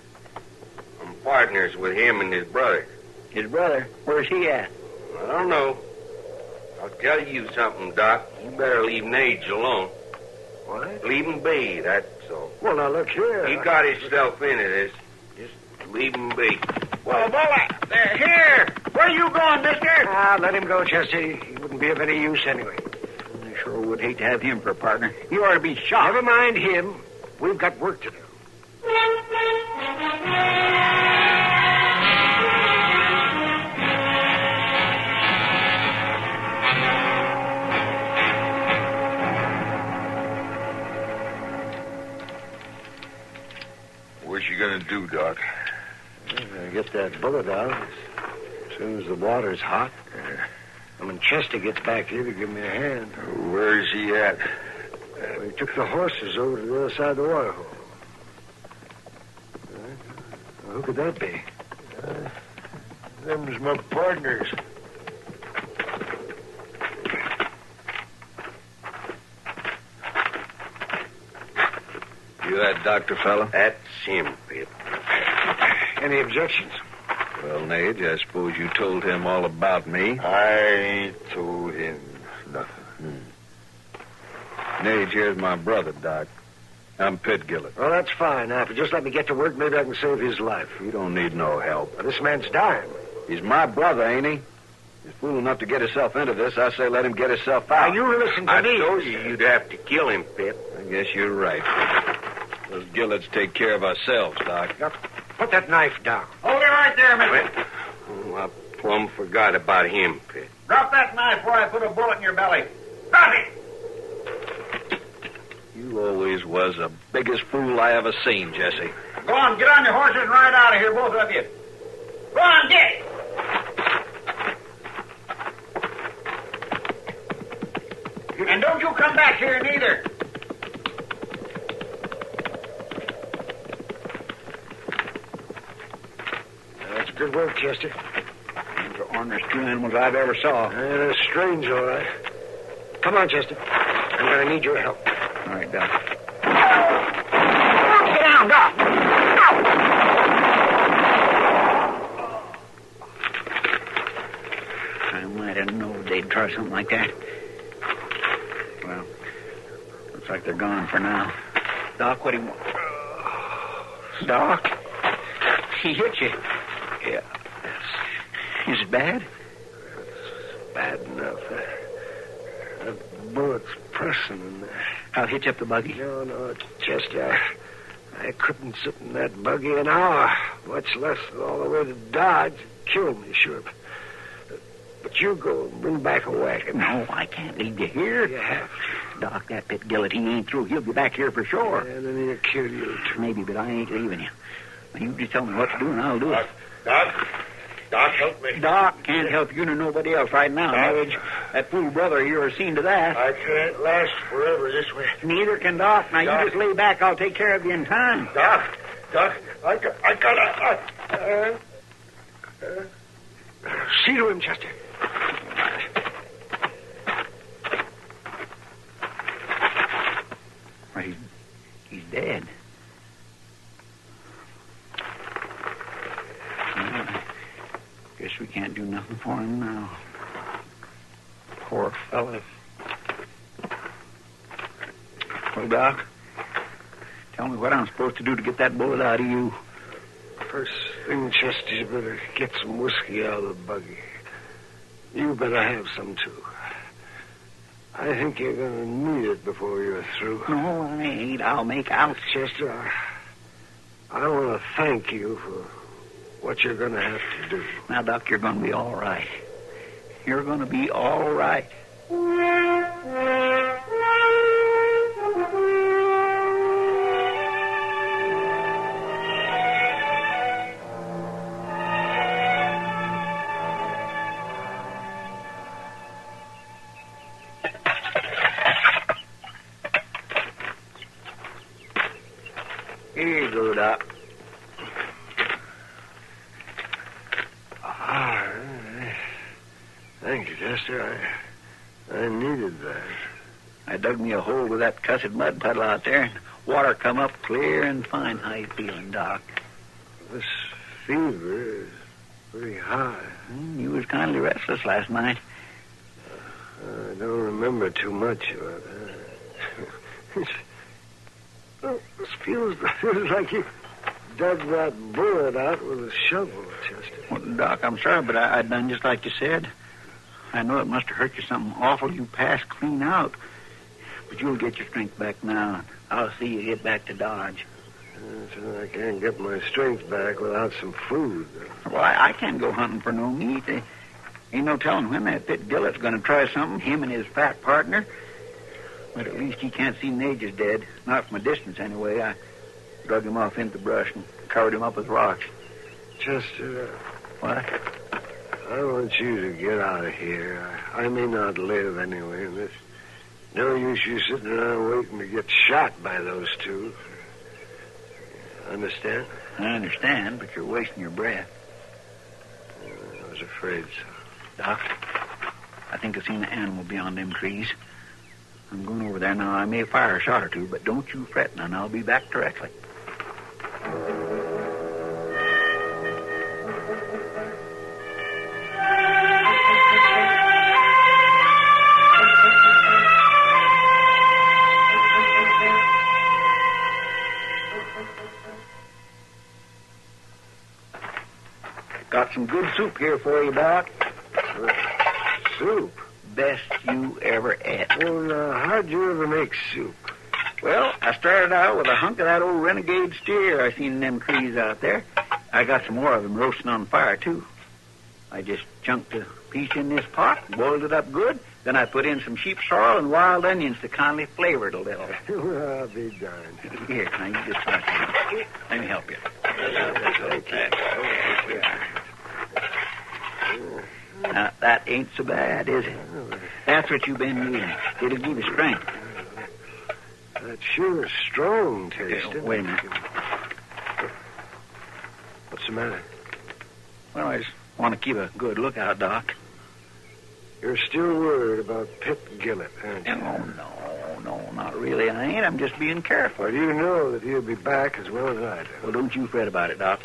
I'm partners with him and his brother. His brother? Where's he at? I don't know. I'll tell you something, Doc. You better leave Nate alone. What? Leave him be, that's all. Well, now, look here. He got himself into this. Just leave him be. Well, Bola, they're here. Where you going, mister? Ah, let him go, Chester. He wouldn't be of any use anyway. I sure would hate to have him for a partner. He ought to be shot. Never mind him. We've got work to do. What's you gonna do, Doc? Get that bullet out as soon as the water's hot. When Chester gets back here to give me a hand. Where's he at? We took the horses over to the other side of the water hole. Who could that be? Them's my partners. You that doctor fella? That's him, Pip. Any objections? Well, Nate, I suppose you told him all about me. I ain't told him nothing. Nate, here's my brother, Doc. I'm Pit Gillett. Well, that's fine. Now, if you just let me get to work, maybe I can save his life. You don't need no help. Now, this man's dying. He's my brother, ain't he? He's fool enough to get himself into this. I say let him get himself out. Now, you listen to me. I told you you'd have to kill him, Pip. I guess you're right. Those Gillets take care of ourselves, Doc. Now, put that knife down. Hold it right there, mister. Oh, I plumb forgot about him, Pit. Drop that knife before I put a bullet in your belly. Drop it! You always was the biggest fool I ever seen, Jesse. Go on, get on your horses and ride out of here, both of you. Go on, get! And don't you come back here neither. That's good work, Chester. Those are honest two animals I've ever saw. They're strange, all right. Come on, Chester. I'm going to need your help. All right, Doc. Get down, Doc. I might have known they'd try something like that. Well, looks like they're gone for now. Doc, what do you want? Doc? He hit you. Yeah. Is it bad? It's bad enough. That bullet's pressing in there. I'll hitch up the buggy. No, Chester. I couldn't sit in that buggy an hour, much less all the way to Dodge. It'd kill me, sure. But you go and bring back a wagon. No, I can't leave you here. You have to. Doc, that Pit Gillett, he ain't through. He'll be back here for sure. Yeah, then he'll kill you, too. Maybe, but I ain't leaving you. Now, you just tell me what to do, and I'll do it. Doc, help me. Doc can't help you nor nobody else right now, Midge. That fool brother of yours seen to that. I can't last forever this way. Neither can Doc. Now, you just lay back. I'll take care of you in time. Doc, I gotta... See to him, Chester. Well, looking for him now. Poor fella. Well, Doc, tell me what I'm supposed to do to get that bullet out of you. First thing, Chester, you better get some whiskey out of the buggy. You better have some, too. I think you're going to need it before you're through. No, I ain't. I'll make out. Chester, I want to thank you for what you're going to have to do. Now, Doc, you're going to be all right. You're going to be all right. Here you go, Doc. Thank you, Chester. I needed that. I dug me a hole with that cussed mud puddle out there, and water come up clear and fine. How you feeling, Doc? This fever is pretty high. You was kindly restless last night. I don't remember too much about that. This feels like you dug that bullet out with a shovel, Chester. Well, Doc, I'm sorry, but I done just like you said. I know it must have hurt you something awful. You passed clean out. But you'll get your strength back now. I'll see you get back to Dodge. So I can't get my strength back without some food. Well, I can't go hunting for no meat. Ain't no telling when that Pit Gillet's going to try something, him and his fat partner. But at least he can't see Nage is dead. Not from a distance, anyway. I drug him off into the brush and covered him up with rocks. Chester. What? I want you to get out of here. I may not live anyway. There's no use you sitting around waiting to get shot by those two. Understand? I understand, but you're wasting your breath. I was afraid so. Doc, I think I seen an animal beyond them trees. I'm going over there now. I may fire a shot or two, but don't you fret none. I'll be back directly. Got some good soup here for you, Doc. Soup? Best you ever ate. Well, how'd you ever make soup? Well, I started out with a hunk of that old renegade steer I seen in them trees out there. I got some more of them roasting on fire, too. I just chunked a piece in this pot, boiled it up good, then I put in some sheep sorrel and wild onions to kindly flavor it a little. Well, I'll be darned. Here, now you just try some. Let me help you. Now, that ain't so bad, is it? That's what you've been needing. It'll give you strength. That's sure strong tasting. Wait a minute. What's the matter? Well, I just want to keep a good lookout, Doc. You're still worried about Pit Gillett, aren't you? No, not really. I ain't. I'm just being careful. Well, you know that he'll be back as well as I do. Well, don't you fret about it, Doc.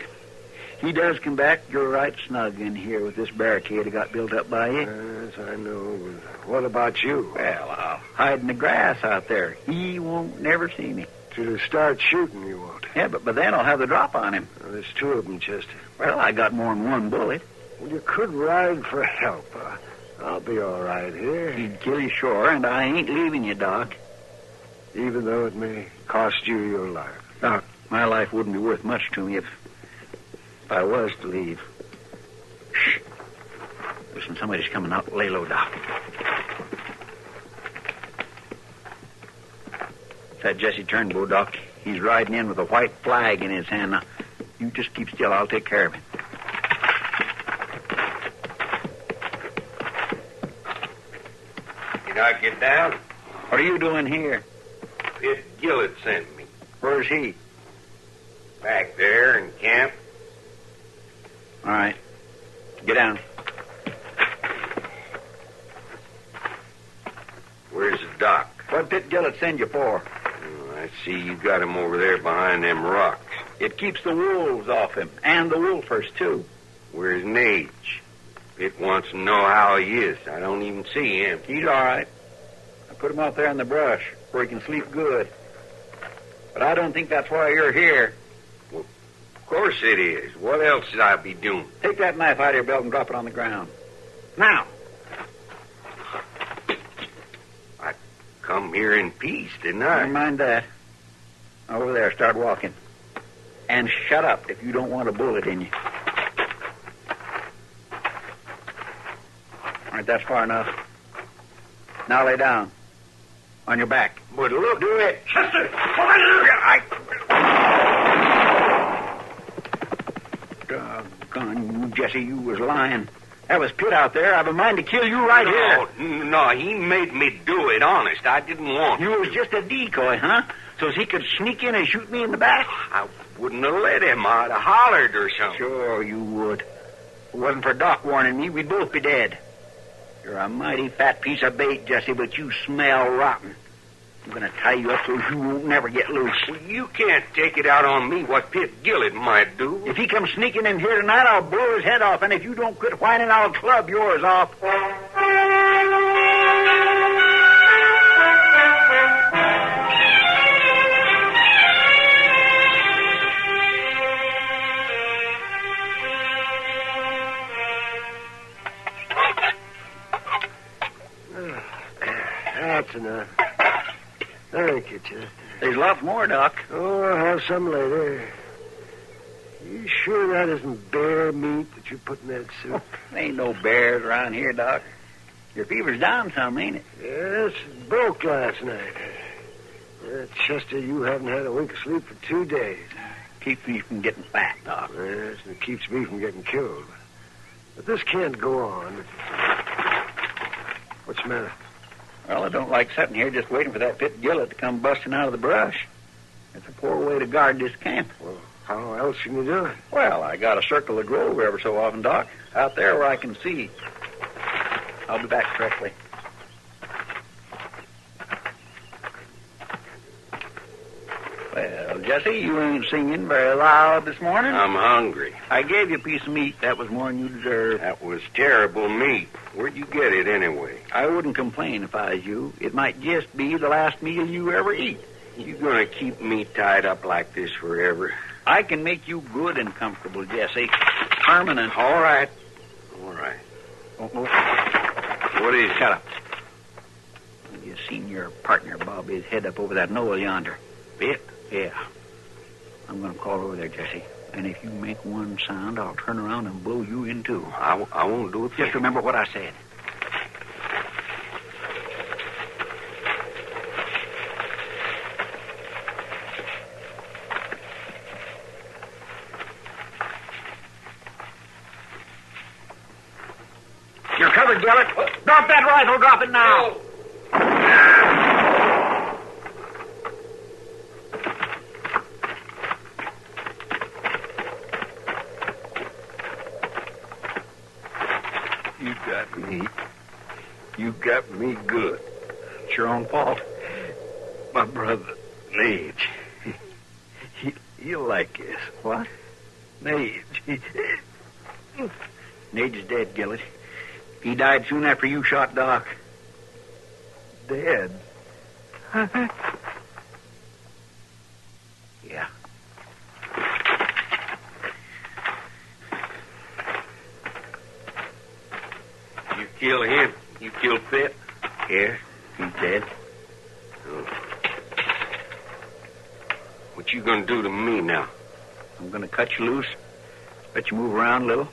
He does come back, you're right snug in here with this barricade I got built up by you. Yes, I know. But what about you? Well, I'll hide in the grass out there. He won't never see me. To start shooting, you won't. Yeah, but then I'll have the drop on him. Well, there's two of them, Chester. Well, I got more than one bullet. Well, you could ride for help. I'll be all right here. He'd kill you sure, and I ain't leaving you, Doc. Even though it may cost you your life. Doc, my life wouldn't be worth much to me if I was to leave. Shh. Listen, somebody's coming out. Lay low, Doc. It's that Jesse Turnbow, Doc. He's riding in with a white flag in his hand. Now, you just keep still. I'll take care of him. Can I get down? What are you doing here? Pit Gillett sent me. Where's he? Back there in camp. All right. Get down. Where's the doc? What Pit Gillett send you for? Oh, I see you got him over there behind them rocks. It keeps the wolves off him, and the wolfers, too. Where's Nage? Pitt wants to know how he is. I don't even see him. He's all right. I put him out there in the brush where he can sleep good. But I don't think that's why you're here. Well, of course it is. What else should I be doing? Take that knife out of your belt and drop it on the ground. Now. I come here in peace, didn't I? Never mind that. Over there, start walking. And shut up if you don't want a bullet in you. All right, that's far enough. Now lay down. On your back. But look. Do it. Chester! Doggone you, Jesse, you was lying. That was Pitt out there. I've a mind to kill you right here. No, he made me do it, honest. I didn't want You was just a decoy, huh? So he could sneak in and shoot me in the back? I wouldn't have let him. I'd have hollered or something. Sure you would. If it wasn't for Doc warning me, we'd both be dead. You're a mighty fat piece of bait, Jesse, but you smell rotten. I'm going to tie you up so you won't never get loose. Well, you can't take it out on me what Pitt Gillett might do. If he comes sneaking in here tonight, I'll blow his head off, and if you don't quit whining, I'll club yours off. That's enough. Thank you, Chester. There's lots more, Doc. Oh, I'll have some later. You sure that isn't bear meat that you put in that soup? There ain't no bears around here, Doc. Your fever's down some, ain't it? Yes, it broke last night. Chester, you haven't had a wink of sleep for 2 days. Keeps me from getting fat, Doc. Yes, and it keeps me from getting killed. But this can't go on. What's the matter? Well, I don't like sitting here just waiting for that Pitt Gillett to come busting out of the brush. It's a poor way to guard this camp. Well, how else can you do it? Well, I got to circle the grove ever so often, Doc. Out there where I can see. I'll be back directly. Well, Jesse, you ain't singing very loud this morning. I'm hungry. I gave you a piece of meat. That was more than you deserved. That was terrible meat. Where'd you get it anyway? I wouldn't complain if I was you. It might just be the last meal you ever eat. You gonna keep me tied up like this forever? I can make you good and comfortable, Jesse. Permanent. All right. All right. What is it? Shut up. You seen your partner bob his head up over that knoll yonder? Pitt? Yeah. I'm going to call over there, Jesse. And if you make one sound, I'll turn around and blow you in two. I won't do it. Just remember what I said. You're covered, Gillett. Drop that rifle. Drop it now. You got me good. It's your own fault. My brother, Nage. He'll like this. What? Nage. Nage's dead, Gillett. He died soon after you shot Doc. Dead? Yeah. You kill him? You kill Pitt? Yeah, he's dead. Oh. What you gonna do to me now? I'm gonna cut you loose. Let you move around a little.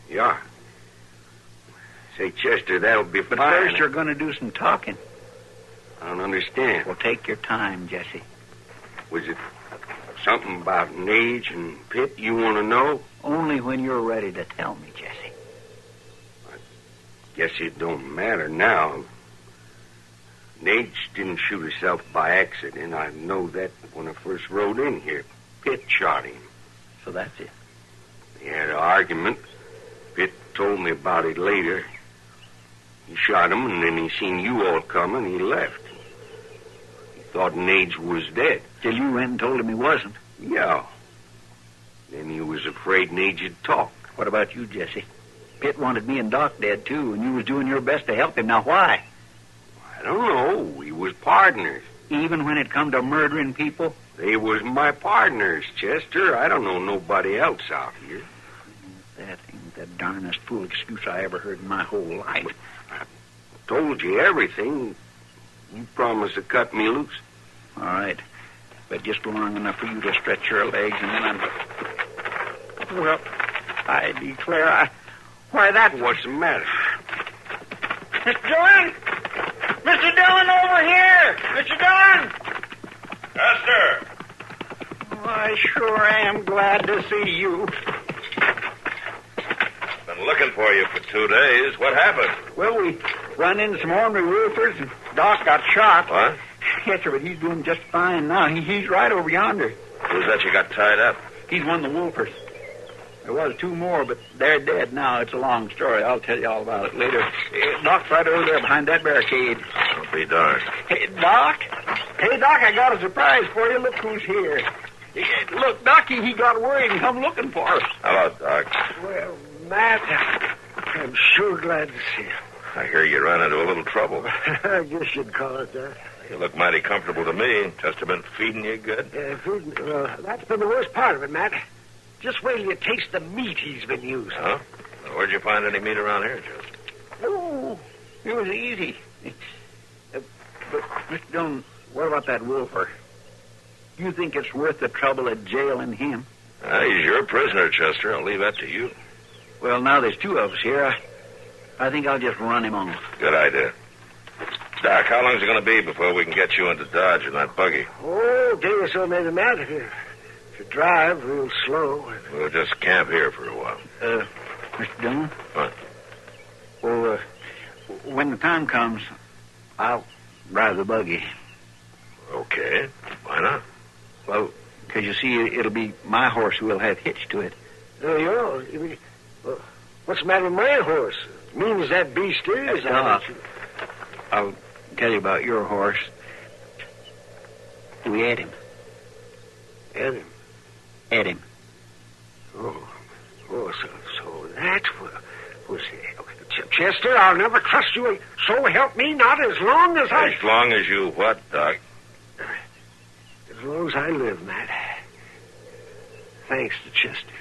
Yeah. Say, Chester, that'll be fine. But first you're gonna do some talking. I don't understand. Well, take your time, Jesse. Was it something about Nage and Pitt you want to know? Only when you're ready to tell me, Jesse. Guess it don't matter now. Nage didn't shoot himself by accident. I know that when I first rode in here. Pitt shot him. So that's it. They had an argument. Pitt told me about it later. He shot him, and then he seen you all coming. He left. He thought Nage was dead. Till you went and told him he wasn't. Yeah. Then he was afraid Nage'd talk. What about you, Jesse? Pitt wanted me and Doc dead, too, and you was doing your best to help him. Now, why? I don't know. We was partners. Even when it come to murdering people? They was my partners, Chester. I don't know nobody else out here. That ain't the darnest fool excuse I ever heard in my whole life. I told you everything. You promised to cut me loose. All right. But just long enough for you to stretch your legs, and then I'm... Well, I declare Why, that... What's the matter? Mr. Dillon! Mr. Dillon, over here! Mr. Dillon! Chester! Oh, I sure am glad to see you. Been looking for you for 2 days. What happened? Well, we run into some ornery roofers, and Doc got shot. What? Yes, sir, but he's doing just fine now. He's right over yonder. Who's that you got tied up? He's one of the wolfers. There was 2 more, but they're dead now. It's a long story. I'll tell you all about it later. Doc's right over there behind that barricade. I'll be darned. Hey, Doc? Hey, Doc, I got a surprise for you. Look who's here. Look, Doc, he got worried and come looking for us. Hello, Doc. Well, Matt, I'm sure glad to see you. I hear you ran into a little trouble. I guess you'd call it that. You look mighty comfortable to me. Chester been feeding you good? Food, well, that's been the worst part of it, Matt. Just wait till you taste the meat he's been using. Huh? Well, where'd you find any meat around here, Chester? Oh, it was easy. But, Mr. Dillon, what about that wolfer? You think it's worth the trouble of jailing him? He's your prisoner, Chester. I'll leave that to you. Well, now there's 2 of us here. I think I'll just run him off. Good idea. Doc, how long's it going to be before we can get you into Dodge in that buggy? Oh, a day or so, maybe, Matt. If you drive real slow. We'll just camp here for a while. Mr. Dillon? What? Well, when the time comes, I'll drive the buggy. Okay. Why not? Well, because you see, it'll be my horse who will have hitched to it. Well, what's the matter with my horse? Mean as that beast is. I'll tell you about your horse. We ate him. Ate him? Ate him. Oh, so that was it. Chester, I'll never trust you. So help me, not as long as As long as you what, Doc? As long as I live, Matt. Thanks to Chester.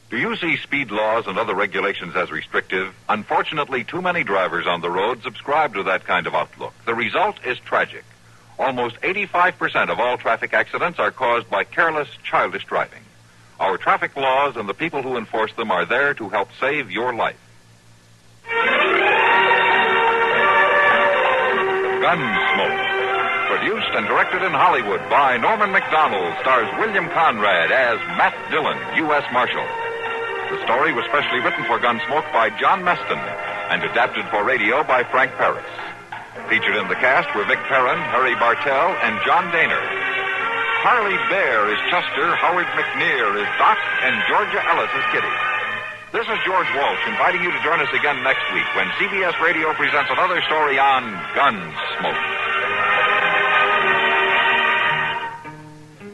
Do you see speed laws and other regulations as restrictive? Unfortunately, too many drivers on the road subscribe to that kind of outlook. The result is tragic. Almost 85% of all traffic accidents are caused by careless, childish driving. Our traffic laws and the people who enforce them are there to help save your life. Gunsmoke. Produced and directed in Hollywood by Norman Macdonald, stars William Conrad as Matt Dillon, U.S. Marshal. The story was specially written for Gunsmoke by John Meston and adapted for radio by Frank Paris. Featured in the cast were Vic Perrin, Harry Bartell, and John Daner. Harley Bear is Chester, Howard McNear is Doc, and Georgia Ellis is Kitty. This is George Walsh inviting you to join us again next week when CBS Radio presents another story on Gunsmoke.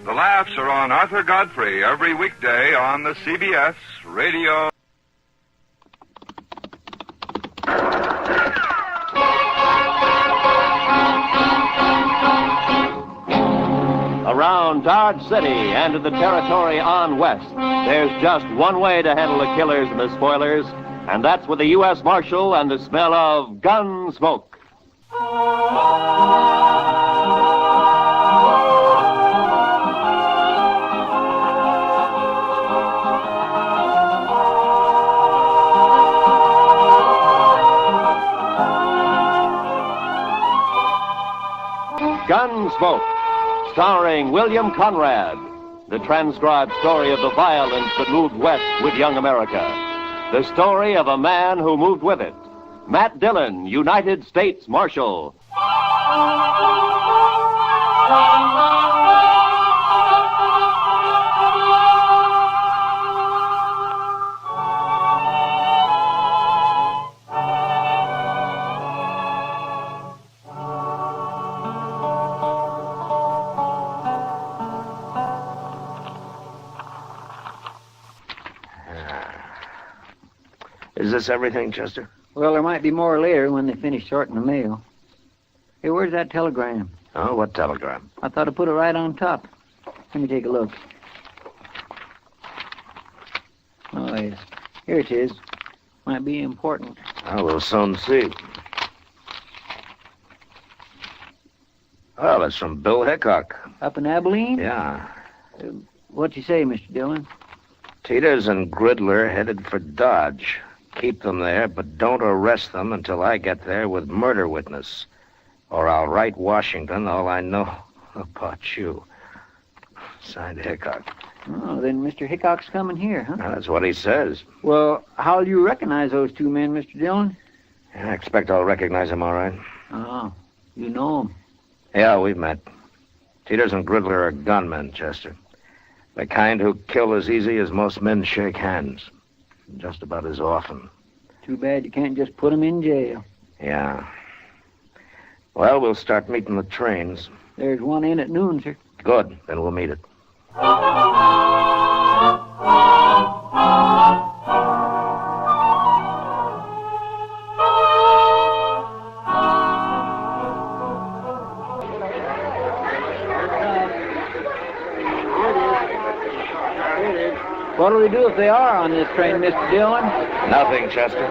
The Laughs are on Arthur Godfrey every weekday on the CBS Radio. Around Dodge City and in the territory on west, there's just one way to handle the killers and the spoilers, and that's with the U.S. Marshal and the smell of Gunsmoke. Gunsmoke, starring William Conrad, the transcribed story of the violence that moved west with young America. The story of a man who moved with it. Matt Dillon, United States Marshal. Is this everything, Chester? Well, there might be more later when they finish sorting the mail. Hey, where's that telegram? Oh, what telegram? I thought I put it right on top. Let me take a look. Oh, yes. Here it is. Might be important. Oh, we'll soon see. Well, it's from Bill Hickok. Up in Abilene? Yeah. What'd you say, Mr. Dillon? Teeters and Gridler headed for Dodge. Keep them there, but don't arrest them until I get there with murder witness. Or I'll write Washington all I know about you. Signed Hickok. Oh, then Mr. Hickok's coming here, huh? That's what he says. Well, how'll you recognize those two men, Mr. Dillon? Yeah, I expect I'll recognize him all right. Oh, you know them. Yeah, we've met. Teeters and Gridler are gunmen, Chester. The kind who kill as easy as most men shake hands. Just about as often. Too bad you can't just put them in jail. Yeah. Well, we'll start meeting the trains. There's one in at noon, sir. Good. Then we'll meet it. What'll we do if they are on this train, Mr. Dillon? Nothing, Chester.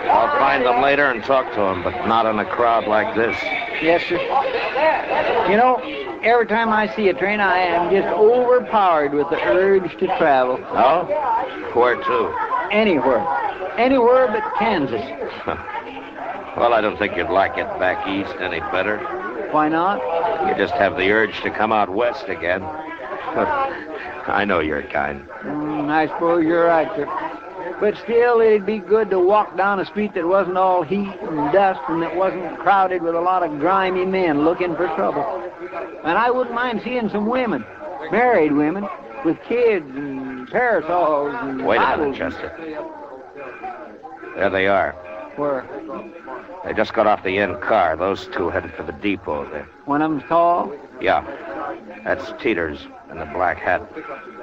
I'll find them later and talk to them, but not in a crowd like this. Yes, sir. You know, every time I see a train, I am just overpowered with the urge to travel. Oh? Where to? Anywhere. Anywhere but Kansas. Well, I don't think you'd like it back east any better. Why not? You just have the urge to come out west again. I know your kind. I suppose you're right, sir. But still, it'd be good to walk down a street that wasn't all heat and dust and that wasn't crowded with a lot of grimy men looking for trouble. And I wouldn't mind seeing some women, married women, with kids and parasols and Wait a Bibles. minute, Chester. There they are. Where? They just got off the end car. Those two headed for the depot there. One of them's tall? Yeah. That's Teeters in the black hat.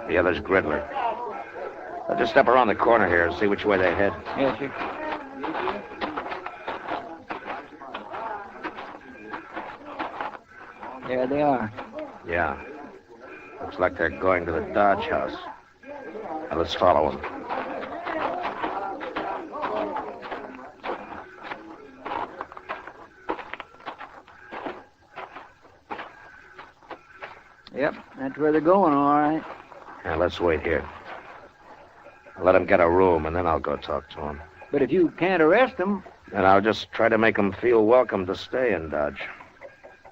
The other's Gridler. I'll just step around the corner here and see which way they head. Yes, sir. There they are. Yeah. Looks like they're going to the Dodge house. Now let's follow them. Yep, that's where they're going, all right. Now let's wait here. I'll let them get a room, and then I'll go talk to them. But if you can't arrest them... And I'll just try to make them feel welcome to stay in Dodge.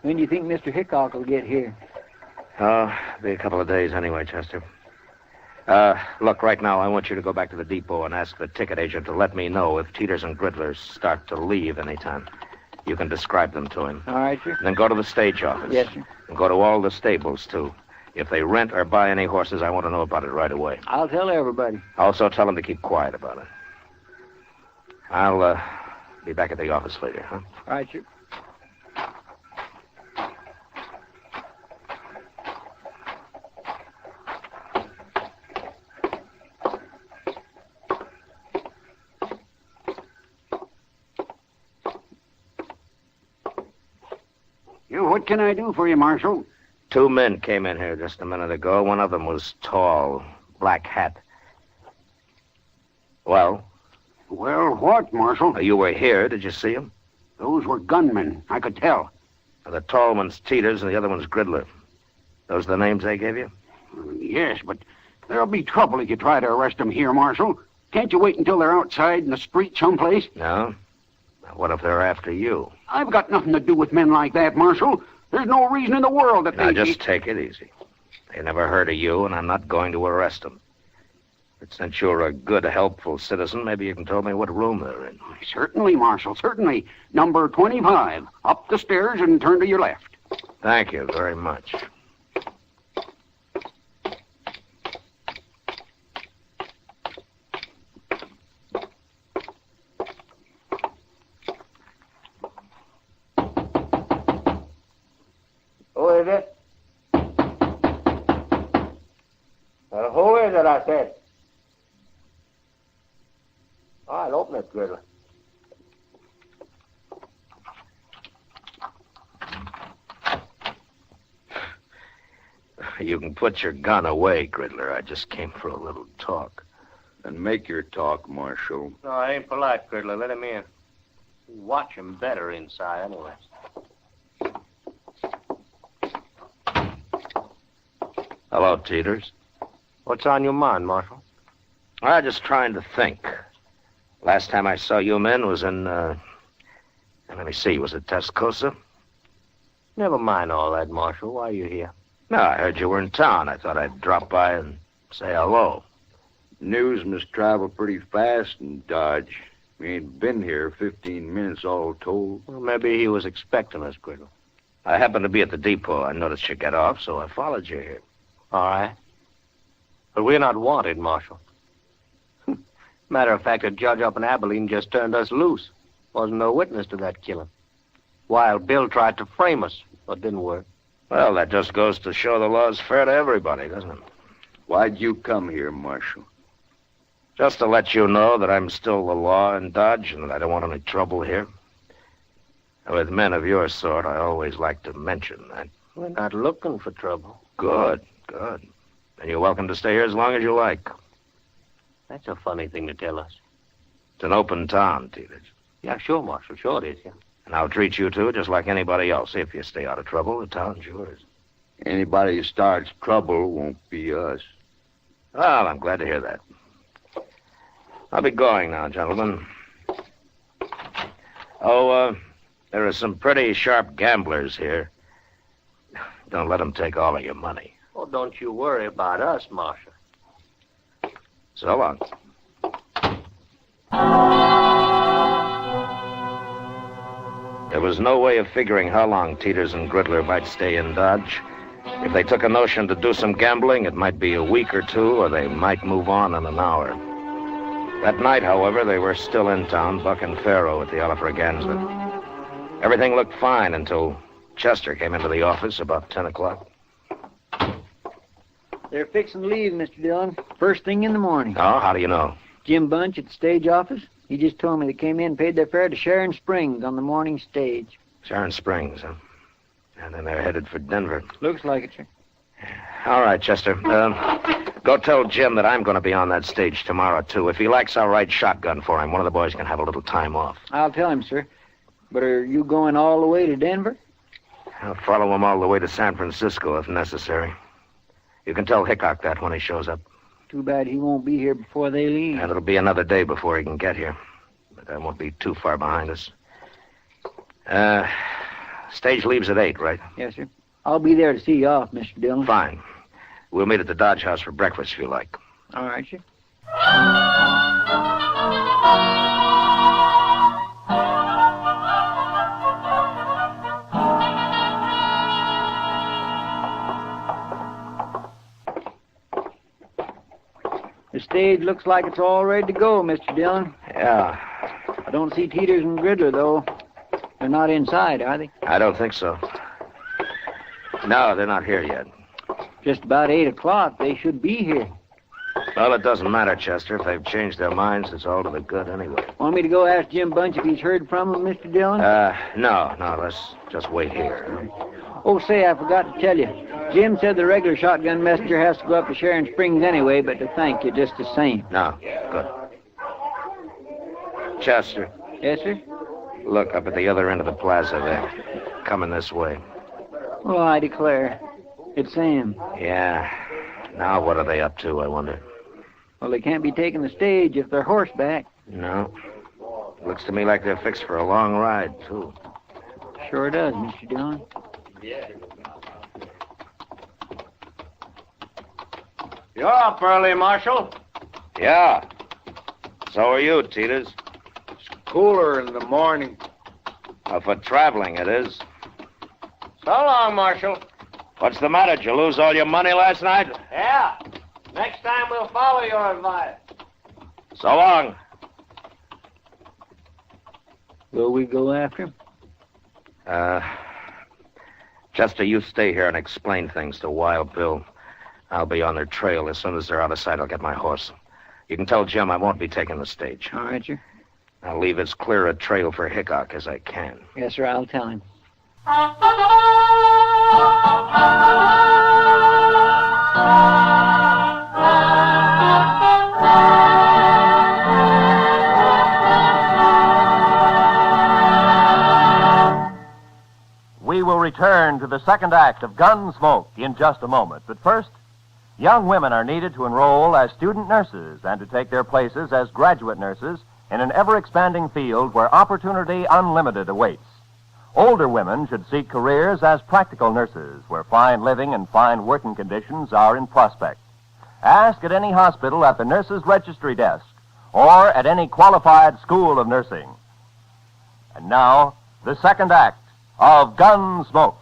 When do you think Mr. Hickok will get here? Oh, be a couple of days anyway, Chester. Look, right now, I want you to go back to the depot and ask the ticket agent to let me know if Teeters and Gridler start to leave anytime. You can describe them to him. All right, sir. Then go to the stage office. Yes, sir. And go to all the stables, too. If they rent or buy any horses, I want to know about it right away. I'll tell everybody. Also, tell them to keep quiet about it. I'll be back at the office later, huh? All right, sir. What can I do for you, Marshal? Two men came in here just a minute ago. One of them was tall, black hat. Well? Well, what, Marshal? You were here. Did you see him? Those were gunmen. I could tell. The tall one's Teeters and the other one's Gridler. Those the names they gave you? Yes, but there'll be trouble if you try to arrest them here, Marshal. Can't you wait until they're outside in the street someplace? No. What if they're after you? I've got nothing to do with men like that, Marshal. There's no reason in the world that Now, they... just take it easy. They never heard of you, and I'm not going to arrest them. But since you're a good, helpful citizen, maybe you can tell me what room they're in. Certainly, Marshal, certainly. Number 25. Up the stairs and turn to your left. Thank you very much. Who is it? Who is it, I said? All right, open it, Griddler. You can put your gun away, Griddler. I just came for a little talk. Then make your talk, Marshal. No, I ain't polite, Griddler. Let him in. Watch him better inside, anyway. Hello, Teeters. What's on your mind, Marshal? I'm just trying to think. Last time I saw you men was in, let me see, was it Tascosa? Never mind all that, Marshal. Why are you here? No, I heard you were in town. I thought I'd drop by and say hello. News must travel pretty fast in Dodge. We ain't been here 15 minutes all told. Well, maybe he was expecting us, Griddle. I happened to be at the depot. I noticed you get off, so I followed you here. All right. But we're not wanted, Marshal. Matter of fact, a judge up in Abilene just turned us loose. Wasn't no witness to that killing. Wild Bill tried to frame us, but didn't work. Well, that just goes to show the law's fair to everybody, doesn't it? Why'd you come here, Marshal? Just to let you know that I'm still the law in Dodge and that I don't want any trouble here. And with men of your sort, I always like to mention that. We're not looking for trouble. Good, good. And you're welcome to stay here as long as you like. That's a funny thing to tell us. It's an open town, Teeters. Yeah, sure, Marshal. Sure it is, yeah. And I'll treat you two just like anybody else. If you stay out of trouble, the town's yours. Anybody who starts trouble won't be us. Well, I'm glad to hear that. I'll be going now, gentlemen. Oh, there are some pretty sharp gamblers here. Don't let them take all of your money. Oh, don't you worry about us, Marshal. So long. There was no way of figuring how long Teeters and Griddler might stay in Dodge. If they took a notion to do some gambling, it might be a week or two, or they might move on in an hour. That night, however, they were still in town, bucking faro at the Alafraganza. Everything looked fine until Chester came into the office about 10 o'clock. They're fixing to leave, Mr. Dillon. First thing in the morning. Oh, how do you know? Jim Bunch at the stage office. He just told me they came in and paid their fare to Sharon Springs on the morning stage. Sharon Springs, huh? And then they're headed for Denver. Looks like it, sir. All right, Chester. Go tell Jim that I'm going to be on that stage tomorrow, too. If he likes, I'll ride shotgun for him. One of the boys can have a little time off. I'll tell him, sir. But are you going all the way to Denver? I'll follow him all the way to San Francisco if necessary. You can tell Hickok that when he shows up. Too bad he won't be here before they leave. And it'll be another day before he can get here. But that won't be too far behind us. Stage leaves at 8, right? Yes, sir. I'll be there to see you off, Mr. Dillon. Fine. We'll meet at the Dodge House for breakfast if you like. All right, sir. The stage looks like it's all ready to go, Mr. Dillon. Yeah. I don't see Teeters and Griddler, though. They're not inside, are they? I don't think so. No, they're not here yet. Just about 8 o'clock. They should be here. Well, it doesn't matter, Chester. If they've changed their minds, it's all to the good anyway. Want me to go ask Jim Bunch if he's heard from them, Mr. Dillon? No. Let's just wait here. Oh, say, I forgot to tell you. Jim said the regular shotgun messenger has to go up to Sharon Springs anyway, but to thank you just the same. No, good. Chester. Yes, sir? Look up at the other end of the plaza there. Coming this way. Oh, I declare. It's Sam. Yeah. Now what are they up to, I wonder? Well, they can't be taking the stage if they're horseback. No. Looks to me like they're fixed for a long ride, too. Sure does, Mr. Dillon. You're up early, Marshal. Yeah. So are you, Teeters. It's cooler in the morning. Well, for traveling, it is. So long, Marshal. What's the matter? Did you lose all your money last night? Yeah. Next time we'll follow your advice. So long. Will we go after him? Chester, you stay here and explain things to Wild Bill. I'll be on their trail. As soon as they're out of sight, I'll get my horse. You can tell Jim I won't be taking the stage. All right, sir. I'll leave as clear a trail for Hickok as I can. Yes, sir, I'll tell him. We will return to the second act of Gunsmoke in just a moment. But first, young women are needed to enroll as student nurses and to take their places as graduate nurses in an ever-expanding field where opportunity unlimited awaits. Older women should seek careers as practical nurses where fine living and fine working conditions are in prospect. Ask at any hospital at the nurses' registry desk or at any qualified school of nursing. And now, the second act of Gunsmoke.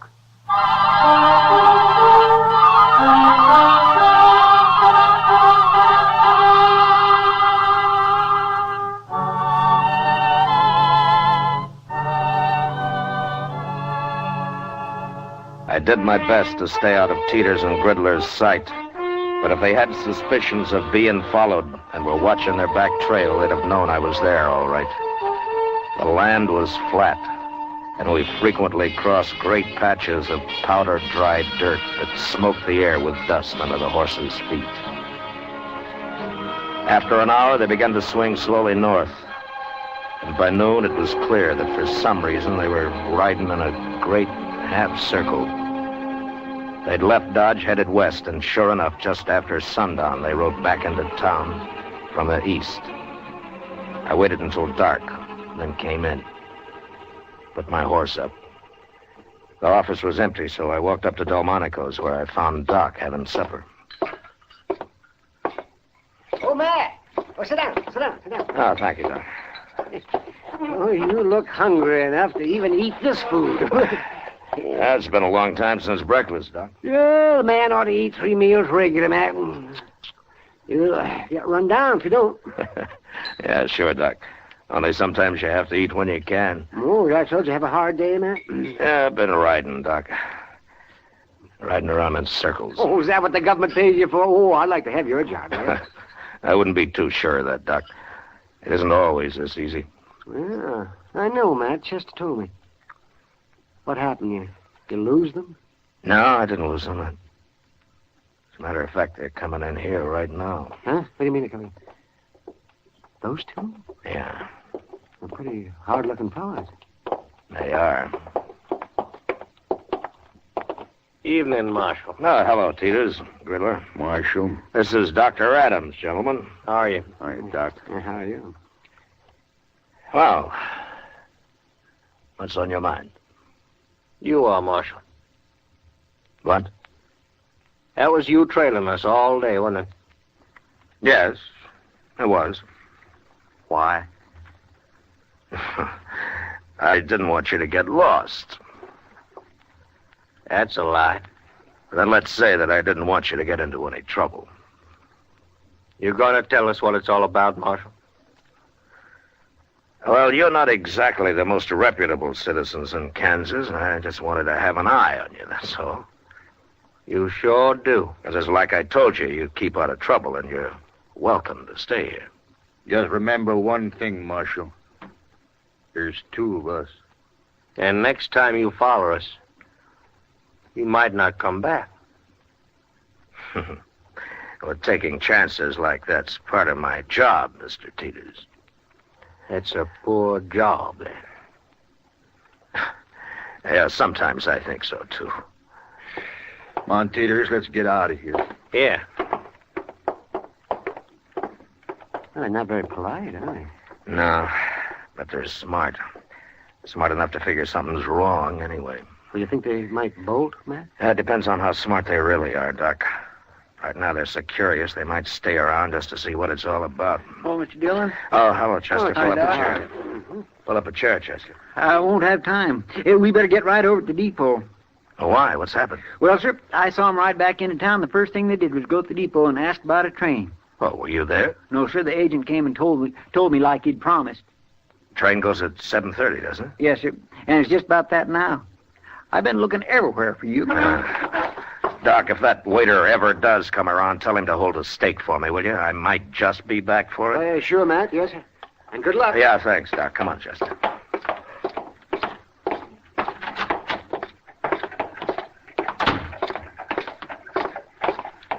I did my best to stay out of Teeter's and Gridler's sight. But if they had suspicions of being followed and were watching their back trail, they'd have known I was there, all right. The land was flat, and we frequently crossed great patches of powder-dried dirt that smoked the air with dust under the horses' feet. After an hour, they began to swing slowly north. And by noon, it was clear that for some reason they were riding in a great half-circle. They'd left Dodge, headed west, and sure enough, just after sundown, they rode back into town from the east. I waited until dark, then came in. Put my horse up. The office was empty, so I walked up to Delmonico's, where I found Doc having supper. Oh, Matt! Oh, sit down. Oh, thank you, Doc. Oh, you look hungry enough to even eat this food. Yeah, it's been a long time since breakfast, Doc. Yeah, a man ought to eat 3 meals regular, Matt. You'll get run down if you don't. Yeah, sure, Doc. Only sometimes you have to eat when you can. Oh, I told you have a hard day, Matt. Yeah, I've been riding, Doc. Riding around in circles. Oh, is that what the government pays you for? Oh, I'd like to have your job, man. I wouldn't be too sure of that, Doc. It isn't always this easy. Yeah, I know, Matt. Chester told me. What happened? You lose them? No, I didn't lose them. As a matter of fact, they're coming in here right now. Huh? What do you mean they're coming? Those two? Yeah. They're pretty hard-looking fellas. They are. Evening, Marshal. Oh, hello, Teeters. Gridler. Marshal. This is Dr. Adams, gentlemen. How are you? Hi, Doc. How are you? Well, what's on your mind? You are, Marshal. What? That was you trailing us all day, wasn't it? Yes, it was. Why? I didn't want you to get lost. That's a lie. Then let's say that I didn't want you to get into any trouble. You gonna tell us what it's all about, Marshal? Well, you're not exactly the most reputable citizens in Kansas, and I just wanted to have an eye on you, that's all. You sure do. Because like I told you, you keep out of trouble, and you're welcome to stay here. Just remember one thing, Marshal. There's two of us. And next time you follow us, you might not come back. Well, taking chances like that's part of my job, Mr. Teeters. It's a poor job, then. Yeah, sometimes I think so, too. Come on, Teeters, let's get out of here. Yeah. Well, they're not very polite, are they? No, but they're smart. Smart enough to figure something's wrong, anyway. Well, you think they might bolt, Matt? It depends on how smart they really are, Doc. Right now, they're so curious they might stay around just to see what it's all about. Oh, Mr. Dillon? Oh, hello, Chester. Pull up a Doc. chair. Pull up a chair, Chester. I won't have time. We better get right over to the depot. Oh, why? What's happened? Well, sir, I saw 'em ride back into town. The first thing they did was go to the depot and ask about a train. Oh, were you there? No, sir, the agent came and told me like he'd promised. Train goes at 7:30, doesn't it? Yes, sir. And it's just about that now. I've been looking everywhere for you. Doc, Doc, if that waiter ever does come around, tell him to hold a steak for me, will you? I might just be back for it. Sure, Matt. Yes, sir. And good luck. Yeah, thanks, Doc. Come on, Chester.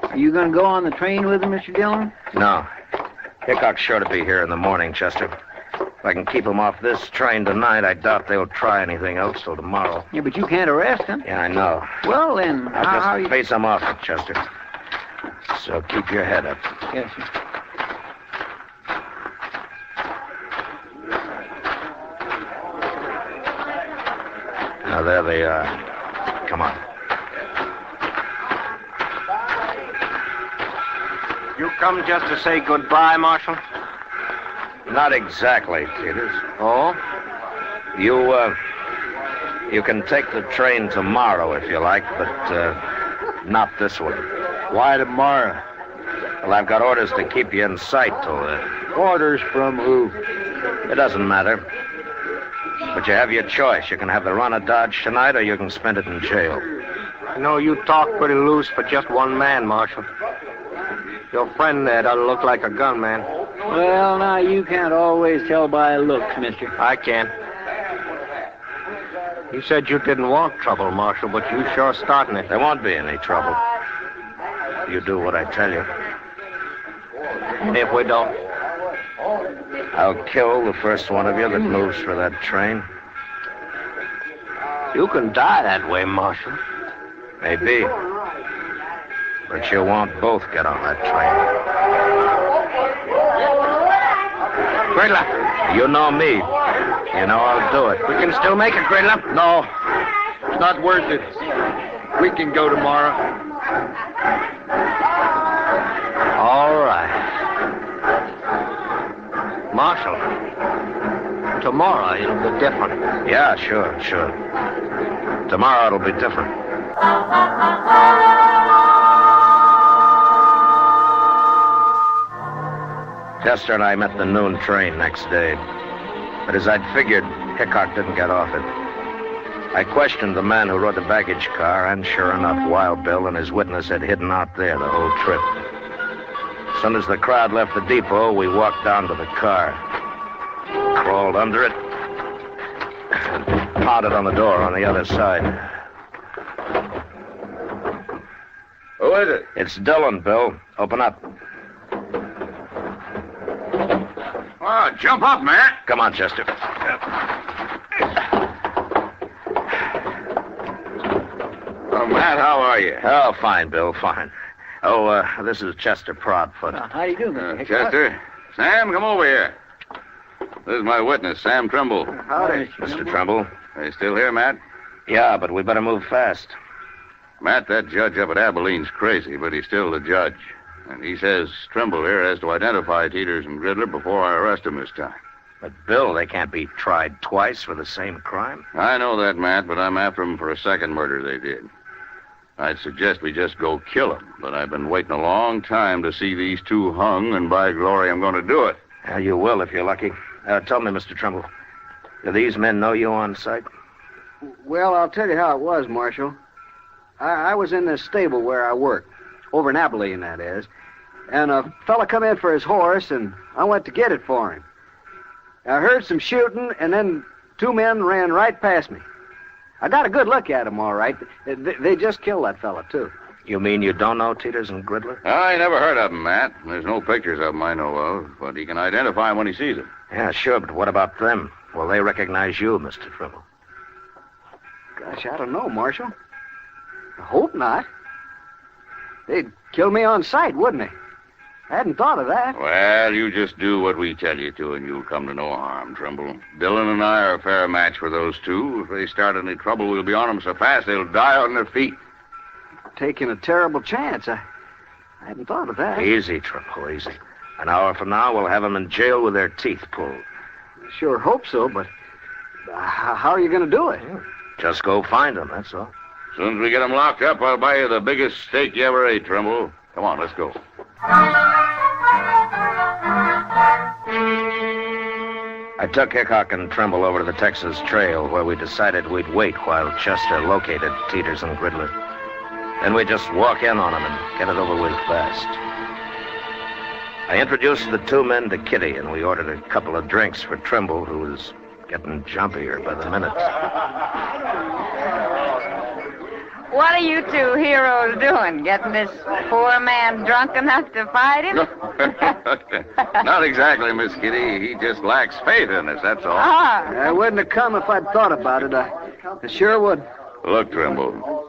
Are you going to go on the train with him, Mr. Dillon? No. Hickok's sure to be here in the morning, Chester. If I can keep him off this train tonight, I doubt they'll try anything else till tomorrow. Yeah, but you can't arrest him. Yeah, I know. Well, then, I'll just face him off, Chester. So keep your head up. Yes, sir. Now, there they are. Come on. You come just to say goodbye, Marshal? Not exactly, Peters. Oh? You can take the train tomorrow if you like, but not this one. Why tomorrow? Well, I've got orders to keep you in sight till then. Orders from who? It doesn't matter. But you have your choice. You can have the run of Dodge tonight, or you can spend it in jail. I know you talk pretty loose for just one man, Marshal. Your friend there doesn't look like a gunman. Well, now, you can't always tell by looks, mister. I can. You said you didn't want trouble, Marshal, but you sure starting it. There won't be any trouble. You do what I tell you. If we don't? I'll kill the first one of you that moves for that train. You can die that way, Marshal. Maybe. But you won't both get on that train. Gridler. You know me. You know I'll do it. We can still make it, Gridler. No. It's not worth it. We can go tomorrow. All right. Marshal, tomorrow it'll be different. Yeah, sure. Tomorrow it'll be different. Chester and I met the noon train next day. But as I'd figured, Hickok didn't get off it. I questioned the man who rode the baggage car, and sure enough, Wild Bill and his witness had hidden out there the whole trip. As soon as the crowd left the depot, we walked down to the car, crawled under it, and pounded on the door on the other side. Who is it? It's Dillon, Bill. Open up. Oh, jump up, man. Come on, Chester. Oh, Matt, how are you? Oh, fine, Bill, fine. Oh, this is Chester Proudfoot. How do you do, Mr. Hickok? Chester. Sam, come over here. This is my witness, Sam Trimble. Howdy, Mr. Trimble. Are you still here, Matt? Yeah, but we better move fast. Matt, that judge up at Abilene's crazy, but he's still the judge. And he says Trimble here has to identify Teeters and Gridler before I arrest him this time. But, Bill, they can't be tried twice for the same crime. I know that, Matt, but I'm after them for a second murder they did. I'd suggest we just go kill them, but I've been waiting a long time to see these two hung, and by glory, I'm going to do it. Yeah, you will if you're lucky. Tell me, Mr. Trimble, do these men know you on sight? Well, I'll tell you how it was, Marshal. I was in the stable where I work, over in Abilene, that is, and a fella come in for his horse, and I went to get it for him. I heard some shooting, and then two men ran right past me. I got a good look at them, all right. They just killed that fella, too. You mean you don't know Teeters and Gridler? I never heard of them, Matt. There's no pictures of them I know of, but he can identify them when he sees them. Yeah, sure, but what about them? Will they recognize you, Mr. Trimble? Gosh, I don't know, Marshal. I hope not. They'd kill me on sight, wouldn't they? I hadn't thought of that. Well, you just do what we tell you to, and you'll come to no harm, Trimble. Dillon and I are a fair match for those two. If they start any trouble, we'll be on them so fast they'll die on their feet. Taking a terrible chance. I hadn't thought of that. Easy, Trimble, easy. An hour from now, we'll have them in jail with their teeth pulled. Sure hope so, but how are you going to do it? Just go find them, that's all. As soon as we get them locked up, I'll buy you the biggest steak you ever ate, Trimble. Come on, let's go. I took Hickok and Trimble over to the Texas Trail, where we decided we'd wait while Chester located Teeters and Gridler. Then we just walk in on him and get it over with fast. I introduced the two men to Kitty, and we ordered a couple of drinks for Trimble, who was getting jumpier by the minute. What are you two heroes doing? Getting this poor man drunk enough to fight him? Not exactly, Miss Kitty. He just lacks faith in us, that's all. I wouldn't have come if I'd thought about it. I sure would. Look, Trimble.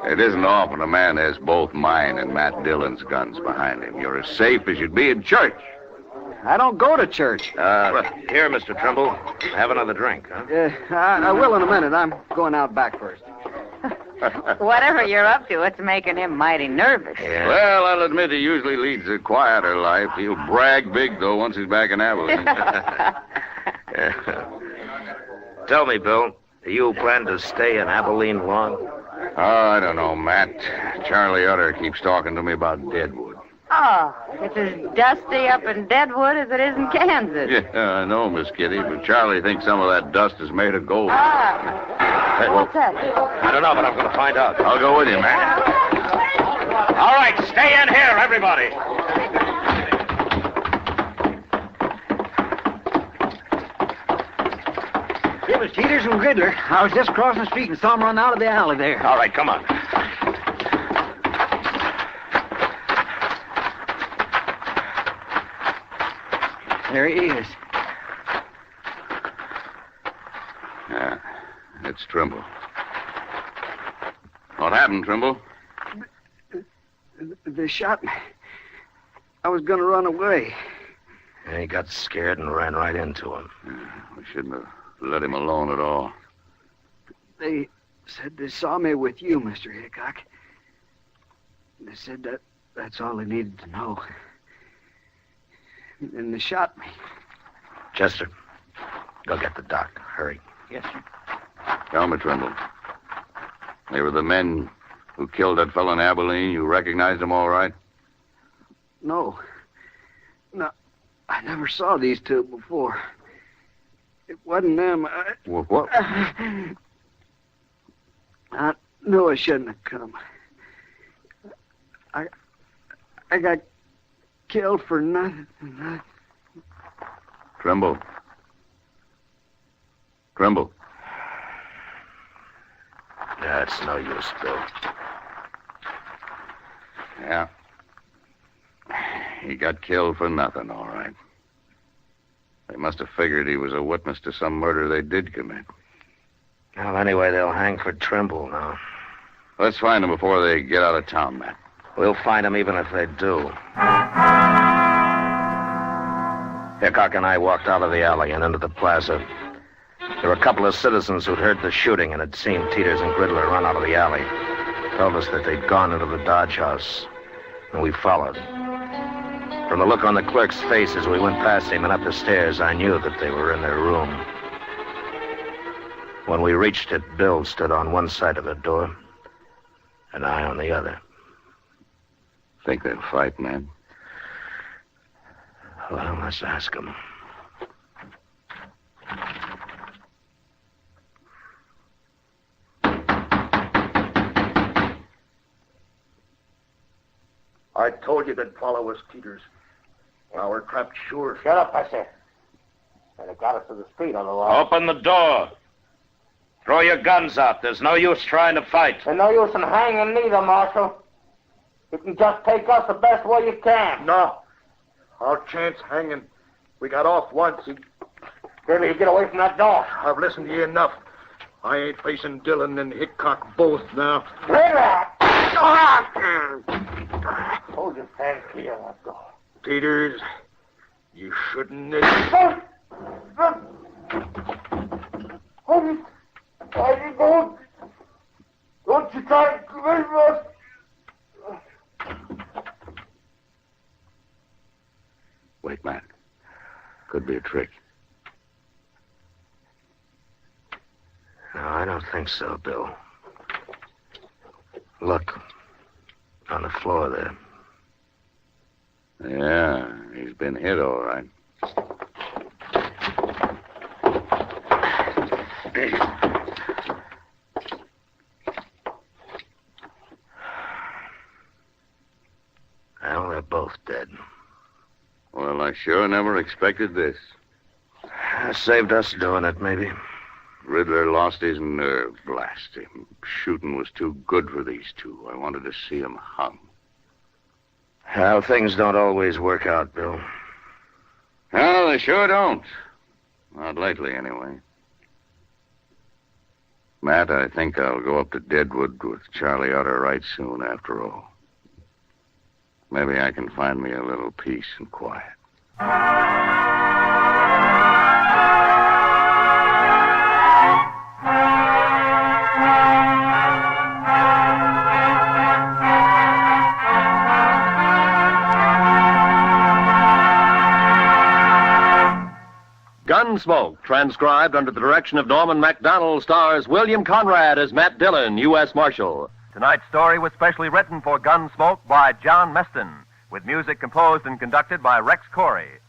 It isn't often a man has both mine and Matt Dillon's guns behind him. You're as safe as you'd be in church. I don't go to church. Here, Mr. Trimble. Have another drink, huh? I will in a minute. I'm going out back first. Whatever you're up to, it's making him mighty nervous. Yeah. Well, I'll admit he usually leads a quieter life. He'll brag big, though, once he's back in Abilene. Tell me, Bill, do you plan to stay in Abilene long? Oh, I don't know, Matt. Charlie Utter keeps talking to me about Deadwood. Oh, it's as dusty up in Deadwood as it is in Kansas. Yeah, I know, Miss Kitty, but Charlie thinks some of that dust is made of gold. Hey, what's that? I don't know, but I'm going to find out. I'll go with you, man. All right, stay in here, everybody. It was Teeters and Gridler. I was just crossing the street and saw them run out of the alley there. All right, come on. There he is. Yeah, it's Trimble. What happened, Trimble? They shot me. I was going to run away. And he got scared and ran right into him. We shouldn't have let him alone at all. They said they saw me with you, Mr. Hickok. They said that's all they needed to know. And they shot me. Chester, go get the doc. Hurry. Yes, sir. Tell me, Trimble. They were the men who killed that fellow in Abilene. You recognized them all right? No. No, I never saw these two before. It wasn't them. What? I knew I shouldn't have come. I got killed for nothing. Trimble. Trimble. Yeah, it's no use, Bill. Yeah. He got killed for nothing, all right. They must have figured he was a witness to some murder they did commit. Well, anyway, they'll hang for Trimble now. Let's find him before they get out of town, Matt. We'll find him even if they do. Hickok and I walked out of the alley and into the plaza. There were a couple of citizens who'd heard the shooting and had seen Teeters and Gridler run out of the alley. Told us that they'd gone into the Dodge house, and we followed. From the look on the clerk's face as we went past him and up the stairs, I knew that they were in their room. When we reached it, Bill stood on one side of the door, and I on the other. Think they'll fight, man? Well, let's ask them. I told you they'd follow us, Teeters. Well, we're trapped sure. Shut up, I said. And it got us to the street on the lawn. Open the door. Throw your guns out. There's no use trying to fight. There's no use in hanging neither, Marshal. You can just take us the best way you can. No. Our chance hanging. We got off once. Gridley, you get away from that door. I've listened to you enough. I ain't facing Dillon and Hickok both now. Gridley! Hold your hand clear of that door. Teeters, you shouldn't have... Don't you try to convince us. Wait, Matt. Could be a trick. No, I don't think so, Bill. Look. On the floor there. Yeah, he's been hit all right. I sure never expected this. Saved us doing it, maybe. Riddler lost his nerve, blast him. Shooting was too good for these two. I wanted to see him hung. How things don't always work out, Bill. Well, they sure don't. Not lately, anyway. Matt, I think I'll go up to Deadwood with Charlie out of right soon, after all. Maybe I can find me a little peace and quiet. Gunsmoke, transcribed under the direction of Norman MacDonald, stars William Conrad as Matt Dillon, U.S. Marshal. Tonight's story was specially written for Gunsmoke by John Meston, with music composed and conducted by Rex Corey.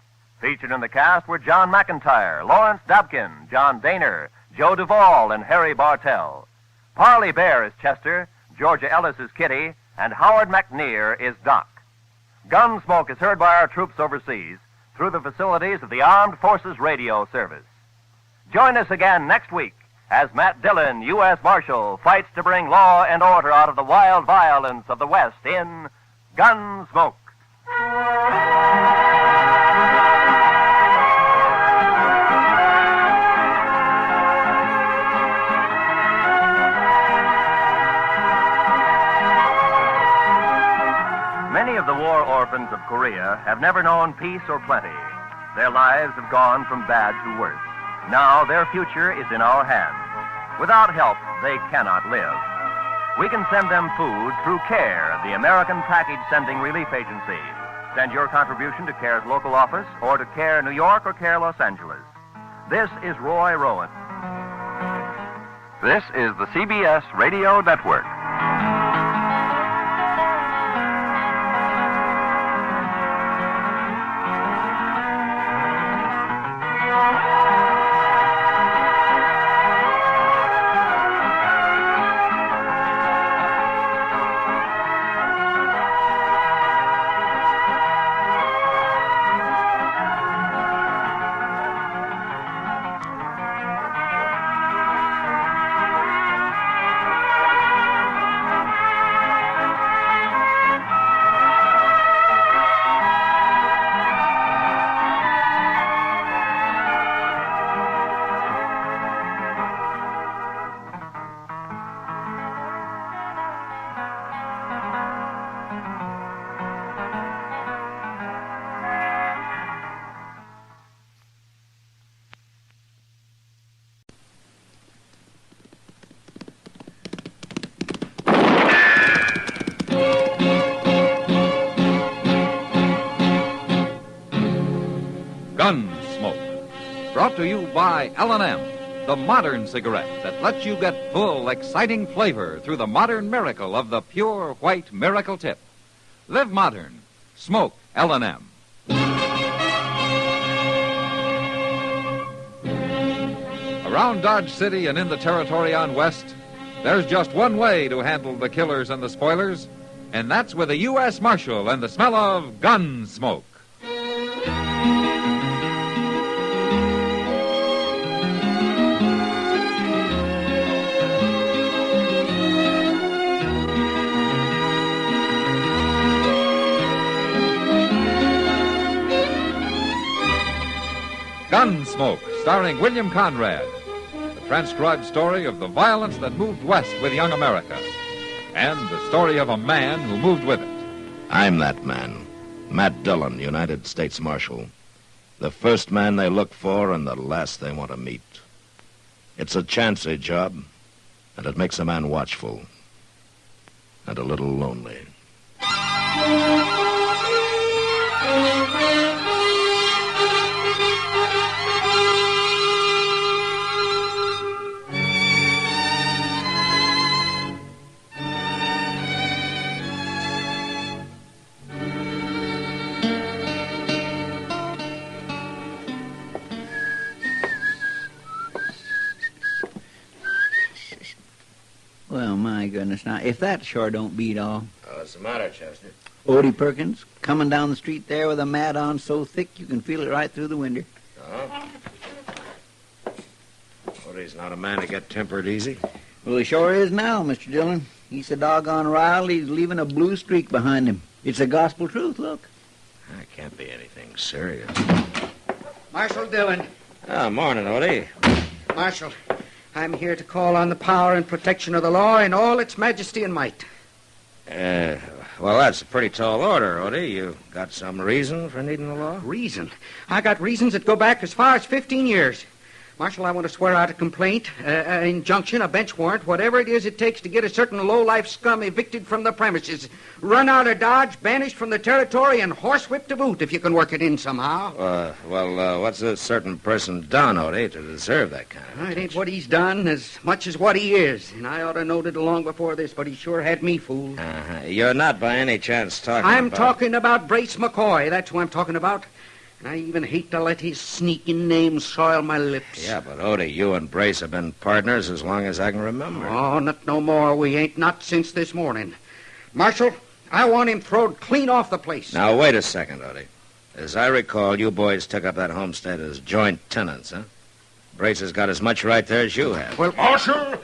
Featured in the cast were John McIntyre, Lawrence Dabkin, John Daner, Joe Duvall, and Harry Bartell. Parley Bear is Chester, Georgia Ellis is Kitty, and Howard McNear is Doc. Gunsmoke is heard by our troops overseas through the facilities of the Armed Forces Radio Service. Join us again next week as Matt Dillon, U.S. Marshal, fights to bring law and order out of the wild violence of the West in Gunsmoke. Many of the war orphans of Korea have never known peace or plenty. Their lives have gone from bad to worse. Now their future is in our hands. Without help, they cannot live. We can send them food through CARE, the American Package Sending Relief Agency. Send your contribution to CARE's local office or to CARE New York or CARE Los Angeles. This is Roy Rowan. This is the CBS Radio Network. Gunsmoke, brought to you by L&M, the modern cigarette that lets you get full, exciting flavor through the modern miracle of the pure white miracle tip. Live modern. Smoke L&M. Around Dodge City and in the territory on West, there's just one way to handle the killers and the spoilers, and that's with a U.S. Marshal and the smell of Gunsmoke. Gunsmoke, starring William Conrad, the transcribed story of the violence that moved west with young America, and the story of a man who moved with it. I'm that man, Matt Dillon, United States Marshal. The first man they look for and the last they want to meet. It's a chancy job, and it makes a man watchful and a little lonely. Well, my goodness. Now, if that sure don't beat all. What's the matter, Chester? Odie Perkins, coming down the street there with a mat on so thick you can feel it right through the window. Oh? Odie's not a man to get tempered easy. Well, he sure is now, Mr. Dillon. He's so doggone riled, he's leaving a blue streak behind him. It's the gospel truth, look. That can't be anything serious. Marshal Dillon. Oh, morning, Odie. Marshal, I'm here to call on the power and protection of the law in all its majesty and might. Well, that's a pretty tall order, Odie. You got some reason for needing the law? Reason? I got reasons that go back as far as 15 years. Marshal, I want to swear out a complaint, injunction, a bench warrant, whatever it is it takes to get a certain low-life scum evicted from the premises, run out of Dodge, banished from the territory, and horsewhipped to boot if you can work it in somehow. What's a certain person done, Odie, to deserve that kind of It ain't what he's done as much as what he is, and I ought to know it long before this, but he sure had me fooled. You're not by any chance talking I'm about... talking about Brace McCoy. That's who I'm talking about. And I even hate to let his sneaking name soil my lips. Yeah, but Odie, you and Brace have been partners as long as I can remember. Oh, not no more. We ain't, not since this morning. Marshal, I want him throwed clean off the place. Now, wait a second, Odie. As I recall, you boys took up that homestead as joint tenants, huh? Brace has got as much right there as you have. Well, Marshal!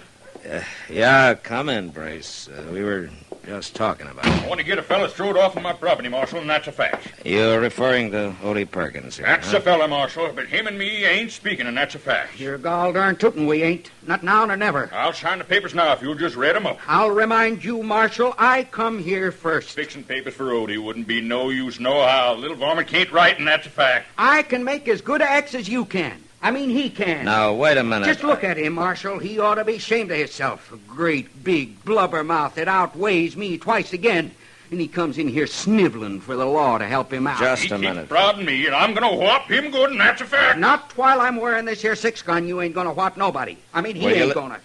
Yeah, come in, Brace. We were just talking about it. I want to get a fella throwed off of my property, Marshal, and that's a fact. You're referring to Odie Perkins here, That's huh? a fella, Marshal, but him and me ain't speaking, and that's a fact. You're gall darn tootin' we ain't. Not now nor never. I'll sign the papers now if you'll just read 'em up. I'll remind you, Marshal, I come here first. Fixing papers for Odie wouldn't be no use nohow. Little varmint can't write, and that's a fact. I can make as good a X as you can. I mean, he can. Now, wait a minute. Just look at him, Marshal. He ought to be ashamed of himself. A great, big blubber mouth that outweighs me twice again. And he comes in here sniveling for the law to help him out. Just a minute. He's proud of me, and I'm going to whop him good, and that's a fact. Not while I'm wearing this here 6-gun. You ain't going to whop nobody. I mean, he Will you ain't going to.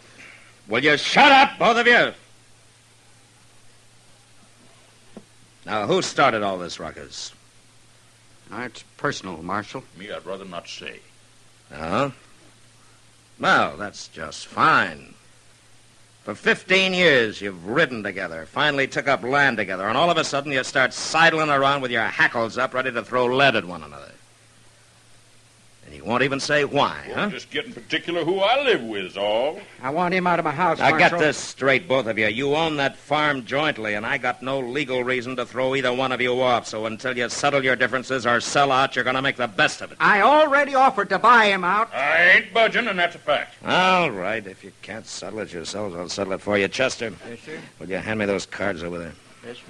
Will you shut up, both of you? Now, who started all this ruckus? It's personal, Marshal. Me, I'd rather not say. Oh? Well, that's just fine. For 15 years, you've ridden together, finally took up land together, and all of a sudden you start sidling around with your hackles up, ready to throw lead at one another. And you won't even say why, huh? Just getting particular who I live with is all. I want him out of my house, Now, Marshal. get this straight, both of you. You own that farm jointly, and I got no legal reason to throw either one of you off. So until you settle your differences or sell out, you're going to make the best of it. I already offered to buy him out. I ain't budging, and that's a fact. All right. If you can't settle it yourselves, I'll settle it for you. Chester. Yes, sir. Will you hand me those cards over there? Yes, sir.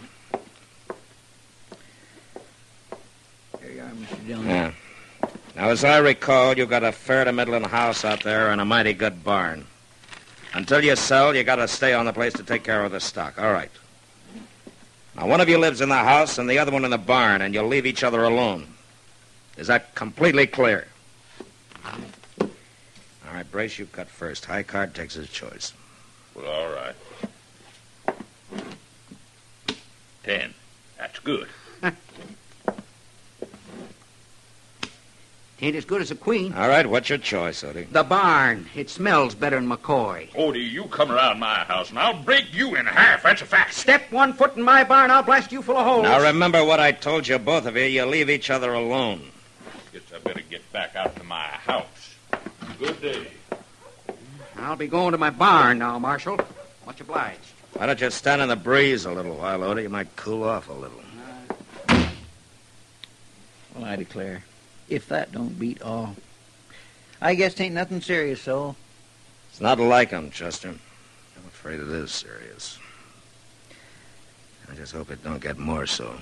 Here you are, Mr. Dillon. Yeah. Now, as I recall, you got a fair to middling house out there and a mighty good barn. Until you sell, you got to stay on the place to take care of the stock. All right. Now, one of you lives in the house and the other one in the barn, and you'll leave each other alone. Is that completely clear? All right, Brace, you cut first. High card takes his choice. Well, all right. 10. That's good. Ain't as good as a queen. All right, what's your choice, Odie? The barn. It smells better than McCoy. Odie, you come around my house, and I'll break you in half. That's a fact. Step 1 foot in my barn, I'll blast you full of holes. Now, remember what I told you, both of you. You leave each other alone. Guess I better get back out to my house. Good day. I'll be going to my barn now, Marshal. Much obliged. Why don't you stand in the breeze a little while, Odie? You might cool off a little. Well, I declare, if that don't beat all. I guess 'tain't nothing serious, so. It's not like him, Chester. I'm afraid it is serious. I just hope it don't get more so.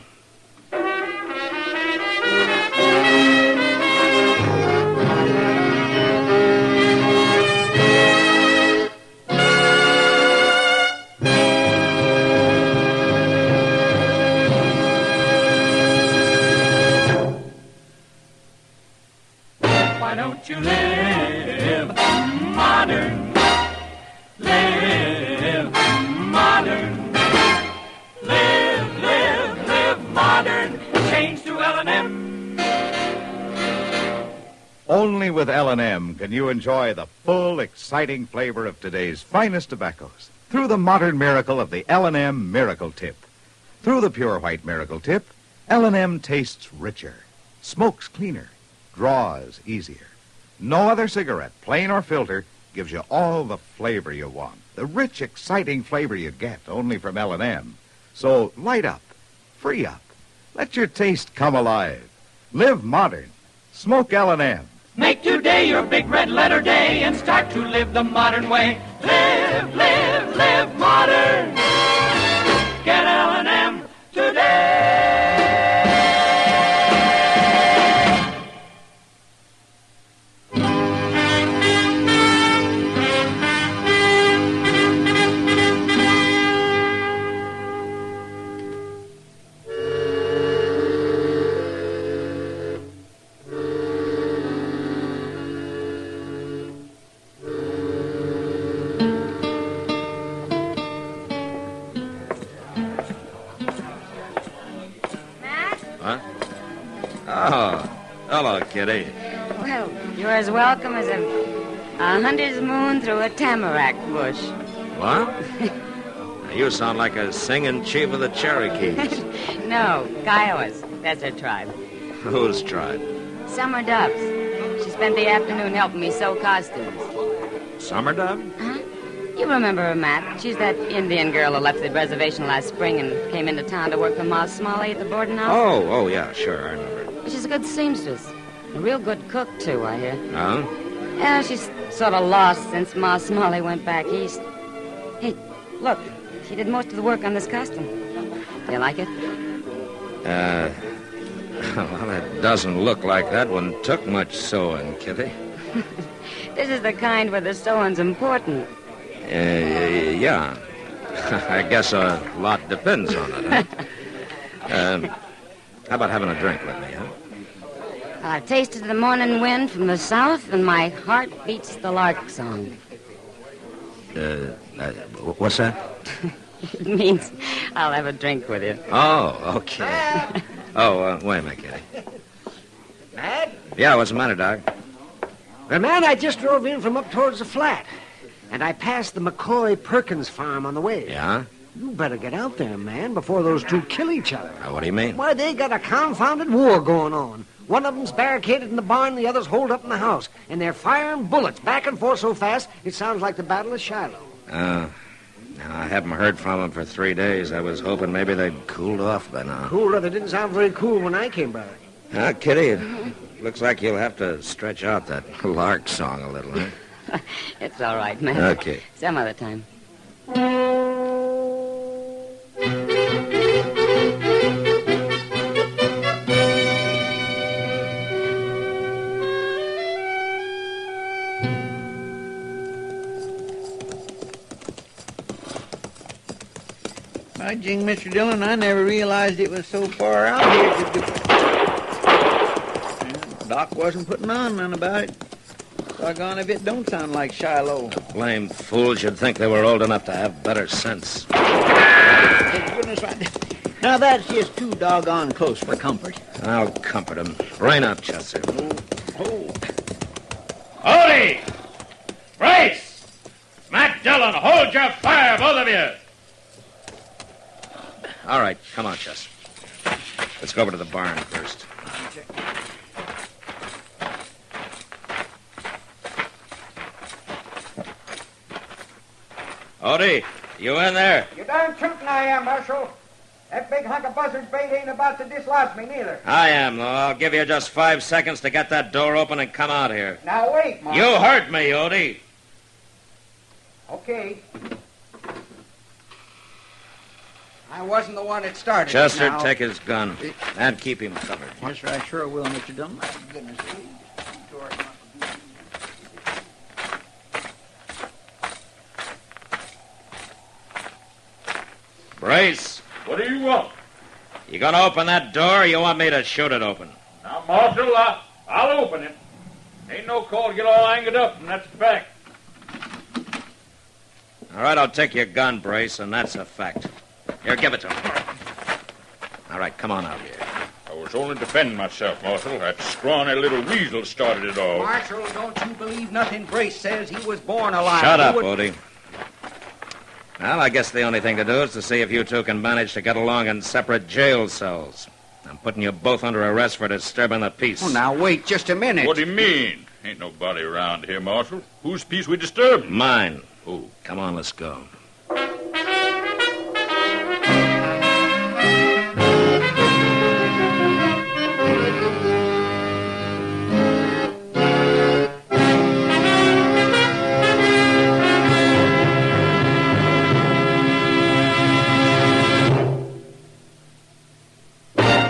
Why don't you live modern? Live modern. Live modern. Change to L&M. Only with L&M can you enjoy the full, exciting flavor of today's finest tobaccos through the modern miracle of the L&M Miracle Tip. Through the pure white miracle tip, L&M tastes richer, smokes cleaner, draws easier. No other cigarette, plain or filter, gives you all the flavor you want. The rich, exciting flavor you get only from L&M. So light up, free up, let your taste come alive. Live modern. Smoke L&M. Make today your big red letter day and start to live the modern way. Live, live, live modern. Get L&M today. Oh, hello, Kitty. Well, you're as welcome as a hunter's moon through a tamarack bush. What? Now, you sound like a singing chief of the Cherokees. No, Kiowas. That's her tribe. Whose tribe? Summer Doves. She spent the afternoon helping me sew costumes. Summer Dove? Huh? You remember her, Matt. She's that Indian girl who left the reservation last spring and came into town to work for Ma Smalley at the boarding house. Oh, yeah, sure, I remember. She's a good seamstress. A real good cook, too, I hear. Oh? Yeah, she's sort of lost since Ma Smalley went back east. Hey, look. She did most of the work on this costume. Do you like it? Well, it doesn't look like that one took much sewing, Kitty. This is the kind where the sewing's important. Yeah. I guess a lot depends on it, huh? How about having a drink with me, huh? I've tasted the morning wind from the south, and my heart beats the lark song. What's that? It means I'll have a drink with you. Oh, okay. Wait a minute, Kitty. Matt? Yeah, what's the matter, Doc? Well, man, I just drove in from up towards the flat, and I passed the McCoy Perkins farm on the way. Yeah? You better get out there, man, before those two kill each other. What do you mean? Why, they got a confounded war going on. One of them's barricaded in the barn, the other's holed up in the house. And they're firing bullets back and forth so fast, it sounds like the Battle of Shiloh. Now, I haven't heard from them for 3 days. I was hoping maybe they'd cooled off by now. Cooler? They didn't sound very cool when I came by. Kitty, it looks like you'll have to stretch out that lark song a little, huh? It's all right, man. Okay. Some other time. By jing, Mr. Dillon, I never realized it was so far out here. Doc wasn't putting on none about it. Doggone if it don't sound like Shiloh. The blamed fools, you'd think they were old enough to have better sense. Thank goodness, now that's just too doggone close for comfort. I'll comfort him. Rain up, Chester. Howdy! Brace! Matt Dillon, hold your fire, both of you! All right, come on, Chester. Let's go over to the barn first. Odie, you in there? You darn tootin' I am, Marshal. That big hunk of buzzard bait ain't about to dislodge me, neither. I am, though. I'll give you just 5 seconds to get that door open and come out here. Now, wait, Marshal. You heard me, Odie. Okay. I wasn't the one that started. Chester, now. take his gun and keep him covered. Yes, sir, I sure will, Mr. Dillon. My goodness. Brace. What do you want? You gonna open that door or you want me to shoot it open? Now, Marshal, I'll open it. Ain't no call to get all angered up, and that's the fact. All right, I'll take your gun, Brace, and that's a fact. Here, give it to him. All right, come on out here. I was only defending myself, Marshal. That scrawny little weasel started it all. Marshal, don't you believe nothing Brace says. He was born alive. Shut up, Odie. Well, I guess the only thing to do is to see if you two can manage to get along in separate jail cells. I'm putting you both under arrest for disturbing the peace. Oh, now, wait just a minute. What do you mean? Ain't nobody around here, Marshal. Whose peace we disturbed? Mine. Who? Come on, let's go.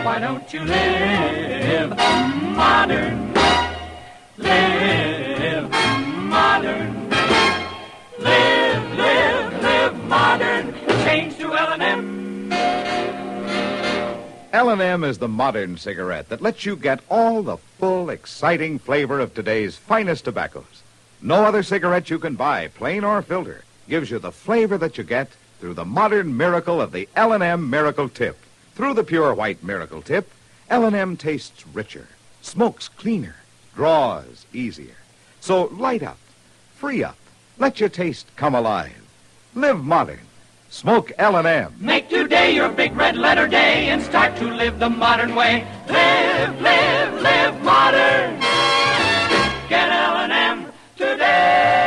Why don't you live modern? Live modern. Live modern. Change to L&M. L&M is the modern cigarette that lets you get all the full, exciting flavor of today's finest tobaccos. No other cigarette you can buy, plain or filter, gives you the flavor that you get through the modern miracle of the L&M Miracle Tip. Through the pure white Miracle Tip, L&M tastes richer, smokes cleaner, draws easier. So light up, free up, let your taste come alive. Live modern. Smoke L&M. Make today your big red letter day and start to live the modern way. Live modern. Get L&M today.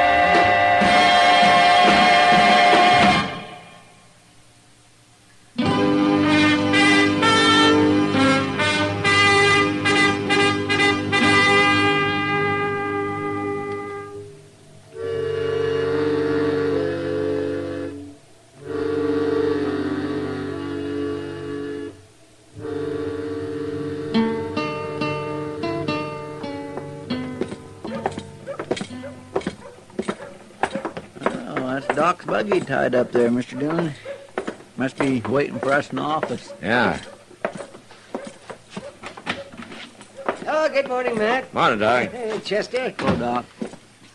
That's Doc's buggy tied up there, Mr. Dillon. Must be waiting for us in the office. Yeah. Oh, good morning, Matt. Morning, Doc. Hey, Chester. Hello, Doc.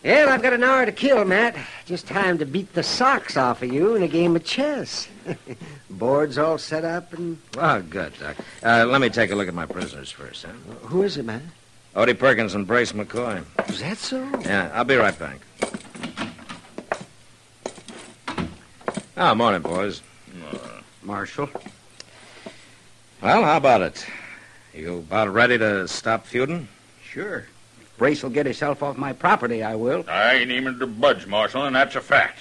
Well, I've got an hour to kill, Matt. Just time to beat the socks off of you in a game of chess. Board's all set up and... Oh, good, Doc. Let me take a look at my prisoners first, huh? Who is it, Matt? Odie Perkins and Brace McCoy. Is that so? Yeah, I'll be right back. Oh, morning, boys. Marshal. Well, how about it? You about ready to stop feuding? Sure. If Brace will get himself off my property, I will. I ain't even to budge, Marshal, and that's a fact.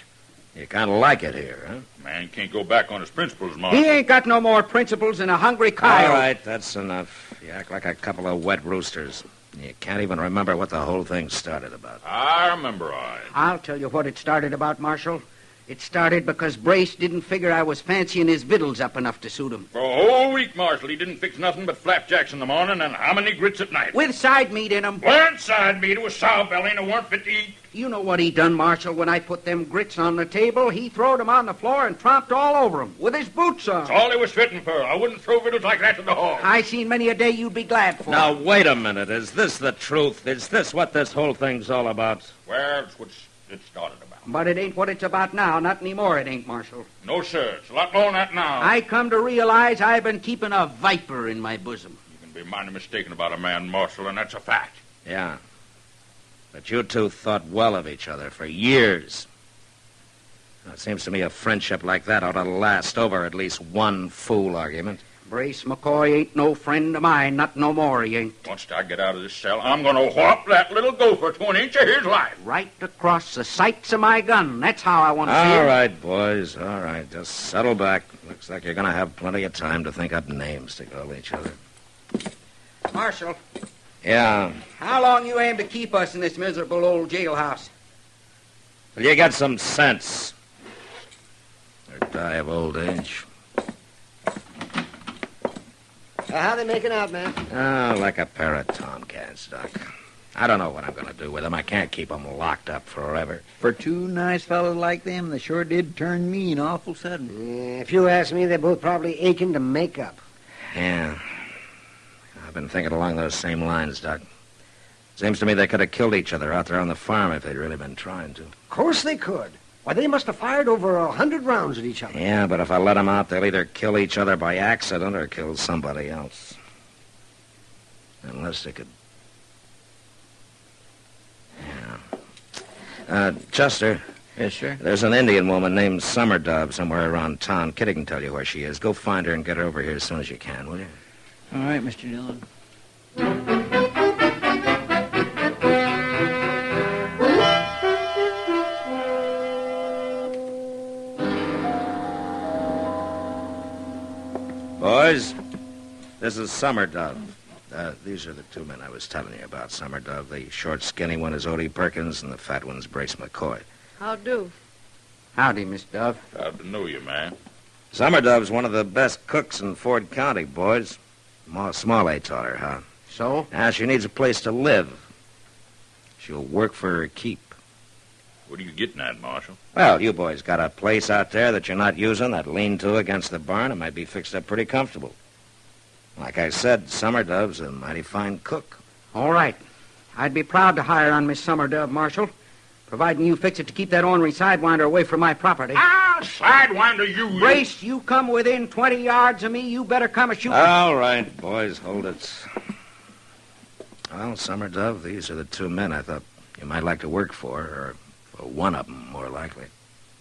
You kind of like it here, huh? Man can't go back on his principles, Marshal. He ain't got no more principles than a hungry coyote. All right, that's enough. You act like a couple of wet roosters. You can't even remember what the whole thing started about. I remember, I'll tell you what it started about, Marshal. It started because Brace didn't figure I was fancying his victuals up enough to suit him. For a whole week, Marshal, he didn't fix nothing but flapjacks in the morning and how many grits at night? With side meat in 'em. Weren't side meat. It was sow belly and it weren't fit to eat. You know what he done, Marshal, when I put them grits on the table? He throwed 'em on the floor and tromped all over 'em with his boots on. That's all he was fitting for. I wouldn't throw victuals like that to the hog. I seen many a day you'd be glad for. Now, wait a minute. Is this the truth? Is this what this whole thing's all about? Well, it's what it started about. But it ain't what it's about now. Not anymore, it ain't, Marshal. No, sir. It's a lot more than that now. I come to realize I've been keeping a viper in my bosom. You can be mighty mistaken about a man, Marshal, and that's a fact. Yeah. But you two thought well of each other for years. Now, it seems to me a friendship like that ought to last over at least one fool argument. Brace McCoy ain't no friend of mine, not no more he ain't. Once I get out of this cell, I'm going to whop that little gopher to an inch of his life. Right across the sights of my gun. That's how I want to see it. All right, boys, all right. Just settle back. Looks like you're going to have plenty of time to think up names to call each other. Marshal, Yeah. how long you aim to keep us in this miserable old jailhouse? Well, you got some sense. Or die of old age. How they making out, man? Oh, like a pair of tomcats, Doc. I don't know what I'm going to do with them. I can't keep them locked up forever. For two nice fellows like them, they sure did turn mean awful sudden. If you ask me, they're both probably aching to make up. Yeah. I've been thinking along those same lines, Doc. Seems to me they could have killed each other out there on the farm if they'd really been trying to. Of course they could. Why, they must have fired over 100 rounds at each other. Yeah, but if I let them out, they'll either kill each other by accident or kill somebody else. Unless they could... Yeah. Chester, Yes, sir. There's an Indian woman named Summer Dove somewhere around town. Kitty can tell you where she is. Go find her and get her over here as soon as you can, will you? All right, Mr. Dillon. Boys, this is Summer Dove. These are the two men I was telling you about. Summer Dove, the short, skinny one is Odie Perkins, and the fat one's Brace McCoy. How do? Howdy, Miss Dove. Proud to know you, man. Summer Dove's one of the best cooks in Ford County, boys. Ma Smalley taught her how. So? Now, she needs a place to live. She'll work for her keep. What are you getting at, Marshal? Well, you boys got a place out there that you're not using, that lean-to against the barn. It might be fixed up pretty comfortable. Like I said, Summer Dove's a mighty fine cook. All right. I'd be proud to hire on Miss Summer Dove, Marshal, providing you fix it to keep that ornery sidewinder away from my property. Ah, sidewinder, you... Brace, you come within 20 yards of me, you better come a shooting. All right, boys, hold it. Well, Summer Dove, these are the two men I thought you might like to work for, or one of them, more likely.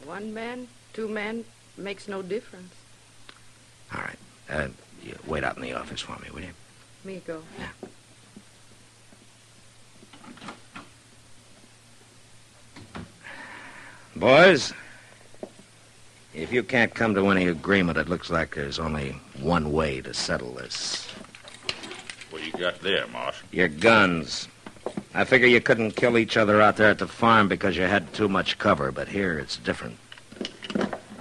One man, two men, makes no difference. All right. You wait out in the office for me, will you? Me go. Yeah. Boys, if you can't come to any agreement, it looks like there's only one way to settle this. What you got there, Marshal? Your guns. I figure you couldn't kill each other out there at the farm because you had too much cover, but here it's different.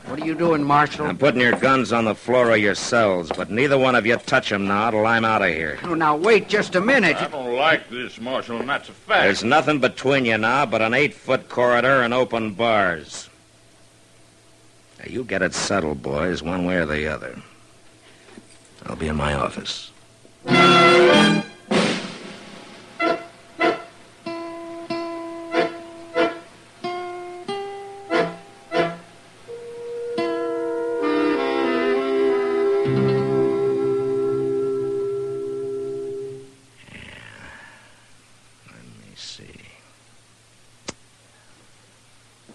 What are you doing, Marshal? I'm putting your guns on the floor of your cells, but neither one of you touch them now till I'm out of here. Oh, now, wait just a minute. I don't like this, Marshal, and that's a fact. There's nothing between you now but an 8-foot corridor and open bars. Now, you get it settled, boys, one way or the other. I'll be in my office.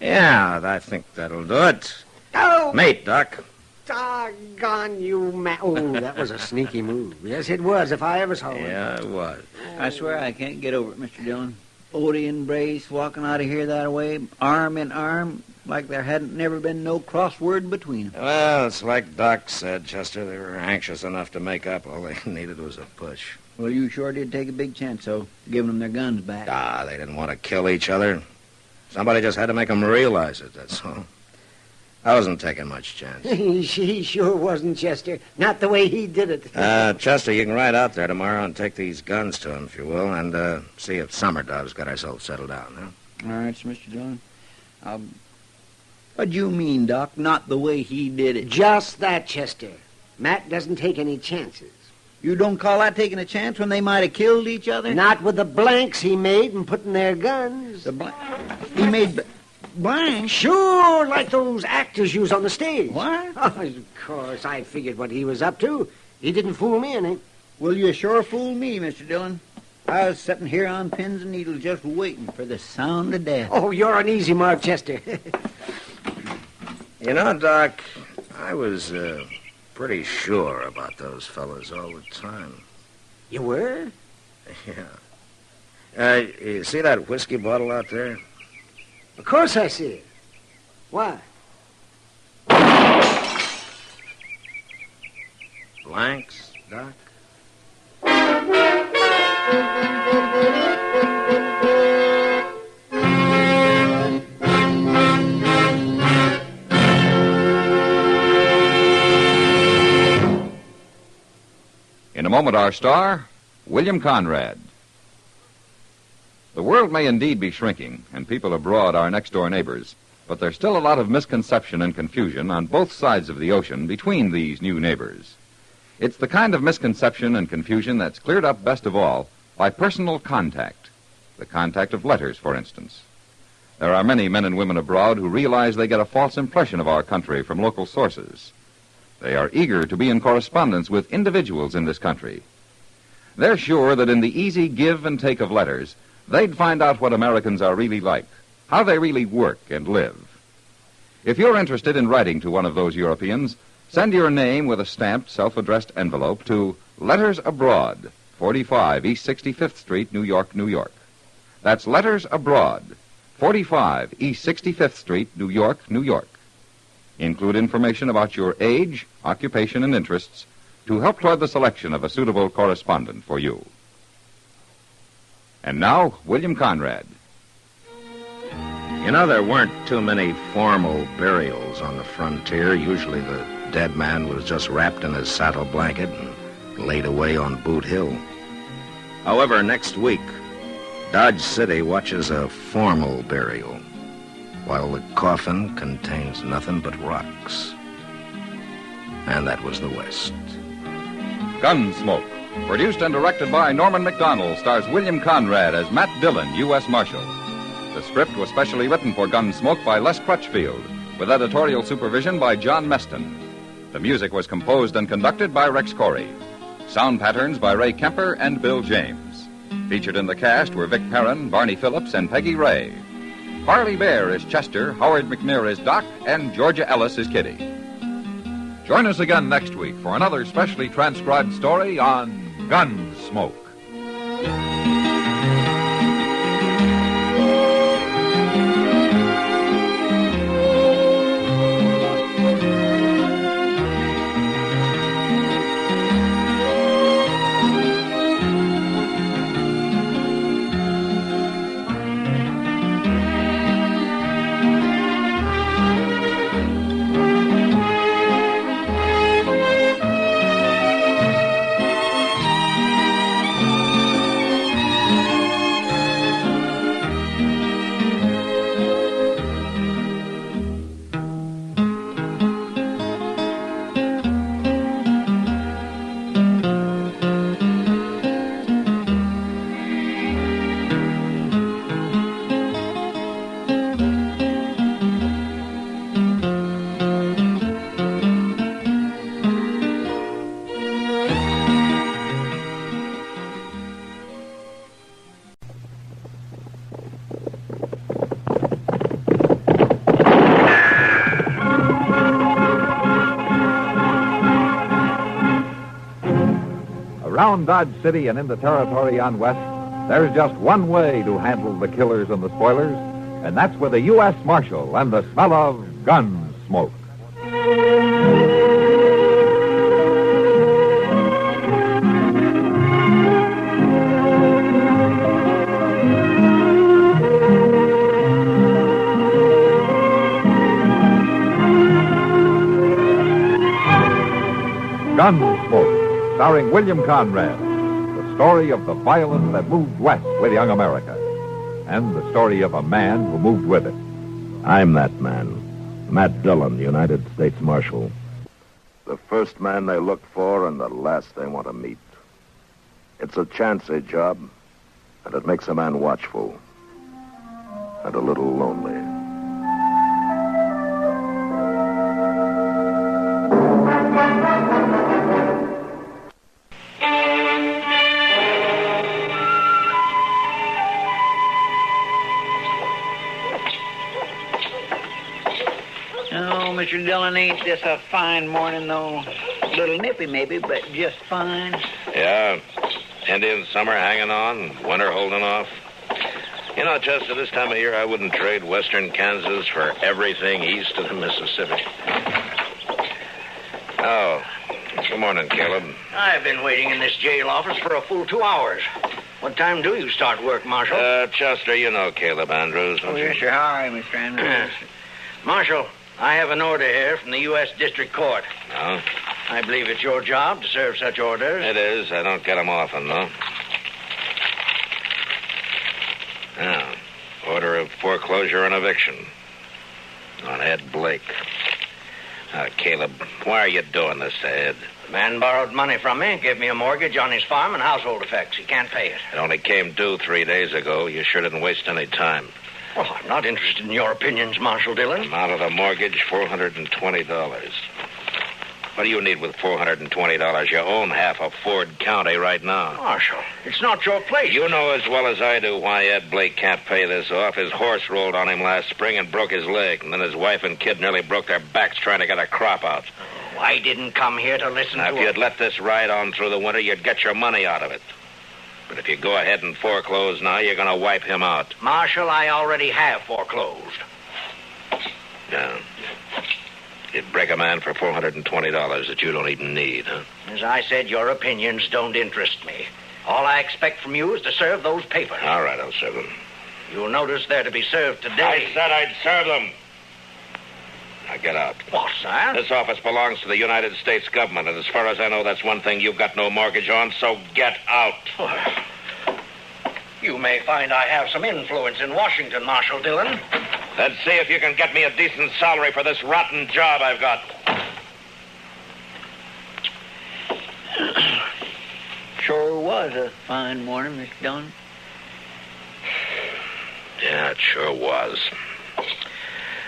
Yeah, I think that'll do it. Oh! Mate, Doc. Doggone you, Oh, that was a sneaky move. Yes, it was, if I ever saw one. Yeah, it was. I swear I can't get over it, Mr. Dillon. Odie and Brace walking out of here that way, arm in arm, like there hadn't never been no crossword between them. Well, it's like Doc said, Chester. They were anxious enough to make up. All they needed was a push. Well, you sure did take a big chance, though, giving them their guns back. They didn't want to kill each other. Somebody just had to make them realize it, that's all. I wasn't taking much chance. He sure wasn't, Chester. Not the way he did it. Chester, you can ride out there tomorrow and take these guns to him, if you will, and see if Summer Dove's got herself settled down, huh? All right, Mr. Dillon. What do you mean, Doc? Not the way he did it. Just that, Chester. Matt doesn't take any chances. You don't call that taking a chance when they might have killed each other? Not with the blanks he made and putting their guns. He made blanks? Sure, like those actors use on the stage. What? Oh, of course, I figured what he was up to. He didn't fool me any. Well, you sure fooled me, Mr. Dillon. I was sitting here on pins and needles just waiting for the sound of death. Oh, you're an easy mark, Chester. You know, Doc, I was pretty sure about those fellas all the time. You were? Yeah. You see that whiskey bottle out there? Of course I see it. Why? Blanks, Doc? In a moment, our star, William Conrad. The world may indeed be shrinking, and people abroad are next-door neighbors, but there's still a lot of misconception and confusion on both sides of the ocean between these new neighbors. It's the kind of misconception and confusion that's cleared up best of all by personal contact, the contact of letters, for instance. There are many men and women abroad who realize they get a false impression of our country from local sources. They are eager to be in correspondence with individuals in this country. They're sure that in the easy give and take of letters, they'd find out what Americans are really like, how they really work and live. If you're interested in writing to one of those Europeans, send your name with a stamped, self-addressed envelope to Letters Abroad, 45 East 65th Street, New York, New York. That's Letters Abroad, 45 East 65th Street, New York, New York. Include information about your age, occupation, and interests to help toward the selection of a suitable correspondent for you. And now, William Conrad. You know, there weren't too many formal burials on the frontier. Usually the dead man was just wrapped in his saddle blanket and laid away on Boot Hill. However, next week, Dodge City watches a formal burial, while the coffin contains nothing but rocks. And that was the West. Gunsmoke, produced and directed by Norman McDonald, stars William Conrad as Matt Dillon, U.S. Marshal. The script was specially written for Gunsmoke by Les Crutchfield, with editorial supervision by John Meston. The music was composed and conducted by Rex Corey. Sound patterns by Ray Kemper and Bill James. Featured in the cast were Vic Perrin, Barney Phillips, and Peggy Ray. Harley Bear is Chester, Howard McNear is Doc, and Georgia Ellis is Kitty. Join us again next week for another specially transcribed story on Gunsmoke. Around Dodge City and into territory on West, there's just one way to handle the killers and the spoilers, and that's with a U.S. Marshal and the smell of Gunsmoke. Gunsmoke, starring William Conrad, the story of the violence that moved west with young America, and the story of a man who moved with it. I'm that man, Matt Dillon, United States Marshal. The first man they look for and the last they want to meet. It's a chancy job, and it makes a man watchful and a little lonely. Mr. Dillon, ain't this a fine morning, though? A little nippy, maybe, but just fine. Yeah, Indian summer hanging on, winter holding off. You know, Chester, this time of year I wouldn't trade western Kansas for everything east of the Mississippi. Oh, good morning, Caleb. I've been waiting in this jail office for a full 2 hours. What time do you start work, Marshal? Chester, you know Caleb Andrews. Oh, yes, sir. How are you, Mr. Andrews? Marshal, I have an order here from the U.S. District Court. Oh? I believe it's your job to serve such orders. It is. I don't get them often, though. Now, order of foreclosure and eviction on Ed Blake. Caleb, why are you doing this to Ed? The man borrowed money from me, gave me a mortgage on his farm and household effects. He can't pay it. It only came due 3 days ago. You sure didn't waste any time. Well, I'm not interested in your opinions, Marshal Dillon. Amount of the mortgage, $420. What do you need with $420? You own half of Ford County right now. Marshal, it's not your place. You know as well as I do why Ed Blake can't pay this off. His horse rolled on him last spring and broke his leg. And then his wife and kid nearly broke their backs trying to get a crop out. Oh, I didn't come here to listen Now, to if you'd let this ride on through the winter, you'd get your money out of it. But if you go ahead and foreclose now, you're going to wipe him out. Marshal, I already have foreclosed. Yeah. You'd break a man for $420 that you don't even need, huh? As I said, your opinions don't interest me. All I expect from you is to serve those papers. All right, I'll serve them. You'll notice they're to be served today. I said I'd serve them. Now get out. What, sir? This office belongs to the United States government, and as far as I know, that's one thing you've got no mortgage on, so get out. You may find I have some influence in Washington, Marshal Dillon. Let's see if you can get me a decent salary for this rotten job I've got. Sure was a fine morning, Mr. Dillon. Yeah, it sure was.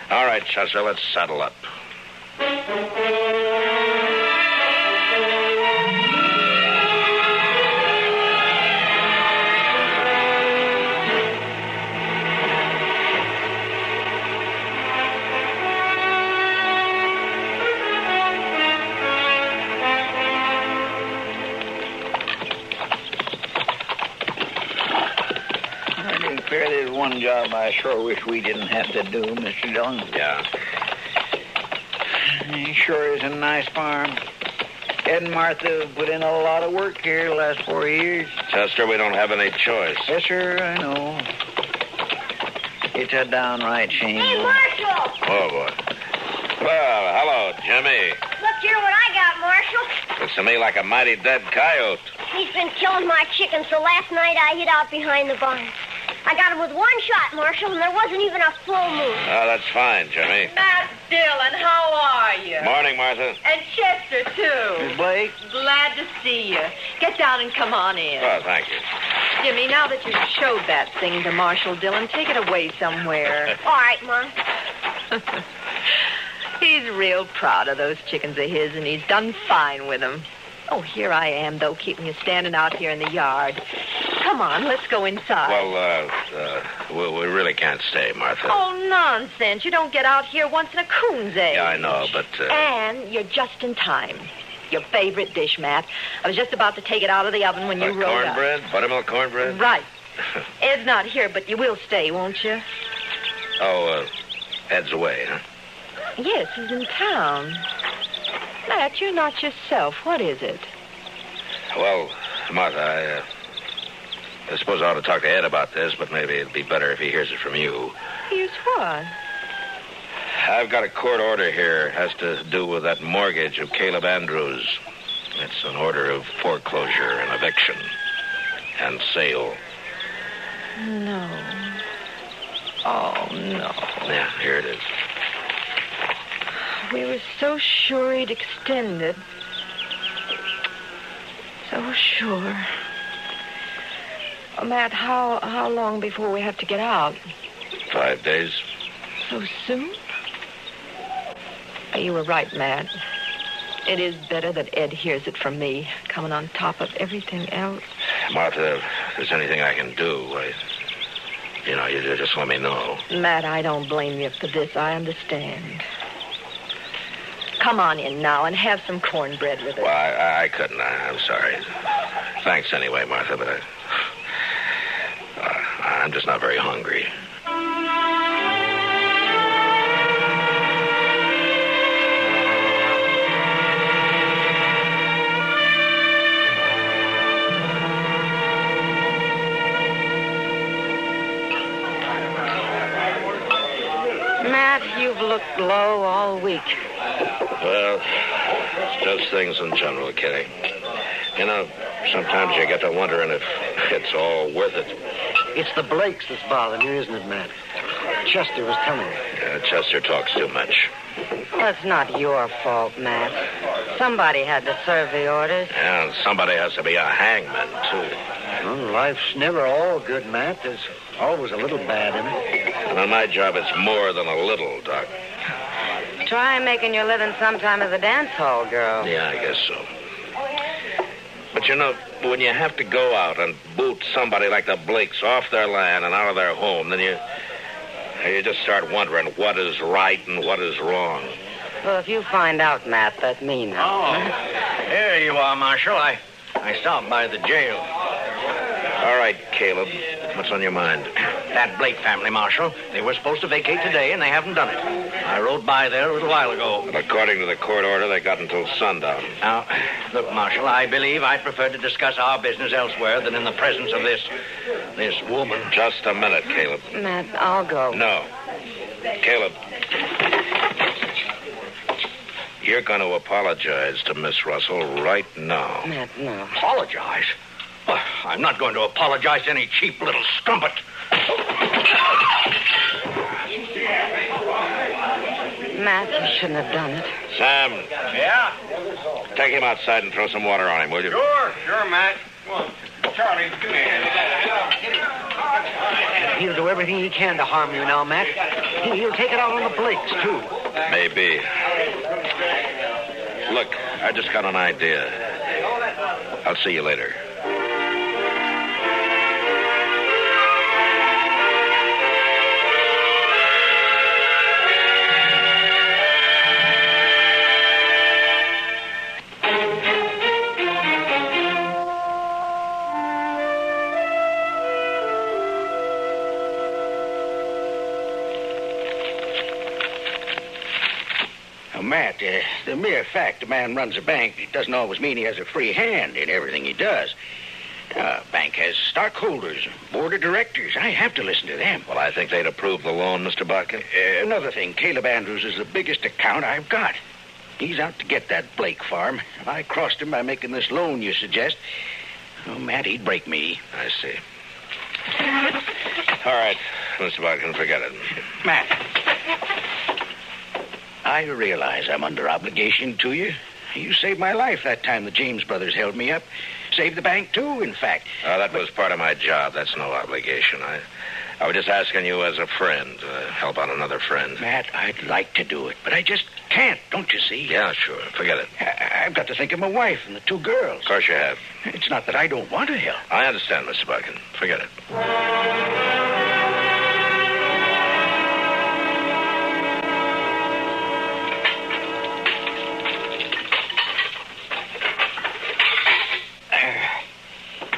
All right, Chester, let's saddle up. There's one job I sure wish we didn't have to do, Mr. Dillon. Yeah. It sure is a nice farm. Ed and Martha put in a lot of work here the last 4 years. Chester, we don't have any choice. Yes, sir, I know. It's a downright shame. Hey, Marshal! Oh, boy. Well, hello, Jimmy. Look here what I got, Marshal. Looks to me like a mighty dead coyote. He's been killing my chickens, so last night I hid out behind the barn. I got him with one shot, Marshal, and there wasn't even a full moon. Oh, that's fine, Jimmy. Matt Dillon, how are you? Morning, Martha. And Chester, too. Miss Blake? Glad to see you. Get down and come on in. Oh, thank you. Jimmy, now that you've showed that thing to Marshal Dillon, take it away somewhere. All right, Mom. He's real proud of those chickens of his, and he's done fine with them. Oh, here I am, though, keeping you standing out here in the yard. Come on, let's go inside. Well, we really can't stay, Martha. Oh, nonsense. You don't get out here once in a coon's age. Yeah, I know, but... And you're just in time. Your favorite dish, Matt. I was just about to take it out of the oven when you rode up. Cornbread? Buttermilk cornbread? Right. Ed's not here, but you will stay, won't you? Oh, Ed's away, huh? Yes, he's in town. Matt, you're not yourself. What is it? Well, Martha, I suppose I ought to talk to Ed about this, but maybe it'd be better if he hears it from you. Here's what? I've got a court order here. It has to do with that mortgage of Caleb Andrews. It's an order of foreclosure and eviction and sale. No. Oh, no. Yeah, here it is. We were so sure he'd extend it. So sure. Oh, Matt, how long before we have to get out? 5 days. So soon? You were right, Matt. It is better that Ed hears it from me, coming on top of everything else. Martha, if there's anything I can do, you just let me know. Matt, I don't blame you for this. I understand. Come on in now and have some cornbread with us. Well, I couldn't. I'm sorry. Thanks anyway, Martha, but I'm just not very hungry. Matt, you've looked low all week. Well, it's just things in general, Kitty. You know, sometimes you get to wondering if it's all worth it. It's the Blakes that's bothering you, isn't it, Matt? Chester was telling me. Yeah, Chester talks too much. That's not your fault, Matt. Somebody had to serve the orders. Yeah, and somebody has to be a hangman, too. Well, life's never all good, Matt. There's always a little bad in it. And on my job, it's more than a little, Doc. Try making your living sometime as a dance hall girl. Yeah, I guess so. But you know, when you have to go out and boot somebody like the Blakes off their land and out of their home, then you just start wondering what is right and what is wrong. Well, if you find out, Matt, that means. Oh, here you are, Marshal. I stopped by the jail. All right, Caleb. What's on your mind? That Blake family, Marshal. They were supposed to vacate today, and they haven't done it. I rode by there a little while ago. Well, according to the court order, they got until sundown. Now, look, Marshal, I believe I'd prefer to discuss our business elsewhere than in the presence of this woman. Just a minute, Caleb. Matt, I'll go. No. Caleb. You're going to apologize to Miss Russell right now. Matt, no. Apologize? Oh, I'm not going to apologize to any cheap little strumpet. Matt, you shouldn't have done it. Sam. Yeah? Take him outside and throw some water on him, will you? Sure, Matt. Come on. Charlie, come here. He'll do everything he can to harm you now, Matt. He'll take it out on the Blakes, too. Maybe. Look, I just got an idea. I'll see you later. Matt, the mere fact a man runs a bank doesn't always mean he has a free hand in everything he does. A bank has stockholders, board of directors. I have to listen to them. Well, I think they'd approve the loan, Mr. Bodkin. Another thing, Caleb Andrews is the biggest account I've got. He's out to get that Blake farm. If I crossed him by making this loan you suggest, oh, Matt, he'd break me. I see. All right, Mr. Bodkin, forget it. Matt, I realize I'm under obligation to you. You saved my life that time the James brothers held me up. Saved the bank, too, in fact. That was part of my job. That's no obligation. I was just asking you as a friend to help out another friend. Matt, I'd like to do it, but I just can't, don't you see? Yeah, sure. Forget it. I've got to think of my wife and the two girls. Of course you have. It's not that I don't want to help. I understand, Mr. Bodkin. Forget it.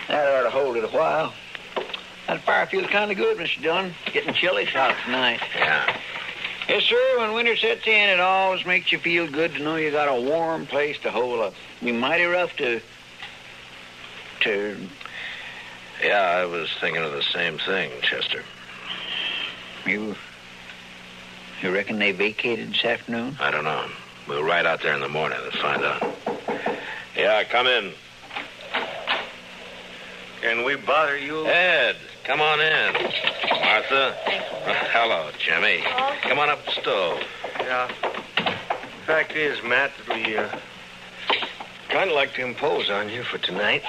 That ought to hold it a while. That fire feels kind of good, Mr. Dillon. Getting chilly out tonight. Yeah. Yes, sir. When winter sets in, it always makes you feel good to know you got a warm place to hole up. Be mighty rough to... Yeah, I was thinking of the same thing, Chester. You reckon they vacated this afternoon? I don't know. We'll ride out there in the morning and find out. Yeah, come in. Can we bother you? Ed, come on in. Martha. Hello, Jimmy. Come on up the stove. Yeah. Fact is, Matt, that we kind of like to impose on you for tonight.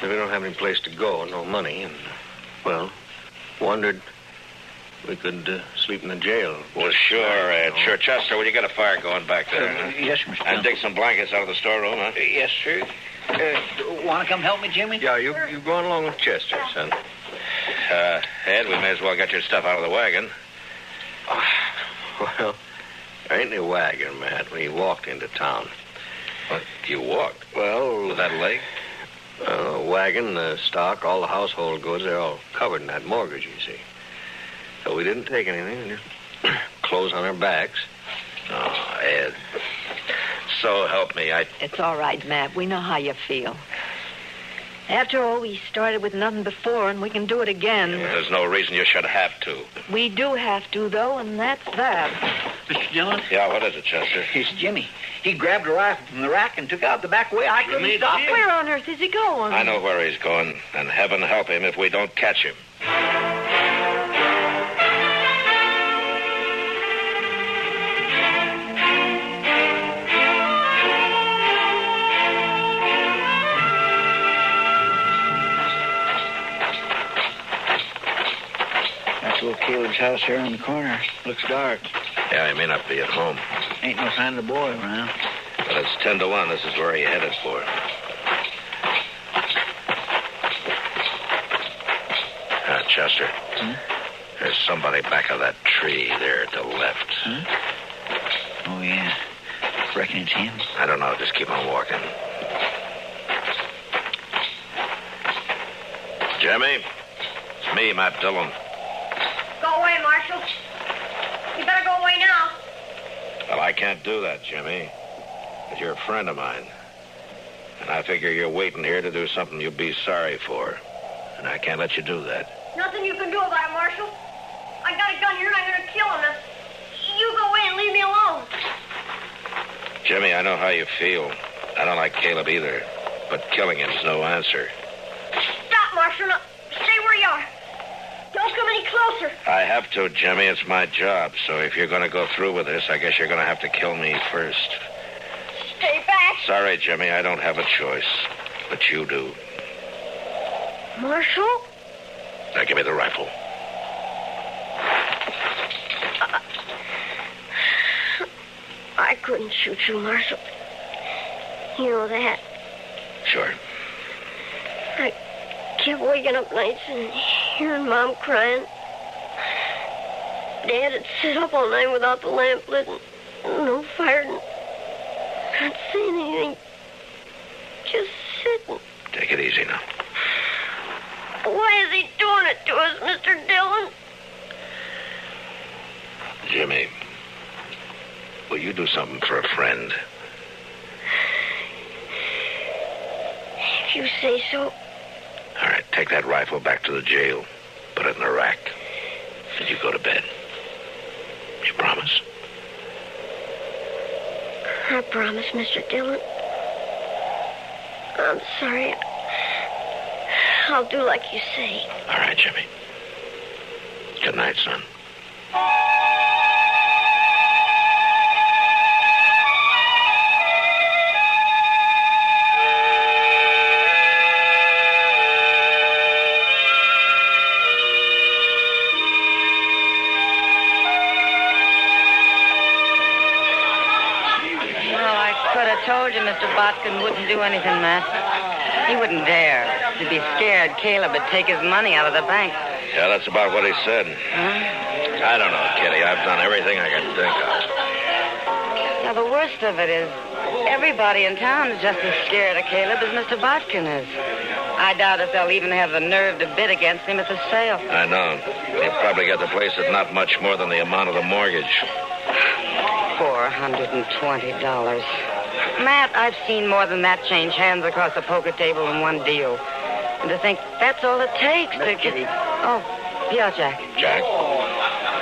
We don't have any place to go, no money, and, well, wondered we could sleep in the jail. Well, sure, Ed. Sure. Chester, will you get a fire going back there? Huh? Yes, Mr. And dig some blankets out of the storeroom, huh? Yes, sir. Want to come help me, Jimmy? Yeah, you go on along with Chester, son. Ed, we may as well get your stuff out of the wagon. Well, there ain't any wagon, Matt. We walked into town. What? You walked? Well... With that leg? Wagon, the stock, all the household goods, they're all covered in that mortgage, you see. So we didn't take anything. We just clothes on our backs. Oh, Ed. So help me, It's all right, Matt. We know how you feel. After all, we started with nothing before, and we can do it again. There's no reason you should have to. We do have to, though, and that's that. Mr. Dillon? Yeah, what is it, Chester? It's Jimmy. He grabbed a rifle from the rack and took out the back way. I couldn't stop him. Where on earth is he going? I know where he's going, and heaven help him if we don't catch him. That's little Caleb's house here on the corner. Looks dark. Yeah, he may not be at home. Ain't no sign of the boy around. But it's 10 to 1. This is where he headed for. Chester. There's somebody back of that tree there to the left. Oh, yeah. Reckon it's him. I don't know. Just keep on walking. Jimmy? It's me, Matt Dillon. Go away, Marshal. You better go away now. Well, I can't do that, Jimmy. But you're a friend of mine. And I figure you're waiting here to do something you'll be sorry for. And I can't let you do that. Nothing you can do about it, Marshal. I got a gun here and I'm going to kill him. Now, you go away and leave me alone. Jimmy, I know how you feel. I don't like Caleb either. But killing him's no answer. Stop, Marshal. Now, stay where you are. Don't come any closer. I have to, Jimmy. It's my job. So if you're going to go through with this, I guess you're going to have to kill me first. Stay back. Sorry, Jimmy. I don't have a choice. But you do. Marshal? Now give me the rifle. I couldn't shoot you, Marshal. You know that. Sure. I kept waking up nights and hearing Mom crying. Dad had sit up all night without the lamp lit and no fire. And not saying anything. Just sitting. Take it easy now. Why is he doing it to us, Mr. Dillon? Jimmy, will you do something for a friend? If you say so. All right, take that rifle back to the jail. Put it in the rack. And you go to bed. You promise? I promise, Mr. Dillon. I'm sorry. I'll do like you say. All right, Jimmy. Good night, son. Told you Mr. Botkin wouldn't do anything, Matt. He wouldn't dare. He'd be scared Caleb would take his money out of the bank. Yeah, that's about what he said. I don't know, Kitty. I've done everything I can think of. Now, the worst of it is everybody in town is just as scared of Caleb as Mr. Botkin is. I doubt if they'll even have the nerve to bid against him at the sale. I know. He'll probably get the place at not much more than the amount of the mortgage. $420. Matt, I've seen more than that change hands across a poker table in one deal. And to think that's all it takes to Kitty. Oh, yeah, Jack. Jack?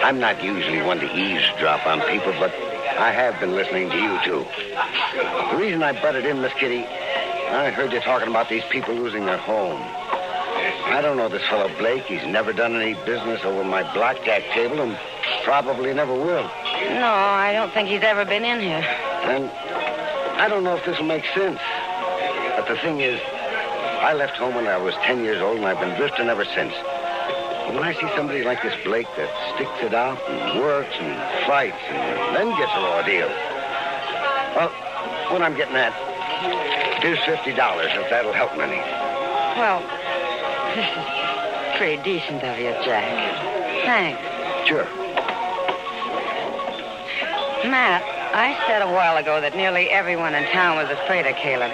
I'm not usually one to eavesdrop on people, but I have been listening to you, too. The reason I butted in, Miss Kitty, I heard you talking about these people losing their home. I don't know this fellow Blake. He's never done any business over my blackjack table and probably never will. No, I don't think he's ever been in here. And I don't know if this will make sense. But the thing is, I left home when I was 10 years old, and I've been drifting ever since. And when I see somebody like this Blake that sticks it out and works and fights and then gets a raw deal, well, what I'm getting at, here's $50 if that'll help me any. Well, this is pretty decent of you, Jack. Thanks. Sure. Matt, I said a while ago that nearly everyone in town was afraid of Caleb.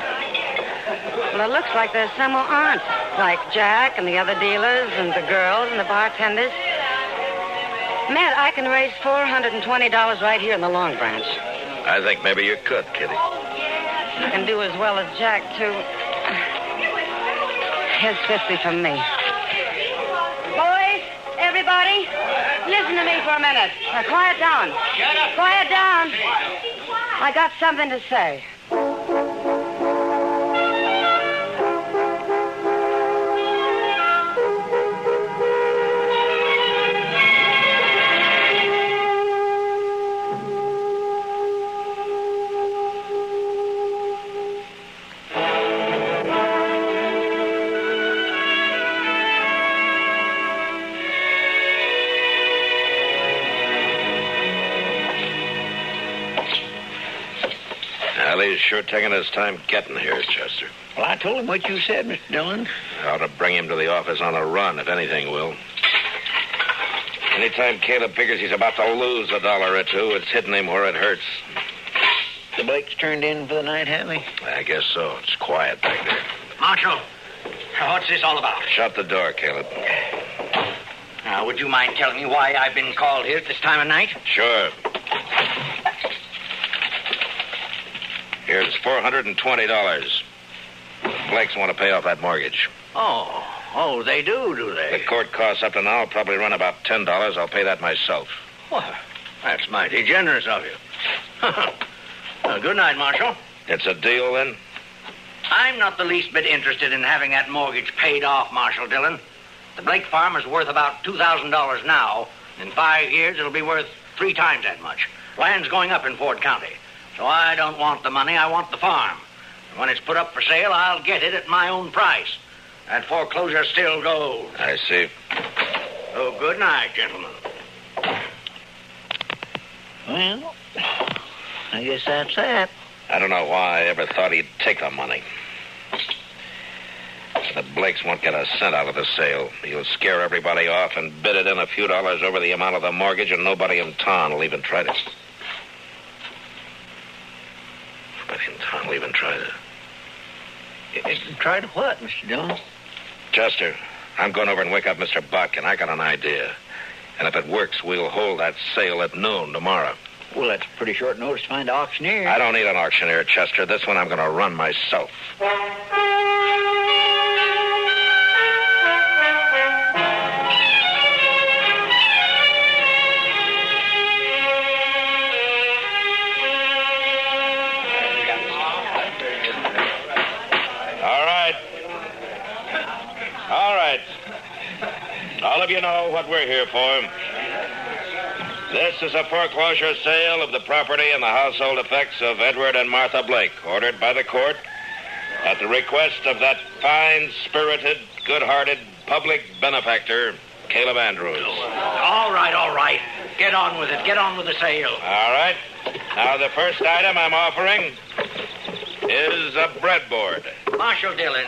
Well, it looks like there's some who aren't, like Jack and the other dealers and the girls and the bartenders. Matt, I can raise $420 right here in the Long Branch. I think maybe you could, Kitty. I can do as well as Jack, too. Here's 50 from me. Boys, everybody, listen to me for a minute. Now, quiet down. Quiet down. I got something to say. Well, he's sure taking his time getting here, Chester. Well, I told him what you said, Mr. Dillon. I ought to bring him to the office on a run, if anything will. Anytime Caleb figures he's about to lose $1 or $2, it's hitting him where it hurts. The Blakes turned in for the night, have they? I guess so. It's quiet back there. Marshal, what's this all about? Shut the door, Caleb. Now, would you mind telling me why I've been called here at this time of night? Sure. Here's $420. Blakes want to pay off that mortgage. Oh, they do they? The court costs up to now will probably run about $10. I'll pay that myself. Well, that's mighty generous of you. Well, good night, Marshal. It's a deal, then? I'm not the least bit interested in having that mortgage paid off, Marshal Dillon. The Blake farm is worth about $2,000 now. In 5 years, it'll be worth 3 times that much. Land's going up in Ford County. So I don't want the money, I want the farm. And when it's put up for sale, I'll get it at my own price. That foreclosure still goes. I see. Oh, good night, gentlemen. Well, I guess that's that. I don't know why I ever thought he'd take the money. The Blakes won't get a cent out of the sale. He'll scare everybody off and bid it in a few dollars over the amount of the mortgage, and nobody in town will even try to... Try to what, Mr. Dillon? Chester, I'm going over and wake up Mr. Buck, and I got an idea. And if it works, we'll hold that sale at noon tomorrow. Well, that's pretty short notice to find an auctioneer. I don't need an auctioneer, Chester. This one I'm going to run myself. All of you know what we're here for. This is a foreclosure sale of the property and the household effects of Edward and Martha Blake, ordered by the court at the request of that fine-spirited, good-hearted public benefactor, Caleb Andrews. All right. Get on with it. Get on with the sale. All right. Now, the first item I'm offering is a breadboard. Marshal Dillon,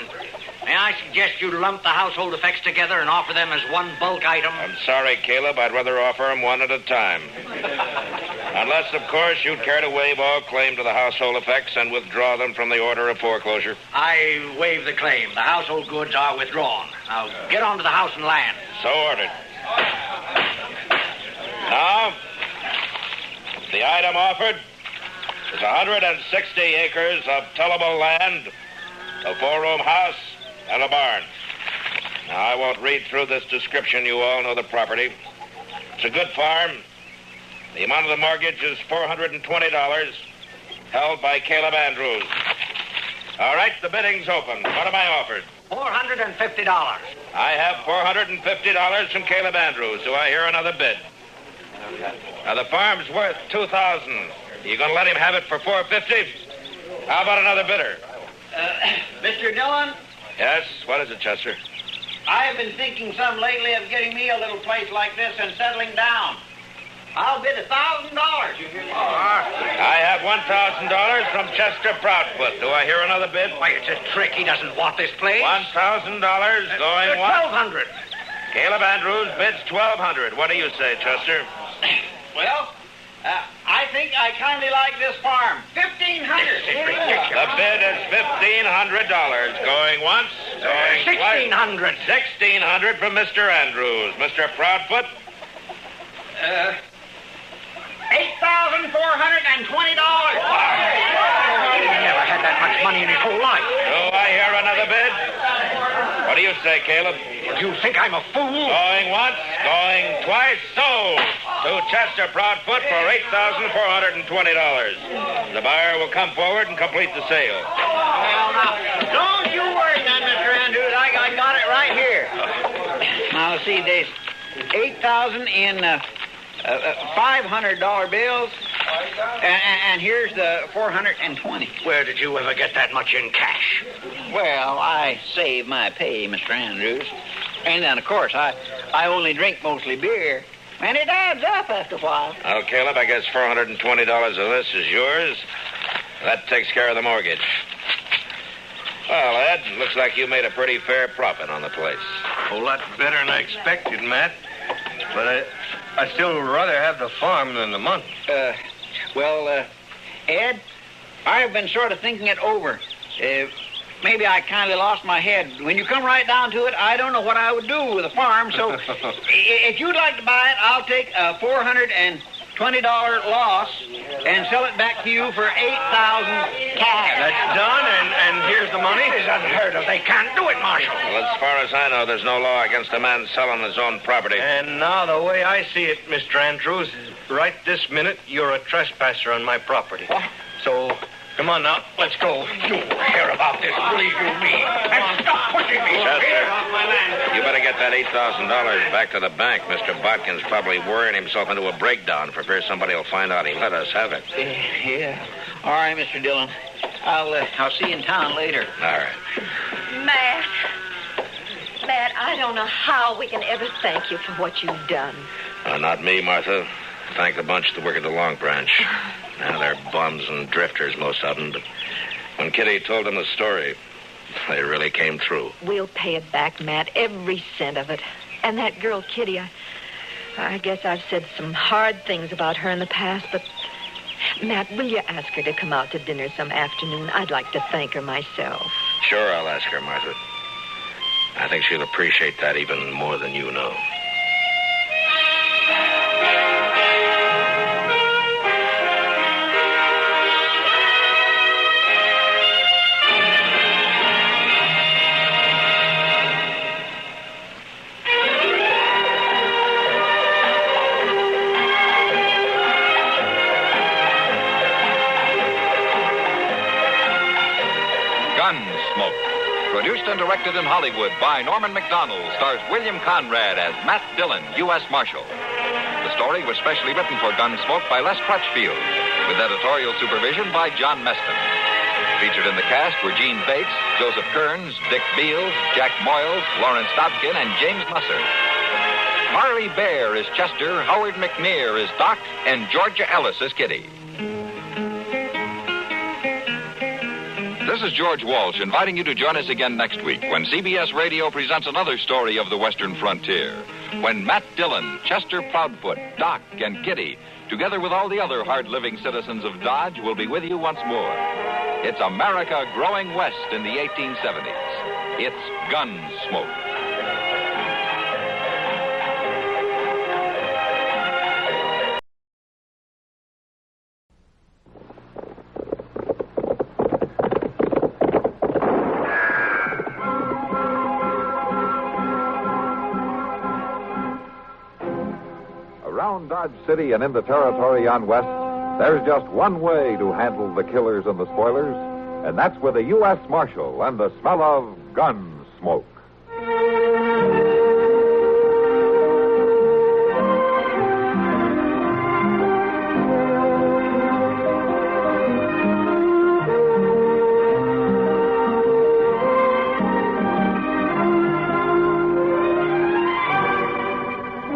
may I suggest you lump the household effects together and offer them as one bulk item? I'm sorry, Caleb. I'd rather offer them one at a time. Unless, of course, you'd care to waive all claim to the household effects and withdraw them from the order of foreclosure. I waive the claim. The household goods are withdrawn. Now, get on to the house and land. So ordered. Now, the item offered is 160 acres of tillable land, a 4-room house, and a barn. Now, I won't read through this description. You all know the property. It's a good farm. The amount of the mortgage is $420, held by Caleb Andrews. All right, the bidding's open. What am I offered? $450. I have $450 from Caleb Andrews. Do I hear another bid? Now, the farm's worth $2,000. You going to let him have it for $450? How about another bidder? Mr. Dillon? Yes? What is it, Chester? I have been thinking some lately of getting me a little place like this and settling down. I'll bid $1,000. I have $1,000 from Chester Proudfoot. Do I hear another bid? Why, it's a trick. He doesn't want this place. $1,000 going once. $1,200. Caleb Andrews bids $1,200. What do you say, Chester? Well, I think I kindly like this farm. $1,500. The bid is $1,500. Going once, going twice. $1,600. $1,600 from Mr. Andrews. Mr. Proudfoot? $8,420. He never had that much money in his whole life. Do I hear another bid? What do you say, Caleb? Do you think I'm a fool? Going once, going twice, sold to Chester Proudfoot for $8,420. The buyer will come forward and complete the sale. Well, now, don't you worry then, Mr. Andrews. I got it right here. Now, see, there's $8,000 in $500 bills, and here's the $420. Where did you ever get that much in cash? Well, I save my pay, Mr. Andrews. And then, of course, I only drink mostly beer. And it adds up after a while. Well, Caleb, I guess $420 of this is yours. That takes care of the mortgage. Well, Ed, looks like you made a pretty fair profit on the place. A whole lot better than I expected, Matt. But I still rather have the farm than the money. Ed, I've been sort of thinking it over. Maybe I kind of lost my head. When you come right down to it, I don't know what I would do with the farm. So if you'd like to buy it, I'll take a $420 loss and sell it back to you for $8,000 cash. That's done, and here's the money. It's unheard of. They can't do it, Marshal. Well, as far as I know, there's no law against a man selling his own property. And now, the way I see it, Mr. Andrews, right this minute, you're a trespasser on my property. So, come on now, let's go. You hear about this, believe you me. And stop pushing me. Chester, you better get that $8,000 back to the bank. Mr. Botkin's probably worrying himself into a breakdown for fear somebody will find out he let us have it. Yeah. All right, Mr. Dillon. I'll see you in town later. All right. Matt, I don't know how we can ever thank you for what you've done. Not me, Martha. Thank the bunch that work at the Long Branch. Now, they're bums and drifters, most of them, but when Kitty told them the story, they really came through. We'll pay it back, Matt, every cent of it. And that girl, Kitty, I guess I've said some hard things about her in the past, but, Matt, will you ask her to come out to dinner some afternoon? I'd like to thank her myself. Sure, I'll ask her, Martha. I think she'll appreciate that even more than you know. GUNSMOKE. Produced and directed in Hollywood by Norman Macdonald, stars William Conrad as Matt Dillon, U.S. Marshal. The story was specially written for GUNSMOKE by Les Crutchfield, with editorial supervision by John Meston. Featured in the cast were Gene Bates, Joseph Kearns, Dick Beals, Jack Moyles, Lawrence Dobkin, and James Musser. Harley Bear is Chester, Howard McNear is Doc, and Georgia Ellis is Kitty. This is George Walsh inviting you to join us again next week when CBS Radio presents another story of the Western frontier. When Matt Dillon, Chester Proudfoot, Doc, and Kitty, together with all the other hard-living citizens of Dodge, will be with you once more. It's America growing west in the 1870s. It's GUNSMOKE. Around Dodge City and in the territory on west, there's just one way to handle the killers and the spoilers, and that's with a U.S. Marshal and the smell of gun smoke.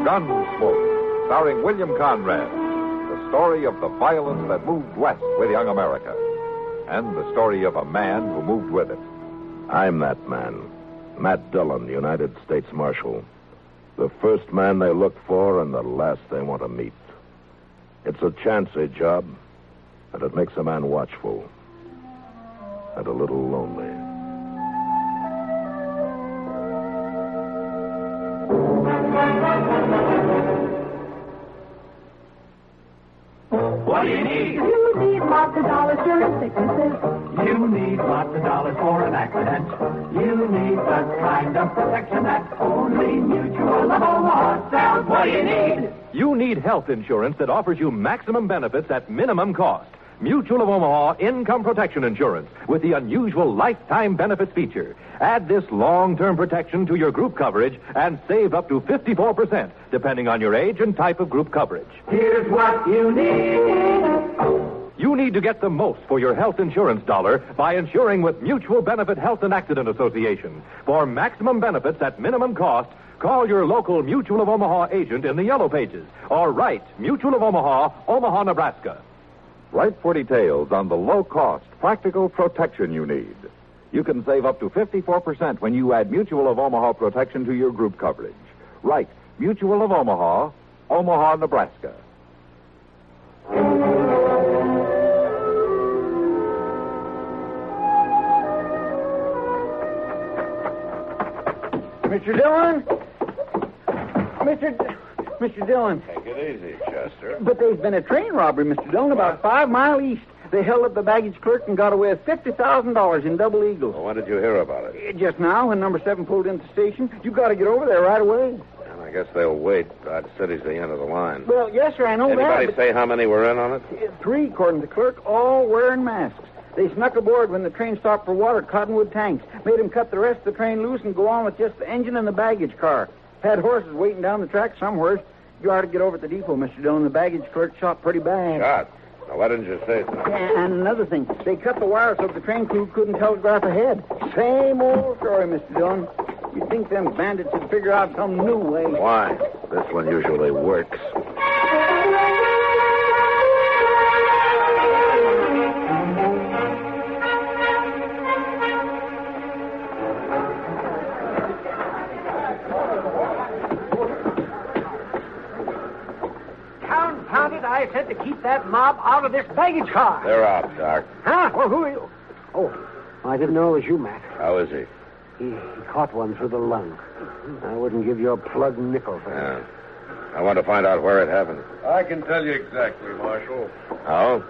Gunsmoke, starring William Conrad, the story of the violence that moved west with young America, and the story of a man who moved with it. I'm that man, Matt Dillon, United States Marshal. The first man they look for and the last they want to meet. It's a chancy job, and it makes a man watchful and a little lonely. What do you need? You need lots of dollars during sicknesses. You need lots of dollars for an accident. You need the kind of protection that only Mutual of Omaha sells. What do you need? You need health insurance that offers you maximum benefits at minimum cost. Mutual of Omaha Income Protection Insurance with the unusual lifetime benefits feature. Add this long-term protection to your group coverage and save up to 54%, depending on your age and type of group coverage. Here's what you need. You need to get the most for your health insurance dollar by insuring with Mutual Benefit Health and Accident Association. For maximum benefits at minimum cost, call your local Mutual of Omaha agent in the Yellow Pages or write Mutual of Omaha, Omaha, Nebraska. Write for details on the low-cost, practical protection you need. You can save up to 54% when you add Mutual of Omaha protection to your group coverage. Write Mutual of Omaha, Omaha, Nebraska. Mr. Dillon? Mr. Dillon. Take it easy, Chester. But there's been a train robbery, Mr. Dillon, about 5 miles east. They held up the baggage clerk and got away with $50,000 in Double Eagle. Well, when did you hear about it? Just now, when number 7 pulled into the station. You got to get over there right away. Well, I guess they'll wait. Dodge City's the end of the line. Well, yes, sir, I know Anybody that. say how many were in on it? 3, according to the clerk, all wearing masks. They snuck aboard when the train stopped for water at Cottonwood Tanks. Made them cut the rest of the train loose and go on with just the engine and the baggage car. Had horses waiting down the track somewhere. You ought to get over at the depot, Mr. Dillon. The baggage clerk shot pretty bad. Shot? Now, why didn't you say so? And another thing, they cut the wires so the train crew couldn't telegraph ahead. Same old story, Mr. Dillon. You'd think them bandits would figure out some new way. Why? This one usually works. Confound it, I said to keep that mob out of this baggage car. They're out, Doc. Huh? Well, who are you? Oh, I didn't know it was you, Matt. How is he? He caught one through the lung. I wouldn't give you a plug nickel for that. Yeah. I want to find out where it happened. I can tell you exactly, Marshal. How?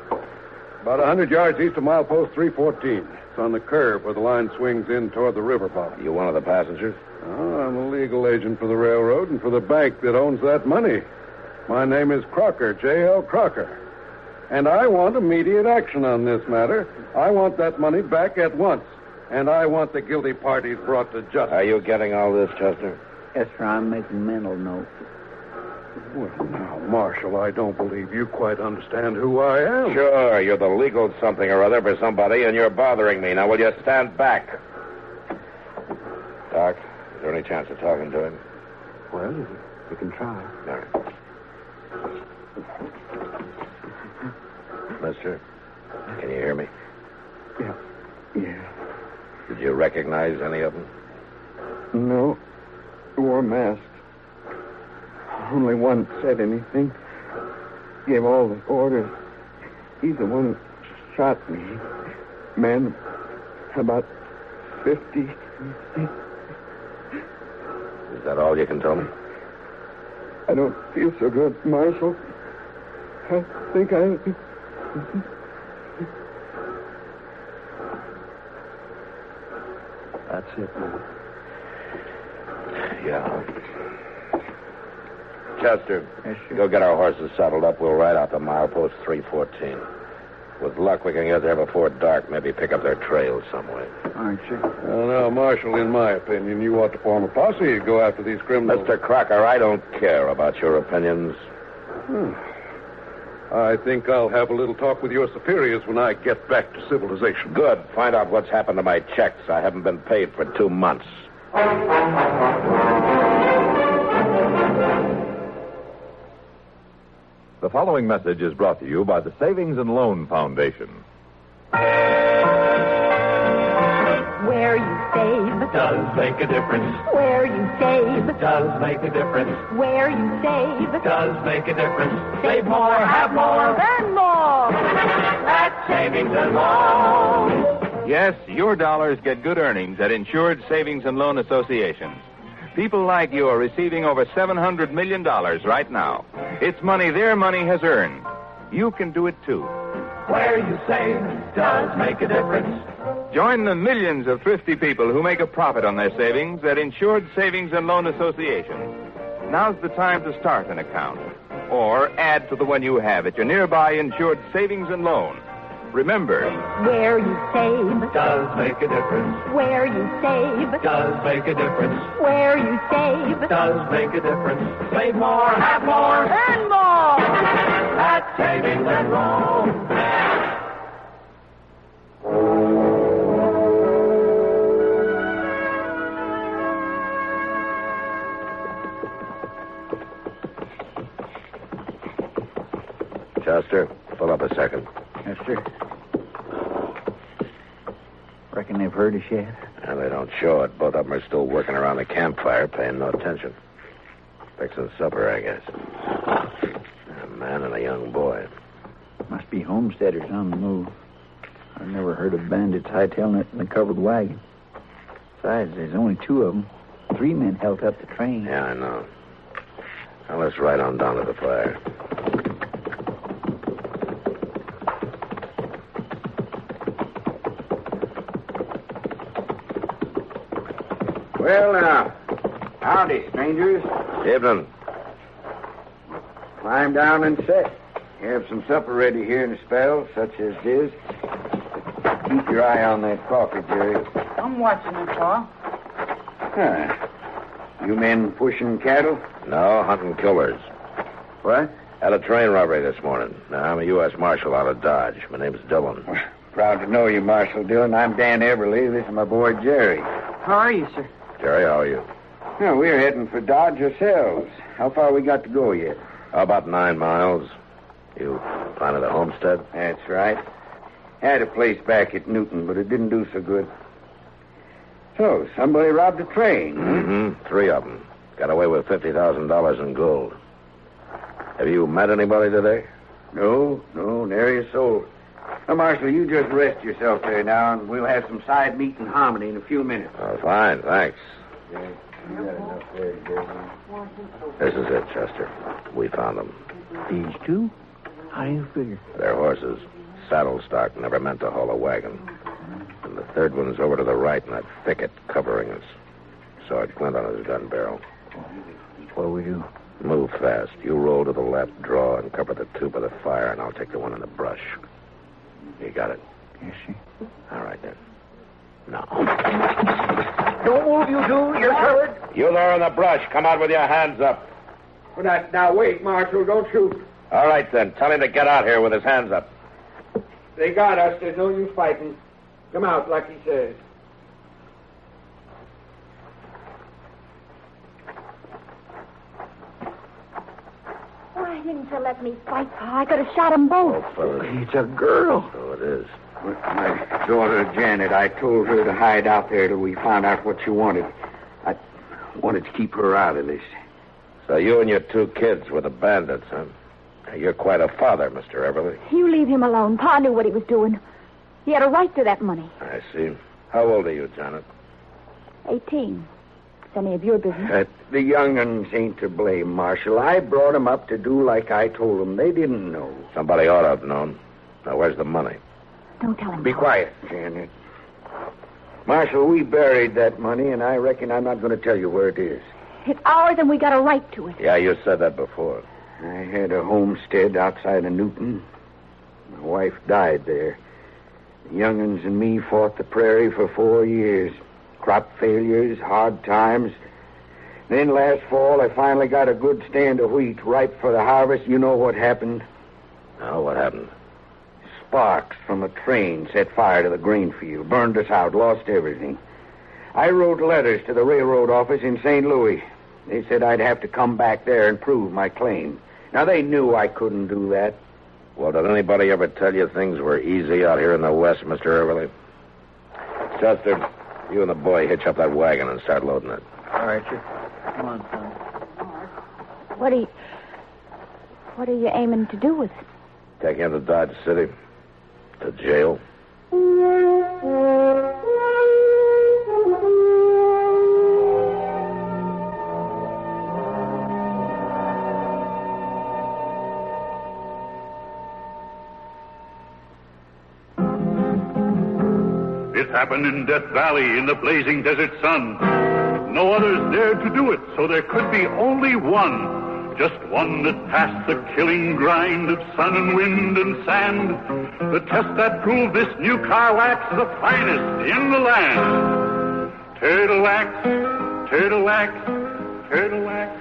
About 100 yards east of milepost 314. It's on the curve where the line swings in toward the river bottom. You one of the passengers? Oh, I'm a legal agent for the railroad and for the bank that owns that money. My name is Crocker, J.L. Crocker. And I want immediate action on this matter. I want that money back at once. And I want the guilty parties brought to justice. Are you getting all this, Chester? Yes, sir, I'm making mental notes. Well, now, Marshal, I don't believe you quite understand who I am. Sure, you're the legal something or other for somebody, and you're bothering me. Now, will you stand back? Doc, is there any chance of talking to him? Well, you can try. All right. Mister, can you hear me? Yeah. Did you recognize any of them? No. They wore masks. Only one said anything. Gave all the orders. He's the one who shot me. Man, about 50. Is that all you can tell me? I don't feel so good, Marshal. I think I... That's it, man. Yeah. Chester, Yes, sir. go get our horses saddled up. We'll ride out to milepost 314. With luck, we can get there before dark. Maybe pick up their trail some way. All right, sir. Well, now, Marshal, in my opinion, you ought to form a posse to go after these criminals. Mr. Crocker, I don't care about your opinions. I think I'll have a little talk with your superiors when I get back to civilization. Good. Find out what's happened to my checks. I haven't been paid for 2 months. The following message is brought to you by the Savings and Loan Foundation. Where you save does make a difference. Where you save Does make a difference. Where you save Does make a difference. Save more, have more, and more. at Savings and Loan. Yes, your dollars get good earnings at Insured Savings and Loan Associations. People like you are receiving over $700 million right now. It's money their money has earned. You can do it too. Where you save does make a difference. Join the millions of thrifty people who make a profit on their savings at Insured Savings and Loan Association. Now's the time to start an account or add to the one you have at your nearby Insured Savings and Loan. Remember, Where you save Does make a difference. Where you save Does make a difference. Where you save Does make a difference. Save more, have more, and more. at Savings and Loan. Chester, pull up a second. Yes, sir. Reckon they've heard us yet? And they don't show it. Both of them are still working around the campfire, paying no attention. Fixing supper, I guess. A man and a young boy. Must be homesteaders on the move. I've never heard of bandits hightailing it in a covered wagon. Besides, there's only 2 of them. 3 men held up the train. Yeah, I know. Now let's ride on down to the fire. Well, now, howdy, strangers. Evening. Climb down and sit. Have some supper ready here in a spell, such as this. Keep your eye on that coffee, Jerry. I'm watching it, Pa. You men pushing cattle? No, hunting killers. What? Had a train robbery this morning. Now, I'm a U.S. Marshal out of Dodge. My name's Dillon. Proud to know you, Marshal Dillon. I'm Dan Everly. This is my boy, Jerry. How are you, sir? Jerry, how are you? Well, we're heading for Dodge ourselves. How far we got to go yet? About 9 miles. You planted a homestead? That's right. Had a place back at Newton, but it didn't do so good. So, somebody robbed a train, huh? Mm-hmm. 3 of them. Got away with $50,000 in gold. Have you met anybody today? No, nary a soul. Now, Marshal, you just rest yourself there now, and we'll have some side meat and hominy in a few minutes. Oh, fine, thanks. Yeah, you got enough there, Jerry. This is it, Chester. We found them. These 2? How do you figure? They're horses. Saddle stock, never meant to haul a wagon. And the 3rd one's over to the right in that thicket covering us. Saw a glint on his gun barrel. What do we do? Move fast. You roll to the left, draw, and cover the 2 by the fire, and I'll take the one in the brush. You got it? Yes, sir. All right, then. Now. Don't move, you two. You're covered. You there in the brush. Come out with your hands up. Well, now, wait, Marshal. Don't shoot. All right, then. Tell him to get out here with his hands up. They got us. There's no use fighting. Come out, like he says. Why didn't you let me fight, Pa? I could have shot them both. Oh, fellas. It's a girl. So it is. My daughter, Janet, I told her to hide out there till we found out what she wanted. I wanted to keep her out of this. So you and your 2 kids were the bandits, huh? You're quite a father, Mr. Everly. You leave him alone. Pa knew what he was doing. He had a right to that money. I see. How old are you, Janet? 18. It's any of your business. The young'uns ain't to blame, Marshal. I brought 'em up to do like I told 'em. They didn't know. Somebody ought to have known. Now, where's the money? Don't tell him. Be quiet, Janet. Marshal, we buried that money, and I reckon I'm not going to tell you where it is. It's ours, and we got a right to it. Yeah, you said that before. I had a homestead outside of Newton. My wife died there. The young'uns and me fought the prairie for 4 years. Crop failures, hard times. Then last fall, I finally got a good stand of wheat ripe for the harvest. You know what happened? Now, what happened? Sparks from a train set fire to the grain field, burned us out, lost everything. I wrote letters to the railroad office in St. Louis. They said I'd have to come back there and prove my claim. Now, they knew I couldn't do that. Well, did anybody ever tell you things were easy out here in the West, Mr. Everly? Chester, you and the boy hitch up that wagon and start loading it. All right, sir. Come on, son. What are you aiming to do with it? Take him to Dodge City. To jail. It happened in Death Valley in the blazing desert sun. No others dared to do it, so there could be only one. Just one that passed the killing grind of sun and wind and sand. The test that proved this new car wax the finest in the land. Turtle wax, turtle wax, turtle wax.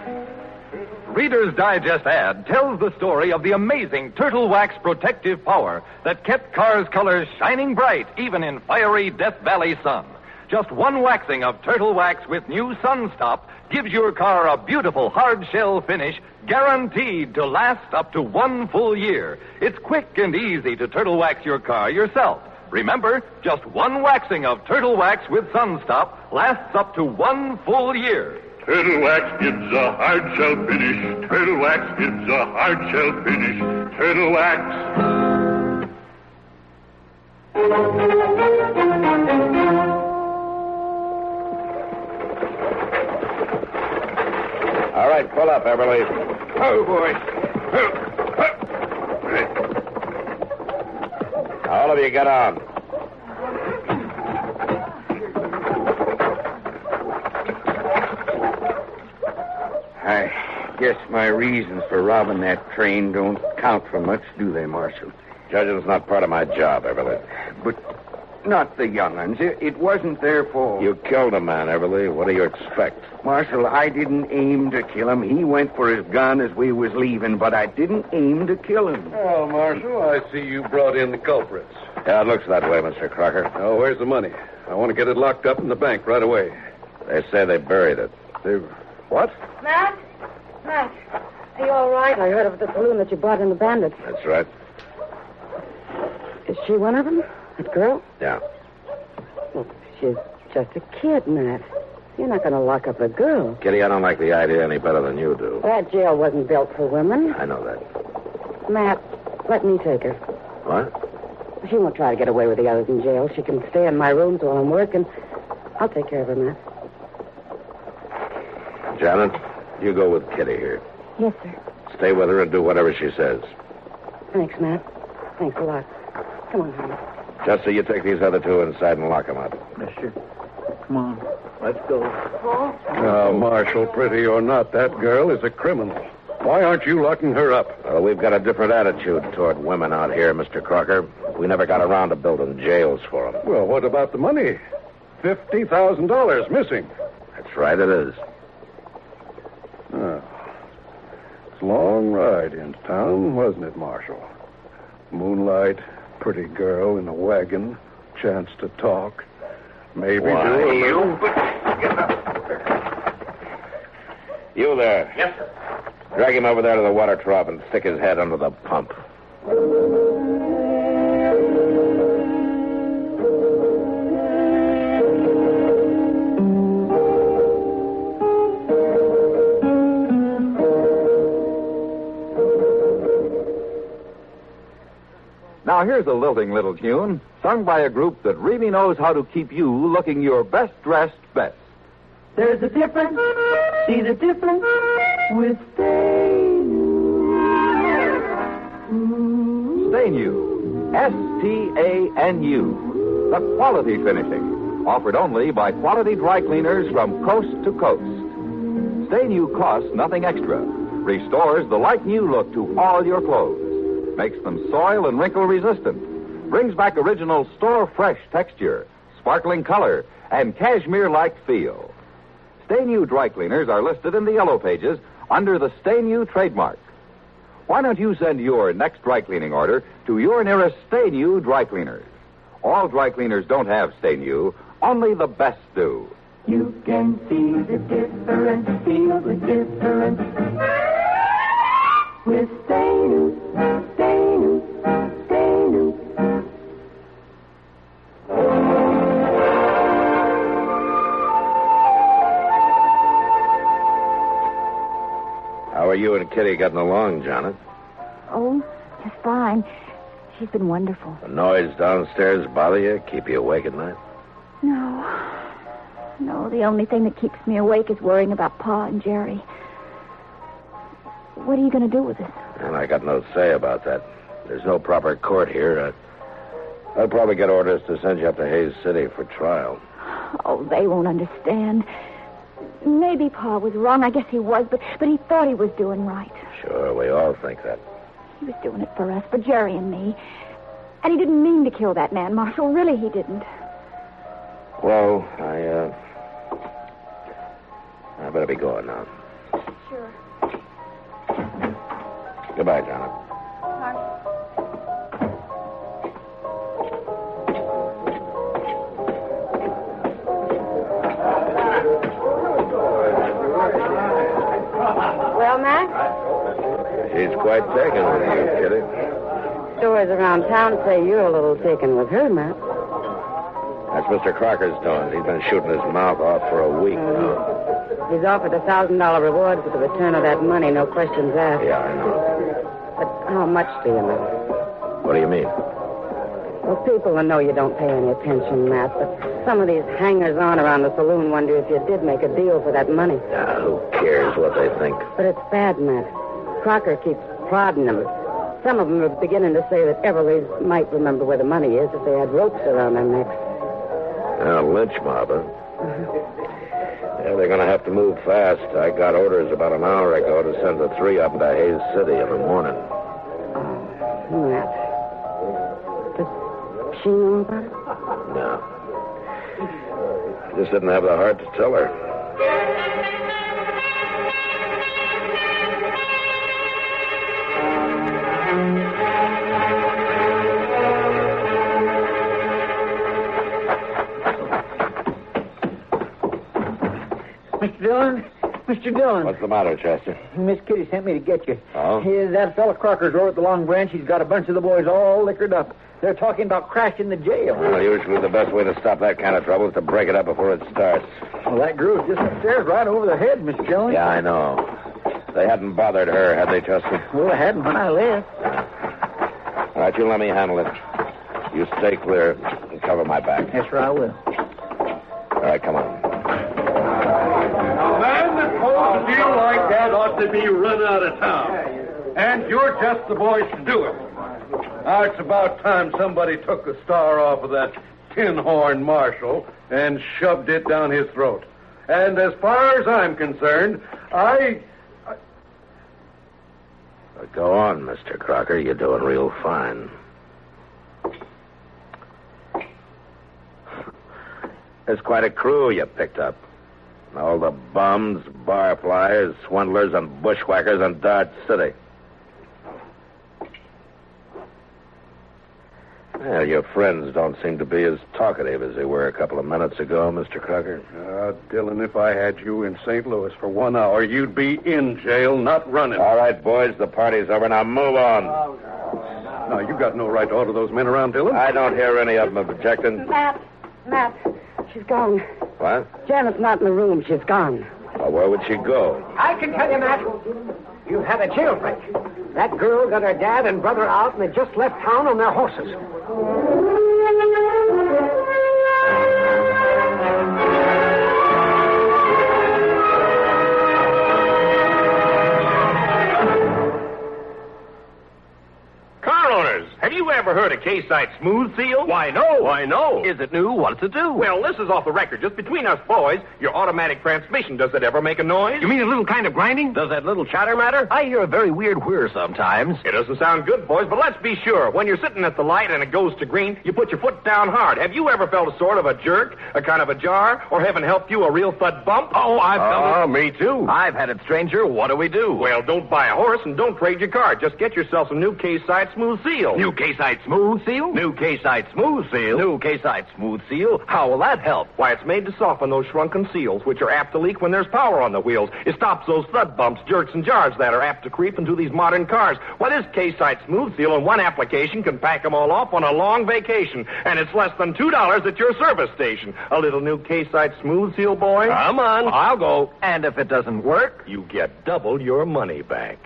Reader's Digest ad tells the story of the amazing Turtle Wax protective power that kept cars' colors shining bright even in fiery Death Valley sun. Just one waxing of turtle wax with new Sunstop gives your car a beautiful hard shell finish guaranteed to last up to 1 full year. It's quick and easy to turtle wax your car yourself. Remember, just one waxing of turtle wax with Sunstop lasts up to 1 full year. Turtle wax gives a hard shell finish. Turtle wax gives a hard shell finish. Turtle wax. All right, pull up, Everly. Oh, boy. All of you get on. I guess my reasons for robbing that train don't count for much, do they, Marshal? Judging's not part of my job, Everly. But not the young'uns. It wasn't their fault. You killed a man, Everly. What do you expect? Marshal, I didn't aim to kill him. He went for his gun as we was leaving, but I didn't aim to kill him. Well, Marshal, I see you brought in the culprits. Yeah, it looks that way, Mr. Crocker. Oh, where's the money? I want to get it locked up in the bank right away. They say they buried it. What? Matt? Matt, are you all right? I heard of the saloon that you bought in the Bandits. That's right. Is she one of them? That girl? Yeah. Well, she's just a kid, Matt. You're not going to lock up a girl. Kitty, I don't like the idea any better than you do. That jail wasn't built for women. I know that. Matt, let me take her. What? She won't try to get away with the others in jail. She can stay in my rooms while I'm working. I'll take care of her, Matt. Janet, you go with Kitty here. Yes, sir. Stay with her and do whatever she says. Thanks, Matt. Thanks a lot. Come on, honey. Just so you take these other two inside and lock them up. Yes, sir. Come on. Let's go. Now, Marshal, pretty or not, that girl is a criminal. Why aren't you locking her up? Well, we've got a different attitude toward women out here, Mr. Crocker. We never got around to building jails for them. Well, what about the money? $50,000 missing. That's right, it is. Oh. It's a long ride into town, wasn't it, Marshal? Moonlight, pretty girl in a wagon, chance to talk. Maybe Why, do a little... You there. Yes, sir. Drag him over there to the water trough and stick his head under the pump. Now, here's a lilting little tune sung by a group that really knows how to keep you looking your best-dressed best. There's a difference, see the difference with Stay New. Stay New. S-T-A-N-U. The quality finishing. Offered only by quality dry cleaners from coast to coast. Stay New costs nothing extra. Restores the like-new look to all your clothes. Makes them soil and wrinkle resistant. Brings back original store-fresh texture, sparkling color, and cashmere-like feel. Stay New dry cleaners are listed in the yellow pages under the Stay New trademark. Why don't you send your next dry cleaning order to your nearest Stay New dry cleaners? All dry cleaners don't have Stay New, only the best do. You can see the difference, feel the difference with Stay New, Stay New, Stay New. How are you and Kitty getting along, Janet? Oh, just fine. She's been wonderful. The noise downstairs bother you? Keep you awake at night? No. No, the only thing that keeps me awake is worrying about Pa and Jerry. What are you going to do with us? And I got no say about that. There's no proper court here. I'll probably get orders to send you up to Hayes City for trial. Oh, they won't understand. Maybe Pa was wrong. I guess he was, but he thought he was doing right. Sure, we all think that. He was doing it for us, for Jerry and me. And he didn't mean to kill that man, Marshal. Really, he didn't. Well, I better be going now. Sure. Goodbye, Janet. quite taken with you, Kitty. Stories around town say you're a little taken with her, Matt. That's Mr. Crocker's doing. He's been shooting his mouth off for a week now. He's offered a $1,000 reward for the return of that money, no questions asked. Yeah, I know. But how much do you know? What do you mean? Well, people will know you don't pay any attention, Matt, but some of these hangers-on around the saloon wonder if you did make a deal for that money. Who cares what they think? But it's bad, Matt. Crocker keeps prodding them. Some of them are beginning to say that Everleigh might remember where the money is if they had ropes around their necks. Lynch mob, huh? Yeah, they're going to have to move fast. I got orders about an hour ago to send the 3 up to Hayes City in the morning. Matt. Does she know about it? No. Just didn't have the heart to tell her. Mr. Dillon? Mr. Dillon. What's the matter, Chester? Miss Kitty sent me to get you. Oh? That fella Crocker's over at the Long Branch. He's got a bunch of the boys all liquored up. They're talking about crashing the jail. Well, usually the best way to stop that kind of trouble is to break it up before it starts. Well, that girl's just upstairs right over their head, Mr. Dillon. Yeah, I know. They hadn't bothered her, had they, Chester? Well, they hadn't when I left. All right, you let me handle it. You stay clear and cover my back. Yes, sir, I will. All right, come on. A man that pulls a deal like that ought to be run out of town. And you're just the boys to do it. Now, it's about time somebody took the star off of that tin-horn marshal and shoved it down his throat. And as far as I'm concerned, Go on, Mr. Crocker. You're doing real fine. There's quite a crew you picked up. All the bums, bar flyers, swindlers, and bushwhackers in Dart City. Well, your friends don't seem to be as talkative as they were a couple of minutes ago, Mr. Crocker. Dillon, if I had you in St. Louis for 1 hour, you'd be in jail, not running. All right, boys, the party's over. Now move on. Now, you got no right to order those men around, Dillon. I don't hear any of them objecting. Matt, she's gone. What? Janet's not in the room. She's gone. Well, where would she go? I can tell you, Matt. You had a jailbreak. That girl got her dad and brother out, and they just left town on their horses. Car owners, have you ever heard of K-Site Smooth Seal? Why, no. Why, no. Is it new? What's it do? Well, this is off the record. Just between us boys, your automatic transmission, does it ever make a noise? You mean a little kind of grinding? Does that little chatter matter? I hear a very weird whir sometimes. It doesn't sound good, boys, but let's be sure. When you're sitting at the light and it goes to green, you put your foot down hard. Have you ever felt a sort of a jerk, a kind of a jar, or heaven help you, a real thud bump? Oh, I've felt it. Me too. I've had it, stranger. What do we do? Well, don't buy a horse and don't trade your car. Just get yourself some new K-Site Smooth Seal. New K-Site Smooth Seal? New K-Site Smooth Seal? New K-Site Smooth Seal? How will that help? Why, it's made to soften those shrunken seals, which are apt to leak when there's power on the wheels. It stops those thud bumps, jerks, and jars that are apt to creep into these modern cars. Why, this K-Site Smooth Seal in one application can pack them all off on a long vacation. And it's less than $2 at your service station. A little new K-Site Smooth Seal, boy? Come on. I'll go. And if it doesn't work, you get double your money back.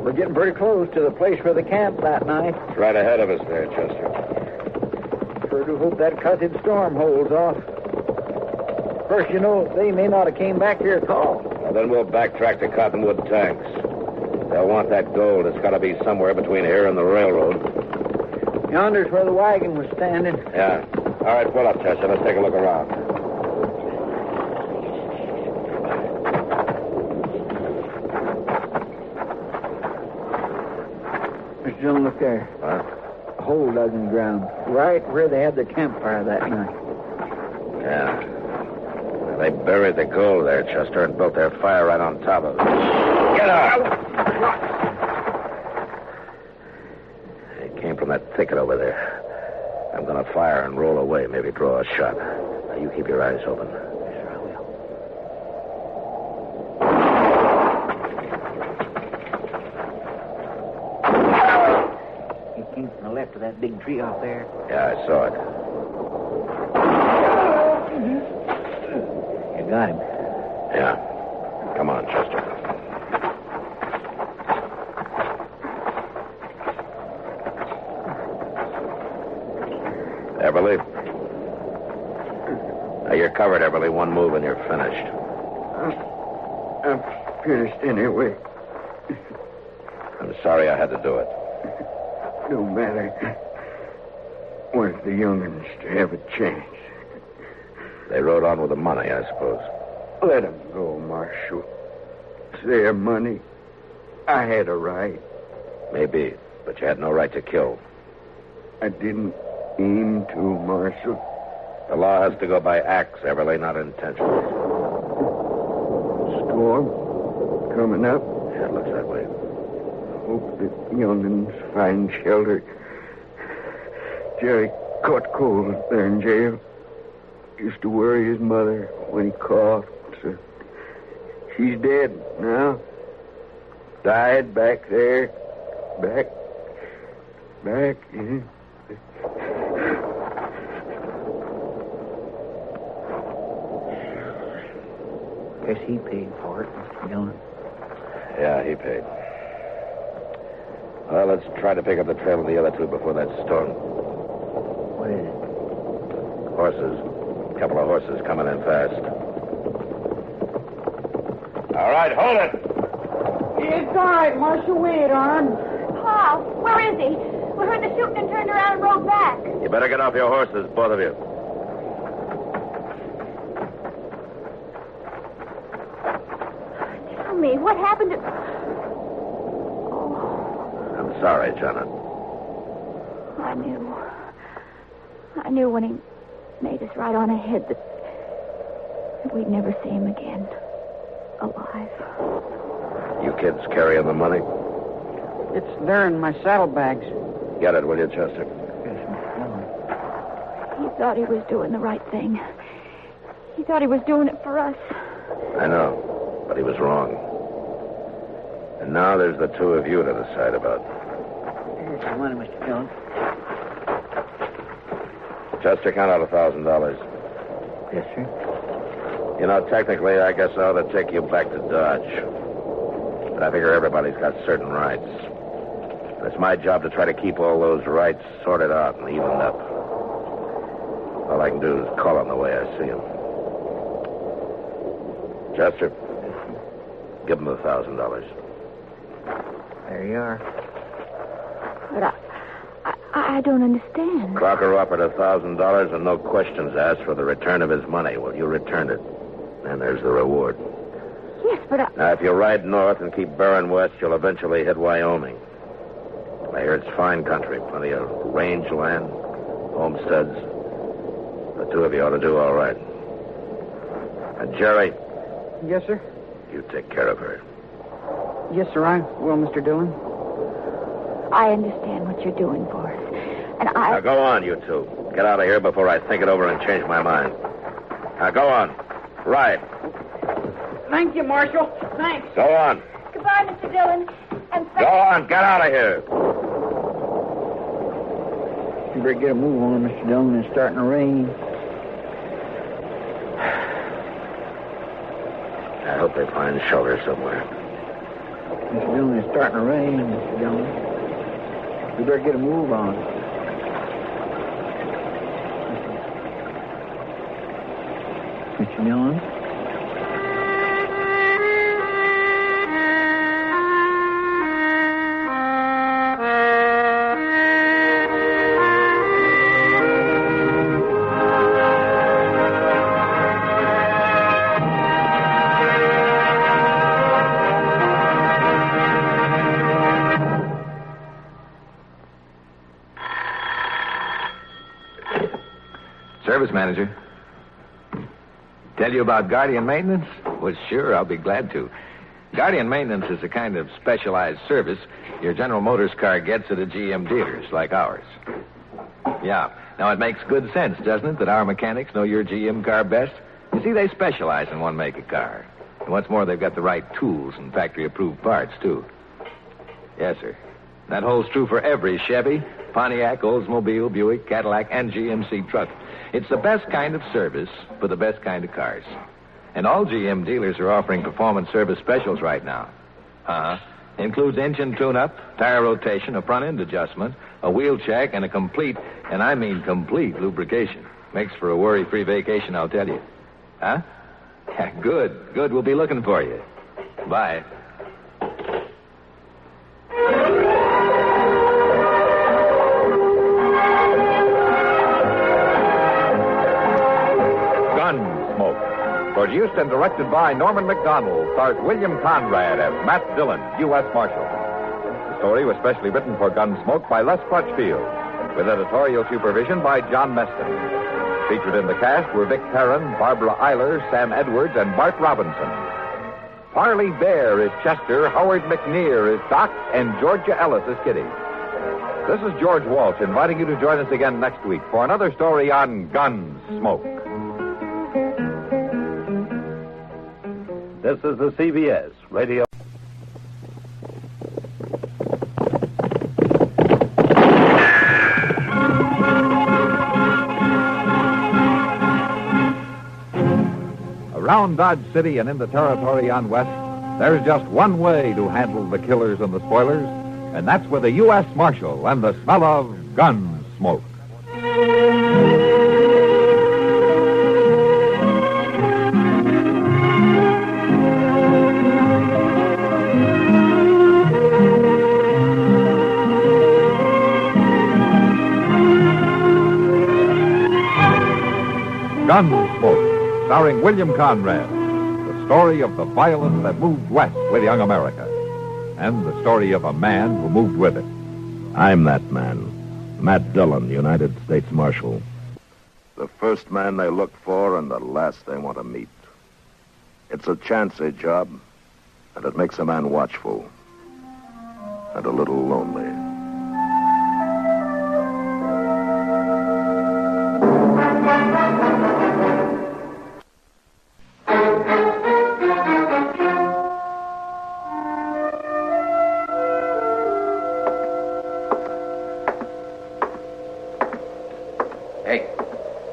We're getting pretty close to the place for the camp that night. It's right ahead of us there, Chester. Sure do hope that cussed storm holds off. First, you know, they may not have came back here at all. Well, then we'll backtrack to Cottonwood Tanks. They'll want that gold. It's got to be somewhere between here and the railroad. Yonder's where the wagon was standing. Yeah. All right, pull up, Chester. Let's take a look around. Mr. Dillon, look there. What? A hole dug in the ground, right where they had their campfire that night. Yeah. Well, they buried the gold there, Chester, and built their fire right on top of it. Get out! It came from that thicket over there. I'm going to fire and roll away, maybe draw a shot. Now, you keep your eyes open. Sure, I will. He came from the left of that big tree off there. Yeah, I saw it. You got him. Yeah. Come on, Chester. Everly. Now, you're covered, Everly. One move and you're finished. I'm finished anyway. I'm sorry I had to do it. No matter. Want the young'uns to have a chance. They rode on with the money, I suppose. Let 'em go, Marshal. It's their money. I had a right. Maybe, but you had no right to kill. I didn't aim to, Marshal. The law has to go by acts, Everly, not intentions. Storm coming up. Yeah, it looks that way. Hope the young'uns find shelter. Jerry caught cold there in jail. Used to worry his mother when he coughed. So she's dead now. Died back there. Back. Yeah. Guess he paid for it, Mr. Dillon. Yeah, he paid. Well, let's try to pick up the trail of the other two before that storm. What is it? Horses. A couple of horses coming in fast. All right, hold it. It's all right, Marshal. Wait on. Pa, where is he? We heard the shooting and turned around and rode back. You better get off your horses, both of you. Tell me, what happened to... I'm sorry, Janet. I knew when he made us ride on ahead that we'd never see him again. Alive. You kids carrying the money? It's there in my saddlebags. Get it, will you, Chester? He thought he was doing the right thing. He thought he was doing it for us. I know, but he was wrong. And now there's the two of you to decide about. Here's the money, Mr. Dillon. Chester, count out $1,000. Yes, sir. You know, technically, I guess I ought to take you back to Dodge. But I figure everybody's got certain rights. And it's my job to try to keep all those rights sorted out and evened up. All I can do is call them the way I see them. Chester, give him the $1,000. There you are. But I don't understand. Crocker offered $1,000 and no questions asked for the return of his money. Well, you returned it. And there's the reward. Yes, but Now, if you ride north and keep bearing west, you'll eventually hit Wyoming. I hear it's fine country. Plenty of range land, homesteads. The two of you ought to do all right. And Jerry. Yes, sir? You take care of her. Yes, sir, I will, Mr. Dillon. I understand what you're doing for us. And Now, go on, you two. Get out of here before I think it over and change my mind. Now, go on. Ride. Thank you, Marshal. Thanks. Go on. Goodbye, Mr. Dillon. And Go on. Get out of here. You better get a move on, Mr. Dillon. It's starting to rain. I hope they find shelter somewhere. Mr. Dillon, it's starting to rain, Mr. Dillon. You better get a move on. Mr. Dillon? Service manager. Tell you about guardian maintenance? Well, sure, I'll be glad to. Guardian maintenance is a kind of specialized service your General Motors car gets at a GM dealers like ours. Yeah. Now, it makes good sense, doesn't it, that our mechanics know your GM car best? You see, they specialize in one make of car. And what's more, they've got the right tools and factory-approved parts, too. Yes, sir. That holds true for every Chevy, Pontiac, Oldsmobile, Buick, Cadillac, and GMC truck. It's the best kind of service for the best kind of cars. And all GM dealers are offering performance service specials right now. Includes engine tune-up, tire rotation, a front-end adjustment, a wheel check, and a complete, and I mean complete, lubrication. Makes for a worry-free vacation, I'll tell you. Huh? Yeah, good. We'll be looking for you. Bye. Gunsmoke. Produced and directed by Norman McDonald, stars William Conrad as Matt Dillon, U.S. Marshal. The story was specially written for Gunsmoke by Les Crutchfield, with editorial supervision by John Meston. Featured in the cast were Vic Perrin, Barbara Eiler, Sam Edwards, and Bart Robinson. Parley Bear is Chester, Howard McNear is Doc, and Georgia Ellis is Kitty. This is George Walsh inviting you to join us again next week for another story on Gunsmoke. This is the CBS Radio. Around Dodge City and in the territory on West, there's just one way to handle the killers and the spoilers, and that's with a U.S. Marshal and the smell of Gunsmoke. Gunsmoke, starring William Conrad, the story of the violence that moved west with young America, and the story of a man who moved with it. I'm that man, Matt Dillon, United States Marshal. The first man they look for and the last they want to meet. It's a chancy job, and it makes a man watchful and a little lonely.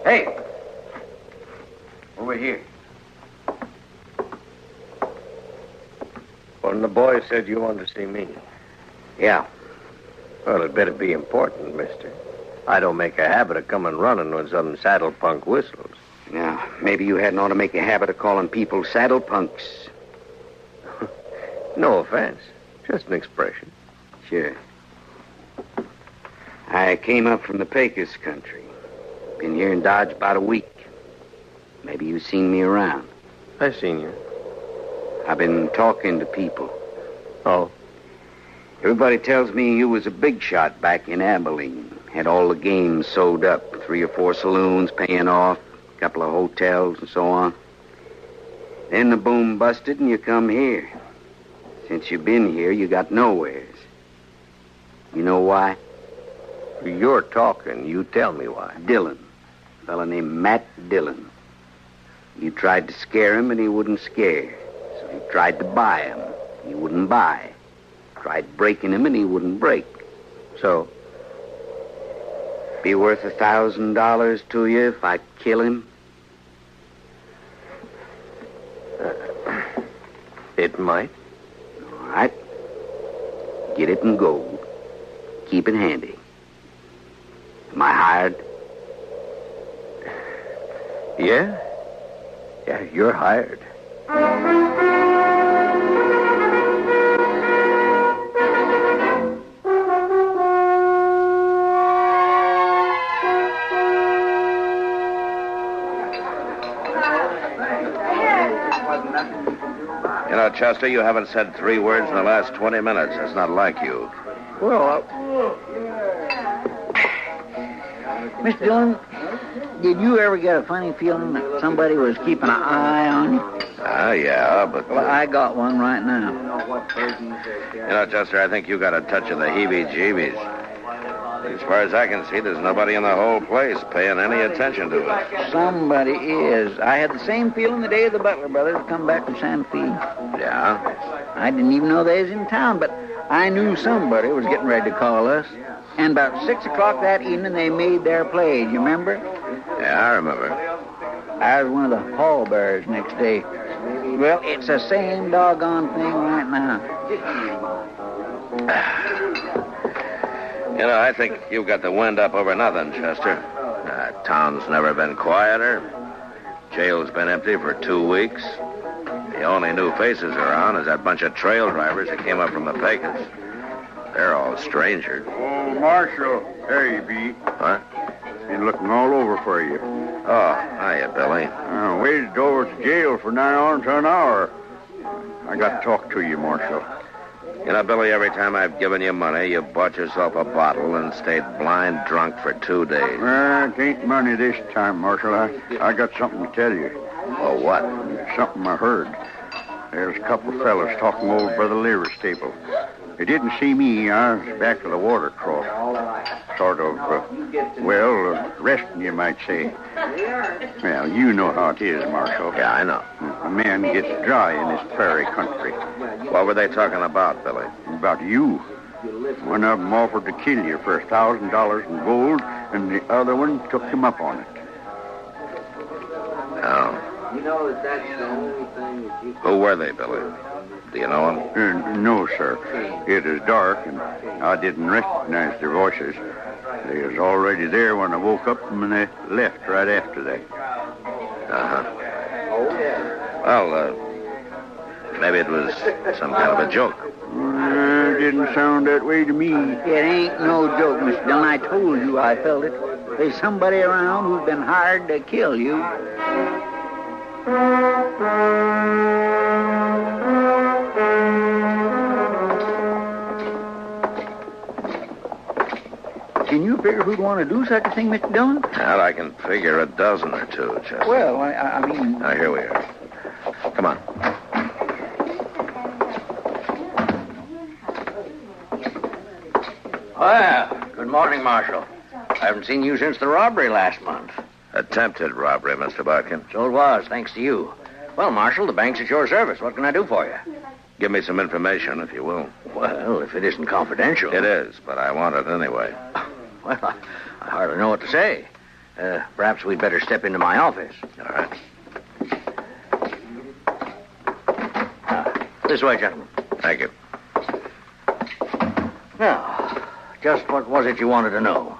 Hey! Over here. One of the boys said you wanted to see me. Yeah. Well, it better be important, mister. I don't make a habit of coming running when some saddle punk whistles. Now, maybe you hadn't ought to make a habit of calling people saddle punks. No offense. Just an expression. Sure. I came up from the Pecos country. Been here in Dodge about a week. Maybe you've seen me around. I've seen you. I've been talking to people. Oh? Everybody tells me you was a big shot back in Abilene. Had all the games sewed up. 3 or 4 saloons paying off. A couple of hotels and so on. Then the boom busted and you come here. Since you've been here, you got nowheres. You know why? You're talking. You tell me why. Dillon. A fella named Matt Dillon. You tried to scare him and he wouldn't scare. So you tried to buy him. He wouldn't buy. Tried breaking him and he wouldn't break. So? Be worth $1,000 to you if I kill him? It might. All right. Get it in gold. Keep it handy. Am I hired? Yeah? Yeah, you're hired. You know, Chester, you haven't said 3 words in the last 20 minutes. That's not like you. Well, Mr. Dillon, did you ever get a funny feeling that somebody was keeping an eye on you? Yeah, but... Well, I got one right now. You know, Chester, I think you got a touch of the heebie-jeebies. As far as I can see, there's nobody in the whole place paying any attention to us. Somebody is. I had the same feeling the day the Butler brothers come back from Santa Fe. Yeah? I didn't even know they was in town, but I knew somebody was getting ready to call us. And about 6 o'clock that evening, they made their play. Do you remember? Yeah, I remember. I was one of the pallbearers next day. Well, it's the same doggone thing right now. You know, I think you've got the wind up over nothing, Chester. Town's never been quieter. Jail's been empty for 2 weeks. The only new faces around is that bunch of trail drivers that came up from the Pecos. They're all strangers. Oh, Marshal. There you be. What? Been looking all over for you. Oh, hiya, Billy. Waited over at the jail for nigh on to an hour. I got to talk to you, Marshal. You know, Billy, every time I've given you money, you bought yourself a bottle and stayed blind drunk for 2 days. It ain't money this time, Marshal. I got something to tell you. Oh, what? Something I heard. There's a couple of fellas talking over by the Lever's table. They didn't see me. I was back to the water trough. Sort of, resting, you might say. Well, you know how it is, Marshal. Yeah, I know. A man gets dry in this prairie country. What were they talking about, Billy? About you. One of them offered to kill you for $1,000 in gold, and the other one took him up on it. Oh. You know that's the only thing that you... Who were they, Billy? Do you know them? No, sir. It is dark, and I didn't recognize their voices. They was already there when I woke up, and they left right after that. Uh-huh. Well, maybe it was some kind of a joke. It didn't sound that way to me. It ain't no joke, Mr. Dillon. I told you I felt it. There's somebody around who's been hired to kill you. Can you figure who'd want to do such a thing, Mr. Dillon? Well, I can figure a dozen or two, Chester. Well, I mean... Now, here we are. Come on. Well, good morning, Marshal. I haven't seen you since the robbery last month. Attempted robbery, Mr. Barkin. So it was, thanks to you. Well, Marshal, the bank's at your service. What can I do for you? Give me some information, if you will. Well, if it isn't confidential. It is, but I want it anyway. Well, I hardly know what to say. Perhaps we'd better step into my office. All right. This way, gentlemen. Thank you. Now, just what was it you wanted to know?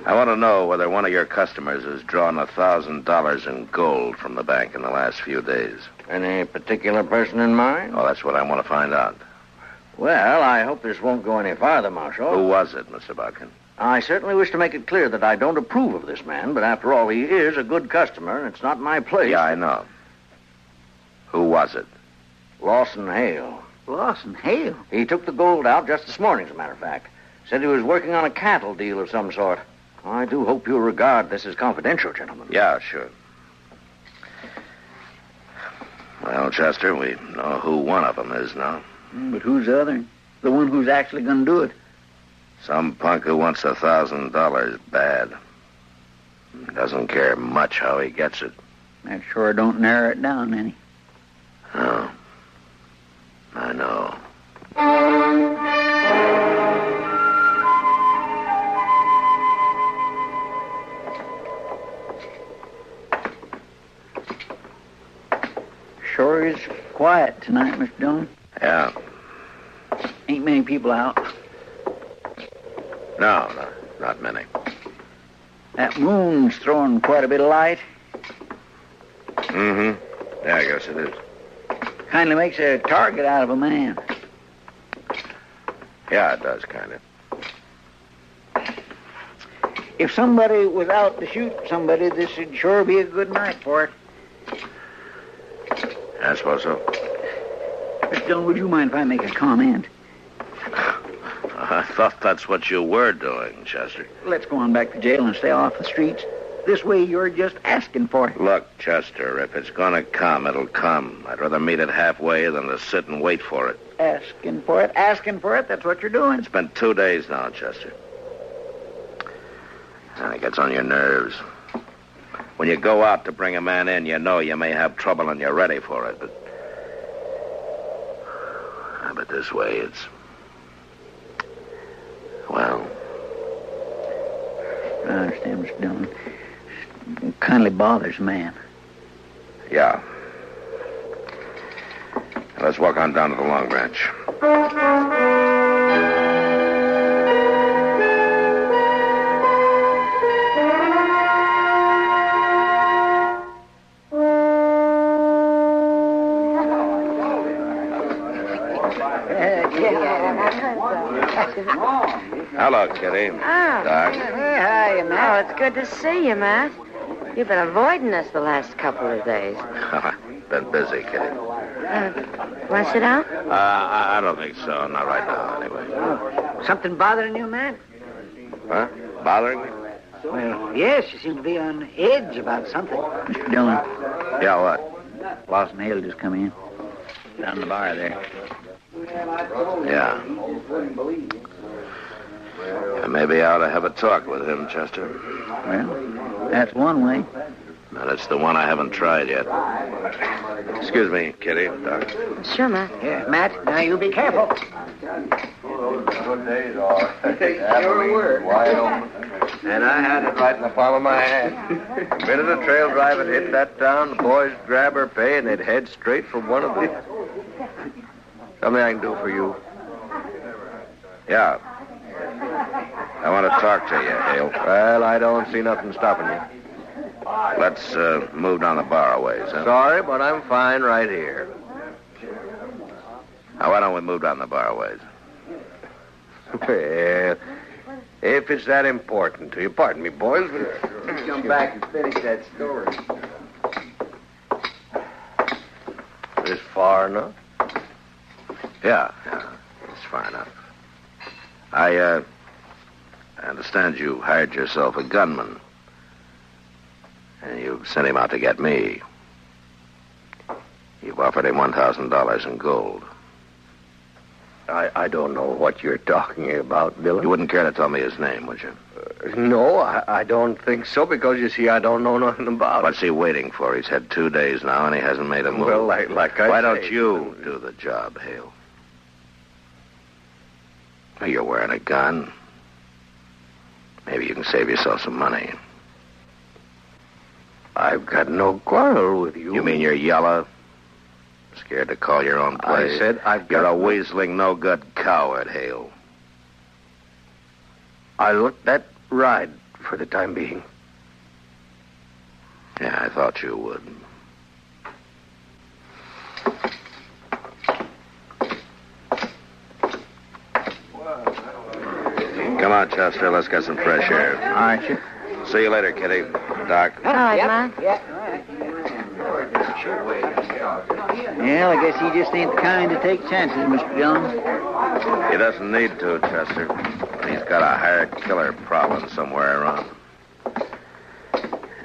I want to know whether one of your customers has drawn $1,000 in gold from the bank in the last few days. Any particular person in mind? Oh, that's what I want to find out. Well, I hope this won't go any farther, Marshal. Who was it, Mr. Barkin? I certainly wish to make it clear that I don't approve of this man, but after all, he is a good customer, and it's not my place. Yeah, I know. Who was it? Lawson Hale. Lawson Hale? He took the gold out just this morning, as a matter of fact. Said he was working on a cattle deal of some sort. I do hope you'll regard this as confidential, gentlemen. Yeah, sure. Well, Chester, we know who one of them is now. But who's the other? The one who's actually going to do it? Some punk who wants $1,000 bad. Doesn't care much how he gets it. That sure don't narrow it down any. No. I know. Sure is quiet tonight, Mr. Dillon. Yeah. Ain't many people out. No, not many. That moon's throwing quite a bit of light. Mm-hmm. Yeah, I guess it is. Kindly makes a target out of a man. Yeah, it does, kind of. If somebody was out to shoot somebody, this would sure be a good night for it. I suppose so. Mr. Dillon, would you mind if I make a comment? I thought that's what you were doing, Chester. Let's go on back to jail and stay off the streets. This way you're just asking for it. Look, Chester, if it's going to come, it'll come. I'd rather meet it halfway than to sit and wait for it. Asking for it, that's what you're doing. It's been 2 days now, Chester. And it gets on your nerves. When you go out to bring a man in, you know you may have trouble and you're ready for it. But this way, it's... Well... I understand, Mr. Dillon. It kindly bothers a man. Yeah. Let's walk on down to the Long Branch. Hello, Kitty. Oh. Doc. Hi, Matt. Oh, it's good to see you, Matt. You've been avoiding us the last couple of days. Been busy, Kitty. Want to sit down? I don't think so. Not right now, anyway. Something bothering you, man? Huh? Bothering me? Well, yes, you seem to be on edge about something. Mr. Dillon. Yeah, what? Lawson Hale just come in. Down the bar there. Yeah. Maybe I ought to have a talk with him, Chester. Well, that's one way. And it's the one I haven't tried yet. Excuse me, Kitty. Doc. Sure, Matt. Yeah, Matt, now you be careful. Good days, all right. Sure were. Wide open. And I had it right in the palm of my hand. The minute the trail driver hit that town, the boys would grab her pay and they'd head straight for one of these. Something I can do for you. Yeah. I want to talk to you, Hale. Well, I don't see nothing stopping you. Let's move down the bar a ways, huh? Sorry, but I'm fine right here. Now, why don't we move down the bar a ways? Well, if it's that important to you, pardon me, boys, but... Let's come back and finish that story. Is far enough? Yeah, it's far enough. I understand you hired yourself a gunman. And you sent him out to get me. You've offered him $1,000 in gold. I don't know what you're talking about, Dillon. You wouldn't care to tell me his name, would you? No, I don't think so, because, you see, I don't know nothing about it. What's he waiting for? He's had 2 days now, and he hasn't made a move. Well, like I Why say, don't you do the job, Hale? You're wearing a gun. Maybe you can save yourself some money. I've got no quarrel with you. You mean you're yellow? Scared to call your own play? I said You're a weaseling, no-good coward, Hale. I'll let that ride for the time being. Yeah, I thought you would. Come on, Chester. Let's get some fresh air. All right, sure. See you later, Kitty. Doc. All right, Matt. Well, I guess he just ain't the kind to take chances, Mr. Dillon. He doesn't need to, Chester. He's got a hired killer prowling somewhere around.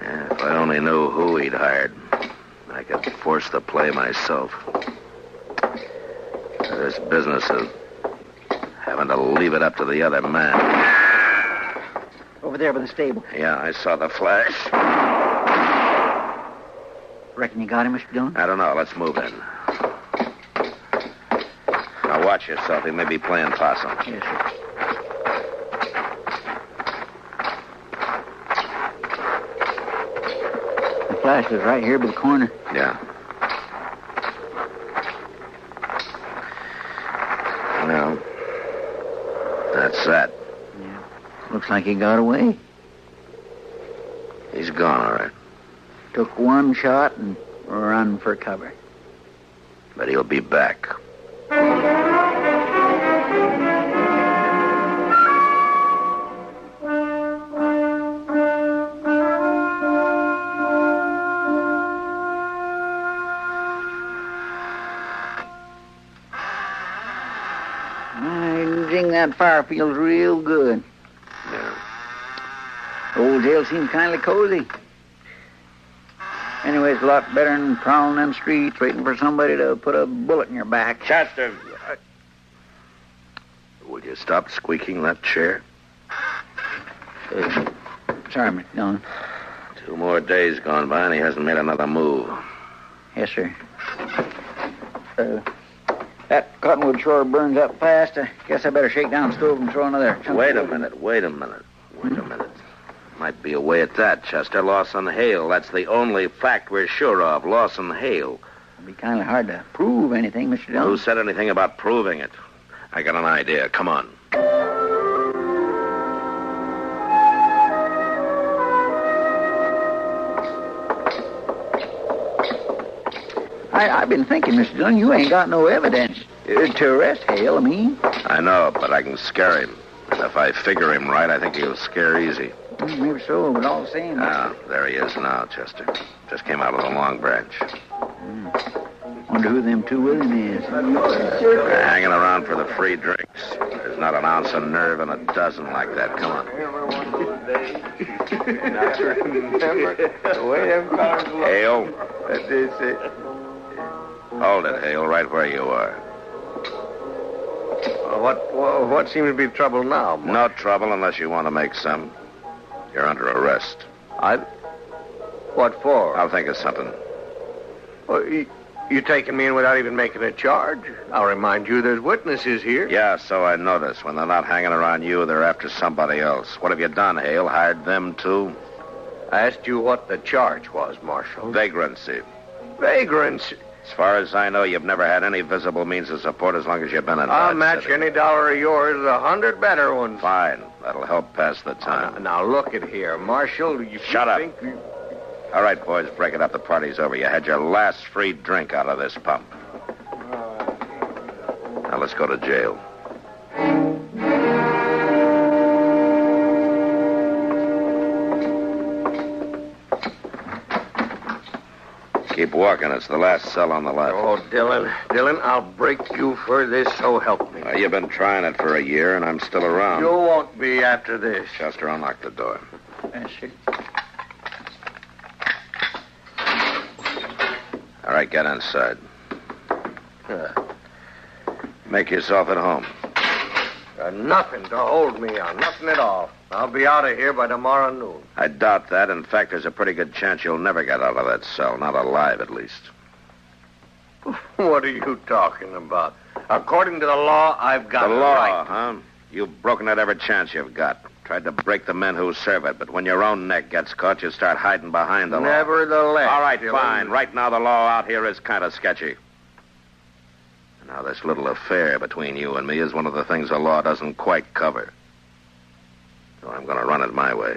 Yeah, if I only knew who he'd hired, I could force the play myself. This business of having to leave it up to the other man. Over there by the stable. Yeah, I saw the flash. Reckon you got him, Mr. Dillon? I don't know. Let's move in. Now watch yourself. He may be playing possum. Yes, sir. The flash was right here by the corner. Yeah. Well, that's that. Yeah. Looks like he got away. He's gone, all right. Took one shot and run for cover. But he'll be back. That fire feels real good. Yeah. The old jail seems kindly cozy. Anyway, it's a lot better than prowling them streets waiting for somebody to put a bullet in your back. Chester, will you stop squeaking that chair? Sorry, Mr. Dillon. 2 more days gone by and he hasn't made another move. Yes, sir. That cottonwood sure burns up fast. I guess I better shake down the stove and throw another chunk. Wait a minute. Might be a way at that, Chester. Lawson Hale. That's the only fact we're sure of. Lawson Hale. It'd be kind of hard to prove anything, Mr. Dillon. Who said anything about proving it? I got an idea. Come on. I've been thinking, Mr. Dillon, you ain't got no evidence to arrest Hale, I mean. I know, but I can scare him. And if I figure him right, I think he'll scare easy. Maybe so, but all the same. Ah, there he is now, Chester. Just came out of the Long Branch. Wonder who them two with him is. They're hanging around for the free drinks. There's not an ounce of nerve in a dozen like that. Come on. Hale. Hold it, Hale, right where you are. What seems to be trouble now? No trouble unless you want to make some. You're under arrest. What for? I'll think of something. Well, you taking me in without even making a charge? I'll remind you there's witnesses here. Yeah, so I noticed. When they're not hanging around you, they're after somebody else. What have you done, Hale? Hired them, too? I asked you what the charge was, Marshal. Vagrancy. Vagrancy? As far as I know, you've never had any visible means of support as long as you've been in I'll Dodge match City. any dollar of yours with 100 better ones. Fine. That'll help pass the time. Now, look at here, Marshal. Shut up. All right, boys, break it up. The party's over. You had your last free drink out of this pump. Now, let's go to jail. Keep walking. It's the last cell on the left. Oh, Dillon, I'll break you for this, so help me. You've been trying it for a year, and I'm still around. You won't be after this. Chester, unlock the door. Yes, sir. All right, get inside. Make yourself at home. Nothing to hold me on. Nothing at all. I'll be out of here by tomorrow noon. I doubt that. In fact, there's a pretty good chance you'll never get out of that cell. Not alive, at least. What are you talking about? According to the law, I've got the law, right. huh? You've broken it every chance you've got. Tried to break the men who serve it, but when your own neck gets caught, you start hiding behind the law. Nevertheless. All right, fine. Right now, the law out here is kind of sketchy. Now, this little affair between you and me is one of the things the law doesn't quite cover. So I'm going to run it my way.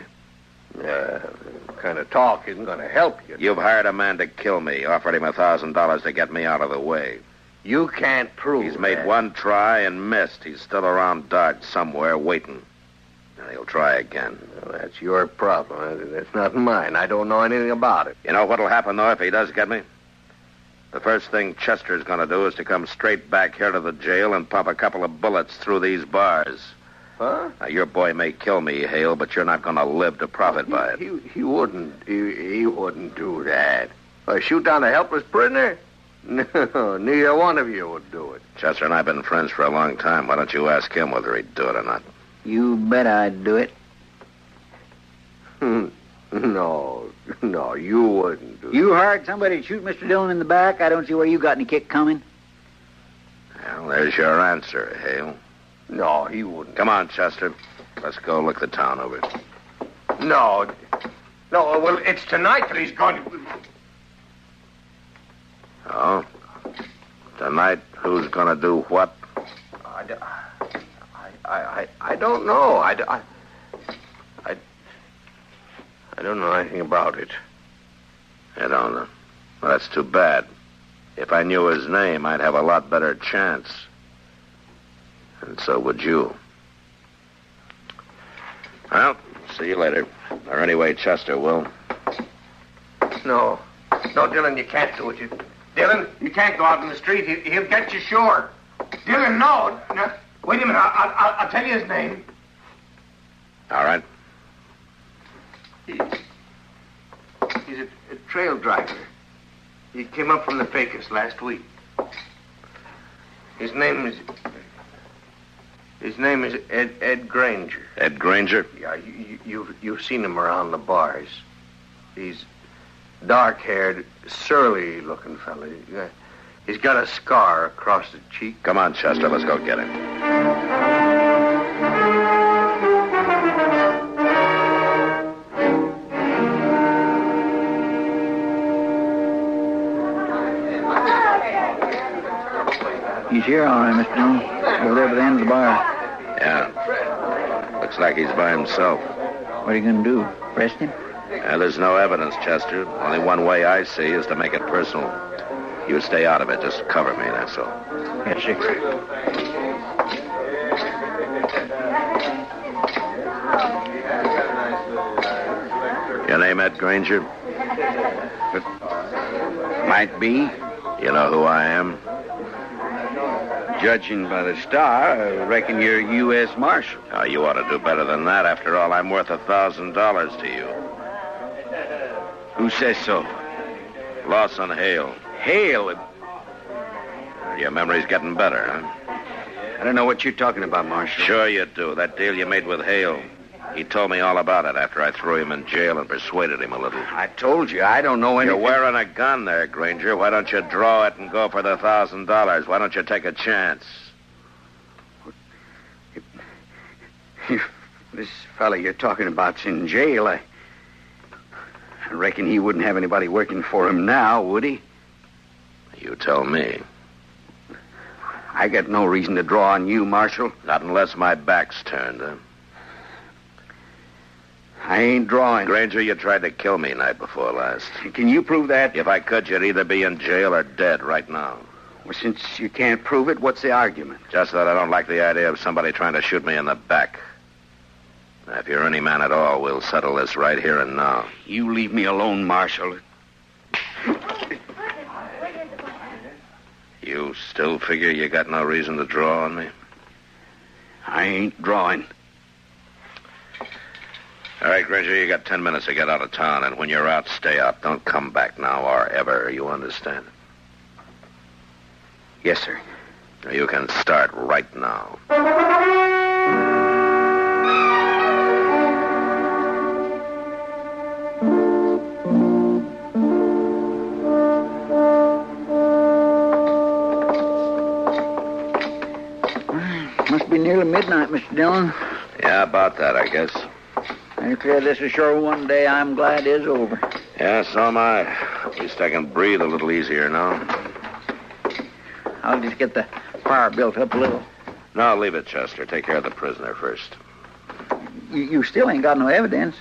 Kind of talk isn't going to help you. You've hired a man to kill me, offered him $1,000 to get me out of the way. You can't prove He's made that. one try and missed. He's still around Dodge somewhere waiting. And he'll try again. Well, that's your problem. That's not mine. I don't know anything about it. You know what'll happen, though, if he does get me? The first thing Chester's going to do is to come straight back here to the jail and pump a couple of bullets through these bars. Huh? Now, your boy may kill me, Hale, but you're not going to live to profit by it. He wouldn't. He wouldn't do that. Shoot down a helpless prisoner? No, neither one of you would do it. Chester and I have been friends for a long time. Why don't you ask him whether he'd do it or not? You bet I'd do it. No, you wouldn't do it. You hired somebody to shoot Mr. Dillon in the back? I don't see where you got any kick coming. Well, there's your answer, Hale. No, he wouldn't. Come on, Chester. Let's go look the town over. No, well, it's tonight that he's going to... Oh? Tonight, who's going to do what? I don't know. I don't know anything about it. You don't know? Well, that's too bad. If I knew his name, I'd have a lot better chance. And so would you. Well, see you later. Or anyway, Chester will. No, Dillon, you can't do it. Dillon, you can't go out in the street. He'll get you sure. Dillon, no. Wait a minute. I'll tell you his name. All right. He's a trail driver. He came up from the Pecos last week. His name is Ed Granger. Ed Granger? Yeah, you've seen him around the bars. He's dark-haired, surly-looking fella. He's got a scar across the cheek. Come on, Chester, let's go get him. He's here, all right, Mr. Dillon. Over there by the end of the bar. Yeah. Looks like he's by himself. What are you going to do? Arrest him? There's no evidence, Chester. Only one way I see is to make it personal. You stay out of it. Just cover me, that's all. Yes, sir. Your name, Ed Granger? Might be. You know who I am? Judging by the star, I reckon you're U.S. Marshal. Oh, you ought to do better than that. After all, I'm worth $1,000 to you. Who says so? Lawson Hale. Hale? Your memory's getting better, huh? I don't know what you're talking about, Marshal. Sure you do. That deal you made with Hale. He told me all about it after I threw him in jail and persuaded him a little. I told you, I don't know anything. You're wearing a gun there, Granger. Why don't you draw it and go for the $1,000? Why don't you take a chance? If this fella you're talking about's in jail, I reckon he wouldn't have anybody working for him now, would he? You tell me. I got no reason to draw on you, Marshal. Not unless my back's turned, huh? I ain't drawing. Granger, you tried to kill me night before last. Can you prove that? If I could, you'd either be in jail or dead right now. Well, since you can't prove it, what's the argument? Just that I don't like the idea of somebody trying to shoot me in the back. Now, if you're any man at all, we'll settle this right here and now. You leave me alone, Marshal. You still figure you got no reason to draw on me? I ain't drawing. All right, Granger, you got 10 minutes to get out of town, and when you're out, stay out. Don't come back now or ever, you understand? Yes, sir. You can start right now. Must be nearly midnight, Mr. Dillon. Yeah, about that, I guess. I declare this is sure one day I'm glad is over. Yeah, so am I. At least I can breathe a little easier now. I'll just get the fire built up a little. No, leave it, Chester. Take care of the prisoner first. You still ain't got no evidence.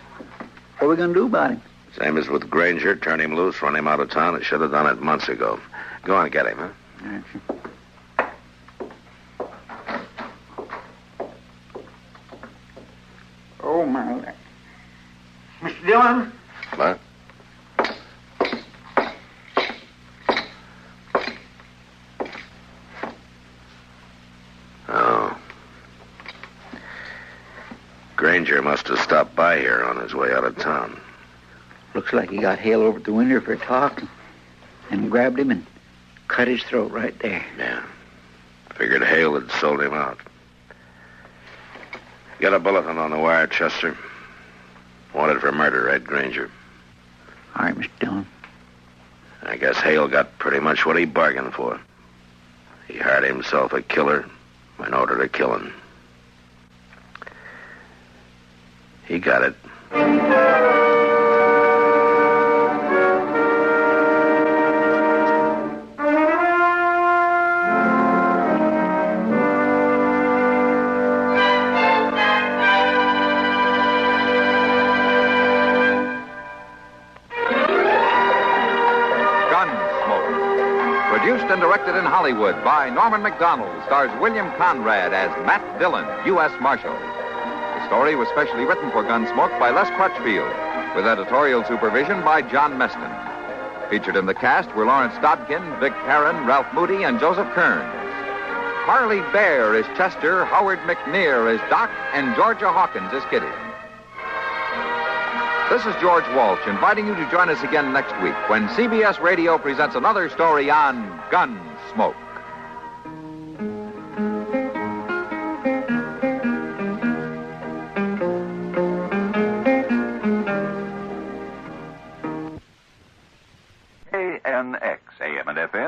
What are we going to do about him? Same as with Granger. Turn him loose, run him out of town. I should have done it months ago. Go on, get him, huh? All right, sure. Oh, my... Mr. Dillon? What? Oh. Granger must have stopped by here on his way out of town. Looks like he got Hale over at the window for a talk and grabbed him and cut his throat right there. Yeah. Figured Hale had sold him out. Get a bulletin on the wire, Chester. Wanted for murder, Ed Granger. All right, Mr. Dillon. I guess Hale got pretty much what he bargained for. He hired himself a killer in order to kill him. He got it. Produced and directed in Hollywood by Norman MacDonald, stars William Conrad as Matt Dillon, U.S. Marshal. The story was specially written for Gunsmoke by Les Crutchfield, with editorial supervision by John Meston. Featured in the cast were Lawrence Dodkin, Vic Perrin, Ralph Moody, and Joseph Kearns. Harley Bear is Chester, Howard McNear is Doc, and Georgia Hawkins is Kitty. This is George Walsh inviting you to join us again next week when CBS Radio presents another story on Gunsmoke. ANA,